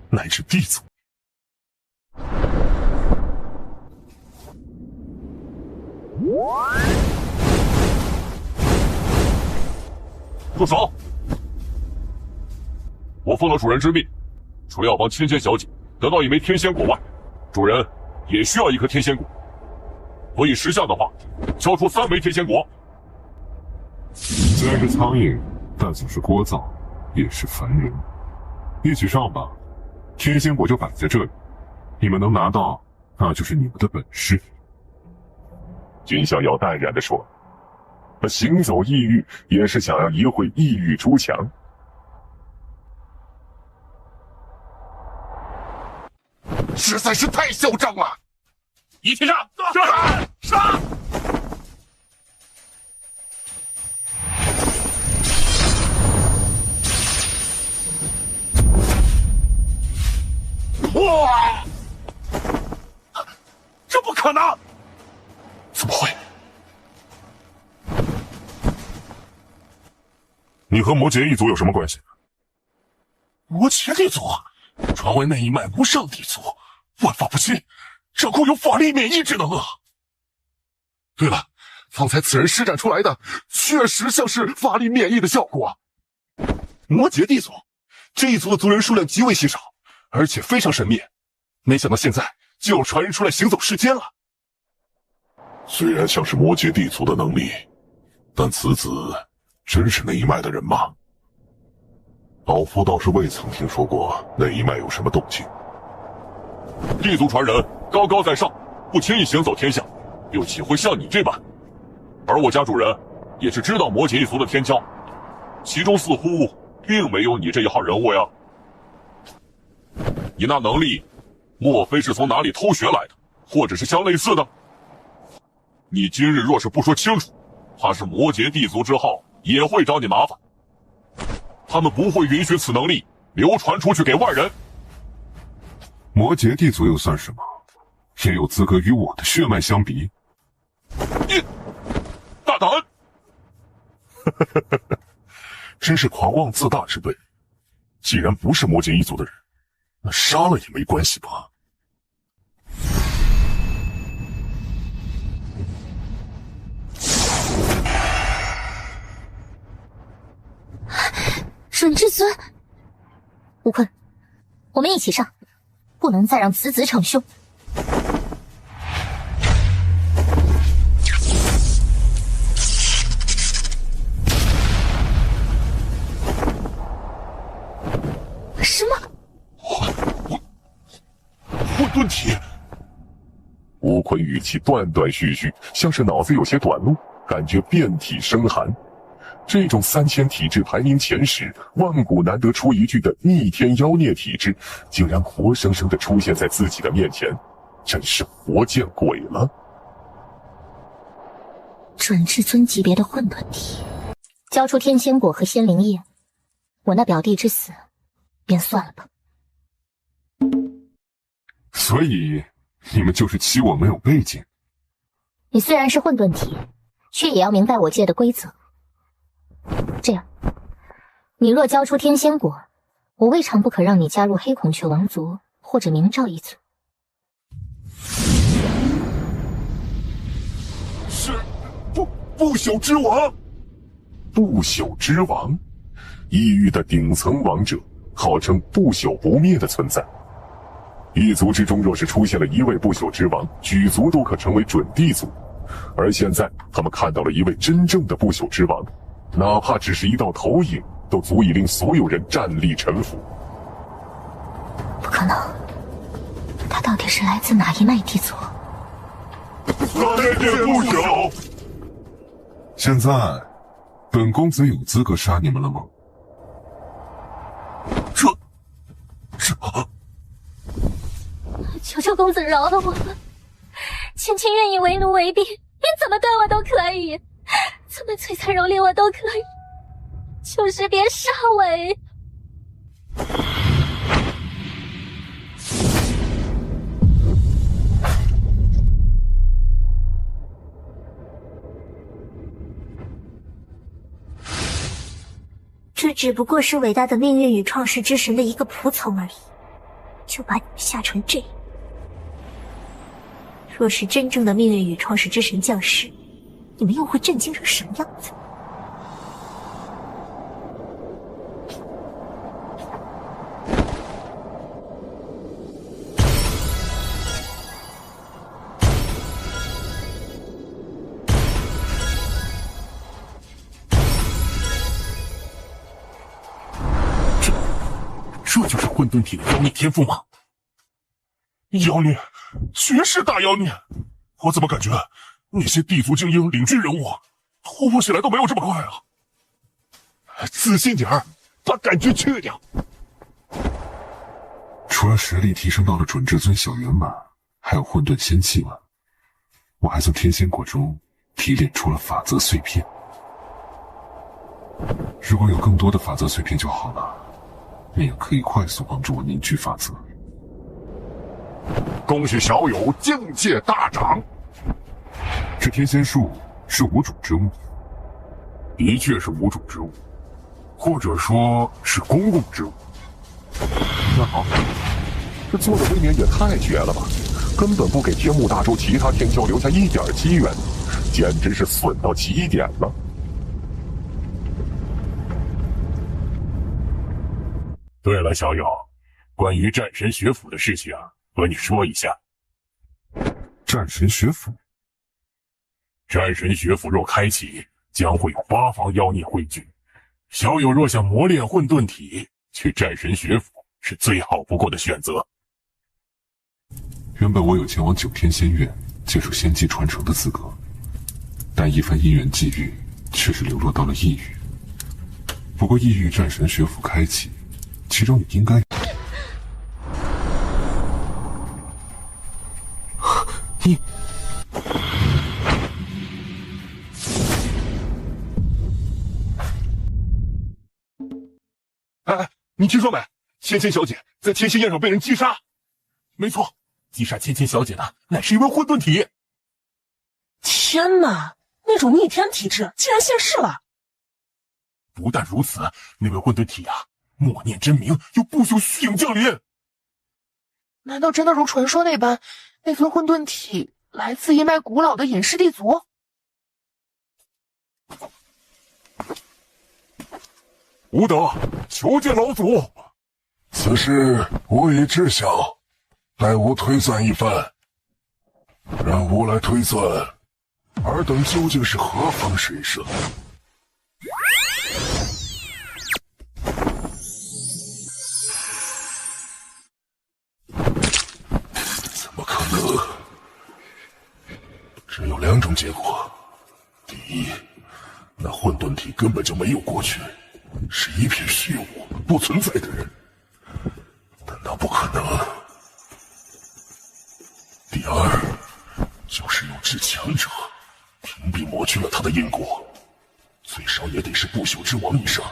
乃至地族？住手！我奉了主人之命，除了要帮芊芊小姐得到一枚天仙果外，主人也需要一颗天仙果。所以识相的话，交出3枚天仙果。虽然是苍蝇，但总是聒噪，也是凡人。一起上吧，天仙果就摆在这里，你们能拿到，那就是你们的本事。君逍遥淡然地说：“他行走异域，也是想要一会异域诸强。”实在是太嚣张了！一起上！杀！哇！这不可能！怎么会？你和魔羯一族有什么关系？魔羯一族，传闻那一脉无上地族，万法不侵，掌控有法力免疫之能啊！对了，方才此人施展出来的，确实像是法力免疫的效果。魔羯地族，这一族的族人数量极为稀少，而且非常神秘。没想到现在就有传人出来行走世间了。虽然像是魔羯地族的能力，但此子真是那一脉的人吗？老夫倒是未曾听说过那一脉有什么动静。地族传人高高在上，不轻易行走天下，又岂会像你这般？而我家主人也是知道魔羯一族的天骄，其中似乎并没有你这一号人物呀。你那能力，莫非是从哪里偷学来的，或者是相类似的？你今日若是不说清楚，怕是魔羯地族之后也会找你麻烦。他们不会允许此能力流传出去给外人。魔羯地族又算什么？也有资格与我的血脉相比？你大胆！真是狂妄自大之辈。既然不是魔羯一族的人，那杀了也没关系吧？准至尊，吴坤，我们一起上，不能再让此子逞凶。什么？混沌体！吴坤语气断断续续，像是脑子有些短路，感觉遍体生寒。这种3000体质排名前10、万古难得出一具的逆天妖孽体质，竟然活生生的出现在自己的面前，真是活见鬼了！准至尊级别的混沌体，交出天仙果和仙灵叶，我那表弟之死便算了吧。所以你们就是欺我没有背景？你虽然是混沌体，却也要明白我界的规则。这样，你若交出天仙果，我未尝不可让你加入黑孔雀王族或者明照一族。是不朽之王，不朽之王，异域的顶层王者，号称不朽不灭的存在。一族之中若是出现了一位不朽之王，举族都可成为准地族。而现在他们看到了一位真正的不朽之王，哪怕只是一道投影，都足以令所有人站立臣服。不可能，他到底是来自哪一脉地族3界不朽。现在本公子有资格杀你们了吗？这求求公子饶了我吧，青青愿意为奴为婢，你怎么对我都可以，怎么摧残蹂躏我都可以，就是别杀我。这只不过是伟大的命运与创世之神的一个仆从而已，就把你们吓成这样。若是真正的命运与创世之神降世，你们又会震惊成什么样子？这就是混沌体的妖孽天赋吗？妖孽，绝世大妖孽！我怎么感觉那些地族精英领军人物突破起来都没有这么快啊？自信点儿，把感觉去掉。除了实力提升到了准至尊小圆满，还有混沌仙气外，我还从天仙果中提炼出了法则碎片。如果有更多的法则碎片就好了，那样可以快速帮助我凝聚法则。恭喜小友境界大涨！这天仙树是无主之物，的确是无主之物，或者说是公共之物。那好，这做的未免也太绝了吧，根本不给天幕大洲其他天骄留下一点机缘，简直是损到极点了。对了，小友，关于战神学府的事情和你说一下。战神学府，战神学府若开启，将会有8方妖孽汇聚。小友若想磨练混沌体，去战神学府是最好不过的选择。原本我有前往9天仙院接受仙技传承的资格，但一番因缘际遇，却是流落到了异域。不过异域战神学府开启，其中你应该……你……哎，你听说没？芊芊小姐在天仙宴上被人击杀。没错，击杀芊芊小姐的乃是一位混沌体。天哪，那种逆天体质竟然现世了！不但如此，那位混沌体默念真名，又不朽虚影降临。难道真的如传说那般，那尊混沌体来自一脉古老的隐世地族？吾等求见老祖。此事吾已知晓，待吾推算一番。让吾来推算，尔等究竟是何方神圣？怎么可能？只有2种结果：第一，那混沌体根本就没有过去，是一片虚无不存在的人，但那不可能。第二，就是有志强者屏蔽抹去了他的因果，最少也得是不朽之王以上，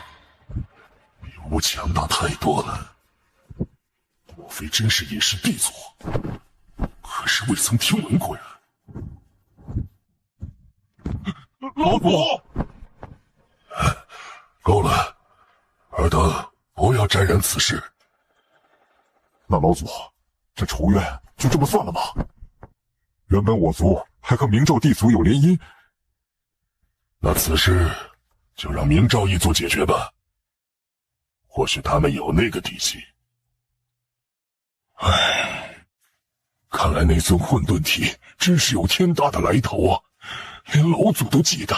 比吾强大太多了。莫非真是隐世地族？可是未曾听闻过呀。老祖，够了，尔等不要沾染此事。那老祖，这仇怨就这么算了吗？原本我族还和明照地族有联姻，那此事就让明照一族解决吧。或许他们有那个底气。唉，看来那尊混沌体真是有天大的来头啊，连老祖都忌惮。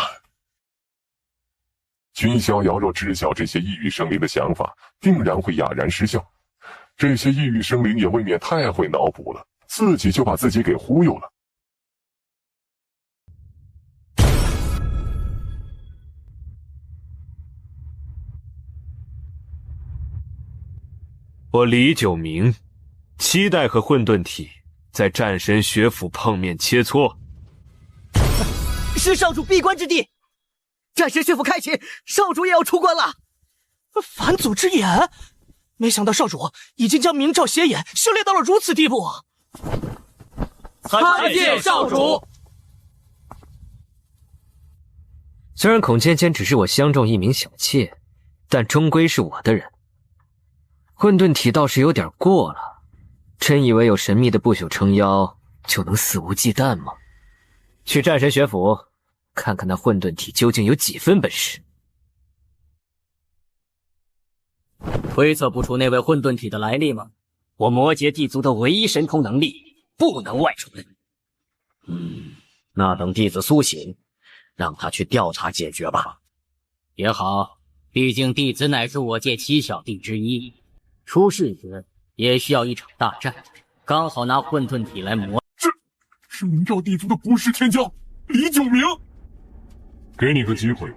君逍遥若知晓这些异域生灵的想法，定然会哑然失笑。这些异域生灵也未免太会脑补了，自己就把自己给忽悠了。我李九明期待和混沌体在战神学府碰面切磋。是少主闭关之地，战神学府开启，少主也要出关了。反祖之眼，没想到少主已经将明照邪眼修炼到了如此地步。参见少主。虽然孔芊芊只是我相中一名小妾，但终归是我的人。混沌体倒是有点过了，真以为有神秘的不朽撑腰就能肆无忌惮吗？去战神学府看看那混沌体究竟有几分本事。推测不出那位混沌体的来历吗？我魔劫地族的唯一神通能力不能外传。那等弟子苏醒，让他去调查解决吧。也好，毕竟弟子乃是我界7小弟之一，出事时也需要一场大战，刚好拿混沌体来磨。这是明照地族的不世天骄李九明。给你个机会，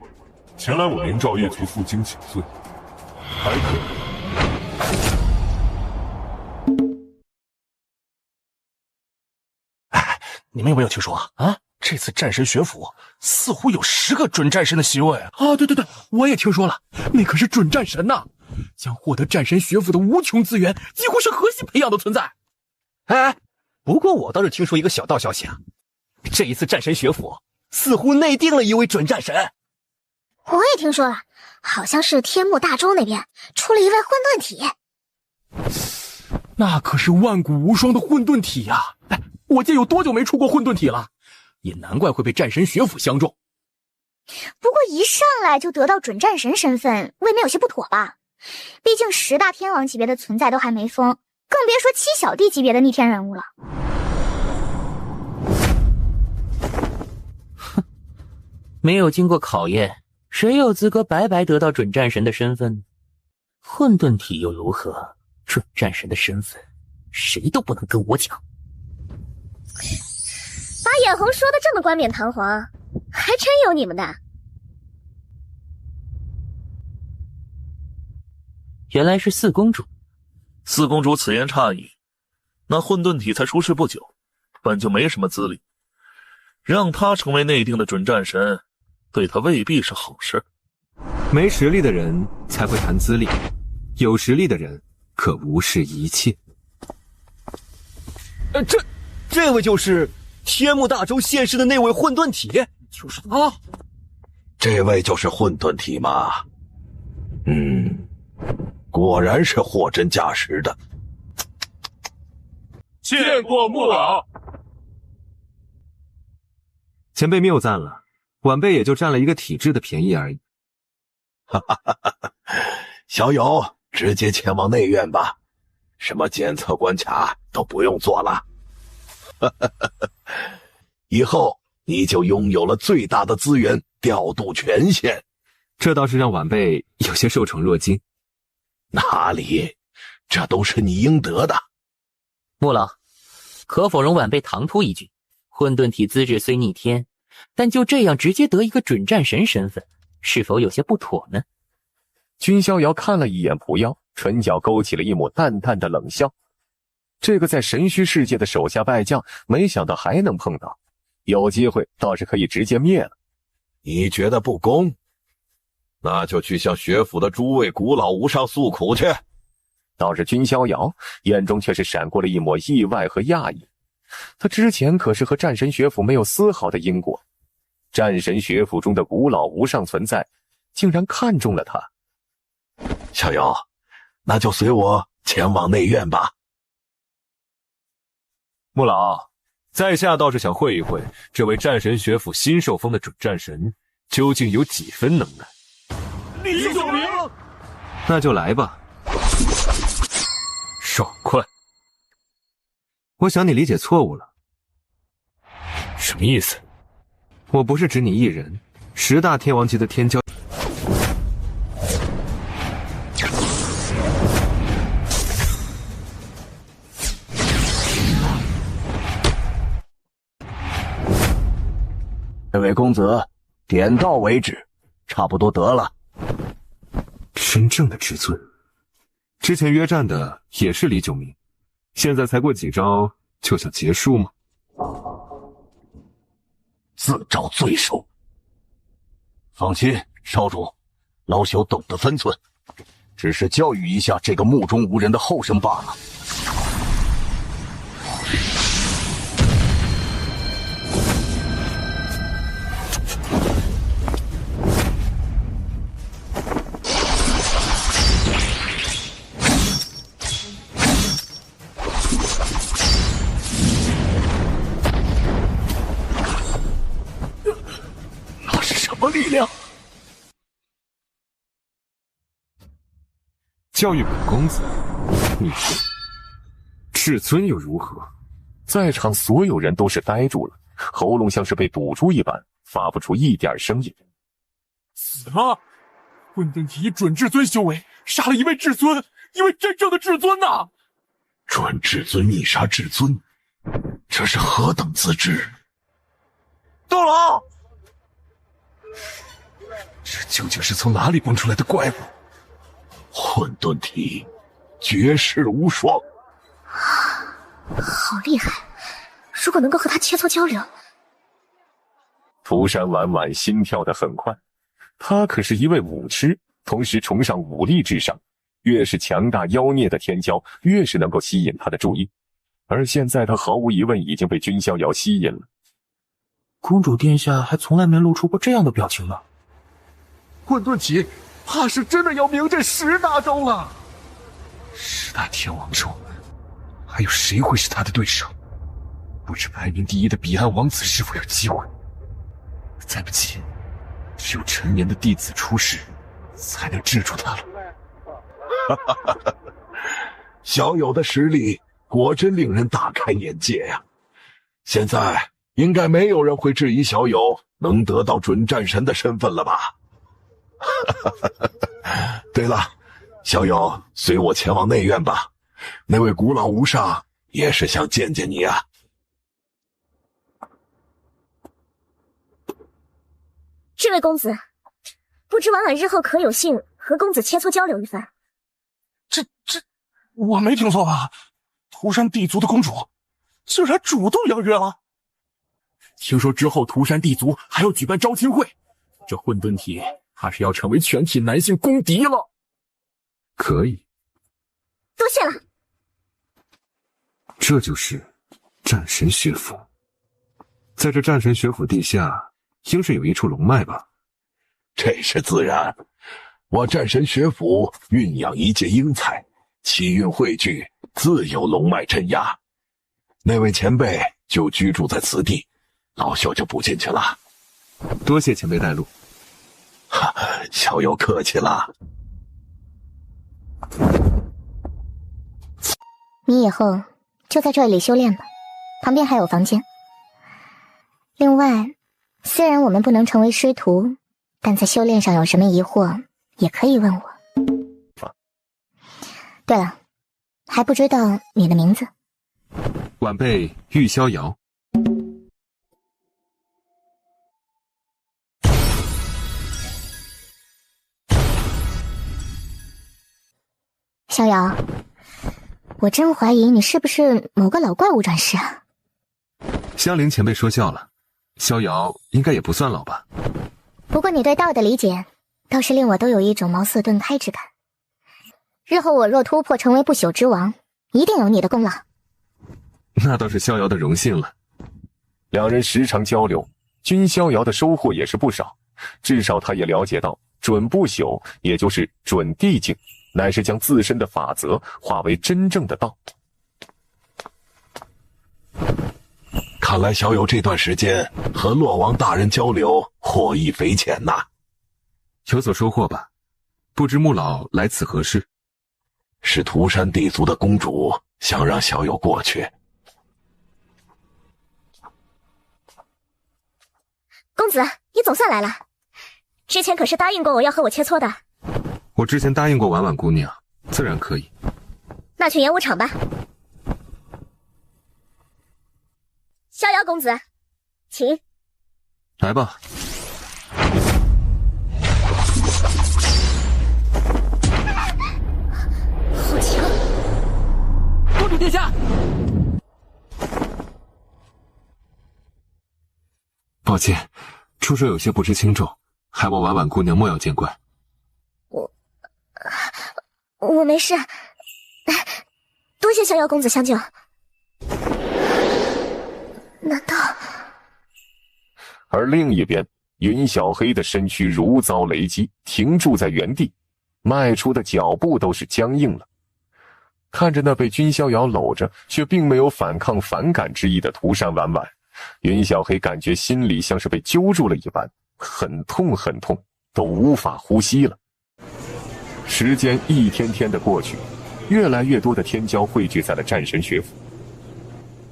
前来我明照一族负荆请罪，还可以。你们有没有听说啊？这次战神学府似乎有10个准战神的席位啊！对，我也听说了，那可是准战神呐，将获得战神学府的无穷资源，几乎是核心培养的存在。哎，不过我倒是听说一个小道消息啊，这一次战神学府似乎内定了一位准战神。我也听说了，好像是天幕大洲那边出了一位混沌体。那可是万古无双的混沌体呀！哎，我界有多久没出过混沌体了？也难怪会被战神学府相中。不过一上来就得到准战神身份，未免有些不妥吧？毕竟10大天王级别的存在都还没封，更别说7小弟级别的逆天人物了。没有经过考验，谁有资格白白得到准战神的身份呢？混沌体又如何？准战神的身份，谁都不能跟我抢。把眼红说的这么冠冕堂皇，还真有你们的。原来是四公主。四公主此言差矣，那混沌体才出世不久，本就没什么资历，让他成为内定的准战神，对他未必是好事。没实力的人才会谈资历，有实力的人可无视一切。这位就是天幕大洲现世的那位混沌体，就是他。这位就是混沌体吗？果然是货真价实的。见过穆老。前辈谬赞了，晚辈也就占了一个体质的便宜而已。小友，直接前往内院吧，什么检测关卡都不用做了。以后你就拥有了最大的资源调度权限，这倒是让晚辈有些受宠若惊。哪里，这都是你应得的。穆老，可否容晚辈唐突一句？混沌体资质虽逆天，但就这样直接得一个准战神身份，是否有些不妥呢？君逍遥看了一眼蒲妖，唇角勾起了一抹淡淡的冷笑。这个在神虚世界的手下败将，没想到还能碰到，有机会倒是可以直接灭了。你觉得不公？那就去向学府的诸位古老无上诉苦去。倒是君逍遥眼中却是闪过了一抹意外和讶异。他之前可是和战神学府没有丝毫的因果，战神学府中的古老无上存在竟然看中了他。逍遥，那就随我前往内院吧。穆老，在下倒是想会一会这位战神学府新受封的准战神究竟有几分能耐。李九明，那就来吧。爽快。我想你理解错误了。什么意思？我不是指你一人，10大天王级的天骄。这位公子，点到为止，差不多得了。真正的至尊，之前约战的也是李九明，现在才过几招就想结束吗？自找罪受。放心，少主，老朽懂得分寸，只是教育一下这个目中无人的后生罢了。力量教育本公子，你至尊又如何？在场所有人都是呆住了，喉咙像是被堵住一般，发不出一点声音。死了！混沌体以准至尊修为杀了一位至尊，一位真正的至尊呐！准至尊逆杀至尊，这是何等资质？斗龙！这究竟是从哪里蹦出来的怪物？混沌体，绝世无双，好厉害！如果能够和他切磋交流。涂山婉婉心跳得很快，他可是一位武痴，同时崇尚武力至上，越是强大妖孽的天骄，越是能够吸引他的注意。而现在他毫无疑问已经被君逍遥吸引了。公主殿下还从来没露出过这样的表情呢。混沌体怕是真的要名震10大洲了。10大天王中，还有谁会是他的对手？不知排名第1的彼岸王子是否有机会？再不济，只有陈年的弟子出世，才能制住他了。小友的实力果真令人大开眼界呀！现在应该没有人会质疑小友能得到准战神的身份了吧？对了，小友，随我前往内院吧。那位古老无上也是想见见你啊。这位公子，不知婉婉日后可有幸和公子切磋交流一番？我没听错吧？涂山地族的公主竟然主动邀约了？听说之后涂山地族还要举办招亲会，这混沌体怕是要成为全体男性公敌了。可以，多谢了。这就是战神学府。在这战神学府地下，应是有一处龙脉吧？这是自然。我战神学府蕴养一介英才，气运汇聚，自有龙脉镇压。那位前辈就居住在此地，老朽就不进去了。多谢前辈带路。小友客气了。你以后就在这里修炼吧，旁边还有房间。另外，虽然我们不能成为师徒，但在修炼上有什么疑惑，也可以问我。对了，还不知道你的名字？晚辈玉逍遥。逍遥，我真怀疑你是不是某个老怪物转世啊？香菱前辈说笑了，逍遥应该也不算老吧。不过你对道的理解，倒是令我都有一种茅塞顿开之感。日后我若突破成为不朽之王，一定有你的功劳。那倒是逍遥的荣幸了。两人时常交流，君逍遥的收获也是不少，至少他也了解到准不朽，也就是准地境，乃是将自身的法则化为真正的道。看来小友这段时间和洛王大人交流，获益匪浅呐。有所收获吧？不知穆老来此何事？是涂山地族的公主想让小友过去。公子，你总算来了。之前可是答应过我要和我切磋的。我之前答应过婉婉姑娘，自然可以。那去演武场吧。逍遥公子，请。来吧。好强！公主殿下。抱歉，出手有些不知轻重，还望婉婉姑娘莫要见怪。我没事，多谢逍遥公子相救。难道？而另一边，云小黑的身躯如遭雷击，停住在原地，迈出的脚步都是僵硬了。看着那被君逍遥搂着却并没有反抗反感之意的涂山婉婉，云小黑感觉心里像是被揪住了一般，很痛很痛，都无法呼吸了。时间一天天的过去，越来越多的天骄汇聚在了战神学府。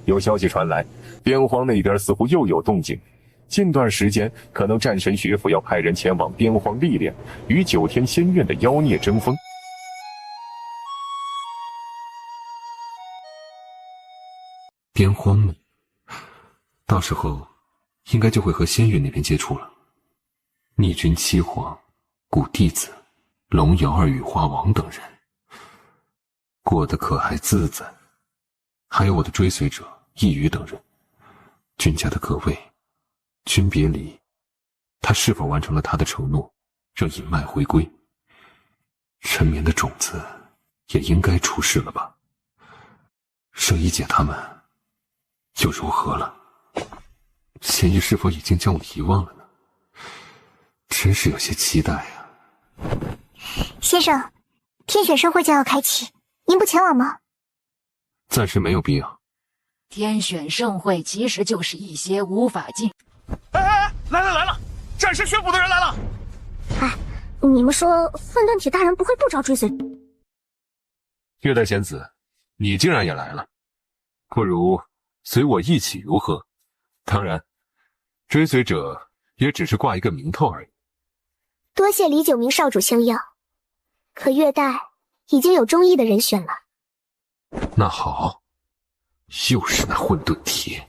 有消息传来，边荒那边似乎又有动静，近段时间可能战神学府要派人前往边荒历练，与九天仙院的妖孽争锋。边荒吗？到时候应该就会和仙域那边接触了。逆君七皇、古弟子、龙瑶儿、羽花王等人，过得可还自在？还有我的追随者一羽等人，君家的各位，君别离，他是否完成了他的承诺，让隐脉回归？沉眠的种子也应该出世了吧？圣一姐他们又如何了？仙域是否已经将我遗忘了呢？真是有些期待啊。先生，天选盛会将要开启，您不前往吗？暂时没有必要。天选盛会其实就是一些无法进。哎，来了！战神学府的人来了！哎，你们说混沌体大人不会不招追随？月代仙子，你竟然也来了，不如随我一起如何？当然，追随者也只是挂一个名头而已。多谢李九明少主相邀，可月代已经有中意的人选了。那好，又是那混沌体。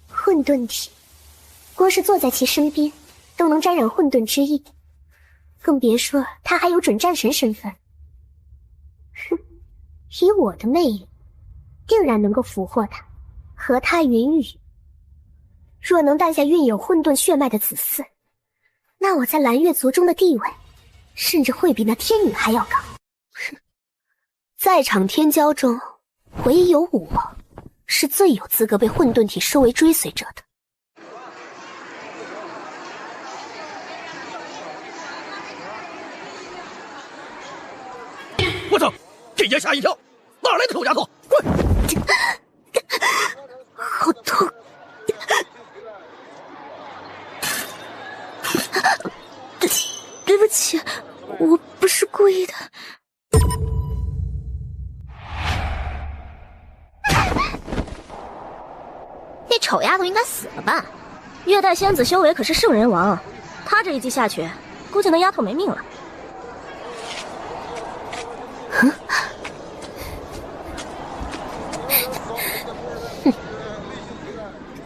混沌体，光是坐在其身边，都能沾染混沌之意，更别说他还有准战神身份。哼，以我的魅力，定然能够俘获他，和他云雨。若能诞下蕴有混沌血脉的子嗣，那我在蓝月族中的地位，甚至会比那天女还要高。哼，在场天骄中，唯一有我是最有资格被混沌体收为追随者的。我操！这爷吓一跳，哪来的臭丫头？滚！好痛！对不起，我不是故意的。那丑丫头应该死了吧？月代仙子修为可是圣人王，她这一击下去，估计那丫头没命了。哼，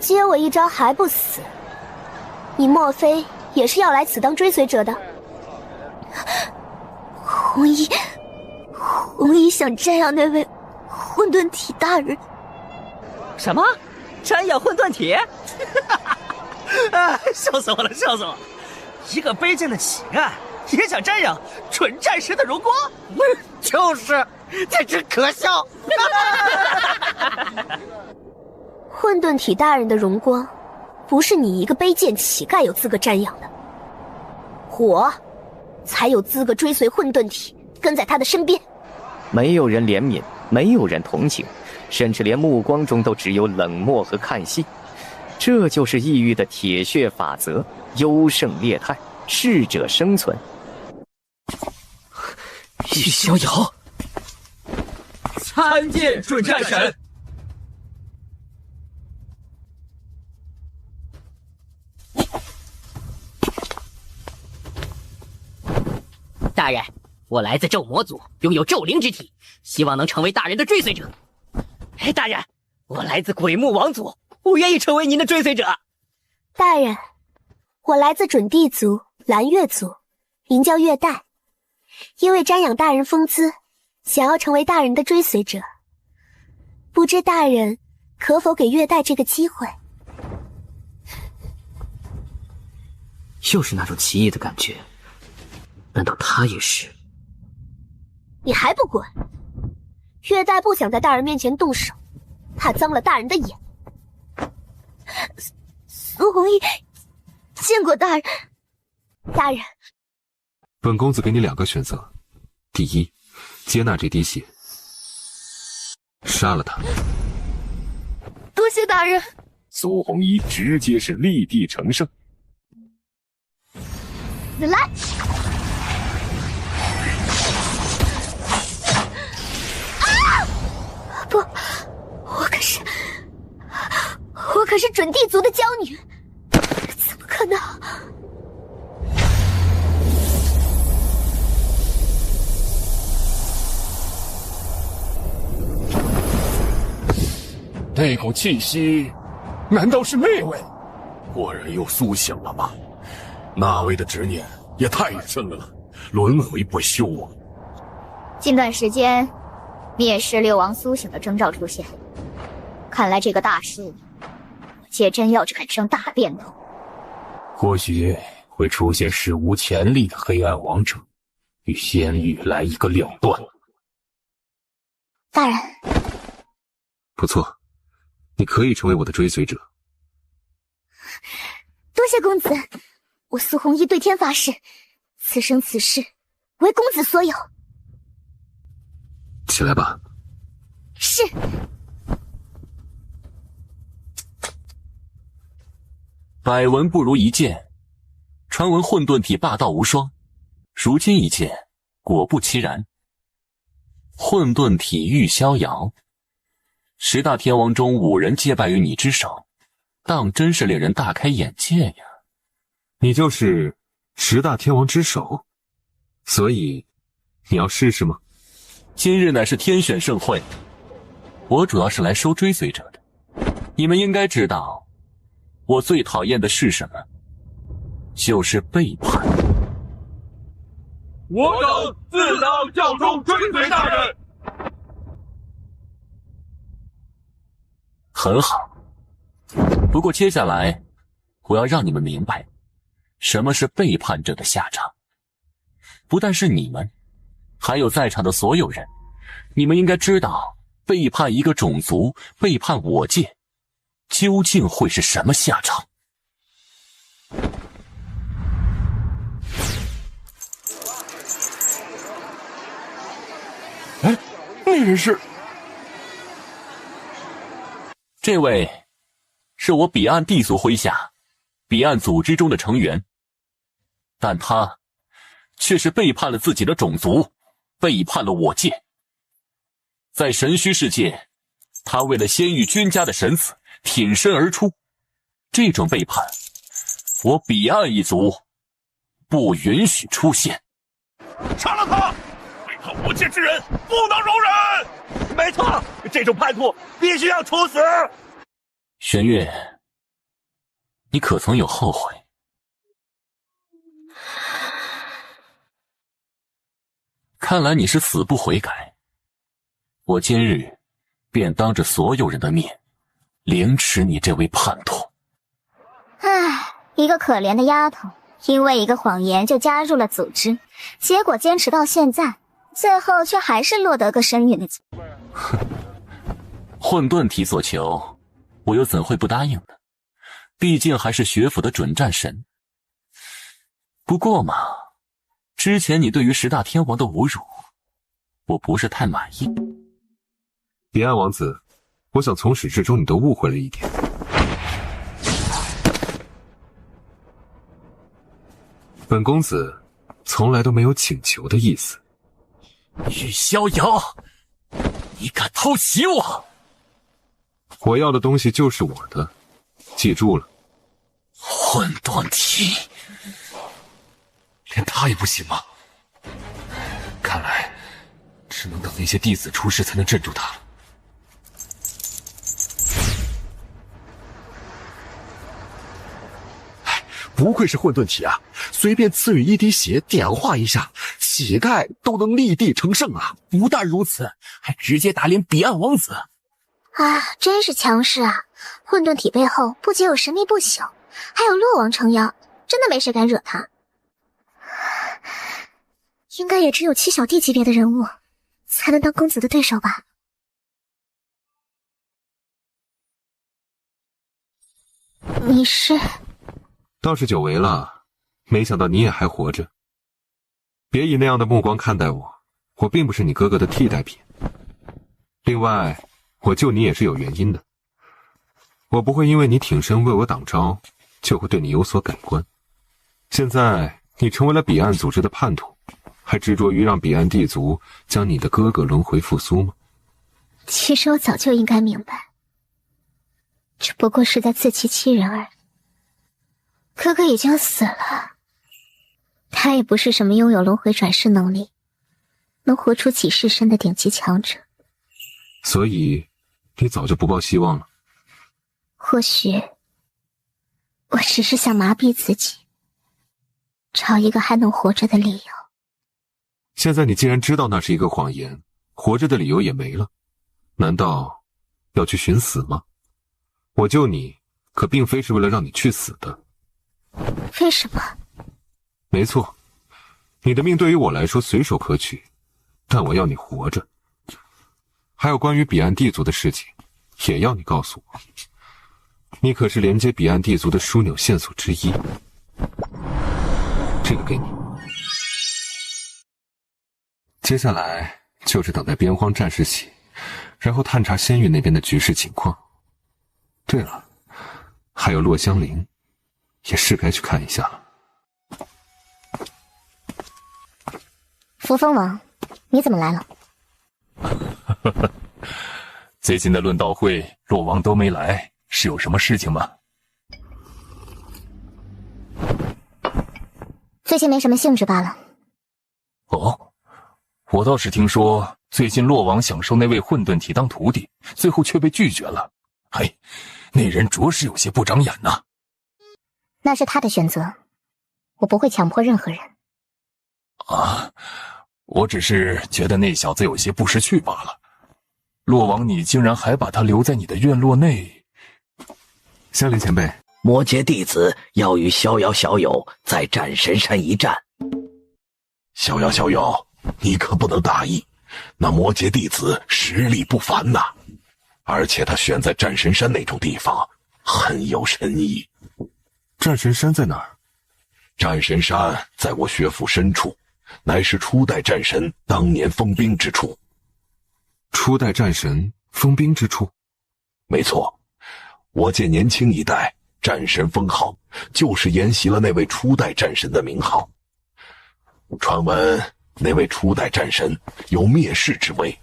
接我一招还不死？你莫非也是要来此当追随者的？红衣想瞻仰那位混沌体大人。什么？瞻仰混沌体？笑死我了，笑死我！一个卑贱的乞丐也想瞻仰准战神的荣光？就是，简直可笑！混沌体大人的荣光，不是你一个卑贱乞丐有资格瞻仰的，我才有资格追随混沌体，跟在他的身边。没有人怜悯，没有人同情，甚至连目光中都只有冷漠和看戏。这就是异域的铁血法则，优胜劣汰，适者生存。玉逍遥，参见准战神。大人，我来自咒魔族，拥有咒灵之体，希望能成为大人的追随者。大人，我来自鬼木王族，我愿意成为您的追随者。大人，我来自准地族蓝月族，名叫月代，因为瞻仰大人风姿，想要成为大人的追随者。不知大人可否给月代这个机会？又是那种奇异的感觉，难道他也是？你还不滚！月代不想在大人面前动手，怕脏了大人的眼。苏红衣见过大人。大人，本公子给你2个选择：第一，接纳这滴血，杀了他。多谢大人。苏红衣直接是立地成圣。死来！啊！不，我可是准地族的娇女，怎么可能？那口气息，难道是那位？果然又苏醒了吧？那位的执念也太深了，轮回不休啊！近段时间，灭世六王苏醒的征兆出现，看来这个大事，且真要产生大变动。或许会出现史无前例的黑暗王者，与仙域来一个了断。大人，不错，你可以成为我的追随者。多谢公子。我苏红衣对天发誓，此生此世为公子所有。起来吧。是。百闻不如一见，传闻混沌体霸道无双，如今一见，果不其然。混沌体玉逍遥，10大天王中5人皆败于你之手，当真是令人大开眼界呀！你就是10大天王之首，所以你要试试吗？今日乃是天选盛会，我主要是来收追随者的。你们应该知道，我最讨厌的是什么？就是背叛。我等自当教众追随大人。很好，不过接下来我要让你们明白，什么是背叛者的下场。不但是你们，还有在场的所有人，你们应该知道，背叛一个种族，背叛我界，究竟会是什么下场？哎，那人是？这位是我彼岸地族麾下彼岸组织中的成员，但他却是背叛了自己的种族，背叛了我界。在神虚世界，他为了仙域君家的神子挺身而出，这种背叛，我彼岸一族不允许出现。杀了他！背叛我界之人不能容忍！没错，这种叛徒必须要处死。玄月，你可曾有后悔？看来你是死不悔改。我今日便当着所有人的面凌迟你这位叛徒。唉，一个可怜的丫头，因为一个谎言就加入了组织，结果坚持到现在，最后却还是落得个深远的结果。混沌体所求，我又怎会不答应呢？毕竟还是学府的准战神。不过嘛，之前你对于10大天王的侮辱，我不是太满意。彼岸王子，我想从始至终你都误会了一点。本公子从来都没有请求的意思。玉逍遥，你敢偷袭我？我要的东西就是我的，记住了。混沌体，连他也不行吗？看来只能等那些弟子出世才能镇住他了。不愧是混沌体啊！随便赐予一滴血，点化一下，乞丐都能立地成圣啊！不但如此，还直接打脸彼岸王子。啊，真是强势啊！混沌体背后不仅有神秘不朽，还有洛王撑腰，真的没谁敢惹他。应该也只有七小弟级别的人物，才能当公子的对手吧？你是？倒是久违了，没想到你也还活着。别以那样的目光看待我，我并不是你哥哥的替代品。另外，我救你也是有原因的。我不会因为你挺身为我挡招，就会对你有所改观。现在你成为了彼岸组织的叛徒，还执着于让彼岸地族将你的哥哥轮回复苏吗？其实我早就应该明白，只不过是在自欺欺人而已。哥哥已经死了，他也不是什么拥有轮回转世能力，能活出几世身的顶级强者。所以，你早就不抱希望了。或许，我只是想麻痹自己，找一个还能活着的理由。现在你既然知道那是一个谎言，活着的理由也没了，难道要去寻死吗？我救你，可并非是为了让你去死的。为什么？没错，你的命对于我来说随手可取，但我要你活着。还有关于彼岸地族的事情，也要你告诉我。你可是连接彼岸地族的枢纽线索之一。这个给你。接下来就是等待边荒战事起，然后探查仙域那边的局势情况。对了，还有落香林，也是该去看一下了。扶风王，你怎么来了？最近的论道会，洛王都没来，是有什么事情吗？最近没什么兴致罢了。哦，我倒是听说最近洛王想收那位混沌体当徒弟，最后却被拒绝了。嘿，那人着实有些不长眼呐。那是他的选择，我不会强迫任何人。啊，我只是觉得那小子有些不识趣罢了。洛王，你竟然还把他留在你的院落内。香菱前辈，魔劫弟子要与逍遥小友在战神山一战。逍遥小友，你可不能大意，那魔劫弟子实力不凡呐，而且他选在战神山那种地方，很有深意。战神山在哪儿？战神山在我学府深处，乃是初代战神当年封兵之处。初代战神封兵之处？没错，我见年轻一代战神封号，就是沿袭了那位初代战神的名号。传闻那位初代战神有灭世之威，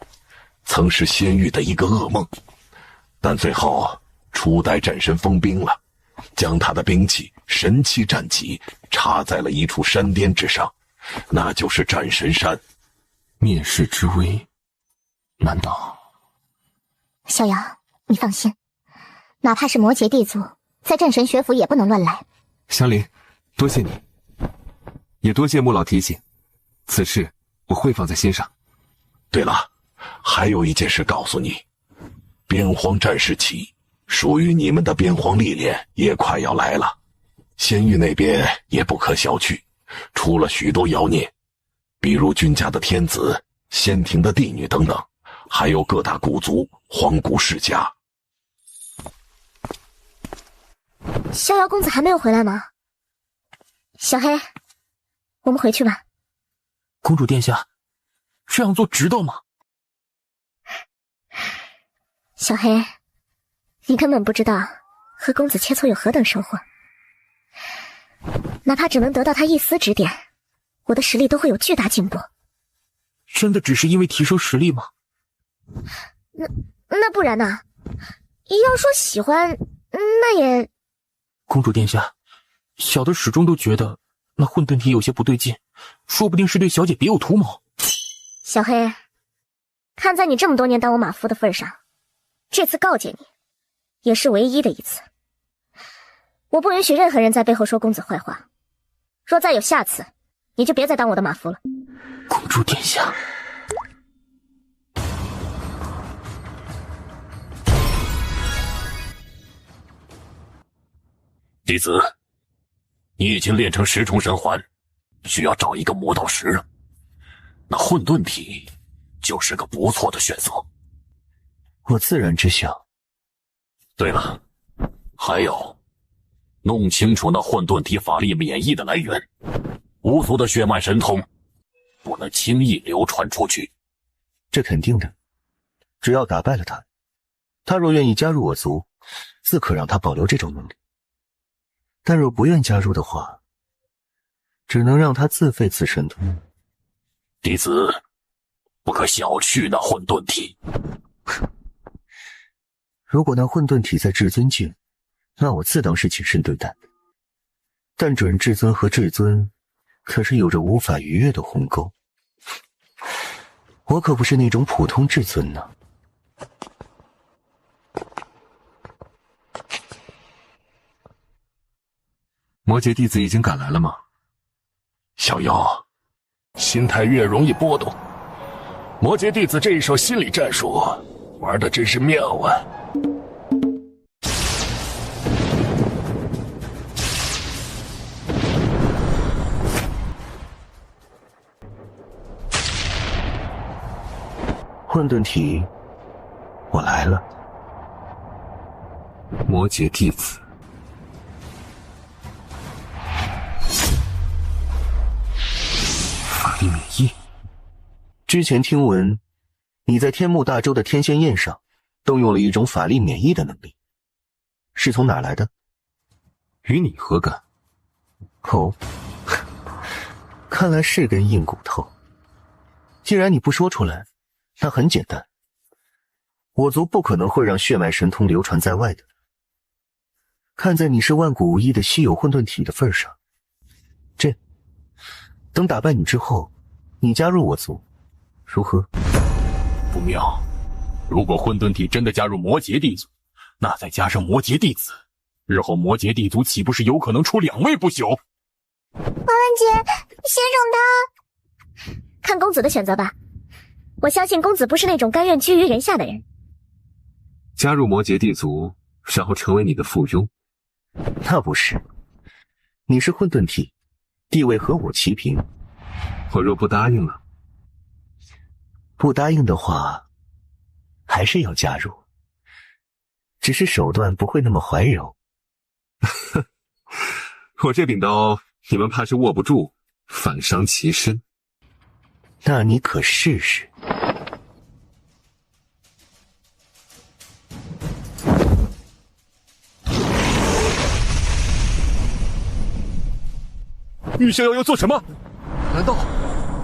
曾是仙域的一个噩梦，但最后初代战神封兵了，将他的兵器神器战戟插在了一处山巅之上，那就是战神山。灭世之威，难道？逍遥，你放心，哪怕是魔劫地族，在战神学府也不能乱来。香菱，多谢你，也多谢穆老提醒，此事我会放在心上。对了，还有一件事告诉你，边荒战士起，属于你们的边荒历练也快要来了。仙域那边也不可小觑，出了许多妖孽，比如君家的天子、仙庭的帝女等等，还有各大古族、皇古世家。逍遥公子还没有回来吗？小黑，我们回去吧。公主殿下，这样做值得吗？小黑，你根本不知道和公子切磋有何等收获。哪怕只能得到他一丝指点，我的实力都会有巨大进步。真的只是因为提升实力吗？那不然呢？要说喜欢，那也……公主殿下，小的始终都觉得那混沌体有些不对劲，说不定是对小姐别有图谋。小黑，看在你这么多年当我马夫的份上，这次告诫你，也是唯一的一次。我不允许任何人在背后说公子坏话，若再有下次，你就别再当我的马夫了。公主殿下。弟子，你已经练成10重神环，需要找一个魔导石了。那混沌体就是个不错的选择。我自然知晓。对了，还有，弄清楚那混沌体法力免疫的来源，巫族的血脉神通不能轻易流传出去。这肯定的，只要打败了他，他若愿意加入我族，自可让他保留这种能力。但若不愿加入的话，只能让他自废此神通。弟子不可小觑那混沌体。如果那混沌体在至尊境，那我自当是谨慎对待。但准至尊和至尊可是有着无法逾越的鸿沟，我可不是那种普通至尊呢。魔劫弟子已经赶来了吗？小妖，心态越容易波动。魔劫弟子这一手心理战术玩的真是妙啊！混沌体，我来了。魔劫弟子。法力免疫。之前听闻你在天幕大洲的天仙宴上动用了一种法力免疫的能力，是从哪来的？与你何干？哦，看来是根硬骨头。既然你不说出来，那很简单，我族不可能会让血脉神通流传在外的。看在你是万古无一的稀有混沌体的份上，这等打败你之后，你加入我族，如何？不妙。如果混沌体真的加入魔劫地族，那再加上魔劫弟子，日后魔劫地族岂不是有可能出2位不朽？婉婉姐，先生他……看公子的选择吧。我相信公子不是那种甘愿居于人下的人。加入魔劫地族，然后成为你的附庸？那不是，你是混沌体，地位和我齐平。我若不答应了？不答应的话，还是要加入，只是手段不会那么怀柔。我这柄刀，你们怕是握不住，反伤其身。那你可试试。玉逍遥要做什么？难道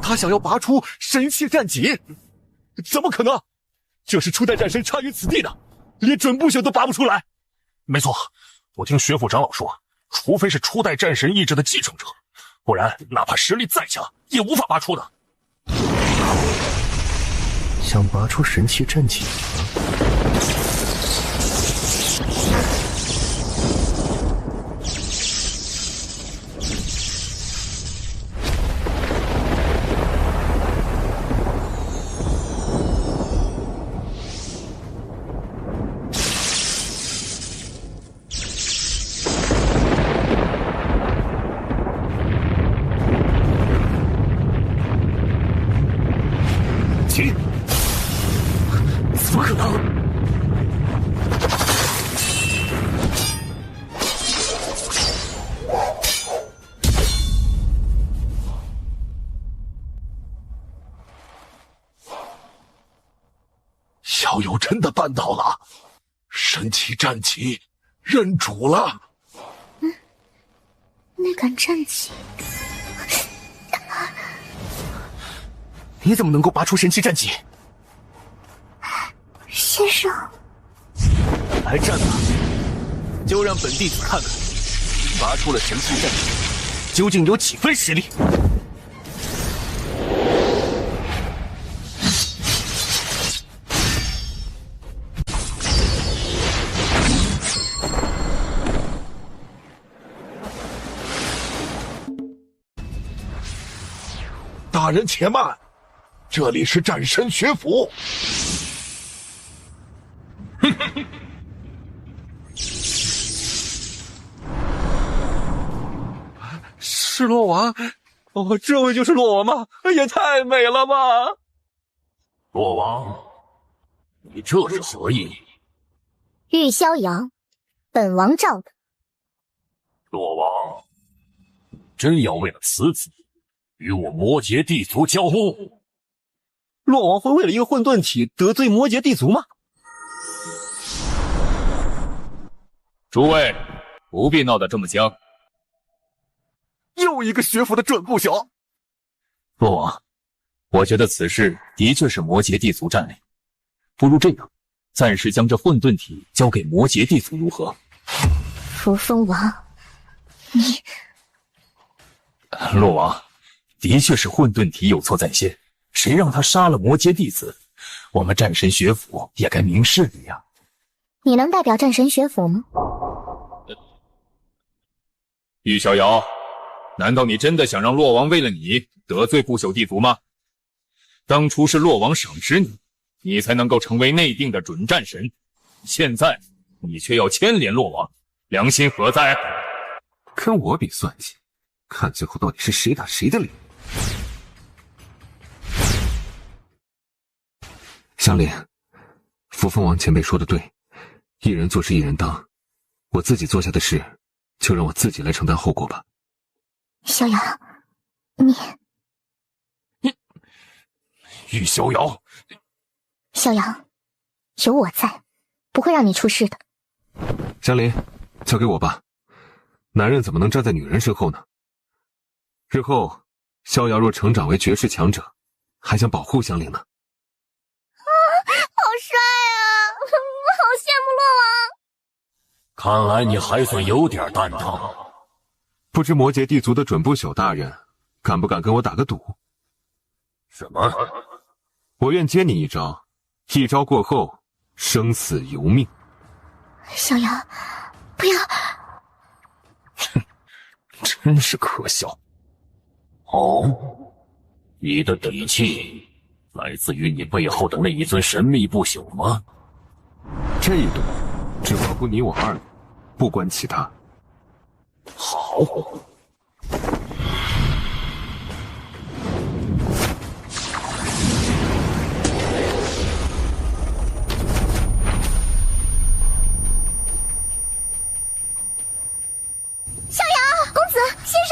他想要拔出神器战戟？怎么可能？这是初代战神插于此地的，连准不朽都拔不出来。没错，我听学府长老说，除非是初代战神意志的继承者，不然哪怕实力再强，也无法拔出的。想拔出神器战戟吗？怎么可能？逍遥真的办到了，神奇战旗认主了。那杆战旗，你怎么能够拔出神奇战旗？先生，来战吧！就让本弟子看看，拔出了神器战旗，究竟有几分实力。大人且慢，这里是战神学府。是洛王？哦，这位就是洛王吗？也太美了吧！洛王，你这是何意？玉逍遥，本王召的。洛王，真要为了此子与我魔劫地族交恶？洛王会为了一个混沌体得罪魔劫地族吗？诸位，不必闹得这么僵。又一个学府的准不朽。洛王，我觉得此事的确是魔劫地族占领，不如这样，暂时将这混沌体交给魔劫地族如何？扶风王，你……洛王，的确是混沌体有错在先，谁让他杀了魔劫弟子，我们战神学府也该明事理呀。你能代表战神学府吗？玉逍遥，难道你真的想让洛王为了你得罪不朽地族吗？当初是洛王赏识你，你才能够成为内定的准战神，现在你却要牵连洛王，良心何在？跟我比算计，看最后到底是谁打谁的脸。香莲，扶风王前辈说的对，一人做事一人当，我自己做下的事，就让我自己来承担后果吧。逍遥，你玉逍遥，逍遥，有我在，不会让你出事的。香莲，交给我吧，男人怎么能站在女人身后呢？日后逍遥若成长为绝世强者，还想保护香莲呢。好帅啊！好羡慕洛王。看来你还算有点担当。不知魔劫地族的准不朽大人敢不敢跟我打个赌？什么？我愿接你一招，一招过后，生死由命。小瑶，不要！真是可笑。哦，你的底气来自于你背后的那一尊神秘不朽吗？这一赌只关乎你我二人，不关其他。好。小瑶，公子先生，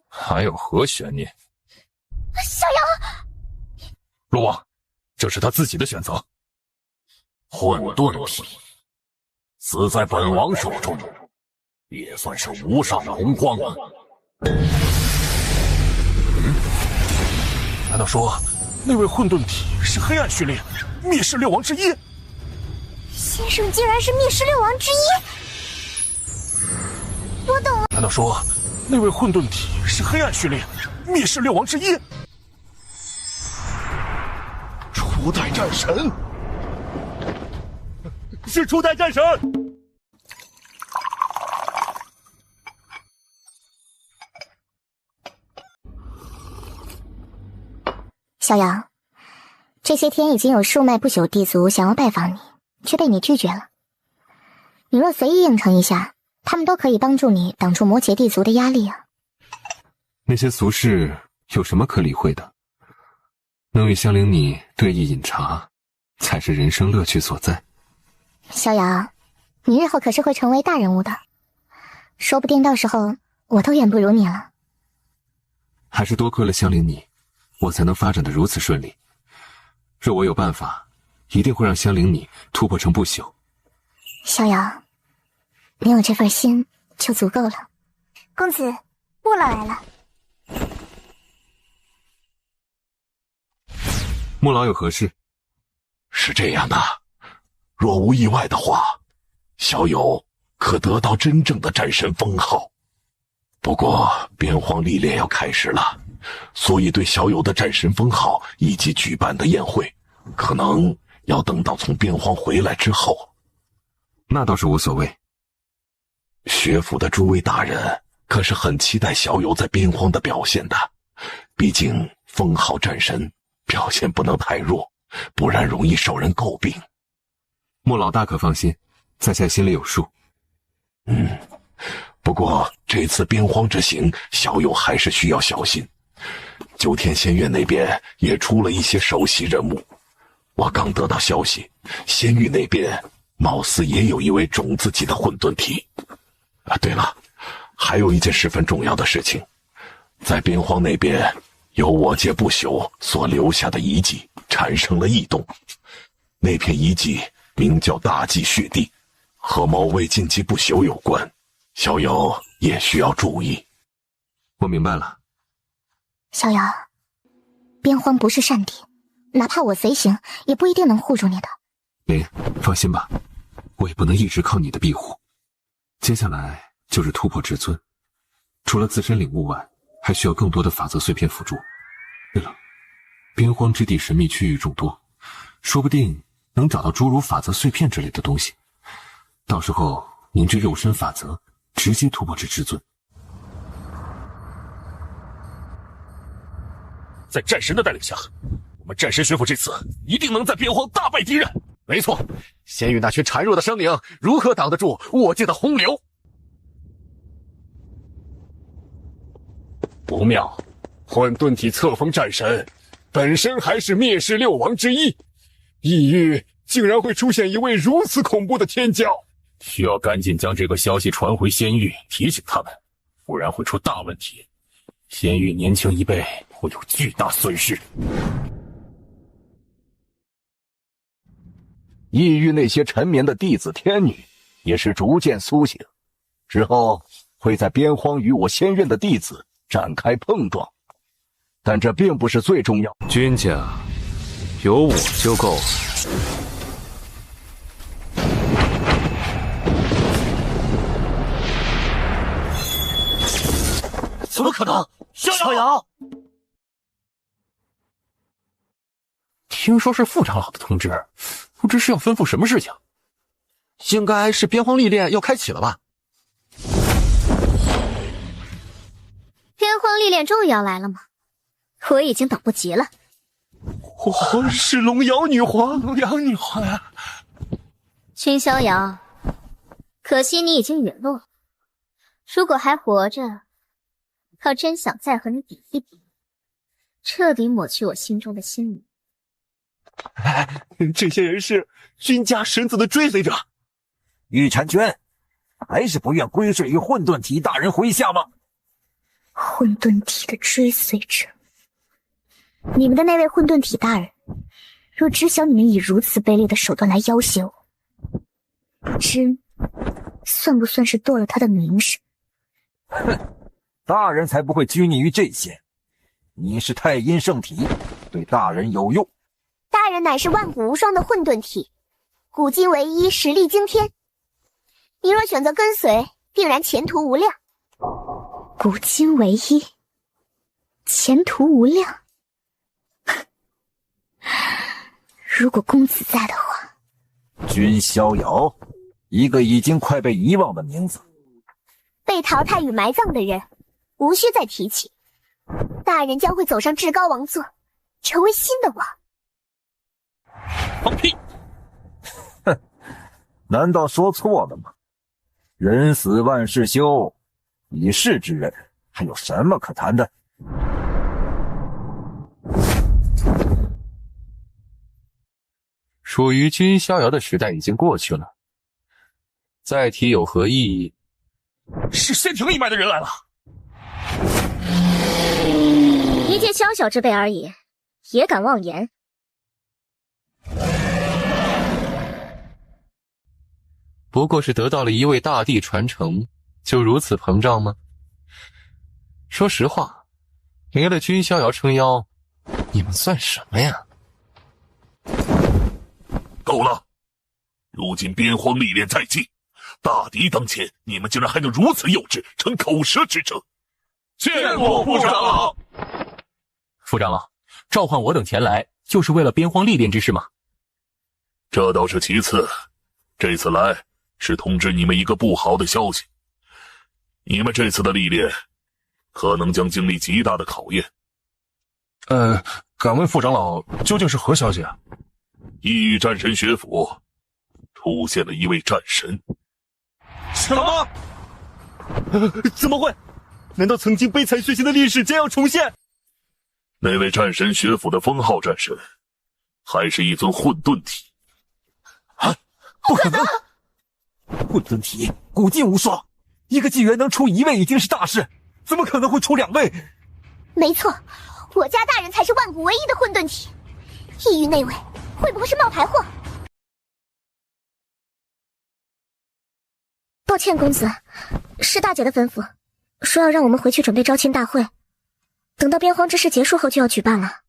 还有何悬念？小瑶，陆王，这是他自己的选择。混沌体死在本王手中，也算是无上荣光了。难道说那位混沌体是黑暗序列灭世六王之一？先生竟然是灭世六王之一！我懂了。难道说那位混沌体是黑暗序列灭世六王之一？初代战神，是初代战神！小瑶，这些天已经有数脉不朽帝族想要拜访你，却被你拒绝了。你若随意应承一下，他们都可以帮助你挡住魔羯帝族的压力啊。那些俗事有什么可理会的？能与香菱你对弈饮茶，才是人生乐趣所在。逍遥，你日后可是会成为大人物的，说不定到时候我都远不如你了。还是多亏了香菱你，我才能发展得如此顺利。若我有办法，一定会让香菱你突破成不朽。逍遥，你有这份心就足够了。公子，穆老来了。穆老有何事？是这样的，若无意外的话，小友可得到真正的战神封号。不过边荒历练要开始了，所以对小友的战神封号以及举办的宴会，可能要等到从边荒回来之后。那倒是无所谓。学府的诸位大人可是很期待小友在边荒的表现的，毕竟封号战神表现不能太弱，不然容易受人诟病。穆老大可放心，在下心里有数。不过这次边荒之行，小友还是需要小心。九天仙院那边也出了一些首席人物，我刚得到消息，仙域那边貌似也有一位种子级的混沌体。对了，还有一件十分重要的事情，在边荒那边有我界不朽所留下的遗迹产生了异动，那片遗迹名叫大纪血地，和某位晋级不朽有关，小友也需要注意。我明白了。逍遥，边荒不是善地，哪怕我随行，也不一定能护住你的。林，放心吧，我也不能一直靠你的庇护。接下来就是突破至尊，除了自身领悟外，还需要更多的法则碎片辅助。对了，边荒之地神秘区域众多，说不定能找到诸如法则碎片之类的东西，到时候凝聚肉身法则，直接突破至至尊。在战神的带领下，我们战神学府这次一定能在边荒大败敌人。没错，仙域那群孱弱的生灵如何挡得住我界的洪流？不妙，混沌体册封战神，本身还是灭世六王之一，异域竟然会出现一位如此恐怖的天骄，需要赶紧将这个消息传回仙域，提醒他们，不然会出大问题。仙域年轻一辈会有巨大损失。异域那些沉眠的弟子天女也是逐渐苏醒，之后会在边荒与我仙院的弟子展开碰撞，但这并不是最重要。君家有我就够了。怎么可能？逍遥，听说是副长老的通知，不知是要吩咐什么事情。应该是边荒历练要开启了吧？边荒历练终于要来了吗？我已经等不及了。是龙瑶女皇，龙瑶女皇啊！君逍遥，可惜你已经陨落了。如果还活着，倒真想再和你比一比，彻底抹去我心中的心迷。这些人是君家神子的追随者。玉婵娟，还是不愿归顺于混沌体大人麾下吗？混沌体的追随者，你们的那位混沌体大人，若知晓你们以如此卑劣的手段来要挟我，不知算不算是堕了他的名声？哼，大人才不会拘泥于这些。你是太阴圣体，对大人有用。大人乃是万古无双的混沌体，古今唯一，实力惊天。你若选择跟随，定然前途无量。古今唯一，前途无量。如果公子在的话。君逍遥，一个已经快被遗忘的名字。被淘汰与埋葬的人，无需再提起。大人将会走上至高王座，成为新的王。放屁！哼，难道说错了吗？人死万事休，已逝之人还有什么可谈的？属于君逍遥的时代已经过去了，再提有何意义？是仙庭一脉的人来了。一介宵小之辈而已，也敢妄言？不过是得到了一位大帝传承，就如此膨胀吗？说实话，没了君逍遥撑腰，你们算什么呀？够了！如今边荒历练在即，大敌当前，你们竟然还能如此幼稚，逞口舌之争！见过副长老。副长老，召唤我等前来，就是为了边荒历练之事吗？这倒是其次，这次来是通知你们一个不好的消息。你们这次的历练，可能将经历极大的考验。敢问副长老，究竟是何消息啊？异域战神学府出现了一位战神。什么？怎么会？难道曾经悲惨血腥的历史将要重现？那位战神学府的封号战神，还是一尊混沌体。啊！不可能！混沌体古今无双，一个纪元能出一位已经是大事，怎么可能会出2位？没错，我家大人才是万古唯一的混沌体。异域那位会不会是冒牌货？抱歉，公子，是大姐的吩咐，说要让我们回去准备招亲大会，等到边荒之事结束后就要举办了。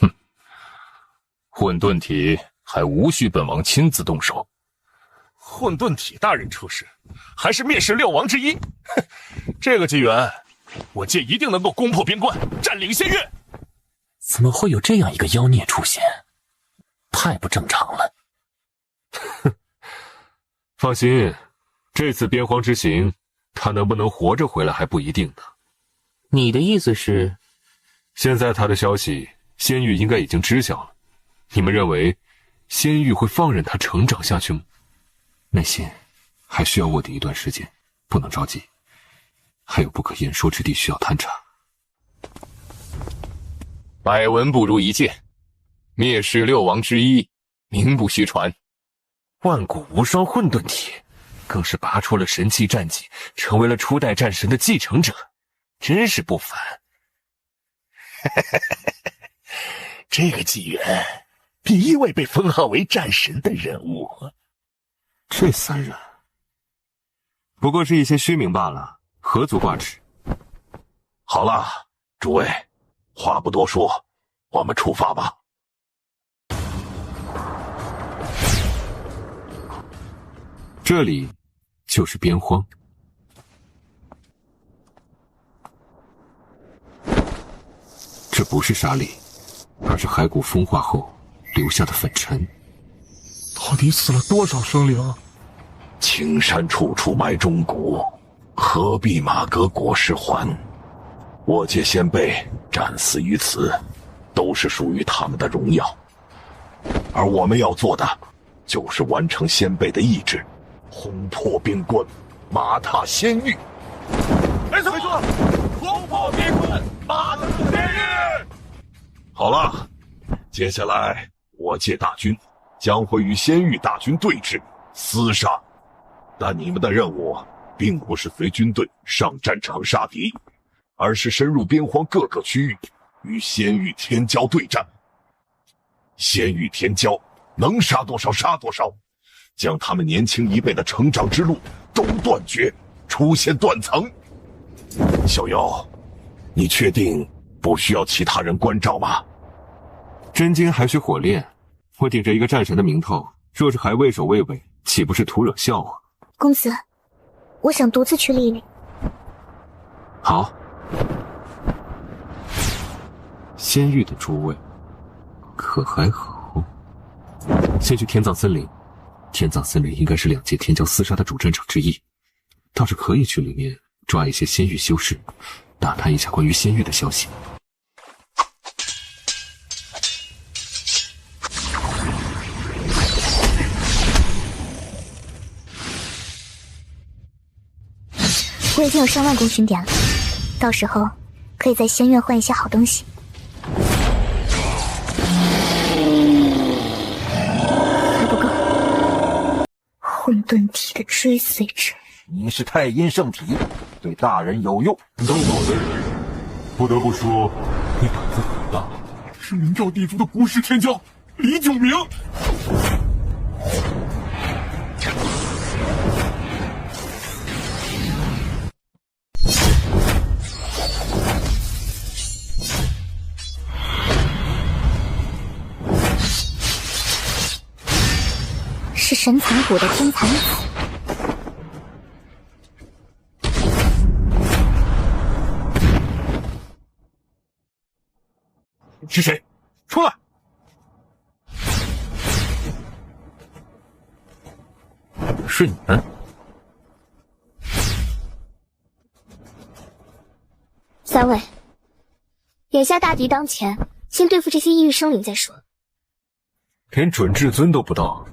哼，混沌体还无需本王亲自动手。混沌体大人出世，还是灭世6王之一。哼，这个机缘，我界一定能够攻破边关，占领仙域。怎么会有这样一个妖孽出现？太不正常了。哼，放心，这次边荒之行，他能不能活着回来还不一定呢。你的意思是，现在他的消息，仙域应该已经知晓了。你们认为，仙域会放任他成长下去吗？内心还需要卧底一段时间，不能着急，还有不可言说之地需要探查。百闻不如一见，灭世6王之一，名不虚传。万古无双混沌体，更是拔出了神器战绩，成为了初代战神的继承者，真是不凡。这个纪元，第一位被封号为战神的人物。这3人不过是一些虚名罢了，何足挂齿。好了，诸位，话不多说，我们出发吧。这里就是边荒。这不是沙砾，而是骸骨风化后留下的粉尘。到底死了多少生灵？青山处处埋忠骨，何必马革裹尸还？我界先辈战死于此，都是属于他们的荣耀。而我们要做的，就是完成先辈的意志，轰破冰棍，马踏仙域。没错，轰破冰棍，马踏仙域。好了，接下来我界大军将会与仙域大军对峙厮杀，但你们的任务并不是随军队上战场杀敌，而是深入边荒各个区域，与仙域天骄对战。仙域天骄能杀多少杀多少，将他们年轻一辈的成长之路都断绝，出现断层。小妖，你确定不需要其他人关照吗？真金还需火炼，我顶着一个战神的名头，若是还畏首畏尾，岂不是徒惹笑话？公子，我想独自去历练。好。仙域的诸位，可还好？先去天葬森林，天葬森林应该是2界天骄厮杀的主战场之一，倒是可以去里面抓一些仙域修士，打探一下关于仙域的消息。我已经有上万功勋点了，到时候可以在仙院换一些好东西。还不够。混沌体的追随者，你是太阴圣体，对大人有用。当老的人，不得不说，你胆子很大。是明照地族的国师天骄李九明。是神残谷的天残子。是谁？出来！是你们？三位，眼下大敌当前，先对付这些异域生灵再说。连准至尊都不到，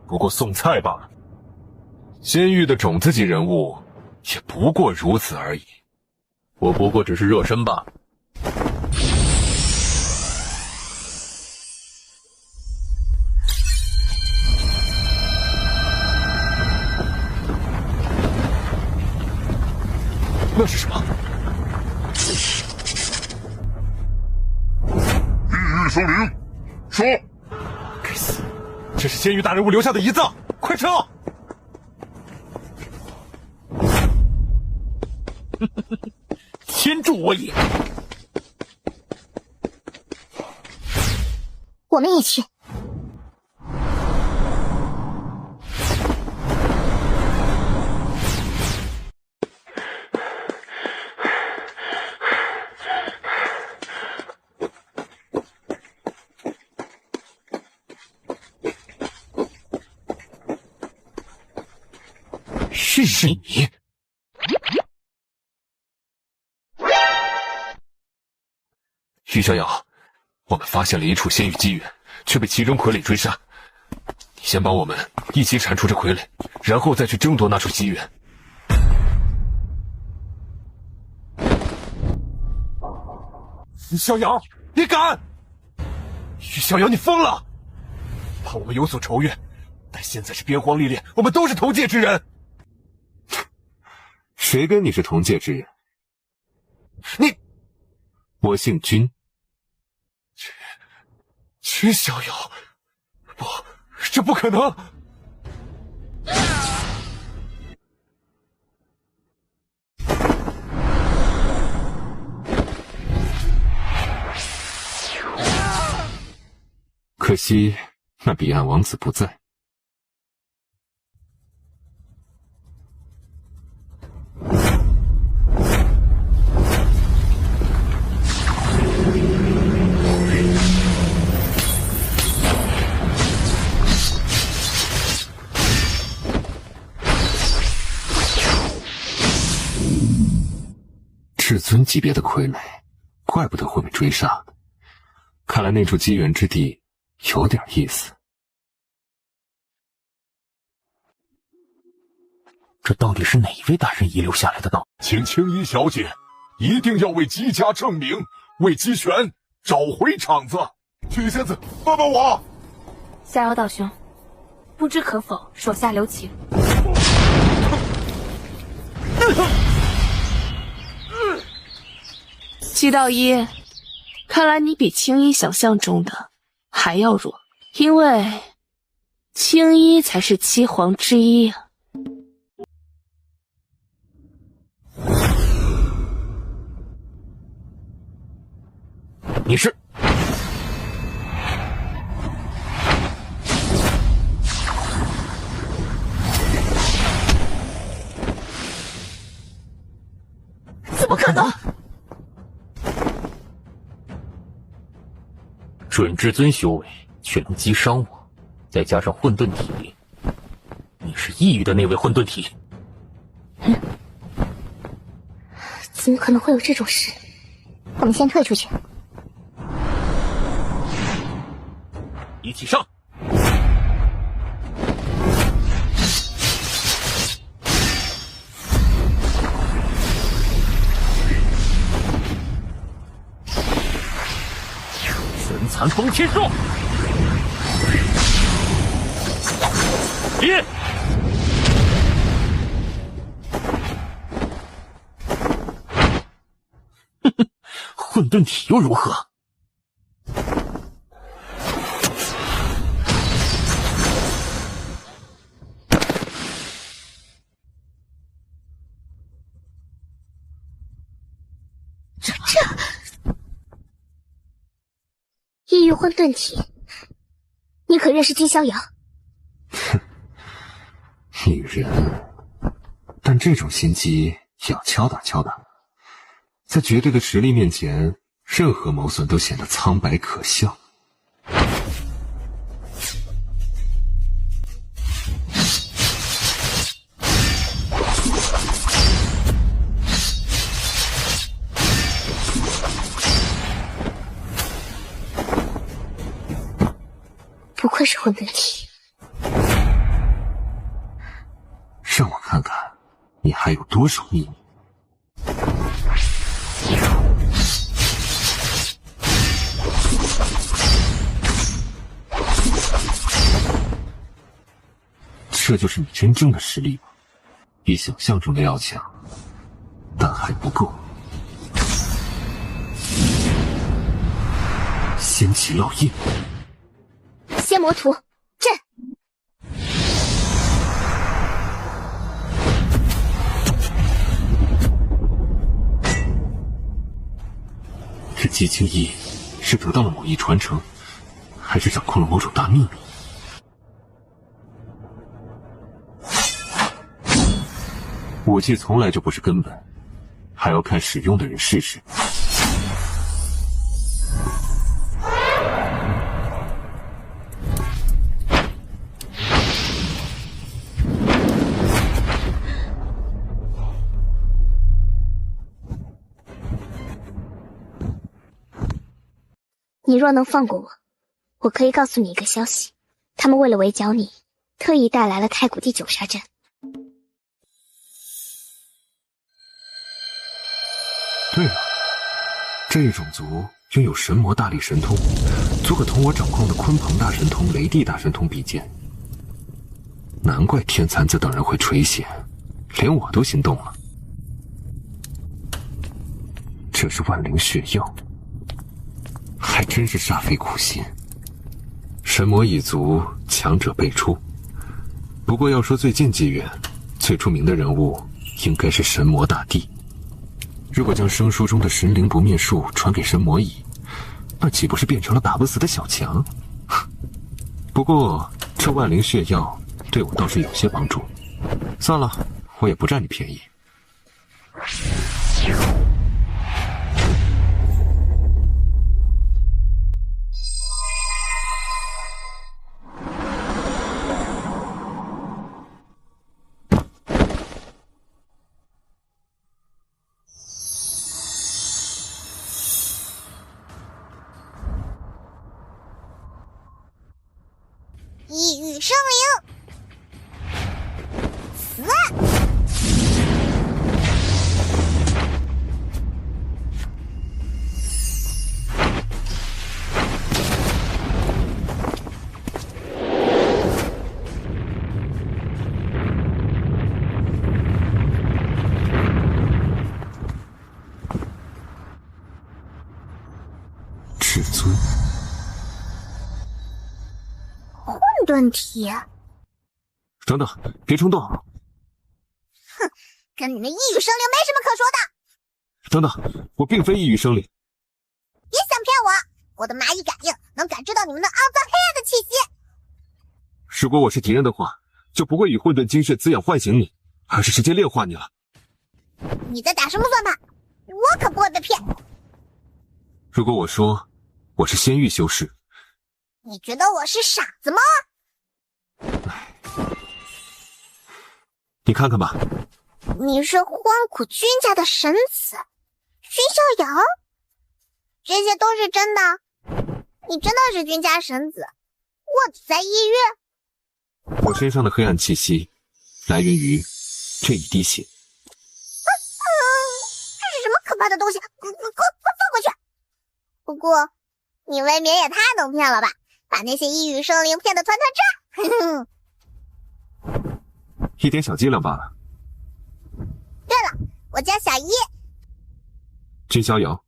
不过送菜罢了。仙域的种子级人物，也不过如此而已。我不过只是热身罢了。那是什么？异域生灵，说！该死，这是仙域大人物留下的遗葬，快撤！天助我也！我们也去。是你！于逍遥，我们发现了一处仙域机缘，却被其中傀儡追杀。你先帮我们一起铲除这傀儡，然后再去争夺那处机缘。于逍遥，你敢！于逍遥，你疯了！怕我们有所仇怨，但现在是边荒历练，我们都是同界之人。谁跟你是同界之人？我姓君。君逍遥，不，这不可能！可惜那彼岸王子不在。尊级别的傀儡，怪不得会被追杀呢。看来那处机缘之地有点意思。这到底是哪一位大人遗留下来的道？请青衣小姐一定要为姬家正名，为姬玄找回场子。曲仙子，帮帮我！逍遥道兄，不知可否手下留情？姬道一，看来你比青衣想象中的还要弱，因为青衣才是七皇之一啊。你是？怎么可能？准至尊修为却能击伤我，再加上混沌体，你是异域的那位混沌体？怎么可能会有这种事？我们先退出去。一起上！神残崩天术！别！混沌体又如何？异域混沌体，你可认识姬逍遥？女人，但这种心机要敲打敲打。在绝对的实力面前，任何谋算都显得苍白可笑。不愧是混沌体，让我看看你还有多少秘密。这就是你真正的实力吗？比想象中的要强，但还不够。仙气烙印，仙魔图阵。这姬青衣是得到了某一传承，还是掌控了某种大秘密？武器从来就不是根本，还要看使用的人试试。你若能放过我，我可以告诉你一个消息，他们为了围剿你，特意带来了太古地9杀阵。对了，这种族拥有神魔大力神通，足可同我掌控的鲲鹏大神通、雷帝大神通比肩。难怪天蚕子等人会垂涎，连我都心动了。这是万灵血药，还真是煞费苦心。神魔一族，强者辈出。不过要说最近几元，最出名的人物应该是神魔大帝。如果将生书中的神灵不灭术传给神魔蚁，那岂不是变成了打不死的小强？不过这万灵血药对我倒是有些帮助。算了，我也不占你便宜。异域生灵，死！至尊，混沌体。等等，别冲动。哼，跟你们异域生灵没什么可说的。等等，我并非异域生灵。别想骗我，我的蚂蚁感应能感知到你们那肮脏黑暗的气息。如果我是敌人的话，就不会以混沌精血滋养唤醒你，而是直接炼化你了。你在打什么算盘？我可不会被骗。如果我说我是仙域修士，你觉得我是傻子吗？你看看吧。你是荒古君家的神子，君逍遥，这些都是真的？你真的是君家神子？卧底在异域？我身上的黑暗气息来源于这一滴血。这是什么可怕的东西？快放回去！不过你未免也太能骗了吧，把那些异域生灵骗得团团转。一点小伎俩罢了。对了，我叫小一。君逍遥。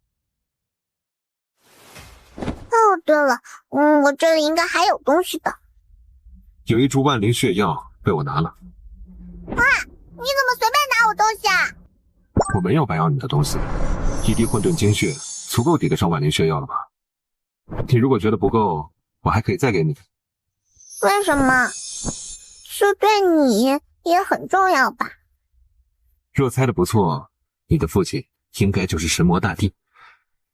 哦，对了，我这里应该还有东西的。有一株万灵血药被我拿了。哇，你怎么随便拿我东西啊？我没有白要你的东西，一滴混沌精血足够抵得上万灵血药了吧？你如果觉得不够，我还可以再给你。为什么？这对你也很重要吧？若猜的不错，你的父亲应该就是神魔大帝。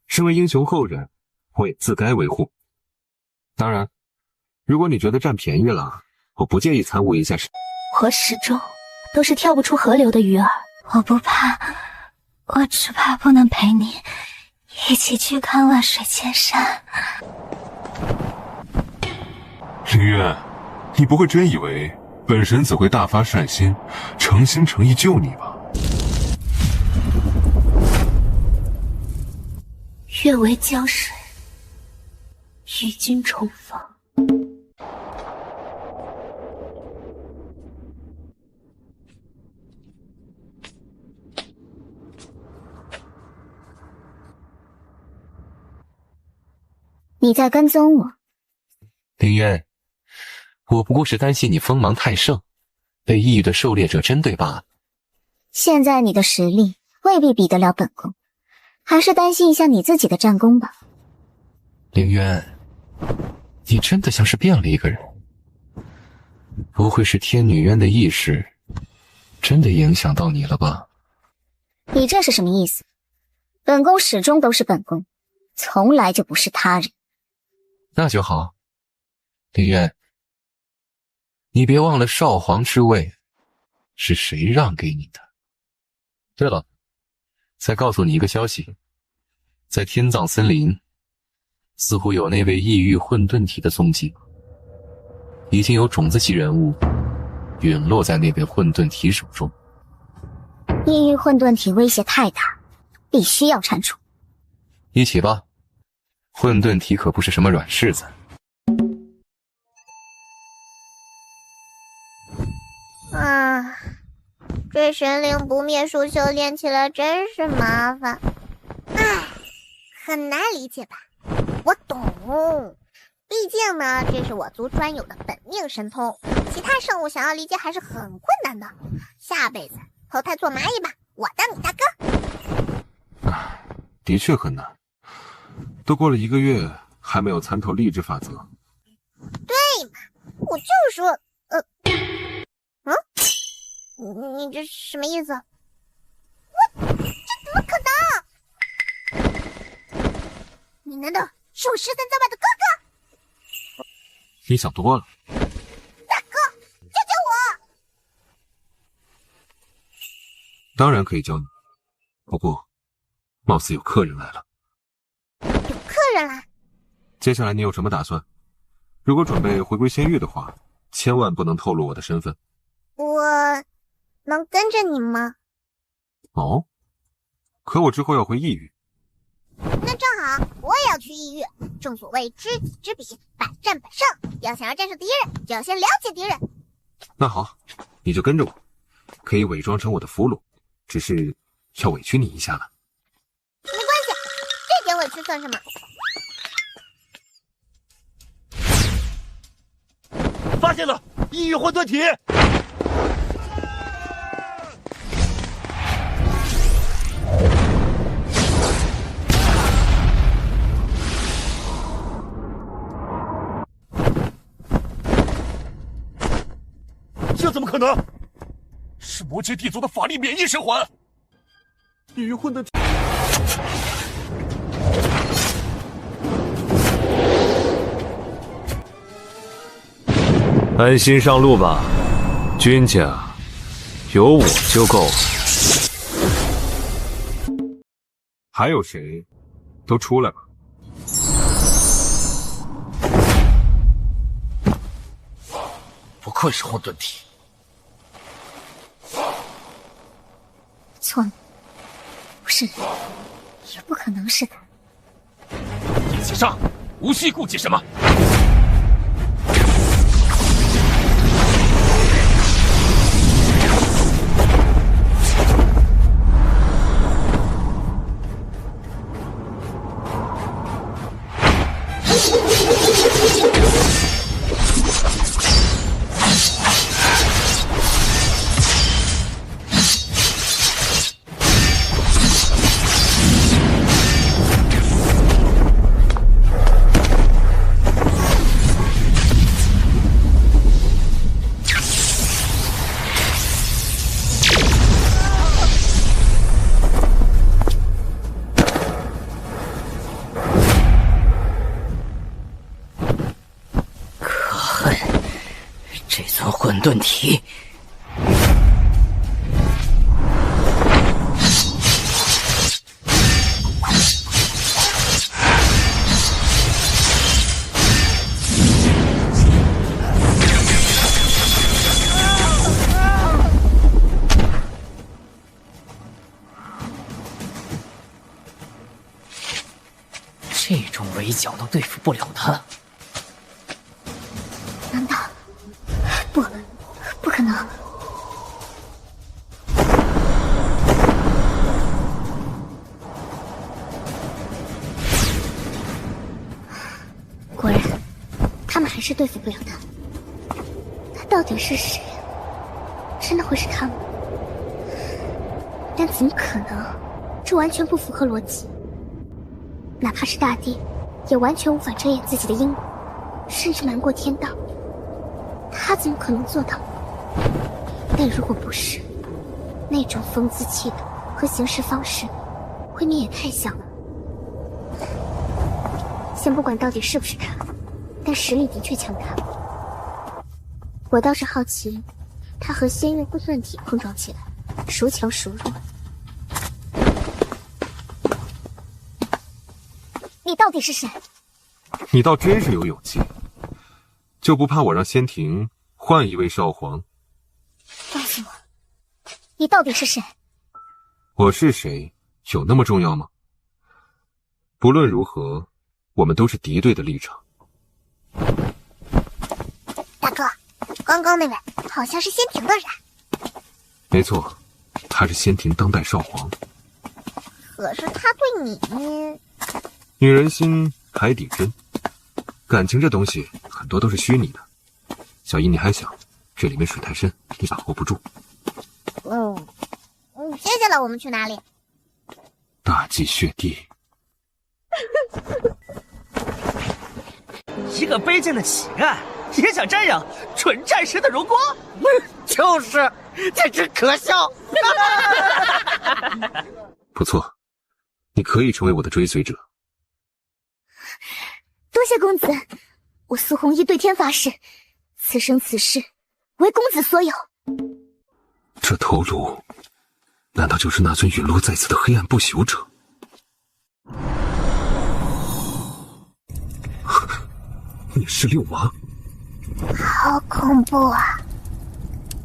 身为英雄后人，我也自该维护。当然，如果你觉得占便宜了，我不介意参悟一下。我始终都是跳不出河流的鱼儿，我不怕，我只怕不能陪你一起去看万水千山。凌渊，你不会真以为本神子会大发善心，诚心诚意救你吧？月为江水，与君重逢。你在跟踪我？凌渊，我不过是担心你锋芒太盛，被异域的狩猎者针对罢了。现在你的实力未必比得了本宫，还是担心一下你自己的战功吧。凌渊，你真的像是变了一个人。不会是天女渊的意识真的影响到你了吧？你这是什么意思？本宫始终都是本宫，从来就不是他人。那就好。凌渊，你别忘了少皇之位是谁让给你的。对了，再告诉你一个消息，在天葬森林似乎有那位异域混沌体的踪迹，已经有种子级人物陨落在那位混沌体手中。异域混沌体威胁太大，必须要铲除。一起吧，混沌体可不是什么软柿子。这神灵不灭术修炼起来真是麻烦，很难理解吧？我懂，毕竟呢，这是我族专有的本命神通，其他生物想要理解还是很困难的。下辈子投胎做蚂蚁吧，我当你大哥。的确很难，都过了1个月，还没有参透力之法则。对嘛，我就说，你这什么意思？这怎么可能？你难道是我失散在外的哥哥？你想多了。大哥，救救我！当然可以教你，不过，貌似有客人来了。有客人来？接下来你有什么打算？如果准备回归仙域的话，千万不能透露我的身份。我能跟着你吗？哦，可我之后要回异域。那正好，我也要去异域。正所谓知己知彼，百战百胜。要想要战胜敌人，就要先了解敌人。那好，你就跟着我，可以伪装成我的俘虏，只是要委屈你一下了。没关系，这点委屈算什么？发现了异域混沌体！这怎么可能？是魔界地族的法力免疫神环！异域混沌体。安心上路吧，君家有我就够了。还有谁？都出来吧。不愧是混沌体。错了，不是的，也不可能是的。一起上，无需顾忌什么。混沌体，这种围剿都对付不了他。难道不可能？果然，他们还是对付不了他。他到底是谁？真的会是他吗？但怎么可能？这完全不符合逻辑。哪怕是大帝，也完全无法遮掩自己的阴谋，甚至瞒过天道。他怎么可能做到？但如果不是，那种风姿气度和行事方式，未免也太像了。先不管到底是不是他，但实力的确强大。我倒是好奇，他和仙月混沌体碰撞起来，孰强孰弱？你到底是谁？你倒真是有勇气，就不怕我让仙庭换一位少皇？告诉我，你到底是谁？我是谁，有那么重要吗？不论如何，我们都是敌对的立场。大哥，刚刚那位好像是仙庭的人。没错，他是仙庭当代少皇。可是他对你……女人心海底针，感情这东西很多都是虚拟的。小姨，你还小，这里面水太深，你把握不住。接下来我们去哪里？大祭血地。一个卑贱的乞丐也想瞻仰纯战神的荣光，就是，简直可笑。不错，你可以成为我的追随者。多谢公子，我苏弘一对天发誓，此生此世为公子所有。这头颅，难道就是那尊陨落在此的黑暗不朽者？灭世六王，好恐怖啊！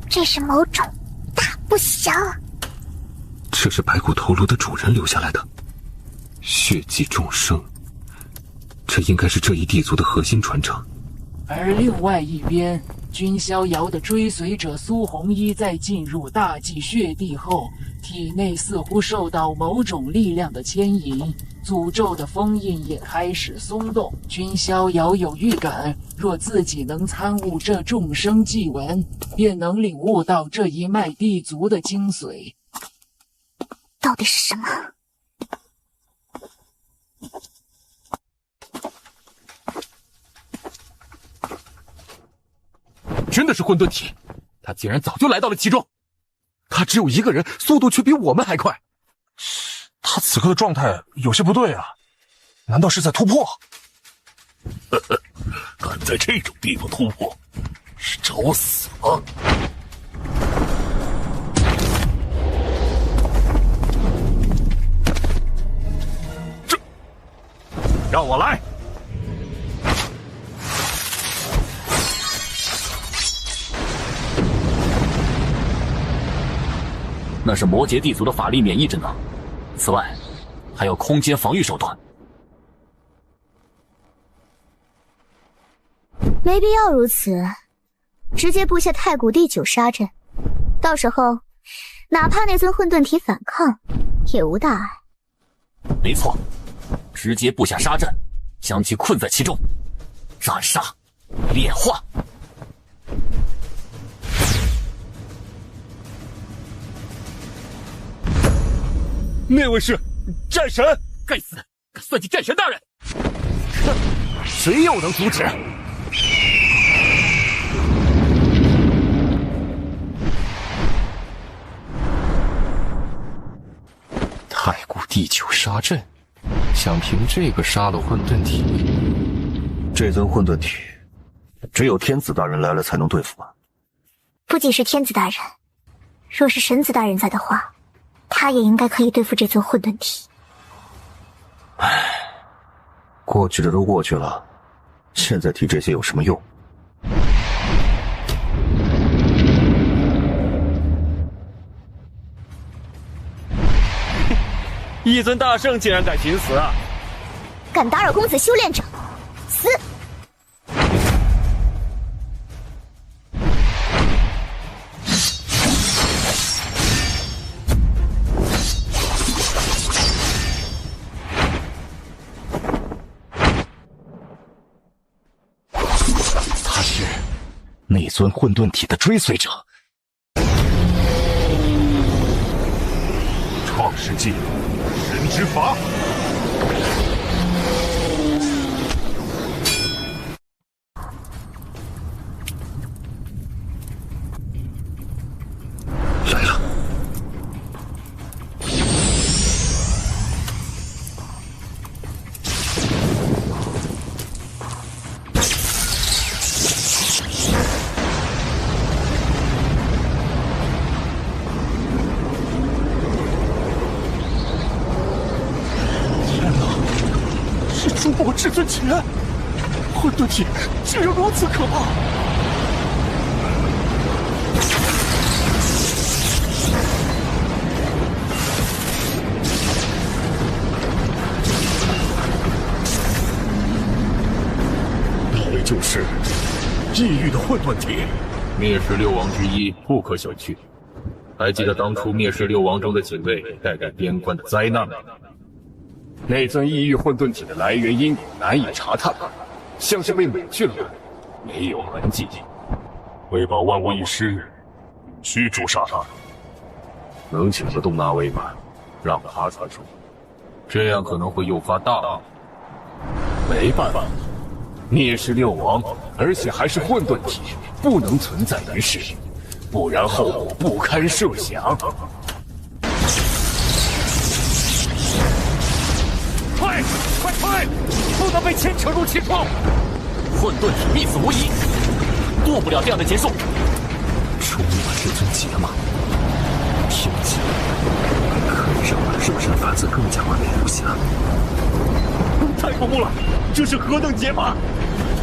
这是某种大不祥。这是白骨头颅的主人留下来的，血祭众生，这应该是这一地族的核心传承。而另外一边，君逍遥的追随者苏红衣在进入大祭血地后，体内似乎受到某种力量的牵引，诅咒的封印也开始松动。君逍遥有预感，若自己能参悟这众生祭文，便能领悟到这一脉地族的精髓。到底是什么？真的是混沌体，他竟然早就来到了其中。他只有一个人，速度却比我们还快。他此刻的状态有些不对啊，难道是在突破？敢在这种地方突破，是找死吗？让我来！那是魔劫地族的法力免疫之能，此外，还有空间防御手段。没必要如此，直接布下太古第9杀阵，到时候哪怕那尊混沌体反抗，也无大碍。没错，直接布下杀阵，将其困在其中，斩杀、炼化。那位是战神，该死，敢算计战神大人！哼，谁又能阻止？太古第9杀阵，想凭这个杀了混沌体？这尊混沌体，只有天子大人来了才能对付吧？不仅是天子大人，若是神子大人在的话，他也应该可以对付这尊混沌体。唉，过去的都过去了，现在提这些有什么用？一尊大圣竟然敢寻死啊！敢打扰公子修炼者，死！他是那尊混沌体的追随者。创世纪神之法，来了。诸魔至尊前，混沌体竟然如此可怕！那位就是异域的混沌体，灭世六王之一，不可小觑。还记得当初灭世六王中的几位带领边关的灾难吗？那尊异域混沌体的来源因果难以查探，像是被抹去了，没有痕迹。为保万无一失，需诛杀他。能请得动那位吗？让他传授，这样可能会诱发大乱。没办法，灭世六王，而且还是混沌体，不能存在于世，不然后果不堪设想。快退！不能被牵扯入其中。混沌体必死无疑，渡不了这样的劫数。终于把这尊劫吗？天劫可以让我的肉身法则更加完美无瑕。太恐怖了！这是何等劫法！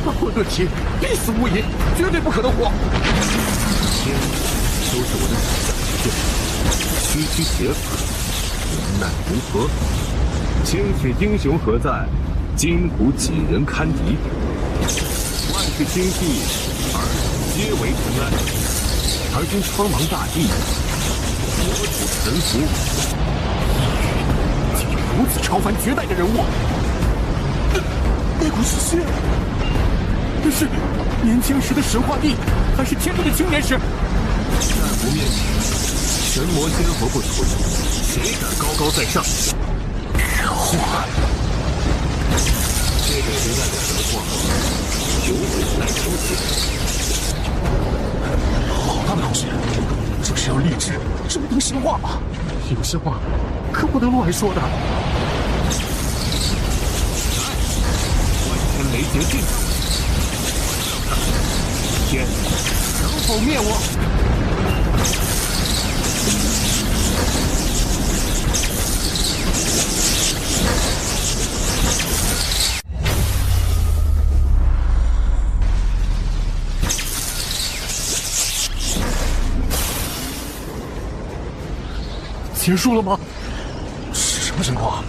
那混沌体必死无疑，绝对不可能活。天都是我的手下之剑，区区铁斧，无奈如何？青史英雄何在？今古几人堪敌？万世兴替，尔皆为尘埃。而今苍茫大地，我主臣服。竟有如此超凡绝代的人物！那股是血，这是年轻时的神话帝，还是天都的青年时？战无面前，神魔仙佛不同，谁敢高高在上？人话，这个时代的神话，有古来出现。好大的口气！这是要立志争得神话吗？有些话可不能乱说的。万千雷劫尽，天能否灭我？结束了吗？是什么情况？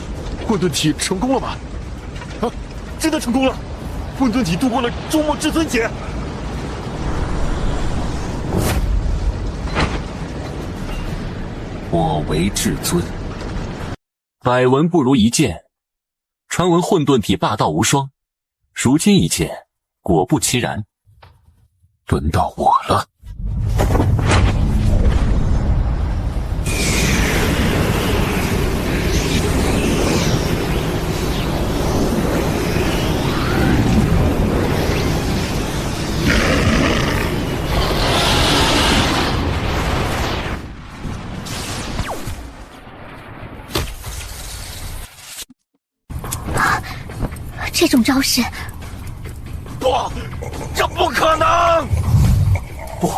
混沌体成功了吗？啊，真的成功了！混沌体度过了周末至尊劫。我为至尊，百闻不如一见。传闻混沌体霸道无双，如今一见，果不其然。轮到我了。这种招式，不，这不可能！不，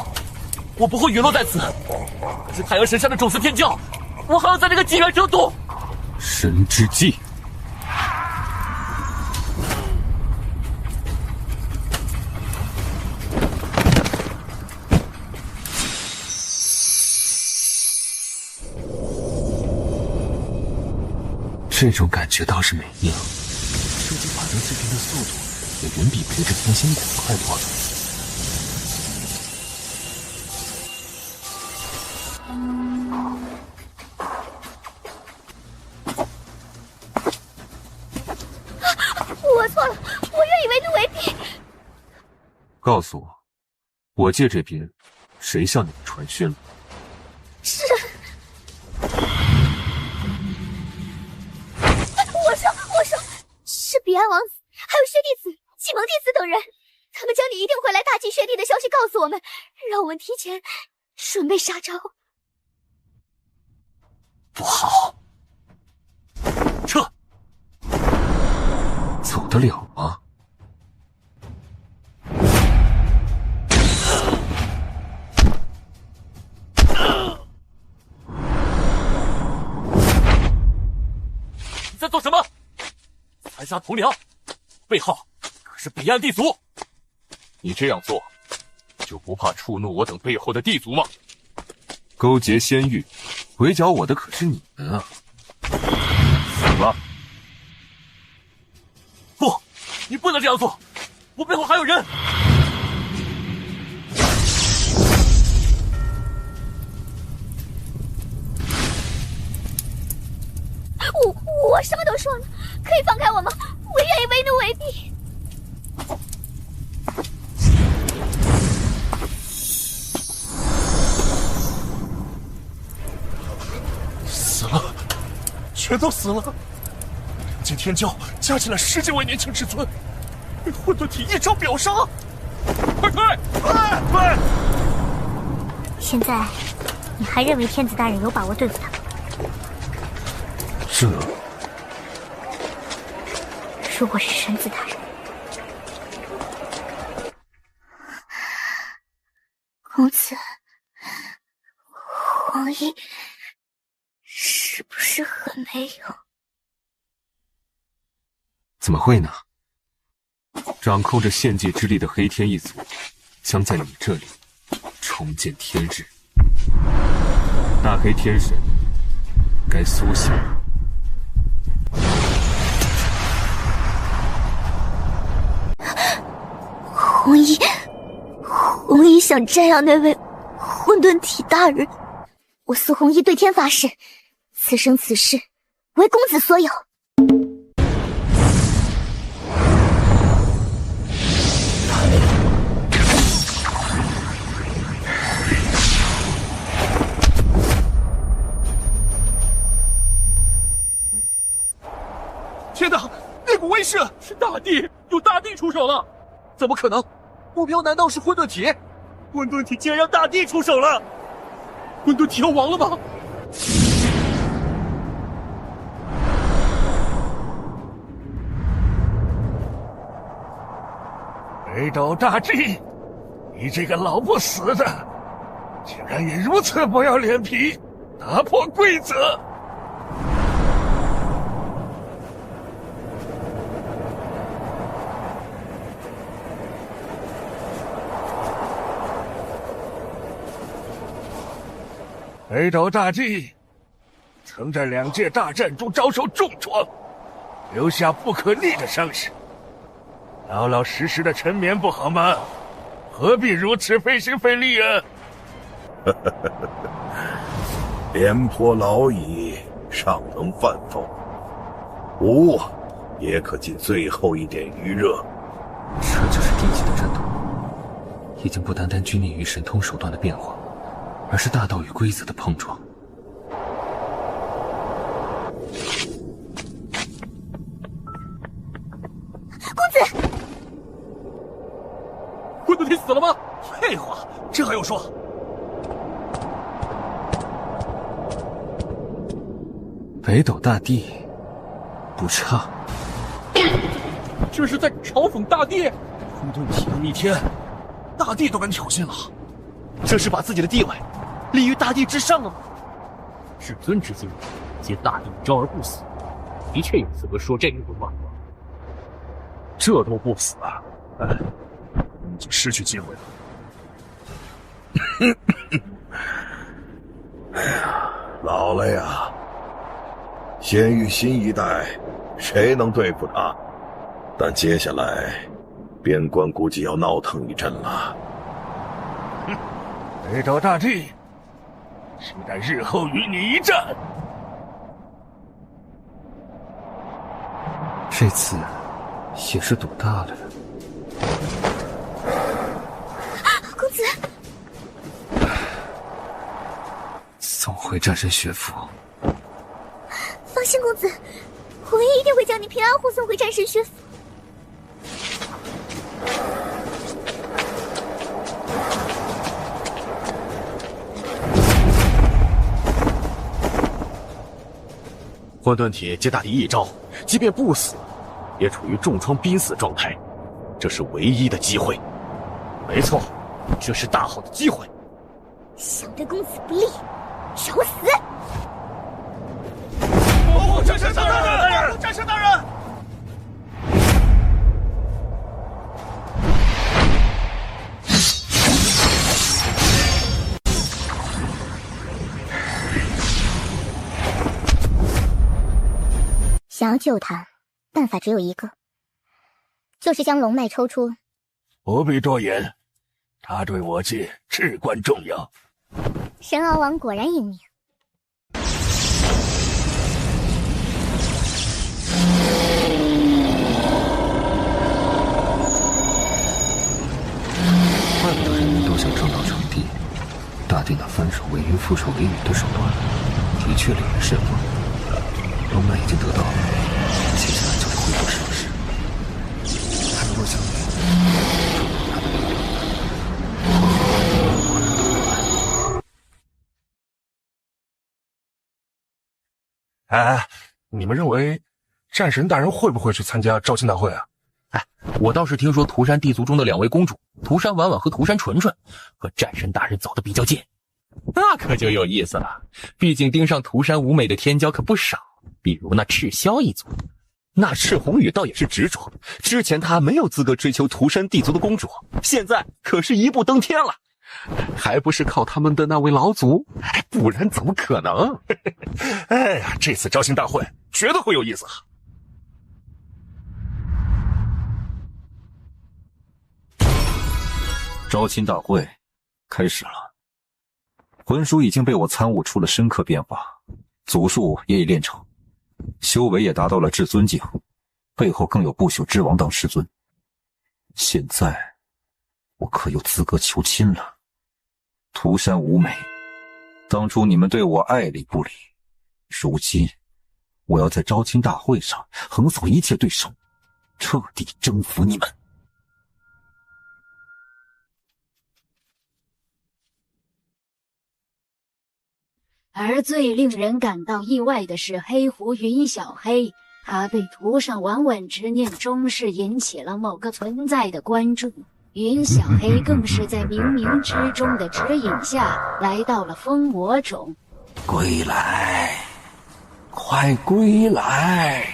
我不会陨落在此。我是太阳神山的种子天骄，我还要在这个纪元争夺神之祭。这种感觉倒是美妙。收集法则视频的速度也远比别的天仙谷快多了。我错了，我愿意为奴为婢。告诉我，我界这边谁向你们传讯了？是。我说，是彼岸王子，还有薛弟子、启蒙弟子等人，他们将你一定会来大祭薛帝的消息告诉我们，让我们提前准备杀招。不好，撤！走得了吗？你在做什么？残杀同僚，背后可是彼岸地族。你这样做，就不怕触怒我等背后的地族吗？勾结仙域，围剿我的可是你们啊！死了！不，你不能这样做，我背后还有人。我什么都说了，可以放开我吗？我愿意为奴为婢。死了，全都死了。两界天骄加起来10几位年轻至尊，被混沌体一招秒杀。快退！退！现在，你还认为天子大人有把握对付他？这。如果是神子大人，公子，黄衣是不是很没有？怎么会呢？掌控着献祭之力的黑天一族，将在你这里重见天日。大黑天神该苏醒。红衣想瞻仰那位混沌体大人。我苏红衣对天发誓，此生此世为公子所有。天哪！那股威势是大帝，有大帝出手了！怎么可能？目标难道是混沌体？混沌体竟然让大帝出手了！混沌体要亡了吗？北斗大帝，你这个老不死的，竟然也如此不要脸皮，打破规则！北斗大帝曾在2届大战中遭受重创，留下不可逆的伤势。老老实实的沉眠不好吗？何必如此费心费力啊？廉颇老矣，尚能饭否？吾也可尽最后一点余热。这就是地级的战斗，已经不单单拘泥于神通手段的变化，而是大道与规则的碰撞。公子，混沌体死了吗？废话，这还用说？北斗大帝不差，这是在嘲讽大帝？混沌体的逆天，大帝都敢挑衅了，这是把自己的地位立于大帝之上了吗？至尊之境，皆大帝一招而不死，的确有资格说这种话。这都不死啊！你已经失去机会了。哎呀，老了呀！仙域新一代，谁能对付他？但接下来，边关估计要闹腾一阵了。北斗大帝，期待日后与你一战。这次也是赌大了。公子，送回战神学府。放心，公子，红衣一定会将你平安护送回战神学府。混沌体接大帝一招，即便不死，也处于重创濒死状态，这是唯一的机会。没错，这是大好的机会。想对公子不利，找死！战神大人！战神大人！想要救他，办法只有一个，就是将龙脉抽出。不必多言，他对我界至关重要。神敖王果然英明。怪不得人人都想正道成帝，大帝那翻手为云覆手为雨的手段，的确令人神往。龙脉已经得到了，接下来就是恢复盛世。他若想触碰他的力量，哎，你们认为战神大人会不会去参加招亲大会啊？哎，我倒是听说涂山地族中的2位公主涂山婉婉和涂山纯纯和战神大人走得比较近，那可就有意思了。毕竟盯上涂山舞美的天骄可不少，比如那赤霄一族，那赤红羽倒也是执着，之前他没有资格追求涂山地族的公主，现在可是一步登天了，还不是靠他们的那位老祖？不然怎么可能？哎呀，这次招亲大会绝对会有意思。招亲大会开始了，魂术已经被我参悟出了深刻变化，祖术也已练成，修为也达到了至尊境，背后更有不朽之王当师尊。现在我可有资格求亲了。涂山无美，当初你们对我爱理不理，如今我要在招亲大会上横扫一切对手，彻底征服你们。而最令人感到意外的是，黑狐云小黑，他被涂上晚晚执念，终是引起了某个存在的关注。云小黑更是在冥冥之中的指引下，来到了封魔冢。归来，快归来！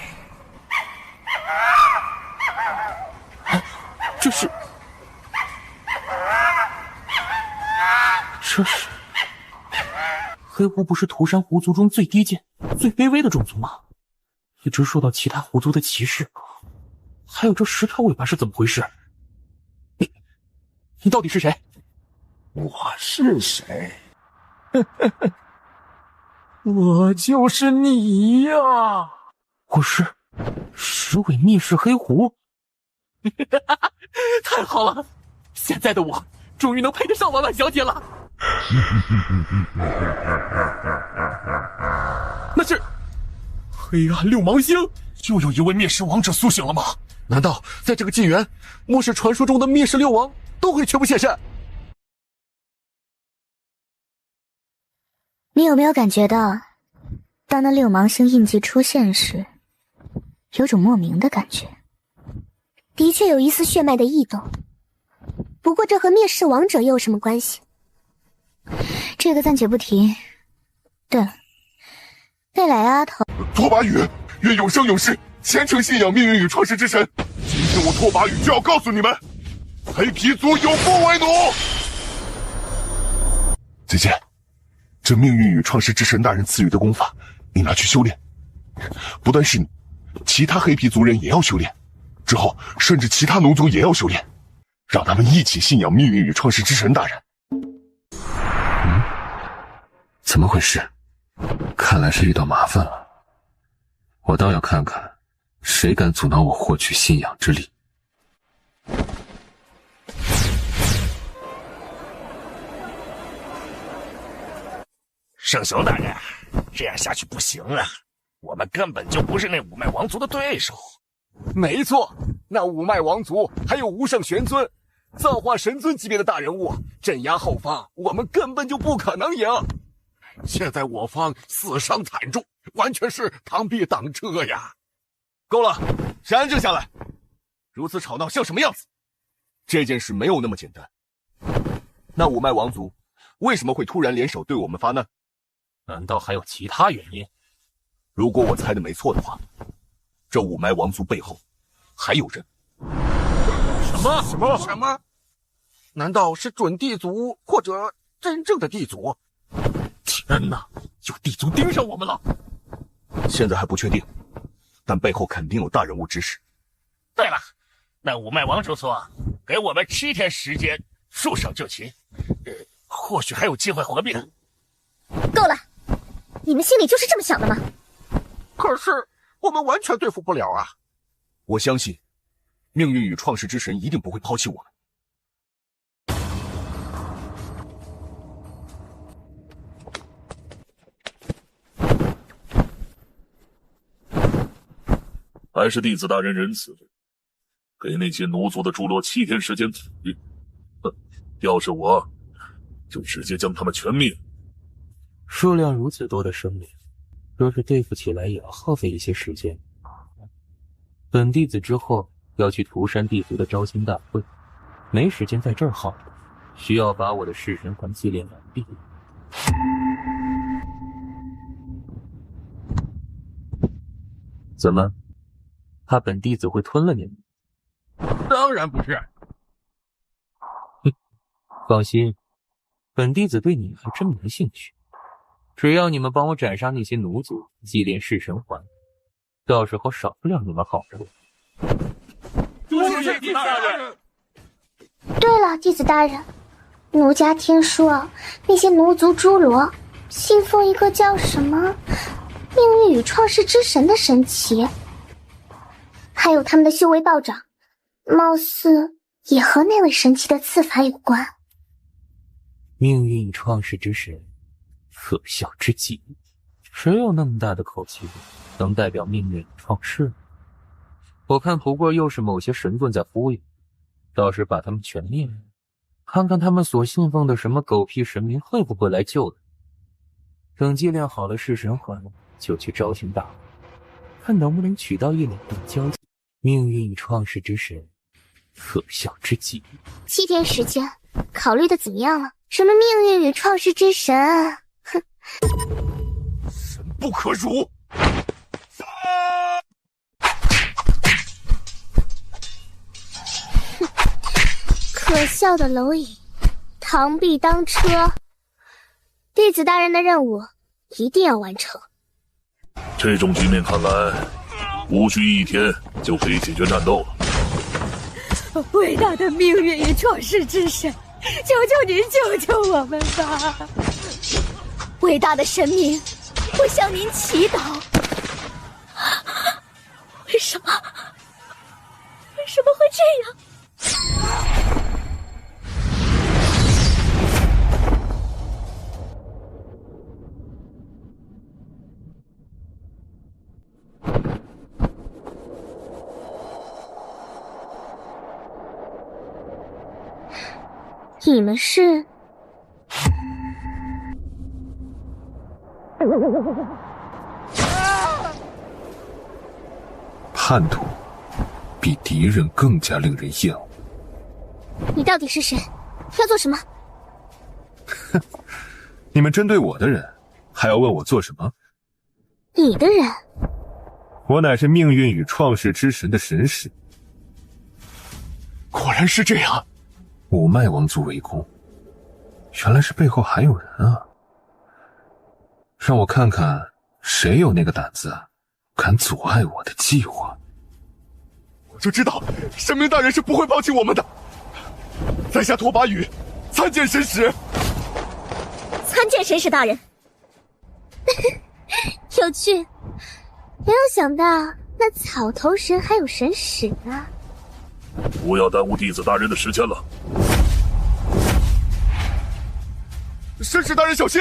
这是黑狐，不是涂山狐族中最低贱、最卑微的种族吗？一直受到其他狐族的歧视，还有这10条尾巴是怎么回事？你到底是谁？我是谁？我就是你呀！我是10尾密室黑狐。太好了，现在的我终于能配得上婉婉小姐了。那是黑暗六芒星，又有一位灭世王者苏醒了吗？难道在这个纪元，末世传说中的灭世六王都会全部现身？你有没有感觉到，当那六芒星印记出现时，有种莫名的感觉？的确有一丝血脉的异动，不过这和灭世王者又有什么关系？这个暂且不提。对了，那俩丫头拓跋羽愿永生永世虔诚信仰命运与创世之神。今天我拓跋羽就要告诉你们，黑皮族永不为奴。姐姐，这命运与创世之神大人赐予的功法，你拿去修炼。不但是你，其他黑皮族人也要修炼，之后甚至其他农族也要修炼，让他们一起信仰命运与创世之神大人。怎么回事？看来是遇到麻烦了。我倒要看看，谁敢阻挠我获取信仰之力。圣雄大人，这样下去不行啊！我们根本就不是那五脉王族的对手。没错，那五脉王族还有无上玄尊、造化神尊级别的大人物镇压后方，我们根本就不可能赢。现在我方死伤惨重，完全是螳臂挡车呀！够了，谁安静下来！如此吵闹像什么样子？这件事没有那么简单。那五脉王族为什么会突然联手对我们发难？难道还有其他原因？如果我猜的没错的话，这五脉王族背后还有人。什么？难道是准地族或者真正的地族？天哪，有地族盯上我们了！现在还不确定，但背后肯定有大人物指使。对了，那五脉王族说给我们7天时间束手就擒，或许还有机会合并。够了，你们心里就是这么想的吗？可是我们完全对付不了啊！我相信，命运与创世之神一定不会抛弃我们。还是弟子大人仁慈，给那些奴族的诸罗7天时间考虑。要是我，就直接将他们全灭。数量如此多的生灵，若是对付起来也要耗费一些时间。本弟子之后要去涂山地族的招亲大会，没时间在这儿耗，需要把我的式神环祭炼完毕。怎么，怕本弟子会吞了你们？当然不是。放心，本弟子对你们还真没兴趣。只要你们帮我斩杀那些奴族，祭炼弑神环，到时候少不了你们好处。多谢弟子大人。对了，弟子大人，奴家听说那些奴族侏罗信奉一个叫什么“命运与创世之神”的神奇，还有他们的修为暴涨，貌似也和那位神奇的赐法有关。命运与创世之神，可笑之极！谁有那么大的口气，能代表命运创世？我看不过又是某些神棍在忽悠，倒是把他们全灭了，看看他们所信奉的什么狗屁神明会不会来救他。等祭炼好了弑神环，就去招亲大会，看能不能取到一两顿交际。命运与创世之神，可笑之极！7天时间，考虑的怎么样了？什么命运与创世之神？哼，神不可辱！可笑的蝼蚁，螳臂当车！弟子大人的任务一定要完成。这种局面看来，无需1天就可以解决战斗了。伟大的命运与创世之神，求求您救救我们吧！伟大的神明，我向您祈祷。为什么会这样？你们是？叛徒比敌人更加令人厌恶。你到底是谁？要做什么？你们针对我的人，还要问我做什么？你的人？我乃是命运与创世之神的神使。果然是这样。五脉王族围攻，原来是背后还有人啊！让我看看谁有那个胆子，敢阻碍我的计划。我就知道，神明大人是不会放弃我们的。在下拓跋羽，参见神使。参见神使大人。有趣，没有想到那草头神还有神使啊！不要耽误弟子大人的时间了。神使大人小心！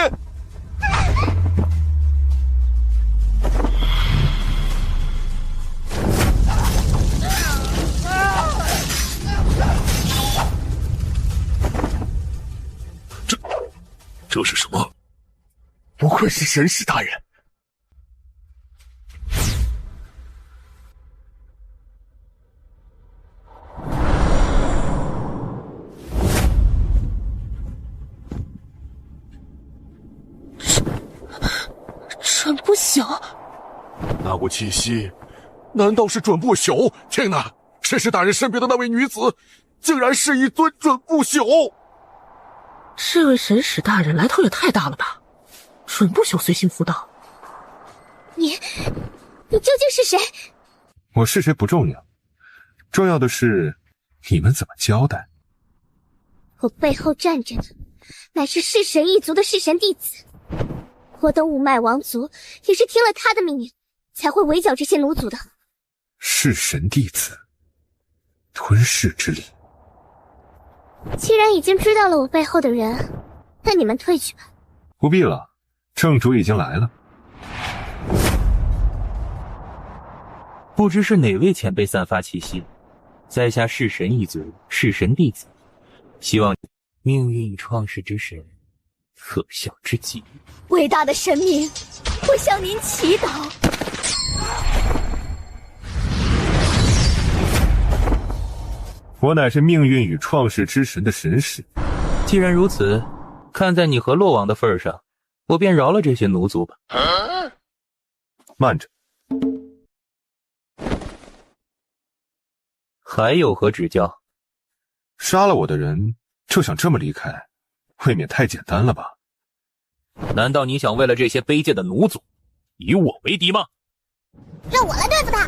这是什么？不愧是神使大人。准不朽，那股气息，难道是准不朽？天哪！神使大人身边的那位女子，竟然是一尊准不朽！这位神使大人来头也太大了吧！准不朽随行辅导，你究竟是谁？我是谁不重要，重要的是你们怎么交代。我背后站着的，乃是弑神一族的弑神弟子。我等五脉王族也是听了他的命令，才会围剿这些奴族的。弑神弟子，吞噬之力。既然已经知道了我背后的人，那你们退去吧。不必了，正主已经来了。不知是哪位前辈散发气息，在下弑神一族，弑神弟子，希望命运与创世之神，可笑之极。伟大的神明，我向您祈祷。我乃是命运与创世之神的神使。既然如此，看在你和洛王的份上，我便饶了这些奴族吧。慢着，还有何指教？杀了我的人就想这么离开，未免太简单了吧？难道你想为了这些卑贱的奴族，以我为敌吗？让我来对付他。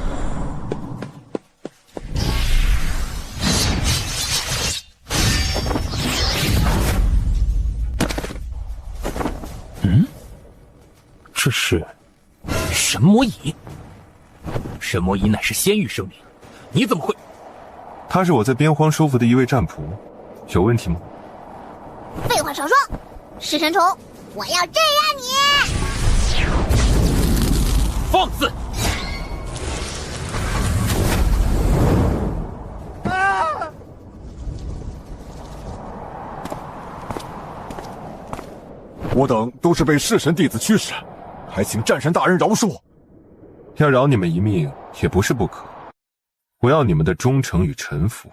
这是神魔蚁。神魔蚁乃是仙域生灵，你怎么会？他是我在边荒收服的一位战仆，有问题吗？废话少说，噬神虫，我要镇压你！放肆！我等都是被弑神弟子驱使，还请战神大人饶恕。要饶你们一命也不是不可，我要你们的忠诚与臣服。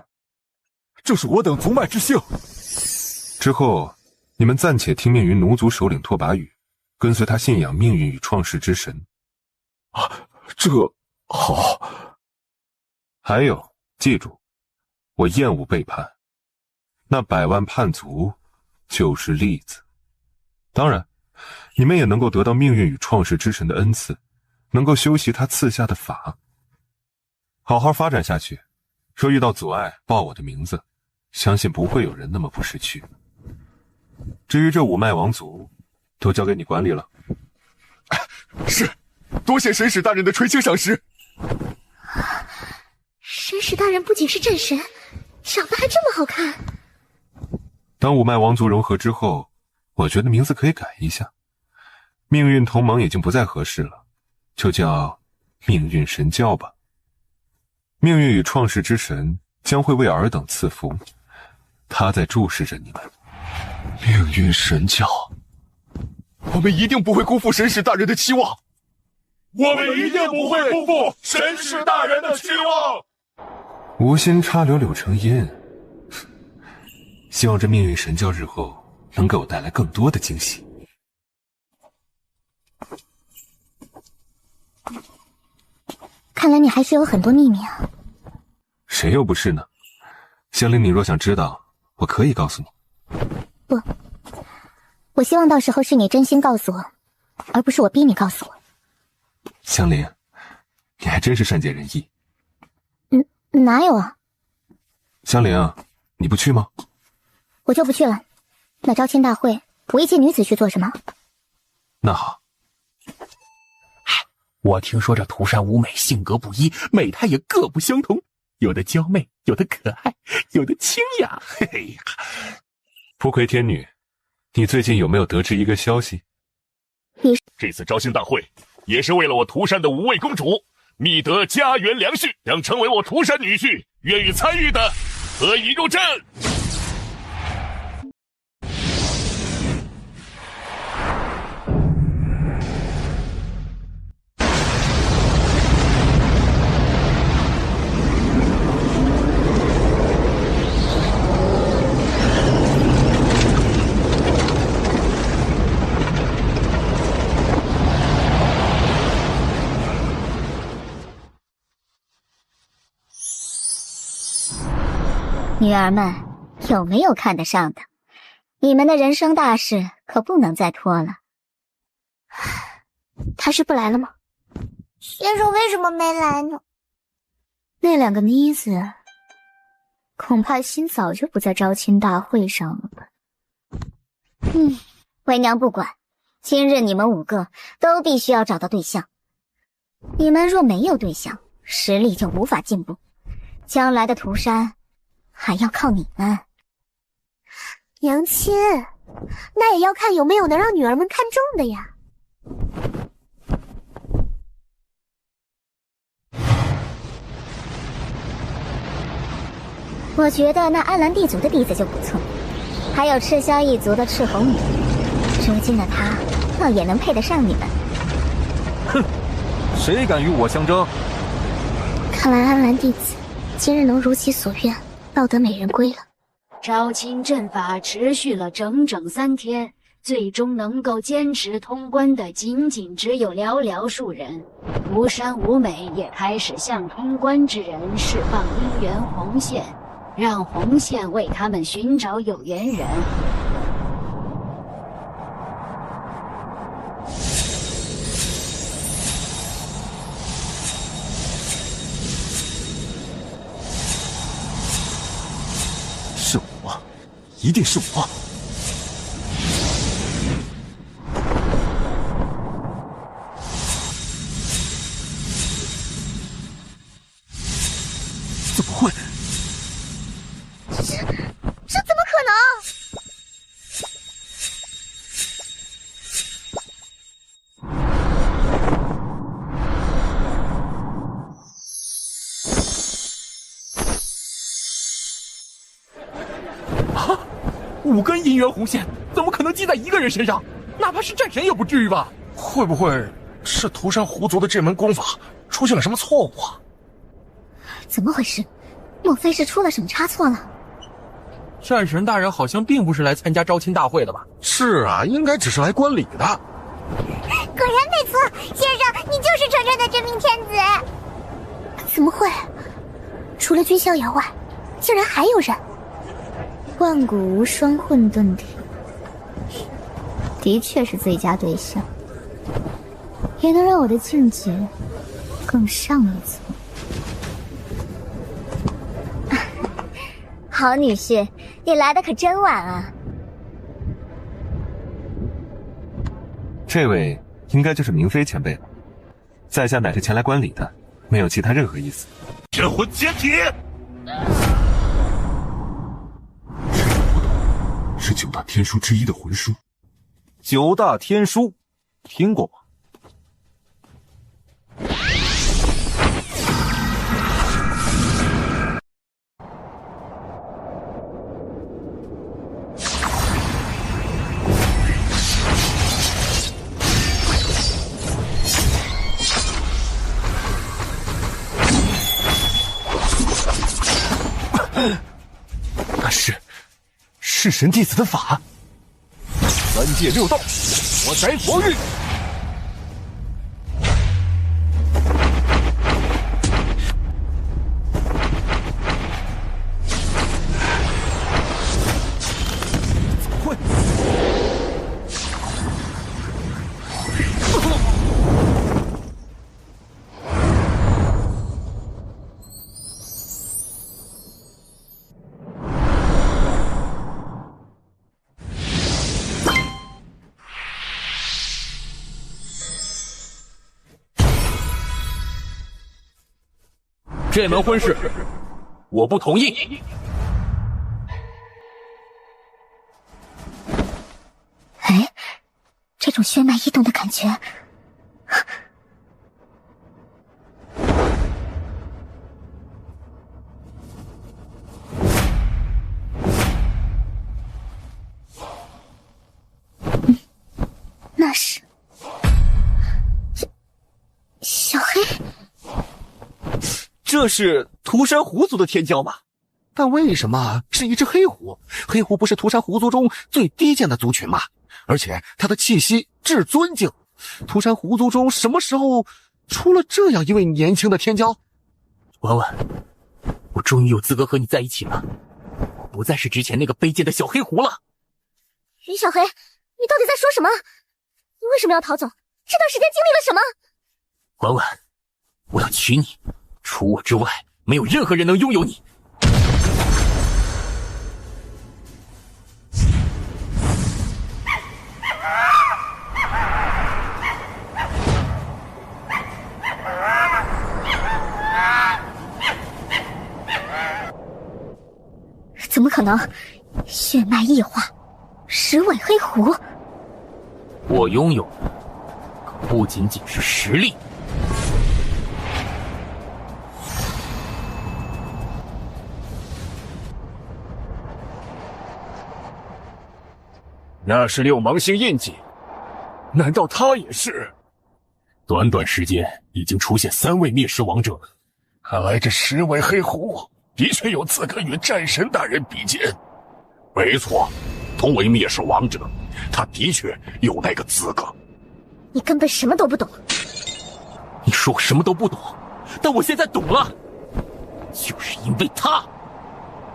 这是我等族脉之幸。之后，你们暂且听命于奴族首领拓跋羽，跟随他信仰命运与创世之神。啊，这好。还有，记住，我厌恶背叛。那100万叛族就是例子。当然，你们也能够得到命运与创世之神的恩赐，能够修习他赐下的法。好好发展下去，若遇到阻碍，报我的名字，相信不会有人那么不识趣。至于这5脉王族，都交给你管理了。是，多谢神使大人的垂青赏识。神使大人不仅是战神，长得还这么好看。当5脉王族融合之后，我觉得名字可以改一下。命运同盟已经不再合适了，就叫命运神教吧。命运与创世之神将会为尔等赐福，他在注视着你们。命运神教，我们一定不会辜负神使大人的期望。我们一定不会辜负神使大人的期望。无心插柳柳成荫，希望这命运神教日后能给我带来更多的惊喜。看来你还是有很多秘密啊。谁又不是呢？香菱，你若想知道，我可以告诉你。不，我希望到时候是你真心告诉我，而不是我逼你告诉我。香菱，你还真是善解人意。哪有啊？香菱，你不去吗？我就不去了。那招亲大会，我一介女子去做什么？那好。我听说这涂山五美性格不一，美态也各不相同，有的娇媚，有的可爱，有的清雅。嘿嘿，蒲葵天女，你最近有没有得知一个消息？这次招亲大会也是为了我涂山的5位公主觅得家园良婿，想成为我涂山女婿，愿意参与的可以入阵。女儿们，有没有看得上的？你们的人生大事可不能再拖了。他是不来了吗？先生为什么没来呢？那2个妮子，恐怕心早就不在招亲大会上了吧。为娘不管，今日你们5个都必须要找到对象。你们若没有对象，实力就无法进步，将来的涂山还要靠你们。娘亲，那也要看有没有能让女儿们看中的呀。我觉得那安澜地族的弟子就不错，还有赤霄一族的赤红女，如今的她倒也能配得上你们。哼，谁敢与我相争？看来安澜弟子今日能如其所愿，抱得美人归了。招亲阵法持续了整整3天，最终能够坚持通关的仅仅只有寥寥数人。涂山舞美也开始向通关之人释放姻缘红线，让红线为他们寻找有缘人。是我，一定是我。怎么会？这怎么可能？啊！5根姻缘红线怎么可能系在一个人身上？哪怕是战神也不至于吧？会不会是涂山狐族的这门功法出现了什么错误啊？怎么回事？莫非是出了什么差错了？战神大人好像并不是来参加招亲大会的吧？是啊，应该只是来观礼的。果然没错，先生，你就是传说的真命天子。怎么会？除了君逍遥外，竟然还有人？万古无双混沌体，的确是最佳对象，也能让我的境界更上一层。好女婿，你来的可真晚啊！这位应该就是明妃前辈了，在下乃是前来观礼的，没有其他任何意思。天魂解体，是9大天书之一的魂书。9大天书，听过吗？那是弑神弟子的法，3界6道，火宅佛域。怎么会？这门婚事，我不同意。哎，这种血脉异动的感觉，那是小黑。这是涂山狐族的天骄吗？但为什么是一只黑狐？黑狐不是涂山狐族中最低贱的族群吗？而且它的气息至尊境，涂山狐族中什么时候出了这样一位年轻的天骄？婉婉，我终于有资格和你在一起了，我不再是之前那个卑贱的小黑狐了。于小黑，你到底在说什么？你为什么要逃走？这段时间经历了什么？婉婉，我要娶你，除我之外，没有任何人能拥有你。怎么可能？血脉异化，10尾黑狐。我拥有的可不仅仅是实力。那是6芒星印记，难道他也是？短短时间已经出现3位灭世王者了，看来这10尾黑狐的确有资格与战神大人比肩。没错，同为灭世王者，他的确有那个资格。你根本什么都不懂。你说我什么都不懂，但我现在懂了，就是因为他，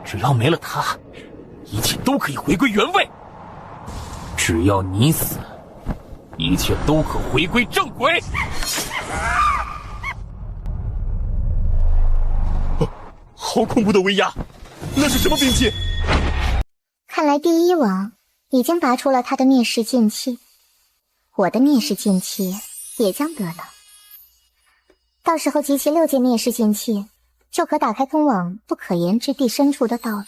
只要没了他，一切都可以回归原位。只要你死，一切都可回归正轨。好恐怖的威压，那是什么兵器？看来第一王已经拔出了他的灭世剑气，我的灭世剑气也将得到。到时候集齐6件灭世剑气，就可打开通往不可言之地深处的道路，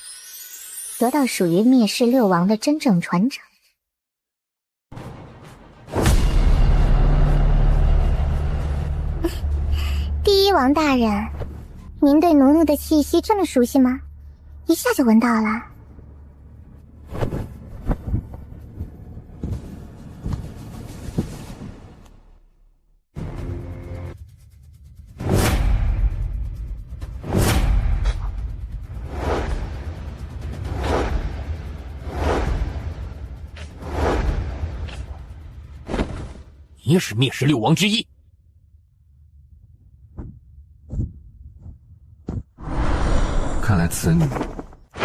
得到属于灭世6王的真正传承。第一王大人，您对奴奴的气息这么熟悉吗？一下就闻到了。你也是灭世6王之一。看来此女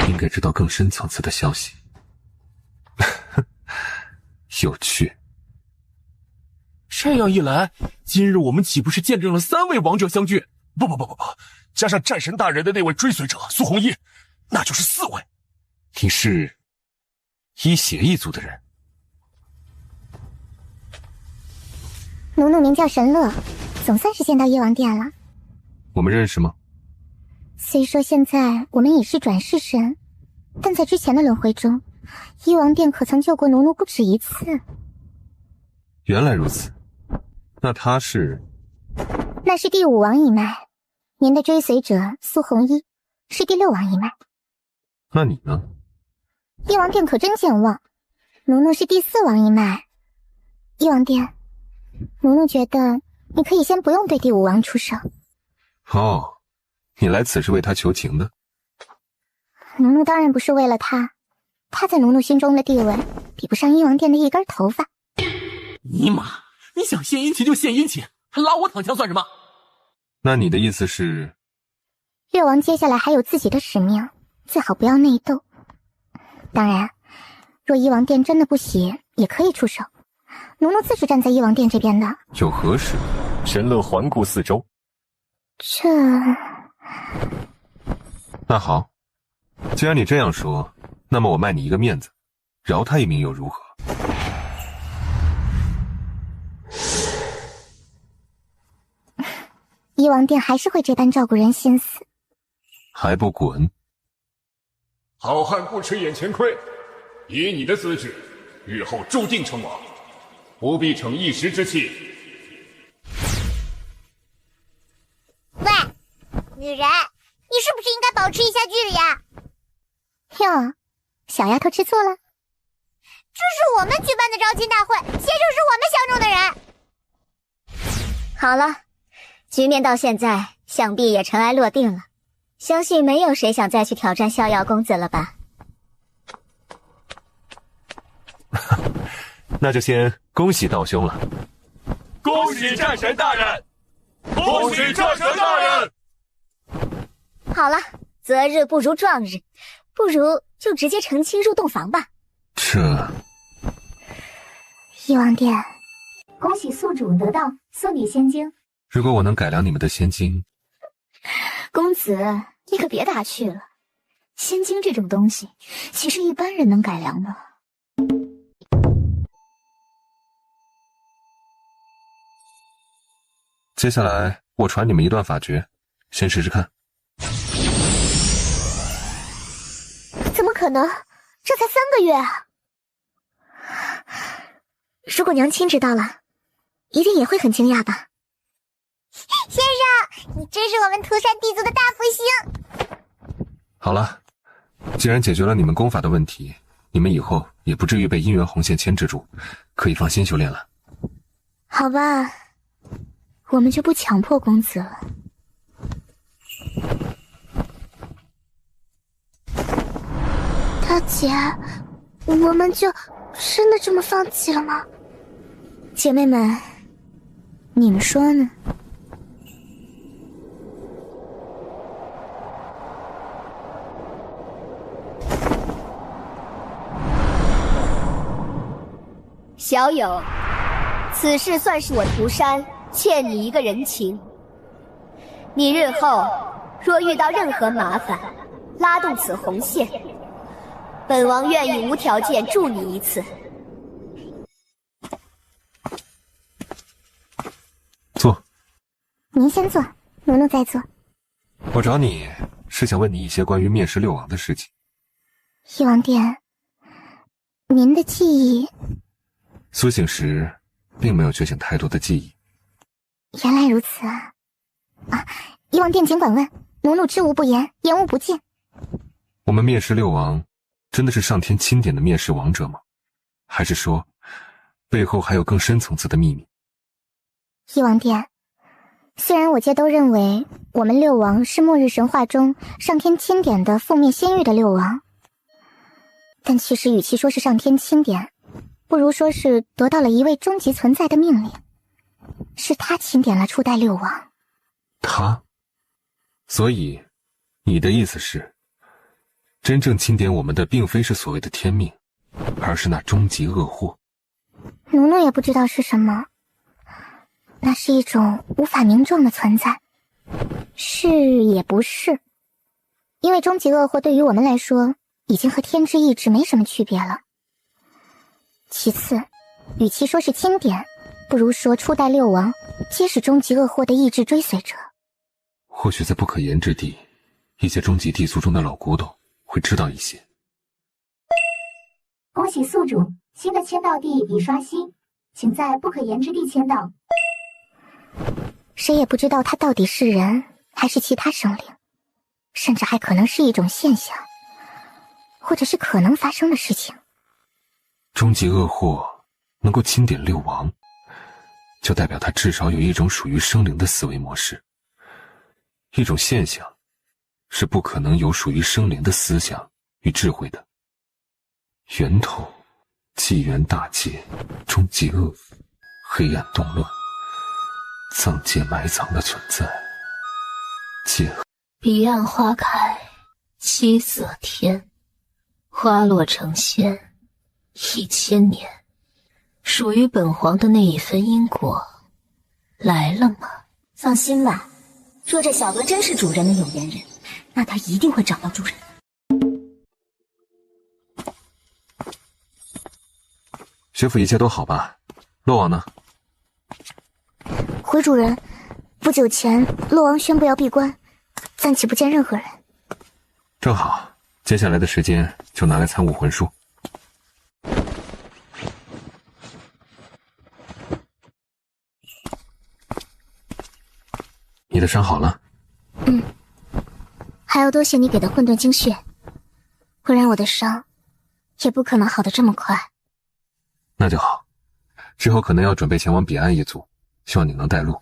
应该知道更深层次的消息。有趣。这样一来，今日我们岂不是见证了3位王者相聚？不，加上战神大人的那位追随者苏红衣，那就是4位。你是医血一族的人？奴奴名叫神乐，总算是见到医王殿了。我们认识吗？虽说现在我们已是转世神，但在之前的轮回中，医王殿可曾救过奴奴不止一次。原来如此，那他是？那是第5王一脉，您的追随者苏红衣是第6王一脉。那你呢？医王殿可真健忘，奴奴是第4王一脉。医王殿，奴奴觉得你可以先不用对第5王出手。哦，你来此是为他求情的？奴奴当然不是为了他，他在奴奴心中的地位比不上医王殿的一根头发。尼玛，你想献殷勤就献殷勤，还拉我躺枪算什么？那你的意思是6王接下来还有自己的使命，最好不要内斗。当然，若医王殿真的不喜，也可以出手。奴奴自是站在医王殿这边的。有何事？神乐环顾四周。那好，既然你这样说，那么我卖你一个面子，饶他一命又如何？医王殿还是会这般照顾人心思。还不滚！好汉不吃眼前亏，以你的资质，日后注定成王，不必逞一时之气。喂，女人，你是不是应该保持一下距离呀？哟，小丫头吃醋了？这是我们举办的招亲大会，携手是我们相中的人。好了，局面到现在想必也尘埃落定了，相信没有谁想再去挑战逍遥公子了吧？那就先恭喜道兄了。恭喜战神大人！恭喜战神大人！好了，择日不如撞日，不如就直接成亲入洞房吧。医王殿，恭喜宿主得到素女仙经。如果我能改良你们的仙经，公子，你可别打趣了。仙经这种东西，岂是一般人能改良的？接下来我传你们一段法诀，先试试看。怎么可能？这才3个月啊！如果娘亲知道了，一定也会很惊讶吧？先生，你真是我们涂山地族的大福星。好了，既然解决了你们功法的问题，你们以后也不至于被姻缘红线牵制住，可以放心修炼了。好吧，我们就不强迫公子了。大姐，我们就真的这么放弃了吗？姐妹们，你们说呢？小友，此事算是我涂山欠你一个人情。你日后若遇到任何麻烦，拉动此红线，本王愿意无条件助你一次。坐。您先坐，奴奴再坐。我找你是想问你一些关于灭世六王的事情。翼王殿，您的记忆……苏醒时，并没有觉醒太多的记忆。原来如此啊！啊，翼王殿请管问，奴奴知无不言，言无不尽。我们灭世六王，真的是上天钦点的灭世王者吗？还是说，背后还有更深层次的秘密？翼王殿，虽然我界都认为我们六王是末日神话中上天钦点的覆灭仙域的六王，但其实与其说是上天钦点，不如说是得到了一位终极存在的命令，是他钦点了初代六王。他？所以，你的意思是，真正钦点我们的并非是所谓的天命，而是那终极恶祸。奴奴也不知道是什么，那是一种无法名状的存在，是也不是，因为终极恶祸对于我们来说，已经和天之意志没什么区别了。其次，与其说是钦点，不如说初代六王皆是终极恶祸的意志追随者。或许在不可言之地，一些终极地族中的老古董会知道一些。恭喜宿主，新的签到地已刷新，请在不可言之地签到。谁也不知道他到底是人还是其他生灵，甚至还可能是一种现象，或者是可能发生的事情。终极恶祸能够钦点六王，就代表他至少有一种属于生灵的思维模式。一种现象是不可能有属于生灵的思想与智慧的。源头、纪元大界、终极恶、黑暗动乱、藏界埋藏的存在，界彼岸花开，七色天，花落成仙，1000年，属于本皇的那一份因果来了吗？放心吧，若这小娥真是主人的有缘人，那他一定会找到主人。学府一切都好吧？洛王呢？回主人，不久前洛王宣布要闭关，暂且不见任何人。正好，接下来的时间就拿来参悟魂术。你的伤好了？还要多谢你给的混沌精血，不然我的伤也不可能好得这么快。那就好，之后可能要准备前往彼岸一族，希望你能带路，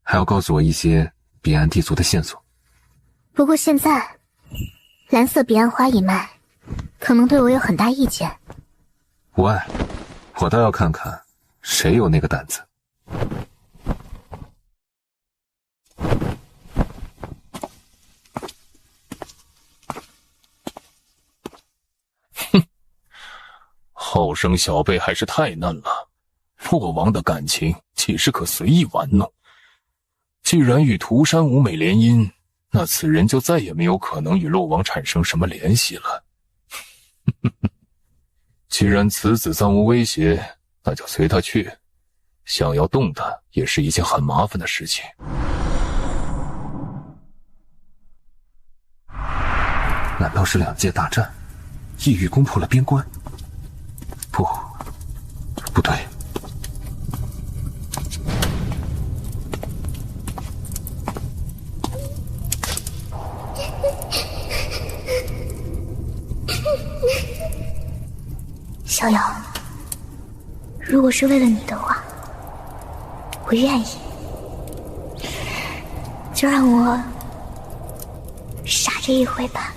还要告诉我一些彼岸地族的线索。不过现在蓝色彼岸花一脉可能对我有很大意见。无碍，我倒要看看谁有那个胆子。后生小辈还是太嫩了，洛王的感情岂是可随意玩弄？既然与涂山五美联姻，那此人就再也没有可能与洛王产生什么联系了。既然此子暂无威胁，那就随他去。想要动他，也是一件很麻烦的事情。难道是两界大战，异域攻破了边关？不对，逍遥，如果是为了你的话，我愿意，就让我傻这一回吧。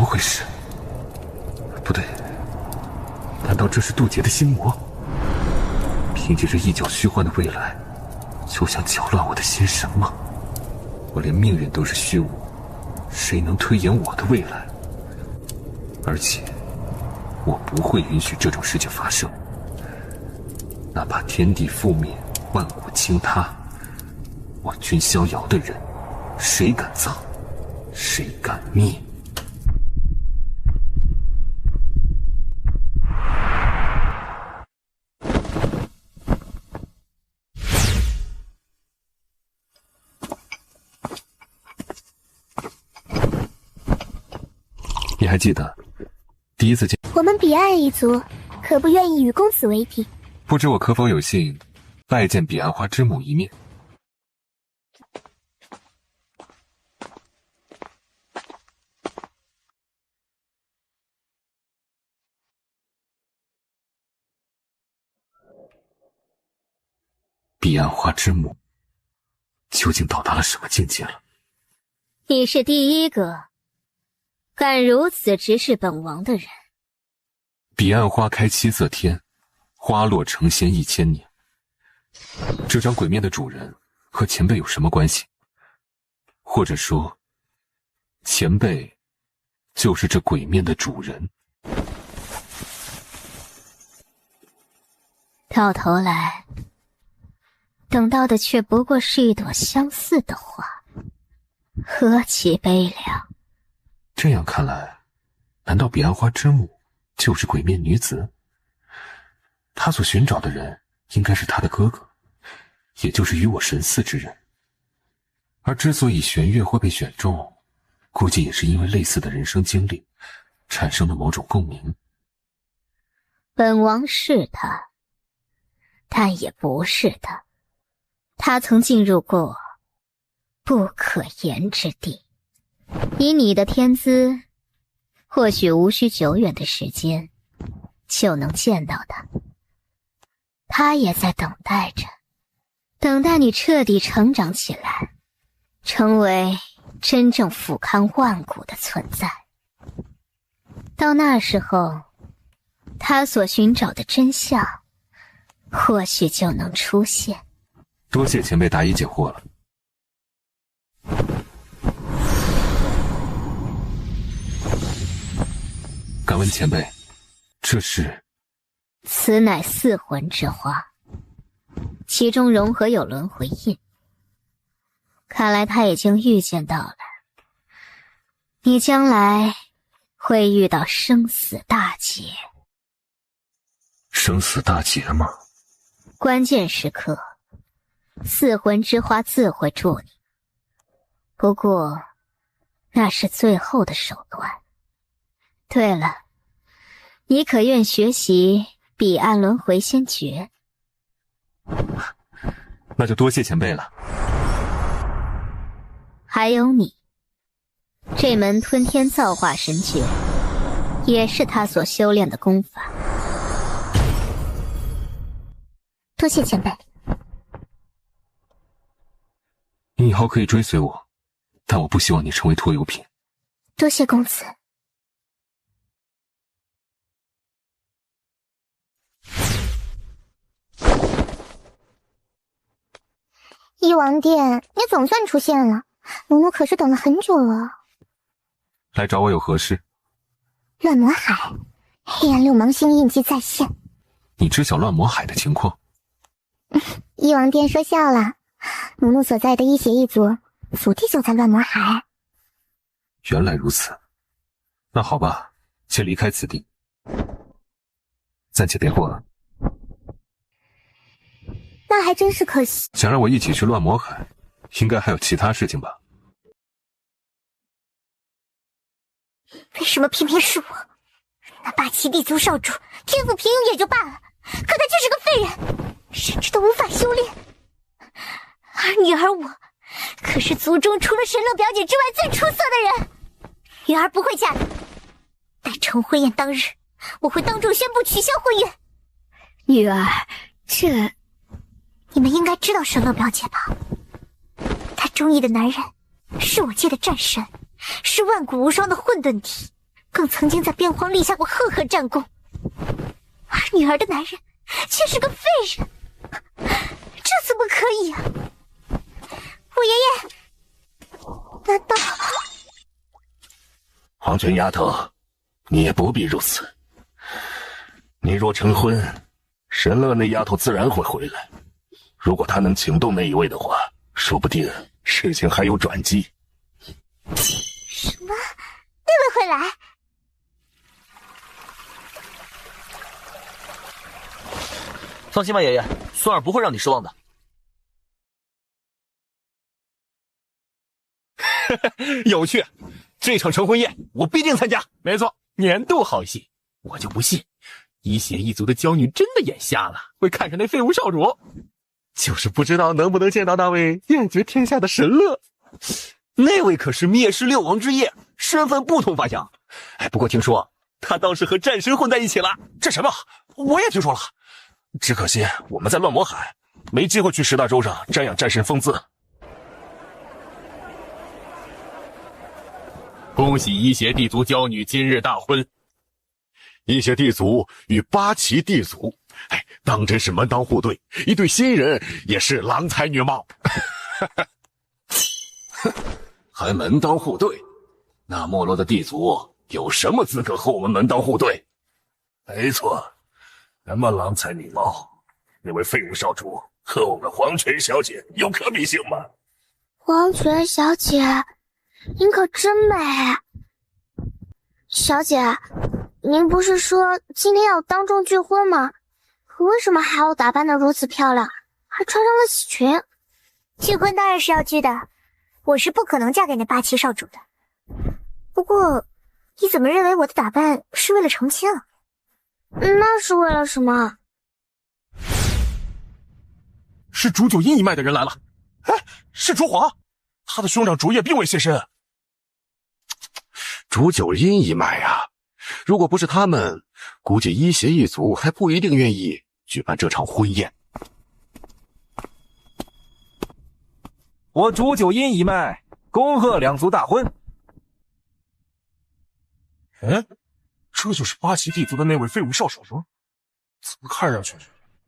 么回事？不对，难道这是渡劫的心魔？凭借着一角虚幻的未来，就想搅乱我的心神吗？我连命运都是虚无，谁能推演我的未来？而且，我不会允许这种事情发生。哪怕天地覆灭，万物倾塌，我君逍遥的人，谁敢葬，谁敢灭？你还记得第一次见我们彼岸一族可不愿意与公子为敌，不知我可否有幸拜见彼岸花之母一面？彼岸花之母究竟到达了什么境界了？你是第一个敢如此直视本王的人。彼岸花开七色天，花落成仙1000年。这张鬼面的主人和前辈有什么关系？或者说，前辈就是这鬼面的主人？到头来，等到的却不过是一朵相似的花，何其悲凉！这样看来，难道彼岸花之母就是鬼面女子？她所寻找的人应该是她的哥哥，也就是与我神似之人。而之所以玄月会被选中，估计也是因为类似的人生经历产生了某种共鸣。本王是他，但也不是他。他曾进入过不可言之地。以你的天资，或许无需久远的时间就能见到他。他也在等待着，等待你彻底成长起来，成为真正俯瞰万古的存在。到那时候，他所寻找的真相或许就能出现。多谢前辈答疑解惑了。敢问前辈，这是？此乃四魂之花，其中融合有轮回印。看来他已经预见到了，你将来会遇到生死大劫。生死大劫吗？关键时刻，四魂之花自会助你。不过，那是最后的手段。对了，你可愿学习彼岸轮回仙诀？那就多谢前辈了。还有你，这门吞天造化神诀，也是他所修炼的功法。多谢前辈。你以后可以追随我，但我不希望你成为拖油瓶。多谢公子。翼王殿，你总算出现了，奴奴可是等了很久了。来找我有何事？乱魔海，黑暗六芒星印记再现。你知晓乱魔海的情况？翼王殿说笑了，奴奴所在的一血一族祖地就在乱魔海。原来如此，那好吧，先离开此地，暂且别过了。那还真是可惜。想让我一起去乱魔海，应该还有其他事情吧？为什么偏偏是我？那霸气地族少主天赋平庸也就罢了，可他却是个废人，甚至都无法修炼。而女儿我，可是族中除了神乐表姐之外最出色的人。女儿不会嫁的，待成婚宴当日，我会当众宣布取消婚约。女儿，这……你们应该知道神乐表姐吧？她中意的男人是我界的战神，是万古无双的混沌体，更曾经在边荒立下过赫赫战功。而女儿的男人却是个废人，这怎么可以啊？五爷爷，难道……黄泉丫头，你也不必如此。你若成婚，神乐那丫头自然会回来。如果她能请动那一位的话，说不定事情还有转机。什么？那位会来？放心吧，爷爷，孙儿不会让你失望的。有趣，这场成婚宴我必定参加。没错，年度好戏，我就不信一邪一族的娇女真的眼瞎了，会看上那废物少主。就是不知道能不能见到那位艳绝天下的神乐。那位可是灭世六王之一，身份不同凡响。哎，不过听说他倒是和战神混在一起了。这什么？我也听说了。只可惜我们在乱魔海，没机会去十大洲上瞻仰战神风姿。恭喜一邪地族娇女今日大婚。一邪地族与八岐地族，哎，当真是门当户对，一对新人也是郎才女貌。还门当户对？那没落的地族有什么资格和我们门当户对？没错，什么郎才女貌？那位废物少主和我们黄泉小姐有可比性吗？黄泉小姐，您可真美。小姐，您不是说今天要当众拒婚吗？可为什么还要打扮得如此漂亮，还穿上了喜裙？拒婚当然是要拒的，我是不可能嫁给那八岐少主的。不过，你怎么认为我的打扮是为了成亲啊？那是为了什么？是煮酒阴一脉的人来了。哎，是烛黄，他的兄长烛夜并未现身。煮酒阴一脉啊，如果不是他们，估计一邪一族还不一定愿意举办这场婚宴。我煮酒阴一脉，恭贺两族大婚。哎，这就是八岐地族的那位废物少主吗？怎么看上去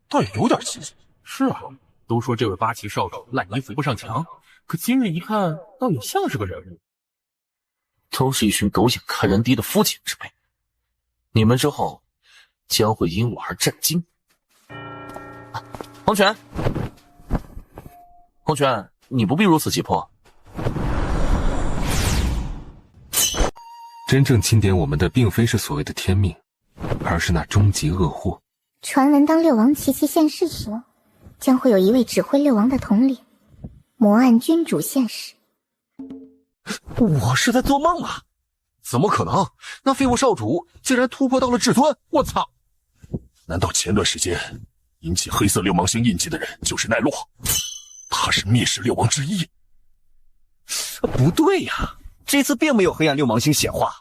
倒也有点气质。是啊，都说这位八岐少主烂泥扶不上墙，可今日一看，倒也像是个人物。都是一群狗眼看人低的肤浅之辈，你们之后将会因我而震惊。黄泉，黄泉，你不必如此急迫。真正钦点我们的，并非是所谓的天命，而是那终极恶祸。传闻当六王齐齐现世时，将会有一位指挥六王的统领魔暗君主现世。我是在做梦吗？怎么可能？那废物少主竟然突破到了至尊！我操！难道前段时间引起黑色六芒星印记的人就是奈落？他是灭世六王之一。不对呀，这次并没有黑暗六芒星显化。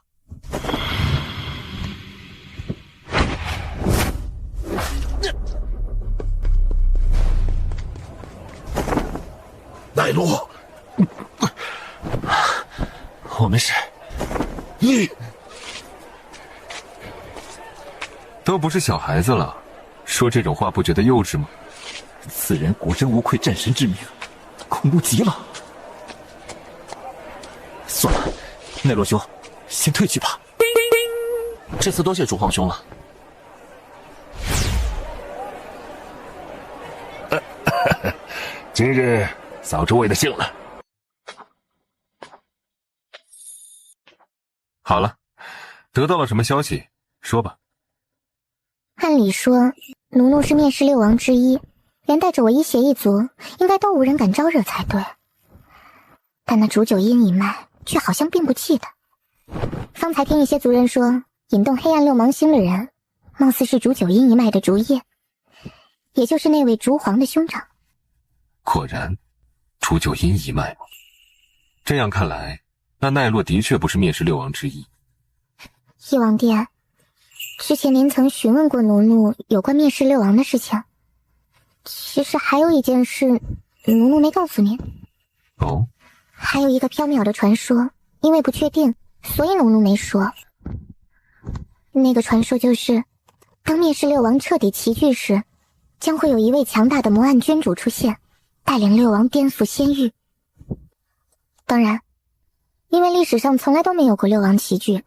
奈落，我没事。你都不是小孩子了，说这种话不觉得幼稚吗？此人果真无愧战神之名，恐怖极了。算了，奈落兄，先退去吧。这次多谢主皇兄了。今日扫诸位的兴了。好了，得到了什么消息？说吧。按理说，奴奴是灭世六王之一，连带着我一邪一族，应该都无人敢招惹才对。但那煮酒阴一脉却好像并不记得。方才听一些族人说，引动黑暗六芒星的人，貌似是煮酒阴一脉的烛夜，也就是那位烛皇的兄长。果然，煮酒阴一脉。这样看来，那奈落的确不是灭世六王之一。翼王殿，之前您曾询问过奴奴有关灭世六王的事情。其实还有一件事，奴奴没告诉您。哦？还有一个缥缈的传说，因为不确定，所以奴奴没说。那个传说就是，当灭世六王彻底齐聚时，将会有一位强大的魔暗君主出现，带领六王颠覆仙域。当然，因为历史上从来都没有过六王齐聚，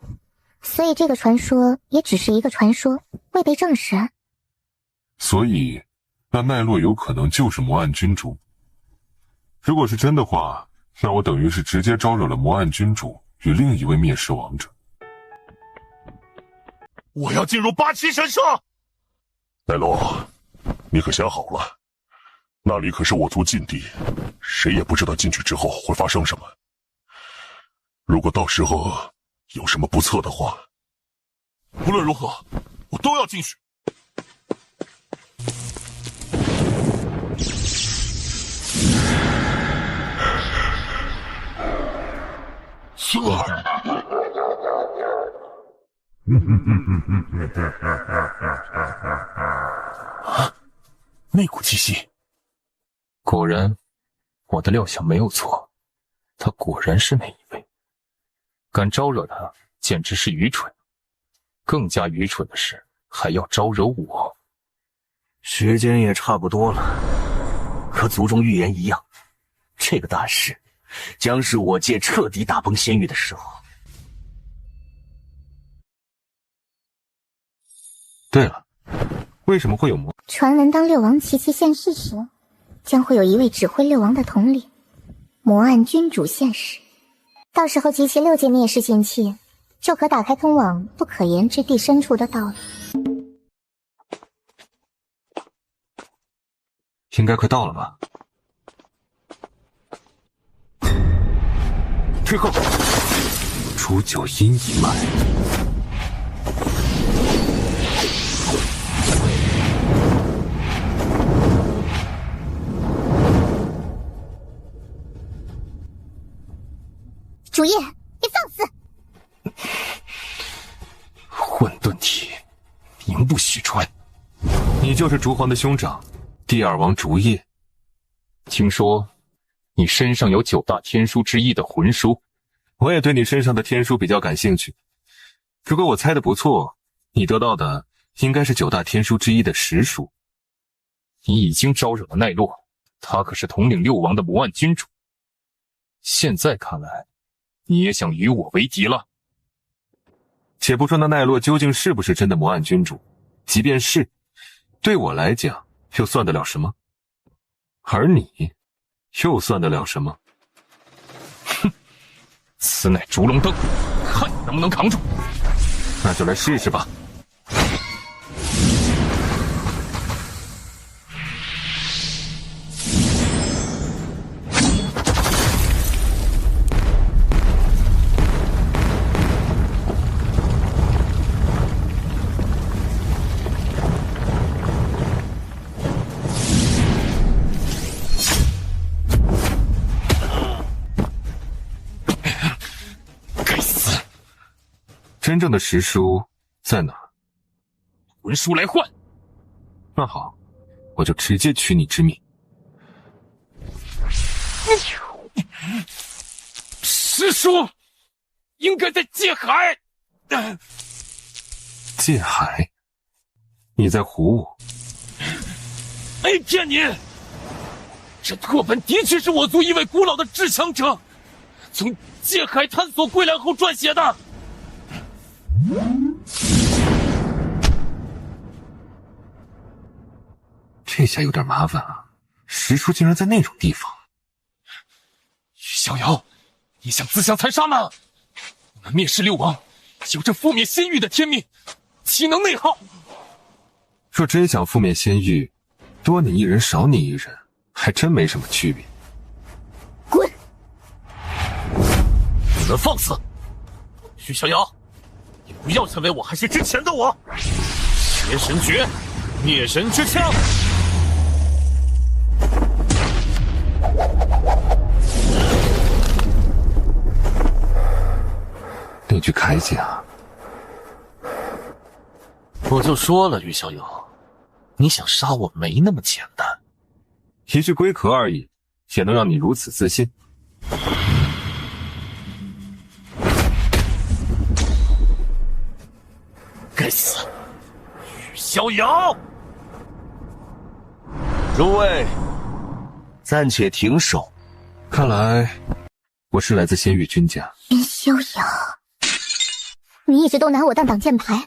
所以这个传说也只是一个传说，未被证实。所以，那奈落有可能就是魔暗君主。如果是真的话，那我等于是直接招惹了魔暗君主与另一位灭世王者。我要进入八岐神社。奈落，你可想好了？那里可是我族禁地，谁也不知道进去之后会发生什么。如果到时候有什么不测的话，无论如何，我都要进去。那股气息，果然，我的料想没有错，他果然是那一位。敢招惹他，简直是愚蠢。更加愚蠢的是，还要招惹我。时间也差不多了，和族中预言一样，这个大事将是我界彻底打崩仙域的时候。对了，为什么会有魔？传闻当六王齐齐现世时，将会有一位指挥六王的统领魔暗君主现世，到时候集齐6界灭世剑气，就可打开通往不可言之地深处的道路。应该快到了吧？退后！煮酒阴一脉。主页，你放肆！混沌体，名不虚传。你就是烛皇的兄长，第二王烛夜。听说你身上有9大天书之一的魂书，我也对你身上的天书比较感兴趣。如果我猜的不错，你得到的应该是9大天书之一的实书。你已经招惹了奈落，他可是统领6王的魔暗君主。现在看来，你也想与我为敌了。且不说那奈落究竟是不是真的魔暗君主，即便是，对我来讲又算得了什么？而你又算得了什么？哼，此乃烛龙灯，看你能不能扛住。那就来试试吧。真正的实书在哪？魂书来换。那好，我就直接取你之命。实书应该在界海。界海？你在唬我？没骗你，这拓本的确是我族一位古老的至强者从界海探索归来后撰写的。这下有点麻烦啊！实书竟然在那种地方。于逍遥，你想自相残杀吗？我们灭世6王有着覆灭仙域的天命，岂能内耗？若真想覆灭仙域，多你一人少你一人，还真没什么区别。滚！你们放肆！于逍遥，你不要成为我还是之前的我。邪神诀，灭神之枪。那句铠甲，我就说了，于逍遥，你想杀我没那么简单。一具龟壳而已，也能让你如此自信？该死！于逍遥，诸位，暂且停手。看来我是来自仙域君家。云逍遥，你一直都拿我当挡箭牌，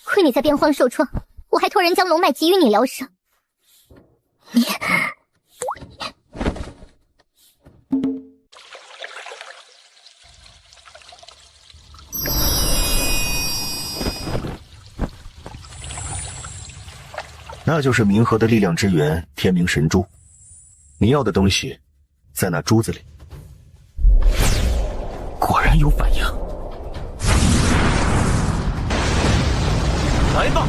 亏你在边荒受创，我还托人将龙脉给予你疗伤。你。那就是冥河的力量之源天冥神珠，你要的东西在那珠子里。果然有反应，来吧，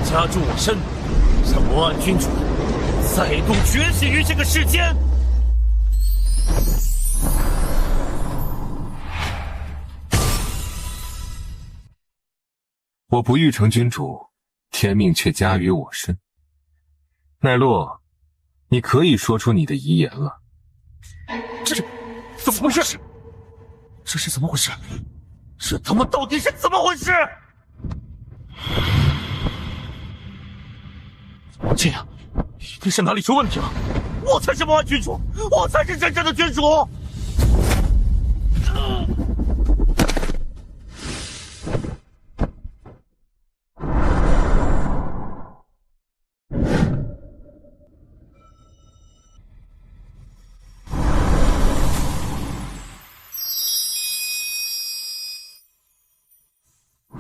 加助我身，让魔暗君主再度觉醒于这个世间。我不欲成君主，天命却加于我身。奈落，你可以说出你的遗言了。这怎么回事？这是怎么回事？这他妈到底是怎么回事？这样一定是哪里出问题了。我才是魔暗君主，我才是真正的君主。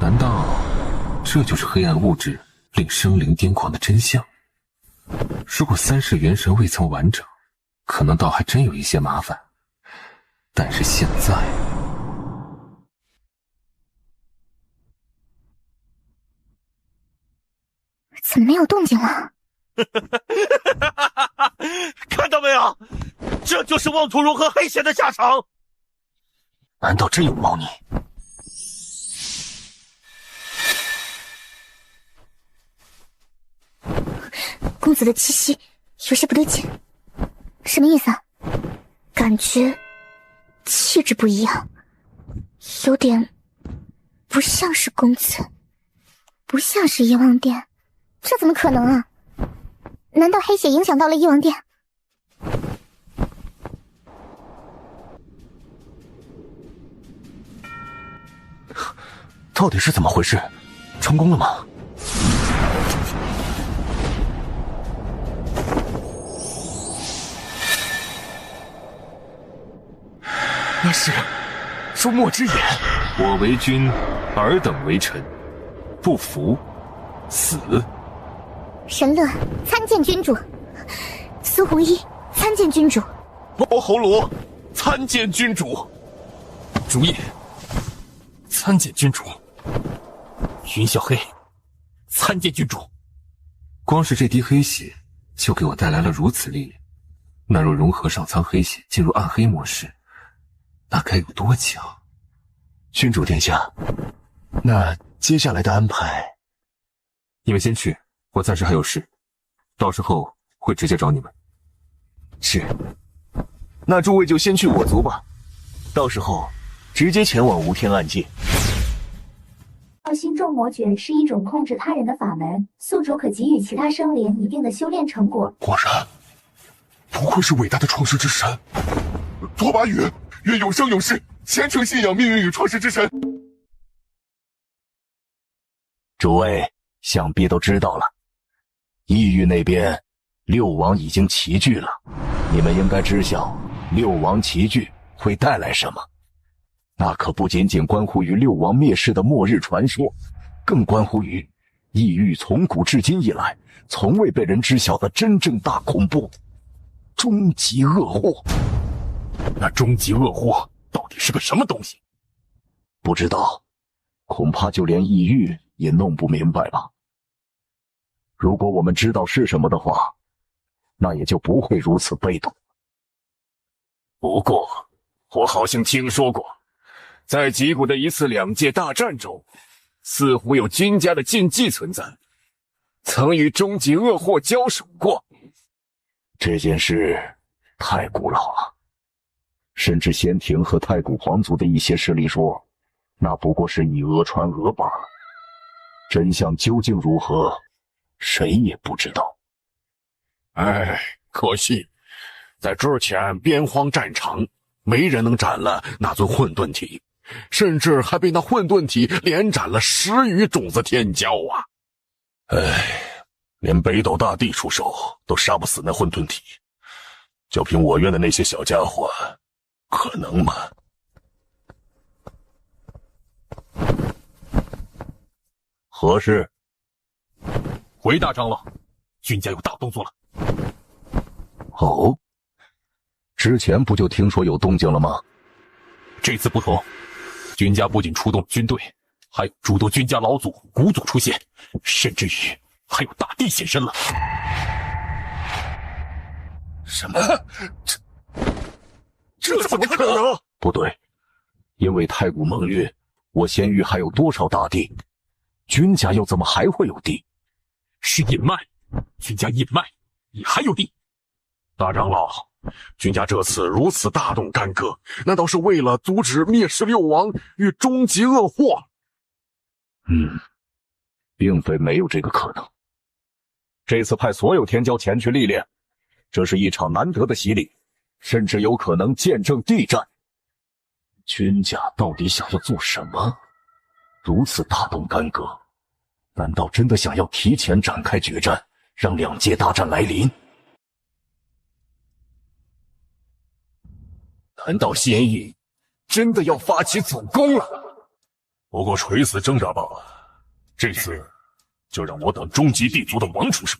难道这就是黑暗物质令生灵癫狂的真相？如果三世元神未曾完整，可能倒还真有一些麻烦。但是现在，怎么没有动静了？看到没有？这就是妄图融合黑血的下场。难道真有猫腻？公子的气息有些不对劲，什么意思啊？感觉气质不一样，有点不像是公子，不像是遗忘殿，这怎么可能啊？难道黑血影响到了遗忘殿？到底是怎么回事？成功了吗？那是朱墨之眼。我为君，尔等为臣，不服死。神乐参见君主，苏红衣参见君主，包侯罗参见君主，竹叶参见君主，云小黑参见君主。光是这滴黑血，就给我带来了如此力量。那若融合上苍黑血，进入暗黑模式，那该有多强？君主殿下，那接下来的安排，你们先去，我暂时还有事，到时候会直接找你们。是，那诸位就先去我族吧，到时候直接前往无天暗界。二心众魔诀是一种控制他人的法门，宿主可给予其他生灵一定的修炼成果。果然，不愧是伟大的创世之神，拓跋宇，愿永生永世虔诚信仰命运与创世之神。诸位想必都知道了，异域那边六王已经齐聚了，你们应该知晓六王齐聚会带来什么。那可不仅仅关乎于六王灭世的末日传说，更关乎于异域从古至今以来从未被人知晓的真正大恐怖——终极恶祸。那终极恶祸到底是个什么东西？不知道，恐怕就连异域也弄不明白吧。如果我们知道是什么的话，那也就不会如此被动。不过，我好像听说过，在极古的一次两界大战中，似乎有君家的禁忌存在，曾与终极恶祸交手过。这件事太古老了，甚至仙庭和太古皇族的一些势力说，那不过是以讹传讹罢了。真相究竟如何，谁也不知道。哎，可惜，在之前边荒战场，没人能斩了那尊混沌体，甚至还被那混沌体连斩了10余种子天骄啊！哎，连北斗大帝出手都杀不死那混沌体，就凭我院的那些小家伙，可能吗？何事？回大长老，君家有大动作了。哦，之前不就听说有动静了吗？这次不同，君家不仅出动军队，还有诸多君家老祖、古祖出现，甚至于还有大帝现身了。什么？这怎么可能？不对，因为太古盟域，我仙域还有多少大帝？君家又怎么还会有地？是隐瞒，君家隐瞒，你还有地。大长老，君家这次如此大动干戈，难道是为了阻止灭世六王与终极恶祸？并非没有这个可能。这次派所有天骄前去历练，这是一场难得的洗礼，甚至有可能见证地战。君家到底想要做什么？如此大动干戈，难道真的想要提前展开决战，让两界大战来临？难道仙域真的要发起总攻了？不过垂死挣扎罢了。这次就让我等终极地族的王出手。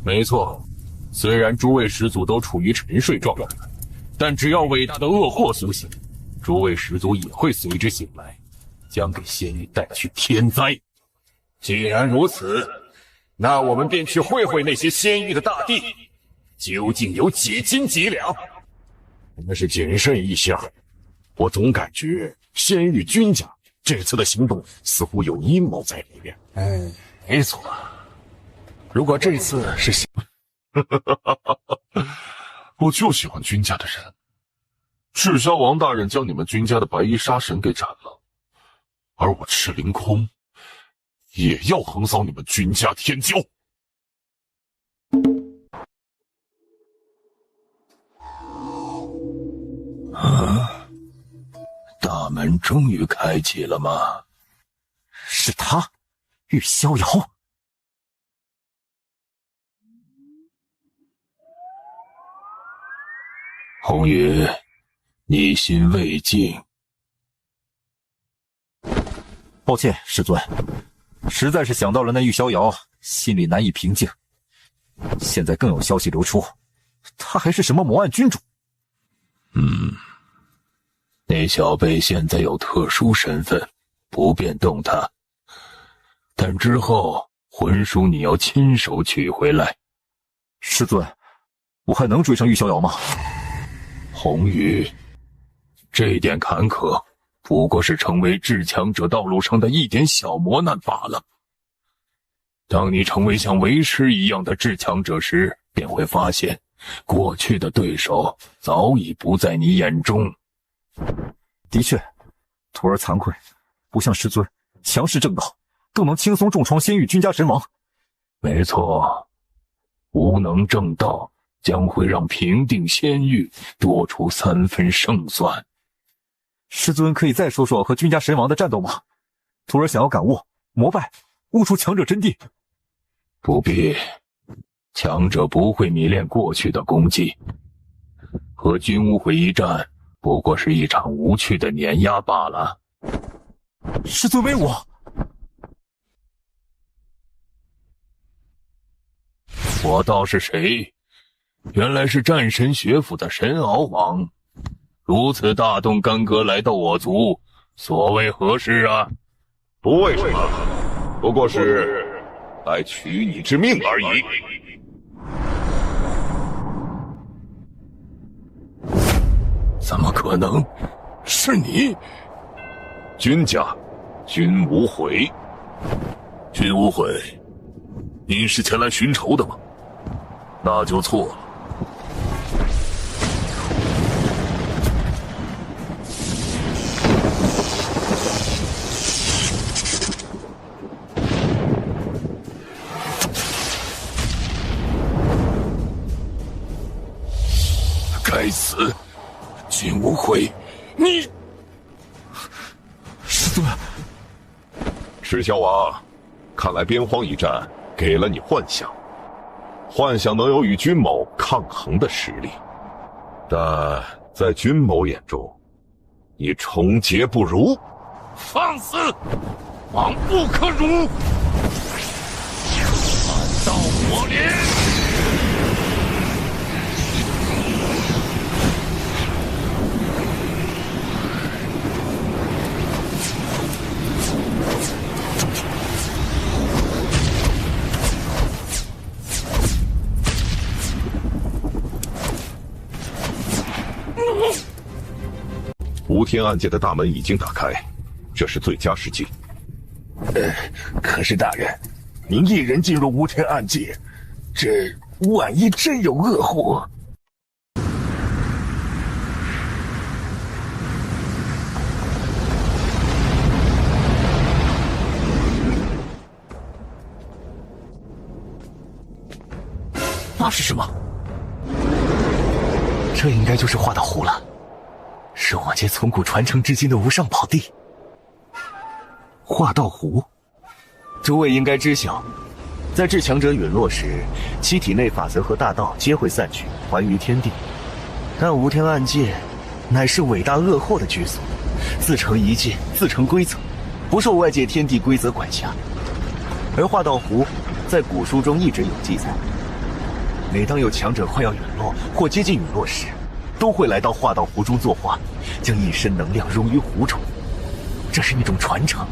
没错，虽然诸位始祖都处于沉睡状态，但只要伟大的恶祸苏醒，诸位始祖也会随之醒来，将给仙域带去天灾。既然如此，那我们便去会会那些仙域的大帝，究竟有几斤几两？但是谨慎一下，我总感觉仙域君家这次的行动似乎有阴谋在里面。没错，如果这次是我就喜欢君家的人。赤霄王大人将你们君家的白衣杀神给斩了，而我赤凌空也要横扫你们君家天骄。大门终于开启了吗？是他，玉逍遥。红云，你心未静。抱歉，师尊，实在是想到了那玉逍遥，心里难以平静。现在更有消息流出，他还是什么魔暗君主。那小辈现在有特殊身份，不便动他。但之后魂书你要亲手取回来。师尊，我还能追上玉逍遥吗？红羽，这点坎坷不过是成为至强者道路上的一点小磨难罢了。当你成为像为师一样的至强者时，便会发现过去的对手早已不在你眼中。的确，徒儿惭愧，不像师尊强势正道，更能轻松重创仙域君家神王。没错，无能正道将会让平定仙域多出3分胜算。师尊可以再说说和君家神王的战斗吗？徒儿想要感悟膜拜，悟出强者真谛。不必，强者不会迷恋过去的功绩。和君无悔一战不过是一场无趣的碾压罢了。师尊威武！我道是谁？原来是战神学府的神鳌王。如此大动干戈来到我族，所谓何事啊？不为什么，不过是来取你之命而已。怎么可能？是你？君家，君无悔。君无悔，您是前来寻仇的吗？那就错了。该死！君无悔，你师尊，石霄王，看来边荒一战给了你幻想，幻想能有与君某抗衡的实力，但在君某眼中，你重劫不如。放肆！王不可辱！暗道火莲！无天暗界的大门已经打开，这是最佳时机。可是大人，您一人进入无天暗界，这万一真有恶祸……那是什么？这应该就是化道湖了，是我界从古传承至今的无上宝地。化道湖，诸位应该知晓，在至强者陨落时，其体内法则和大道皆会散去，还于天地。但无天暗界乃是伟大恶祸的居所，自成一界，自成规则，不受外界天地规则管辖。而化道湖在古书中一直有记载，每当有强者快要陨落或接近陨落时，都会来到化道湖中作化，将一身能量融于湖中。这是一种传承，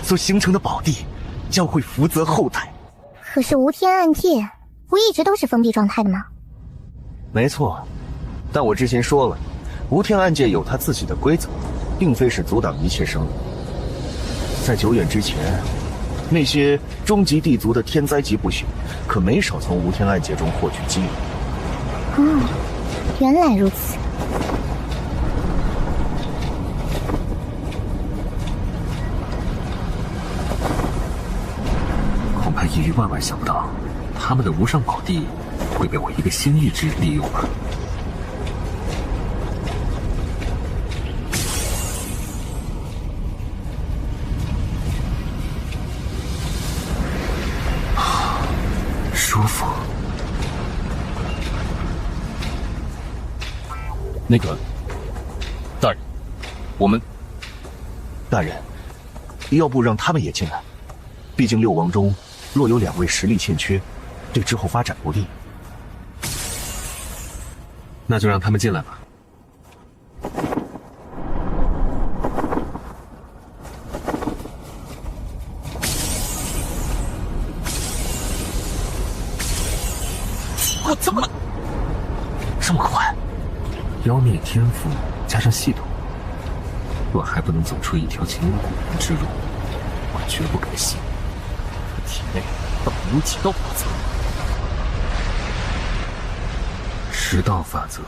所形成的宝地将会福泽后代。可是无天暗界不一直都是封闭状态的吗？没错，但我之前说了，无天暗界有它自己的规则，并非是阻挡一切生灵。在久远之前，那些终极地族的天灾级不朽，可没少从无天暗界中获取机缘。哦，原来如此。恐怕一语万万想不到，他们的无上宝地会被我一个新意之人利用吧。舒服。那个，大人，我们，大人，要不让他们也进来？毕竟六王中若有2位实力欠缺，对之后发展不利。那就让他们进来吧。我怎么这么快？妖孽天赋加上系统，若还不能走出一条前无古人之路，我绝不改姓。体内到底有几道法则？10道法则，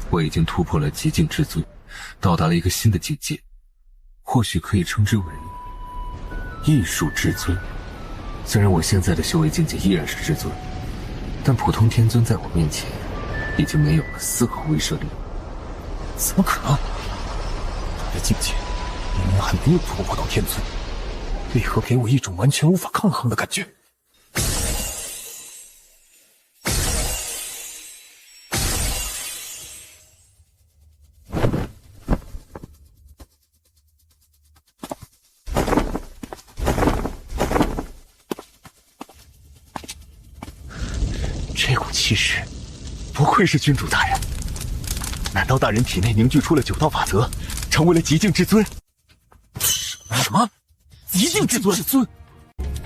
我已经突破了极境至尊，到达了一个新的境界，或许可以称之为艺术至尊。虽然我现在的修为境界依然是至尊，但普通天尊在我面前已经没有了丝毫威慑力。怎么可能？他的境界明明还没有突破到天尊，为何给我一种完全无法抗衡的感觉？这股气势，不愧是君主大人。难道大人体内凝聚出了9道法则，成为了极境至尊？什么？极境至尊？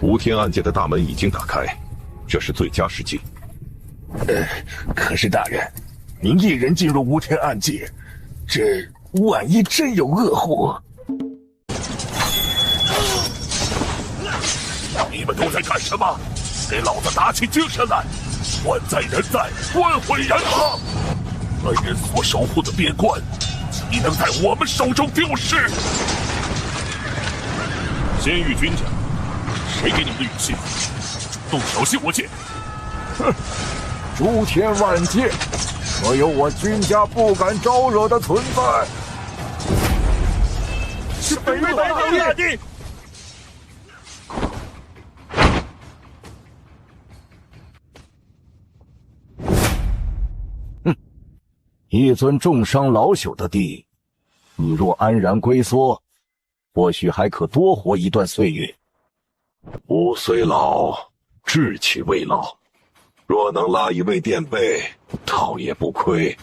无天暗界的大门已经打开，这是最佳时机。可是大人，您一人进入无天暗界，这万一真有恶祸……你们都在干什么？给老子打起精神来！官在人在，官毁人亡。本人所守护的边关，岂能在我们手中丢失？仙域君家，谁给你们的勇气，主动挑衅我界？哼！诸天万界，可有我君家不敢招惹的存在。是北魏大帝！一尊重伤老朽的地，你若安然龟缩，或许还可多活一段岁月。吾虽老，志气未老，若能拉一位垫背，倒也不亏。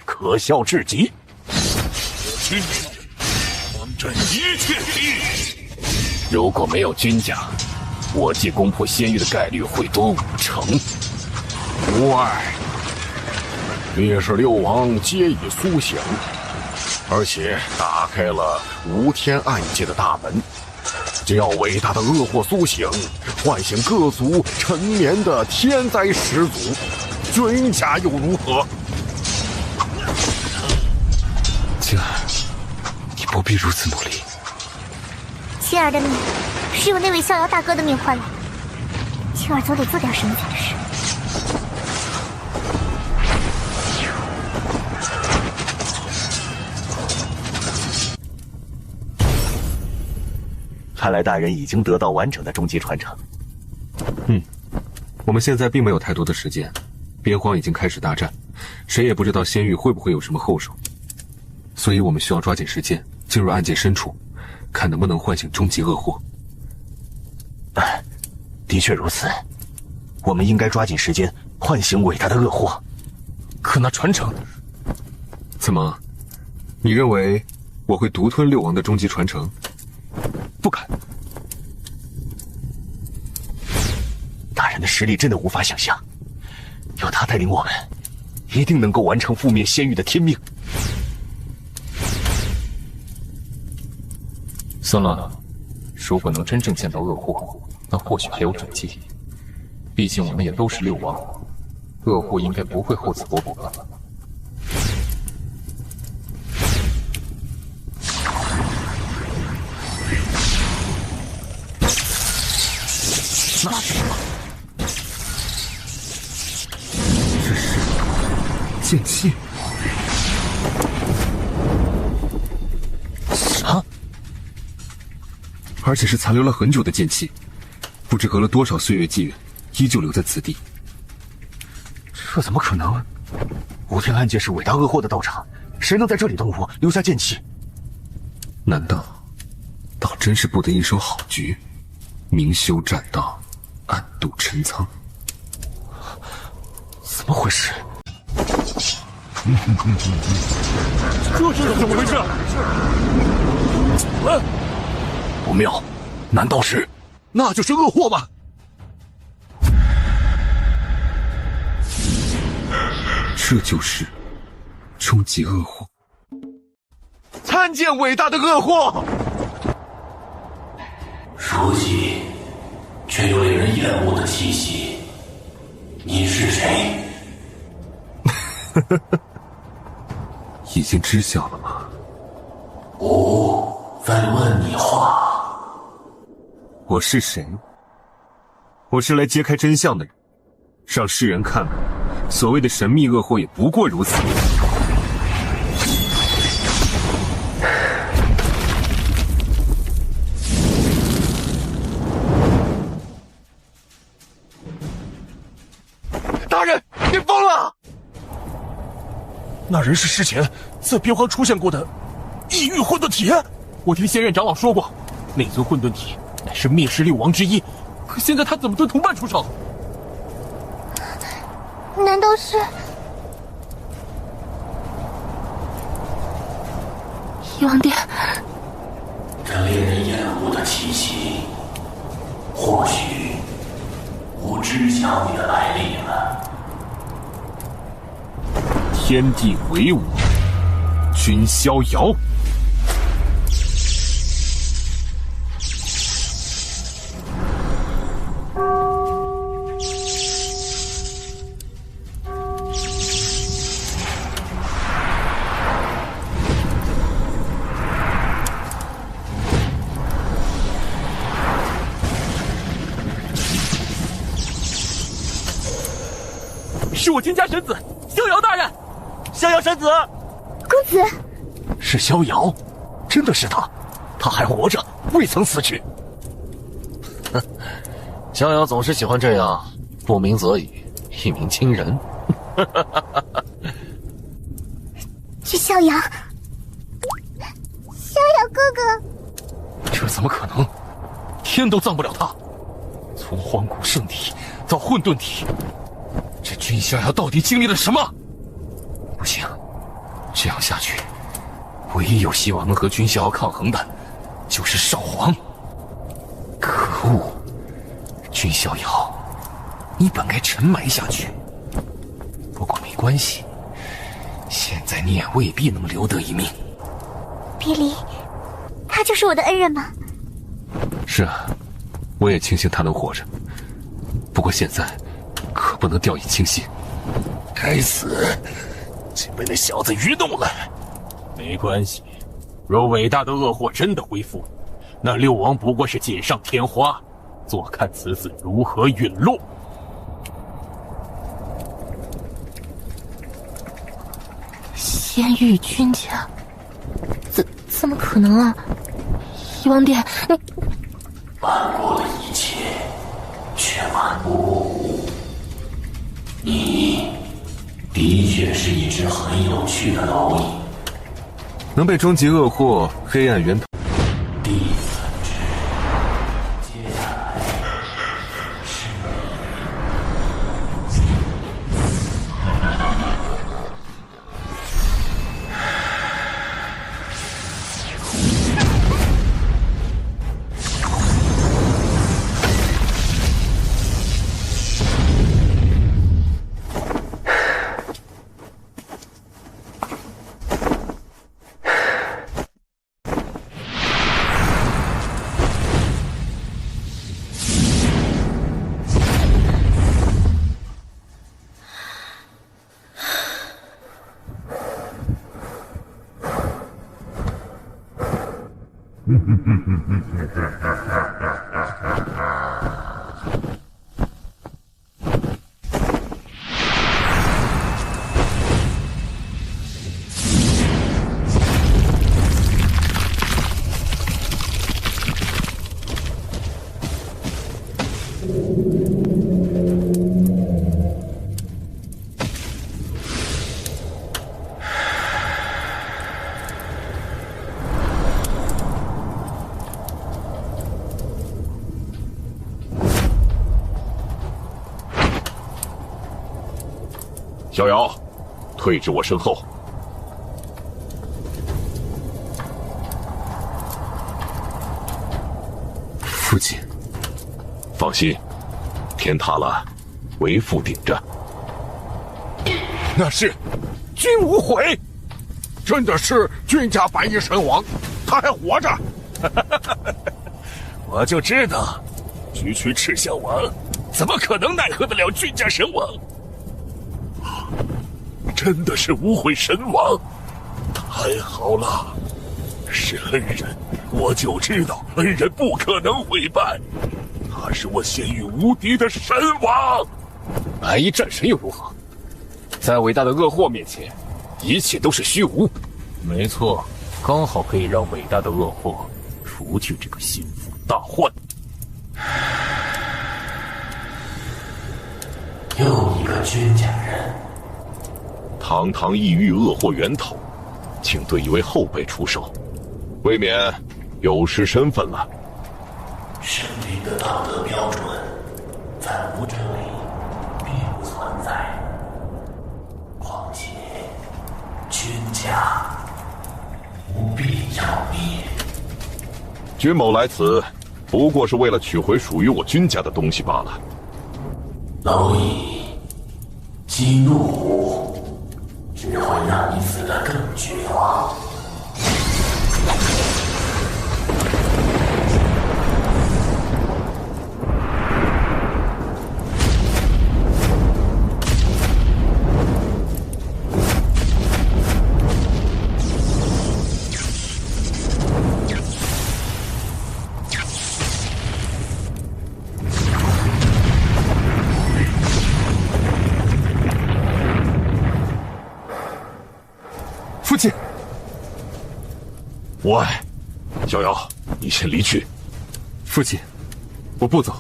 可笑至极！君方朕一切地。如果没有君家，我借攻破仙域的概率会多5成。无碍。烈士6王皆已苏醒，而且打开了无天暗界的大门。只要伟大的恶祸苏醒，唤醒各族陈年的天灾始祖，君家又如何？青儿，你不必如此努力。青儿的命是由那位逍遥大哥的命换来，青儿总得做点什么才是。看来大人已经得到完整的终极传承。我们现在并没有太多的时间，边荒已经开始大战，谁也不知道仙域会不会有什么后手，所以我们需要抓紧时间进入暗界深处，看能不能唤醒终极恶祸。的确如此，我们应该抓紧时间唤醒伟大的恶祸。可那传承，怎么？你认为我会独吞6王的终极传承？不敢。大人的实力真的无法想象，有他带领我们，一定能够完成覆灭仙域的天命。孙乐，如果能真正见到恶祸，那或许还有转机。毕竟我们也都是6王，恶祸应该不会厚此薄彼吧。那是什么？这是剑气。啥？而且是残留了很久的剑气，不知隔了多少岁月纪元，依旧留在此地。这怎么可能？无天暗界是伟大恶祸的道场，谁能在这里动武，留下剑气？难道倒真是布得一手好局，明修栈道，暗度陈仓？怎么回事？这是怎么回事？不妙，难道是？那就是恶祸吧？这就是终极恶祸。参见伟大的恶祸！熟悉，却又令人厌恶的气息。你是谁？已经知晓了吗？吾在问你话。我是谁？我是来揭开真相的人，让世人看看，所谓的神秘恶祸也不过如此。大人，你疯了！那人是之前在边荒出现过的异域混沌体。我听仙院长老说过，那尊混沌体乃是灭世6王之一，可现在他怎么对同伴出手？难道是玉皇殿？这令人厌恶的气息，或许我知晓你的来历了。天地为我，君逍遥。是我君家神子逍遥大人。逍遥神子，公子，是逍遥，真的是他，他还活着，未曾死去。哼，逍遥总是喜欢这样，不鸣则已，一鸣惊人。是逍遥，逍遥哥哥，这怎么可能？天都葬不了他。从荒古圣体到混沌体，这君逍遥到底经历了什么？不行，这样下去，唯一有希望能和君逍遥抗衡的，就是少皇。可恶，君逍遥，你本该沉埋下去。不过没关系，现在你也未必能留得一命。别离，他就是我的恩人吗？是啊，我也庆幸他能活着。不过现在可不能掉以轻心。该死，竟被那小子愚弄了。没关系，若伟大的恶祸真的恢复，那六王不过是锦上添花，坐看此子如何陨落。仙域君家，怎么可能啊？遗王殿，办过了一切，却漫无目。你的确是一只很有趣的蝼蚁。能被终极恶祸黑暗源头。第三只，接下来是逍遥，退至我身后。父亲，放心，天塌了，为父顶着。那是君无悔，真的是君家白衣神王，他还活着。我就知道，区区赤象王怎么可能奈何得了君家神王？真的是无悔神王，太好了！是恩人，我就知道恩人不可能毁败，他是我仙域无敌的神王。白衣战神又如何？在伟大的恶祸面前，一切都是虚无。没错，刚好可以让伟大的恶祸除去这个心腹大患。又一个君家人。堂堂异域恶祸源头，竟对一位后辈出手，未免有失身份了。圣灵的道德标准，在我这里并不存在。况且，君家不必要灭。君某来此，不过是为了取回属于我君家的东西罢了。蝼蚁，激怒我。只会让你死得更绝望。父亲，喂，逍遥，你先离去。父亲，我不走。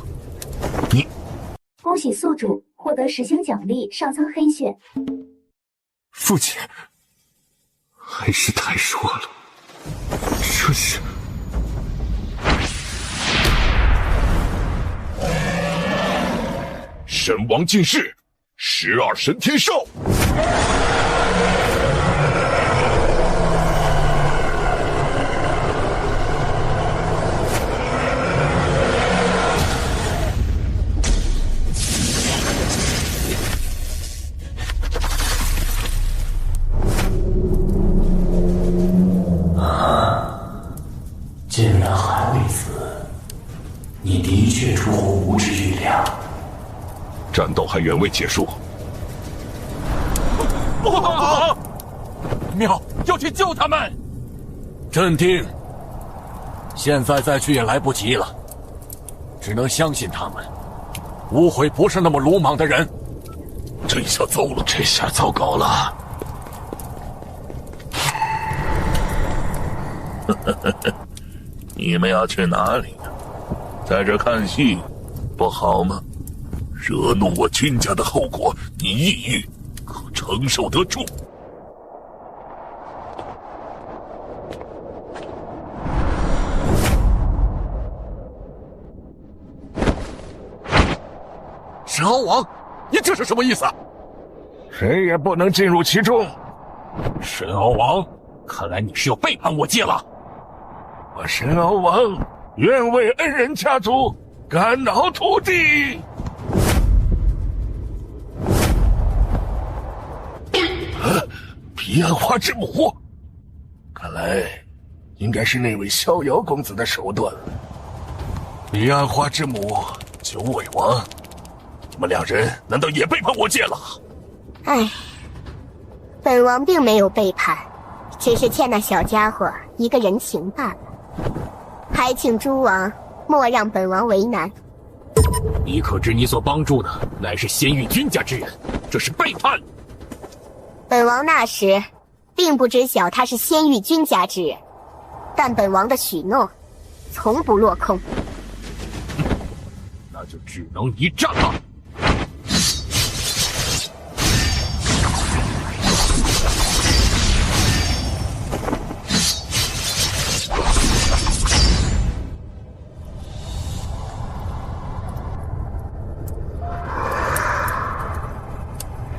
你，恭喜宿主获得10星奖励上苍黑血。父亲，还是太弱了，这是。神王进世，12神天兽。竟然还未死，你的确出乎吾之预料。战斗还远未结束。妙，要去救他们！镇定，现在再去也来不及了，只能相信他们。无悔不是那么鲁莽的人。这下糟了，这下糟糕了。你们要去哪里呀？在这看戏，不好吗？惹怒我君家的后果，你抑郁可承受得住？神鳌王，你这是什么意思？谁也不能进入其中。神鳌王，看来你是要背叛我界了。我神鳌王愿为恩人家族肝脑涂地。彼岸花之母，看来应该是那位逍遥公子的手段。彼岸花之母，九尾王，你们两人难道也背叛我界了？唉，本王并没有背叛，只是欠那小家伙一个人情罢了。还请诸王莫让本王为难。你可知你所帮助的乃是仙域君家之人，这是背叛。本王那时并不知晓他是仙域君家之人，但本王的许诺从不落空。那就只能一战了。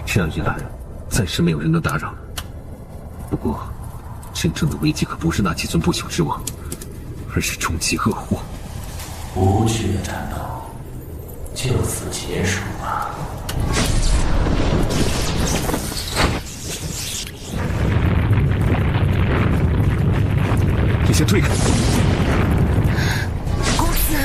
这样一来，暂时没有人能打扰。不过，真正的危机可不是那几尊不朽之王，而是终极恶祸。无趣的战斗就此结束吧。你先退开。公子。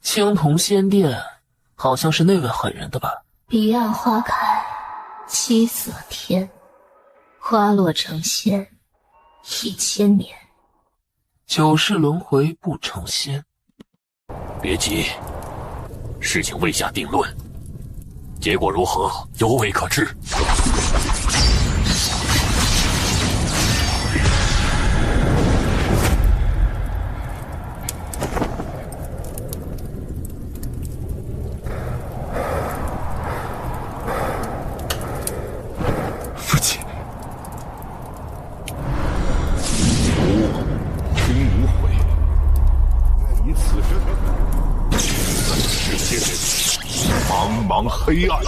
青铜仙殿，好像是那位狠人的吧？彼岸花开，七色天，花落成仙，1000年。9世轮回不成仙。别急，事情未下定论，结果如何犹未可知。黑暗，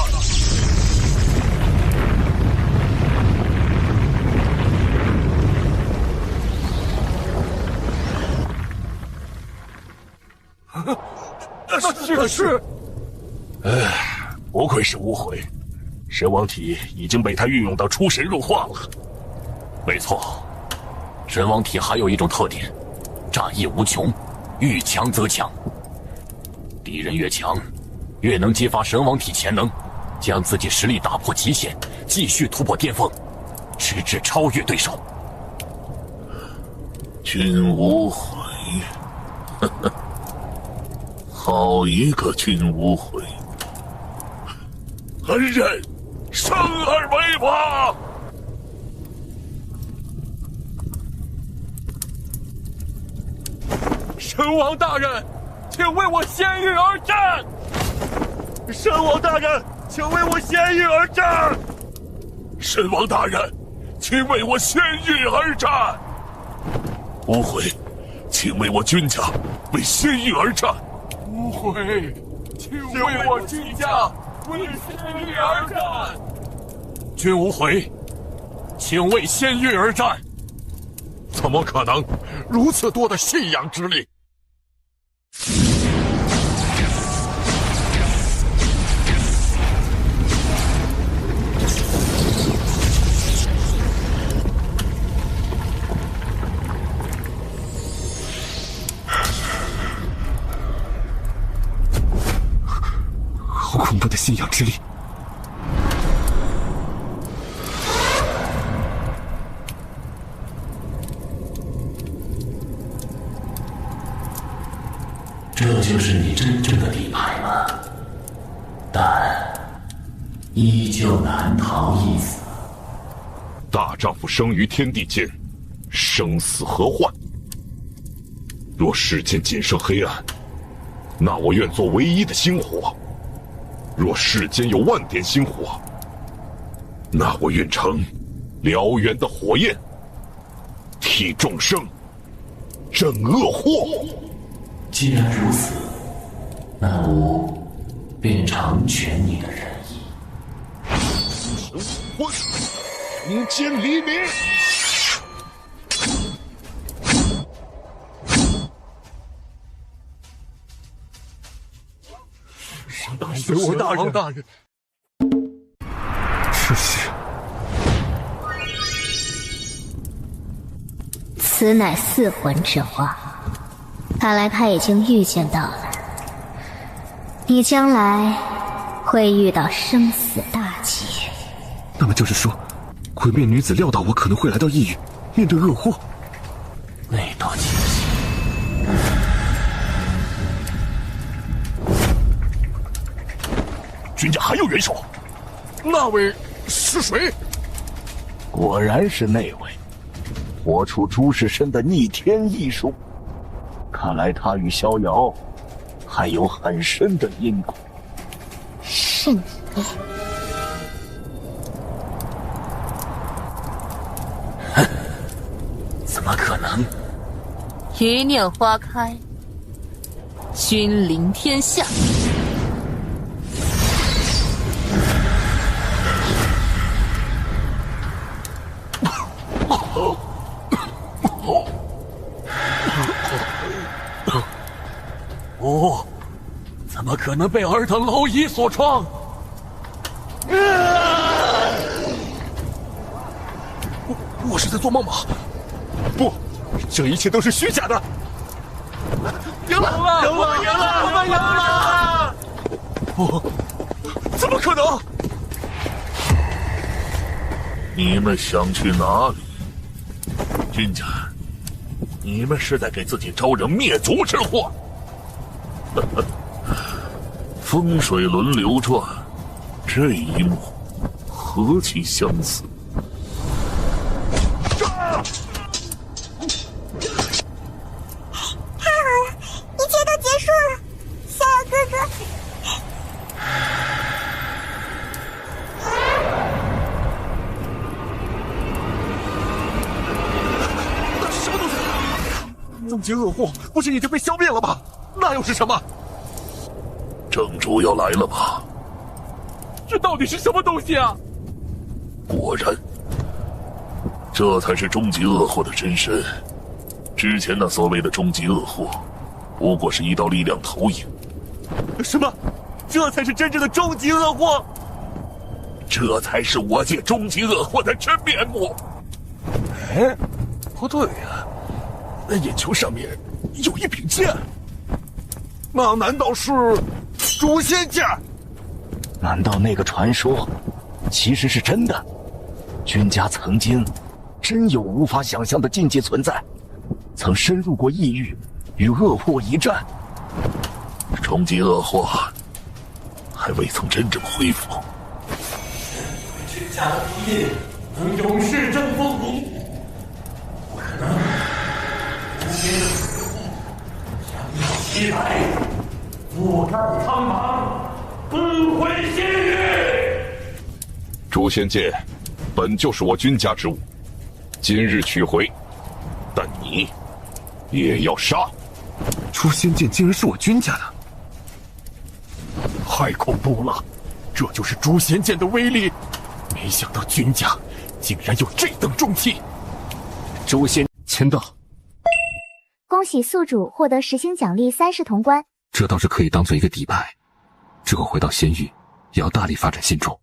这是……不愧是无悔，神王体已经被他运用到出神入化了。没错，神王体还有一种特点，战意无穷，遇强则强。敌人越强，越能激发神王体潜能，将自己实力打破极限，继续突破巅峰，直至超越对手。君无悔，呵呵，好一个君无悔！恩人，生而为王！神王大人，请为我仙域而战！神王大人，请为我仙域而战！神王大人，请为我仙域而战！无悔，请为我君家为仙域而战！无悔，请为我君家为仙域而战！君无悔，请为仙域而战！怎么可能？如此多的信仰之力！好恐怖的信仰之力！这就是你真正的底牌吗？但依旧难逃一死。大丈夫生于天地间，生死何患？若世间仅剩黑暗，那我愿做唯一的星火；若世间有万点星火，那我愿成燎原的火焰，替众生镇恶祸。既然如此，那吾便成全你的仁义。昏，人间黎明。神王大人，这是。此乃四魂之花，看来他已经预见到了，你将来会遇到生死大劫。那么就是说，鬼面女子料到我可能会来到异域，面对恶祸。那道劫气，君家还有元首？那位是谁？果然是那位，活出诸世身的逆天异术。看来他与逍遥还有很深的因果。是你。怎么可能？一念花开，君临天下。哦，怎么可能被尔等蝼蚁所创？我是在做梦吗？不，这一切都是虚假的。赢了！赢了！赢了！我们赢了！不，怎么可能？你们想去哪里？君家，你们是在给自己招惹灭族之祸。风水轮流转，这一幕何其相似！太好了，一切都结束了，逍遥哥哥。那是什么东西？终极恶祸不是已经被消灭了吗？那又是什么？正主要来了吧？这到底是什么东西啊？果然，这才是终极恶祸的真身。之前那所谓的终极恶祸，不过是一道力量投影。什么？这才是真正的终极恶祸？这才是我界终极恶祸的真面目。哎，不对呀，那眼球上面有一柄剑。那难道是诛仙剑？难道那个传说其实是真的？君家曾经真有无法想象的境界存在，曾深入过异域，与恶祸一战，冲击恶祸，还未曾真正恢复。君家的基因能永世争锋名，不可能。诛仙的死后，想要西来，覆盖苍茫，奔回仙域。诛仙剑本就是我君家之物，今日取回，但你也要杀。诛仙剑竟然是我君家的，太恐怖了！这就是诛仙剑的威力，没想到君家竟然有这等重器。诛仙签到。恭喜宿主获得10星奖励30潼关。这倒是可以当做一个底牌，之后回到仙域也要大力发展仙种。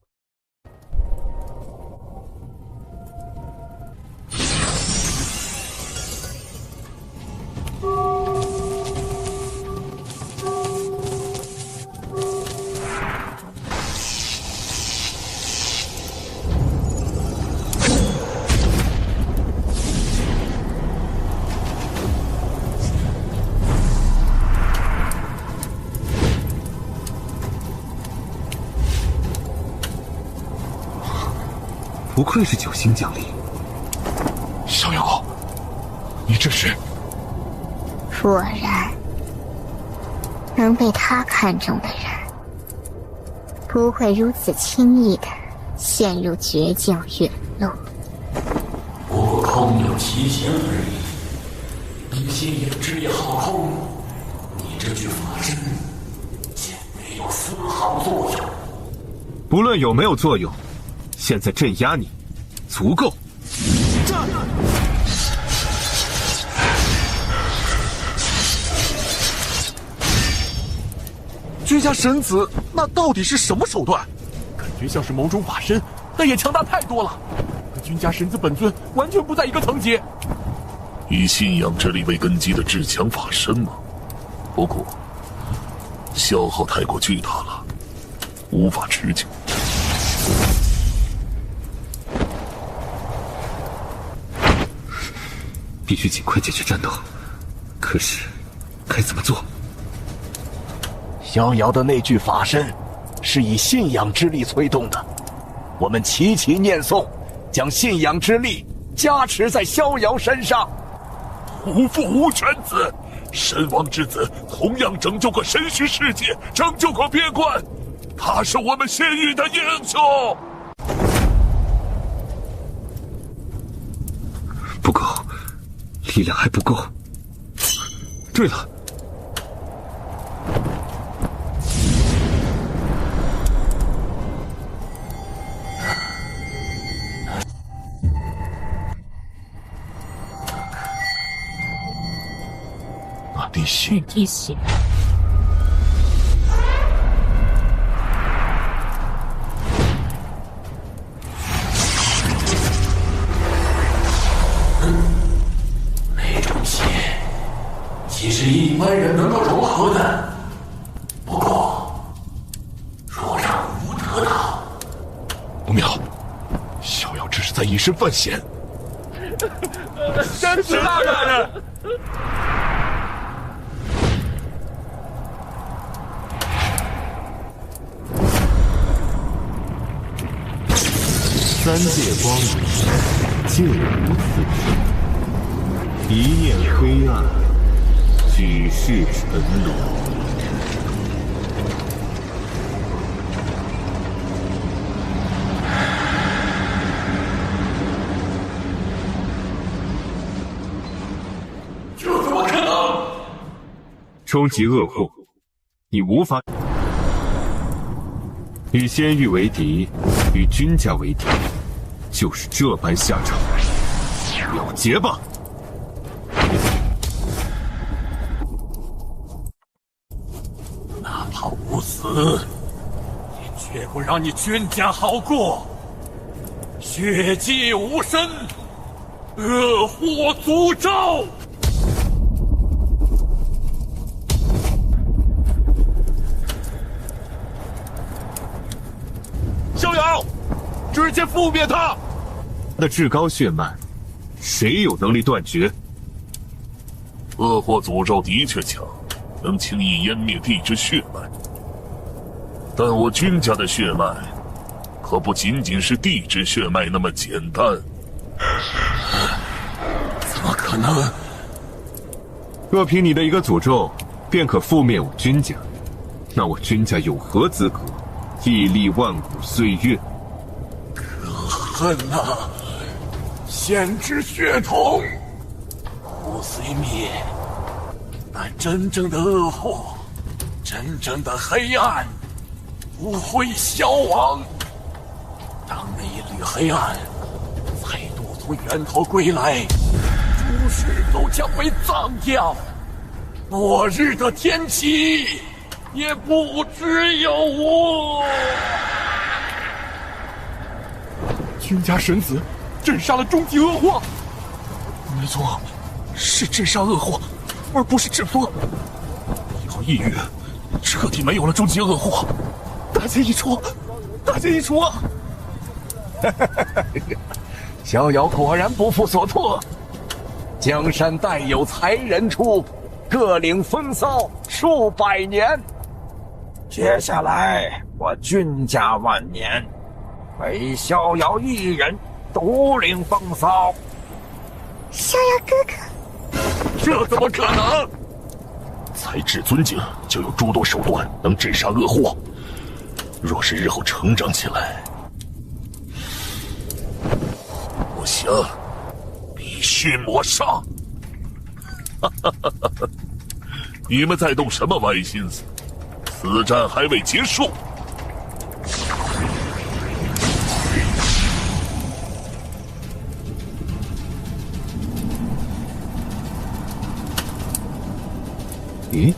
不愧是9星奖励。逍遥，你这是……果然，能被他看中的人，不会如此轻易的陷入绝境远路。不过空有其形而已，你信仰之力好空，你这具法身竟没有丝毫作用。不论有没有作用，现在镇压你足够。君家神子那到底是什么手段？感觉像是某种法身，但也强大太多了，和君家神子本尊完全不在一个层级。以信仰之力为根基的至强法身吗？不过消耗太过巨大了，无法持久。必须尽快解决战斗，可是该怎么做？逍遥的那具法身是以信仰之力催动的，我们齐齐念诵，将信仰之力加持在逍遥身上。无父无犬子，神王之子同样拯救过神虚世界，拯救过边关，他是我们仙域的英雄。不够，力量还不够。对了，那滴血，滴血。那种血岂是一般人能够融合的？不过，若让吴得到，不妙，逍遥这是在以身犯险。神子大人，三界光明，竟无此生。一念黑暗，举世沉沦。这怎么可能？终极恶祸，你无法与仙域为敌，与君家为敌，就是这般下场。了结吧！哪怕无死，也绝不让你君家好过。血迹无声，恶祸诅咒。接覆灭他！他的至高血脉，谁有能力断绝？恶火诅咒的确强，能轻易湮灭地之血脉。但我君家的血脉，可不仅仅是地之血脉那么简单。怎么可能？若凭你的一个诅咒，便可覆灭我君家，那我君家有何资格屹立万古岁月？可恨啊！先知血统，不虽灭，但真正的恶火，真正的黑暗，不会消亡。当那一缕黑暗再度从源头归来，诸世都将被葬掉，末日的天启也不只有我。君家神子镇杀了终极恶祸。没错，是镇杀恶祸，而不是制封。要抑郁，彻底没有了终极恶祸。大剑一出，大剑一出啊！逍遥果然不负所托，江山代有才人出，各领风骚数百年。接下来我君家万年，唯逍遥一人独领风骚。逍遥哥哥，这怎么可能？才至尊境就有诸多手段能镇杀恶祸，若是日后成长起来，不行，必须抹杀。你们在动什么歪心思？此战还未结束。咦？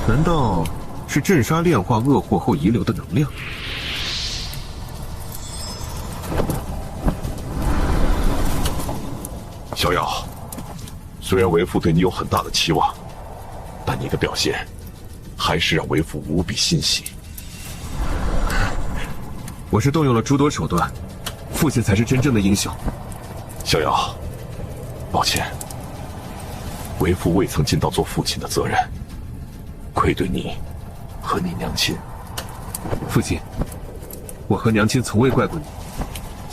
难道是镇杀炼化恶祸后遗留的能量？逍遥，虽然为父对你有很大的期望，但你的表现还是让为父无比欣喜。我是动用了诸多手段，父亲才是真正的英雄。逍遥，抱歉，为父未曾尽到做父亲的责任，愧对你和你娘亲。父亲，我和娘亲从未怪过你，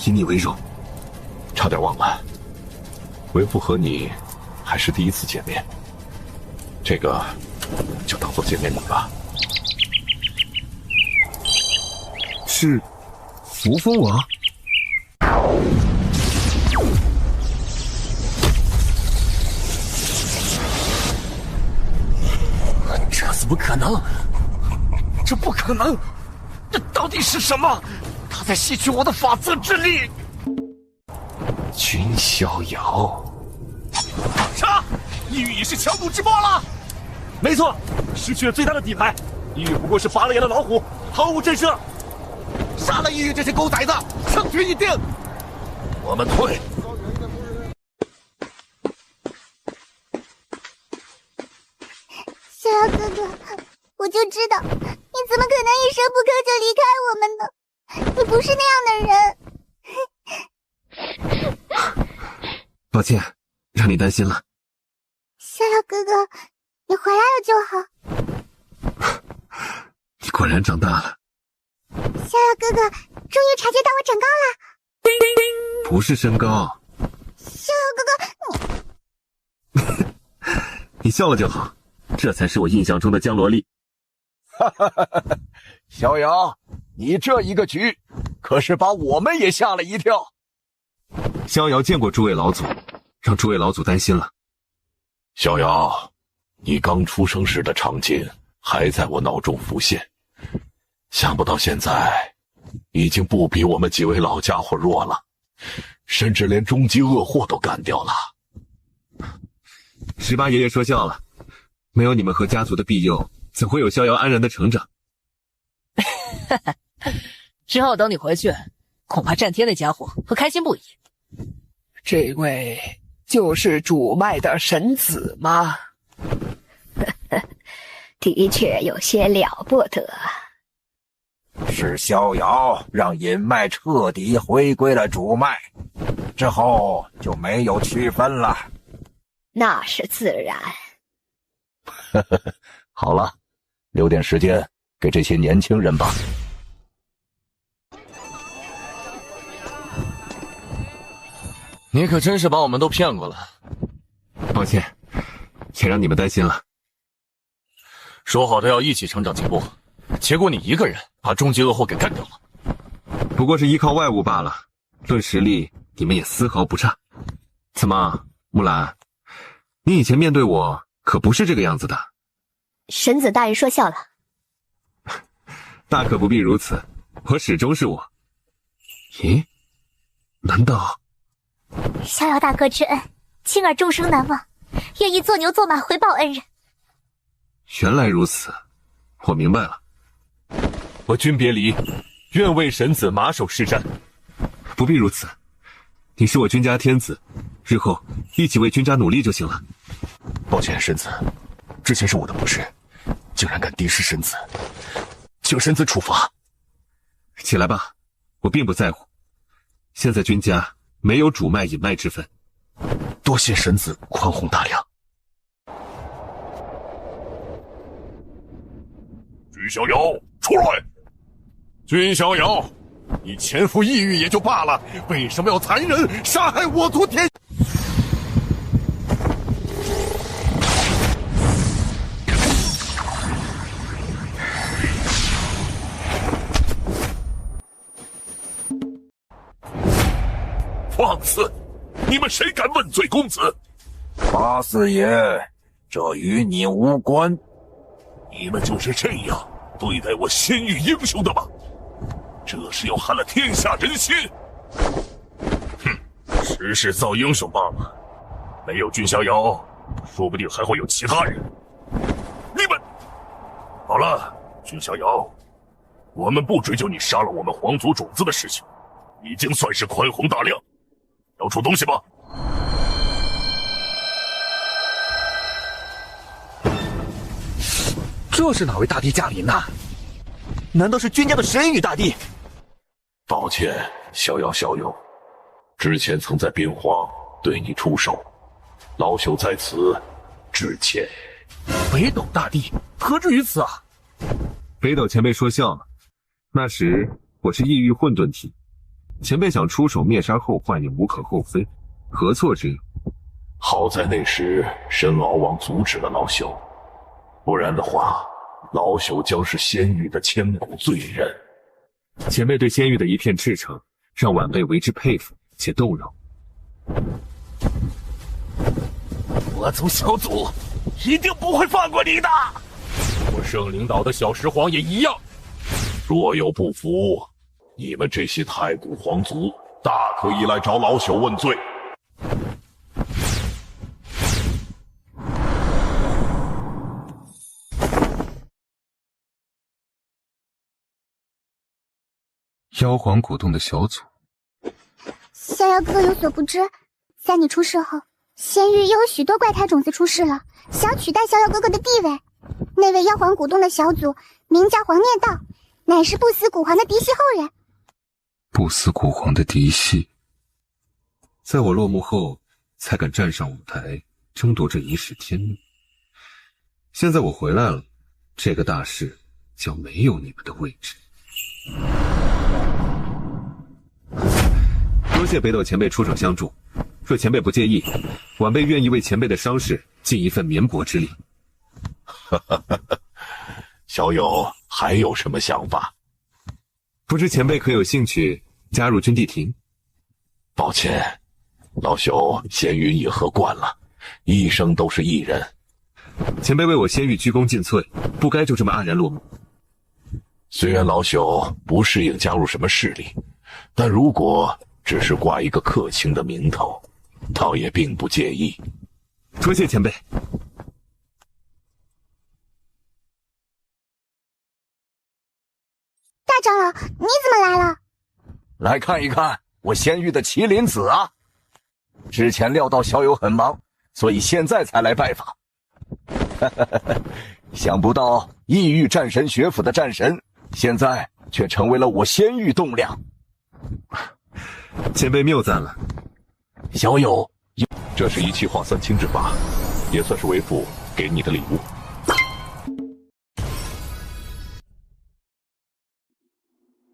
以你为荣。差点忘了，为父和你还是第一次见面，这个就当做见面礼吧。是扶风王？这怎么可能？这不可能！这到底是什么？他在吸取我的法则之力。君逍遥，杀！异域已是强弩之末了。没错，失去了最大的底牌，异域不过是拔了眼的老虎，毫无震慑。杀了异域这些狗崽子，胜局已定。我们退。逍遥哥哥，我就知道，你怎么可能一声不吭就离开我们呢？你不是那样的人。抱歉，让你担心了。逍遥哥哥，你回来了就好。你果然长大了。逍遥哥哥，终于察觉到我长高了。不是身高。逍遥哥哥，你笑了就好，这才是我印象中的江萝莉。逍遥，你这一个局，可是把我们也吓了一跳。逍遥见过诸位老祖，让诸位老祖担心了。逍遥，你刚出生时的场景还在我脑中浮现，想不到现在已经不比我们几位老家伙弱了，甚至连终极恶祸都干掉了。18爷爷说笑了，没有你们和家族的庇佑，怎会有逍遥安然的成长？之后等你回去，恐怕战天那家伙会开心不已。这位就是主脉的神子吗？的确有些了不得。是逍遥让尹脉彻底回归了主脉，之后就没有区分了。那是自然。好了，留点时间给这些年轻人吧。你可真是把我们都骗过了。抱歉，也让你们担心了。说好的要一起成长进步，结果你一个人把终极恶货给干掉了。不过是依靠外物罢了，论实力，你们也丝毫不差。怎么，木兰，你以前面对我可不是这个样子的。神子大人说笑了。大可不必如此，我始终是我。咦，难道？逍遥大哥之恩，青儿终生难忘，愿意做牛做马回报恩人。原来如此，我明白了。我君别离，愿为神子马首是瞻。不必如此，你是我君家天子，日后一起为君家努力就行了。抱歉，神子，之前是我的不是，竟然敢敌视神子，请神子处罚。起来吧，我并不在乎。现在君家没有主脉隐脉之分。多谢神子宽宏大量。君逍遥，出来！君逍遥，你潜伏异域也就罢了，为什么要残忍杀害我族天？放肆！你们谁敢问罪公子？八四爷，这与你无关。你们就是这样对待我仙域英雄的吗？这是要害了天下人心！哼，时势造英雄罢了。没有君逍遥，说不定还会有其他人。你们好了，君逍遥，我们不追究你杀了我们皇族种子的事情，已经算是宽宏大量。交出东西吧。这是哪位大帝驾临呐？难道是君家的神羽大帝？抱歉，逍遥小友，之前曾在边荒对你出手，老朽在此致歉。北斗大帝何至于此啊？北斗前辈说笑了，那时我是异域混沌体，前辈想出手灭杀后患也无可厚非，何错之有？好在那时申敖王阻止了老朽，不然的话，老朽将是仙域的千古罪人。前辈对仙域的一片赤诚，让晚辈为之佩服且动容。我族小祖一定不会放过你的。我圣灵岛的小石皇也一样。若有不服，你们这些太古皇族大可以来找老朽问罪。妖皇古洞的小组，逍遥哥哥有所不知，在你出世后，仙域又有许多怪胎种子出世了，想取代逍遥哥哥的地位。那位妖皇古洞的小组名叫黄念道，乃是不死古皇的嫡系后人。不死古皇的嫡系，在我落幕后才敢站上舞台争夺这一世天命。现在我回来了，这个大事将没有你们的位置。多谢北斗前辈出手相助，若前辈不介意，晚辈愿意为前辈的伤势尽一份绵薄之力。小友还有什么想法？不知前辈可有兴趣加入军地庭？抱歉，老朽仙域已喝惯了，一生都是一人。前辈为我仙域鞠躬尽瘁，不该就这么黯然落幕。虽然老朽不适应加入什么势力，但如果只是挂一个客卿的名头，倒也并不介意。多谢前辈。大长老，你怎么来了？来看一看我仙域的麒麟子啊！之前料到小友很忙，所以现在才来拜访。想不到异域战神学府的战神，现在却成为了我仙域栋梁。前辈谬赞了。小友，这是一气化三清之法，也算是为父给你的礼物。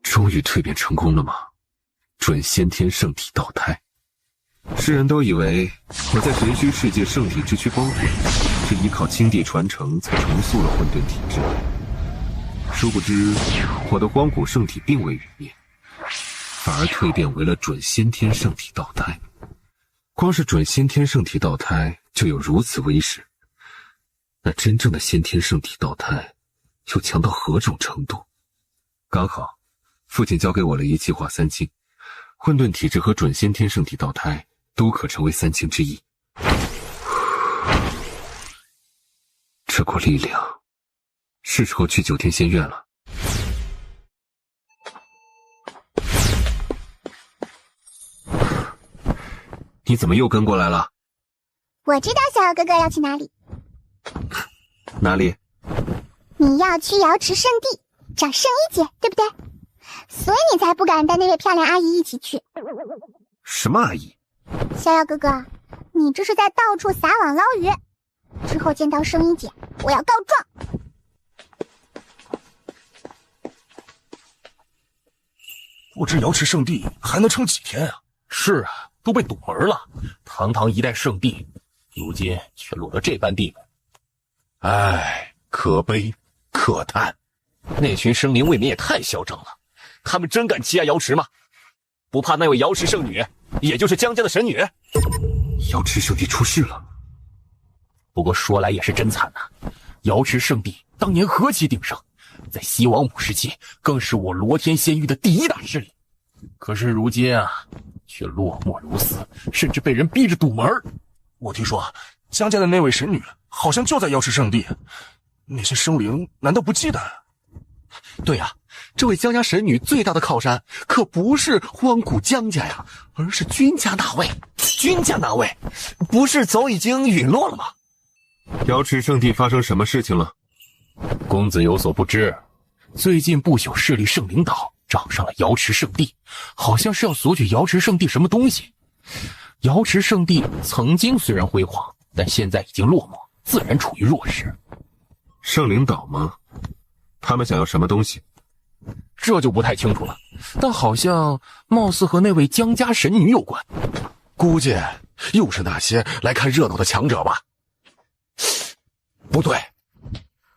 终于蜕变成功了吗？准先天圣体道胎。世人都以为我在神虚世界圣体之躯包裹，是依靠青帝传承才重塑了混沌体质。殊不知，我的荒古圣体并未陨灭，反而蜕变为了准先天圣体道胎。光是准先天圣体道胎就有如此威势，那真正的先天圣体道胎又强到何种程度？刚好，父亲交给我了一气化三清，混沌体质和准先天圣体道胎都可成为三清之一。这股力量，是时候去九天仙院了。你怎么又跟过来了？我知道小友哥哥要去哪里。哪里？你要去瑶池圣地找圣衣姐，对不对？所以你才不敢带那位漂亮阿姨一起去。什么阿姨？逍遥哥哥，你这是在到处撒网捞鱼。之后见到圣衣姐，我要告状。不知瑶池圣地还能撑几天啊？是啊，都被堵门了。堂堂一代圣地，如今却落得这般地步。唉，可悲可叹。那群生灵未免也太嚣张了，他们真敢欺压瑶池吗？不怕那位瑶池圣女，也就是江家的神女？瑶池圣地出事了。不过说来也是真惨呐，瑶池圣地当年何其鼎盛，在西王母时期更是我罗天仙域的第一大势力。可是如今啊，却落寞如斯，甚至被人逼着堵门。我听说江家的那位神女好像就在瑶池圣地，那些生灵难道不记得？对啊，这位江家神女最大的靠山可不是荒古江家呀，而是君家那位。君家那位不是早已经陨落了吗？瑶池圣地发生什么事情了？公子有所不知，最近不朽势力圣灵岛找上了瑶池圣地，好像是要索取瑶池圣地什么东西。瑶池圣地曾经虽然辉煌，但现在已经落寞，自然处于弱势。圣灵岛吗？他们想要什么东西？这就不太清楚了，但好像貌似和那位江家神女有关。估计又是那些来看热闹的强者吧。不对，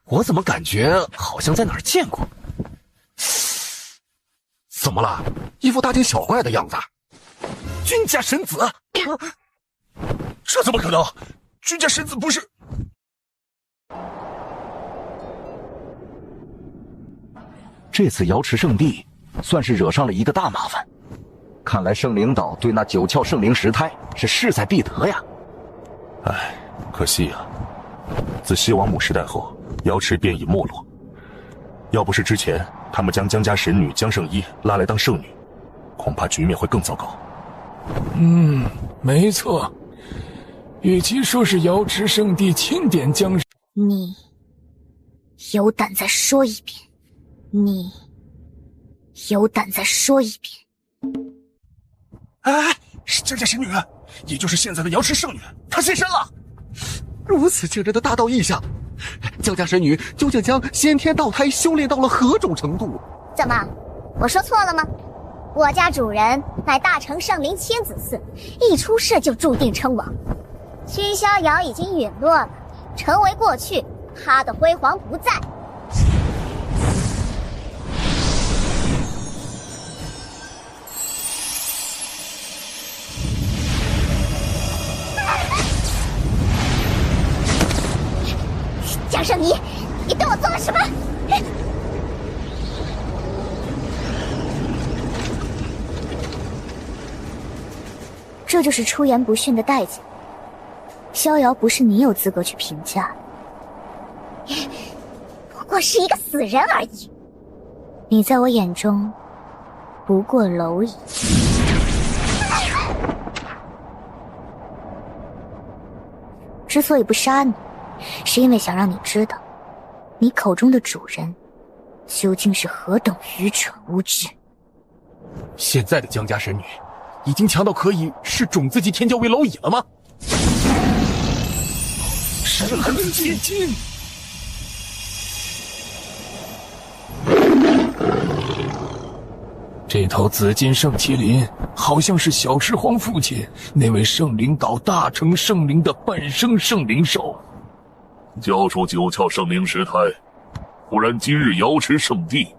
我怎么感觉好像在哪儿见过？怎么了？一副大惊小怪的样子。君家神子？这怎么可能？君家神子不是……这次瑶池圣地算是惹上了一个大麻烦，看来圣灵岛对那九窍圣灵石胎是势在必得呀。唉，可惜呀，自西王母时代后，瑶池便已没落。要不是之前他们将江家神女江圣依拉来当圣女，恐怕局面会更糟糕。没错。与其说是瑶池圣地钦点江，你有胆再说一遍？你有胆再说一遍？哎，是江家神女，也就是现在的瑶池圣女，她现身了。如此惊人的大道异象，江家神女究竟将先天道胎修炼到了何种程度？怎么，我说错了吗？我家主人乃大成圣灵千子嗣，一出世就注定称王。君逍遥已经陨落了，成为过去，他的辉煌不在。江圣依，你对我做了什么？这就是出言不逊的代价。逍遥不是你有资格去评价，不过是一个死人而已。你在我眼中不过蝼蚁。之所以不杀你，是因为想让你知道，你口中的主人究竟是何等愚蠢无知！现在的江家神女，已经强到可以视种子级天骄为蝼蚁了吗？神痕结晶。这头紫金圣麒麟好像是小石皇父亲那位圣灵岛大成圣灵的半生圣灵兽。交出九窍圣灵石胎，不然今日瑶池圣地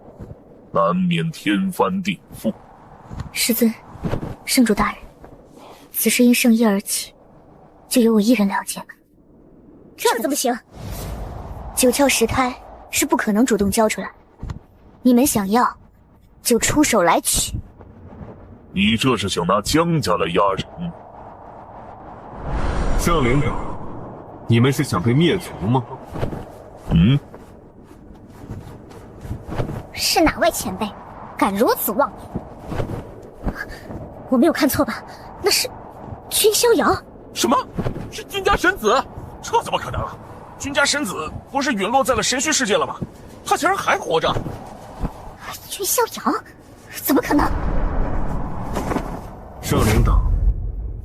难免天翻地覆。师尊，圣主大人，此事因圣意而起，就由我一人了解。这怎么行？九窍石胎是不可能主动交出来，你们想要就出手来取。你这是想拿江家来压人？圣灵岛，你们是想被灭族吗？是哪位前辈敢如此妄言？我没有看错吧？那是君逍遥。什么？是君家神子？这怎么可能？君家神子不是陨落在了神虚世界了吗？他竟然还活着！君逍遥？怎么可能？圣灵岛，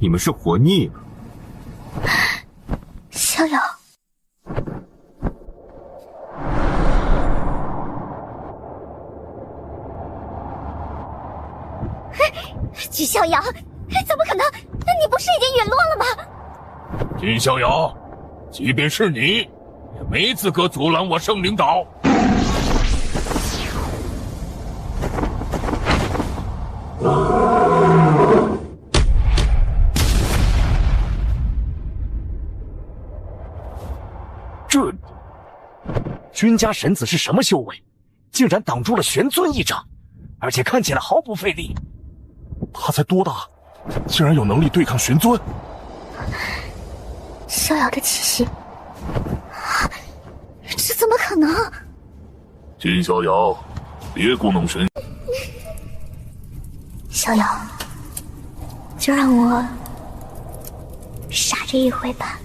你们是活腻了。逍遥，君逍遥，怎么可能？你不是已经陨落了吗？君逍遥，即便是你，也没资格阻拦我圣灵岛。这君家神子是什么修为？竟然挡住了玄尊一掌，而且看起来毫不费力。他才多大，竟然有能力对抗玄尊？逍遥的气息，这怎么可能？君逍遥，别故弄玄。逍遥，就让我傻这一回吧。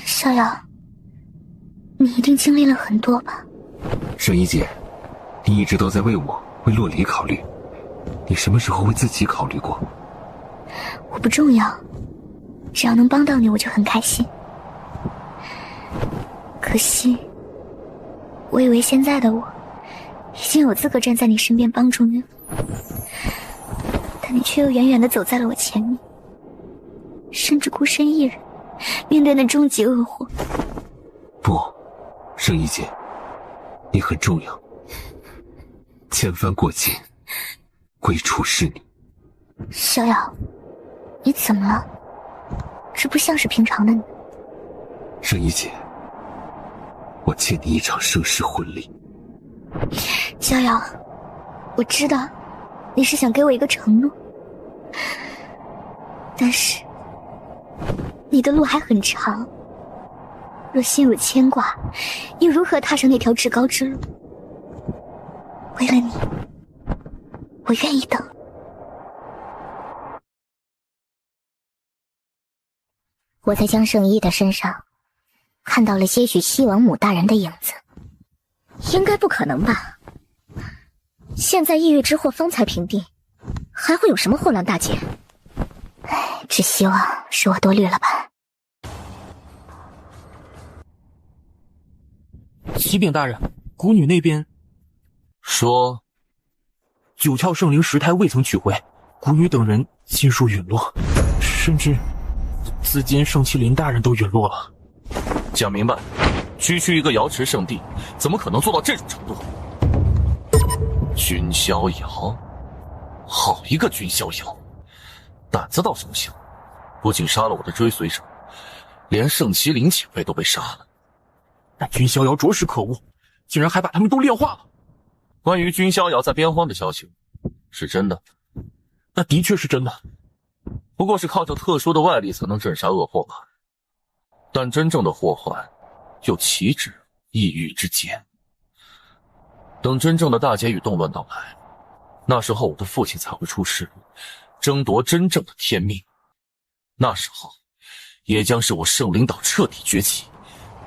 逍遥，你一定经历了很多吧？圣衣姐，你一直都在为我、为洛离考虑，你什么时候为自己考虑过？我不重要，只要能帮到你，我就很开心。可惜，我以为现在的我已经有资格站在你身边帮助你了，但你却又远远地走在了我前面，甚至孤身一人面对那终极恶祸。不，圣衣姐，你很重要。千帆过尽，归处是你。逍遥，你怎么了？这不像是平常的你。圣衣姐，我欠你一场盛世婚礼。逍遥，我知道你是想给我一个承诺，但是你的路还很长，若心有牵挂，又如何踏上那条至高之路？为了你，我愿意等。我在江圣一的身上看到了些许西王母大人的影子。应该不可能吧？现在异域之祸方才平定，还会有什么祸乱大劫？只希望是我多虑了吧。启禀大人，谷女那边说九窍圣灵石胎未曾取回，谷女等人尽数陨落，甚至紫金圣麒麟大人都陨落了。讲明白，区区一个瑶池圣地，怎么可能做到这种程度？君逍遥，好一个君逍遥，胆子倒是不小，不仅杀了我的追随者，连圣麒麟前辈都被杀了。但君逍遥着实可恶，竟然还把他们都炼化了。关于君逍遥在边荒的消息，是真的？那的确是真的，不过是靠着特殊的外力才能镇杀恶祸吧。但真正的祸患，又岂止异域之间？等真正的大劫与动乱到来，那时候我的父亲才会出世，争夺真正的天命。那时候，也将是我圣灵岛彻底崛起，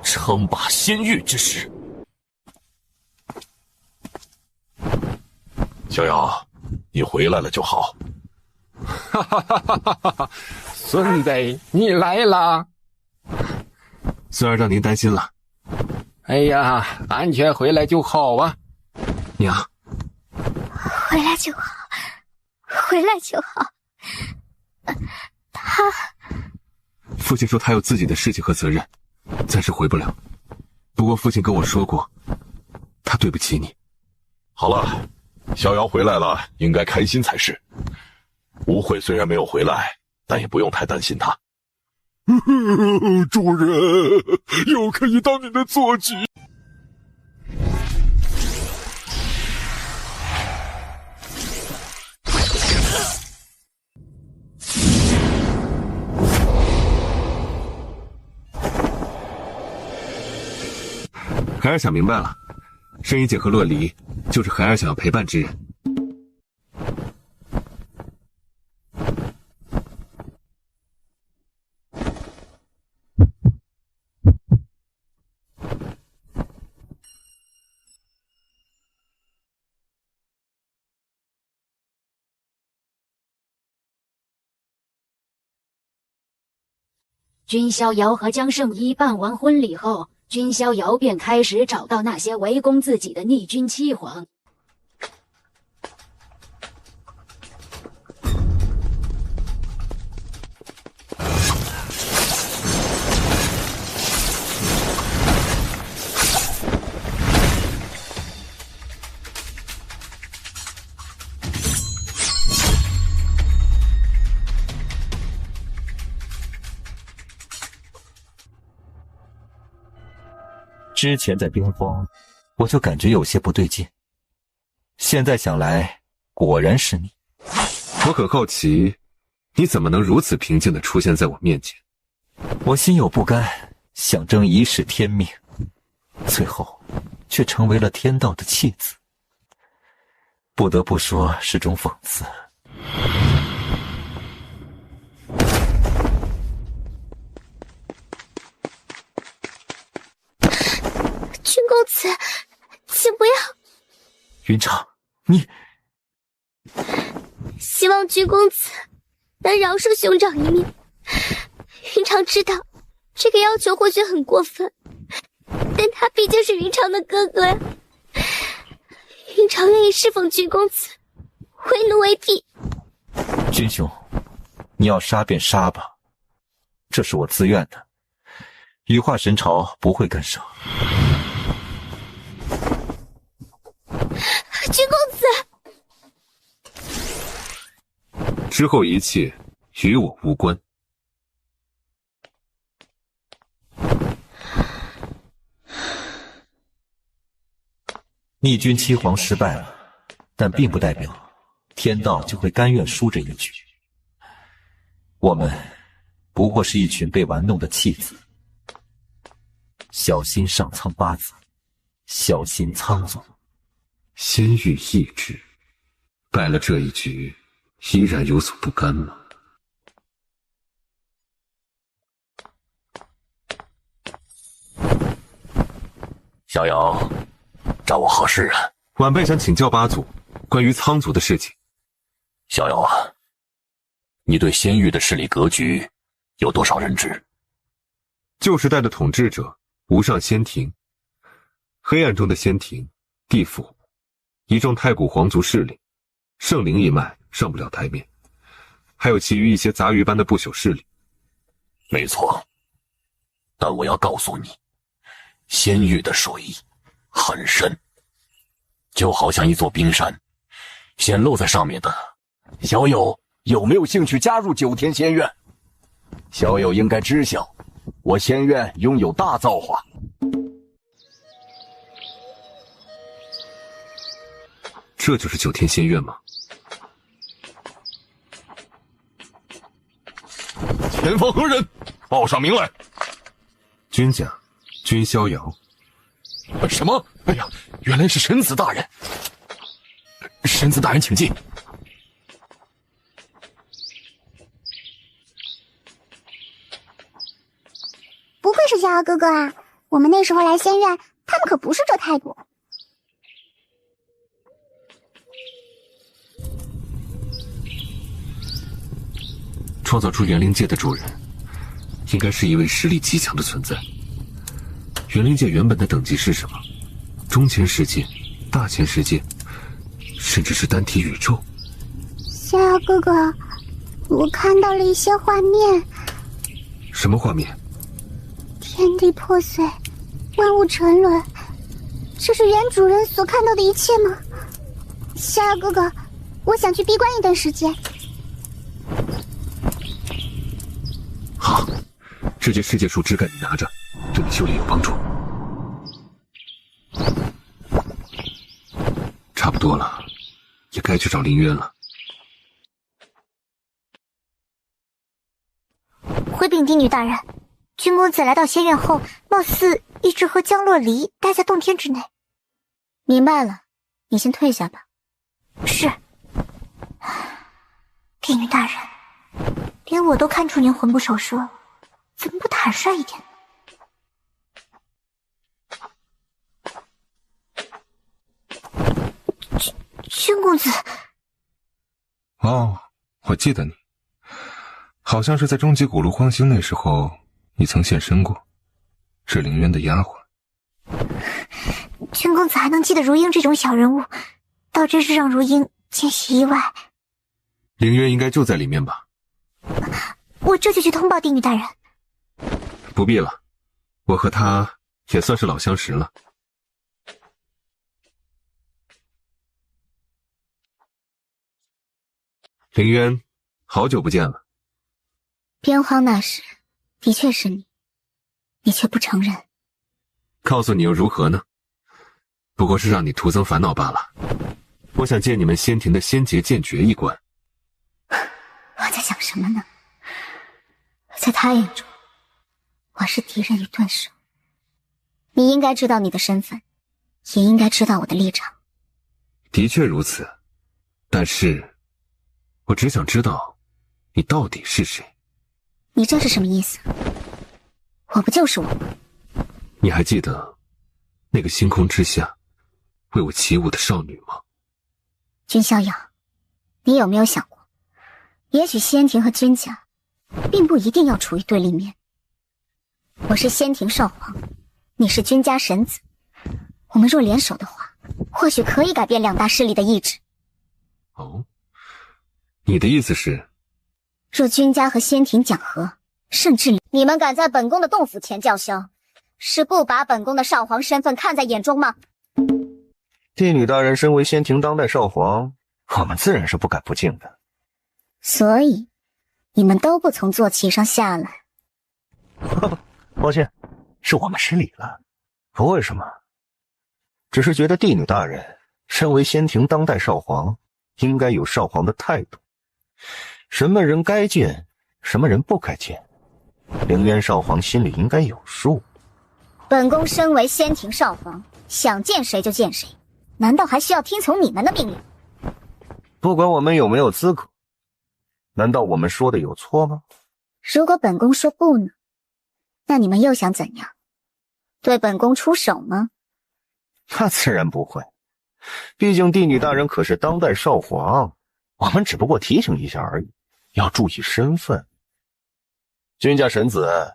称霸仙域之时。逍遥，你回来了就好。哈哈哈哈哈哈！孙子，你来了。孙儿让您担心了。哎呀，安全回来就好啊。娘，回来就好，回来就好。他，父亲说他有自己的事情和责任，暂时回不了。不过父亲跟我说过，他对不起你。好了，逍遥回来了，应该开心才是。吴慧虽然没有回来，但也不用太担心他。主人，又可以当你的坐骑。孩儿想明白了，圣衣姐和洛离就是孩儿想要陪伴之人。君逍遥和江圣依办完婚礼后，君逍遥便开始找到那些围攻自己的逆君七皇。之前在边荒，我就感觉有些不对劲。现在想来，果然是你。我很好奇，你怎么能如此平静地出现在我面前？我心有不甘，想争一世天命，最后却成为了天道的弃子。不得不说是种讽刺。君公子，请不要！云长，你……希望君公子能饶恕兄长一命。云长知道这个要求或许很过分，但他毕竟是云长的哥哥呀。云长愿意侍奉君公子，为奴为婢。君兄，你要杀便杀吧，这是我自愿的。羽化神朝不会干涉。君公子，之后一切与我无关。逆君七皇失败了，但并不代表天道就会甘愿输这一局。我们不过是一群被玩弄的弃子。小心上苍八字，小心苍总。仙域意志，败了这一局，依然有所不甘吗？逍遥，找我何事啊？晚辈想请教八祖关于苍族的事情。逍遥啊，你对仙域的势力格局有多少认知？旧时代的统治者无上仙庭，黑暗中的仙庭、地府，一众太古皇族势力，圣灵一脉上不了台面，还有其余一些杂鱼般的不朽势力。没错，但我要告诉你，仙域的水很深，就好像一座冰山，显露在上面的。小友有没有兴趣加入九天仙院？小友应该知晓，我仙院拥有大造化。这就是九天仙院吗？前方何人？报上名来。君家，君逍遥。什么？哎呀，原来是神子大人。神子大人，请进。小瑶哥哥啊，我们那时候来仙院，他们可不是这态度。创造出元灵界的主人，应该是一位实力极强的存在。元灵界原本的等级是什么？中前世界、大千世界，甚至是单体宇宙。小瑶哥哥，我看到了一些画面。什么画面？天地破碎，万物沉沦，这是原主人所看到的一切吗？小瑶哥哥，我想去闭关一段时间。好，这件世界树枝干你拿着，对你修炼有帮助。差不多了，也该去找林渊了。回禀帝女大人，君公子来到仙院后，貌似一直和江洛离待在洞天之内。明白了，你先退下吧。是。帝女大人，连我都看出您魂不守舍，怎么不坦率一点呢？君公子。哦，我记得你，好像是在终极古炉荒星那时候，你曾现身过，是凌渊的丫鬟。君公子还能记得如英这种小人物，倒真是让如英见习意外。凌渊应该就在里面吧？我这就去通报帝女大人。不必了，我和他也算是老相识了。凌渊，好久不见了。边荒那时，的确是你，你却不承认。告诉你又如何呢？不过是让你徒增烦恼罢了。我想借你们仙庭的仙劫剑诀一关。我在想什么呢？在他眼中，我是敌人与对手。你应该知道你的身份，也应该知道我的立场。的确如此，但是我只想知道你到底是谁。你这是什么意思？我不就是我吗？你还记得那个星空之下为我起舞的少女吗？君逍遥，你有没有想过，也许仙庭和君家并不一定要处于对立面。我是仙庭少皇，你是君家神子，我们若联手的话，或许可以改变两大势力的意志。哦，你的意思是，若君家和仙庭讲和，甚至你们敢在本宫的洞府前叫嚣，是不把本宫的少皇身份看在眼中吗？帝女大人身为仙庭当代少皇，我们自然是不敢不敬的。所以你们都不从坐骑上下来。抱歉，是我们失礼了。不为什么，只是觉得帝女大人身为仙庭当代少皇，应该有少皇的态度。什么人该见，什么人不该见，凌渊少皇心里应该有数。本宫身为仙庭少皇，想见谁就见谁，难道还需要听从你们的命令？不管我们有没有资格，难道我们说的有错吗？如果本宫说不呢？那你们又想怎样？对本宫出手吗？那自然不会，毕竟帝女大人可是当代少皇，我们只不过提醒一下而已，要注意身份。君家神子，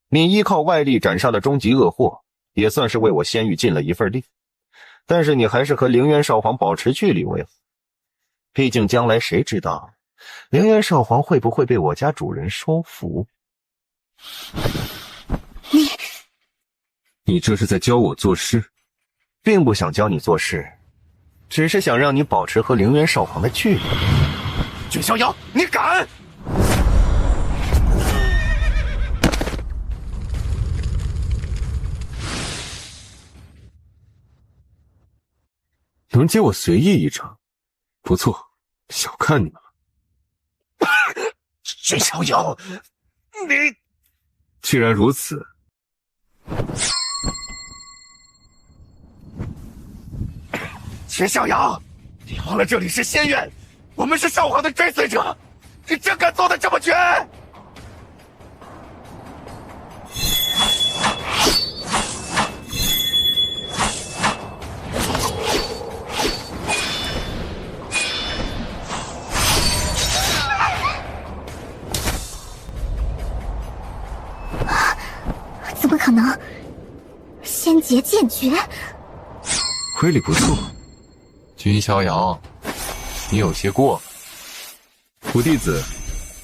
你依靠外力斩杀了终极恶祸，也算是为我仙域尽了一份力，但是你还是和凌渊少皇保持距离为好。毕竟将来谁知道凌渊少皇会不会被我家主人收服。你这是在教我做事？并不想教你做事，只是想让你保持和凌渊少皇的距离。君逍遥，你敢！能接我随意一场，不错，小看你们了。君逍遥，你既然如此，君逍遥，你忘了这里是仙院，我们是少皇的追随者，你真敢做的这么绝！劫剑诀，威力不错。君逍遥，你有些过了。我弟子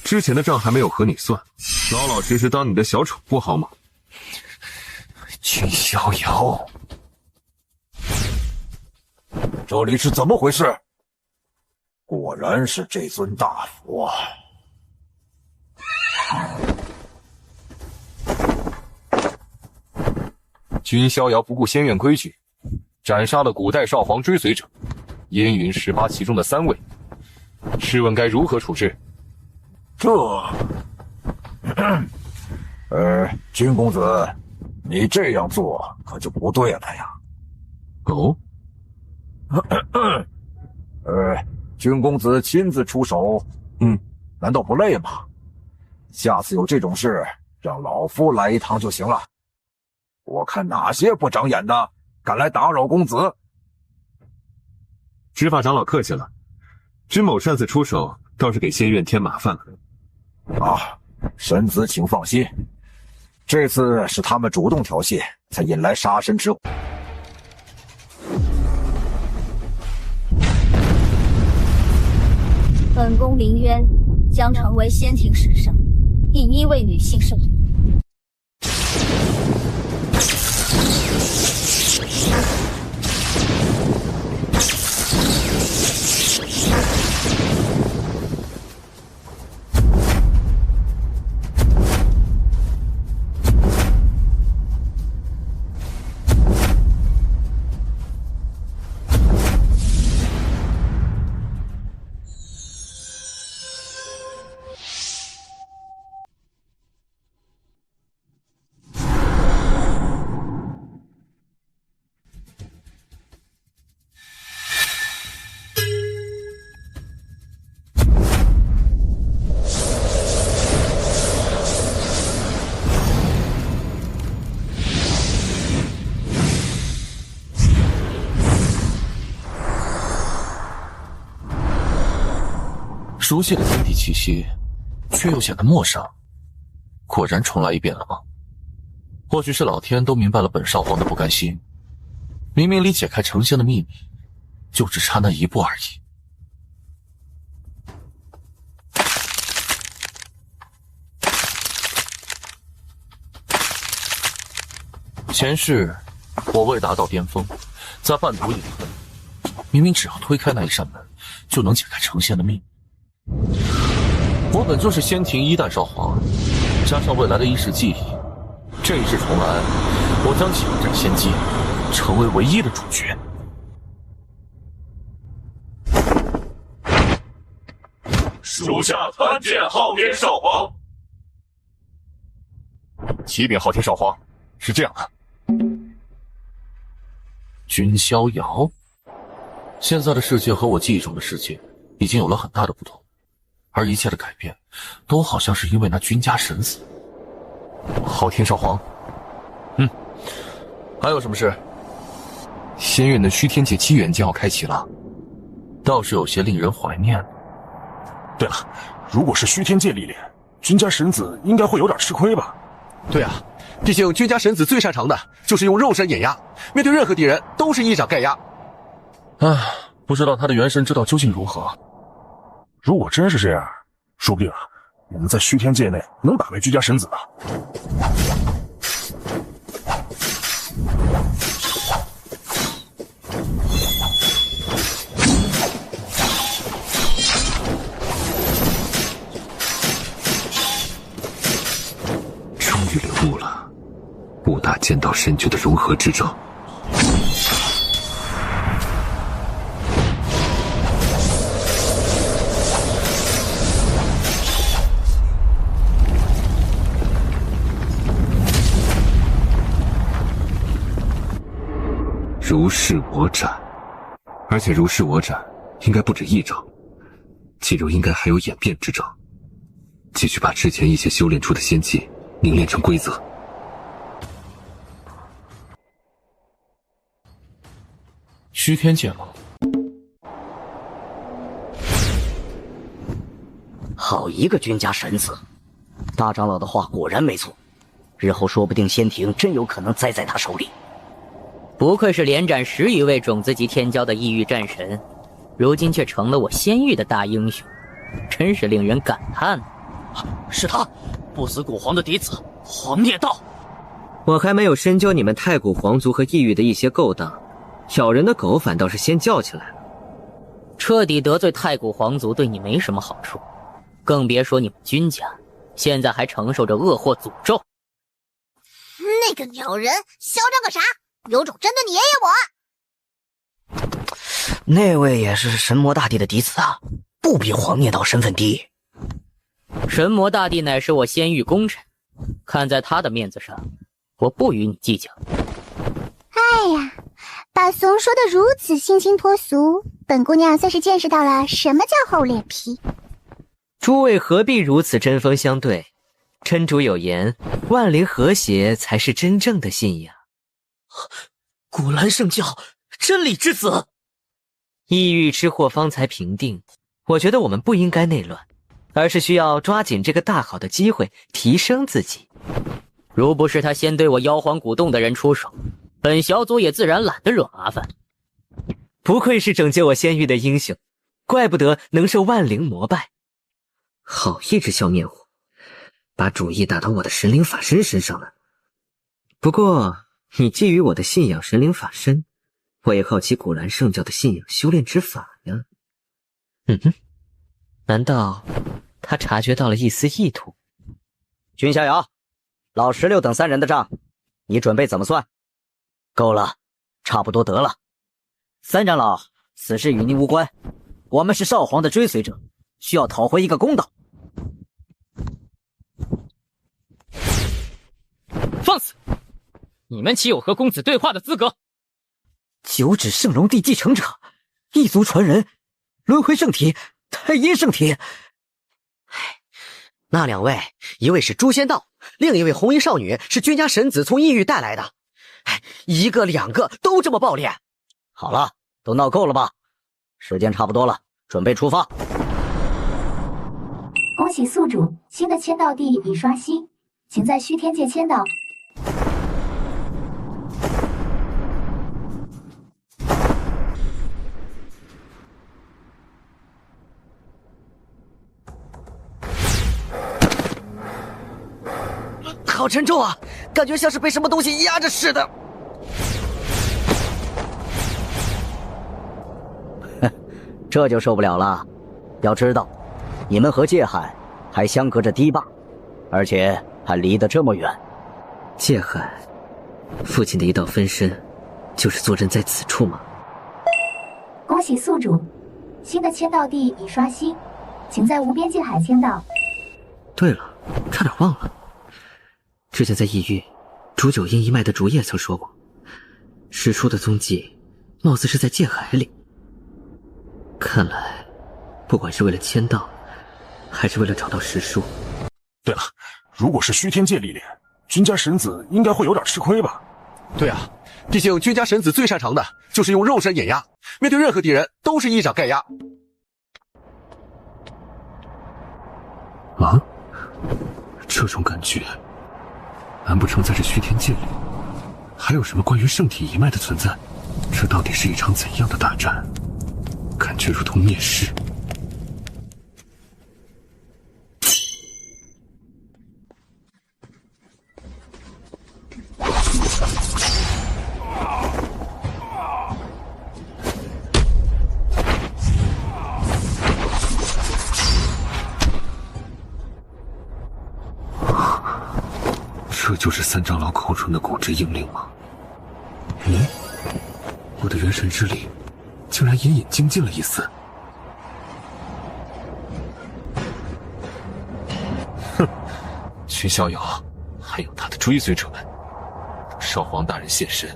之前的账还没有和你算，老老实实当你的小丑不好吗？君逍遥，这里是怎么回事？果然是这尊大佛。君逍遥不顾仙院规矩，斩杀了古代少皇追随者，燕云18其中的3位。试问该如何处置？君公子，你这样做可就不对了呀。哦？君公子亲自出手，难道不累吗？下次有这种事，让老夫来一趟就行了。我看哪些不长眼的敢来打扰公子。执法长老客气了，君某擅自出手，倒是给仙院添麻烦了。神子请放心，这次是他们主动挑衅，才引来杀身之祸。本宫林渊将成为仙庭史上第1位女性圣人。熟悉的天地气息，却又显得陌生。果然重来一遍了吗？或许是老天都明白了本少皇的不甘心，明明离解开成仙的秘密，就只差那一步而已。前世我为达到巅峰，在半途隐遁，明明只要推开那一扇门，就能解开成仙的秘密。我本就是仙庭1代少皇，加上未来的1世记忆，这一世重来，我将抢占先机，成为唯一的主角。属下参见昊天少皇。启禀昊天少皇，是这样的。君逍遥，现在的世界和我记忆中的世界已经有了很大的不同，而一切的改变都好像是因为那君家神子。昊天少皇，还有什么事？仙院的虚天界机缘将要开启了，倒是有些令人怀念。对了，如果是虚天界历练，君家神子应该会有点吃亏吧？对啊，毕竟君家神子最擅长的就是用肉身碾压，面对任何敌人都是一掌盖压。不知道他的元神之道究竟如何。如果真是这样，说不定我们在虚天界内能打败居家神子呢。终于领悟了5大剑道神诀的融合之招。如是我斩，而且如是我斩应该不止1招，其中应该还有演变之招，继续把之前一些修炼出的仙气凝练成规则。虚天界吗？好一个君家神子，大长老的话果然没错，日后说不定仙庭真有可能栽在他手里。不愧是连斩10余位种子级天骄的异域战神，如今却成了我仙域的大英雄，真是令人感叹。是他，不死古皇的嫡子黄孽道。我还没有深究你们太古皇族和异域的一些勾当，咬人的狗反倒是先叫起来了。彻底得罪太古皇族对你没什么好处，更别说你们君家现在还承受着恶祸诅咒。那个鸟人嚣张个啥？有种针对你爷爷我！那位也是神魔大帝的嫡子啊，不比黄孽道身份低。神魔大帝乃是我仙域功臣，看在他的面子上，我不与你计较。哎呀，把怂说的如此清新脱俗，本姑娘算是见识到了什么叫厚脸皮。诸位何必如此针锋相对？真主有言，万灵和谐才是真正的信仰。古兰圣教真理之子，异域之祸方才平定，我觉得我们不应该内乱，而是需要抓紧这个大好的机会提升自己。如不是他先对我妖皇古洞的人出手，本小组也自然懒得惹麻烦。不愧是拯救我仙域的英雄，怪不得能受万灵膜拜。好一只笑面虎，把主意打到我的神灵法身身上了。不过你觊觎我的信仰神灵法身，我也好奇古兰圣教的信仰修炼之法呀。难道他察觉到了一丝意图？君逍遥，老16等3人的账，你准备怎么算？够了，差不多得了。3长老，此事与您无关，我们是少皇的追随者，需要讨回一个公道。放肆！你们岂有和公子对话的资格？9指圣龙帝继承者，异族传人，轮回圣体，太阴圣体。那2位，一位是诛仙道，另一位红衣少女是君家神子从异域带来的。1个2个都这么暴烈。好了，都闹够了吧？时间差不多了，准备出发。恭喜宿主，新的签到地已刷新，请在虚天界签到。好沉重啊，感觉像是被什么东西压着似的。这就受不了了。要知道，你们和界海还相隔着堤坝，而且还离得这么远。界海，父亲的一道分身，就是坐镇在此处吗？恭喜宿主，新的签到地已刷新，请在无边界海签到。对了，差点忘了。之前在异域，煮酒阴一脉的竹叶曾说过，石书的踪迹貌似是在界海里。看来，不管是为了签到，还是为了找到石书。对了，如果是虚天界历练，君家神子应该会有点吃亏吧？对啊，毕竟君家神子最擅长的就是用肉身碾压，面对任何敌人都是一掌盖压。啊，这种感觉，难不成在这虚天界里，还有什么关于圣体一脉的存在？这到底是一场怎样的大战？感觉如同灭世。这就是3长老口中的骨之英灵吗？咦，我的元神之力竟然隐隐精进了一丝。哼，群逍遥还有他的追随者们，等少皇大人现身，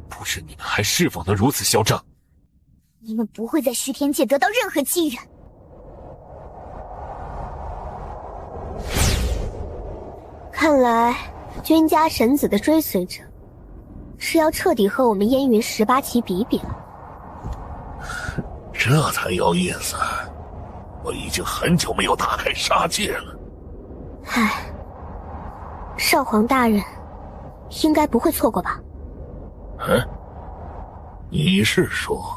不知你们还是否能如此嚣张？你们不会在虚天界得到任何机缘。看来君家神子的追随者是要彻底和我们燕云18期比比了。这才有意思，我已经很久没有大开杀戒了。唉，少皇大人应该不会错过吧？你是说？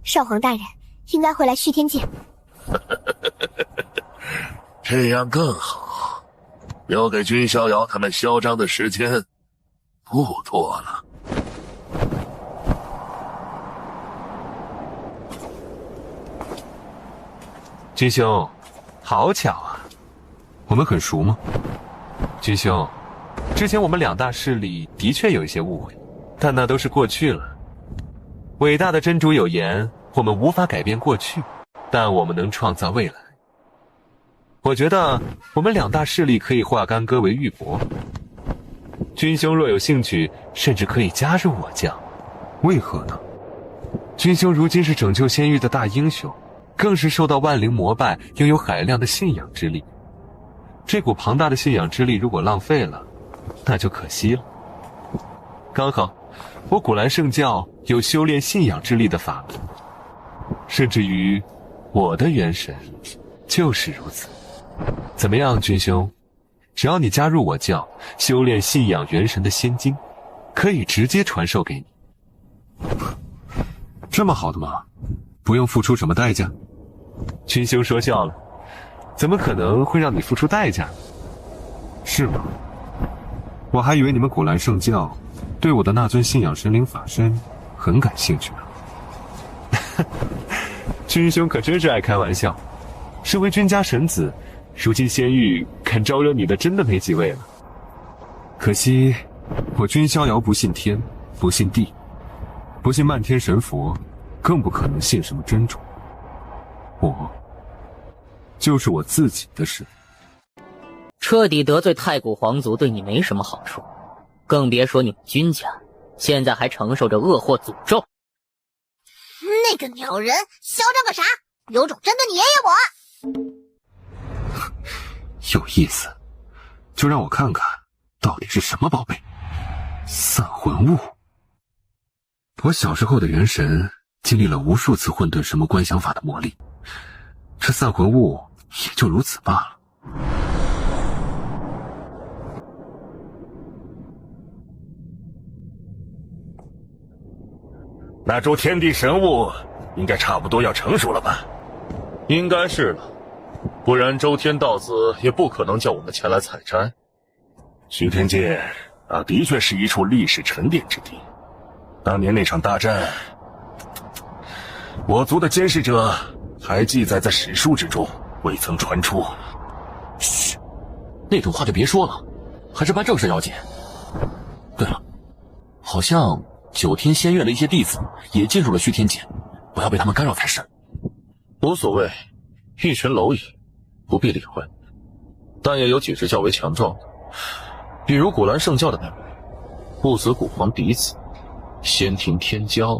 少皇大人应该会来续天剑。这样更好，留给君逍遥他们嚣张的时间不多了。君兄，好巧啊！我们很熟吗？君兄，之前我们两大势力的确有一些误会，但那都是过去了。伟大的真主有言，我们无法改变过去，但我们能创造未来。我觉得我们两大势力可以化干戈为玉帛。君兄若有兴趣，甚至可以加入我将。为何呢？君兄如今是拯救仙域的大英雄，更是受到万灵膜拜，拥有海量的信仰之力。这股庞大的信仰之力如果浪费了，那就可惜了。刚好我古兰圣教有修炼信仰之力的法门，甚至于我的元神就是如此。怎么样，君兄？只要你加入我教，修炼信仰元神的仙经，可以直接传授给你。这么好的吗？不用付出什么代价？君兄说笑了，怎么可能会让你付出代价呢？是吗？我还以为你们古兰圣教对我的那尊信仰神灵法身很感兴趣呢。君兄可真是爱开玩笑。身为君家神子，如今仙域肯招惹你的真的没几位了。可惜我君逍遥不信天，不信地，不信漫天神佛，更不可能信什么真主。我就是我自己的事。彻底得罪太古皇族对你没什么好处，更别说你们君家现在还承受着恶祸诅咒。那个鸟人嚣张个啥？有种真的你爷爷我！有意思，就让我看看到底是什么宝贝。散魂物。我小时候的元神经历了无数次混沌神魔观想法的磨砺，这散魂物也就如此罢了。那株天地神物应该差不多要成熟了吧？应该是了，不然周天道子也不可能叫我们前来采摘。徐天界那的确是一处历史沉淀之地。当年那场大战，我族的监视者还记载在史书之中，未曾传出。嘘，那种话就别说了，还是办正事要紧。对了，好像九天仙院的一些弟子也进入了虚天界，不要被他们干扰才是。无所谓，一群蝼蚁，不必理会。但也有几只较为强壮的，比如古兰圣教的那位，不死古皇嫡子，仙庭天骄，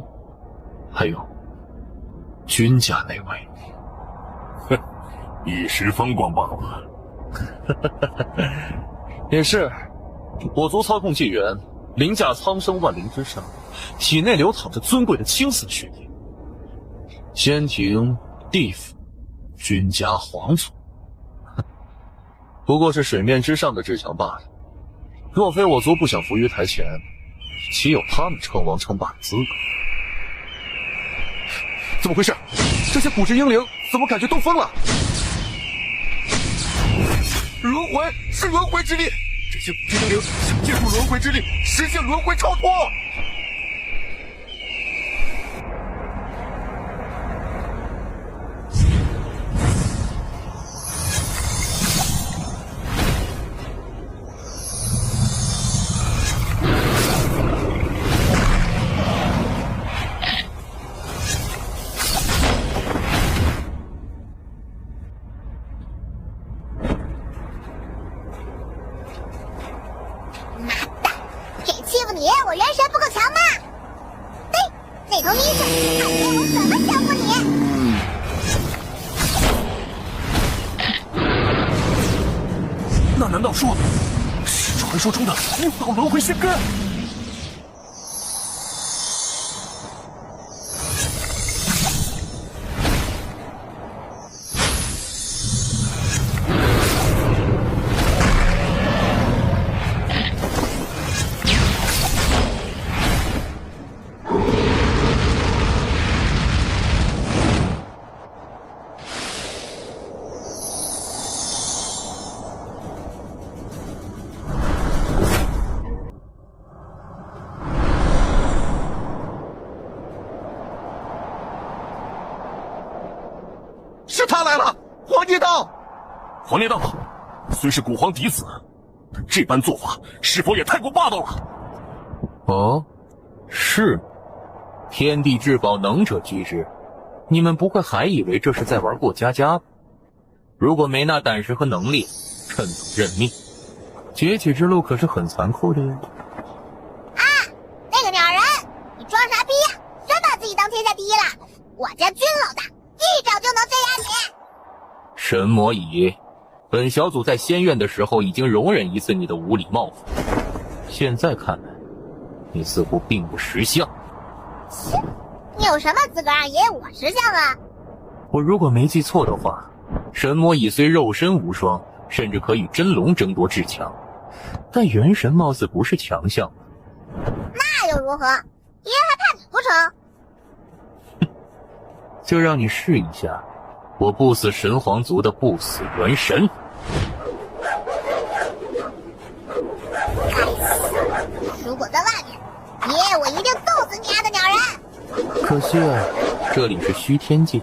还有君家那位。哼，一时风光罢了。也是，我族操控纪元，凌驾苍生万灵之上，体内流淌着尊贵的青丝血液。仙庭、地府、君家、皇族，不过是水面之上的志强罢了。若非我族不想浮于台前，岂有他们称王称霸的资格？怎么回事？这些古之英灵怎么感觉都疯了？轮回是轮回之力，这些古之英灵想借助轮回之力实现轮回超脱。我元神不够强吗？对，那头咪子，看看我怎么降服你！那难道说是传说中的六道轮回仙根？他来了，黄金道。黄烈道，虽是古皇嫡子，但这般做法是否也太过霸道了？哦，是。天地至宝，能者居之。你们不会还以为这是在玩过家家吧？如果没那胆识和能力，趁早认命。崛起之路可是很残酷的呀。啊，那个鸟人，你装啥逼呀？真把自己当天下第一了？我家军老大一掌就能镇压你。神魔蚁，本小组在仙院的时候已经容忍一次你的无礼冒犯，现在看来，你似乎并不识相。切，你有什么资格让爷爷我识相啊？我如果没记错的话，神魔蚁虽肉身无双，甚至可与真龙争夺至强，但元神貌似不是强项。那又如何？爷爷还怕你不成？就让你试一下我不死神皇族的不死元神。如果在外面，爷爷我一定揍死你丫的鸟人！可惜啊，这里是虚天界。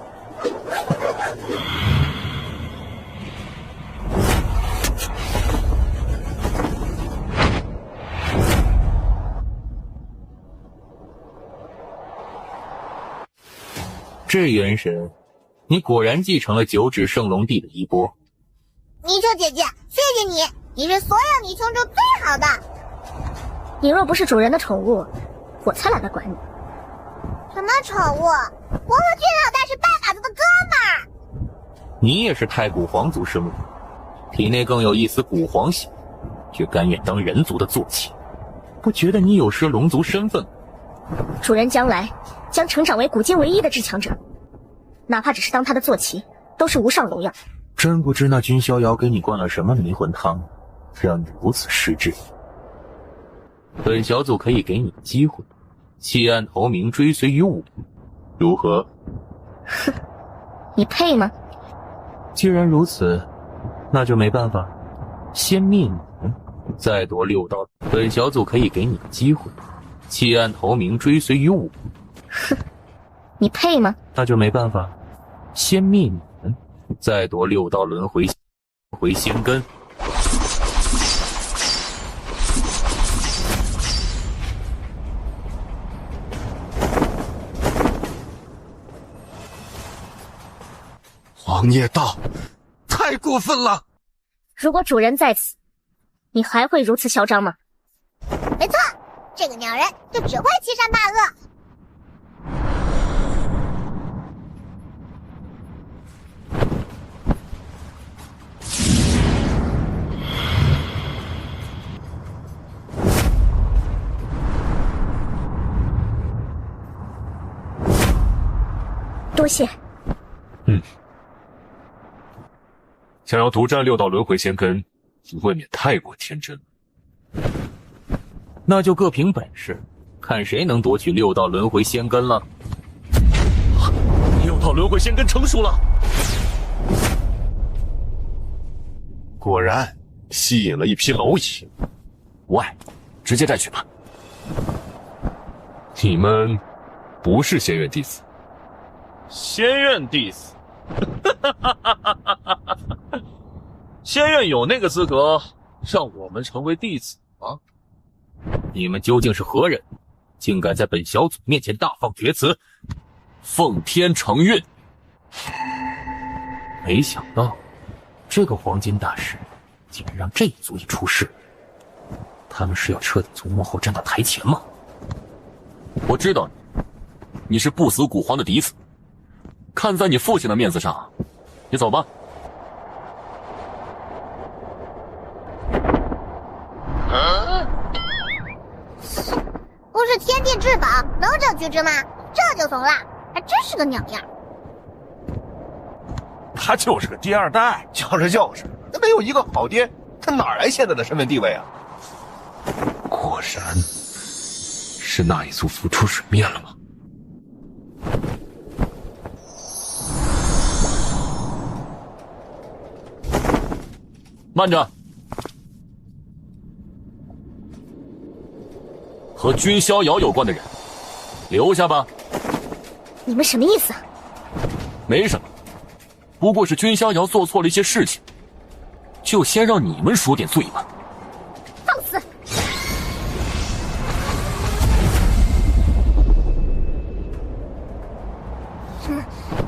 这元神，你果然继承了九指圣龙帝的衣钵。泥鳅姐姐，谢谢你，你是所有泥鳅中最好的。你若不是主人的宠物，我才懒得管你。什么宠物？我和军老大是拜把子的哥们儿。你也是太古皇族生物，体内更有一丝古皇血，却甘愿当人族的坐骑，不觉得你有失龙族身份吗？主人将来将成长为古今唯一的至强者，哪怕只是当他的坐骑，都是无上荣耀。真不知那君逍遥给你灌了什么迷魂汤，让你如此失智。本小组可以给你机会，弃暗投明，追随于我，如何？哼，你配吗？既然如此，那就没办法，先灭你们，再夺6道。本小组可以给你机会，弃暗投明，追随于我。哼，你配吗？那就没办法，先灭你们，再夺6道轮回仙根。王孽道，太过分了！如果主人在此，你还会如此嚣张吗？没错，这个鸟人就只会欺善怕恶。多谢。想要独占6道轮回仙根，未免太过天真了。那就各凭本事，看谁能夺取6道轮回仙根了。6道轮回仙根成熟了，果然吸引了一批蝼蚁。喂，直接摘取吧。你们不是仙院弟子？仙院弟子。仙院有那个资格让我们成为弟子吗？你们究竟是何人，竟敢在本小组面前大放厥词？奉天承运。没想到这个黄金大师竟然让这一族也出事，他们是要彻底从幕后站到台前吗？我知道你是不死古皇的嫡子，看在你父亲的面子上，你走吧。不是天地至宝，能者居之吗？这就怂了，还真是个鸟样。他就是个爹二代，就是，那没有一个好爹，他哪来现在的身份地位啊？果然是那一族浮出水面了吗？慢着，和君逍遥有关的人留下吧。你们什么意思啊？没什么，不过是君逍遥做错了一些事情，就先让你们赎点罪吧。放肆！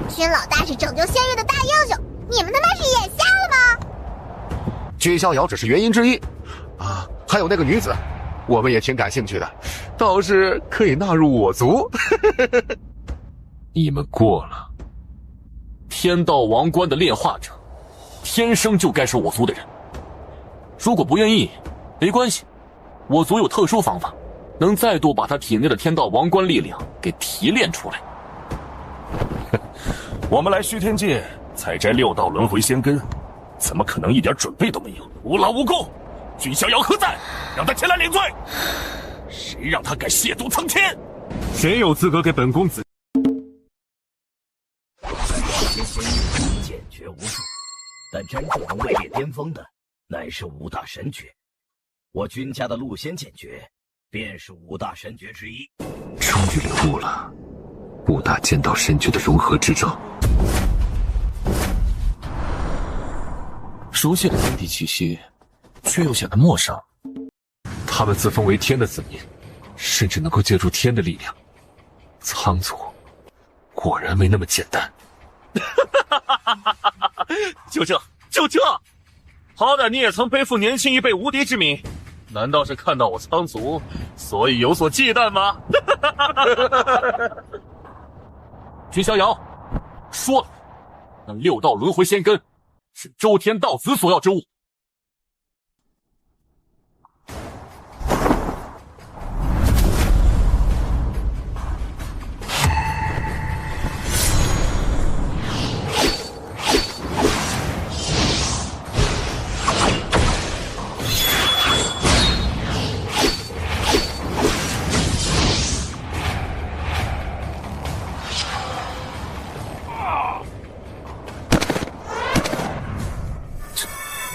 君老大是拯救仙域的大英雄，你们他妈是眼瞎了吗？君逍遥只是原因之一啊，还有那个女子，我们也挺感兴趣的，倒是可以纳入我族。你们过了。天道王冠的炼化者，天生就该是我族的人。如果不愿意，没关系，我族有特殊方法，能再度把他体内的天道王冠力量给提炼出来。我们来虚天界采摘6道轮回仙根，怎么可能一点准备都没有？无劳无功，君逍遥何在？让他前来领罪！谁让他敢亵渎苍天？谁有资格给本公子？剑诀无数，但真正能位列巅峰的，乃是5大神诀。我君家的陆仙剑诀，便是5大神诀之一。终于领悟了5大剑道神诀的融合之招。熟悉的天地气息，却又显得陌生。他们自封为天的子民，甚至能够借助天的力量。苍族果然没那么简单。就这，好歹你也曾背负年轻一辈无敌之名，难道是看到我苍族，所以有所忌惮吗？君逍遥，说了，那6道轮回仙根是周天道子所要之物。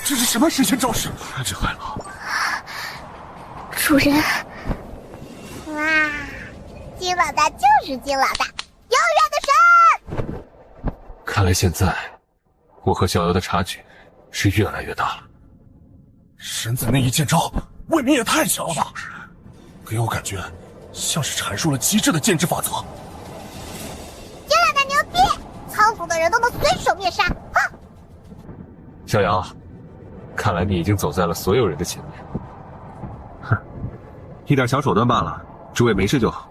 这是什么神仙招式？这海老，主人，哇，金老大就是金老大，永远的神！看来现在我和小妖的差距是越来越大了。神子那一剑招未免也太强了吧，给我感觉像是阐述了极致的剑之法则。金老大牛逼，苍族的人都能随手灭杀啊！小瑶，看来你已经走在了所有人的前面。哼，一点小手段罢了，诸位没事就好。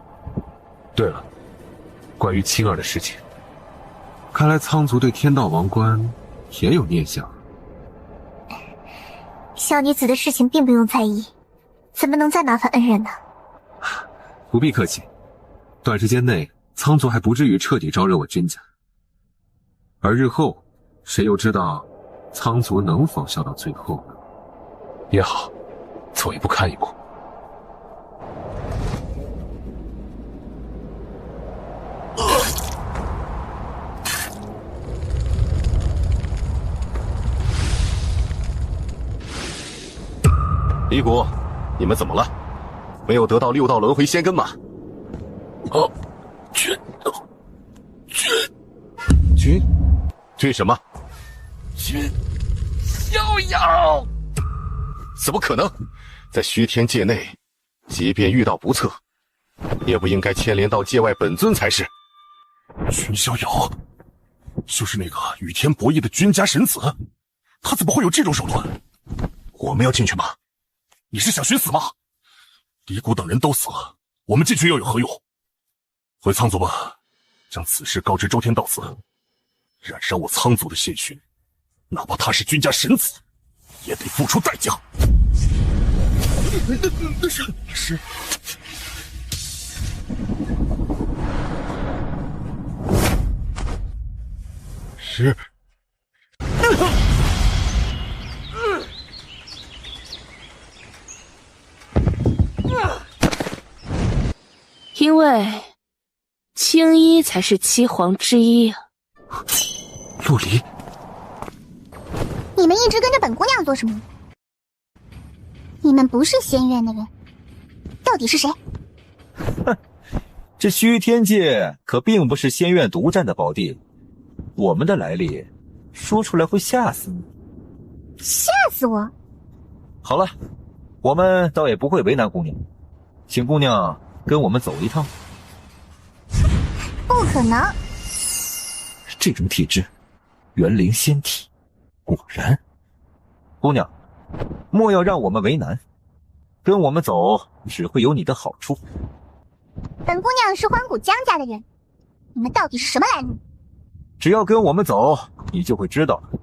对了，关于青儿的事情，看来苍族对天道王冠也有念想。小女子的事情并不用在意，怎么能再麻烦恩人呢？不必客气，短时间内苍族还不至于彻底招惹我君家。而日后，谁又知道苍族能否笑到最后呢？也好，走一步看一步。李谷，你们怎么了？没有得到6道轮回仙根吗？君什么？君逍遥，怎么可能？在虚天界内，即便遇到不测，也不应该牵连到界外本尊才是。君逍遥，就是那个与天博弈的君家神子，他怎么会有这种手段？我们要进去吗？你是想寻死吗？李谷等人都死了，我们进去又有何用？回苍族吧，将此事告知周天道子，染上我苍族的鲜血，哪怕他是君家神子，也得付出代价。那是因为青衣才是七皇之一啊。陆离，你们一直跟着本姑娘做什么？你们不是仙院的人，到底是谁？哼，这虚天界可并不是仙院独占的宝地，我们的来历说出来会吓死你。吓死我！好了，我们倒也不会为难姑娘，请姑娘跟我们走一趟。不可能！这种体质，元灵仙体，果然。姑娘，莫要让我们为难，跟我们走只会有你的好处。本姑娘是荒古江家的人，你们到底是什么来路？只要跟我们走，你就会知道了。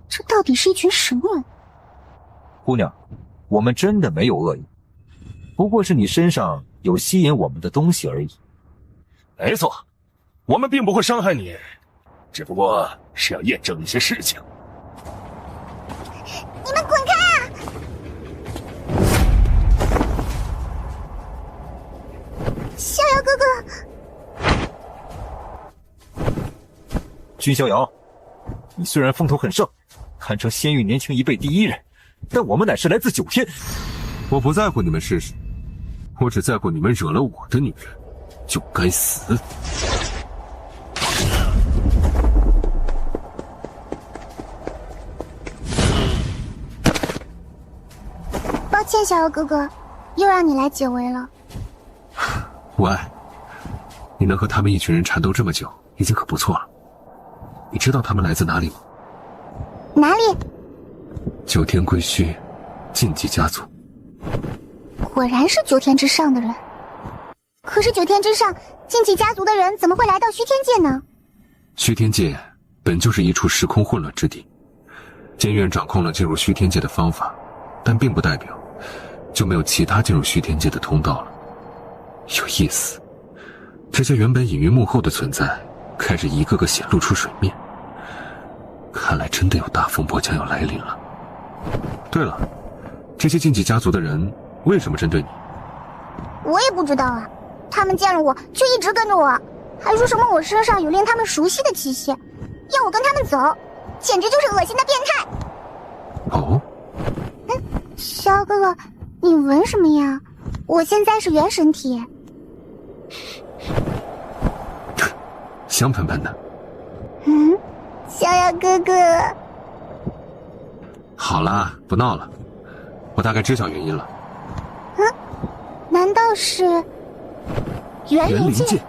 这到底是一群什么人？姑娘，我们真的没有恶意，不过是你身上有吸引我们的东西而已。没错，我们并不会伤害你，只不过是要验证一些事情。你们滚开啊！逍遥哥哥，君逍遥，你虽然风头很盛，堪称仙域年轻一辈第一人，但我们乃是来自九天。我不在乎你们是谁，我只在乎你们惹了我的女人，就该死。抱歉，逍遥哥哥，又让你来解围了。无碍，你能和他们一群人缠斗这么久，已经可不错了。你知道他们来自哪里吗？哪里？九天归墟，禁忌家族。果然是九天之上的人。可是九天之上禁忌家族的人怎么会来到虚天界呢？虚天界本就是一处时空混乱之地，监院掌控了进入虚天界的方法，但并不代表就没有其他进入虚天界的通道了。有意思，这些原本隐于幕后的存在，开始一个个显露出水面。看来真的有大风波将要来临了。对了，这些禁忌家族的人为什么针对你？我也不知道啊，他们见了我就一直跟着我，还说什么我身上有令他们熟悉的气息，要我跟他们走，简直就是恶心的变态。哦，逍遥哥哥，你闻什么呀？我现在是元神体。香喷喷的。逍遥哥哥。好了，不闹了，我大概知晓原因了。难道是元灵界？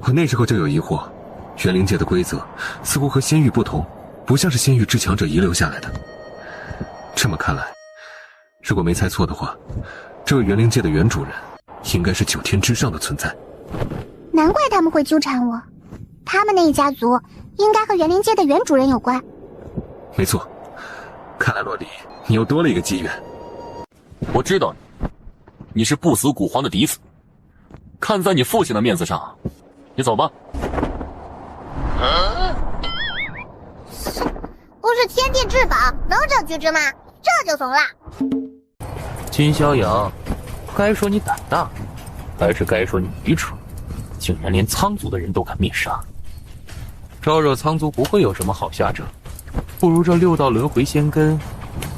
我那时候就有疑惑，元灵界的规则似乎和仙域不同，不像是仙域至强者遗留下来的。这么看来，如果没猜错的话，这位元灵界的原主人应该是九天之上的存在。难怪他们会纠缠我，他们那一家族应该和元灵界的原主人有关。没错，看来洛离，你又多了一个机缘。我知道你是不死古皇的嫡子，看在你父亲的面子上，你走吧。不是天地至宝，能者居之吗？这就怂了。君逍遥，该说你胆大，还是该说你愚蠢？竟然连苍族的人都敢灭杀！招惹苍族不会有什么好下场，不如这6道轮回仙根，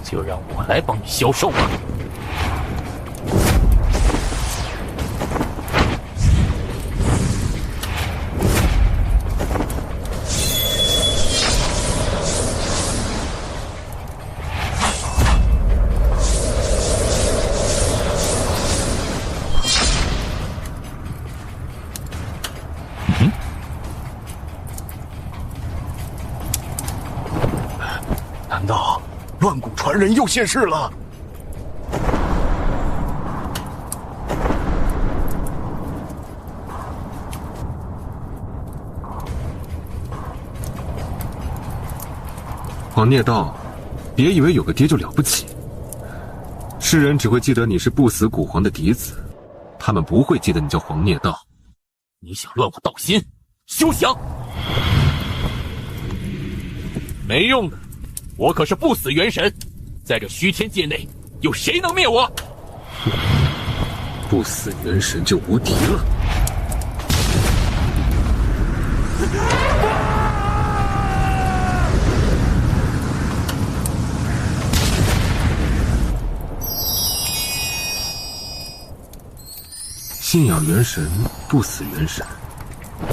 就让我来帮你消受吧。难道乱骨传人又现世了？黄孽道，别以为有个爹就了不起。世人只会记得你是不死古皇的嫡子，他们不会记得你叫黄孽道。你想乱我道心，休想！没用的，我可是不死元神，在这虚天界内，有谁能灭我？不死元神就无敌了。信仰元神，不死元神。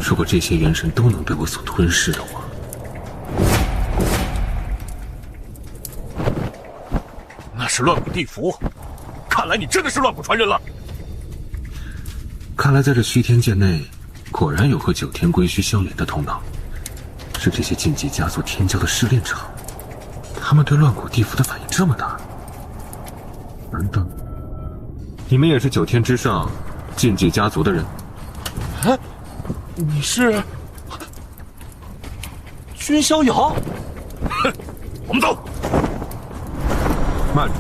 如果这些元神都能被我所吞噬的话，是乱古地符，看来你真的是乱古传人了。看来在这虚天界内，果然有和九天归虚相连的通道。是这些禁忌家族天骄的试炼场，他们对乱古地符的反应这么大。难道你们也是九天之上禁忌家族的人？啊，你是君逍遥？哼，我们走。慢着。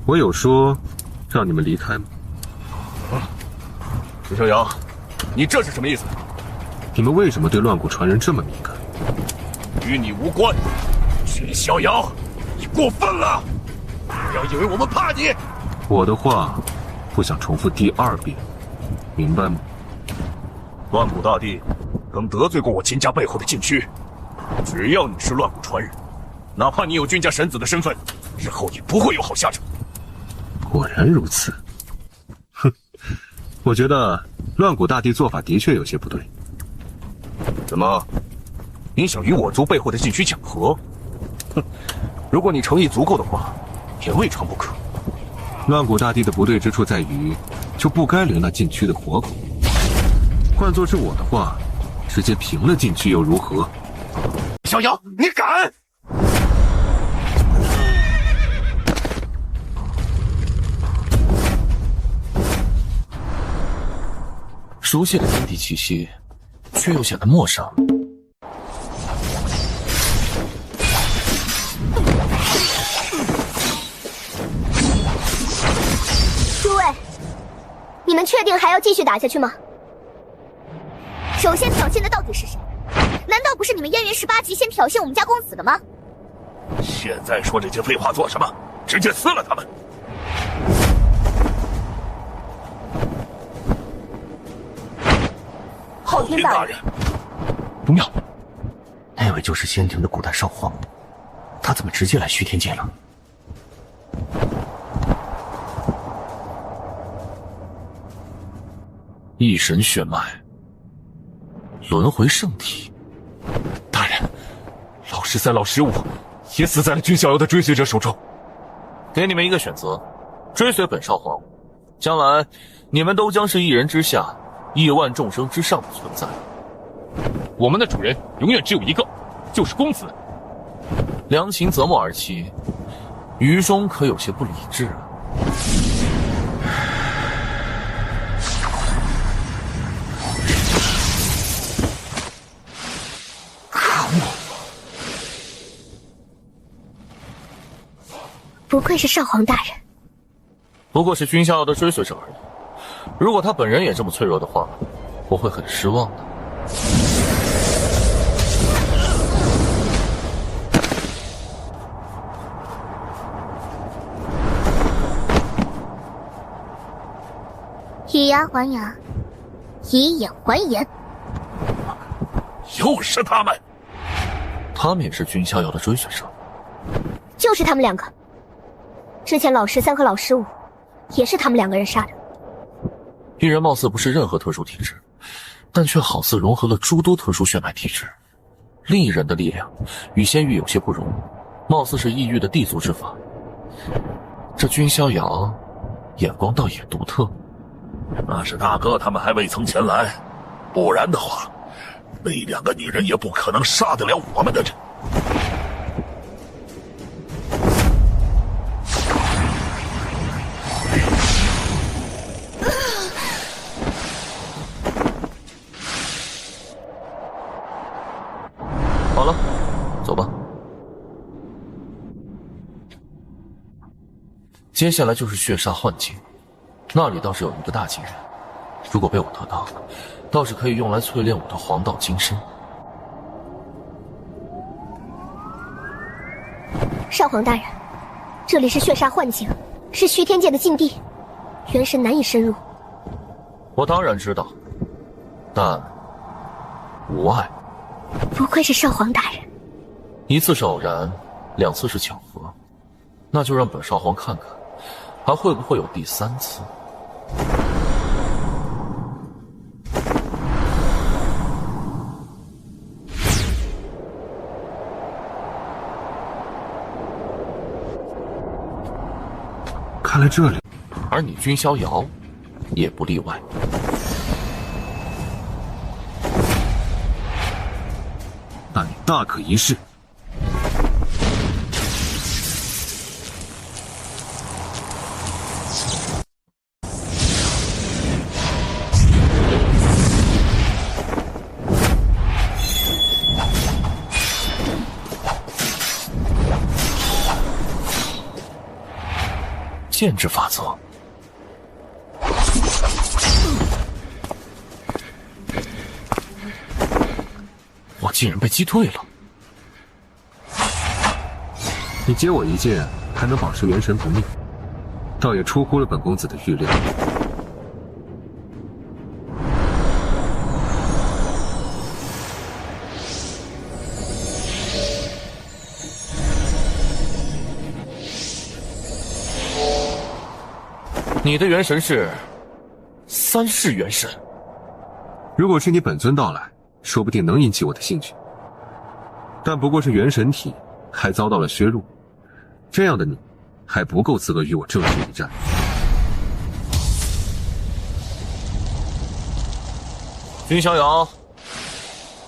我有说让你们离开吗？君逍遥，你这是什么意思？你们为什么对乱古传人这么敏感？与你无关。君逍遥，你过分了！不要以为我们怕你。我的话不想重复第二遍，明白吗？乱古大帝曾得罪过我秦家背后的禁区，只要你是乱古传人，哪怕你有君家神子的身份，日后也不会有好下场。果然如此。哼，我觉得乱古大帝做法的确有些不对。怎么，你想与我族背后的禁区讲和？哼，如果你诚意足够的话，也未尝不可。乱古大帝的不对之处在于，就不该留那禁区的活口。换作是我的话，直接平了禁区又如何？逍遥，你敢！熟悉的天地气息，却又显得陌生。诸位，你们确定还要继续打下去吗？首先挑衅的到底是谁？难道不是你们燕云18级先挑衅我们家公子的吗？现在说这些废话做什么？直接撕了他们！昊天大人，不妙，那位就是仙庭的古代少皇，他怎么直接来虚天界了？一神血脉，轮回圣体。大人，老13、老15也死在了君逍遥的追随者手中。给你们一个选择，追随本少皇，将来你们都将是一人之下、亿万众生之上的存在。我们的主人永远只有一个，就是公子。良禽择木而栖，愚忠可有些不理智啊。不愧是少皇大人，不过是君逍遥的追随者而已。如果他本人也这么脆弱的话，我会很失望的。以牙还牙，以眼还眼。又是他们！他们也是君逍遥的追随者。就是他们两个。之前老13和老15，也是他们2个人杀的。一人貌似不是任何特殊体质，但却好似融合了诸多特殊血脉体质。另一人的力量与仙域有些不容，貌似是异域的地族之法。这君逍遥眼光倒也独特。那是大哥他们还未曾前来，不然的话，那2个女人也不可能杀得了我们的人。好了，走吧。接下来就是血煞幻境，那里倒是有一个大禁人，如果被我得到，倒是可以用来淬炼我的黄道金身。少皇大人，这里是血煞幻境，是虚天界的禁地，元神难以深入。我当然知道，但无碍。不愧是少皇大人，一次是偶然，2次是巧合，那就让本少皇看看，还会不会有第3次。他来这里，而你君逍遥也不例外。那你大可一试。限制法则。我竟然被击退了。你接我一剑，还能保持元神不灭，倒也出乎了本公子的预料。你的元神是3世元神。如果是你本尊到来，说不定能引起我的兴趣。但不过是元神体，还遭到了削弱，这样的你，还不够资格与我正式一战。君逍遥，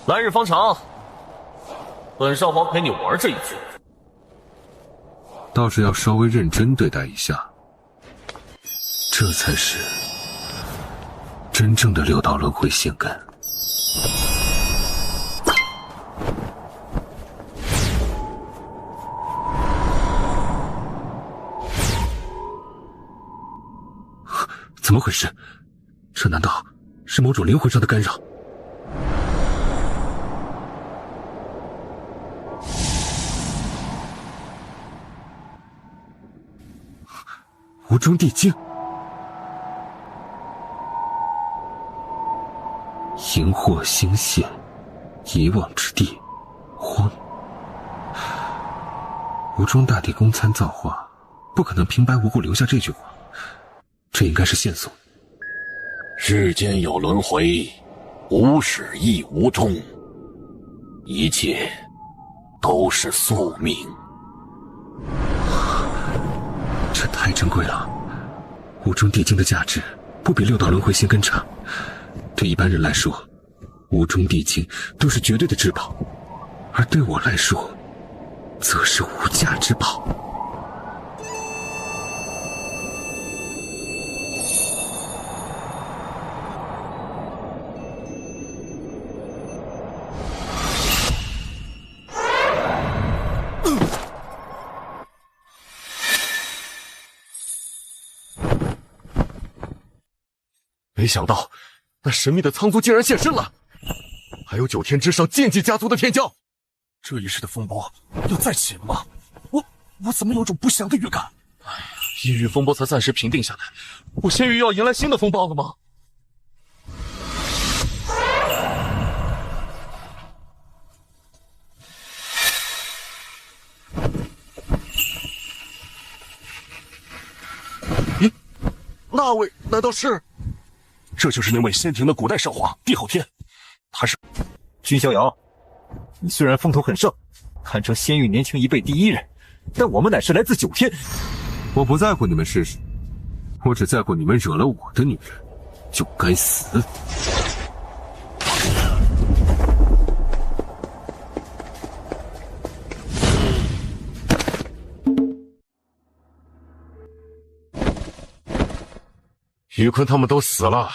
来日方长，本少皇陪你玩这一局。倒是要稍微认真对待一下。这才是真正的6道轮回仙根。怎么回事？这难道是某种灵魂上的干扰？无中地境。荧惑星现，遗忘之地，荒。无中大帝公参造化，不可能平白无故留下这句话，这应该是线索。世间有轮回，无始亦无终，一切都是宿命。这太珍贵了，无中地境的价值不比6道轮回仙根差。对一般人来说，无中地境都是绝对的至宝，而对我来说，则是无价之宝。没想到那神秘的苍族竟然现身了，还有9天之上剑姬家族的天骄，这一世的风波要再起了吗？我怎么有种不祥的预感？异域风波才暂时平定下来，我仙域要迎来新的风暴了吗？咦，那位难道是？这就是那位仙庭的古代少皇帝昊天，他是君逍遥，你虽然风头很盛，堪称仙域年轻一辈第一人，但我们乃是来自9天。我不在乎你们是谁，我只在乎你们惹了我的女人，就该死。于坤他们都死了，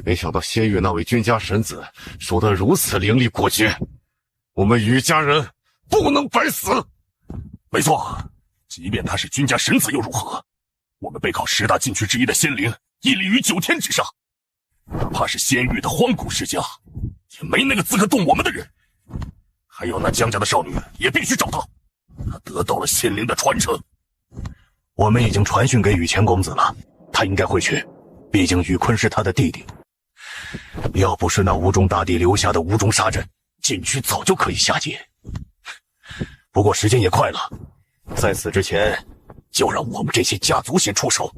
没想到仙域那位君家神子说得如此凌厉果决，我们于家人不能白死。没错，即便他是君家神子又如何？我们背靠10大禁区之一的仙灵，屹立于9天之上，哪怕是仙域的荒古世家，也没那个资格动我们的人。还有那江家的少女也必须找到，她得到了仙灵的传承。我们已经传讯给宇乾公子了，他应该会去，毕竟宇坤是他的弟弟。要不是那无中大帝留下的无中杀阵，禁区早就可以下界。不过时间也快了，在此之前，就让我们这些家族先出手。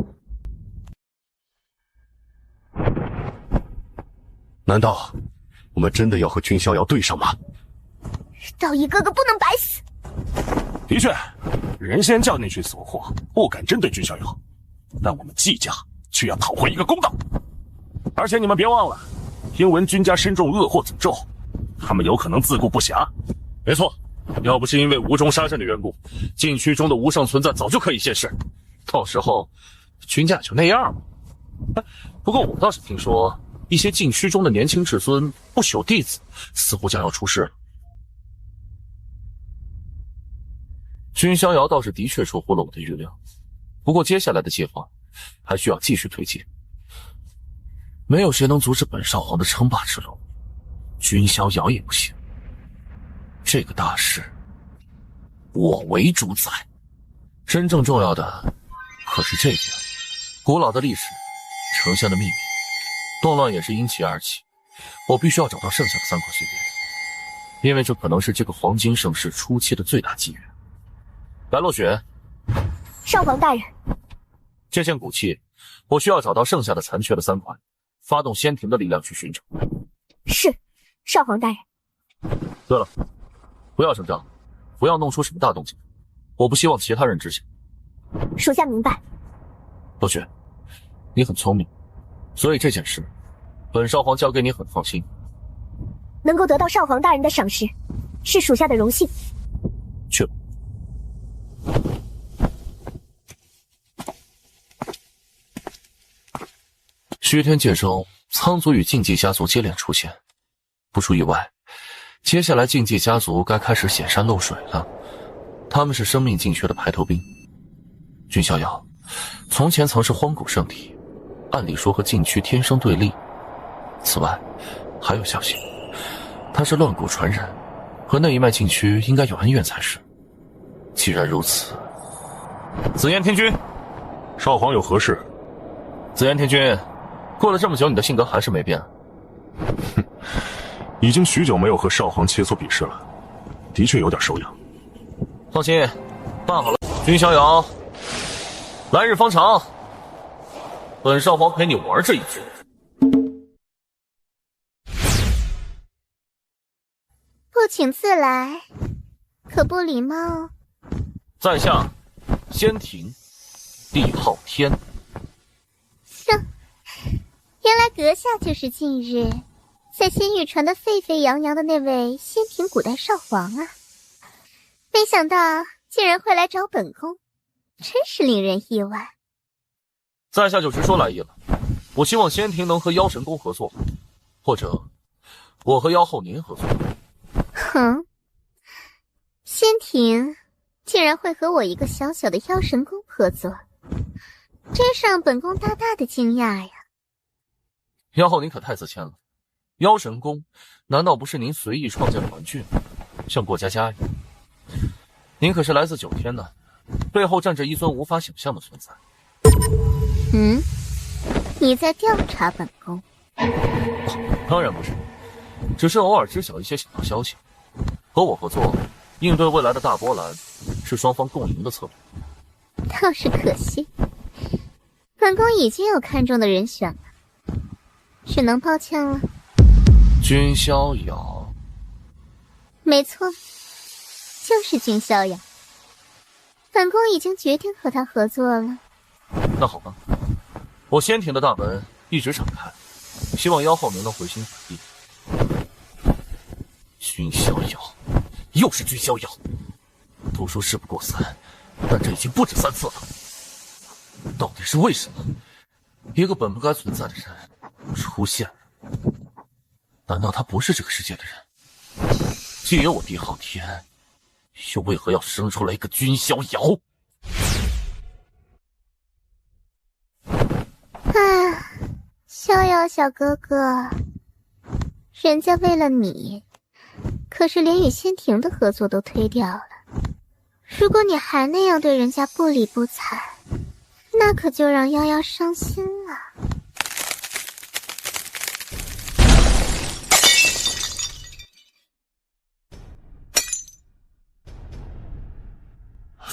难道我们真的要和君逍遥对上吗？道义哥哥不能白死。的确，人仙教那群怂货不敢针对君逍遥，但我们季家却要讨回一个公道。而且你们别忘了，听闻君家身中恶祸诅咒，他们有可能自顾不暇。没错，要不是因为无中杀阵的缘故，禁区中的无上存在早就可以现世，到时候君家就那样了。不过我倒是听说，一些禁区中的年轻至尊不朽弟子似乎将要出世了。君逍遥倒是的确出乎了我的预料，不过接下来的计划还需要继续推进。没有谁能阻止本少皇的称霸之路，君逍遥也不行。这个大事，我为主宰。真正重要的可是这边，古老的历史，丞相的秘密，动乱也是因其而起。我必须要找到剩下的3块碎片，因为这可能是这个黄金盛世初期的最大机遇。白落雪，少皇大人，这件古器，我需要找到剩下的残缺的3块，发动仙庭的力量去寻找。是，少皇大人。对了，不要声张，不要弄出什么大动静，我不希望其他人知晓。属下明白。落雪，你很聪明，所以这件事，本少皇交给你很放心。能够得到少皇大人的赏识，是属下的荣幸。去吧。虚天界中，苍族与禁忌家族接连出现，不出意外，接下来禁忌家族该开始显山露水了。他们是生命禁区的排头兵。君逍遥，从前曾是荒古圣体，按理说和禁区天生对立。此外，还有消息，他是乱古传人，和那一脉禁区应该有恩怨才是。既然如此，紫炎天君，少皇有何事？紫炎天君，过了这么久，你的性格还是没变。哼，已经许久没有和少皇切磋比试了，的确有点手痒。放心，办好了。君逍遥，来日方长，本少皇陪你玩这一局。不请自来，可不礼貌哦。在下仙庭，帝昊天。哼，原来阁下就是近日在仙域传得沸沸扬扬的那位仙庭古代少皇啊！没想到竟然会来找本宫，真是令人意外。在下就直说来意了，我希望仙庭能和妖神宫合作，或者我和妖后您合作。哼，仙庭竟然会和我一个小小的妖神宫合作，真是让本宫大大的惊讶呀！妖后您可太自谦了，妖神宫难道不是您随意创建的玩具吗？像过家家一样。您可是来自9天呢，背后站着一尊无法想象的存在。嗯，你在调查本宫？当然不是，只是偶尔知晓一些小道消息。和我合作，应对未来的大波澜，是双方共赢的策略。倒是可惜，本宫已经有看中的人选了，只能抱歉了。君逍遥，没错，就是君逍遥。本宫已经决定和他合作了。那好吧，我仙庭的大门一直敞开，希望妖后您能回心转意。君逍遥，又是君逍遥。都说事不过3，但这已经不止3次了。到底是为什么？一个本不该存在的人出现了？难道他不是这个世界的人？既有我帝昊天，又为何要生出来一个君逍遥？啊，逍遥小哥哥，人家为了你，可是连与仙庭的合作都推掉了。如果你还那样对人家不理不睬，那可就让夭夭伤心了。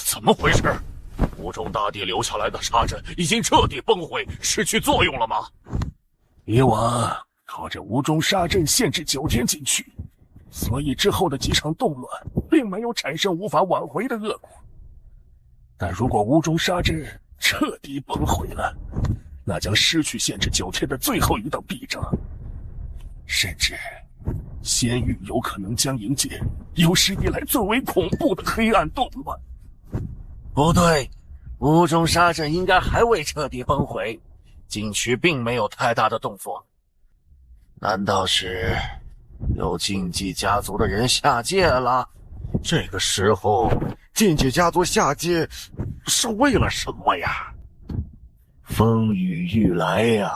怎么回事？无中大帝留下来的杀阵已经彻底崩毁，失去作用了吗？以往靠着无中杀阵限制9天禁区，所以之后的几场动乱并没有产生无法挽回的恶果。但如果无中杀阵彻底崩毁了，那将失去限制9天的最后一道臂章，甚至仙域有可能将迎接有史以来最为恐怖的黑暗动乱。不对，五种杀阵应该还未彻底崩毁，禁区并没有太大的动作。难道是有禁忌家族的人下界了？这个时候禁忌家族下界是为了什么呀？风雨欲来呀！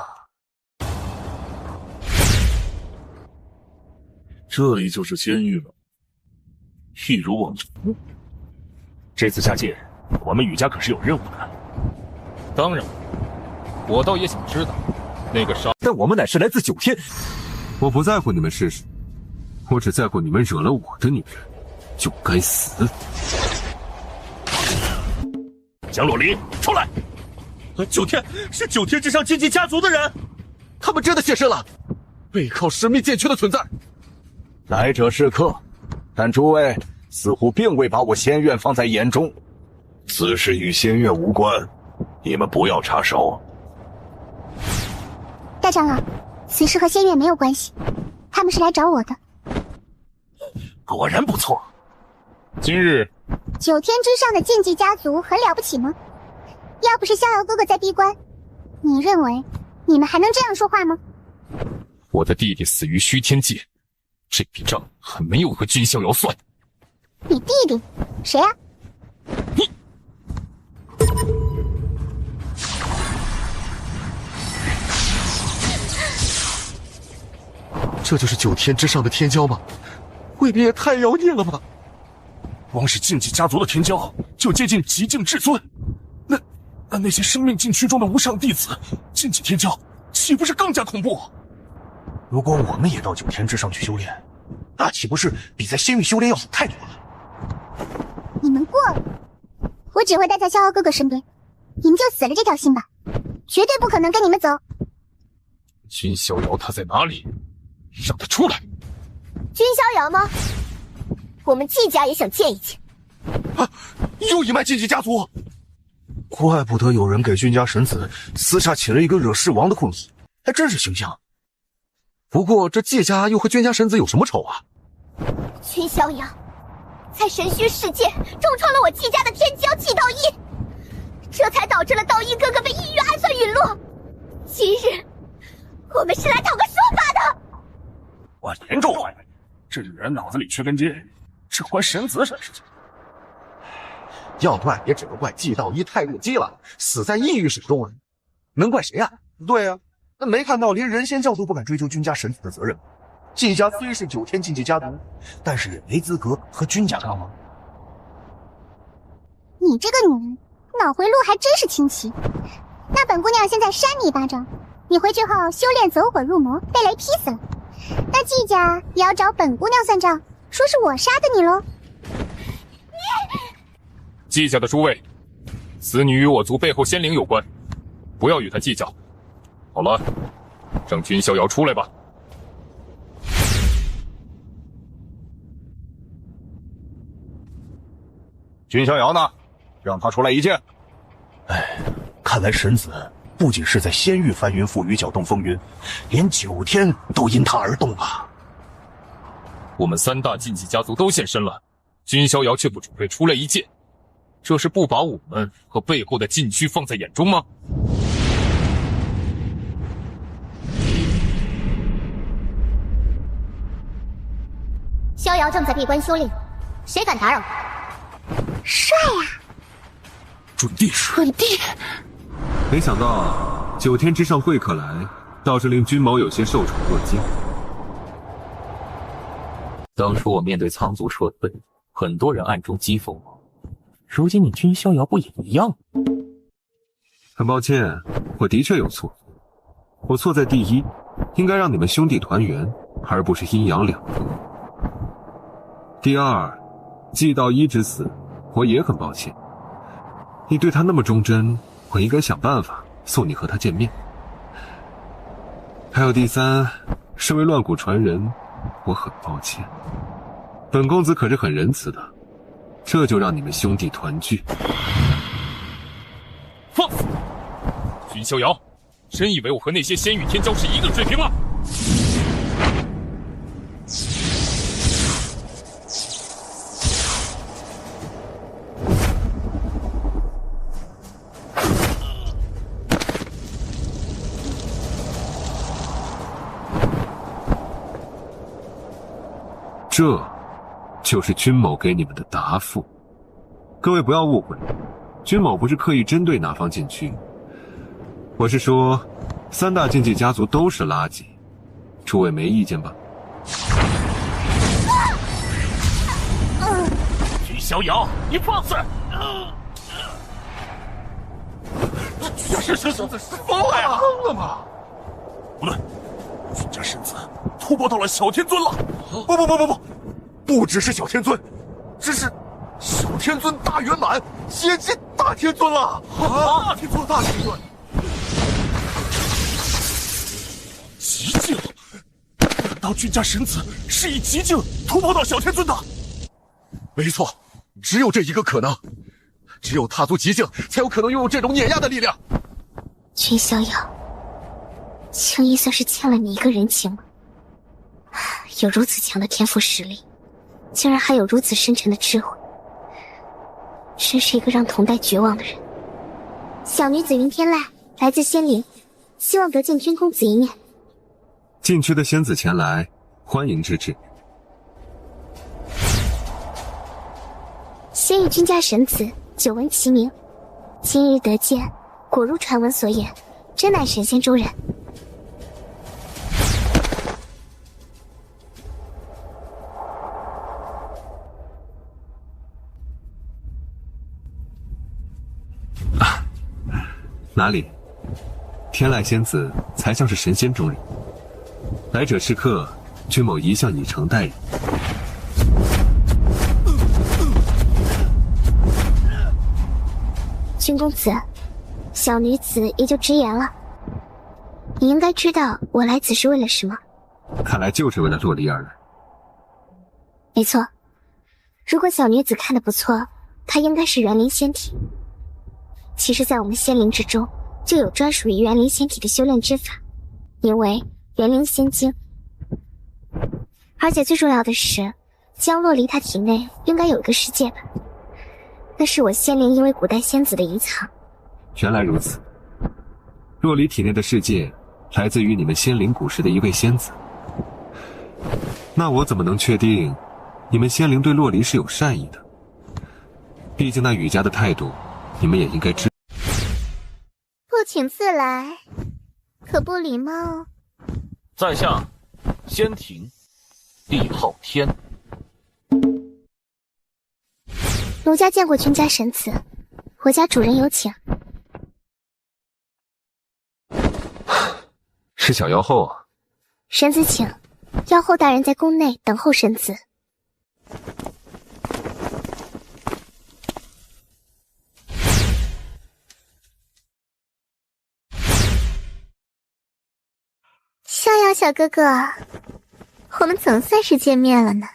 这里就是仙域了，一如往常。这次下界，我们宇家可是有任务的。当然，我倒也想知道那个杀。但我们乃是来自9天，我不在乎你们试试，我只在乎你们惹了我的女人，就该死。江洛离，出来！9天是9天之上禁忌家族的人，他们真的现身了，背靠神秘剑躯的存在。来者是客，但诸位似乎并未把我仙院放在眼中。此事与仙院无关，你们不要插手。大长老，此事和仙院没有关系，他们是来找我的。果然不错。今日9天之上的禁忌家族很了不起吗？要不是逍遥哥哥在闭关，你认为你们还能这样说话吗？我的弟弟死于虚天界，这笔账还没有和君逍遥算。你弟弟谁啊？你这就是9天之上的天骄吗？未必也太妖孽了吧！光是禁忌家族的天骄就接近极境至尊，那些生命禁区中的无上弟子，禁忌天骄岂不是更加恐怖？如果我们也到9天之上去修炼，那岂不是比在仙域修炼要好太多了？你们过了，我只会待在逍遥哥哥身边，你们就死了这条心吧，绝对不可能跟你们走。君逍遥他在哪里？让他出来！君逍遥吗？我们季家也想见一见。啊！又一脉禁忌家族！怪不得有人给君家神子私下起了一个惹事王的困惑，还真是形象。不过这季家又和君家神子有什么仇啊？君逍遥在神虚世界重创了我季家的天骄季道一，这才导致了道一哥哥被异域暗算陨落。今日我们是来讨个说法的。我严重怀疑这女人脑子里缺根筋，只关神子什么事情？要怪也只能怪季道一太入姬了，死在异域手中啊！能怪谁啊？对啊，那没看到连人仙教都不敢追究君家神子的责任吗？季家虽是9天禁忌家族，但是也没资格和君家刚啊。你这个女人脑回路还真是清奇。那本姑娘现在扇你一巴掌，你回去后修炼走火入魔，被雷劈死了。那季家也要找本姑娘算账，说是我杀的你喽。季家的诸位，此女与我族背后仙灵有关，不要与她计较。好了，让君逍遥出来吧。君逍遥呢？让他出来一见。哎，看来神子不仅是在仙域翻云覆雨搅动风云，连9天都因他而动啊！我们3大禁忌家族都现身了，君逍遥却不准备出来一见，这是不把我们和背后的禁区放在眼中吗？逍遥正在闭关修炼，谁敢打扰他？帅呀！准帝，准帝！没想到9天之上会客来，倒是令君某有些受宠若惊。当初我面对苍族撤退，很多人暗中讥讽我，如今你君逍遥不也一样吗？很抱歉，我的确有错，我错在第一，应该让你们兄弟团圆，而不是阴阳两隔。第二，季道一之死，我也很抱歉。你对他那么忠贞，我应该想办法送你和他见面。还有第三，身为乱骨传人，我很抱歉。本公子可是很仁慈的，这就让你们兄弟团聚。放肆！君逍遥，真以为我和那些仙域天骄是一个水平吗？这就是君某给你们的答复。各位不要误会，君某不是刻意针对哪方禁区，我是说三大竞技家族都是垃圾，诸位没意见吧？君逍遥，你放肆！君家神子是疯了呀！疯了吗？不对，君家神子突破到了小天尊了！不只是小天尊，这是小天尊大圆满，接近大天尊了！大天尊，极境？难道君家神子是以极境突破到小天尊的？没错，只有这一个可能，只有踏足极境，才有可能拥有这种碾压的力量。君逍遥，青衣算是欠了你一个人情了。有如此强的天赋实力，竟然还有如此深沉的智慧，真是一个让同代绝望的人。小女子云天籁，来自仙灵，希望得见君公子一面。禁区的仙子前来，欢迎之至。仙域君家神子，久闻其名，今日得见，果如传闻所言，真乃神仙中人。哪里？天籁仙子才像是神仙中人。来者是客，君某一向以诚待遇。君公子，小女子也就直言了。你应该知道我来此是为了什么。看来就是为了洛离而来。没错，如果小女子看得不错，她应该是园灵仙体。其实在我们仙灵之中，就有专属于园灵仙体的修炼之法，名为园灵仙经。而且最重要的是，江洛离他体内应该有一个世界吧，那是我仙灵因为古代仙子的遗藏。原来如此，洛离体内的世界来自于你们仙灵古时的一位仙子。那我怎么能确定你们仙灵对洛离是有善意的？毕竟那雨家的态度你们也应该知。不请自来，可不礼貌哦。在下仙庭，帝昊天。奴家见过君家神子，我家主人有请。是小妖后啊。神子请，妖后大人在宫内等候神子。逍遥小哥哥，我们总算是见面了呢。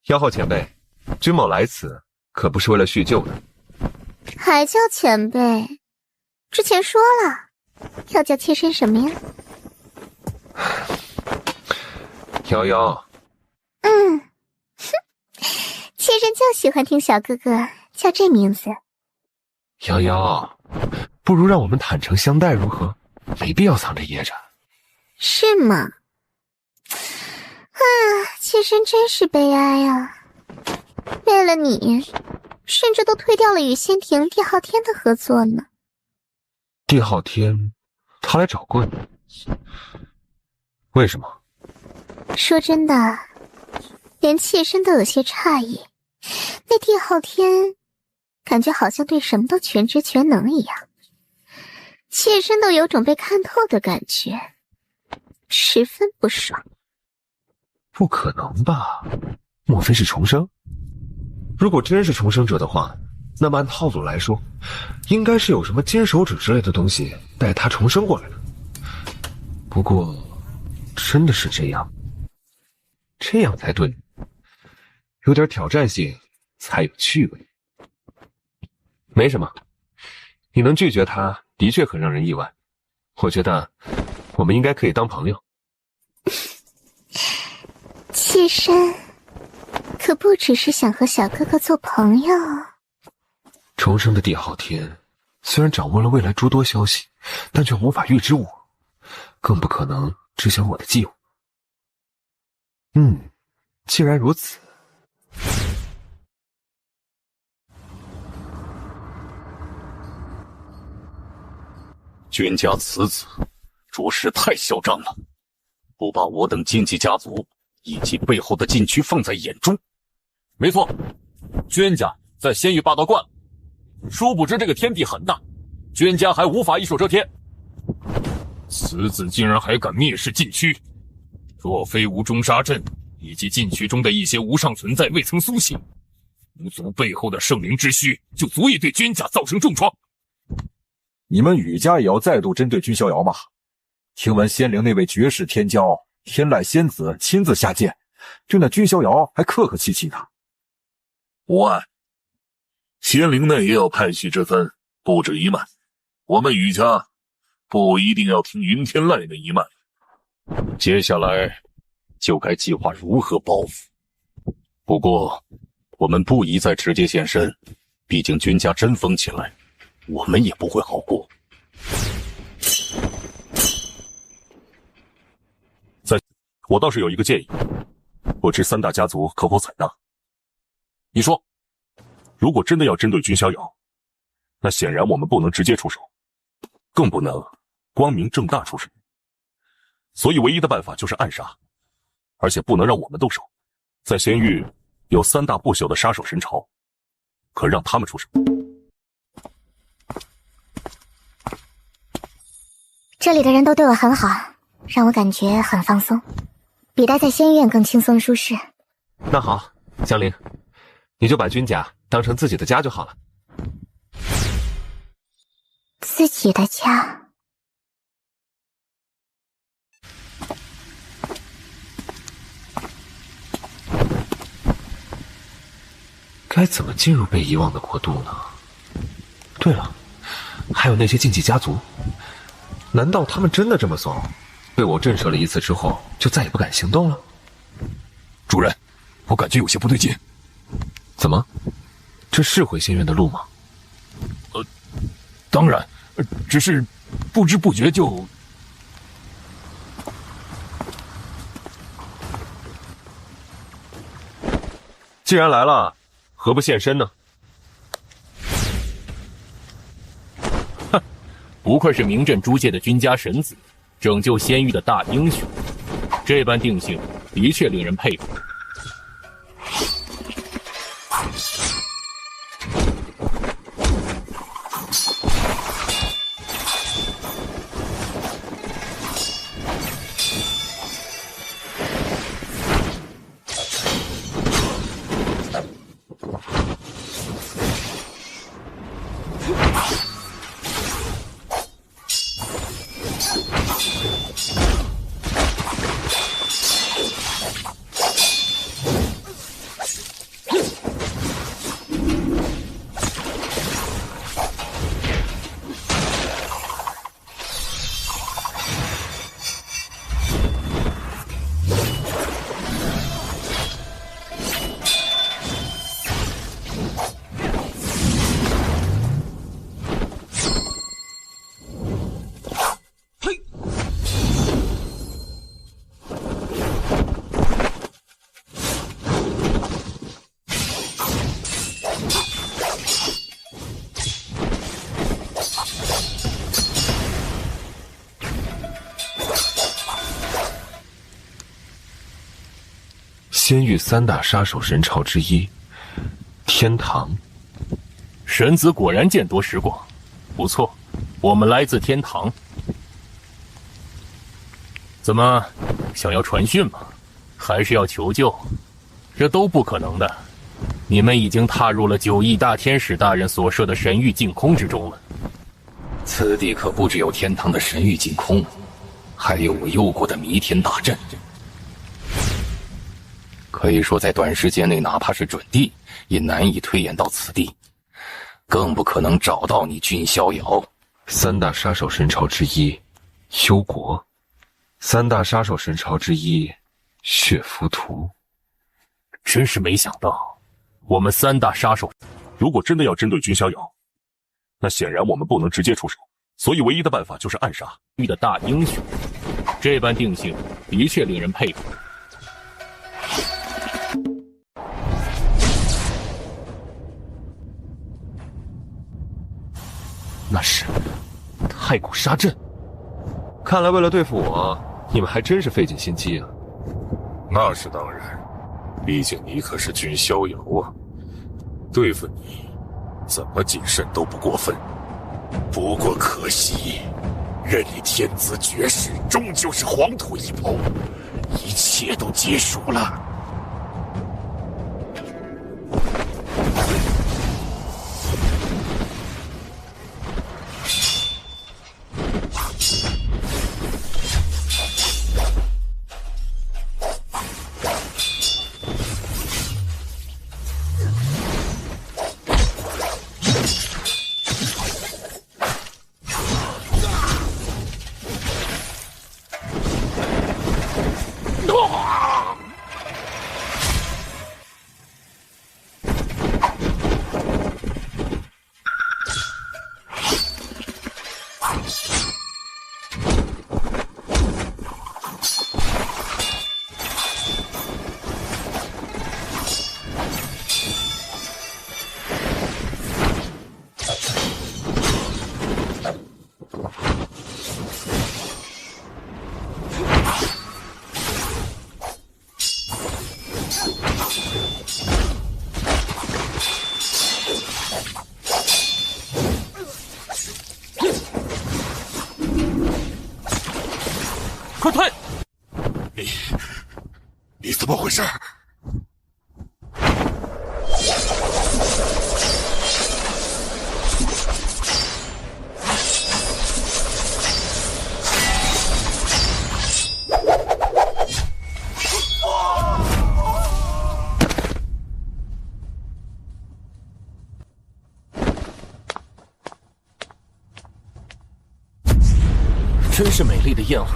妖后前辈，君某来此可不是为了叙旧的。还叫前辈？之前说了，要叫妾身什么呀？瑶瑶。哼，妾身就喜欢听小哥哥叫这名字。瑶瑶，不如让我们坦诚相待如何？没必要藏着掖着。是吗？啊，妾身真是悲哀啊！为了你，甚至都推掉了与仙庭帝昊天的合作呢。帝昊天，他来找过你？为什么？说真的，连妾身都有些诧异。那帝昊天，感觉好像对什么都全知全能一样，妾身都有种被看透的感觉。十分不爽。不可能吧？莫非是重生？如果真是重生者的话，那么按套路来说，应该是有什么坚守者之类的东西带他重生过来的。不过，真的是这样？这样才对，有点挑战性才有趣味。没什么，你能拒绝他，的确很让人意外。我觉得我们应该可以当朋友。妾身可不只是想和小哥哥做朋友。重生的帝昊天虽然掌握了未来诸多消息，但却无法预知我，更不可能知晓我的计划。既然如此，君家此子着实太嚣张了，不把我等禁忌家族以及背后的禁区放在眼中。没错，君家在仙域霸道惯了，殊不知这个天地很大，君家还无法一手遮天。此子竟然还敢蔑视禁区，若非无中杀阵以及禁区中的一些无上存在未曾苏醒，无族背后的圣灵之躯就足以对君家造成重创。你们宇家也要再度针对君逍遥吗？听闻仙灵那位绝世天骄天籁仙子亲自下界，对那君逍遥还客客气气的。无碍，仙灵内也有派系之分，不止一脉。我们宇家不一定要听云天籁的一脉。接下来就该计划如何报复。不过我们不宜再直接现身，毕竟君家真疯起来，我们也不会好过。我倒是有一个建议，不知三大家族可否采纳？你说，如果真的要针对君逍遥，那显然我们不能直接出手，更不能光明正大出手。所以唯一的办法就是暗杀，而且不能让我们动手。在仙域有三大不朽的杀手神巢，可让他们出手。这里的人都对我很好，让我感觉很放松，比待在仙院更轻松舒适。那好，香菱，你就把君家当成自己的家就好了。自己的家。该怎么进入被遗忘的国度呢？对了，还有那些禁忌家族，难道他们真的这么怂？被我震慑了一次之后，就再也不敢行动了？主人，我感觉有些不对劲。怎么？这是回仙院的路吗？当然，只是不知不觉就……既然来了，何不现身呢？哼，不愧是名震诸界的君家神子，拯救仙域的大英雄，这般定性的确令人佩服。仙域三大杀手神巢之一，天堂。神子果然见多识广，不错，我们来自天堂。怎么，想要传讯吗？还是要求救？这都不可能的。你们已经踏入了9翼大天使大人所设的神域净空之中了。此地可不只有天堂的神域净空，还有我幽国的弥天大阵。可以说，在短时间内，哪怕是准帝，也难以推演到此地，更不可能找到你君逍遥。三大杀手神巢之一，幽国，3大杀手神朝之一，血浮屠。真是没想到，我们3大杀手，如果真的要针对君逍遥，那显然我们不能直接出手，所以唯一的办法就是暗杀。遇的大英雄，这般定性的确令人佩服。那是太古杀阵，看来为了对付我，你们还真是费尽心机啊。那是当然，毕竟你可是君逍遥啊，对付你怎么谨慎都不过分。不过可惜，任你天资绝世，终究是黄土一抔，一切都结束了。快退！你怎么回事？真是美丽的焰火。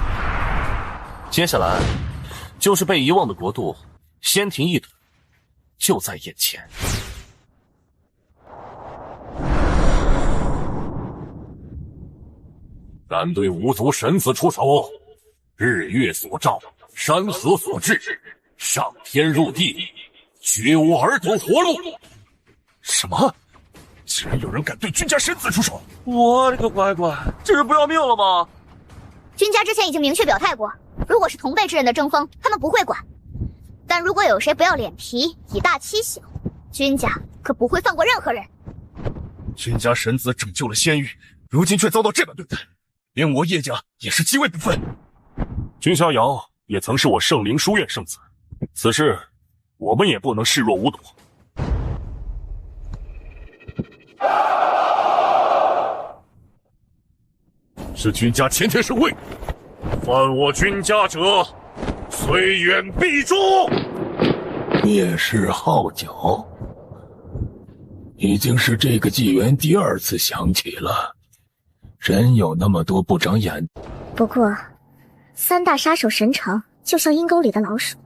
接下来就是被遗忘的国度，仙庭一统就在眼前。敢对无足神子出手，日月所照，山河所至，上天入地，绝无尔等活路。什么？竟然有人敢对君家神子出手！我的个乖乖，这是不要命了吗？君家之前已经明确表态过，如果是同辈之人的争锋，他们不会管；但如果有谁不要脸皮，以大欺小，君家可不会放过任何人。君家神子拯救了仙域，如今却遭到这般对待，连我叶家也是极为不忿。君逍遥也曾是我圣灵书院圣子，此事我们也不能视若无睹。是君家前天圣位，犯我君家者，虽远必诛。灭世号角，已经是这个纪元第2次响起了，真有那么多不长眼。不过，3大杀手神巢就像阴沟里的老鼠，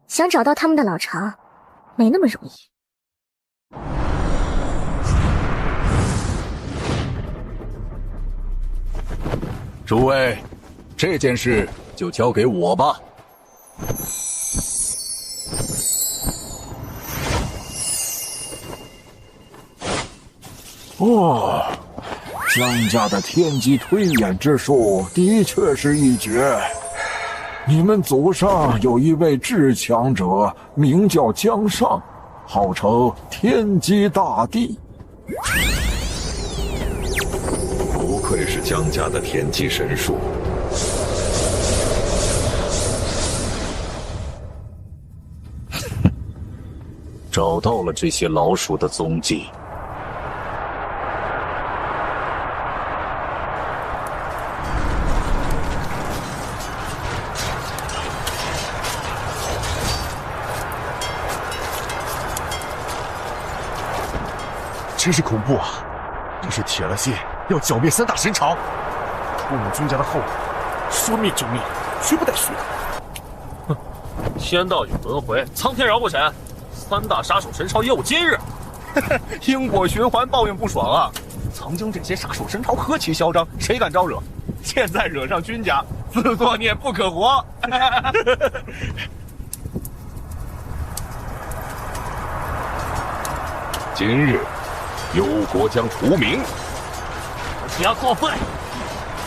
想找到他们的老巢，没那么容易。诸位，这件事就交给我吧。江家的天机推演之术的确是一绝。你们祖上有一位至强者，名叫江上，号称天机大帝。不愧是江家的天机神术。找到了这些老鼠的踪迹。真是恐怖啊！这是铁了心要剿灭3大神朝。步我们君家的后人，说灭就灭，绝不带虚的。哼，天道有轮回，苍天饶过谁？三大杀手神朝也有今日。因果循环，抱怨不爽啊！曾经这些杀手神朝何其嚣张，谁敢招惹？现在惹上君家，自作孽不可活。今日幽国将除名，不要过分！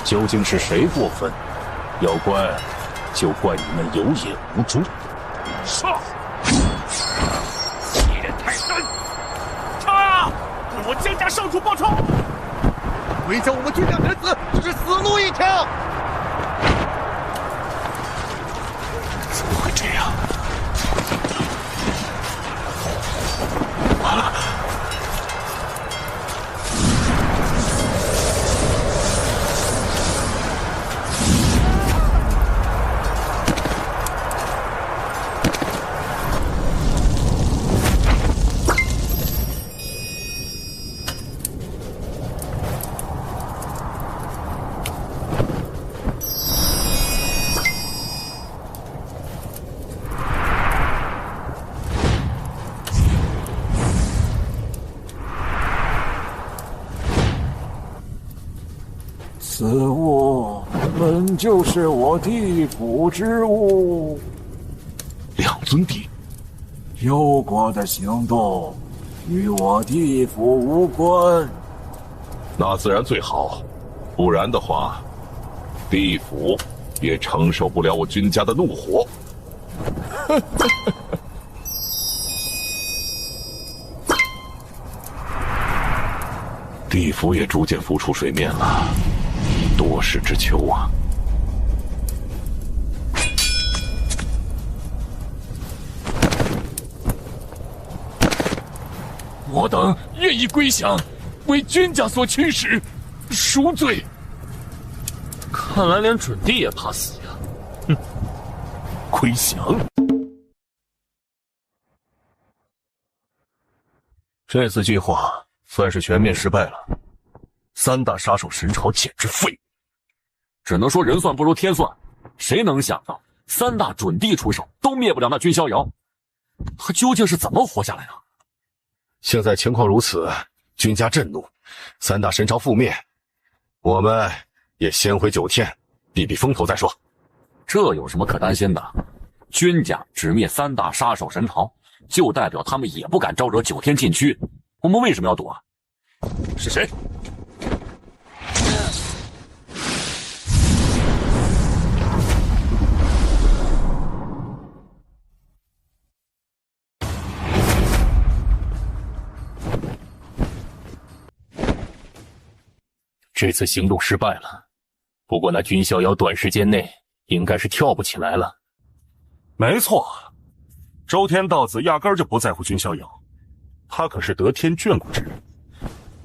究竟是谁过分？要怪就怪你们有眼无珠。杀！欺人太甚！杀！为我江家少主报仇！围剿我们君家臣子，是死路一条。怎么会这样？完了！此物本就是我地府之物。两尊帝，幽国的行动与我地府无关。那自然最好，不然的话，地府也承受不了我君家的怒火。地府也逐渐浮出水面了，多事之秋啊！我等愿意归降，为君家所驱使，赎罪。看来连准帝也怕死呀！哼，归降。这次计划算是全面失败了，三大杀手神朝简直废。只能说人算不如天算，谁能想到三大准帝出手都灭不了那君逍遥，他究竟是怎么活下来的？现在情况如此，君家震怒，三大神朝覆灭，我们也先回九天避避风头再说。这有什么可担心的？君家只灭三大杀手神朝，就代表他们也不敢招惹九天禁区。我们为什么要躲啊？是谁？这次行动失败了，不过那君逍遥短时间内应该是跳不起来了。没错，周天道子压根儿就不在乎君逍遥，他可是得天眷顾之人，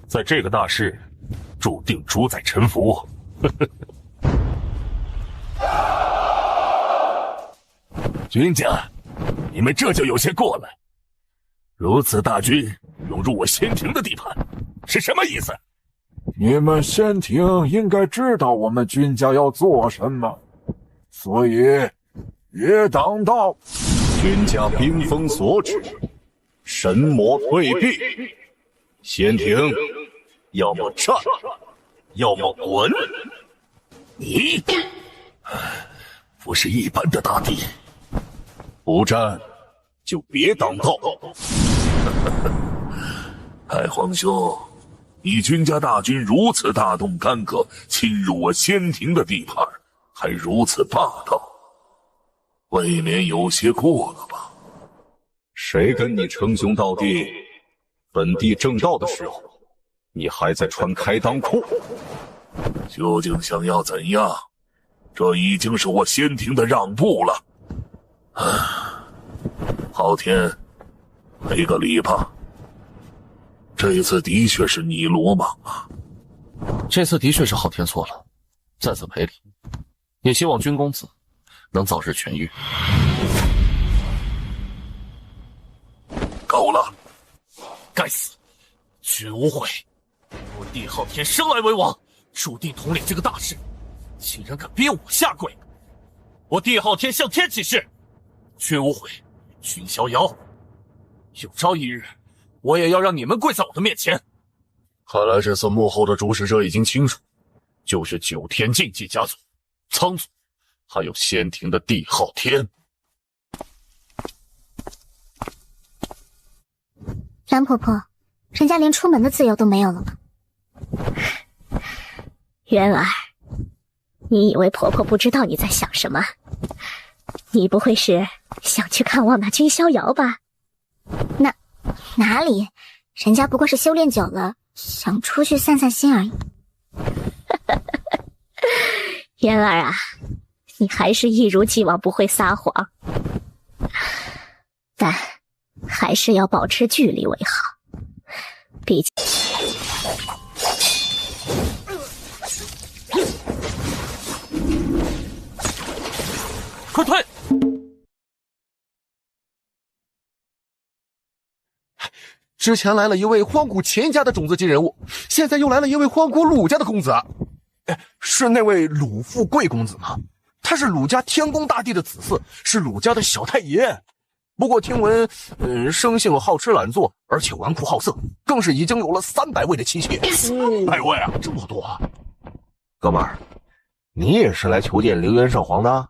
在这个大事注定主宰臣服。君家，你们这就有些过了。如此大军涌入我仙庭的地盘，是什么意思？你们仙庭应该知道我们君家要做什么，所以别挡道。君家兵锋所指，神魔退避，仙庭要么战，要么滚。你不是一般的大帝，不战就别挡道。太皇兄，你君家大军如此大动干戈，侵入我仙庭的地盘，还如此霸道，未免有些过了吧？谁跟你称兄道弟？本地正道的时候，你还在穿开裆裤。究竟想要怎样？这已经是我仙庭的让步了。昊天，赔个礼吧。这一次的确是你鲁莽啊！这次的确是昊天错了，再次赔礼，也希望君公子能早日痊愈。够了！该死！君无悔，我帝昊天生来为王，注定统领这个大事，竟然敢逼我下跪！我帝昊天向天起誓，君无悔，君逍遥，有朝一日，我也要让你们跪在我的面前。看来这次幕后的主使者已经清楚，就是九天禁忌家族、苍族，还有仙庭的帝昊天。蓝婆婆，人家连出门的自由都没有了吗？渊儿，你以为婆婆不知道你在想什么？你不会是想去看望那君逍遥吧？哪里，人家不过是修炼久了，想出去散散心而已。渊儿啊，你还是一如既往不会撒谎，但还是要保持距离为好，毕竟快退！之前来了一位荒古秦家的种子级人物，现在又来了一位荒古鲁家的公子。是那位鲁富贵公子吗？他是鲁家天宫大帝的子嗣，是鲁家的小太爷。不过听闻，生性好吃懒做，而且纨绔好色，更是已经有了300位的妻妾。300位啊，这么多啊！哥们儿，你也是来求见凌渊少皇的？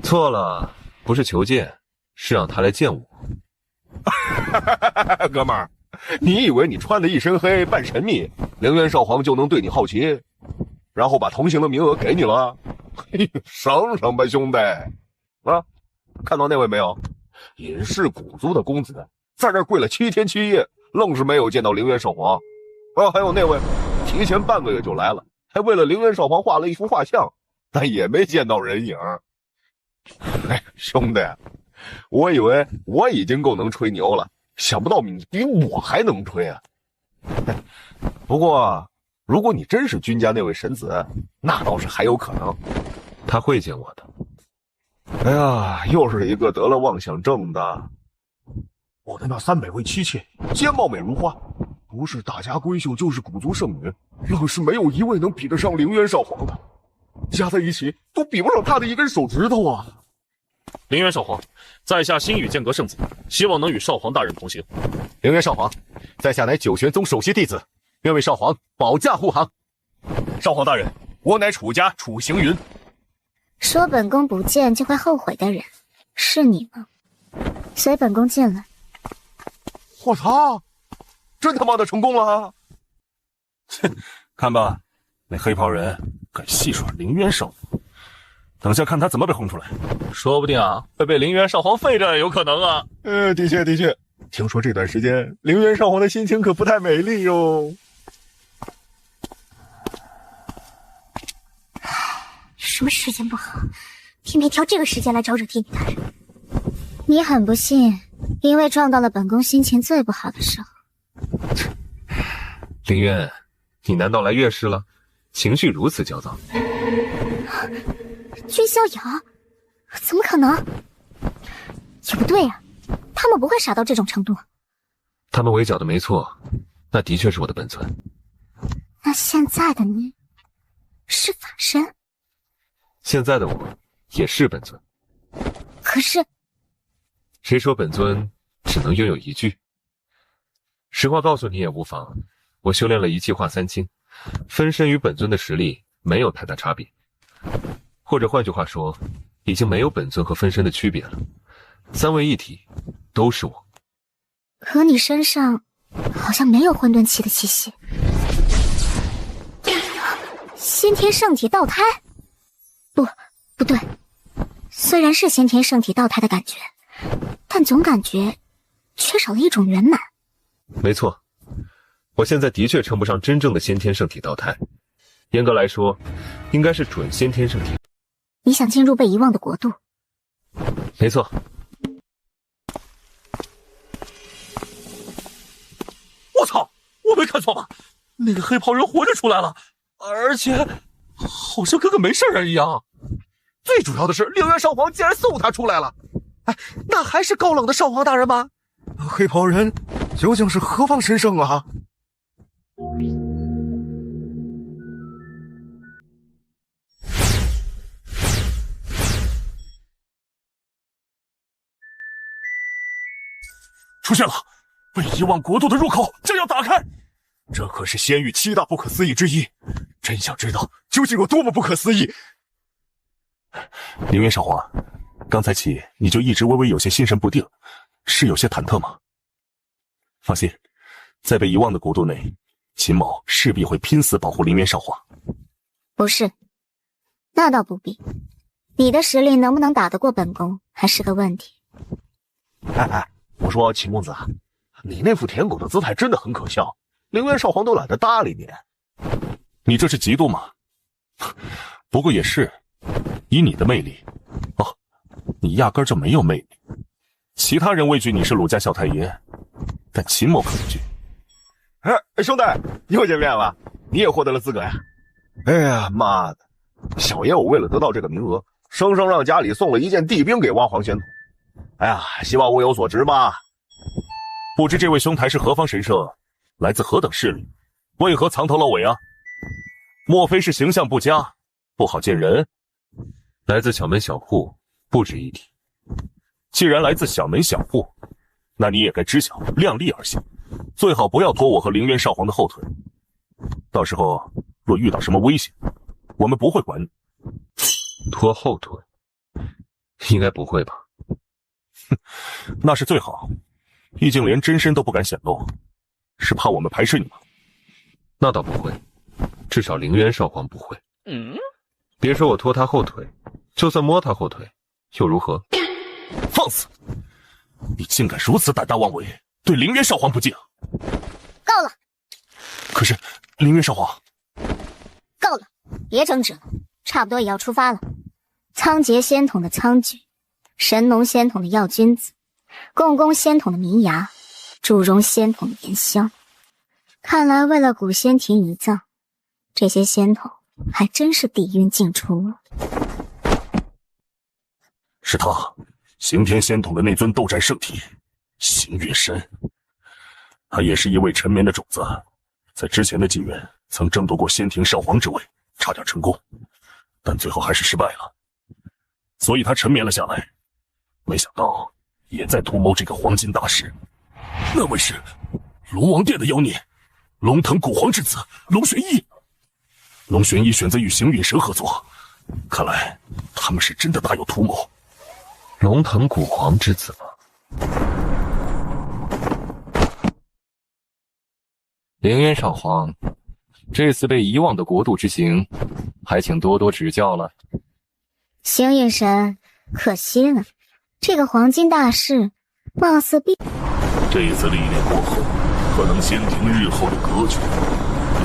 错了，不是求见，是让他来见我。哥们儿，你以为你穿的一身黑扮神秘，凌渊少皇就能对你好奇，然后把同行的名额给你了？省省吧，兄弟！啊，看到那位没有？隐世古族的公子，在这儿跪了7天7夜，愣是没有见到凌渊少皇。还有那位提前半个月就来了，还为了凌渊少皇画了一幅画像，但也没见到人影。兄弟，我以为我已经够能吹牛了，想不到你比我还能吹啊！不过，如果你真是君家那位神子，那倒是还有可能。他会见我的。哎呀，又是一个得了妄想症的。我的那300位妻妾，皆貌美如花，不是大家闺秀，就是古族圣女，愣是没有一位能比得上凌渊少皇的。加在一起，都比不上他的一根手指头啊！凌渊少皇，在下心语剑阁圣子，希望能与少皇大人同行。凌渊少皇，在下乃九玄宗首席弟子，愿为少皇保驾护航。少皇大人，我乃楚家楚行云。说本宫不见就会后悔的人，是你吗？随本宫进来。我操！真他妈的成功了！看吧，那黑袍人敢戏耍凌渊少皇，等下看他怎么被轰出来。说不定啊，会被凌渊少皇废着，有可能啊。的确，听说这段时间凌渊少皇的心情可不太美丽哟。什么时间不好，偏偏挑这个时间来招惹帝女大人。你很不幸，因为撞到了本宫心情最不好的时候。凌渊，你难道来月事了？情绪如此焦躁。君逍遥，怎么可能？也不对啊，他们不会傻到这种程度。他们围剿的没错，那的确是我的本尊。那现在的你是法身？现在的我也是本尊。可是，谁说本尊只能拥有一具？实话告诉你也无妨，我修炼了一气化三清，分身与本尊的实力没有太大差别。或者换句话说，已经没有本尊和分身的区别了，三位一体，都是我。可你身上好像没有混沌气的气息。先天圣体道胎？不对，虽然是先天圣体道胎的感觉，但总感觉缺少了一种圆满。没错，我现在的确称不上真正的先天圣体道胎，严格来说，应该是准先天圣体。你想进入被遗忘的国度？没错。我操！我没看错吧？那个黑袍人活着出来了，而且好像跟个没事人一样。最主要的是，凌渊少皇竟然送他出来了。那还是高冷的少皇大人吗？黑袍人究竟是何方神圣啊？出现了，被遗忘国度的入口正要打开，这可是仙域7大不可思议之一。真想知道究竟有多么不可思议。凌渊少华，刚才起你就一直微微有些心神不定，是有些忐忑吗？放心，在被遗忘的国度内，秦某势必会拼死保护凌渊少华。不是，那倒不必。你的实力能不能打得过本宫，还是个问题。我说秦公子啊，你那副舔狗的姿态真的很可笑，凌渊少皇都懒得搭理你。你这是嫉妒吗？不过也是，以你的魅力，你压根就没有魅力。其他人畏惧你是鲁家小太爷，但秦某可不惧。兄弟，又见面了，你也获得了资格呀！哎呀妈的，小爷我为了得到这个名额，生生让家里送了一件地兵给娲皇仙祖。哎呀，希望物有所值吧。不知这位兄台是何方神圣，来自何等势力，为何藏头露尾啊？莫非是形象不佳，不好见人？来自小门小户，不值一提。既然来自小门小户，那你也该知晓量力而行，最好不要拖我和凌渊少皇的后腿。到时候若遇到什么危险，我们不会管你。拖后腿？应该不会吧？那是最好，毕竟连真身都不敢显露，是怕我们排斥你吗？那倒不会，至少凌渊少皇不会。别说我拖他后腿，就算摸他后腿，又如何？放肆！你竟敢如此胆大妄为，对凌渊少皇不敬！够了！可是凌渊少皇，够了，别争执了，差不多也要出发了。仓颉仙统的仓钧，神农仙统的药君子，共工仙统的明牙，祝融仙统的炎香。看来为了古仙庭遗葬，这些仙统还真是底蕴尽出了。是他，刑天仙统的那尊斗战圣体星月神。他也是一位沉眠的种子，在之前的纪元曾争夺过仙庭少皇之位，差点成功，但最后还是失败了。所以他沉眠了下来，没想到也在图谋这个黄金大事。那位是龙王殿的妖孽，龙腾古皇之子龙玄一。龙玄一选择与行陨神合作，看来他们是真的大有图谋。龙腾古皇之子吗？凌渊少皇，这次被遗忘的国度之行，还请多多指教了。行陨神，可惜了，这个黄金大事，貌似必……这一次历练过后，可能仙庭日后的格局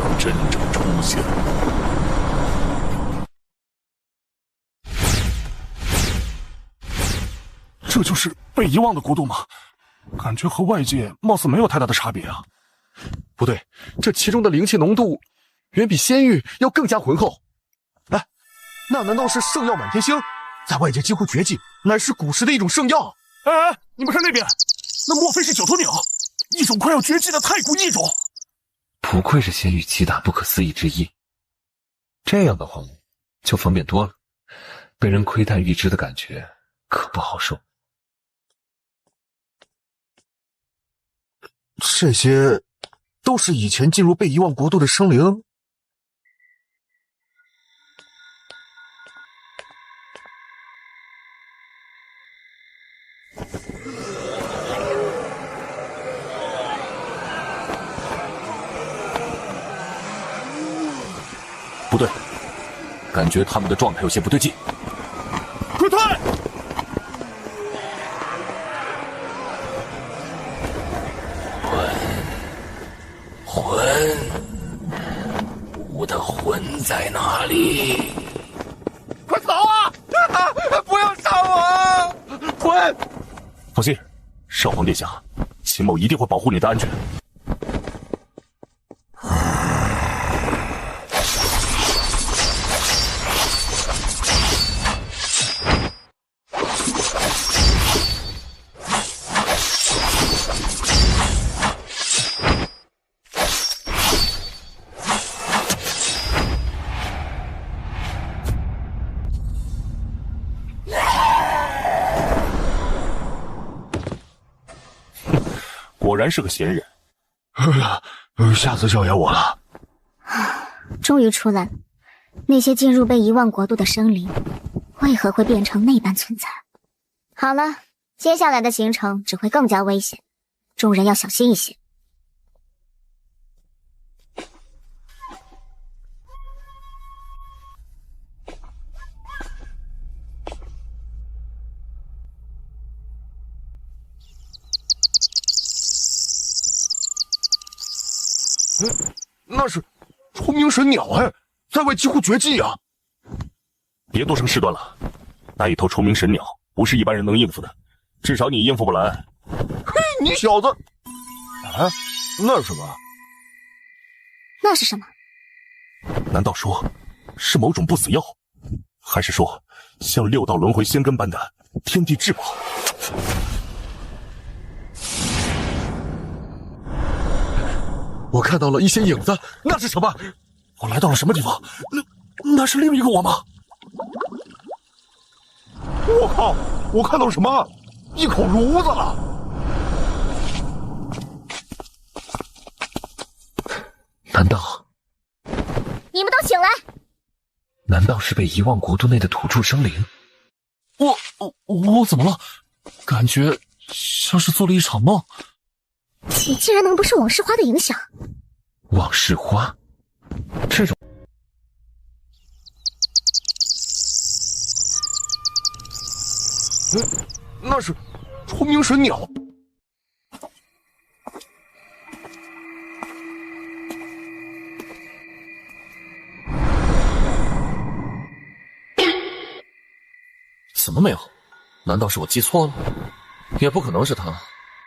要真正出现。这就是被遗忘的国度吗？感觉和外界貌似没有太大的差别啊。不对，这其中的灵气浓度远比仙域要更加浑厚。哎，那难道是圣药满天星？在外界几乎绝迹，乃是古时的一种圣药。哎，你们看那边，那莫非是九头鸟？一种快要绝迹的太古异种。不愧是仙域7大不可思议之一。这样的话，就方便多了。被人窥探预知的感觉可不好受。这些都是以前进入被遗忘国度的生灵。不对，感觉他们的状态有些不对劲。快退！我的魂在哪里？快走啊！不要杀我啊！魂！放心，少皇殿下，秦某一定会保护你的安全。果然是个闲人。吓死小爷我了！终于出来了，那些进入被遗忘国度的生灵，为何会变成那般存在？好了，接下来的行程只会更加危险，众人要小心一些。那是虫鸣神鸟哎，在外几乎绝迹啊！别多生事端了，那一头虫鸣神鸟不是一般人能应付的，至少你应付不来。嘿，你小子！啊，那是什么？那是什么？难道说是某种不死药，还是说像六道轮回仙根般的天地至宝？我看到了一些影子，那是什么？我来到了什么地方？那是另一个我吗？我靠！我看到了什么？一口炉子了！难道你们都醒来！难道是被遗忘国度内的土著生灵？我怎么了？感觉像是做了一场梦。你竟然能不受往事花的影响？往事花，这种那是虫鸣神鸟。怎么没有？难道是我记错了？也不可能是他，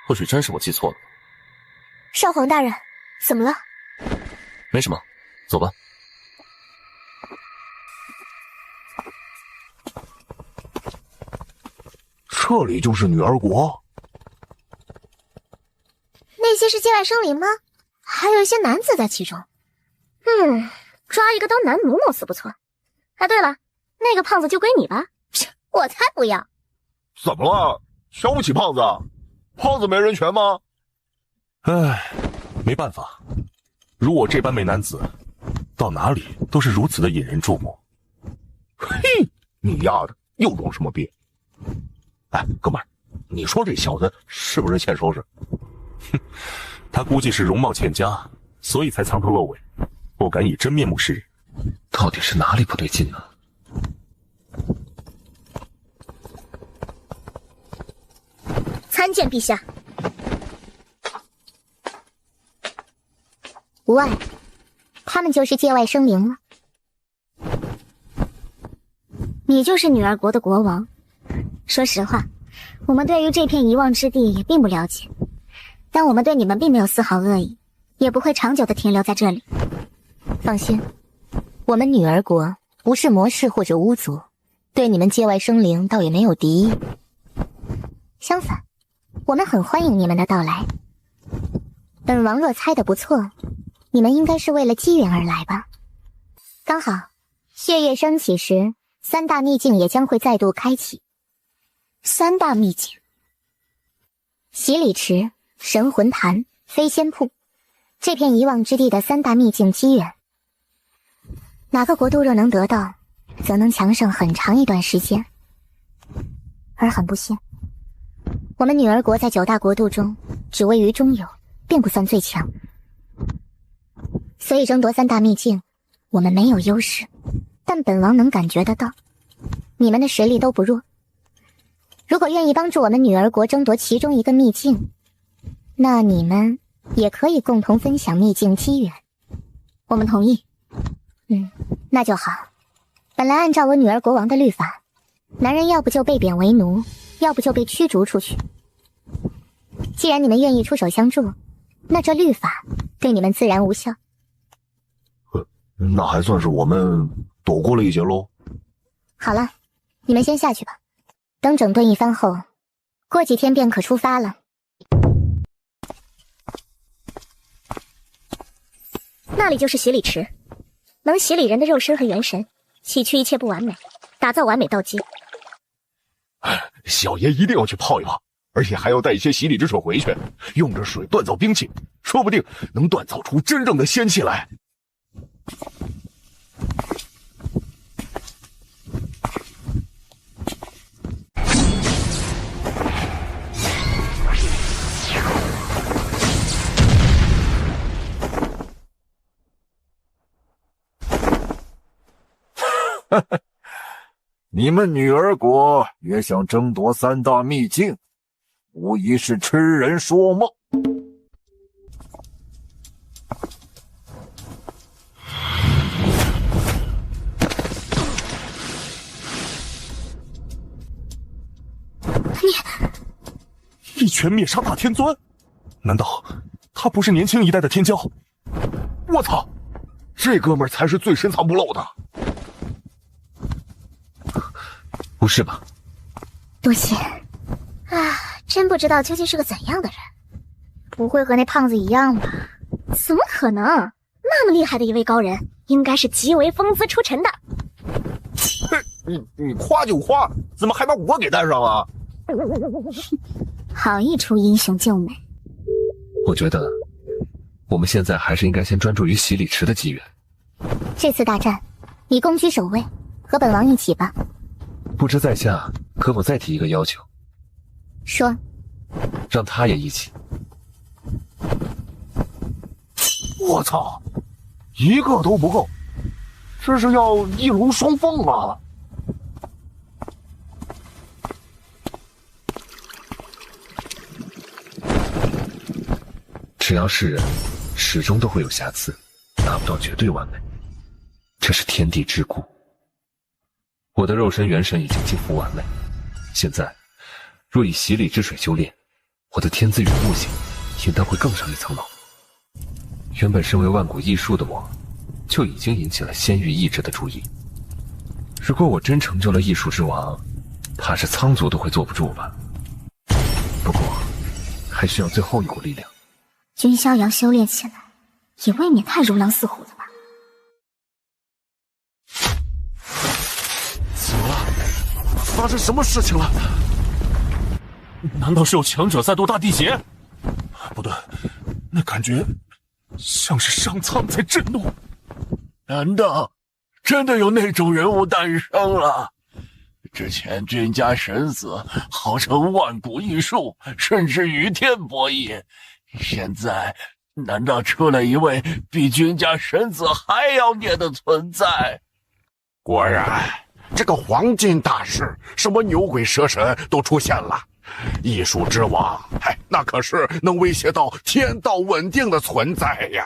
或许真是我记错了。少皇大人，怎么了？没什么，走吧。这里就是女儿国？那些是界外生灵吗？还有一些男子在其中。抓一个当男奴貌似不错。啊，对了，那个胖子就归你吧。我才不要！怎么了？瞧不起胖子？胖子没人权吗？唉，没办法，如我这般美男子，到哪里都是如此的引人注目。嘿，你丫的又装什么逼？哎，哥们儿，你说这小子是不是欠收拾？哼，他估计是容貌欠佳，所以才藏头露尾，不敢以真面目示人。到底是哪里不对劲呢？参见陛下。无碍，他们就是界外生灵吗？你就是女儿国的国王。说实话，我们对于这片遗忘之地也并不了解，但我们对你们并没有丝毫恶意，也不会长久的停留在这里。放心，我们女儿国不是魔氏或者巫族，对你们界外生灵倒也没有敌意。相反，我们很欢迎你们的到来。本王若猜得不错，你们应该是为了机缘而来吧？刚好，血月升起时，三大秘境也将会再度开启。三大秘境：洗礼池、神魂坛、飞仙瀑，这片遗忘之地的三大秘境机缘，哪个国度若能得到，则能强盛很长一段时间。而很不幸，我们女儿国在9大国度中只位于中游，并不算最强，所以争夺三大秘境，我们没有优势。但本王能感觉得到，你们的实力都不弱。如果愿意帮助我们女儿国争夺其中一个秘境，那你们也可以共同分享秘境机缘。我们同意。那就好。本来按照我女儿国王的律法，男人要不就被贬为奴，要不就被驱逐出去。既然你们愿意出手相助，那这律法对你们自然无效。那还算是我们躲过了一劫喽。好了，你们先下去吧。等整顿一番后，过几天便可出发了。那里就是洗礼池，能洗礼人的肉身和元神，洗去一切不完美，打造完美道基。小爷一定要去泡一泡，而且还要带一些洗礼之水回去，用这水锻造兵器，说不定能锻造出真正的仙器来。你们女儿国也想争夺3大秘境，无疑是痴人说梦。一拳灭杀大天尊，难道他不是年轻一代的天骄？我操，这哥们儿才是最深藏不露的。不是吧？多谢啊，真不知道究竟是个怎样的人，不会和那胖子一样吧？怎么可能？那么厉害的一位高人，应该是极为风姿出尘的。你夸就夸，怎么还把我给带上了？好一出英雄救美。我觉得我们现在还是应该先专注于洗礼池的机缘。这次大战，你攻居首位，和本王一起吧。不知在下可否再提一个要求？说。让他也一起。我操，一个都不够，这是要一龙双凤啊！只要是人，始终都会有瑕疵，达不到绝对完美。这是天地之故。我的肉身元神已经几乎完美，现在若以洗礼之水修炼，我的天资与悟性应当会更上一层楼。原本身为万古异术的我，就已经引起了仙域意志的注意。如果我真成就了异术之王，怕是苍族都会坐不住吧。不过，还需要最后一股力量。君逍遥修炼起来，也未免太如狼似虎了吧？怎么了？发生什么事情了？难道是有强者在夺大地劫？不对，那感觉像是上苍在震怒。难道真的有那种人物诞生了？之前君家神子号称万古异术，甚至与天博弈，现在难道出了一位比君家神子还要孽的存在？果然，这个黄金大师，什么牛鬼蛇神都出现了。异术之王，那可是能威胁到天道稳定的存在呀！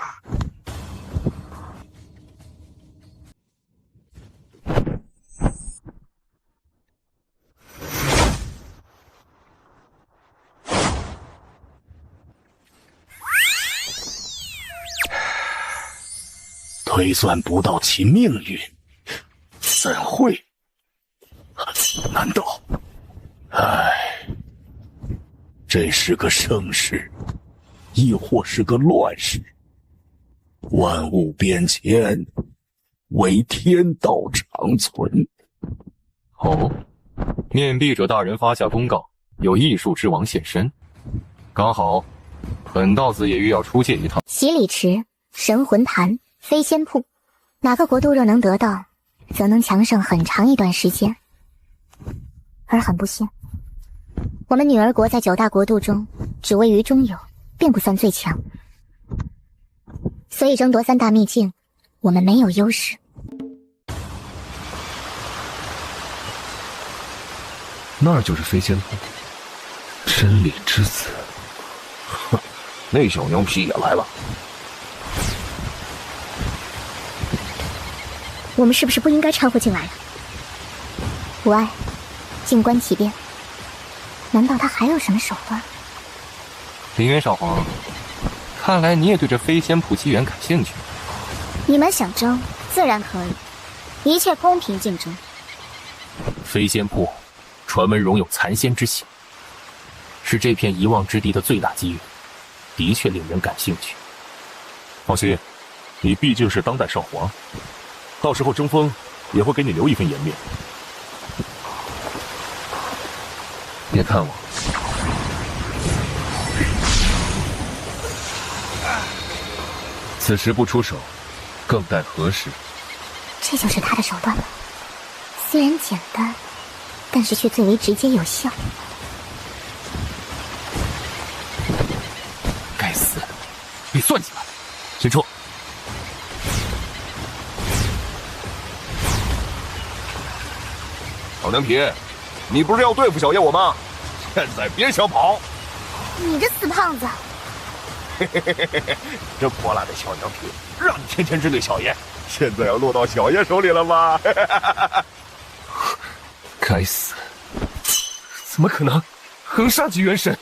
推算不到其命运，怎会？难道？这是个盛世，亦或是个乱世？万物变迁，唯天道长存。哦，面壁者大人发下公告，有异术之王现身，刚好，本道子也欲要出界一趟。洗礼池、神魂坛、飞仙瀑，哪个国度若能得到，则能强盛很长一段时间。而很不幸，我们女儿国在9大国度中只位于中游，并不算最强，所以争夺3大秘境，我们没有优势。那儿就是飞仙瀑，真理之子。哼，那小娘皮也来了。我们是不是不应该掺和进来了？无碍，静观其变。难道他还有什么手段？凌渊少皇，看来你也对这飞仙瀑机缘感兴趣。你们想争，自然可以，一切公平竞争。飞仙瀑传闻容有残仙之血，是这片遗忘之地的最大机遇，的确令人感兴趣。放心，你毕竟是当代少皇，到时候争锋也会给你留一份颜面。别看我，此时不出手，更待何时？这就是他的手段吗？虽然简单，但是却最为直接有效。该死，被算计了！先撤。老娘皮，你不是要对付小叶我吗？现在别想跑！你这死胖子！这泼辣的小娘皮，让你天天针对小叶，现在要落到小叶手里了吗？该死！怎么可能？横杀级元神，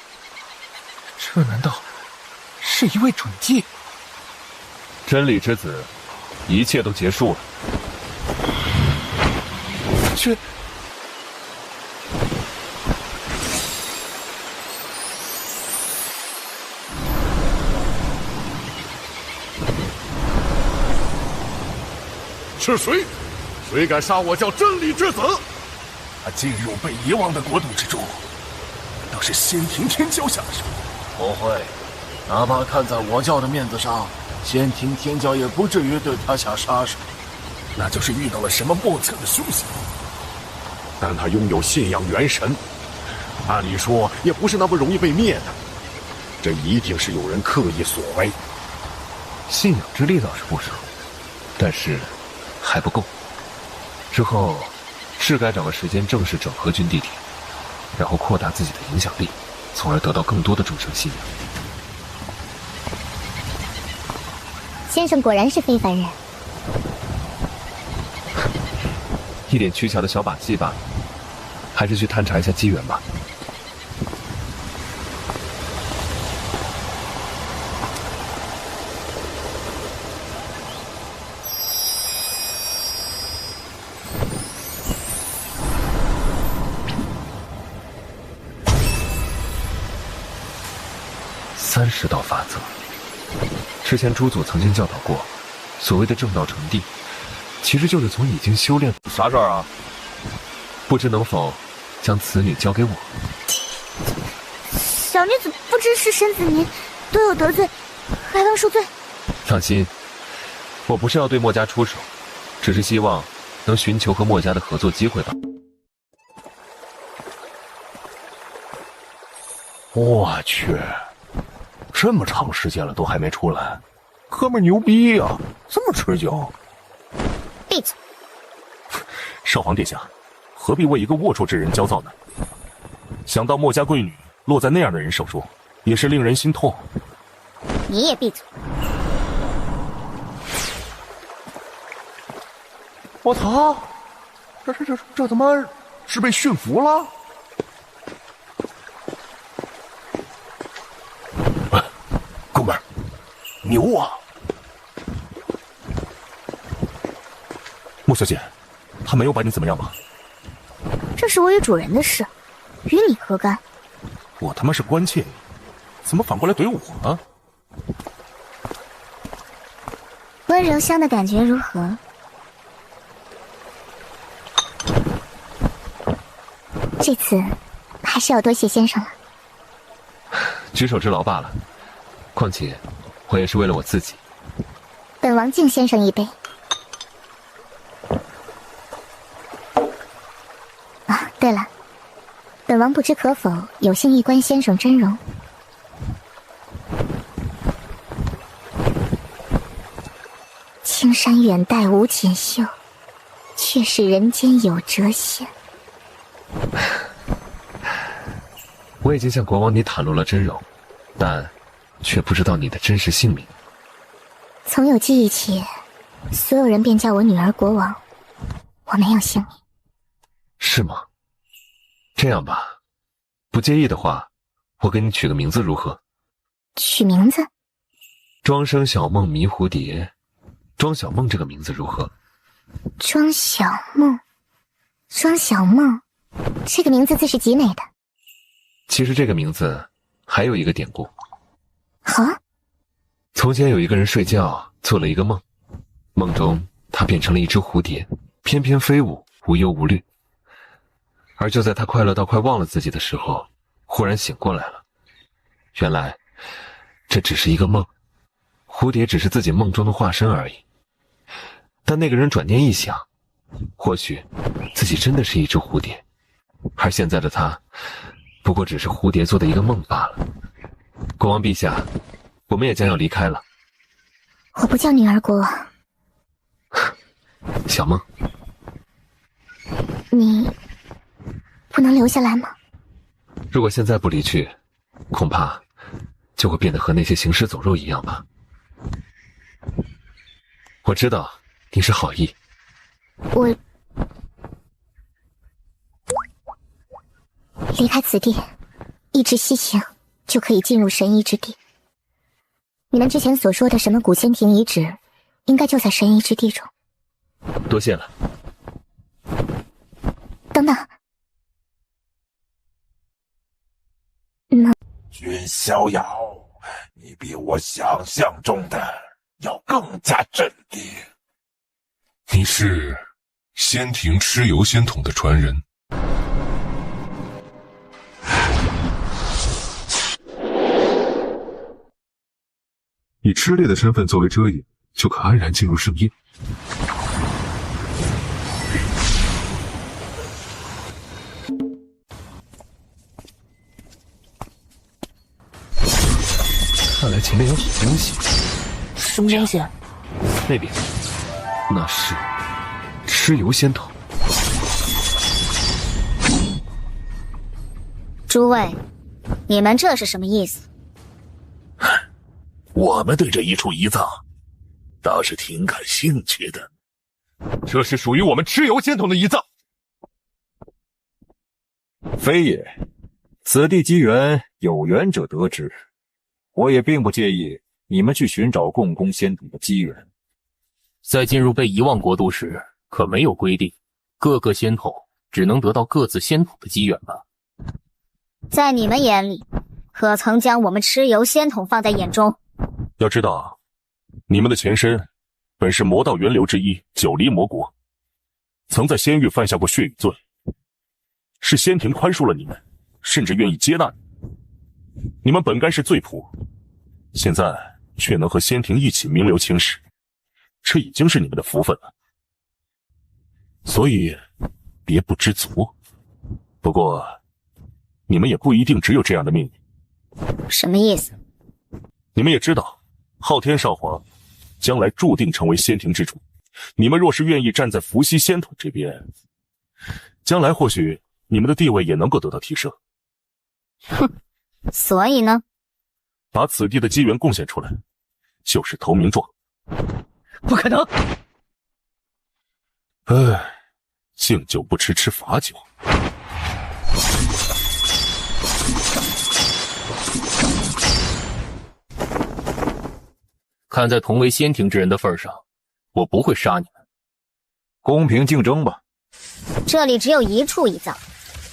这难道是一位准祭？真理之子，一切都结束了。这。是谁？谁敢杀我叫真理之子？他进入被遗忘的国度之中，难道是仙庭天骄下手？不会，哪怕看在我教的面子上，仙庭天骄也不至于对他下杀手。那就是遇到了什么莫测的凶险。但他拥有信仰元神，按理说也不是那么容易被灭的。这一定是有人刻意所为。信仰之力倒是不少，但是还不够。之后是该找个时间正式整合军地体，然后扩大自己的影响力，从而得到更多的众生信仰。先生果然是非凡人。一点取巧的小把戏罢了，还是去探查一下机缘吧。30道法则，之前朱祖曾经教导过，所谓的正道成帝，其实就是从已经修炼。啥事儿啊？不知能否将此女交给我？小女子不知是身子您多有得罪，还望恕罪。放心，我不是要对墨家出手，只是希望能寻求和墨家的合作机会吧。我去，这么长时间了都还没出来，哥们牛逼呀！这么持久。闭嘴！少皇殿下，何必为一个龌龊之人焦躁呢？想到墨家贵女落在那样的人手中，也是令人心痛。你也闭嘴！我操！这他妈是被驯服了？哥们儿，牛啊！莫小姐，他没有把你怎么样吧？这是我与主人的事，与你何干？我他妈是关切你，怎么反过来怼我啊？温柔乡的感觉如何？这次还是要多谢先生了。举手之劳罢了，况且我也是为了我自己。本王敬先生一杯。啊，对了，本王不知可否有幸一观先生真容。青山远黛无锦绣，却是人间有谪仙。我已经向国王你袒露了真容，但却不知道你的真实姓名。从有记忆起，所有人便叫我女儿国王，我没有姓名。是吗？这样吧，不介意的话，我给你取个名字如何？取名字？庄生晓梦迷蝴蝶，庄小梦这个名字如何？庄小梦，庄小梦，这个名字自是极美的。其实这个名字还有一个典故。好，从前有一个人睡觉做了一个梦，梦中他变成了一只蝴蝶，翩翩飞舞，无忧无虑。而就在他快乐到快忘了自己的时候，忽然醒过来了。原来这只是一个梦，蝴蝶只是自己梦中的化身而已。但那个人转念一想，或许自己真的是一只蝴蝶，而现在的他不过只是蝴蝶做的一个梦罢了。国王陛下，我们也将要离开了。我不叫女儿国王。小梦，你不能留下来吗？如果现在不离去，恐怕就会变得和那些行尸走肉一样吧。我知道你是好意。我离开此地，一直西行，就可以进入神夷之地。你们之前所说的什么古仙庭遗址，应该就在神夷之地中。多谢了。等等，君逍遥，你比我想象中的要更加镇定。你是仙庭蚩尤仙统的传人。以痴烈的身份作为遮掩，就可安然进入圣夜。看来前面有好东西。什么东西？那边，那是蚩尤仙统。诸位，你们这是什么意思？我们对这一处遗葬倒是挺感兴趣的。这是属于我们蚩尤仙统的遗葬。非也，此地机缘有缘者得之，我也并不介意你们去寻找共工仙统的机缘。在进入被遗忘国度时，可没有规定各个仙统只能得到各自仙统的机缘吧？在你们眼里，可曾将我们蚩尤仙统放在眼中？要知道，你们的前身本是魔道源流之一九黎魔国，曾在仙域犯下过血与罪，是仙庭宽恕了你们，甚至愿意接纳你。你们本该是罪仆，现在却能和仙庭一起名留青史，这已经是你们的福分了。所以别不知足。不过你们也不一定只有这样的命运。什么意思？你们也知道昊天少皇将来注定成为仙庭之主，你们若是愿意站在伏羲仙统这边，将来或许你们的地位也能够得到提升。哼，所以呢？把此地的机缘贡献出来，就是投名状。不可能！敬酒不吃吃罚酒。看在同为仙庭之人的份上，我不会杀你们。公平竞争吧。这里只有一处遗葬，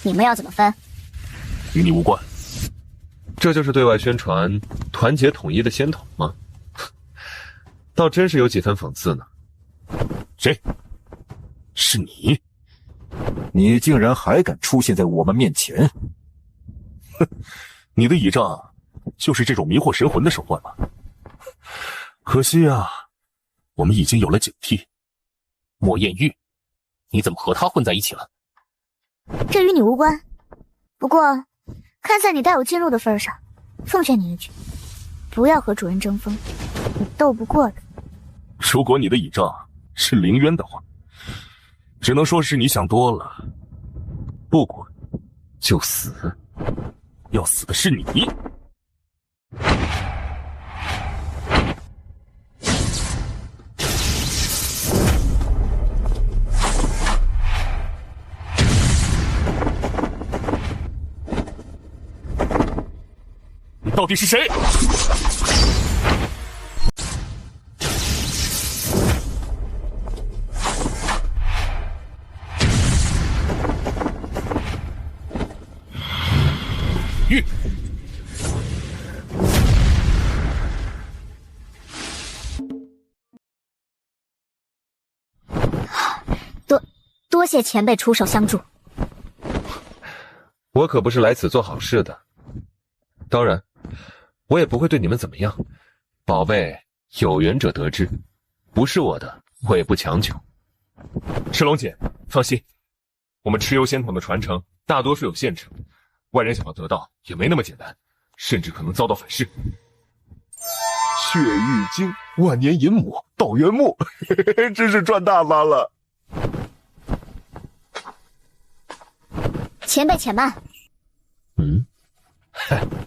你们要怎么分？与你无关。这就是对外宣传团结统一的仙统吗？倒真是有几分讽刺呢。谁？是你？你竟然还敢出现在我们面前！哼，你的倚仗就是这种迷惑神魂的手段吗？可惜啊，我们已经有了警惕。莫艳玉，你怎么和他混在一起了？这与你无关。不过，看在你带我进入的份上，奉劝你一句，不要和主人争锋，你斗不过的。如果你的倚仗是凌渊的话，只能说是你想多了。不滚就死，要死的是你。你到底是谁？玉，多谢前辈出手相助。我可不是来此做好事的，当然，我也不会对你们怎么样。宝贝有缘者得之，不是我的，我也不强求。赤龙姐，放心，我们蚩尤仙统的传承大多数有限制，外人想要得到也没那么简单，甚至可能遭到反噬。血玉晶、万年银母、道元木，真是赚大发了。前辈且慢。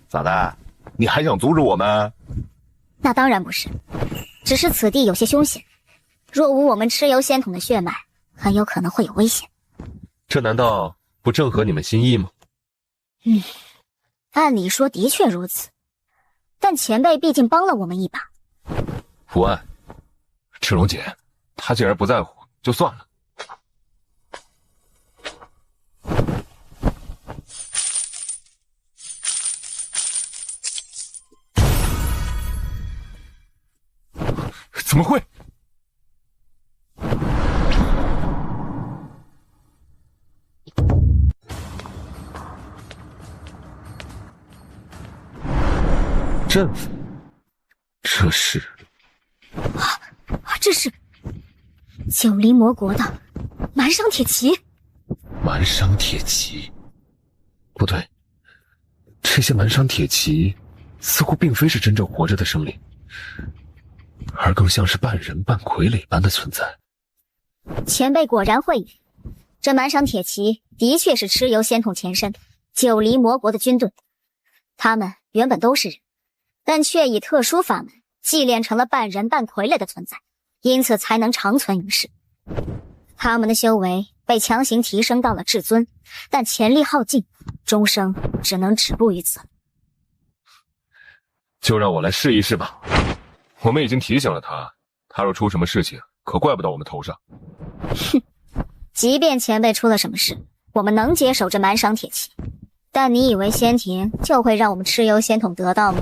咋的？你还想阻止我们？那当然不是，只是此地有些凶险，若无我们蚩尤仙统的血脉，很有可能会有危险。这难道不正合你们心意吗？按理说的确如此，但前辈毕竟帮了我们一把。无碍，赤龙姐，她既然不在乎，就算了。怎么会？阵法，这是九黎魔国的蛮商铁骑。蛮商铁骑？不对，这些蛮商铁骑似乎并非是真正活着的生灵，而更像是半人半傀儡般的存在。前辈果然慧眼，这蛮商铁骑的确是蚩尤仙统前身九黎魔国的军队，他们原本都是人，但却以特殊法门祭炼成了半人半傀儡的存在，因此才能长存于世。他们的修为被强行提升到了至尊，但潜力耗尽，终生只能止步于此。就让我来试一试吧。我们已经提醒了他，他若出什么事情，可怪不到我们头上。哼，即便前辈出了什么事，我们能接手这蛮商铁骑，但你以为仙庭就会让我们蚩尤仙统得到吗？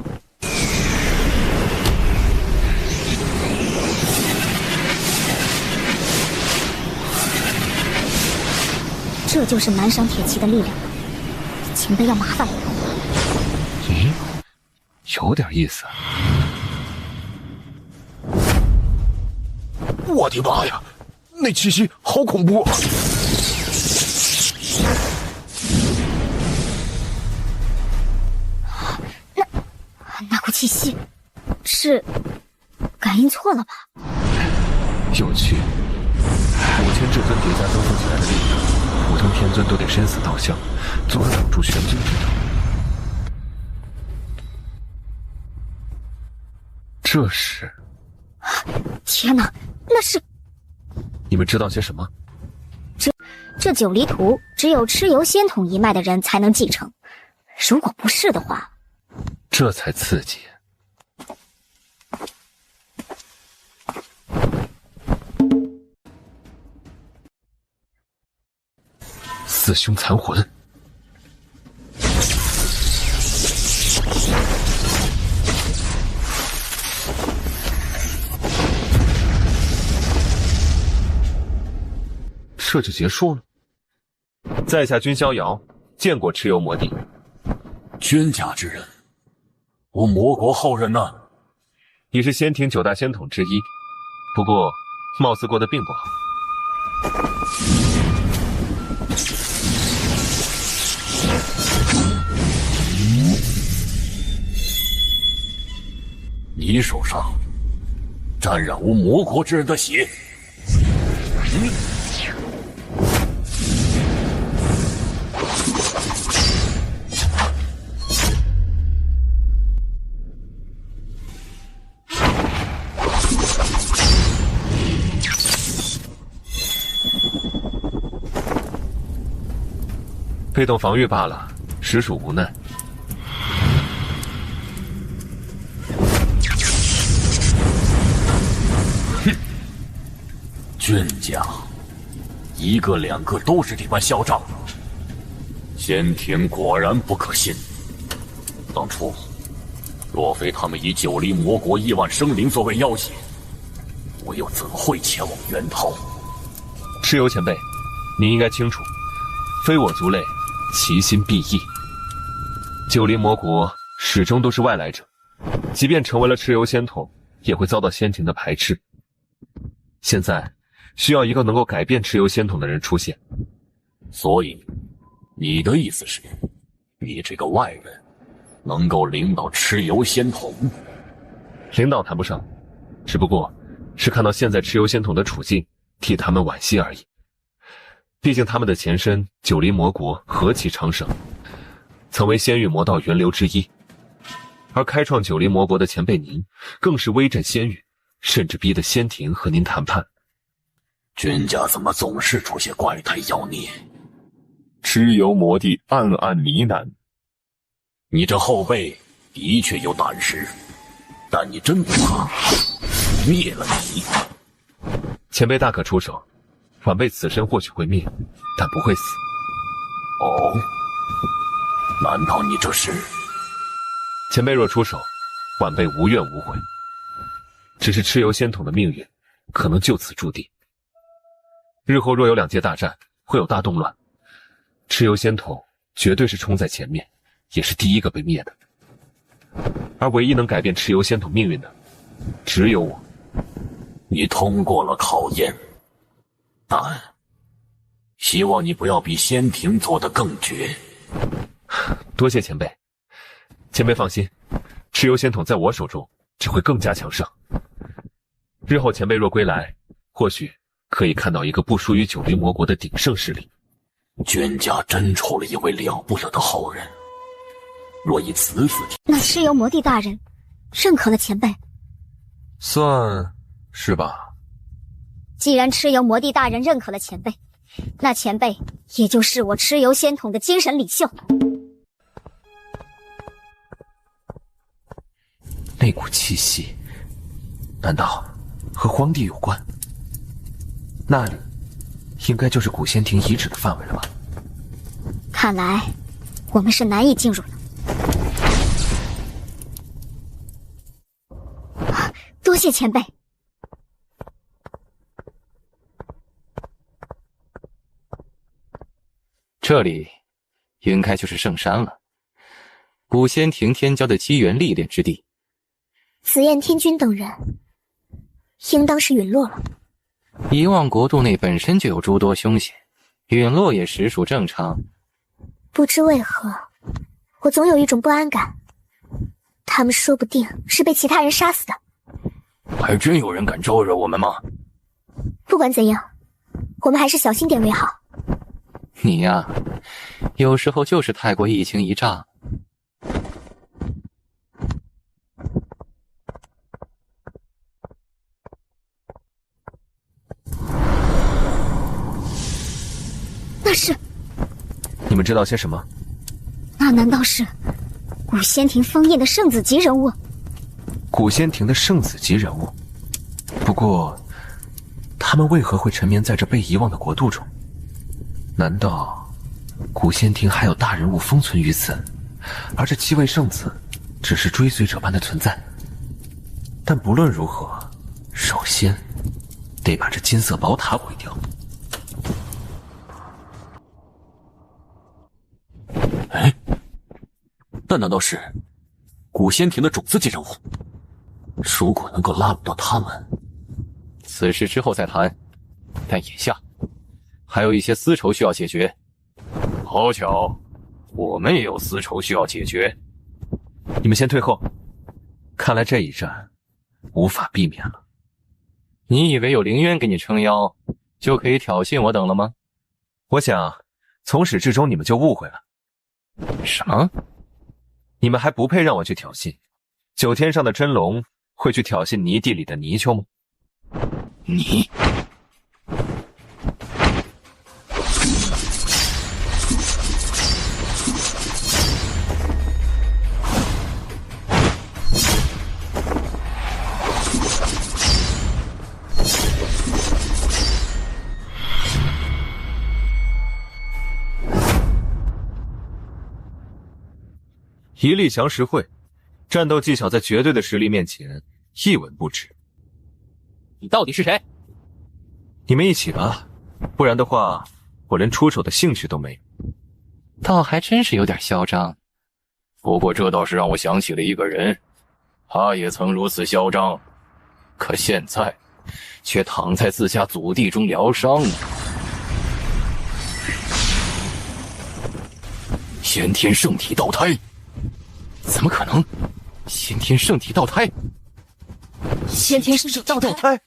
这就是蛮商铁骑的力量，前辈要麻烦了。有点意思。我的妈呀，那气息好恐怖！那股气息，是感应错了吧？有趣，5000至尊叠加增幅起来的力量，普通天尊都得生死道相，足可挡住玄军之头。这是……天哪，那是……你们知道些什么？这九黎图只有蚩尤仙统一脉的人才能继承，如果不是的话，这才刺激。四凶残魂。这就结束了。在下君逍遥，见过蚩尤魔帝。君家之人，我魔国后人呢？你是仙庭9大仙统之一，不过貌似过得并不好。你手上沾染无魔国之人的血。被动防御罢了，实属无奈。哼，君家一个两个都是这般嚣张，仙庭果然不可信。当初若非他们以9黎魔国亿万生灵作为要挟，我又怎会前往源头？蚩尤前辈，您应该清楚，非我族类，其心必异。9黎魔国始终都是外来者，即便成为了蚩尤仙统，也会遭到仙庭的排斥。现在需要一个能够改变蚩尤仙统的人出现。所以，你的意思是，你这个外人能够领导蚩尤仙统？领导谈不上，只不过是看到现在蚩尤仙统的处境，替他们惋惜而已。毕竟他们的前身九黎魔国何其昌盛，曾为仙域魔道源流之一，而开创九黎魔国的前辈您，更是威震仙域，甚至逼得仙庭和您谈判。君家怎么总是出些怪胎妖孽？蚩尤魔帝暗暗呢喃：你这后辈的确有胆识，但你真不怕灭了你？前辈大可出手，晚辈此身或许会灭，但不会死。哦，难道你这是？前辈若出手，晚辈无怨无悔。只是蚩尤仙统的命运，可能就此注定。日后若有两界大战，会有大动乱，蚩尤仙统绝对是冲在前面，也是第一个被灭的。而唯一能改变蚩尤仙统命运的，只有我。你通过了考验，但希望你不要比仙庭做得更绝。多谢前辈。前辈放心，蚩尤仙统在我手中只会更加强盛。日后前辈若归来，或许可以看到一个不输于九黎魔国的鼎盛势力。君家真出了一位了不得的好人。若以此子，那蚩尤魔帝大人认可了前辈，算是吧。既然蚩尤魔帝大人认可了前辈，那前辈也就是我蚩尤仙统的精神领袖。那股气息，难道和荒地有关？那里应该就是古仙庭遗址的范围了吧？看来我们是难以进入了。多谢前辈。这里应该就是圣山了，古仙庭天骄的机缘历练之地。紫焰天君等人应当是陨落了。遗忘国度内本身就有诸多凶险，陨落也实属正常。不知为何，我总有一种不安感，他们说不定是被其他人杀死的。还真有人敢招惹我们吗？不管怎样，我们还是小心点为好。你呀，有时候就是太过一惊一乍。那是……你们知道些什么？那难道是古仙庭封印的圣子级人物？古仙庭的圣子级人物，不过，他们为何会沉眠在这被遗忘的国度中？难道古仙庭还有大人物封存于此，而这7位圣子只是追随者般的存在？但不论如何，首先得把这金色宝塔毁掉。哎，那难道是古仙庭的种子级人物？如果能够拉拢到他们，此事之后再谈。但眼下还有一些私仇需要解决。好巧，我们也有私仇需要解决。你们先退后，看来这一战无法避免了。你以为有凌渊给你撑腰，就可以挑衅我等了吗？我想，从始至终你们就误会了。什么？你们还不配让我去挑衅？九天上的真龙会去挑衅泥地里的泥鳅吗？你……一力降十会，战斗技巧在绝对的实力面前一文不值。你到底是谁？你们一起吧，不然的话，我连出手的兴趣都没有。倒还真是有点嚣张。不过这倒是让我想起了一个人，他也曾如此嚣张，可现在却躺在自家祖地中疗伤呢。先天圣体道胎？怎么可能？先天圣体道胎？先天圣体道胎？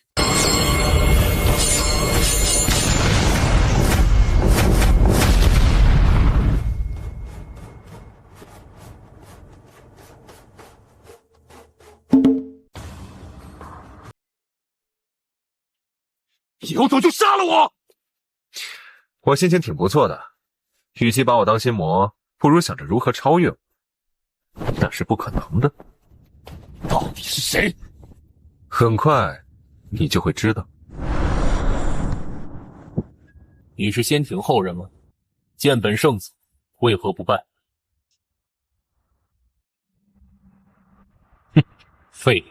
有种就杀了我！我心情挺不错的，与其把我当心魔，不如想着如何超越我。那是不可能的。到底是谁？很快你就会知道。你是仙庭后人吗？见本圣子，为何不拜？哼，废物！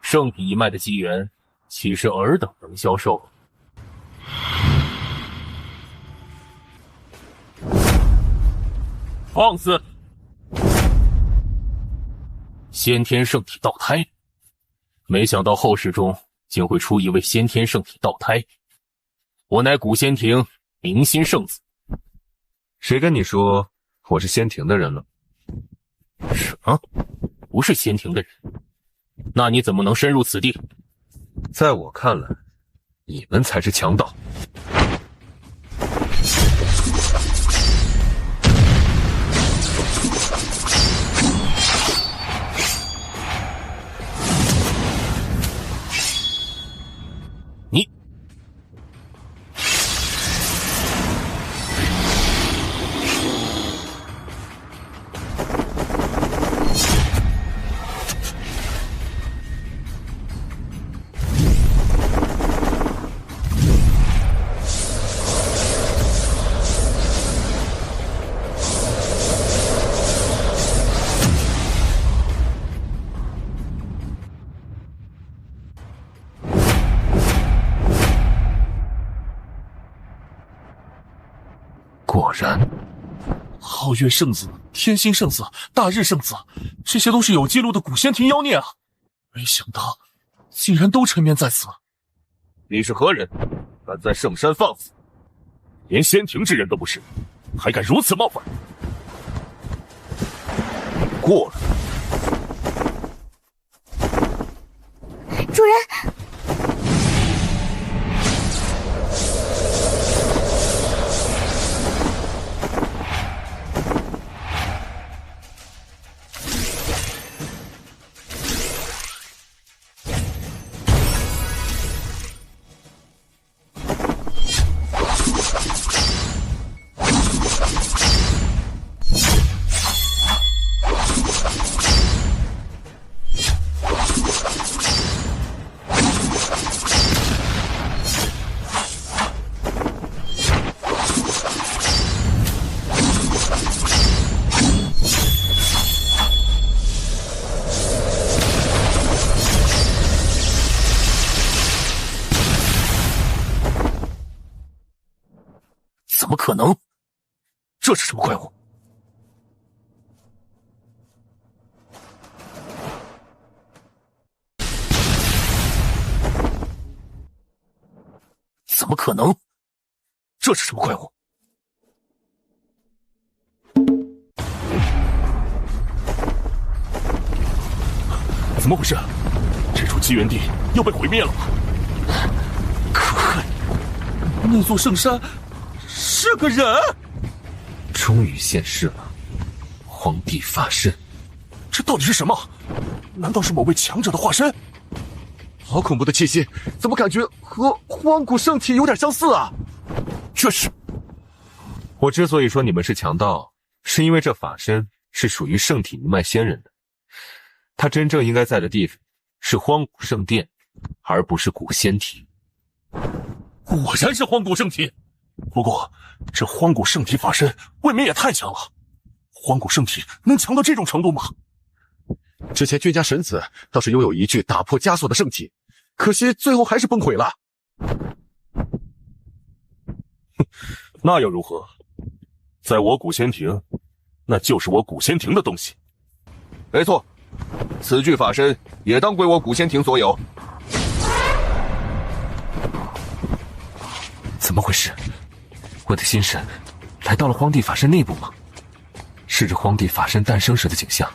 圣体一脉的机缘，岂是尔等能消受？放肆！先天圣体道胎，没想到后世中竟会出一位先天圣体道胎。我乃古仙庭明心圣子。谁跟你说我是仙庭的人了？什么？不是仙庭的人？那你怎么能深入此地？在我看来，你们才是强盗。你果然，皓月圣子、天心圣子、大日圣子，这些都是有记录的古仙庭妖孽啊！没想到，竟然都沉眠在此。你是何人？敢在圣山放肆？连仙庭之人都不是，还敢如此冒犯？过来！主人。怎么可能？这是什么怪物？怎么可能？这是什么怪物？怎么回事？这处机缘地要被毁灭了吗？可恨！那座圣山是个人！终于现世了，皇帝发身。这到底是什么？难道是某位强者的化身？好恐怖的气息，怎么感觉和荒古圣体有点相似啊？这是……我之所以说你们是强盗，是因为这法身是属于圣体一脉仙人的，他真正应该在的地方是荒古圣殿，而不是古仙体。果然是荒古圣体。不过，这荒古圣体法身未免也太强了。荒古圣体能强到这种程度吗？之前君家神子倒是拥有一具打破枷锁的圣体，可惜最后还是崩溃了。那又如何？在我古仙庭，那就是我古仙庭的东西。没错，此具法身也当归我古仙庭所有。么回事？我的心神来到了荒地法身内部吗？是这荒地法身诞生时的景象。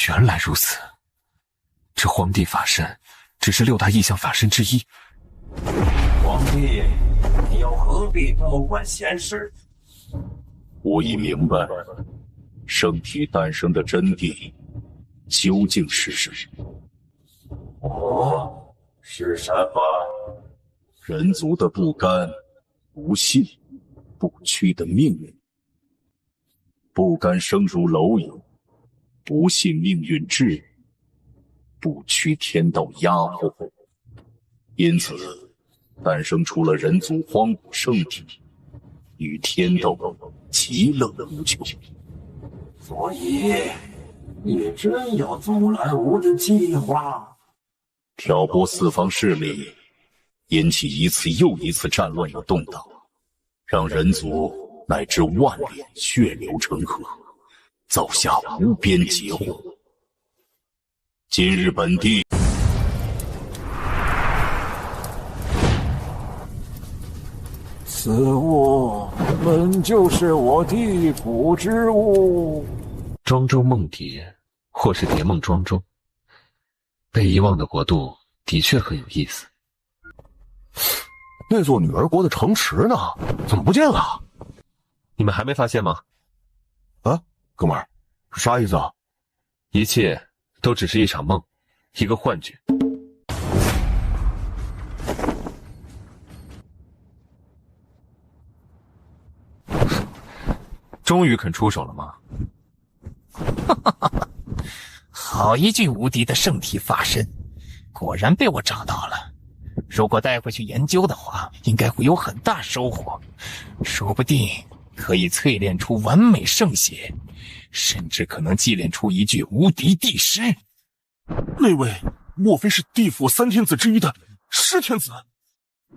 原来如此，这荒地法身只是6大异象法身之一。皇帝，你又何必多管闲事？我已明白，圣体诞生的真谛究竟是什么？哦，是什么？人族的不甘、不信、不屈的命运。不甘生如蝼蚁，不信命运至，不屈天道压迫，因此诞生出了人族荒古圣体，与天道其乐无穷。所以，你真有阻拦吾的计划？挑拨四方势力，引起一次又一次战乱与动荡，让人族乃至万里血流成河，造下无边劫祸。今日本地此物本就是我地府之物。庄周梦蝶，或是蝶梦庄周。被遗忘的国度的确很有意思。那座女儿国的城池呢？怎么不见了？你们还没发现吗？啊，哥们儿，啥意思啊？一切都只是一场梦，一个幻觉。终于肯出手了吗？好一具无敌的圣体法身，果然被我找到了。如果带回去研究的话，应该会有很大收获，说不定可以淬炼出完美圣血，甚至可能祭炼出一具无敌帝师。那位莫非是地府3天子之一的尸天子？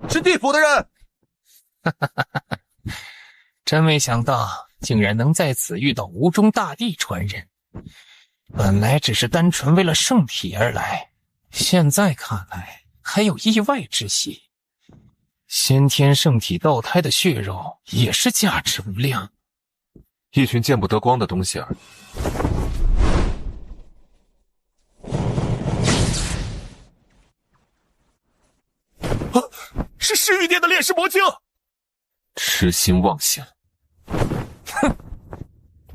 是地府的人。真没想到竟然能在此遇到吴中大帝传人。本来只是单纯为了圣体而来，现在看来还有意外之喜。先天圣体道胎的血肉也是价值无量。一群见不得光的东西而已。啊，是尸玉殿的炼尸魔镜！痴心妄想！哼，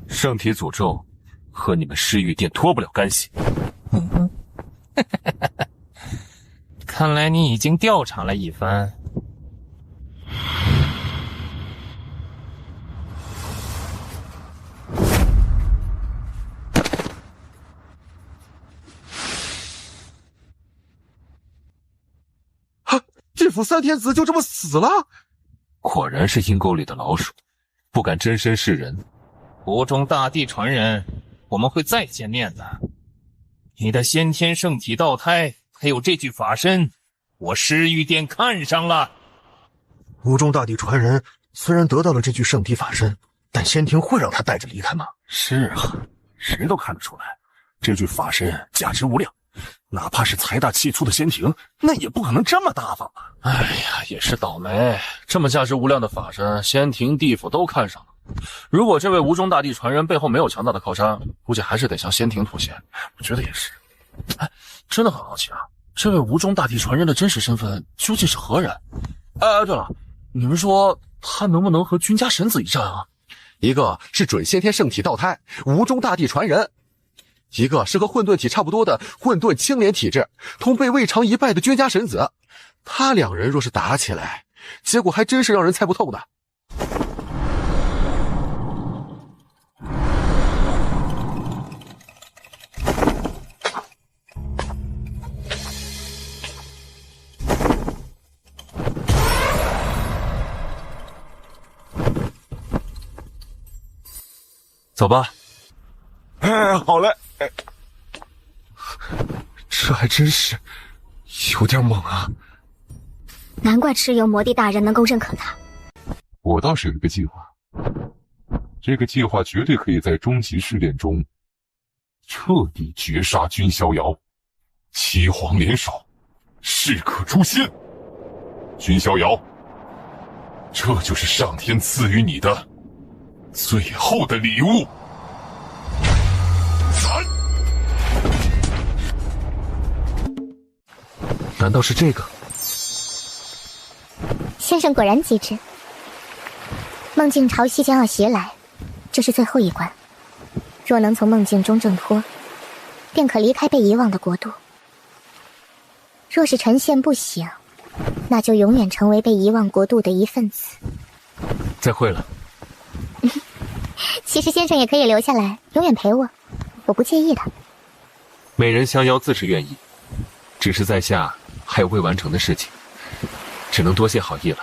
圣体诅咒和你们尸玉殿脱不了干系。看来你已经调查了一番。地府3天子就这么死了？果然是阴沟里的老鼠，不敢真身示人。吴中大帝传人，我们会再见面的。你的先天圣体道胎，还有这具法身，我尸玉殿看上了。吴中大帝传人虽然得到了这具圣体法身，但仙庭会让他带着离开吗？是啊，谁都看得出来，这具法身价值无量，哪怕是财大气粗的仙庭，那也不可能这么大方吧？哎呀，也是倒霉，这么价值无量的法身，仙庭、地府都看上了。如果这位吴中大帝传人背后没有强大的靠山，估计还是得向仙庭妥协。我觉得也是。真的很好奇啊，这位吴中大帝传人的真实身份究竟是何人？对了，你们说他能不能和君家神子一战啊？一个是准先天圣体道胎，吴中大帝传人；一个是和混沌体差不多的混沌青莲体质，同被未尝一败的君家神子。他两人若是打起来，结果还真是让人猜不透的。走吧。好嘞。这还真是有点猛啊！难怪蚩尤魔帝大人能够认可他。我倒是有一个计划，这个计划绝对可以在终极试炼中彻底绝杀君逍遥，七皇联手，势可诛仙。君逍遥，这就是上天赐予你的最后的礼物。难道是这个？先生果然机智。梦境潮汐将要袭来，这是最后一关。若能从梦境中挣脱，便可离开被遗忘的国度。若是沉陷不醒，那就永远成为被遗忘国度的一份子。再会了。其实先生也可以留下来，永远陪我，我不介意的。美人相邀自是愿意，只是在下还有未完成的事情，只能多谢好意了。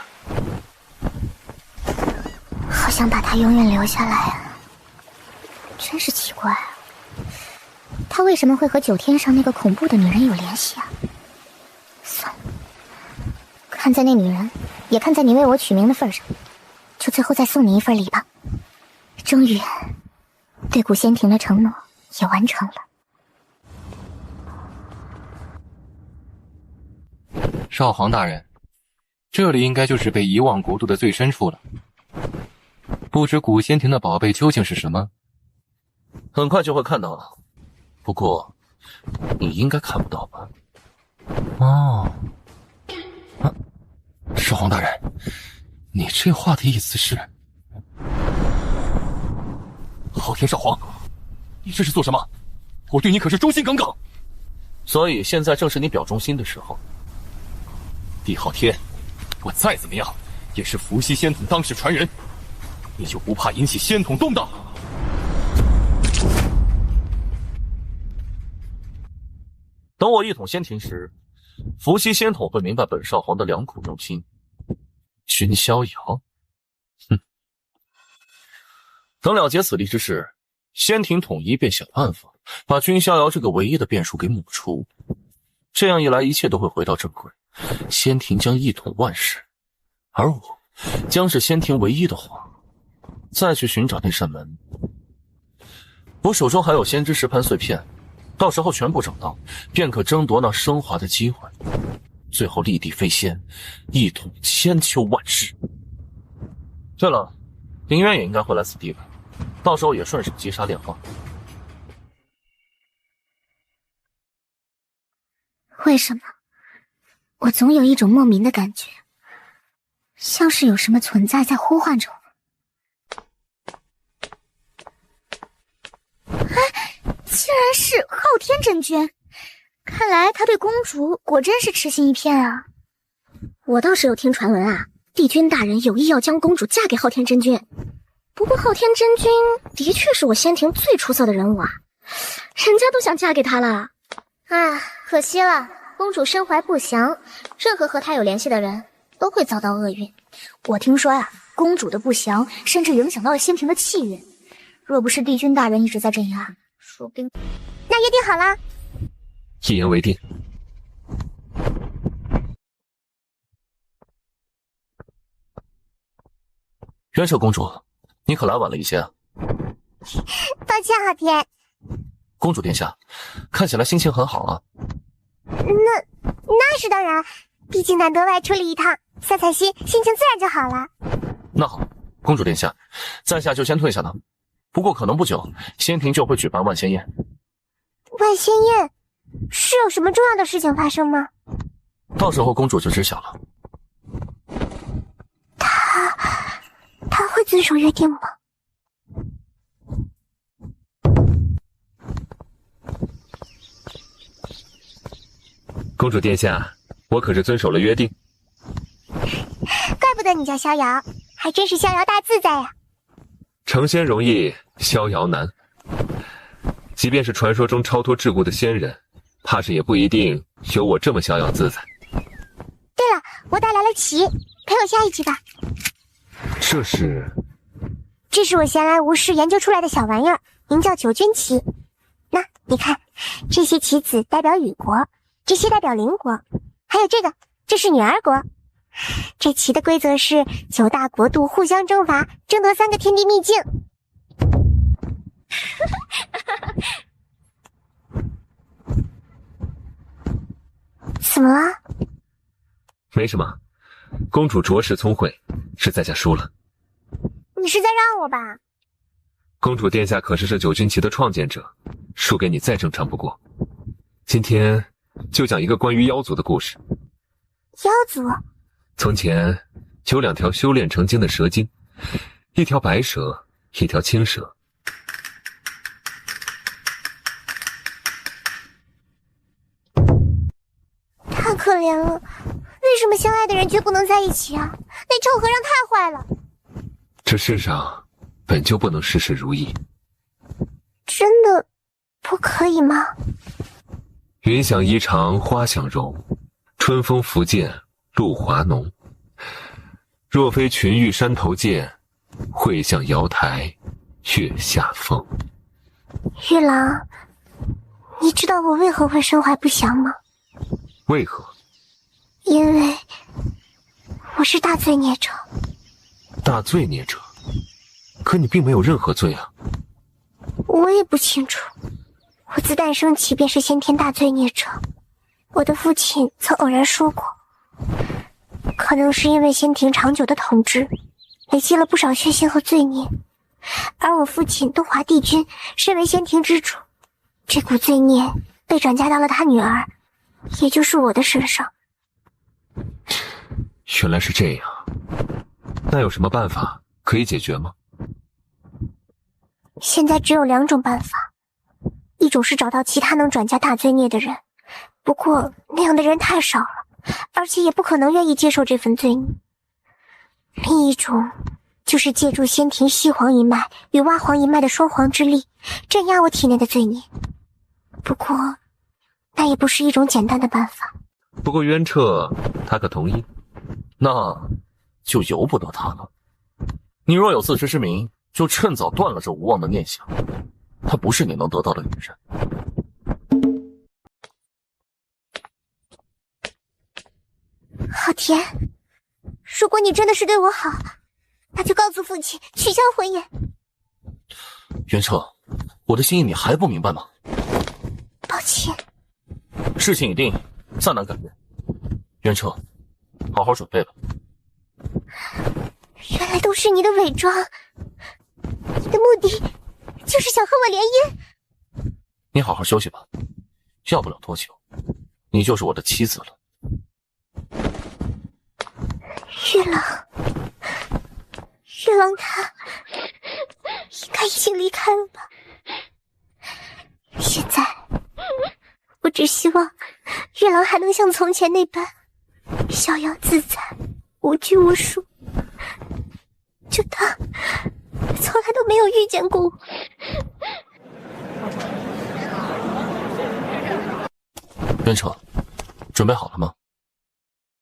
好想把他永远留下来啊！真是奇怪，他为什么会和九天上那个恐怖的女人有联系啊？算了，看在那女人，也看在你为我取名的份上，就最后再送你一份礼吧。终于，对古仙庭的承诺也完成了。少皇大人，这里应该就是被遗忘国度的最深处了。不知古仙庭的宝贝究竟是什么？很快就会看到了，不过你应该看不到吧？哦，少皇大人，你这话的意思是？昊天少皇，你这是做什么？我对你可是忠心耿耿。所以现在正是你表忠心的时候。帝昊天，我再怎么样也是伏羲仙统当世传人，你就不怕引起仙统动荡？等我一统仙庭时，伏羲仙统会明白本少皇的良苦用心。君逍遥，哼！等了结此地之事，仙庭统一便想办法把君逍遥这个唯一的变数给抹除。这样一来，一切都会回到正轨，仙庭将一统万世，而我将是仙庭唯一的皇。再去寻找那扇门，我手中还有仙之石盘碎片，到时候全部找到，便可争夺那升华的机会，最后立地飞仙，一统千秋万世。对了，林渊也应该会来此地吧，到时候也顺手击杀炼化。为什么我总有一种莫名的感觉，像是有什么存在在呼唤着我？竟然是昊天真君，看来他对公主果真是痴心一片啊。我倒是有听传闻啊，帝君大人有意要将公主嫁给昊天真君。不过昊天真君的确是我仙庭最出色的人物啊，人家都想嫁给他了。啊，可惜了，公主身怀不祥，任何和她有联系的人都会遭到厄运。我听说啊，公主的不祥甚至影响到了仙庭的气运，若不是帝君大人一直在镇压，说不定……那约定好了，一言为定。元舍公主，你可来晚了一些啊。抱歉昊天。公主殿下，看起来心情很好啊。那是当然，毕竟难得外出了一趟，散散心，心情自然就好了。那好，公主殿下，在下就先退下了。不过可能不久，仙庭就会举办万仙宴。万仙宴，是有什么重要的事情发生吗？到时候公主就知晓了。他会遵守约定吗？公主殿下，我可是遵守了约定。怪不得你叫逍遥，还真是逍遥大自在呀！成仙容易，逍遥难。即便是传说中超脱桎梏的仙人，怕是也不一定有我这么逍遥自在。对了，我带来了棋，陪我下一局吧。这是我闲来无事研究出来的小玩意儿，名叫九军棋。那你看，这些棋子代表羽国，这些代表邻国，还有这是女儿国。这棋的规则是9大国度互相征伐，争得3个天地秘境。怎么了？没什么，公主着实聪慧，是在下输了。你是在让我吧？公主殿下可是这九军棋的创建者，输给你再正常不过。今天就讲一个关于妖族的故事。妖族？从前有2条修炼成精的蛇精，一条白蛇，一条青蛇。太可怜了，为什么相爱的人绝不能在一起啊？那臭和尚太坏了。这世上本就不能事事如意。真的不可以吗？云想衣长花想容，春风拂槛露华浓。若非群玉山头见，会向瑶台月下风。月郎，你知道我为何会身怀不祥吗？为何？因为我是大罪孽者。大罪孽者？可你并没有任何罪啊。我也不清楚，我自诞生起便是先天大罪孽者。我的父亲曾偶然说过，可能是因为仙庭长久的统治，累积了不少血腥和罪孽，而我父亲东华帝君身为仙庭之主，这股罪孽被转嫁到了他女儿，也就是我的身上。原来是这样，那有什么办法可以解决吗？现在只有2种办法，一种是找到其他能转嫁大罪孽的人，不过那样的人太少了，而且也不可能愿意接受这份罪孽。另一种就是借助仙庭西皇一脉与蛙皇一脉的双皇之力，镇压我体内的罪孽。不过那也不是一种简单的办法。不过渊彻他可同意？那就由不得他了。你若有自知之明，就趁早断了这无望的念想。她不是你能得到的女人。昊天，如果你真的是对我好，那就告诉父亲取消婚宴。渊彻，我的心意你还不明白吗？抱歉。事情已定，再难改变。渊彻，好好准备吧。原来都是你的伪装，你的目的就是想和我联姻。你好好休息吧，要不了多久，你就是我的妻子了。月郎他应该已经离开了吧？现在我只希望月郎还能像从前那般逍遥自在，无拘无束，就当从来都没有遇见过我。渊彻，准备好了吗？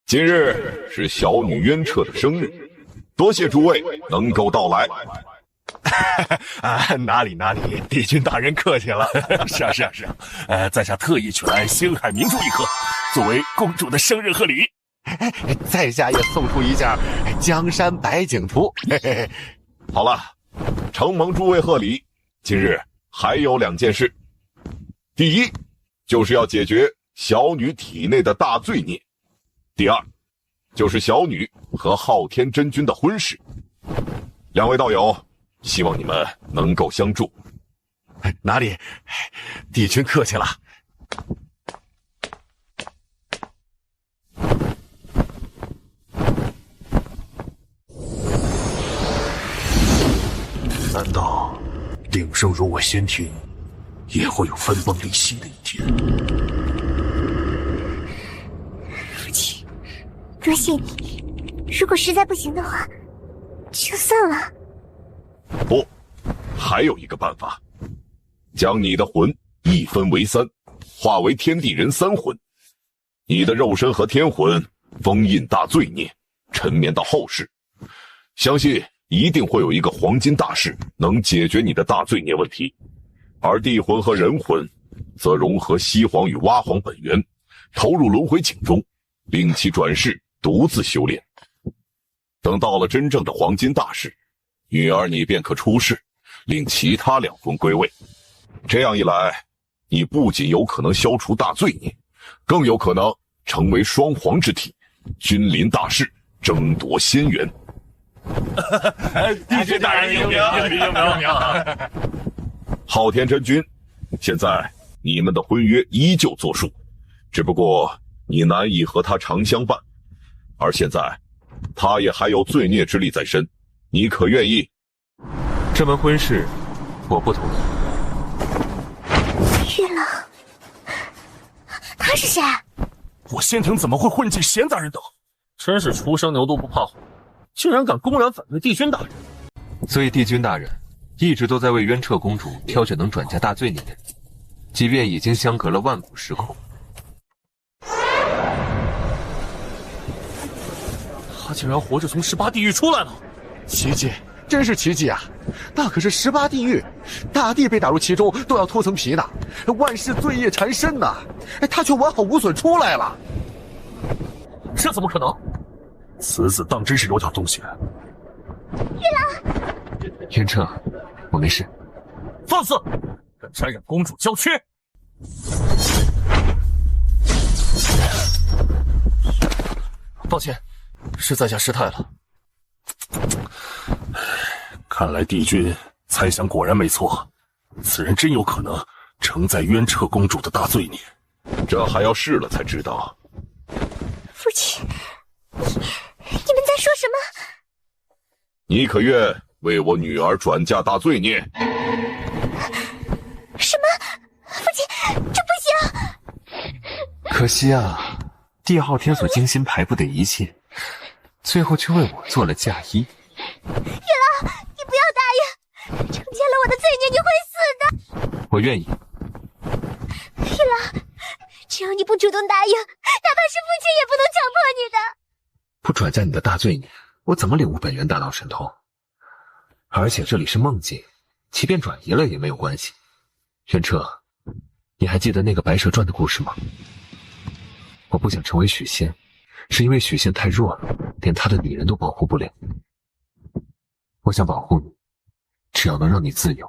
今日是小女渊彻的生日，多谢诸位能够到来。哪里，帝君大人客气了。是啊，在下特意取来星海明珠一颗，作为公主的生日贺礼。在下也送出一件江山百景图。好了，承蒙诸位贺礼，今日还有2件事。第一，就是要解决小女体内的大罪孽；第二，就是小女和昊天真君的婚事。2位道友，希望你们能够相助。哪里，帝君客气了。难道鼎圣如我仙庭也会有分崩离析的一天？父亲，多谢你。如果实在不行的话，就算了。不，还有一个办法，将你的魂一分为三，化为天地人三魂。你的肉身和天魂封印大罪孽，沉眠到后世。相信一定会有一个黄金大事能解决你的大罪孽问题。而地魂和人魂则融合西皇与蛙皇本源，投入轮回井中，令其转世独自修炼。等到了真正的黄金大事，女儿你便可出世，令其他两魂归位。这样一来，你不仅有可能消除大罪孽，更有可能成为双皇之体，君临大事，争夺仙源。帝君大人英明，英明。昊天真君，现在你们的婚约依旧作数，只不过你难以和他长相伴，而现在他也还有罪孽之力在身，你可愿意？这门婚事，我不同意。月老，他是谁？我仙庭怎么会混进闲杂人等？真是初生牛犊不怕虎，竟然敢公然反对帝君大人。所以帝君大人一直都在为冤彻公主挑选能转嫁大罪孽的人，即便已经相隔了万古时空。他竟然活着从18地狱出来了！奇迹，真是奇迹啊！那可是18地狱，大地被打入其中都要脱层皮呢，万世罪业缠身呢，他却完好无损出来了。这怎么可能？此子当真是有点东西。月老，元彻，我没事。放肆！敢沾染公主娇躯！抱歉，是在下失态了。看来帝君猜想果然没错，此人真有可能承载冤彻公主的大罪孽。这还要试了才知道。父亲，你们在说什么？你可愿为我女儿转嫁大罪孽？什么？父亲，这不行！可惜啊，帝昊天所精心排布的一切，最后却为我做了嫁衣。月老，你不要答应，承接了我的罪孽，你会死的。我愿意。月老，只要你不主动答应，哪怕是父亲也不能强迫你的。不转嫁你的大罪孽，我怎么领悟本源大道神通？而且这里是梦境，即便转移了也没有关系。元彻，你还记得那个白蛇传的故事吗？我不想成为许仙，是因为许仙太弱了，连他的女人都保护不了。我想保护你，只要能让你自由，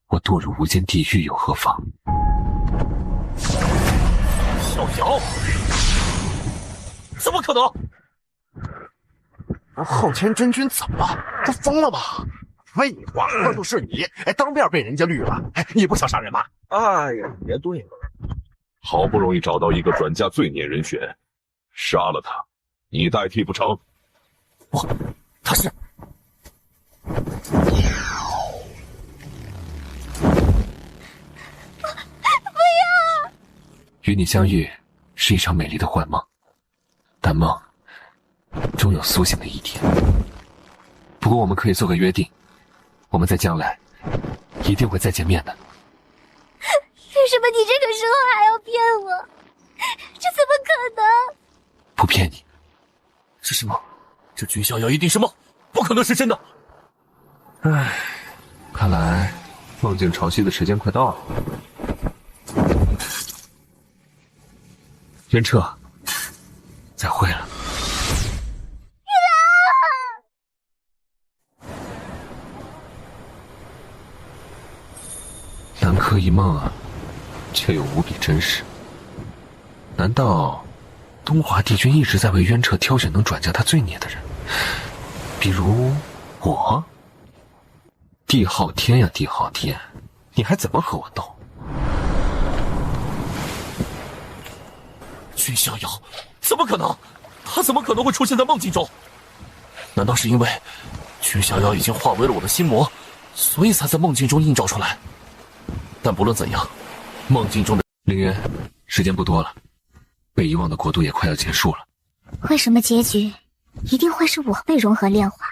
我堕入无间地狱又何妨？小瑶，怎么可能？昊天真君怎么了？他疯了吗？废话，那就是你，当面被人家绿了，你不想杀人吗？哎呀，别对了，好不容易找到一个转嫁罪孽人选，杀了他，你代替不成？他是。不要！与你相遇是一场美丽的幻梦，但梦终有苏醒的一天。不过我们可以做个约定，我们在将来一定会再见面的。为什么你这个时候还要骗我？这怎么可能？不骗你，这是梦，这君逍遥一定是梦，不可能是真的。唉，看来梦境潮汐的时间快到了。元彻，再会了。南柯一梦啊，却又无比真实。难道东华帝君一直在为渊彻挑选能转嫁他罪孽的人？比如我？帝昊天呀，帝昊天，你还怎么和我斗？君逍遥，怎么可能？他怎么可能会出现在梦境中？难道是因为君逍遥已经化为了我的心魔，所以才在梦境中映照出来。但不论怎样，梦境中的凌渊，时间不多了，被遗忘的国度也快要结束了。为什么结局一定会是我被融合炼化？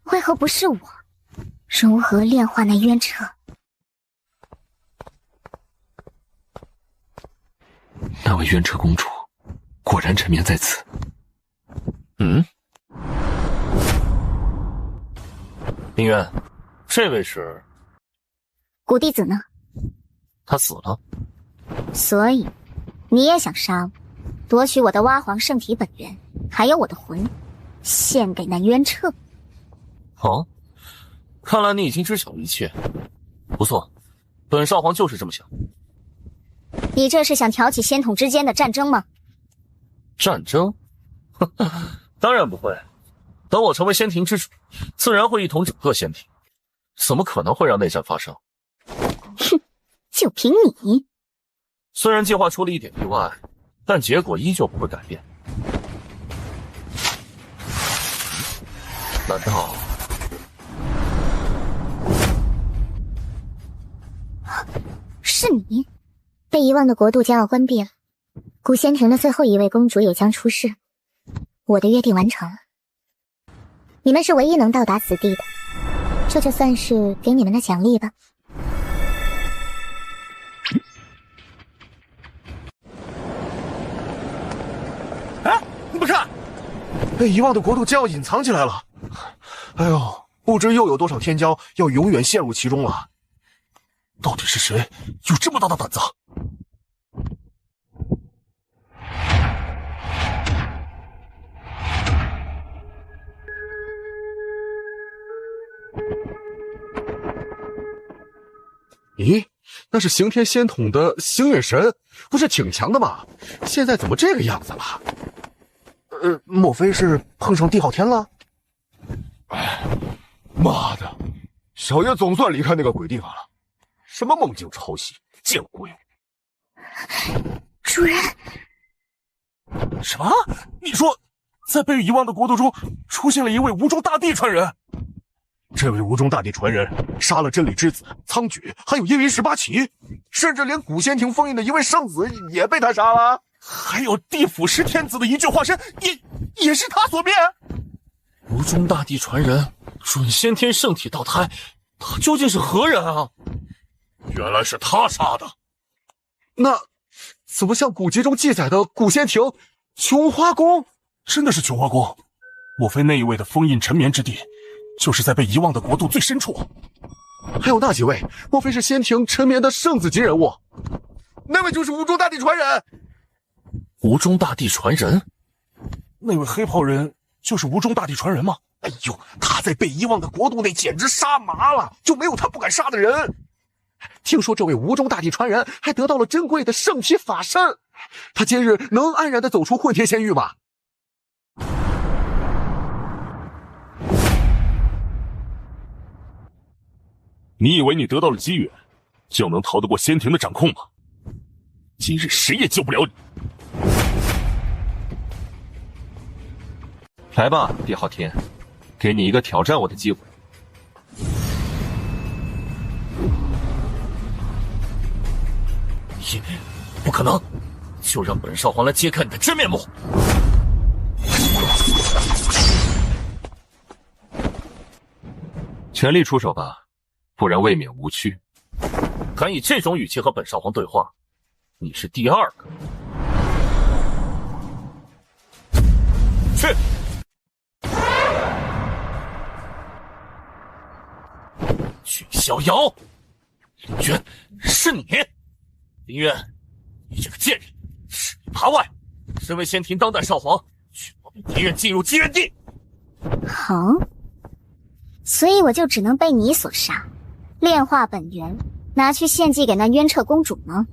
为何不是我融合炼化那冤彻？那位冤彻公主果然沉眠在此。凌渊，这位是古弟子呢？他死了。所以你也想杀我，夺取我的蛙皇圣体本源，还有我的魂，献给那冤彻。哦，看来你已经知晓一切。不错，本少皇就是这么想。你这是想挑起仙统之间的战争吗？战争？当然不会。等我成为仙庭之主，自然会一统整个仙庭，怎么可能会让内战发生？哼，就凭你！虽然计划出了一点意外，但结果依旧不会改变。难道是你？被遗忘的国度将要关闭了，古仙庭的最后一位公主也将出世，我的约定完成了。你们是唯一能到达此地的，这就算是给你们的奖励吧。哎，你们看，被遗忘的国度将要隐藏起来了。哎呦，不知又有多少天骄要永远陷入其中了。到底是谁有这么大的胆子？咦，那是刑天仙统的星月神，不是挺强的吗？现在怎么这个样子了？莫非是碰上帝昊天了？哎，妈的，小爷总算离开那个鬼地方了。什么梦境抄袭，见鬼！主人，什么？你说，在被遗忘的国度中出现了一位无中大帝传人？这位无中大帝传人杀了真理之子苍举，还有阴云18旗，甚至连古仙庭封印的一位圣子也被他杀了，还有地府10天子的一具化身也是他所灭。无中大帝传人，准先天圣体道胎，他究竟是何人啊？原来是他杀的。那怎么像古籍中记载的古仙庭琼花宫？真的是琼花宫？莫非那一位的封印沉眠之地就是在被遗忘的国度最深处？还有那几位，莫非是仙庭沉眠的圣子级人物？那位就是无中大帝传人。无中大帝传人？那位黑袍人就是无中大帝传人吗？哎呦，他在被遗忘的国度内简直杀麻了，就没有他不敢杀的人。听说这位无中大帝传人还得到了珍贵的圣体法身，他今日能安然地走出混天仙域吗？你以为你得到了机缘，就能逃得过仙庭的掌控吗？今日谁也救不了你。来吧，帝昊天，给你一个挑战我的机会。不可能！就让本少皇来揭开你的真面目！全力出手吧，不然未免无趣。敢以这种语气和本少皇对话，你是第二个。去！去逍遥！凌渊，是你！凌渊，你这个贱人，吃里扒外！身为仙庭当代少皇，却要被敌人进入机缘地。好，所以我就只能被你所杀，炼化本源，拿去献祭给那冤彻公主吗？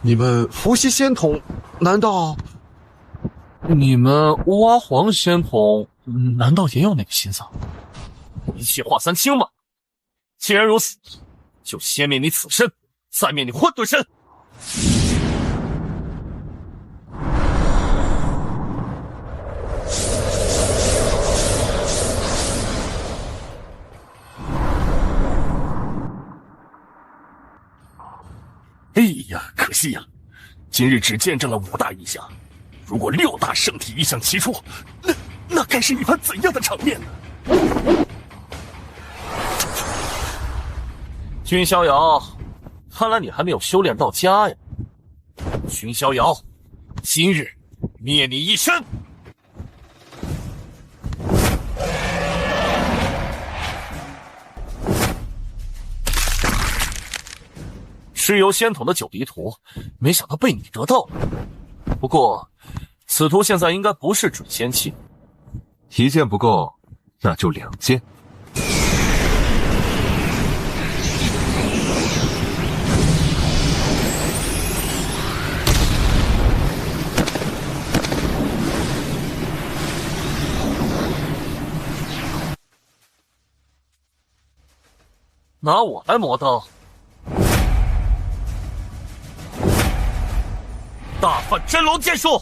你们伏羲仙统难道？你们蛙皇仙统难道也有那个心脏？一气化三清吗？既然如此，就先灭你此身，再灭你混沌身。惜呀！今日只见证了5大异象，如果6大圣体异象齐出，那该是一番怎样的场面呢？君逍遥，看来你还没有修炼到家呀！君逍遥，今日灭你一身！蚩尤仙统的9地图，没想到被你得到了。不过，此图现在应该不是准仙器。1件不够，那就2件。拿我来磨刀。大梵真龙剑术。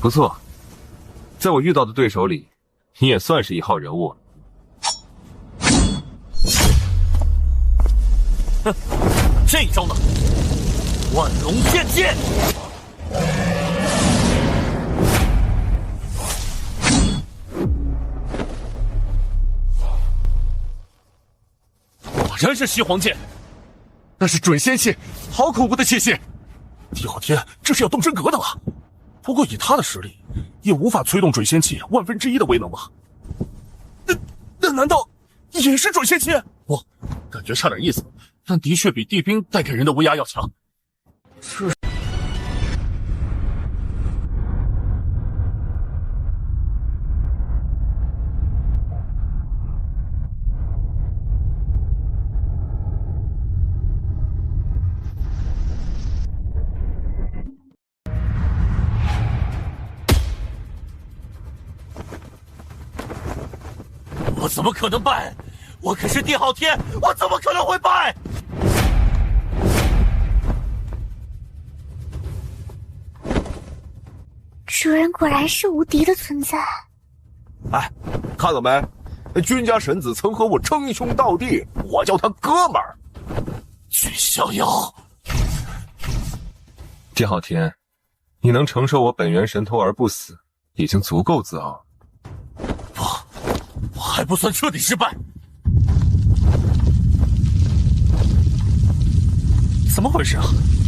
不错，在我遇到的对手里，你也算是一号人物了。哼，这一招呢？万龙剑剑。果然是西黄剑，那是准仙器，好恐怖的气息！帝昊天这是要动真格的了。不过以他的实力，也无法催动准仙器1/10的威能吧？那难道也是准仙器？不，感觉差点意思，但的确比地兵带给人的威压要强。是。我怎么可能败？我可是帝昊天，我怎么可能会败？主人果然是无敌的存在。哎，看到没？君家神子曾和我称兄道弟，我叫他哥们儿。君逍遥，帝昊天，你能承受我本源神通而不死，已经足够自傲。我还不算彻底失败。怎么回事啊？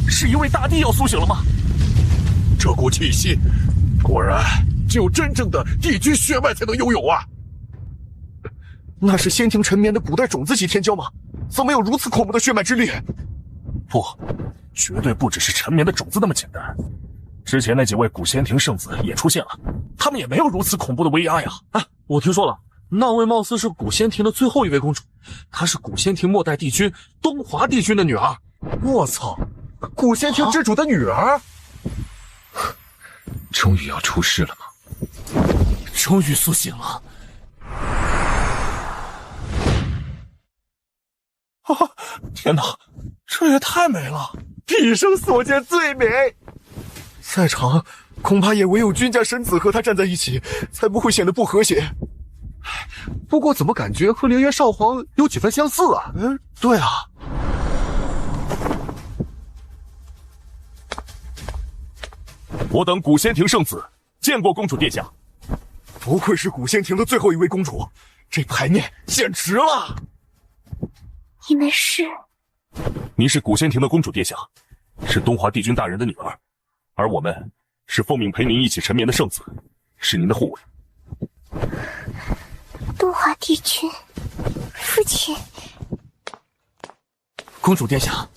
是因为大地要苏醒了吗？这股气息，果然只有真正的帝君血脉才能拥有啊！那是仙庭沉眠的古代种子级天骄吗？怎么有如此恐怖的血脉之力？不，绝对不只是沉眠的种子那么简单。之前那几位古仙庭圣子也出现了，他们也没有如此恐怖的威压呀！啊，我听说了。那位貌似是古仙庭的最后一位公主，她是古仙庭末代帝君东华帝君的女儿。我操，古仙庭之主的女儿，终于要出事了吗？终于苏醒了。啊！天哪，这也太美了，毕生所见最美。在场恐怕也唯有君家神子和他站在一起，才不会显得不和谐。不过怎么感觉和陵园少皇有几分相似啊？对啊。我等古仙庭圣子见过公主殿下。不愧是古仙庭的最后一位公主，这牌面简直了。你们是？你是古仙庭的公主殿下，是东华帝君大人的女儿，而我们是奉命陪您一起沉眠的圣子，是您的护卫。东华帝君，父亲。公主殿下，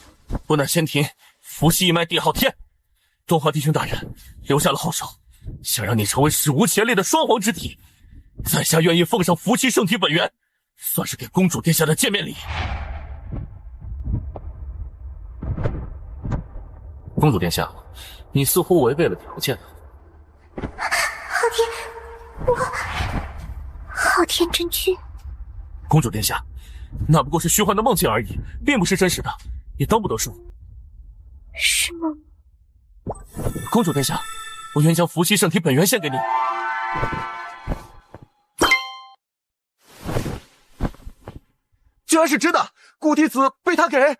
我乃仙庭伏羲一脉帝昊天，东华帝君大人留下了号召，想让你成为史无前例的双皇之体。在下愿意奉上伏羲圣体本源，算是给公主殿下的见面礼。公主殿下，你似乎违背了条件。昊天，昊天真君。公主殿下，那不过是虚幻的梦境而已，并不是真实的，也当不得数。是梦。公主殿下，我愿将伏羲圣体本源献给你。竟然是真的！顾弟子被他给……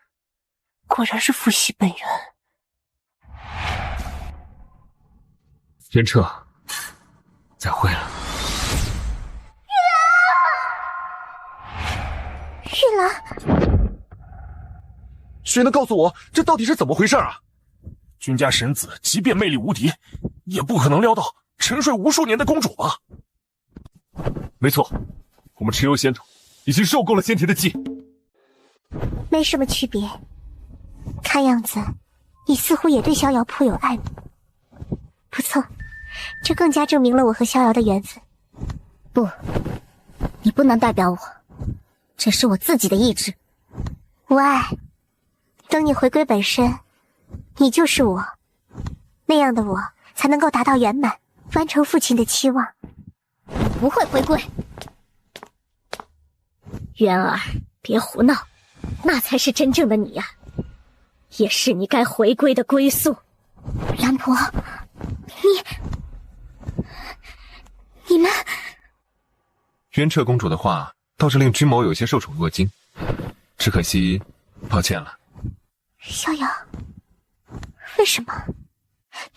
果然是伏羲本源。袁彻，再会了。玉兰，谁能告诉我这到底是怎么回事啊？君家神子即便魅力无敌，也不可能撩到沉睡无数年的公主吧？没错，我们蚩尤仙统已经受够了仙庭的气。没什么区别。看样子，你似乎也对逍遥颇有爱慕。不错，这更加证明了我和逍遥的缘分。不，你不能代表我，这是我自己的意志。无碍，等你回归本身，你就是我，那样的我才能够达到圆满，完成父亲的期望。我不会回归。渊儿，别胡闹，那才是真正的你呀，也是你该回归的归宿。兰婆，你们……渊彻公主的话倒是令君某有些受宠若惊，只可惜，抱歉了。逍遥，为什么？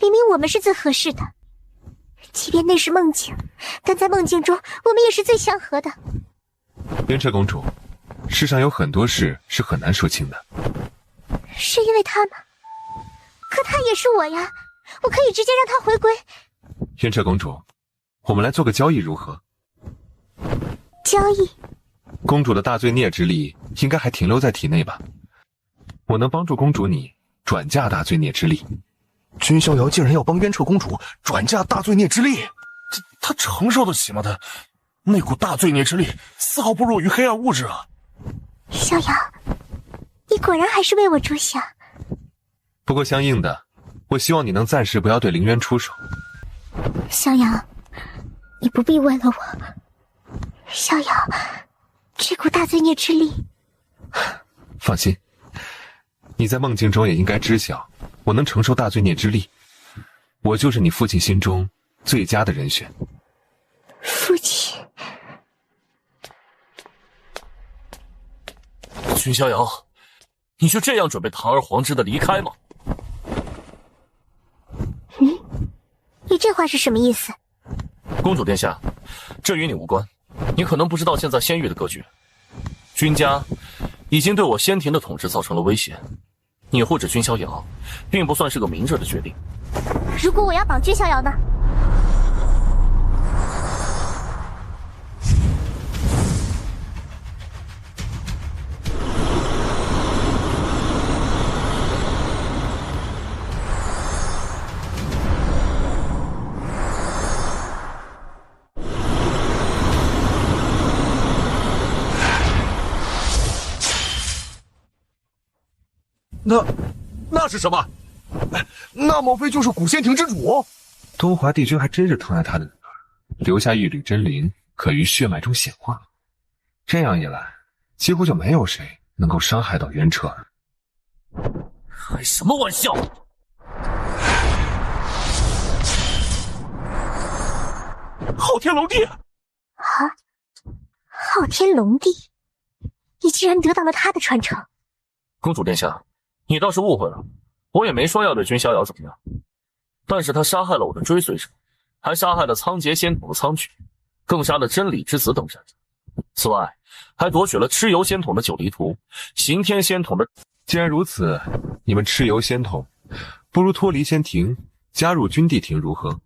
明明我们是最合适的，即便那是梦境，但在梦境中，我们也是最相合的。渊彻公主，世上有很多事是很难说清的。是因为他吗？可他也是我呀，我可以直接让他回归。渊彻公主，我们来做个交易如何？交易？公主的大罪孽之力应该还停留在体内吧？我能帮助公主你转嫁大罪孽之力。君逍遥竟然要帮渊彻公主转嫁大罪孽之力，他承受得起吗？那股大罪孽之力丝毫不弱于黑暗物质啊！逍遥，你果然还是为我着想。不过相应的，我希望你能暂时不要对凌渊出手。逍遥，你不必为了我。逍遥，这股大罪孽之力……放心，你在梦境中也应该知晓，我能承受大罪孽之力，我就是你父亲心中最佳的人选。父亲，君逍遥，你就这样准备堂而皇之的离开吗？你这话是什么意思？公主殿下，这与你无关。你可能不知道现在仙域的格局，君家已经对我仙庭的统治造成了威胁。你护着君逍遥，并不算是个明智的决定。如果我要保君逍遥呢？那是什么？那莫非就是古仙庭之主？东华帝君还真是疼爱他的女儿，留下一缕真灵，可于血脉中显化。这样一来，几乎就没有谁能够伤害到渊彻了。开什么玩笑！昊天龙帝！啊，昊天龙帝，你竟然得到了他的传承！公主殿下，你倒是误会了，我也没说要对君逍遥怎么样，但是他杀害了我的追随者，还杀害了仓颉仙统的仓钧，更杀了真理之子等人。此外，还夺取了蚩尤仙统的九离图，刑天仙统的……既然如此，你们蚩尤仙统不如脱离仙庭，加入君地庭如何？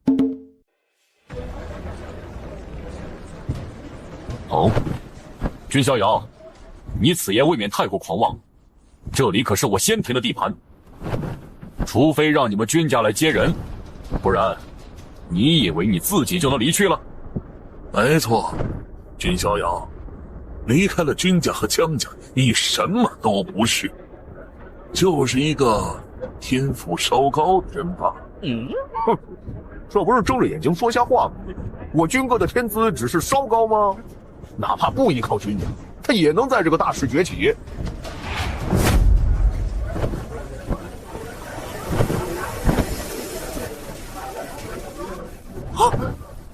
哦，君逍遥，你此言未免太过狂妄，这里可是我仙庭的地盘，除非让你们君家来接人，不然你以为你自己就能离去了？没错，君逍遥，离开了君家和江家，你什么都不是，就是一个天赋稍高的人罢了。哼，这不是睁着眼睛说瞎话吗？我军哥的天资只是稍高吗？哪怕不依靠君家，他也能在这个大势崛起。啊！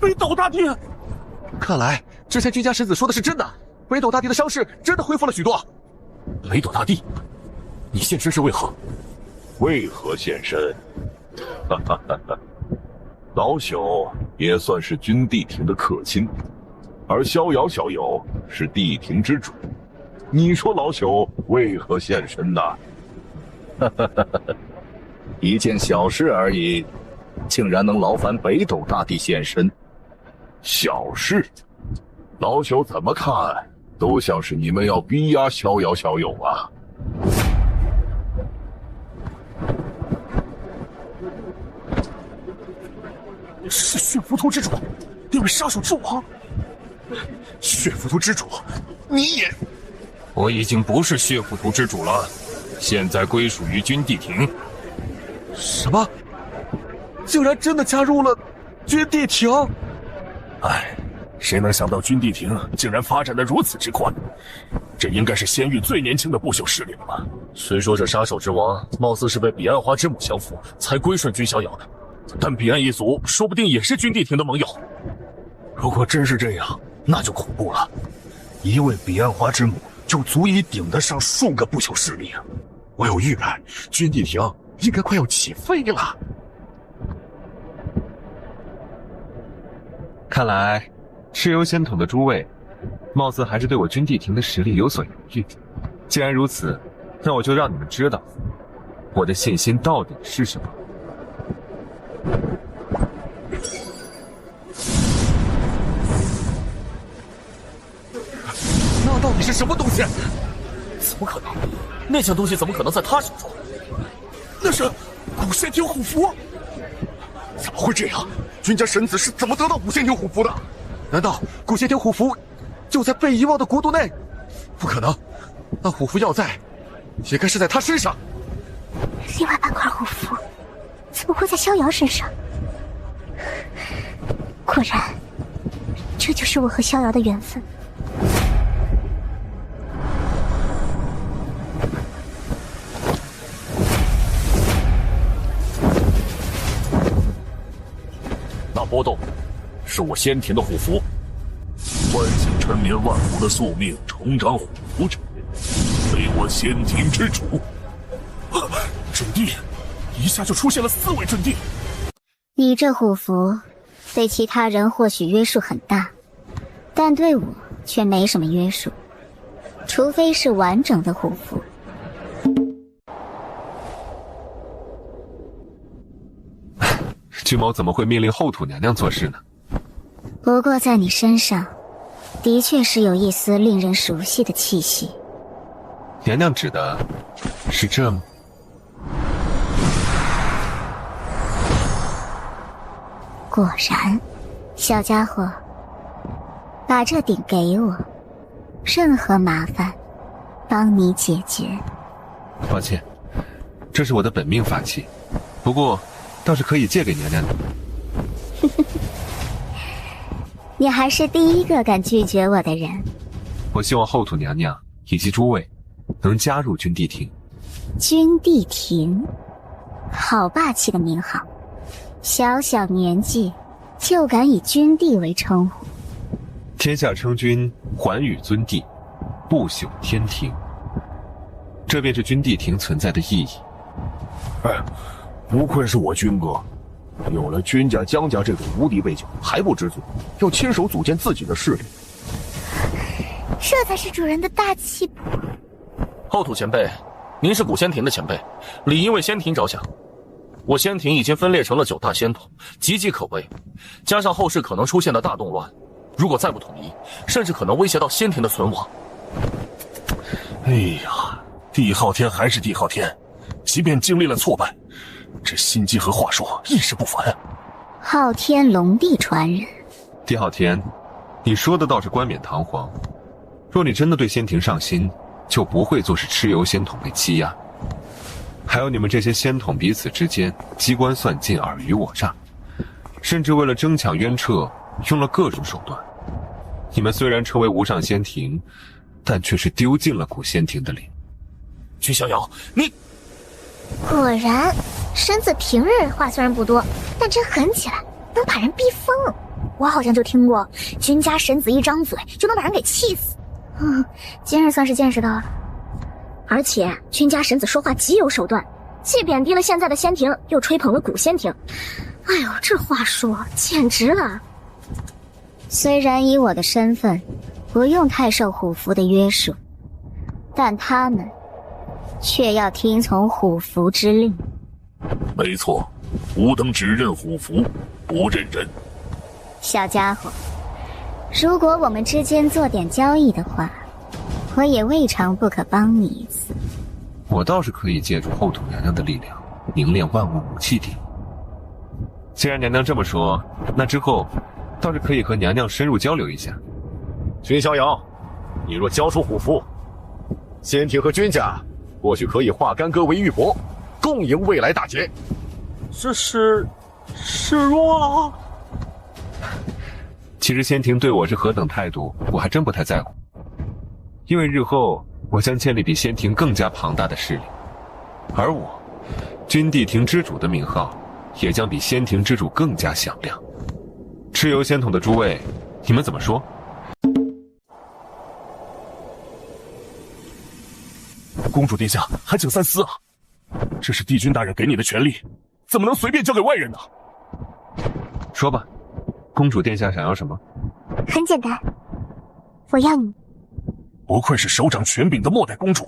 北斗大帝！看来之前君家神子说的是真的，北斗大帝的伤势真的恢复了许多。北斗大帝，你现身是为何？为何现身？哈哈哈哈！老朽也算是君帝庭的客卿，而逍遥小友是帝庭之主。你说老朽为何现身呢？哈哈哈哈！一件小事而已，竟然能劳烦北斗大帝现身。小事，老朽怎么看都像是你们要逼压逍遥小友啊！是血浮屠之主，那位杀手之王。血浮屠之主，你也……我已经不是血浮屠之主了，现在归属于君帝庭。什么？竟然真的加入了君帝庭？哎，谁能想到君帝庭竟然发展得如此之快？这应该是仙域最年轻的不朽势力了吧？虽说这杀手之王貌似是被彼岸花之母降服，才归顺君逍遥的，但彼岸一族说不定也是君帝庭的盟友。如果真是这样，那就恐怖了。一位彼岸花之母就足以顶得上数个不朽势力啊！我有预感，君帝庭应该快要起飞了。看来，蚩尤仙统的诸位，貌似还是对我君帝庭的实力有所犹豫。既然如此，那我就让你们知道，我的信心到底是什么。那到底是什么东西？怎么可能？那件东西怎么可能在他手中？那是古仙庭虎符。怎么会这样？君家神子是怎么得到古仙庭虎符的？难道古仙庭虎符就在被遗忘的国度内？不可能，那虎符要在，也该是在他身上。另外半块虎符怎么会在逍遥身上？果然，这就是我和逍遥的缘分。那波动是我仙庭的虎符，唤醒陈年万古的宿命，重掌虎符者，为我仙庭之主。准帝，一下就出现了4位准帝。你这虎符对其他人或许约束很大，但对我却没什么约束，除非是完整的虎符。君某怎么会命令后土娘娘做事呢？不过在你身上，的确是有一丝令人熟悉的气息。娘娘指的是这吗？果然，小家伙，把这鼎给我，任何麻烦，帮你解决。抱歉，这是我的本命法器，不过倒是可以借给娘娘的。你还是第一个敢拒绝我的人。我希望后土娘娘以及诸位能加入君帝庭。君帝庭，好霸气的名号。小小年纪就敢以君帝为称呼，天下称君寰宇尊帝，不朽天庭。这便是君帝庭存在的意义。哎，不愧是我君哥，有了君家江家这种无敌背景还不知足，要亲手组建自己的势力。这才是主人的大气魄。后土前辈，您是古仙庭的前辈，理应为仙庭着想。我仙庭已经分裂成了9大仙统，岌岌可危，加上后世可能出现的大动乱，如果再不统一，甚至可能威胁到仙庭的存亡。哎呀，帝昊天还是帝昊天，即便经历了挫败，这心机和话术亦是不凡。昊天龙帝传人，帝昊天，你说的倒是冠冕堂皇。若你真的对仙庭上心，就不会坐视蚩尤仙统被欺压。还有你们这些仙统彼此之间机关算尽，尔虞我诈，甚至为了争抢冤彻，用了各种手段。你们虽然称为无上仙庭，但却是丢尽了古仙庭的脸。君逍遥，你果然，身子平日话虽然不多，但真狠起来能把人逼疯。我好像就听过，君家神子一张嘴就能把人给气死。今日算是见识到了。而且君家神子说话极有手段，既贬低了现在的仙庭，又吹捧了古仙庭。哎呦，这话说简直了！虽然以我的身份不用太受虎符的约束，但他们却要听从虎符之令。没错，吾等只认虎符，不认人。小家伙，如果我们之间做点交易的话，我也未尝不可帮你一次。我倒是可以借助后土娘娘的力量，凝练万物武器体。既然娘娘这么说，那之后倒是可以和娘娘深入交流一下。君逍遥，你若交出虎符，仙庭和君家或许可以化干戈为玉帛，共赢未来大劫。这是若？其实仙庭对我是何等态度，我还真不太在乎。因为日后我将建立比仙庭更加庞大的势力，而我君地庭之主的名号也将比仙庭之主更加响亮。蚩尤仙统的诸位，你们怎么说？公主殿下，还请三思啊！这是帝君大人给你的权利，怎么能随便交给外人呢？说吧，公主殿下想要什么？很简单，我要你。不愧是手掌权柄的末代公主，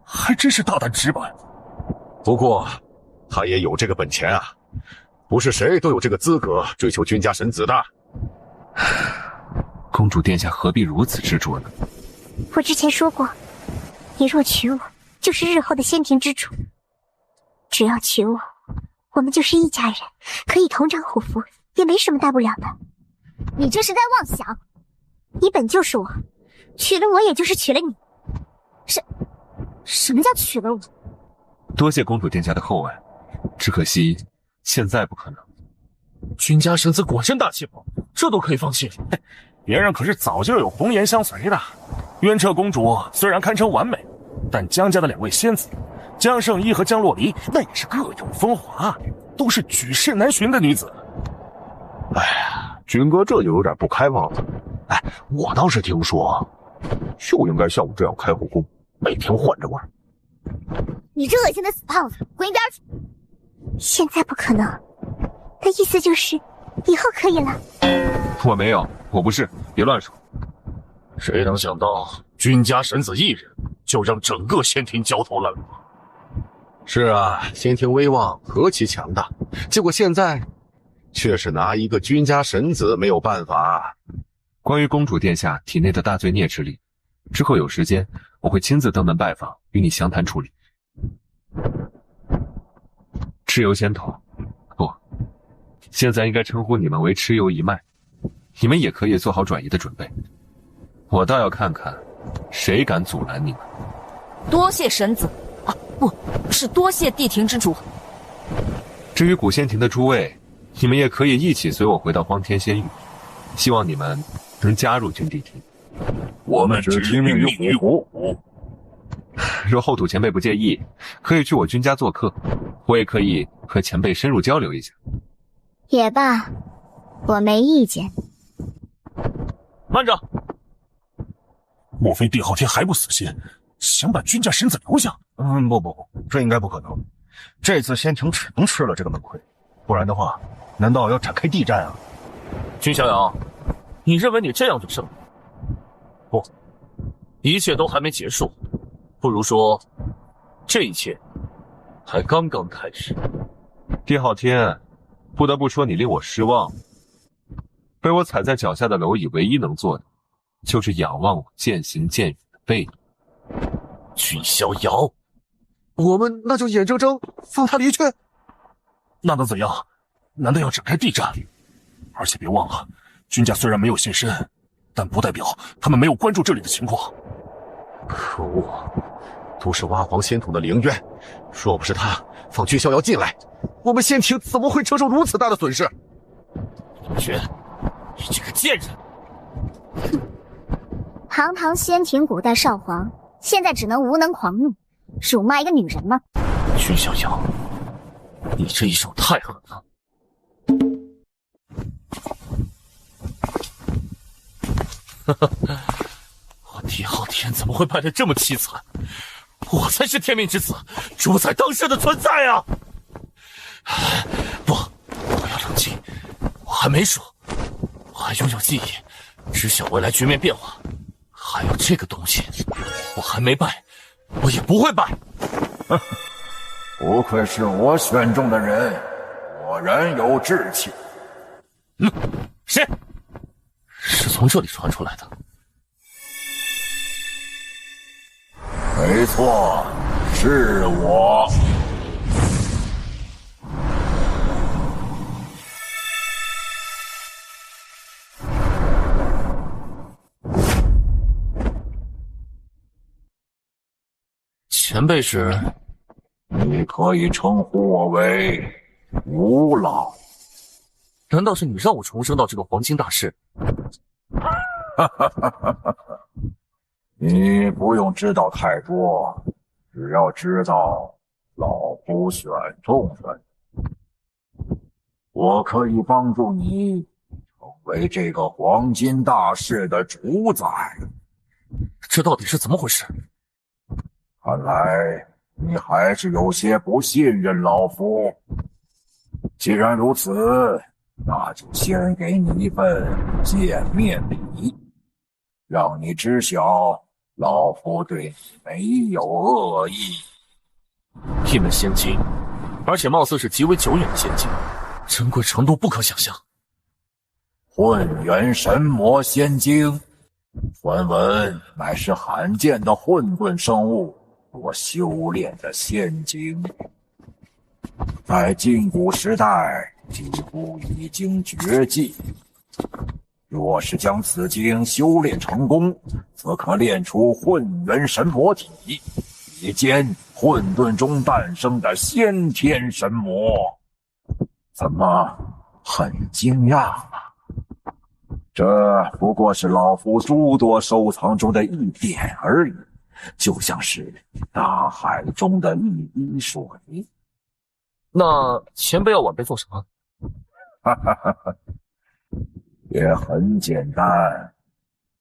还真是大胆直白。不过，她也有这个本钱啊，不是谁都有这个资格追求君家神子的。公主殿下何必如此执着呢？我之前说过，你若娶我，就是日后的仙庭之主。只要娶我，我们就是一家人，可以同掌虎符，也没什么大不了的。你这是在妄想。你本就是我，娶了我也就是娶了你。什么叫娶了我？多谢公主殿下的厚爱，只可惜现在不可能。君家神子果真大气魄，这都可以放弃。别人可是早就有红颜相随的。渊彻公主虽然堪称完美，但江家的两位仙子江圣依和江洛离那也是各有风华，都是举世难寻的女子。哎呀，军哥这就有点不开忘了。哎，我倒是听说，就应该像我这样开后宫，每天换着玩。你这恶心的死胖子，滚一边去！现在不可能，的意思就是以后可以了。我没有，我不是，别乱说。谁能想到君家神子一人就让整个仙庭焦头烂额？是啊，仙庭威望何其强大，结果现在却是拿一个君家神子没有办法。关于公主殿下体内的大罪孽之力，之后有时间我会亲自登门拜访，与你详谈处理。蚩尤仙统，不，现在应该称呼你们为蚩尤一脉，你们也可以做好转移的准备。我倒要看看，谁敢阻拦你们。多谢神子，啊，不是多谢地庭之主。至于古仙庭的诸位，你们也可以一起随我回到荒天仙域，希望你们能加入君地庭。我们只听命于虎。若后土前辈不介意，可以去我君家做客，我也可以和前辈深入交流一下。也罢，我没意见。慢着，莫非帝昊天还不死心，想把君家神子留下？不，这应该不可能。这次仙庭只能吃了这个闷亏，不然的话，难道要展开地战啊？君逍遥，你认为你这样就胜了？不，一切都还没结束，不如说，这一切才刚刚开始。帝昊天，不得不说你令我失望。被我踩在脚下的蝼蚁，唯一能做的，就是仰望我渐行渐远的背影。君逍遥，我们那就眼睁睁放他离去？那能怎样？难道要展开地战？而且别忘了，君家虽然没有现身，但不代表他们没有关注这里的情况。可恶，都是娲皇仙统的凌渊，若不是他放君逍遥进来，我们仙庭怎么会承受如此大的损失？凌渊，你这个贱人！堂堂仙庭古代少皇，现在只能无能狂怒，辱骂一个女人吗？君逍遥，你这一手太狠了。我狄昊天怎么会败得这么凄惨？我才是天命之子，主宰当世的存在啊！不，我要冷静，我还没输，我还拥有记忆，知晓未来局面变化。还有这个东西，我还没败，我也不会败。不愧是我选中的人，果然有志气。谁？是从这里传出来的。没错，是我。前辈是？你可以称呼我为吴老。难道是你让我重生到这个黄金大师？你不用知道太多，只要知道老夫选中的你，我可以帮助你成为这个黄金大事的主宰。这到底是怎么回事？看来你还是有些不信任老夫。既然如此，那就先给你一份见面礼，让你知晓老夫对你没有恶意。一门仙经，而且貌似是极为久远的仙经，珍贵程度不可想象。混元神魔仙经，传闻乃是罕见的混沌生物所修炼的仙经，在近古时代几乎已经绝迹。若是将此经修炼成功，则可炼出混元神魔体，以兼混沌中诞生的先天神魔。怎么，很惊讶吗？这不过是老夫诸多收藏中的一点而已，就像是大海中的一滴水。那前辈要晚辈做什么？也很简单，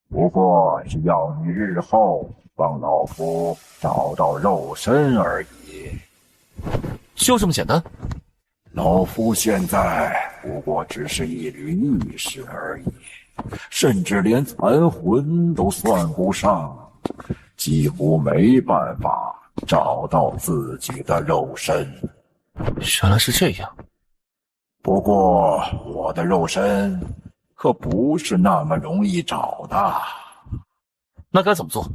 不过是要你日后帮老夫找到肉身而已。就这么简单？老夫现在不过只是一缕意识而已，甚至连残魂都算不上，几乎没办法找到自己的肉身。原来是这样。不过我的肉身可不是那么容易找的。那该怎么做？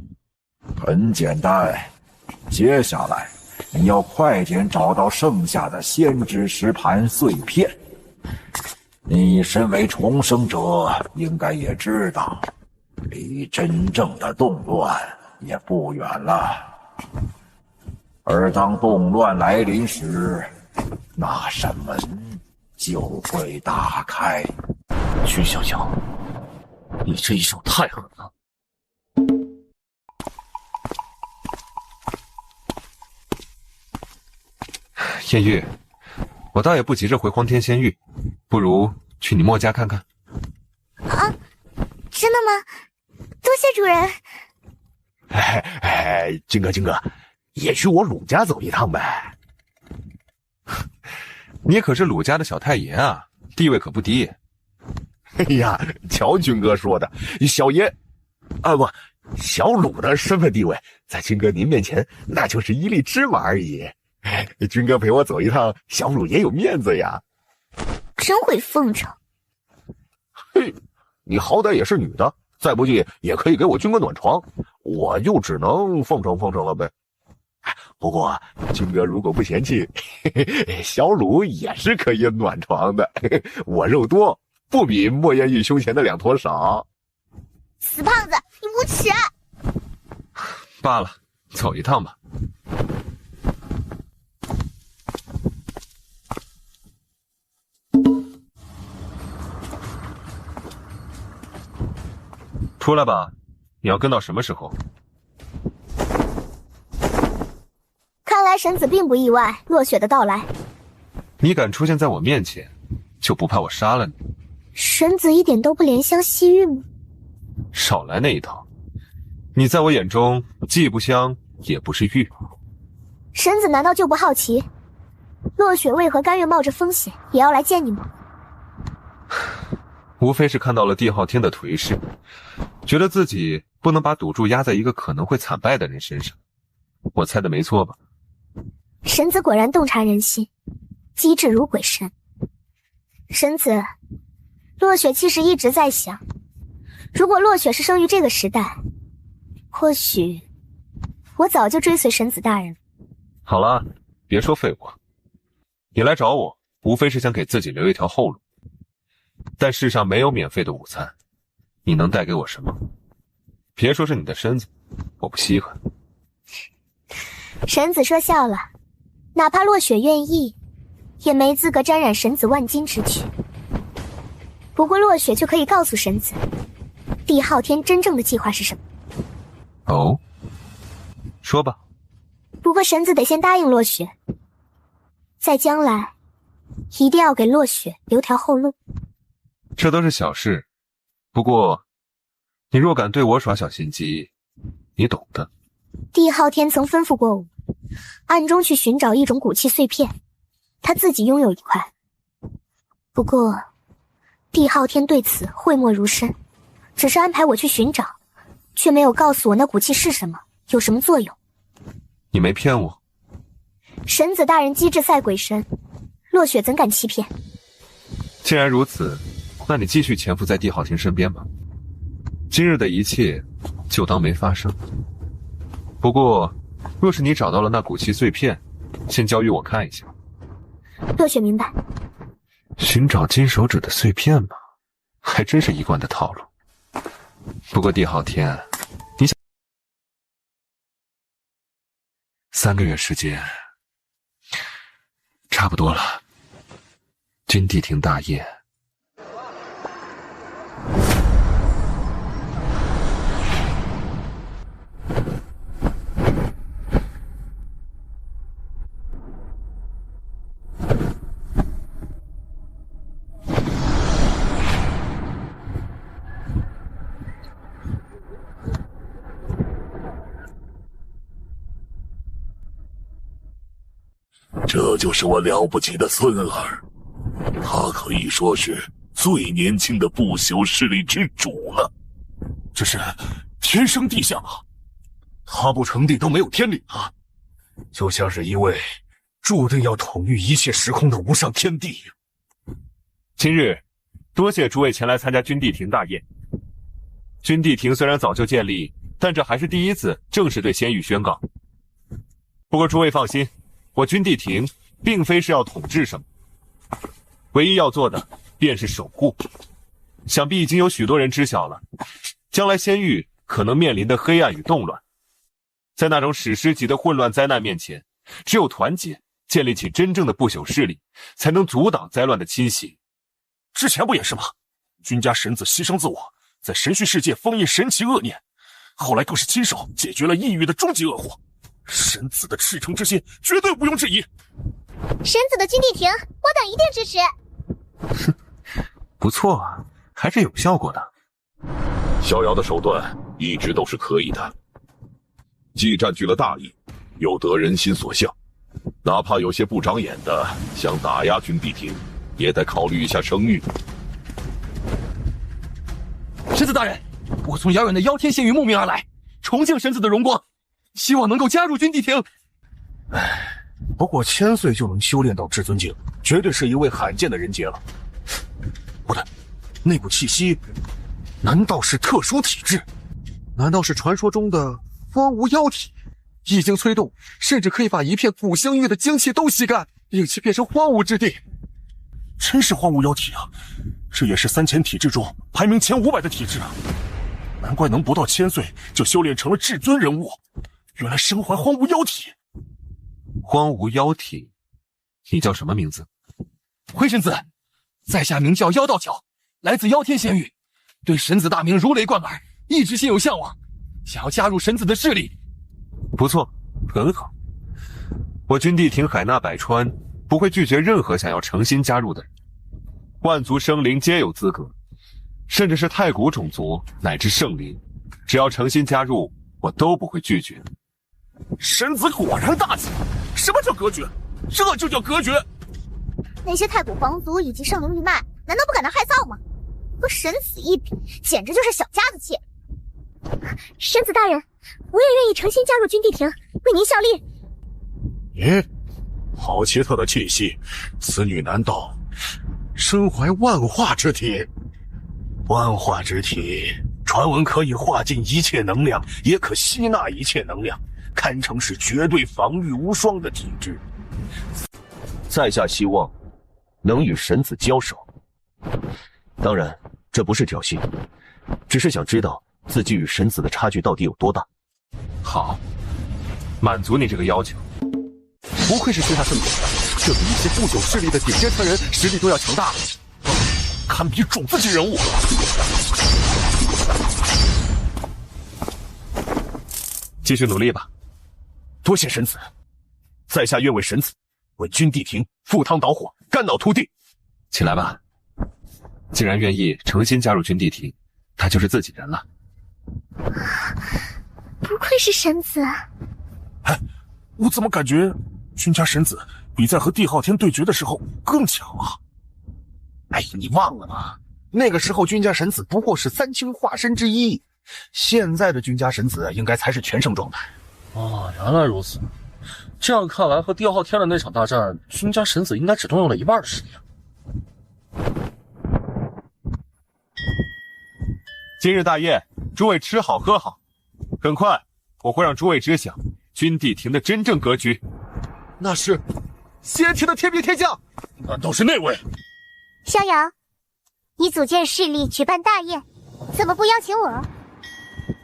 很简单，接下来你要快点找到剩下的先知石盘碎片。你身为重生者，应该也知道，离真正的动乱也不远了。而当动乱来临时，那扇门就会打开。君逍遥，你这一手太狠了。燕玉，我倒也不急着回荒天仙域，不如去你墨家看看。啊，真的吗？多谢主人。军哥，也去我鲁家走一趟呗。你可是鲁家的小太爷啊，地位可不低。哎呀，瞧军哥说的，小爷，不，小鲁的身份地位，在军哥您面前那就是一粒芝麻而已。军哥陪我走一趟，小鲁也有面子呀。真会奉承。嘿，你好歹也是女的，再不济也可以给我军哥暖床，我就只能奉承了呗。不过军哥如果不嫌弃，小鲁也是可以暖床的。我肉多，不比莫艳玉胸前的2坨少。死胖子，你无耻！罢了，走一趟吧。出来吧，你要跟到什么时候？看来神子并不意外落雪的到来。你敢出现在我面前，就不怕我杀了你？神子一点都不怜香惜玉吗？少来那一套！你在我眼中既不香也不是玉。神子难道就不好奇，落雪为何甘愿冒着风险也要来见你吗？无非是看到了帝昊天的颓势，觉得自己不能把赌注压在一个可能会惨败的人身上。我猜的没错吧？神子果然洞察人心，机智如鬼神。神子，落雪其实一直在想，如果落雪是生于这个时代，或许我早就追随神子大人。好了，别说废话。你来找我，无非是想给自己留一条后路。但世上没有免费的午餐，你能带给我什么？别说是你的身子，我不稀罕。神子说笑了，哪怕落雪愿意，也没资格沾染神子万金之躯。不过落雪就可以告诉神子，帝昊天真正的计划是什么。哦，说吧。不过神子得先答应落雪，在将来一定要给落雪留条后路。这都是小事，不过你若敢对我耍小心机，你懂的。帝昊天曾吩咐过我，暗中去寻找一种骨气碎片，他自己拥有一块。不过帝昊天对此讳莫如深，只是安排我去寻找，却没有告诉我那骨气是什么，有什么作用。你没骗我。神子大人机智赛鬼神，落雪怎敢欺骗？既然如此，那你继续潜伏在帝昊天身边吧。今日的一切就当没发生。不过若是你找到了那骨气碎片，先交予我看一下。落雪明白。寻找金手指的碎片吗？还真是一贯的套路。不过帝昊天，你想3个月时间差不多了。君地庭大宴，这就是我了不起的孙儿，他可以说是最年轻的不朽势力之主了。这是天生地相啊！他不成帝都没有天理啊！就像是一位注定要统御一切时空的无上天帝。今日多谢诸位前来参加君地庭大宴。君地庭虽然早就建立，但这还是第一次正式对仙域宣告。不过诸位放心，我君地庭并非是要统治什么，唯一要做的便是守护。想必已经有许多人知晓了，将来仙域可能面临的黑暗与动乱，在那种史诗级的混乱灾难面前，只有团结，建立起真正的不朽势力，才能阻挡灾乱的侵袭。之前不也是吗？君家神子牺牲自我，在神虚世界封印神奇恶念，后来更是亲手解决了异域的终极恶祸。神子的赤诚之心绝对毋庸置疑。神子的君地庭，我等一定支持。不错啊，还是有效果的。逍遥的手段一直都是可以的，既占据了大义，又得人心所向。哪怕有些不长眼的想打压君地庭，也得考虑一下声誉。神子大人，我从遥远的妖天仙域慕名而来，崇敬神子的荣光，希望能够加入君地庭。不过1000岁就能修炼到至尊境，绝对是一位罕见的人杰了。不对，那股气息，难道是特殊体质？难道是传说中的荒无妖体？一经催动，甚至可以把一片古星域的精气都吸干，令其变成荒芜之地。真是荒无妖体啊！这也是3000体质中排名前500的体质啊！难怪能不到1000岁就修炼成了至尊人物，原来身怀荒无妖体。荒无妖体，你叫什么名字？回神子，在下名叫妖道巧，来自妖天仙域，对神子大名如雷贯耳，一直心有向往，想要加入神子的势力。不错，很好。我军地亭海纳百川，不会拒绝任何想要诚心加入的人。万族生灵皆有资格，甚至是太古种族乃至圣灵，只要诚心加入，我都不会拒绝。神子果然大气，什么叫隔绝？这就叫隔绝。那些太古皇族以及圣灵一脉，难道不感到害臊吗？和神子一比，简直就是小家子气。神子大人，我也愿意诚心加入军地亭，为您效力。咦，好奇特的气息，此女难道身怀万化之体？万化之体，传闻可以化尽一切能量，也可吸纳一切能量，堪称是绝对防御无双的体质。在下希望能与神子交手。当然，这不是挑衅，只是想知道自己与神子的差距到底有多大。好，满足你这个要求。不愧是天下圣子，这比一些不朽势力的顶尖传人实力都要强大，堪比种子级人物。继续努力吧。多谢神子，在下愿为神子，为军地亭赴汤蹈火，肝脑涂地。起来吧。既然愿意诚心加入军地亭，他就是自己人了。不愧是神子。哎，我怎么感觉君家神子比在和帝昊天对决的时候更强啊？哎，你忘了吗？那个时候君家神子不过是三清化身之一，现在的君家神子应该才是全盛状态。哦，原来如此。这样看来，和帝昊天的那场大战，君家神子应该只动用了一半的实力啊。今日大宴，诸位吃好喝好。很快，我会让诸位知晓军地亭的真正格局。那是先天的天兵天将，难道是那位？逍遥，你组建势力举办大宴，怎么不邀请我？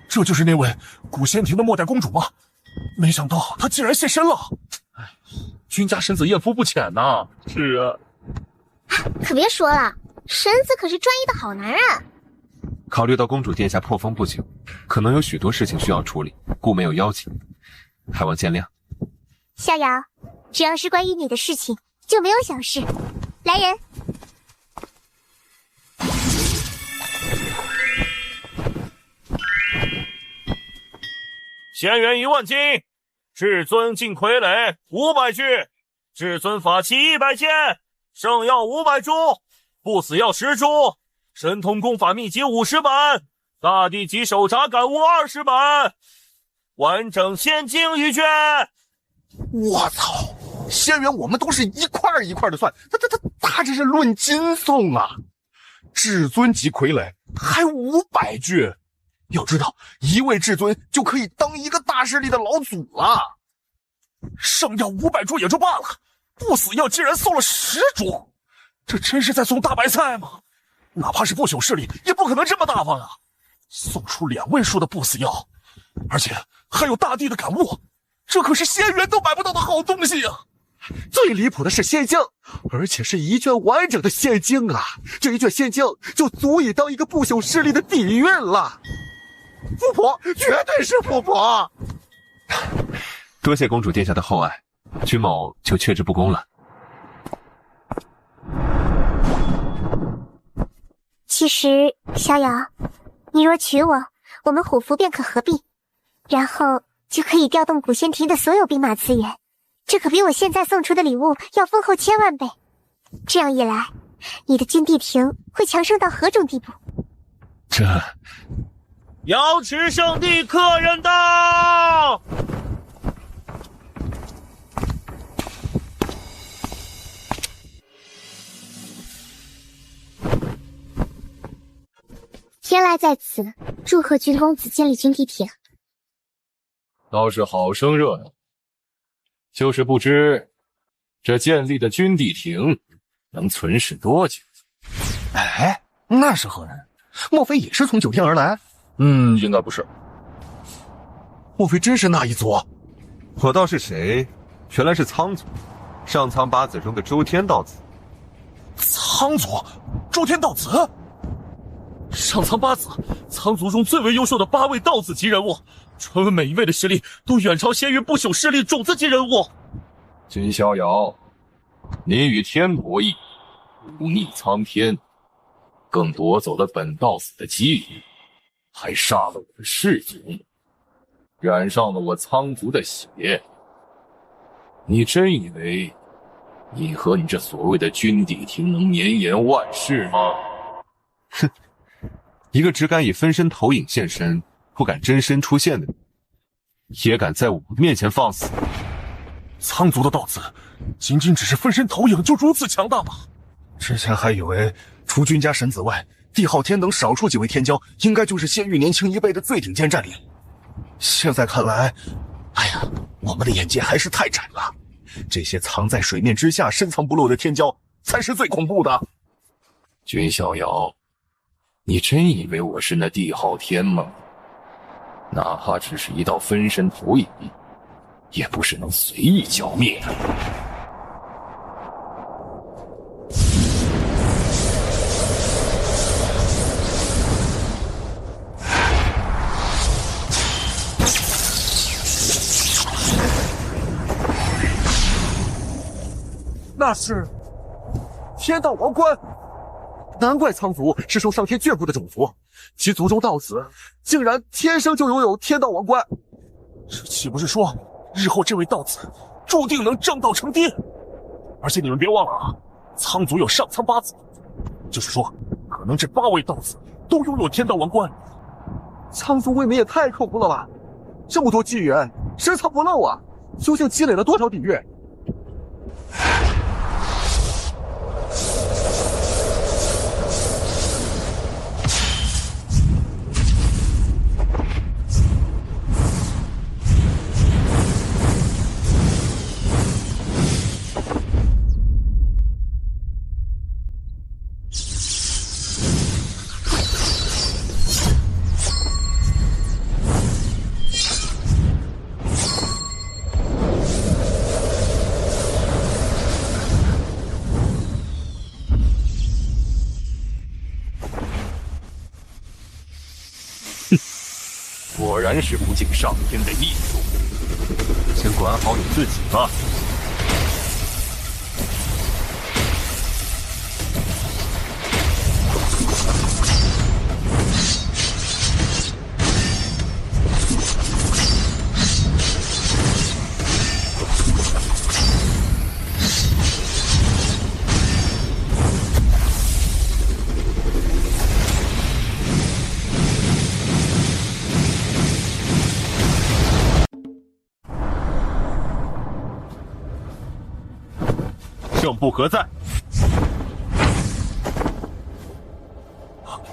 这就是那位古仙庭的末代公主吗？没想到她竟然现身了！哎，君家神子艳福不浅呐。是啊，可别说了，神子可是专一的好男人。考虑到公主殿下破风不久，可能有许多事情需要处理，故没有邀请，还望见谅。逍遥，只要是关于你的事情，就没有小事。来人！仙元1万斤，至尊金傀儡500具，至尊法器100件，圣药500株，不死药10株，神通功法秘籍50本，大地级手札感悟20本，完整仙经1卷。我操！仙元我们都是一块一块的算，他这是论斤送啊！至尊级傀儡还500具，要知道一位至尊就可以当一个大势力的老祖了。圣药500株也就罢了，不死药竟然送了10株，这真是在送大白菜吗？哪怕是不朽势力也不可能这么大方啊！送出2位数的不死药，而且还有大地的感悟，这可是仙元都买不到的好东西啊！最离谱的是仙经，而且是一卷完整的仙经啊！这一卷仙经就足以当一个不朽势力的底蕴了。富婆，绝对是富婆！多谢公主殿下的厚爱，君某就却之不恭了。其实，逍遥，你若娶我，我们虎符便可合并，然后就可以调动古仙庭的所有兵马资源，这可比我现在送出的礼物要丰厚1000万倍。这样一来，你的军地亭会强盛到何种地步？这瑶池圣地客人到！天籁在此，祝贺君公子建立军地亭。倒是好生热闹，就是不知这建立的军地亭能存世多久？哎，那是何人？莫非也是从9天而来？应该不是。莫非真是那一族？我道是谁？原来是苍族，上苍八子中的周天道子。苍族，周天道子。上苍八子，苍族中最为优秀的8位道子级人物，传闻每一位的实力都远超仙域不朽势力种子级人物。君逍遥，你与天博弈，忤逆苍天，更夺走了本道子的机遇，还杀了我的世祖，染上了我苍族的血。你真以为你和你这所谓的君帝庭能绵延万世吗？哼，一个只敢以分身投影现身，不敢真身出现的人，也敢在我面前放肆？苍族的道子仅仅只是分身投影就如此强大吗？之前还以为除君家神子外，帝昊天等少数几位天骄应该就是仙域年轻一辈的最顶尖战力。现在看来，哎呀，我们的眼界还是太窄了。这些藏在水面之下、深藏不露的天骄才是最恐怖的。君逍遥，你真以为我是那帝昊天吗？哪怕只是一道分身投影，也不是能随意剿灭的。那是天道王冠，难怪苍族是受上天眷顾的种族，其族中道子竟然天生就拥有天道王冠。这岂不是说，日后这位道子注定能正道成帝？而且你们别忘了啊，苍族有上苍八子，就是说，可能这8位道子都拥有天道王冠。苍族未免也太恐怖了吧！这么多机缘，深藏不露啊！究竟积累了多少底蕴？果然是不敬上天的异族，先管好你自己吧。胜部何在？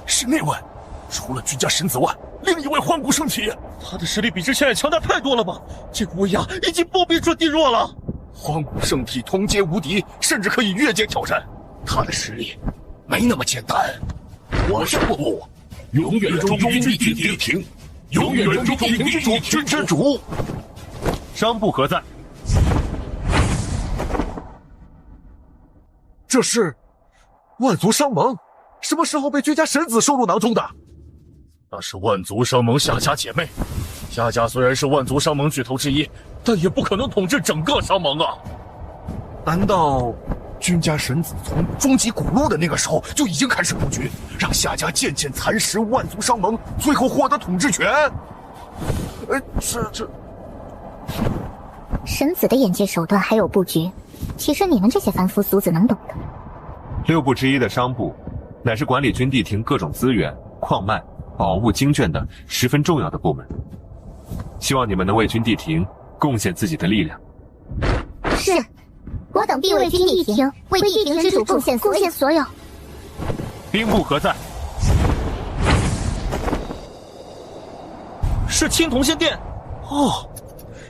是那位，除了君家神子外，另一位幻骨圣体。他的实力比之前也强大太多了吧？这股威压已经不比准帝弱了。荒古圣体同阶无敌，甚至可以越阶挑战。他的实力没那么简单。我是不，永远忠于君帝庭，永远忠于君之主。商部何在？这是万族商盟，什么时候被君家神子收入囊中的？那是万族商盟夏家姐妹。夏家虽然是万族商盟巨头之一，但也不可能统治整个商盟啊。难道君家神子从终极古路的那个时候就已经开始布局，让夏家渐渐蚕食万族商盟，最后获得统治权？这神子的眼界手段还有布局，岂是你们这些凡夫俗子能懂的？6部之一的商部，乃是管理君帝庭各种资源、矿脉、宝物、经卷的十分重要的部门。希望你们能为君帝庭贡献自己的力量。是，我等必为君帝庭、为帝庭之主贡献所有。兵部何在？是青铜仙殿。哦，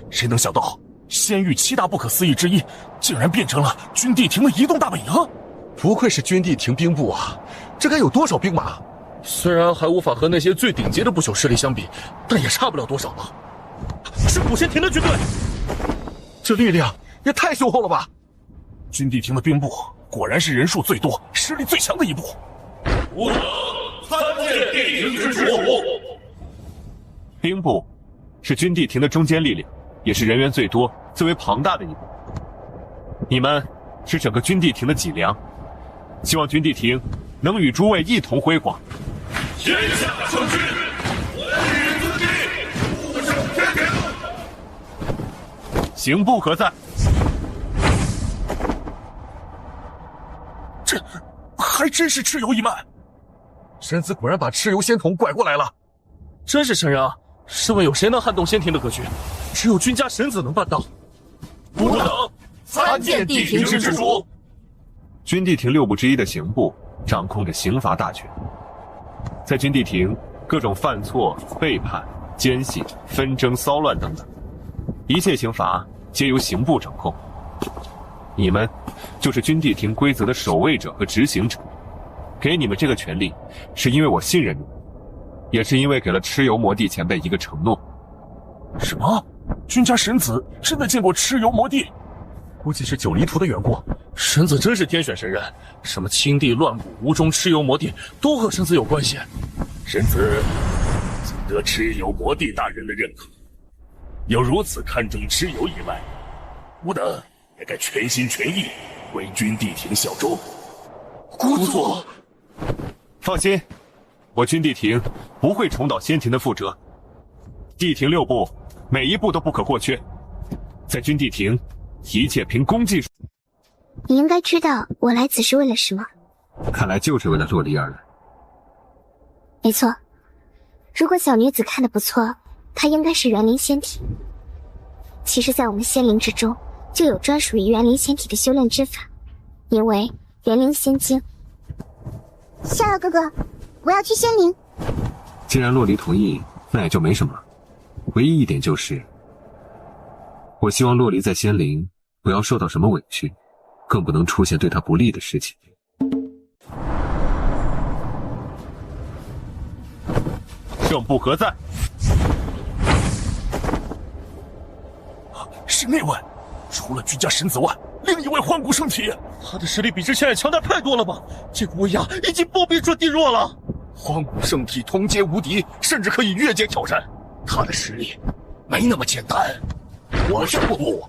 谁能想到仙域7大不可思议之一，竟然变成了君帝庭的移动大本营？不愧是君帝庭兵部啊，这该有多少兵马？虽然还无法和那些最顶级的不朽势力相比，但也差不了多少了。是古仙庭的军队，这力量也太雄厚了吧！君帝庭的兵部果然是人数最多、实力最强的一部。吾等参见地庭之主。兵部是军地庭的中坚力量，也是人员最多、最为庞大的一部。你们是整个军地庭的脊梁，希望军地庭能与诸位一同辉煌。天下成军，我与尊帝，不胜天庭。刑部何在？这还真是蚩尤一脉，神子果然把蚩尤仙童拐过来了。真是神人啊！试问有谁能撼动仙庭的格局？只有君家神子能办到。不等，参见地庭之主。军地庭6部之一的刑部掌控着刑罚大权，在军地庭，各种犯错、背叛、奸细、纷争、骚乱等等，一切刑罚皆由刑部掌控。你们就是军地庭规则的守卫者和执行者。给你们这个权利，是因为我信任你们，也是因为给了蚩尤魔帝前辈一个承诺。什么？君家神子真的见过蚩尤魔帝？估计是九黎图的缘故。神子真是天选神人，什么青帝、乱谷、吴中、蚩尤魔帝都和神子有关系。神子仅得蚩尤魔帝大人的认可，又如此看重蚩尤一脉，吾等也该全心全意为军地庭效忠。姑祖，放心，我军地庭不会重蹈先庭的覆辙。地庭6部每一步都不可或缺，在军地庭，一切凭功绩。你应该知道我来此是为了什么。看来就是为了洛离而来。没错，如果小女子看得不错，她应该是园林仙体。其实在我们仙灵之中就有专属于园林仙体的修炼之法，名为园林仙经。逍遥哥哥，我要去仙灵。既然洛离同意，那也就没什么了。唯一一点就是，我希望洛离在仙灵不要受到什么委屈，更不能出现对他不利的事情。圣部何在？是那位，除了君家神子外，另一位幻骨圣体。他的实力比之前也强大太多了吧？这股威压已经不比准帝弱了。荒古圣体同阶无敌，甚至可以越阶挑战。他的实力没那么简单。我是不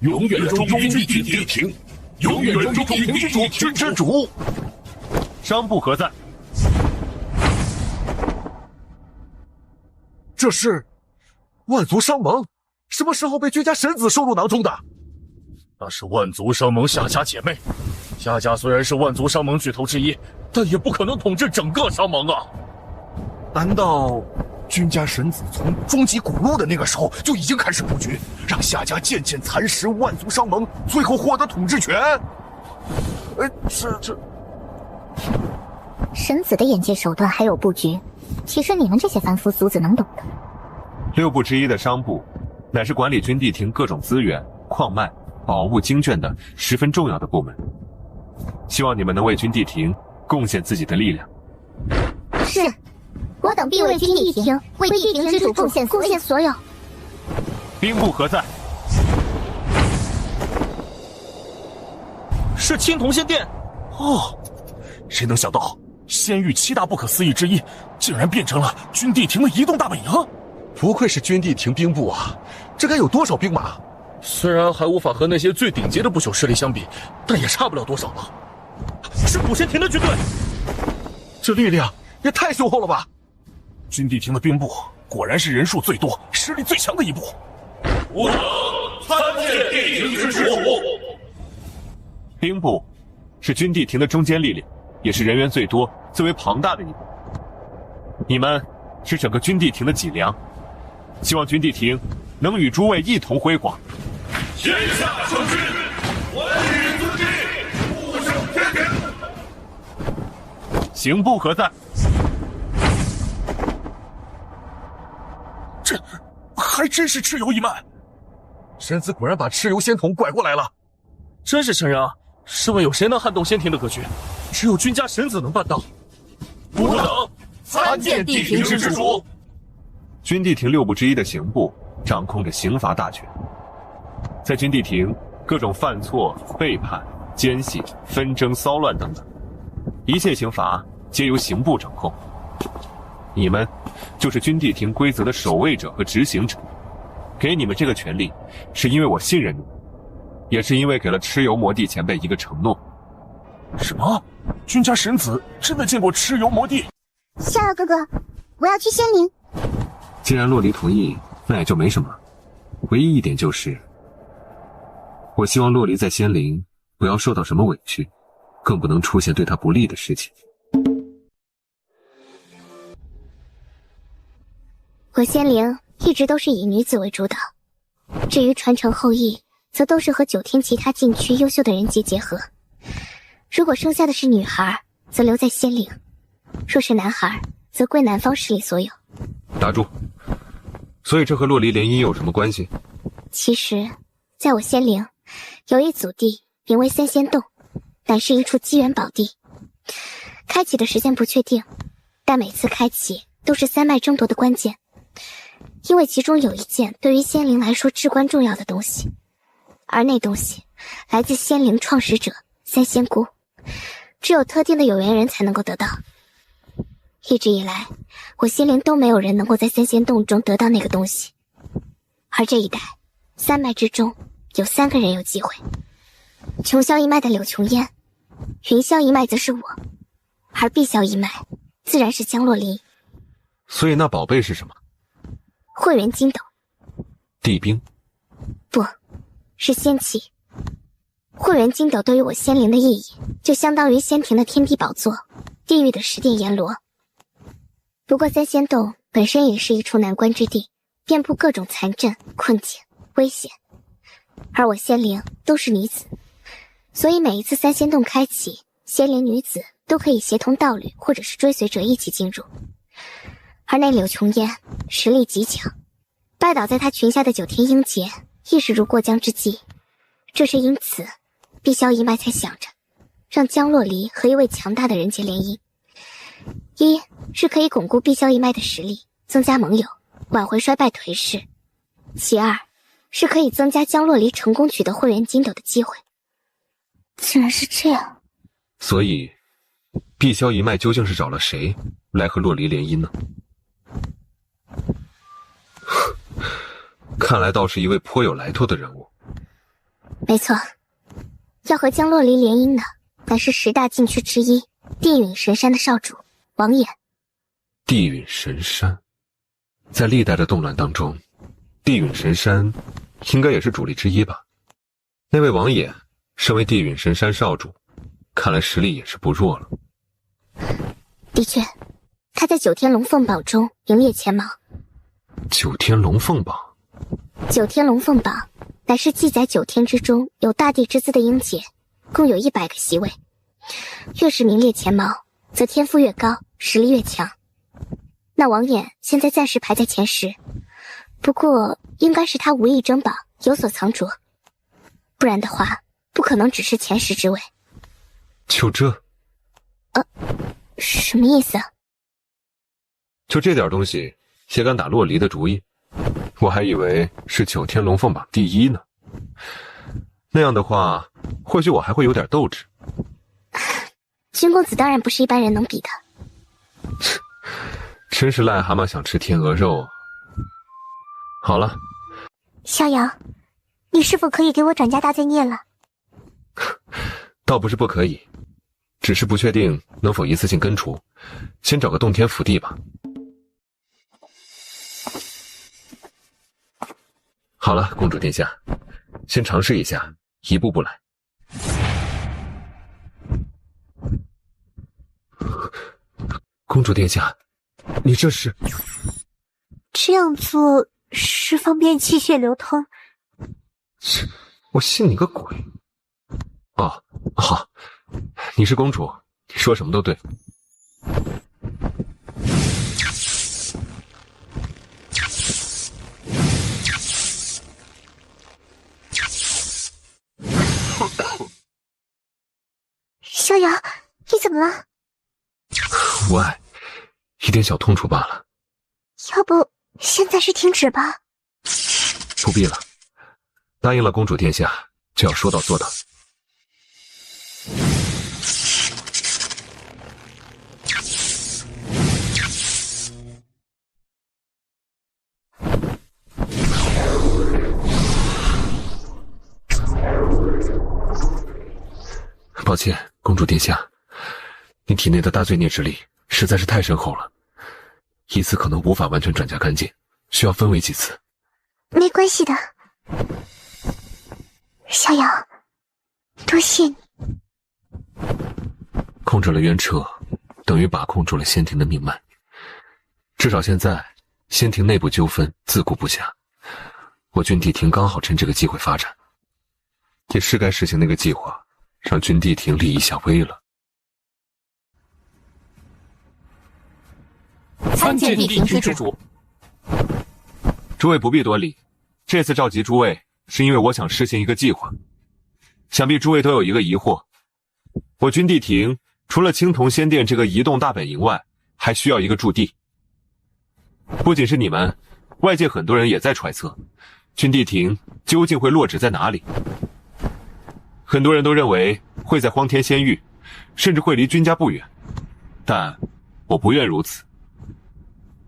永远忠于军地庭，永远忠于君之主。商部何在？这是万族商盟，什么时候被君家神子收入囊中的？那是万族商盟夏家姐妹。夏家虽然是万族商盟巨头之一，但也不可能统治整个商盟啊。难道君家神子从终极古路的那个时候就已经开始布局，让夏家渐渐蚕食万族商盟，最后获得统治权？这神子的眼界手段还有布局，其实你们这些凡夫俗子能懂的。 6部之一的商部，乃是管理军地庭各种资源、矿脉、宝物、经卷的十分重要的部门。希望你们能为军地庭贡献自己的力量。是，我等必为军地庭、为地庭之主贡献所有。兵部何在？是青铜仙殿。哦，谁能想到仙域7大不可思议之一，竟然变成了军地庭的移动大本营？不愧是军地庭兵部啊，这该有多少兵马？虽然还无法和那些最顶级的不朽势力相比，但也差不了多少了。是古仙庭的军队，这力量也太雄厚了吧！军地庭的兵部果然是人数最多、实力最强的一部。吾等参见地庭之主。兵部是军地庭的中坚力量，也是人员最多、最为庞大的一部。你们是整个军地庭的脊梁。 希望军地庭能与诸位一同辉煌。天下成军，万里尊帝，不胜天庭。刑部何在？这还真是蚩尤一脉。神子果然把蚩尤仙童拐过来了。真是神人啊！试问有谁能撼动仙庭的格局？只有君家神子能办到。吾等参见地庭之主。 军地庭6部之一的刑部掌控着刑罚大权，在军地庭，各种犯错、背叛、奸细、纷争、骚乱等等，一切刑罚皆由刑部掌控。你们就是军地庭规则的守卫者和执行者。给你们这个权利，是因为我信任你们，也是因为给了蚩尤魔帝前辈一个承诺。什么？君家神子真的见过蚩尤魔帝？逍遥哥哥，我要去仙灵。既然洛离同意，那也就没什么。唯一一点就是，我希望洛离在仙灵不要受到什么委屈，更不能出现对他不利的事情。我仙灵一直都是以女子为主导，至于传承后裔，则都是和9天其他禁区优秀的人结合。如果生下的是女孩，则留在仙灵；若是男孩，则归南方势力所有。打住！所以这和洛离联姻有什么关系？其实，在我仙灵有一祖地，名为三仙洞，乃是一处机缘宝地。开启的时间不确定，但每次开启都是三脉争夺的关键。因为其中有一件对于仙灵来说至关重要的东西，而那东西来自仙灵创始者三仙菇，只有特定的有缘人才能够得到。一直以来，我仙灵都没有人能够在三仙洞中得到那个东西，而这一代三脉之中有3个人有机会。琼霄一脉的柳琼烟，云霄一脉则是我，而碧霄一脉自然是江洛离。所以那宝贝是什么？混元金斗。地兵？不，是仙器。混元金斗对于我仙灵的意义，就相当于仙庭的天地宝座，地狱的十殿阎罗。不过三仙洞本身也是一处难关之地，遍布各种残阵、困境、危险。而我仙灵都是女子，所以每一次三仙洞开启，仙灵女子都可以协同道侣或者是追随者一起进入。而那柳琼烟实力极强，拜倒在他裙下的9天英杰亦是如过江之鲫。这是因此，碧霄一脉才想着让江洛离和一位强大的人结联姻。一是可以巩固碧霄一脉的实力，增加盟友，挽回衰败颓势；其二是可以增加江洛离成功取得混元金斗的机会。竟然是这样。所以，碧霄一脉究竟是找了谁来和洛离联姻呢？看来倒是一位颇有来头的人物。没错，要和江洛离联姻的，乃是10大禁区之一地陨神山的少主王衍。地陨神山，在历代的动乱当中，地陨神山应该也是主力之一吧？那位王衍身为地陨神山少主，看来实力也是不弱了。的确，他在9天龙凤榜中名列前茅。9天龙凤榜？9天龙凤榜乃是记载9天之中有大地之资的英杰，共有100个席位。越是名列前茅，则天赋越高，实力越强。那王衍现在暂时排在前10，不过应该是他无意争榜，有所藏拙，不然的话不可能只是前10之位。就这？什么意思？就这点东西也敢打洛离的主意？我还以为是9天龙凤榜第1呢。那样的话，或许我还会有点斗志。君公子当然不是一般人能比的。真是癞蛤蟆想吃天鹅肉啊！好了，逍遥，你是否可以给我转嫁大罪孽了？倒不是不可以，只是不确定能否一次性根除，先找个洞天福地吧。好了，公主殿下，先尝试一下，一步步来。公主殿下，你这是？这样做是方便气血流通。我信你个鬼！哦，好，你是公主，你说什么都对。逍遥，你怎么了？无碍，一点小痛楚罢了。要不现在是停止吧？不必了，答应了公主殿下，就要说到做到。抱歉，公主殿下，你体内的大罪孽之力实在是太深厚了，一次可能无法完全转嫁干净，需要分为几次。没关系的，逍遥，多谢你。控制了冤彻，等于把控住了仙庭的命脉。至少现在，仙庭内部纠纷自顾不暇，我君地庭刚好趁这个机会发展，也是该实行那个计划，让君地庭立一下威了。参见地庭之主。诸位不必多礼，这次召集诸位是因为我想实行一个计划。想必诸位都有一个疑惑，我君地庭除了青铜仙殿这个移动大本营外，还需要一个驻地。不仅是你们，外界很多人也在揣测，君地庭究竟会落址在哪里。很多人都认为会在荒天仙域，甚至会离君家不远，但我不愿如此。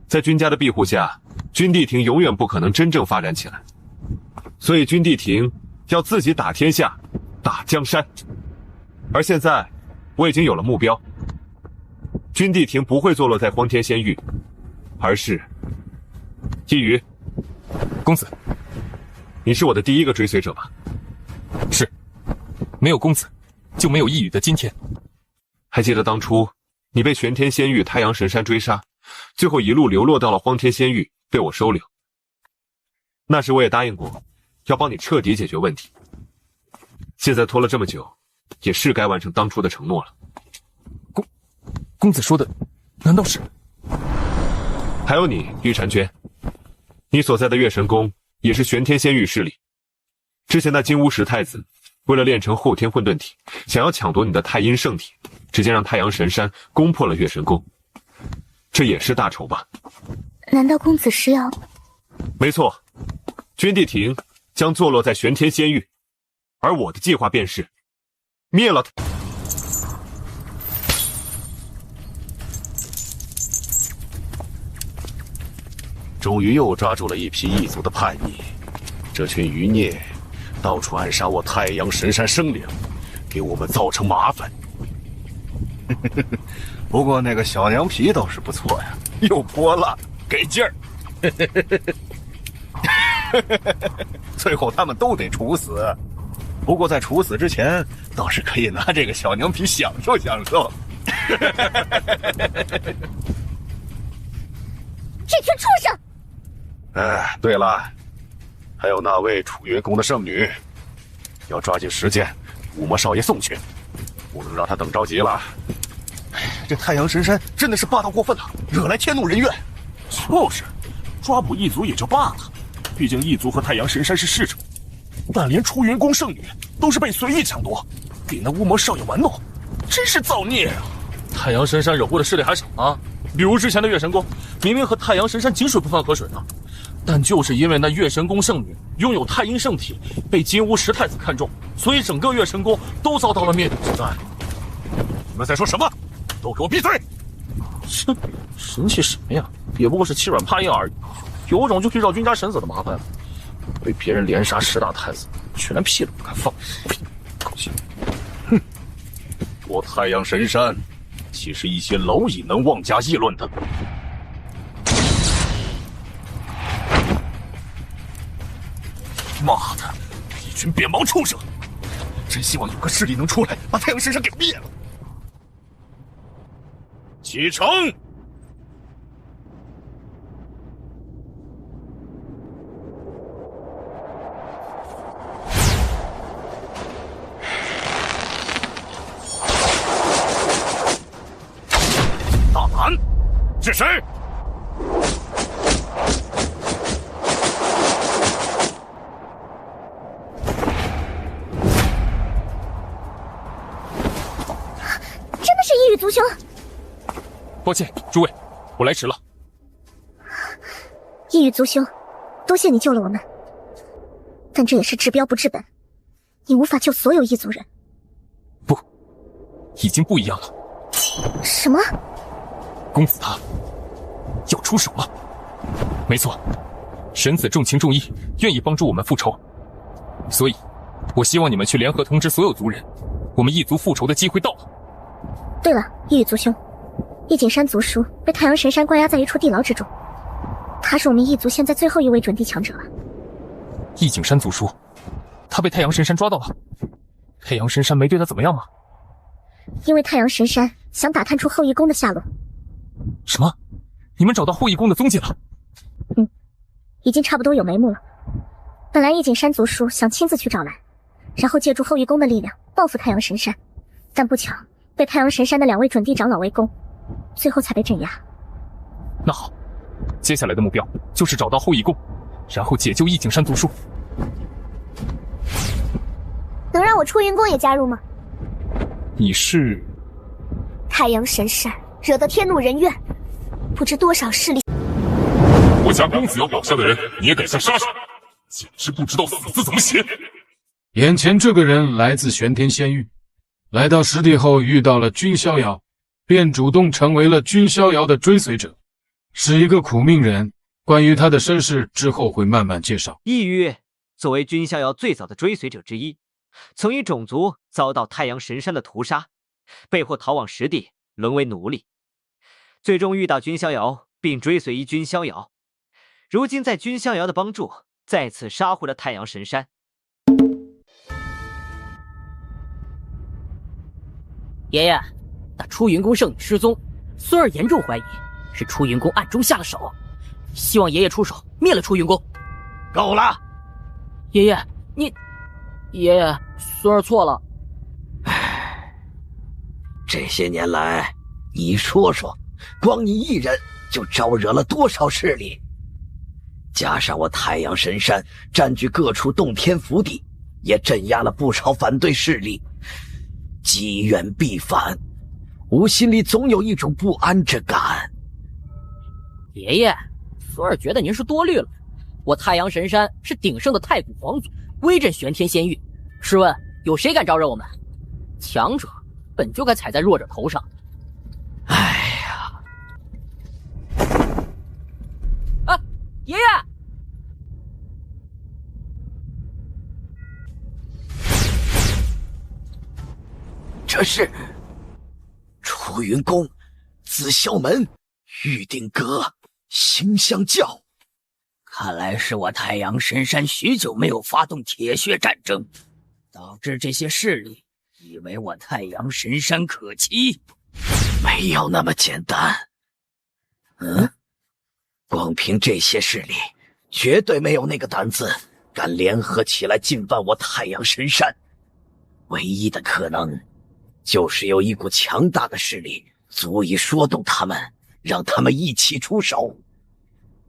在君家的庇护下，君地庭永远不可能真正发展起来，所以君地庭要自己打天下，打江山。而现在我已经有了目标，君地庭不会坐落在荒天仙域，而是一隅。公子，你是我的第一个追随者吧？是，没有公子，就没有一隅的今天。还记得当初你被玄天仙域太阳神山追杀，最后一路流落到了荒天仙域，被我收留。那时我也答应过，要帮你彻底解决问题。现在拖了这么久，也是该完成当初的承诺了。公子说的，难道是？还有你，玉婵娟，你所在的月神宫也是玄天仙域势力。之前那金乌石太子为了炼成后天混沌体，想要抢夺你的太阴圣体，直接让太阳神山攻破了月神宫，这也是大仇吧？难道公子是要？没错，君地庭将坐落在玄天仙域，而我的计划便是灭了他。终于又抓住了一批异族的叛逆，这群余孽到处暗杀我太阳神山生灵，给我们造成麻烦。不过那个小娘皮倒是不错呀，又泼辣，给劲儿。最后他们都得处死，不过在处死之前，倒是可以拿这个小娘皮享受享受。这群畜生！哎，对了，还有那位楚云宫的圣女，要抓紧时间，五魔少爷送去，不能让他等着急了。这太阳神山真的是霸道过分了，惹来天怒人怨。就是，抓捕异族也就罢了，毕竟异族和太阳神山是世仇，但连出云宫圣女都是被随意抢夺，给那巫魔少爷玩弄，真是造孽啊！太阳神山惹祸的势力还少啊，比如之前的月神宫，明明和太阳神山井水不犯河水呢，但就是因为那月神宫圣女拥有太阴圣体，被金乌石太子看中，所以整个月神宫都遭到了灭顶之灾。你们在说什么？都给我闭嘴！神气什么呀？也不过是欺软怕硬而已，有种就去找君家神子的麻烦了。被别人连杀10大太子，却连屁都不敢放，高兴！哼，我太阳神山岂是一些蝼蚁能妄加议论的？妈的，一群扁毛畜生！真希望有个势力能出来把太阳神山给灭了。启程！大胆！是谁？真的是异域族兄！抱歉，诸位，我来迟了。异域族兄，多谢你救了我们，但这也是治标不治本，你无法救所有异族人。不，已经不一样了。什么？公子他要出手了。没错，神子重情重义，愿意帮助我们复仇，所以我希望你们去联合通知所有族人，我们异族复仇的机会到了。对了，一语族兄，异景山族叔被太阳神山关押在一处地牢之中，他是我们异族现在最后一位准地强者了。异景山族叔，他被太阳神山抓到了，太阳神山没对他怎么样吗？因为太阳神山想打探出后羿宫的下落。什么？你们找到后羿宫的踪迹了？已经差不多有眉目了。本来异景山族叔想亲自去找来，然后借助后羿宫的力量报复太阳神山，但不巧被太阳神山的2位准地长老围攻，最后才被镇压。那好，接下来的目标就是找到后羿宫，然后解救异景山族叔。能让我出云宫也加入吗？你是？太阳神山惹得天怒人怨，不知多少势力。我家公子要保下的人，你也敢下杀手，简直不知道死字怎么写。眼前这个人来自玄天仙域，来到实地后遇到了君逍遥，便主动成为了君逍遥的追随者，是一个苦命人。关于他的身世之后会慢慢介绍。异域作为君逍遥最早的追随者之一，曾以种族遭到太阳神山的屠杀，被迫逃往实地，沦为奴隶，最终遇到君逍遥并追随于君逍遥，如今在君逍遥的帮助再次杀回了太阳神山。爷爷，那出云宫圣女失踪，孙儿严重怀疑是出云宫暗中下了手，希望爷爷出手灭了出云宫。够了，爷爷，爷爷，孙儿错了。这些年来，你说说，光你一人就招惹了多少势力？加上我太阳神山占据各处洞天福地，也镇压了不少反对势力。机缘必反，我心里总有一种不安之感。爷爷，孙儿觉得您是多虑了。我太阳神山是鼎盛的太古皇族，威震玄天仙域。试问有谁敢招惹我们？强者本就该踩在弱者头上。哎呀！啊，爷爷！这是出云宫、紫霄门、玉鼎阁、星象教。看来是我太阳神山许久没有发动铁血战争，导致这些势力以为我太阳神山可欺。没有那么简单。光凭这些势力，绝对没有那个胆子敢联合起来进犯我太阳神山。唯一的可能，就是有一股强大的势力足以说动他们，让他们一起出手。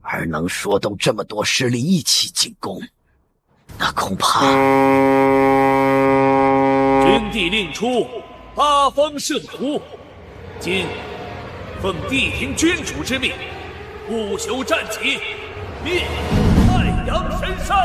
而能说动这么多势力一起进攻，那恐怕……君帝令出，八方圣徒，今奉地庭君主之命，不朽战旗，灭太阳神山。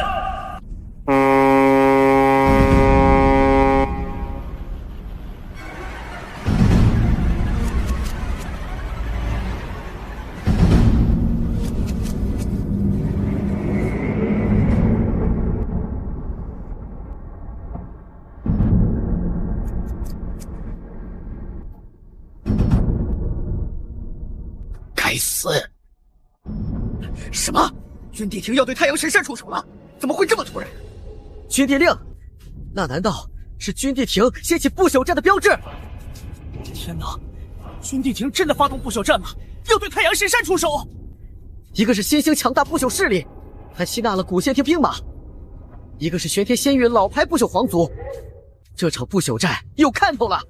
该死！什么？君帝庭要对太阳神山出手了？怎么会这么突然？君帝令，那难道是君帝庭掀起不朽战的标志？天哪！君帝庭真的发动不朽战了，要对太阳神山出手！一个是新兴强大不朽势力，还吸纳了古仙庭兵马；一个是玄天仙域老牌不朽皇族。这场不朽战有看头了。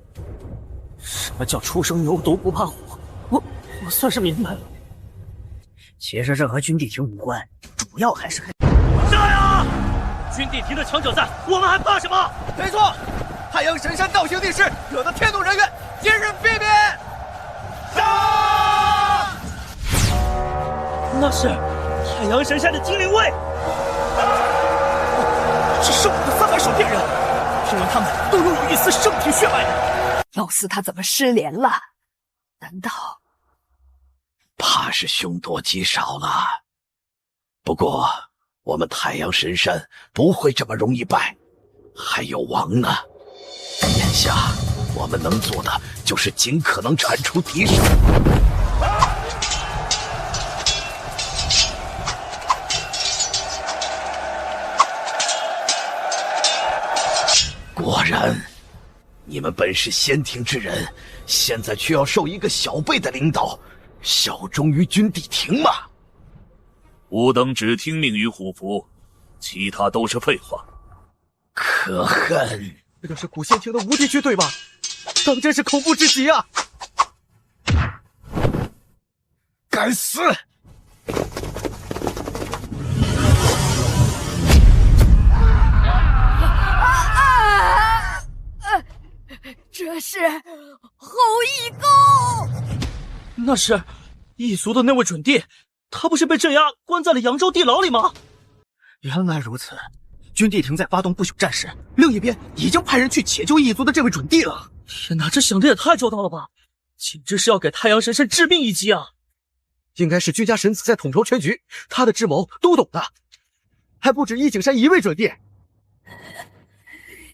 什么叫初生牛犊不怕虎？我算是明白了。其实这和君帝庭无关，主要还是杀呀！君帝庭的强者在，我们还怕什么？没错，太阳神山倒行逆施，惹得天怒人怨，今日必灭！杀！那是太阳神山的精灵卫，是圣母的300手电人，听闻他们都拥有一丝圣体血脉。老四他怎么失联了？难道？怕是凶多吉少了。不过我们太阳神山不会这么容易败，还有王呢。眼下我们能做的就是尽可能铲除敌手。果然，你们本是先庭之人，现在却要受一个小辈的领导，效忠于君地庭吗？吾等只听命于虎符，其他都是废话。可恨！这就是古仙庭的无敌军队吗？当真是恐怖至极啊！该死！这是后羿宫。那是异族的那位准帝，他不是被镇压关在了扬州地牢里吗？原来如此，君地庭在发动不朽战时，另一边已经派人去解救异族的这位准帝了。天哪，这想的也太周到了吧！简直是要给太阳神山致命一击啊！应该是君家神子在统筹全局，他的智谋都懂的，还不止易景山一位准帝。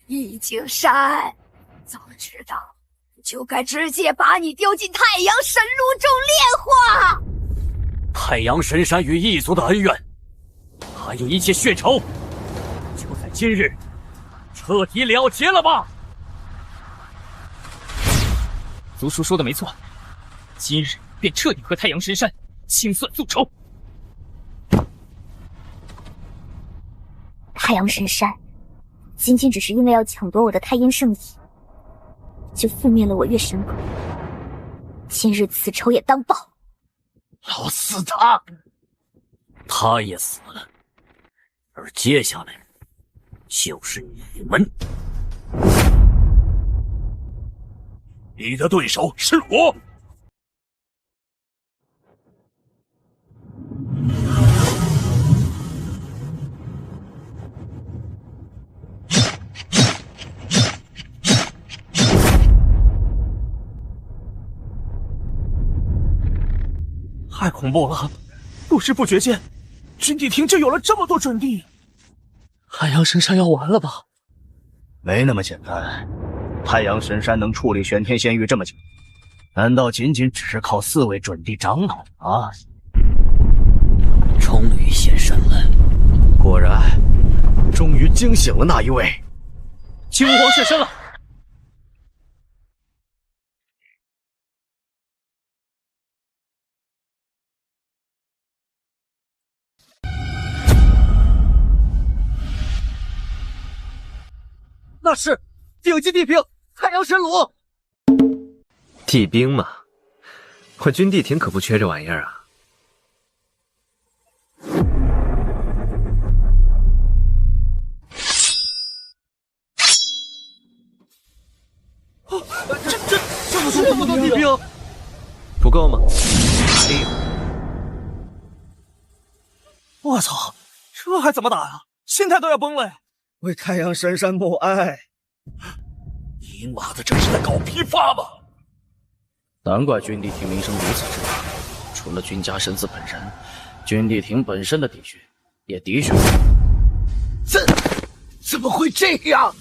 易景山，早知道就该直接把你丢进太阳神炉中炼化。太阳神山与异族的恩怨，还有一切血仇，就在今日彻底了结了吧！族叔说的没错，今日便彻底和太阳神山清算宿仇。太阳神山仅仅只是因为要抢夺我的太阴圣体，就覆灭了我月神谷。今日此仇也当报。老死他！他也死了，而接下来就是你们。你的对手是我。太恐怖了！不知不觉间，君地庭就有了这么多准帝。太阳神山要完了吧？没那么简单。太阳神山能矗立玄天仙域这么久，难道仅仅只是靠4位准帝长老吗？终于现身了，果然，终于惊醒了那一位。金吾皇现身了。那是顶级地兵太阳神炉。地兵嘛，我军地庭可不缺这玩意儿啊。这么多地兵，不够吗？哎呦！我操，这还怎么打呀？心态都要崩了呀！为太阳神山默哀。你妈的，这是在搞批发吗？难怪君地庭名声如此之大，除了君家神子本人，君地庭本身的底蕴也的确。怎么会这样？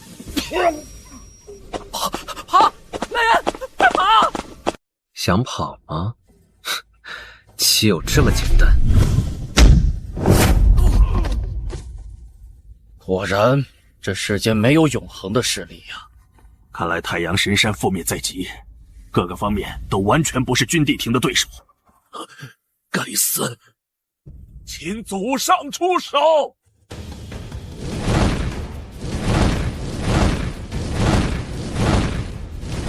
跑！来人，快跑！想跑吗？岂有这么简单？果然，这世间没有永恒的势力呀！看来太阳神山覆灭在即，各个方面都完全不是君地庭的对手。该死！请祖上出手！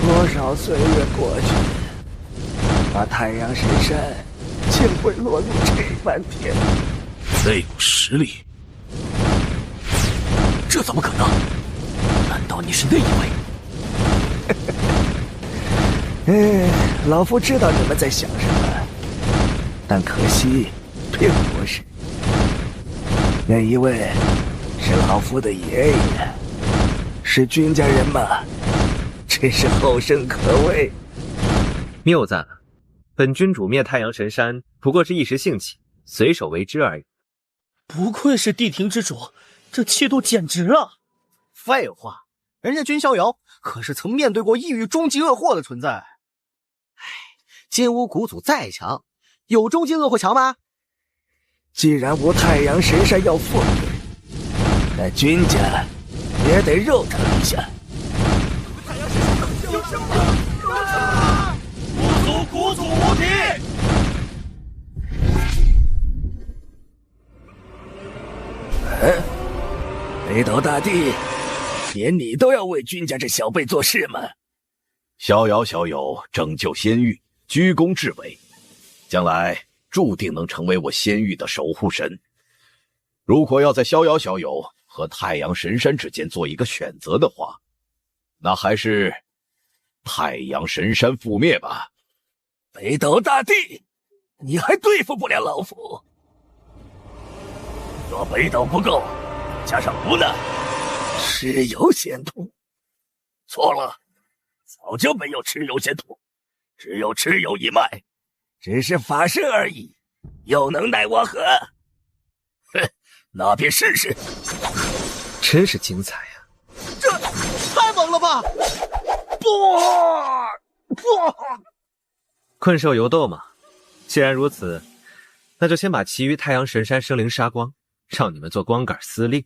多少岁月过去，把太阳神山竟会落入这般田地？再有实力？这怎么可能？难道你是那一位？老夫知道你们在想什么，但可惜并不是。那一位是老夫的爷爷，是君家人马，真是后生可畏。谬赞了，本君主灭太阳神山不过是一时兴起，随手为之而已。不愧是地庭之主，这气度简直了！废话，人家君逍遥可是曾面对过异域终极恶祸的存在。唉，金乌谷主再强，有终极恶祸强吗？既然我太阳神山要覆灭，那君家也得肉疼一下。谷主无敌！北斗大帝，连你都要为君家这小辈做事吗？逍遥小友拯救仙域，居功至伟，将来注定能成为我仙域的守护神。如果要在逍遥小友和太阳神山之间做一个选择的话，那还是太阳神山覆灭吧。北斗大帝，你还对付不了老夫？若北斗不够，加上无难，蚩尤仙土。错了，早就没有蚩尤仙土，只有蚩尤一脉，只是法身而已，又能奈我何？哼，那便试试。真是精彩呀！这太猛了吧！不！困兽犹斗嘛，既然如此，那就先把其余太阳神山生灵杀光，让你们做光杆司令。